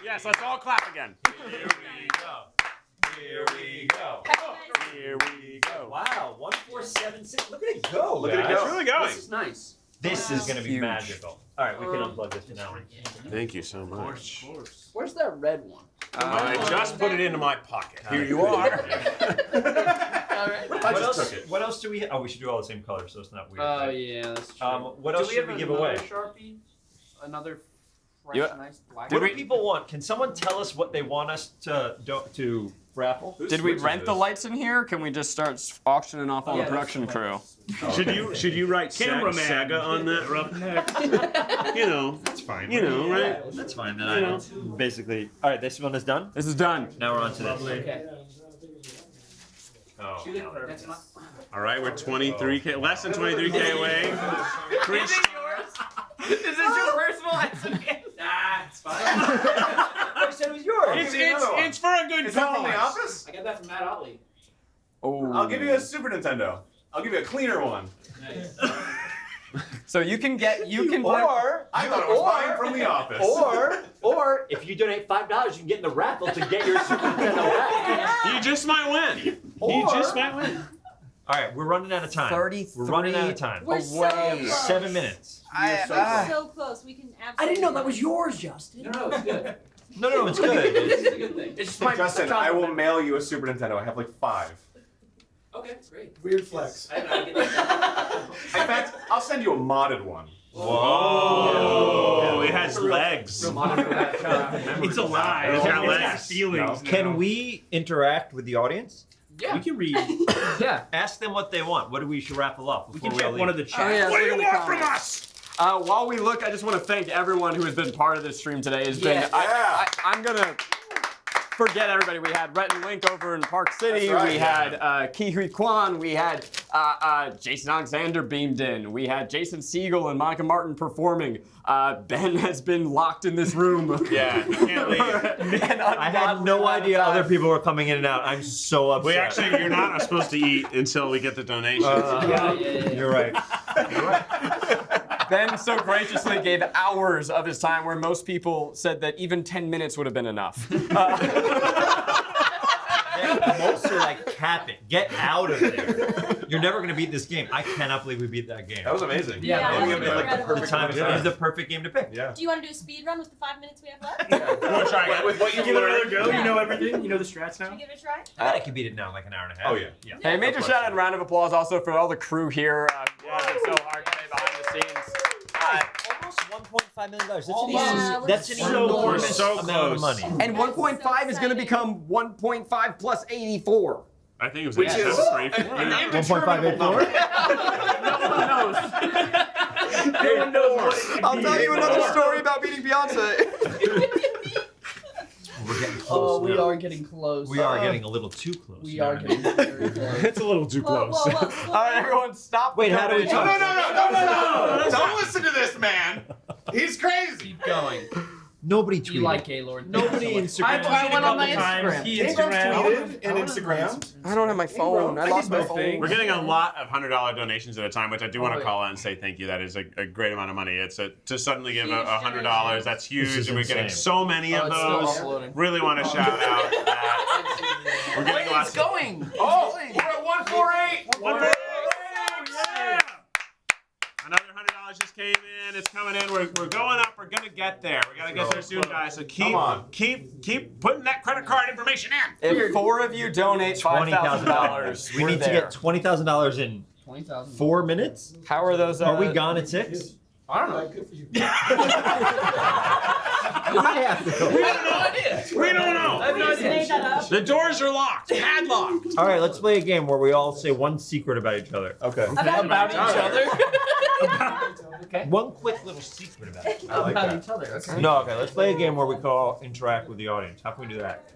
Yes, let's all clap again. Here we go. Here we go. Here we go. Wow, 1476. Look at it go. Look at it guys. go. It's really going. This is nice. This is gonna be Huge. magical. All right, we can unplug this now. Thank you so much. Where's that red one? I just put it into my pocket. Here you are. I just took it. What else do we have? Oh, we should do all the same color so it's not weird. Oh yeah, that's true. What else should we give away? Sharpie? Another fresh, Yeah. nice black. What do people want? Can someone tell us what they want us to raffle? Did we rent the lights in here? Can we just start auctioning off all the production crew? Should you write Cameraman. Saga on that roughneck? You know, That's fine. you know, right? Yeah, that's fine. Then I basically. All right, this one is done. This is done. Now we're on to this. Okay. Oh, no. That's my. All right, we're 23K, less than 23K away. Is this your personal? Nah, it's fine. I said it was yours. It's for a good Is that from The Office? I got that from Matt Otley. Oh. I'll give you a Super Nintendo. I'll give you a cleaner one. Nice. So you can Or I thought it was mine from The Office. Or if you donate $5, you can get in the raffle to get your Super Nintendo back. You just might win. You just might win. All right, we're running out of time. 33 We're running out of time. We're so close. 7 minutes. We're so close. We can absolutely. I didn't know that was yours, Justin. No, it's good. No, it's good. It's a good thing. It's just my Justin, I will mail you a Super Nintendo. I have like 5. Okay, great. Weird flex. I get that. In fact, I'll send you a modded one. Whoa! It has legs. It's alive. It's got It's got legs. feelings. Can we interact with the audience? Yeah. We can read. Yeah. Ask them what they want. What do we should raffle up? We can before check leave? one of the Oh, chats. yeah, What do look you in the want from comments. us? While we look, I just want to thank everyone who has been part of this stream today. It's been, Yeah. I'm gonna forget everybody. We had Rhett and Link over in Park City. That's right, We had Ki-Hui Kwan. We had Jason Alexander beamed in. We had Jason Segel and Monica Martin performing. Ben has been locked in this room. Yeah, you can't leave. I had no idea other people were coming in and out. I'm so upset. We actually, you're not supposed to eat until we get the donations. You're right. Ben so graciously gave hours of his time where most people said that even 10 minutes would have been enough. Most are like, cap it. Get out of there. You're never going to beat this game. I cannot believe we beat that game. That was amazing. Yeah, that was incredible. The time is the perfect game to pick. Yeah. Do you want to do a speed run with the 5 minutes we have left? We'll try again. With what you Give it another learned. go. You know everything. You know the strats Should now. we give it a try? I bet I can beat it now in like an hour and a half. Oh, yeah. Hey, major shout out and round of applause also for all the crew here. Working so hard today behind the scenes. Almost $1.5 million. Yeah, That's an enormous so amount of close. money. And 1.5 is going to become 1.5 plus 84. I think it was Which is 1.584. I'll tell you another story about beating Beyonce. We're getting close. Oh, we now. are getting close. We are getting a little too close. We you know are what I mean? getting very close. It's a little too Whoa, close. whoa, whoa. All right, everyone, stop. Wait, how do we No, no. Don't listen to this man. He's crazy. Keep going. Nobody tweeted. You like Gaylord. Nobody Instagram. I went on my Instagram. He Ingrams Instagram. tweeted and Instagrammed. I don't have my phone. I lost my phone. We're getting a lot of $100 donations at a time, which I do want to call out and say thank you. That is a great amount of money. It's to suddenly give $100. That's huge, This is and we're getting insane. so many of it's still those. uploading. Really want to shout out that we're getting a It's going. Oh, we're at 148. 148. Yeah. Another $100 just came in. It's coming in. We're going up. We're gonna get there. We gotta get there soon, guys. So keep putting that credit card information in. If 4 of you donate $5,000, We need to get $20,000 in 4 minutes. How are those? Are we gone at 6? I don't know. I have to go. We have no idea. We don't know. I have no idea. The doors are locked. Padlocked. All right, let's play a game where we all say one secret about each other. Okay. About each other. Okay. One quick little secret about each other. About each other. Okay. No, okay. Let's play a game where we can all interact with the audience. How can we do that?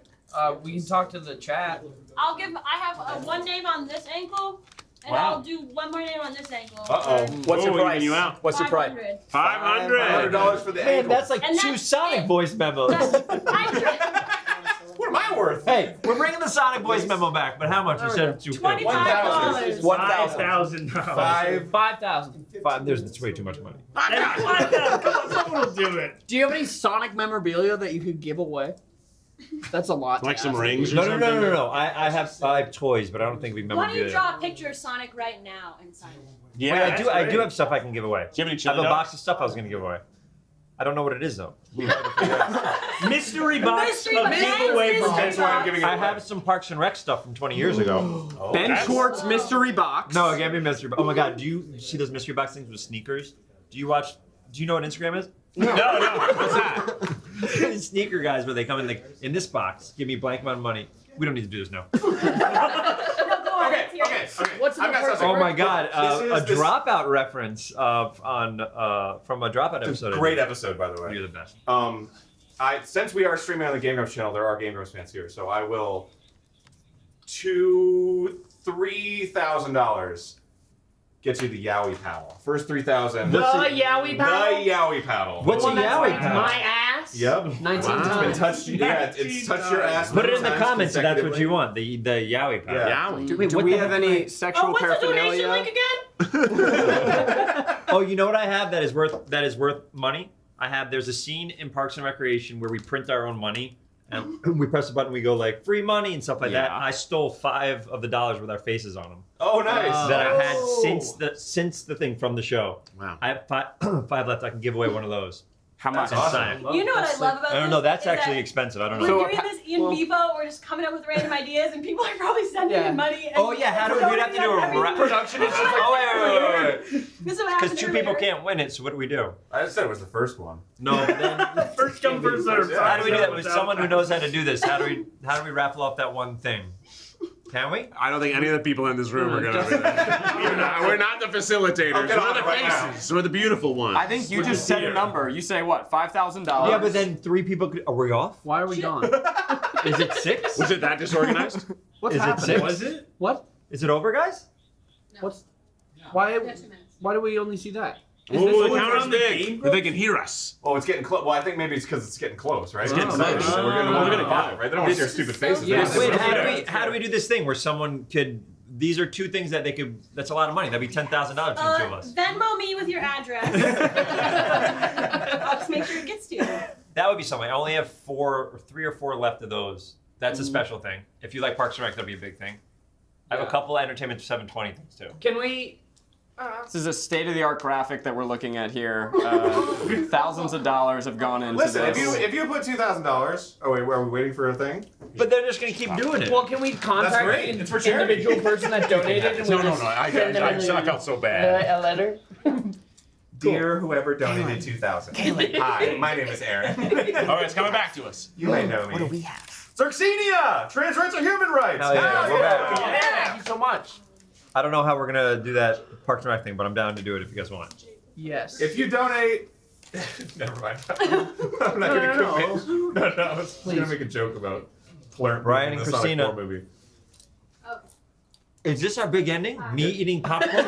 We can talk to the chat. I have one name on this ankle, and Wow. I'll do one more name on this ankle. What's your price? You out. What's your price? 500. $500 for the Man, ankle. that's like And 2 that's Sonic it. Voice memos. What am I worth? Hey, we're bringing the Sonic Voice memo back, but how much? You said $250. $25. $1,000. $5,000. That's way too much money. Someone will do it. Do you have any Sonic memorabilia that you could give away? That's a lot. Like to some ask. rings or No, something? no. I have toys, but I don't think we Why don't you memorabilia. draw a picture of Sonic right now and sign it? Yeah, Wait, that's I great. do have stuff I can give away. Do you have any I chili have a dogs? box of stuff I was going to give away. I don't know what it is though. Mystery box Mystery of box. giveaway from Mystery Ben. box. I have some Parks and Rec stuff from 20 years ago. Ben Schwartz mystery box. No, it can't be mystery. Oh my God, do you see those mystery box things with sneakers? Do you know what Instagram is? No. What's that? Sneaker guys where they come in this box, give me a blank amount of money. We don't need to do this now. No, go on. Okay. What's in I've the got first something. Oh my God, This a dropout reference from a dropout episode. Great episode, by the way. You're the best. Since we are streaming on the Game Grumps channel, there are Game Grumps fans here, so I will $3,000 get you the Yowie paddle. First 3,000. The Yowie paddle? The Yowie paddle. What's a Yowie paddle? My ass. Yep. 19 It's times. been touched. Yeah, it's touched your ass. Put it in the 19 comments if that's what consecutively. you want. The Yowie paddle. Yeah. Do, Wait, do what we the have heck? any sexual What's the donation paraphernalia? link again? Oh, you know what I have that is worth money? There's a scene in Parks and Recreation where we print our own money and we press a button, we go like free money and stuff like that. I stole $5 of the dollars with our faces on them. Oh, nice. That I had since the thing from the show. Wow. I have five left. I can give away one of those. How much? And sign it. You know what I love about I don't this know. That's is actually that expensive. I don't We're know. doing this in vivo. We're just coming up with random ideas, and people are probably sending in money. And Oh yeah, how do we'd have to do a production? It's just like, oh wait. This is what Because happened 2 people earlier. can't win it. So what do we do? I just said it was the first one. No, but then First come, first serve. how do we do that with someone who knows how to do this? How do we raffle off that one thing? Can we? I don't think any of the people in this room are gonna do that. We're not the facilitators. I'll get We're on the it right now. faces. We're the beautiful ones. I think you just said a number. You say what? $5,000. Yeah, but then 3 people could. Are we off? Why are we gone? Is it 6? Was it that disorganized? What's Is it happening? 6? Was it? What? Is it over, guys? What's? Why? Why do we only see that? Is Oh, this the what counter's on the big. game If they can hear us. Oh, it's getting close. Well, I think maybe it's because it's getting close, right? It's getting close. So we're getting We're 1.5, right? They don't want to see our stupid faces. Yeah. They Wait, just- how do we do this thing where someone could? These are 2 things that they could. That's a lot of money. That'd be $10,000 between the 2 of us. Venmo me with your address. I'll just make sure it gets to you. That would be something. I only have 3 or 4 left of those. That's a special thing. If you like Parks and Rec, that'd be a big thing. I have a couple of Entertainment 720 things too. Can we? This is a state-of-the-art graphic that we're looking at here. Thousands of dollars have gone into Listen, this. if you put $2,000. Oh wait, are we waiting for a thing? But they're just gonna keep doing it. Well, can we contact great. the It's for charity. individual person that donated? And we just send them I felt so bad. a letter. Dear whoever donated $2,000. Hi, my name is Arin. All right, it's coming back to us. You may know me. What do we have? Xerxenia! Trans rights are human rights! Hell yeah, we're back. Thank you so much. I don't know how we're gonna do that Parks and Rec thing, but I'm down to do it if you guys want. Yes. If you donate... Never mind. I'm not going to commit. No, I was going to make a joke about Plurp Brian in and the Sonic Christina. 4 movie. Is this our big ending? Me eating popcorn?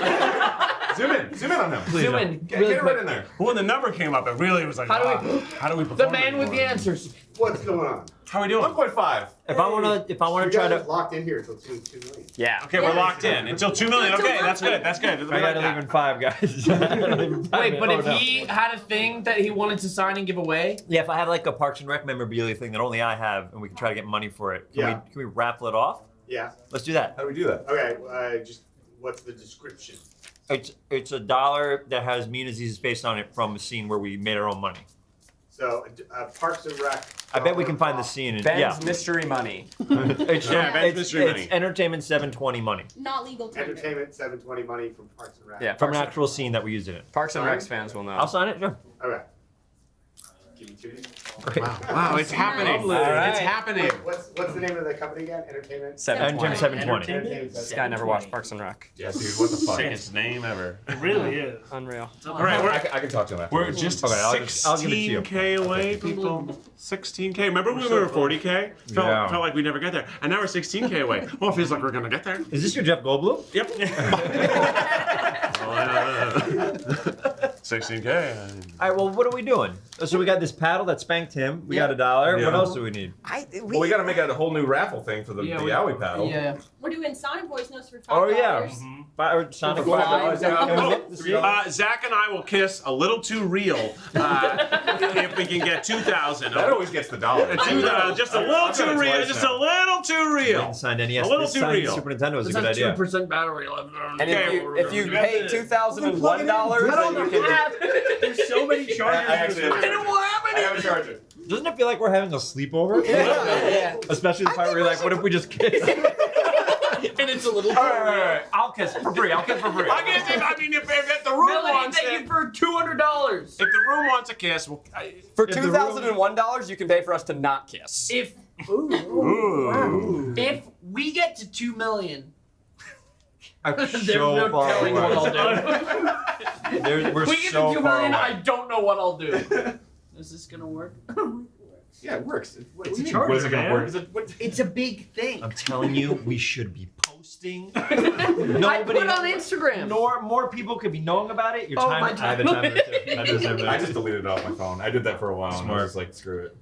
Zoom in on them. Please Zoom don't. in. Get Really it quick. right in there. When the number came up, it really was like, How do we- how do we The perform man with the anymore? answers. What's going on? How are we doing? 1.5. If I wanna You try guys to. locked in here until 2 million. Yeah. Okay, we're locked in until 2 million. Okay, that's good. That's good. I gotta leave in 5, guys. I gotta leave in 5. Wait, but Oh, if no. he had a thing that he wanted to sign and give away, Yeah, if I had like a Parks and Rec memorabilia thing that only I have, and we can try to get money for it, can we raffle it off? Yeah. Let's do that. How do we do that? Okay, just what's the description? It's $1 that has me and Aziz's face on it from a scene where we made our own money. So, Parks and Rec. I bet we can find the scene. And, Ben's mystery money. It's mystery money. It's Entertainment 720 money. Not legal tender. Entertainment 720 money from Parks and Rec. Yeah, From an actual scene that we used in it. Parks and Recs fans will know. I'll sign it, sure. Okay. Give me 2 days. Great. Wow, it's happening. It's happening. Wait, what's the name of the company again? Entertainment. Entertainment 720. Entertainment This guy never watched Parks and Rec. Yeah, dude, what the fuck? Sickest name ever. It really is. Unreal. All right, I can talk to him after. we're just Okay, I'll give it to you. 16K away, people. 16K. Remember when we were 40K? Felt like we never get there. And now we're 16K away. Well, it feels like we're going to get there. Is this your Jeff Goldblum? Yep. 16K. All right, well, what are we doing? So we got this paddle that spanked him. We got $1. Yeah. What else do we need? Well, we got to make a whole new raffle thing for the Yowie paddle. Yeah. We're doing Sonic voice notes for $5. Oh, yeah. Sonic $5. Zach and I will kiss a little too real if we can get 2,000. That always gets the dollar. Just a little too real. Just a little too real. Signed NES. A little too real. Super Nintendo was a There's good idea. 2% battery left. And if you pay $2,001, then you can. There's so many chargers. I actually have I have a charger. Doesn't it feel like we're having a sleepover? Yeah. Especially the part where you're like, what if we just kiss? And it's a little. All right. I'll kiss for free. I'll kiss for free. I mean, if the room Melody, wants thank it, you for $200. if the room wants a kiss, we'll, For $2,001, you can pay for us to not kiss. If if we get to 2 million, I'm there's so no far telling away. what I'll do. We're If we get so to 2 far million, away. I don't know what I'll do. Is this gonna work? Yeah, it works. It's a charger, What is it going to man. work? Is it, what? It's a big thing. I'm telling you, we should be posting. I put it on Instagram. More people could be knowing about it. Your Oh, time. my I have a timer too. I just deleted it off my phone. I did that for a while. And I was just like, screw it.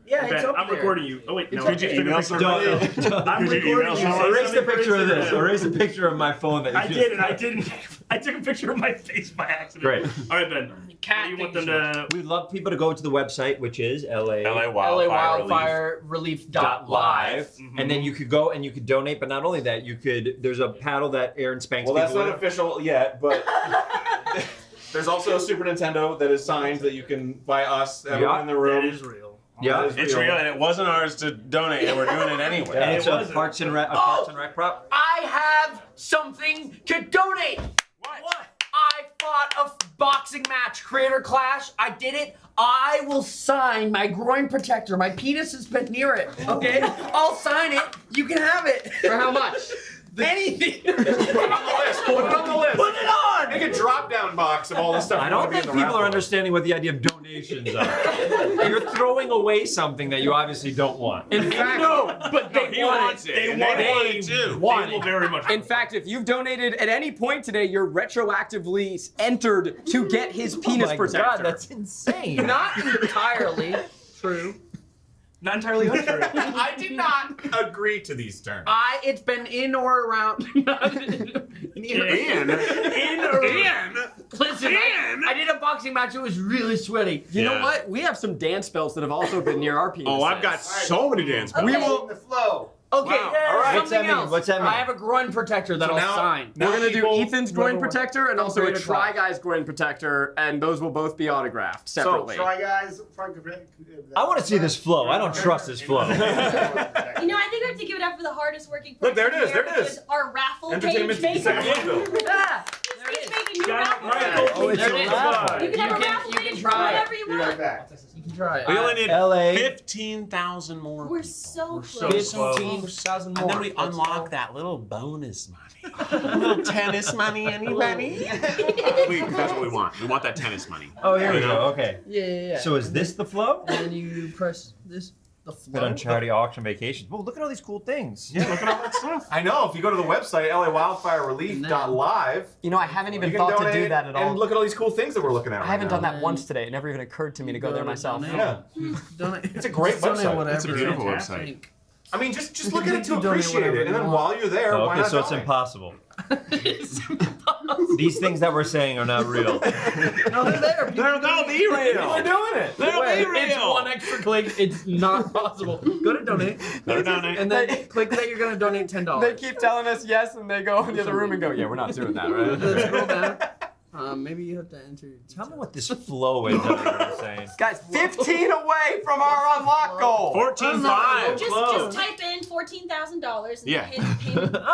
Yeah, it's Ben, up I'm there. recording you. Oh wait, no. Could you email somebody? I'm Could you recording email you. someone? Erase the picture of this. Erase a picture of my phone that you I did, and I didn't. I took a picture of my face by accident. Great. All right, Ben. Cat, You want them to? We'd love people to go to the website, which is LA LA Wildfire Wildfire.live. and then you could go and you could donate. But not only that, you could. There's a paddle that Aaron spanks Well, that's people not with. official yet, but there's also a Super Nintendo that is signed that you can buy us, everyone in the room. That is real. Yeah, It's real, and it wasn't ours to donate, and we're doing it anyway. And it's a wasn't. Parks and Rec prop. I have something to donate. What? I fought a boxing match, Creator Clash. I did it. I will sign my groin protector. My penis has been near it. Okay, I'll sign it. You can have it. For how much? Anything. Put it on the list. Put it on the list. Put it on. Make a drop-down box of all the stuff. I don't think people are understanding what the idea of donations are. You're throwing away something that you obviously don't want. In fact, no, but He wants it. They and want they want it. it too. They will very much. In fact, if you've donated at any point today, you're retroactively entered to get his penis Oh my protector. God, that's insane. Not entirely true. Not entirely untrue. I did not agree to these terms. It's been in or around. In. Listen, I did a boxing match. It was really sweaty. You know Yeah. what? We have some dance belts that have also been near our penis. Oh, I've got so many dance Okay. moves. We will. The flow. Okay, Wow. All right. What's that something mean? else. What's that mean? I have a groin protector that So I'll now- sign. now We're gonna do people- Ethan's groin protector and also a Creator Try Clash. Guy's groin protector, and those will both be autographed separately. Try Guys. I want to see this flow. I don't trust this flow. You know, I think we have to give it up for the hardest working person. Look, there it is, here, there it is. which Our raffle Entertainment page maker. Yeah. He's making new Got it raffle right. pages. Oh, it's There a it is. raffle. You can have a You can- raffle you can page try for it. whatever you Be right want. back. You can try it. We only need LA. 15,000 more. We're so close. 15,000 more. And then we unlock that little bonus money. A little tennis money, anybody? That's what we want. We want that tennis money. Oh, here we go. Okay. Yeah. So is this the flow? And then you press this. The Been on charity auction vacations. Whoa, look at all these cool things. Yeah, look at all that stuff. I know. If you go to the website, LAWildfireRelief.live, You know, I haven't even you can thought to donate do that at all. and look at all these cool things that we're looking at. I haven't right done now. that once today. It never even occurred to me to go there myself. Yeah. It's a great website. It's a beautiful website. I mean, just look at it to You donate appreciate whatever it, and you then want. while you're there, why Okay, not so it's donate? impossible. These things that we're saying are not real. No, they're there. They'll be real. We're doing it. They'll be real. It's one extra click. It's not possible. Go to donate. Go to donate. And then click that you're going to donate $10. They keep telling us yes, and they go in the other room and go, yeah, we're not doing that, right? Scroll down. Maybe you have to enter. Tell me what this flow is that you're saying. Guys, 15 away from our unlock goal. 14.5. Just type in $14,000. Yeah.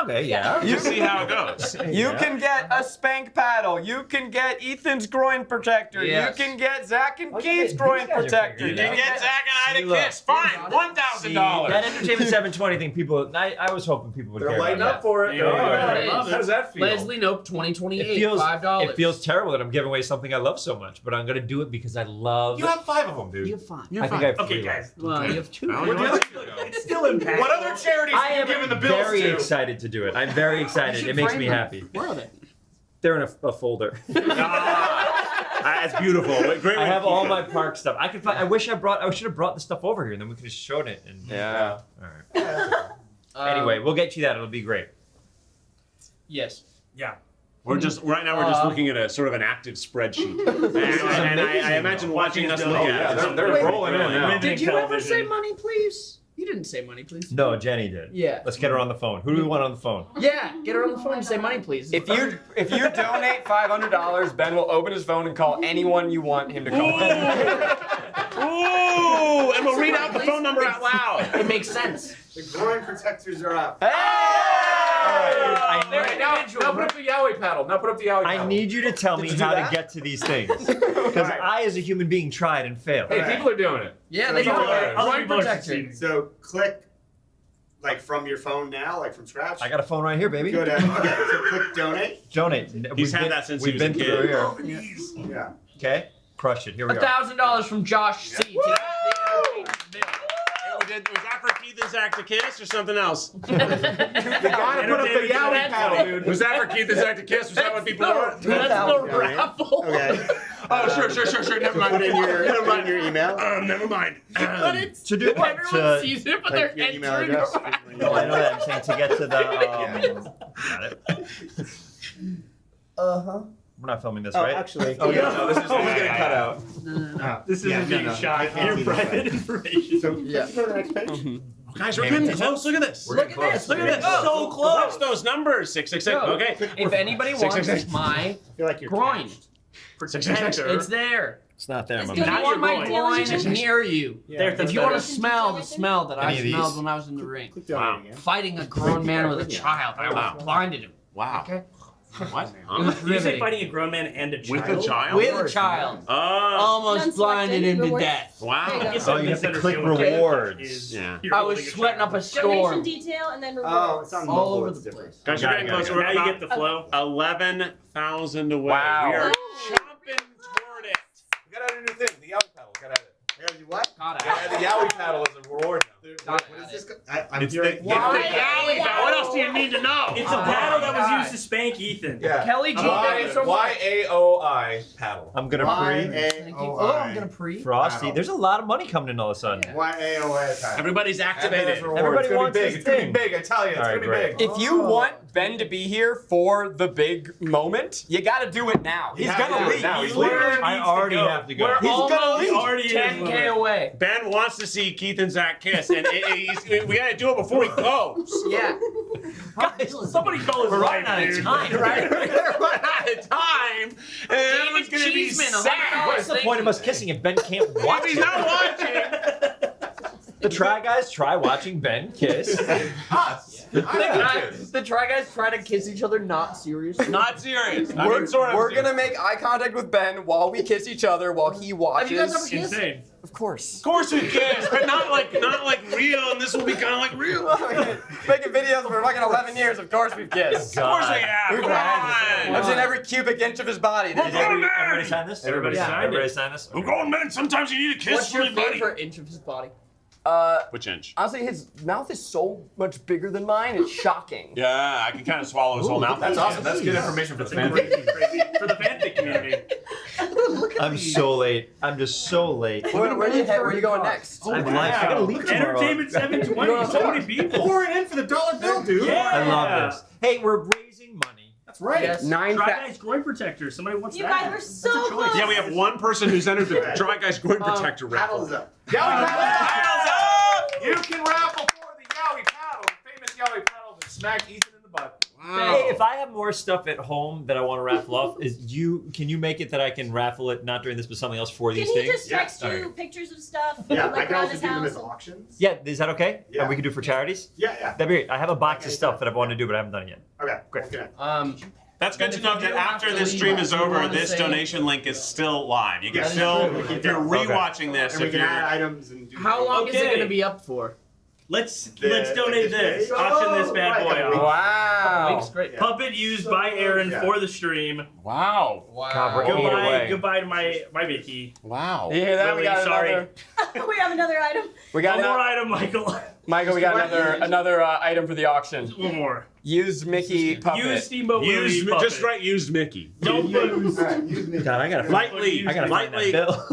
Okay, yeah. You see how it goes. You can get a spank paddle. You can get Ethan's groin protector. Yes. You can get Zach and Keith's groin protector. You can get Zach and I to kiss. See, Fine. $1,000. That Entertainment 720 thing, people, I was hoping people would They're care lighting about up for it. Yeah. How does that feel? Leslie Nope 2028. It $5. feels terrible that I'm giving away something I love so much, but I'm going to do it because I love... You have 5 of them, dude. You have 5. I think I have 3 Okay, left. guys. Well, you have 2. It's still impactful. What other charities I are you am giving the bills very to? excited to do it. I'm very excited. It makes me happy. Where are they? They're in a folder. That's beautiful. Great. I have all my park stuff. I could find. I should have brought the stuff over here, and then we could have shown it. And Yeah. All right. Anyway, we'll get you that. It'll be great. Yes. Yeah. We're just right now. We're just looking at a sort of an active spreadsheet, and I imagine watching us look at it. They're rolling in now. Did you ever say money, please? You didn't say money, please. No, Jenny did. Yeah. Let's get her on the phone. Who do we want on the phone? Yeah, get her on the phone and say money, please. If you donate $500, Ben will open his phone and call anyone you want him to call. Ooh! And we'll read out the phone number out loud. It makes sense. The groin protectors are up. Now put up the Yowie paddle. Now put up the Yowie paddle. I need you to tell me how to get to these things. Because I, as a human being, tried and failed. Hey, people are doing it. Yeah, they do it. Groin protector. So click, like from your phone now, like from scratch. I got a phone right here, baby. Go to, okay, so click donate. Donate. He's had that since he was a been kid. through here. Yeah. Okay, crush it. Here we are. $1,000 from Josh C. Was that for Keith and Zach to kiss or something else? You gotta put up the Yowie paddle, dude. Was that for Keith and Zach to kiss? Was that what people want? That's the raffle. Okay. Oh, sure. Never mind. Put in your email. Never mind. But it's To do what? everyone sees it, but they're Your email entering address. No, I know that. I'm saying to get to the. Got it. We're not filming this, right? Actually. Oh, yeah, no, this is getting cut out. This isn't being shot. Your private information. So go to the next page. Guys, we're getting close. Look at this. Look at this. Look at this. So close. What's those numbers? 666. Okay. If anybody wants my Feel like you're groin, Protector. it's there. It's not there, my It's If man. not you want my your groin, groin. it's near you. Yeah. If you want to smell the smell that I Any of these? smelled when I was in the ring, Wow. fighting a grown man with a child, I blinded him. Wow. Okay. What? It was Did you say riveting. fighting a grown man and a child? With a child? With a child. Oh. Almost blinded him to Rewards. death. Wow. There you go. Oh, you have to click rewards. Yeah. You're I holding was a sweating child. up a Donation storm. detail and then Oh, rewards. it's on All mobile, over it's the different. place. Guys, you're getting closer. We're Now you about get the flow. 11,000 away. Wow. We are Ooh. chomping toward it. We gotta add a new thing. The Yowie paddle. Gotta add it. What? Got Gotta add the Yowie paddle as a reward now. What is this? I'm It's hearing. the Yowie paddle. What else do you need to know? It's a paddle that was used to spank Ethan. Yeah. Kelly G. thank you so much. Y-A-O-I paddle. I'm gonna pre. Thank you. Oh, I'm gonna pre. Frosty. There's a lot of money coming in all of a sudden. Y-A-O-A. Everybody's activated. Everybody wants big. this It's gonna be thing. big. I tell you, it's All right, gonna be great. big. If you want Ben to be here for the big moment, you gotta do it now. He's have to gonna do it leave. now. He's He's leaving. leaving. I already have to go. We're He's gonna almost leave. Already 10K away. Ben wants to see Keith and Zach kiss, and we gotta do it before he goes. Yeah. Guys, somebody call his We're wife, running out of dude. time. Right? We're running out of time, and everyone's gonna be Cheeseman, sad. What's the point of us kissing if Ben can't watch If he's it? not watching. The Try Guys try watching Ben kiss. Us. The Try Guys try to kiss each other, not serious. Not serious. We're gonna make eye contact with Ben while we kiss each other while he watches. Have you guys ever kissed? Insane. Of course. Of course we kiss, but not like real, and this will be kind of like real. Making videos for fucking 11 years, of course we've kissed. Of course we have. Come on. I've seen every cubic inch of his body. We're grown men. Everybody sign this? Everybody signed it. Everybody sign this? We're grown men. Sometimes you need a kiss What's from your your buddy. favorite inch of his body? Which inch? Honestly, his mouth is so much bigger than mine, it's shocking. Yeah, I can kind of swallow his whole mouth. That's awesome. That's good information for the fanfic. Crazy. For the fanfic community. I'm so late. I'm just so late. Where are you going next? I'm live. I gotta leave tomorrow. Entertainment 720. So many people. Pouring in for the dollar bill, dude. Yeah. I love this. Hey, we're raising money That's right. Yes. Try Guys groin protector. Somebody wants You that. guys were so close. Yeah, we have one person who's entered the Try Guys Groin Protector raffle. Paddles up. Yowie paddles up! You can raffle for the Yowie paddle, the famous Yowie paddle that smacked Ethan in the butt. Hey, if I have more stuff at home that I want to raffle off, can you make it that I can raffle it not during this but something else for these Can things? he just text you Alright. pictures of stuff? Yeah, like I can around also his do them house? as auctions. Yeah, is that okay? Yeah. And we can do it for charities? Yeah. That'd be great. I have a box of stuff that I've wanted to do, but I haven't done it yet. Okay, great. That's good But to if know you that do have after to this leave, stream if is you over, wanna this say- donation link is still live. You can That is still, true. if you're rewatching this, And we if can you're add items and do. How long is it Okay. going to be up for? Let's donate this. Auction this bad boy off. Wow. Weeks, great. Puppet used by Arin for the stream. Wow. God, we're eating away. Goodbye to my Mickey. Wow. You hear that? Lily, we got sorry. another. We have another item. We got One more another. item, Michael. Michael, we got another item for the auction. One more. Used Mickey puppet. Used Steamboat Willie puppet. Just write used Mickey. Don't lose. God, I gotta Lightly. I gotta find that bill.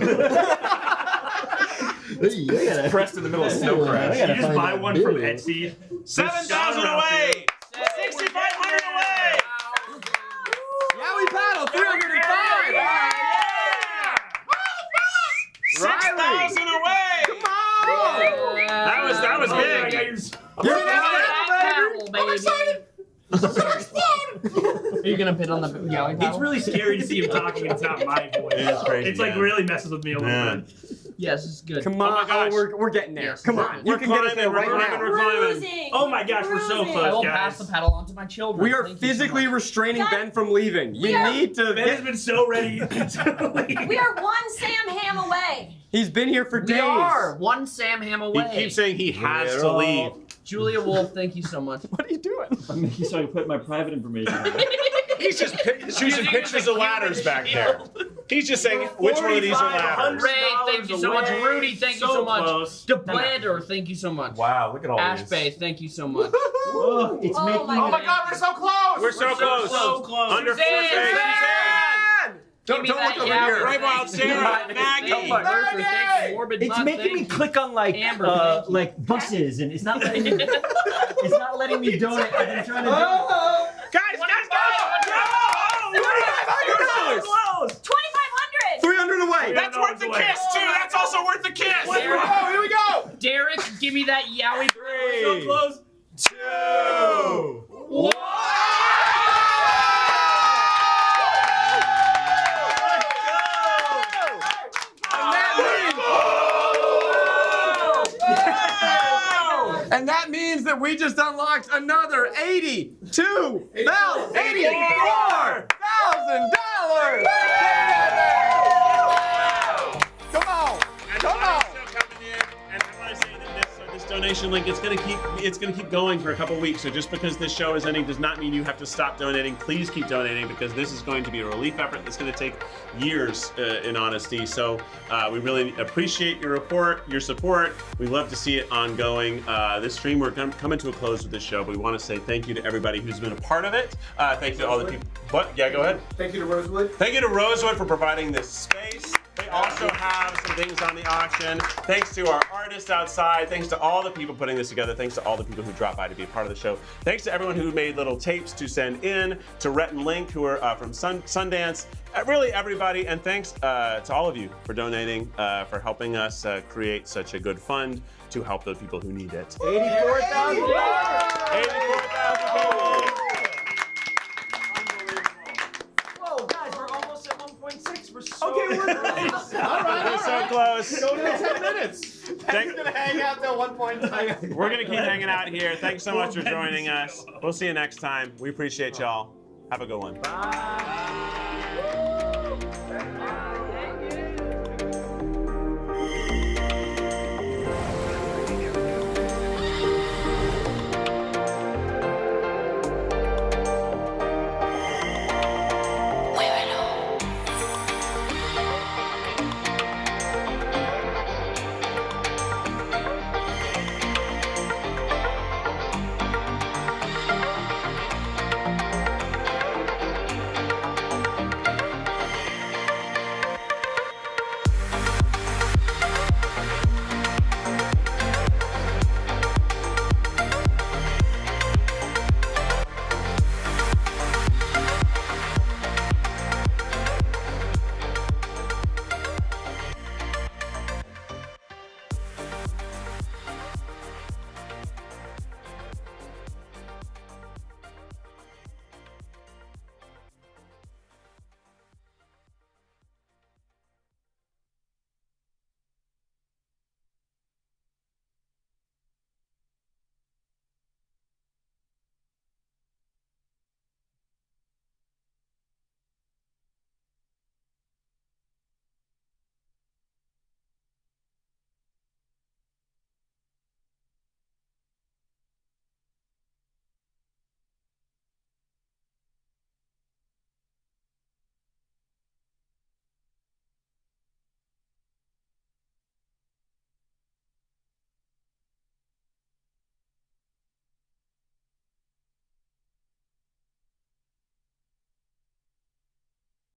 It's pressed in the middle of snow crash. You just buy one from Etsy. 7,000 away. 6,500 away. Yeah, we paddle 305. Riley. 6,000 away. Come on. That was big. Give me that paddle, baby. I'm excited. Are you gonna pit on the Yowie paddle? It's really scary to see him talking. It's not my voice. It is crazy, It's like yeah. really messes with me a little bit. Yes, it's good. Come on. Oh my gosh. We're getting there. Yes. Come on. You We're can get us there climbing, right now. we're climbing. Cruising. Oh my gosh, we're so Cruising. close, I will guys. pass the paddle on to my children. We are Thank you so physically much. restraining Ben from leaving. We need to Ben has get. been so ready to leave. We are one Sam Ham away. He's been here for days. We are one Sam Ham He away. keeps saying he has to leave. Julia Wolf, thank you so much. What are you doing? I'm making so I can put my private information on. He's just choosing pictures of ladders back there. He's just saying which one of these are ladders. Ray, thank you so much. Rudy, thank you so much. Close. DeBlander, thank you so much. Wow, look at all Ash these. Bay, thank you so much. Oh, it's Oh making my Oh my God, we're so close. We're so close. so close. Under Suzanne, 4 days. Suzanne! Don't look over here. Right, Wild Sarah, Maggie. Thank you, Mercer, thank you, Morbid It's Mutt, making thank me you. click on like Amber, thank you. like buses, and it's not letting me. It's not letting me donate. I've been trying to. Guys, You're so close. 2,500. 300 away. That's worth the kiss, too. That's also worth the kiss. Here we go. Derek, give me that Yowie. So close. 2. And that means that we just unlocked another $84,000. Come on. Come on. This donation link, it's gonna keep going for a couple weeks. So just because this show is ending does not mean you have to stop donating. Please keep donating, because this is going to be a relief effort that's going to take years, in honesty. So we really appreciate your support. We love to see it ongoing. This stream, we're coming to a close with this show, but we want to say thank you to everybody who's been a part of it. Thank you to all the people. What? Yeah, go ahead. Thank you to Rosewood. Thank you to Rosewood for providing this space. They also have some things on the auction. Thanks to our artists outside. Thanks to all the people putting this together. Thanks to all the people who dropped by to be a part of the show. Thanks to everyone who made little tapes to send in. To Rhett and Link, who are from Sundance. Really, everybody. And thanks to all of you for donating, for helping us create such a good fund to help the people who need it. $84,000. 84,000 people. Whoa, guys, we're almost at 1.6. We're so Okay, we're We're so close. Go to 10 minutes. We're gonna hang out till 1.5. We're gonna keep hanging out here. Thanks so much for joining us. We'll see you next time. We appreciate y'all. Have a good one. Bye.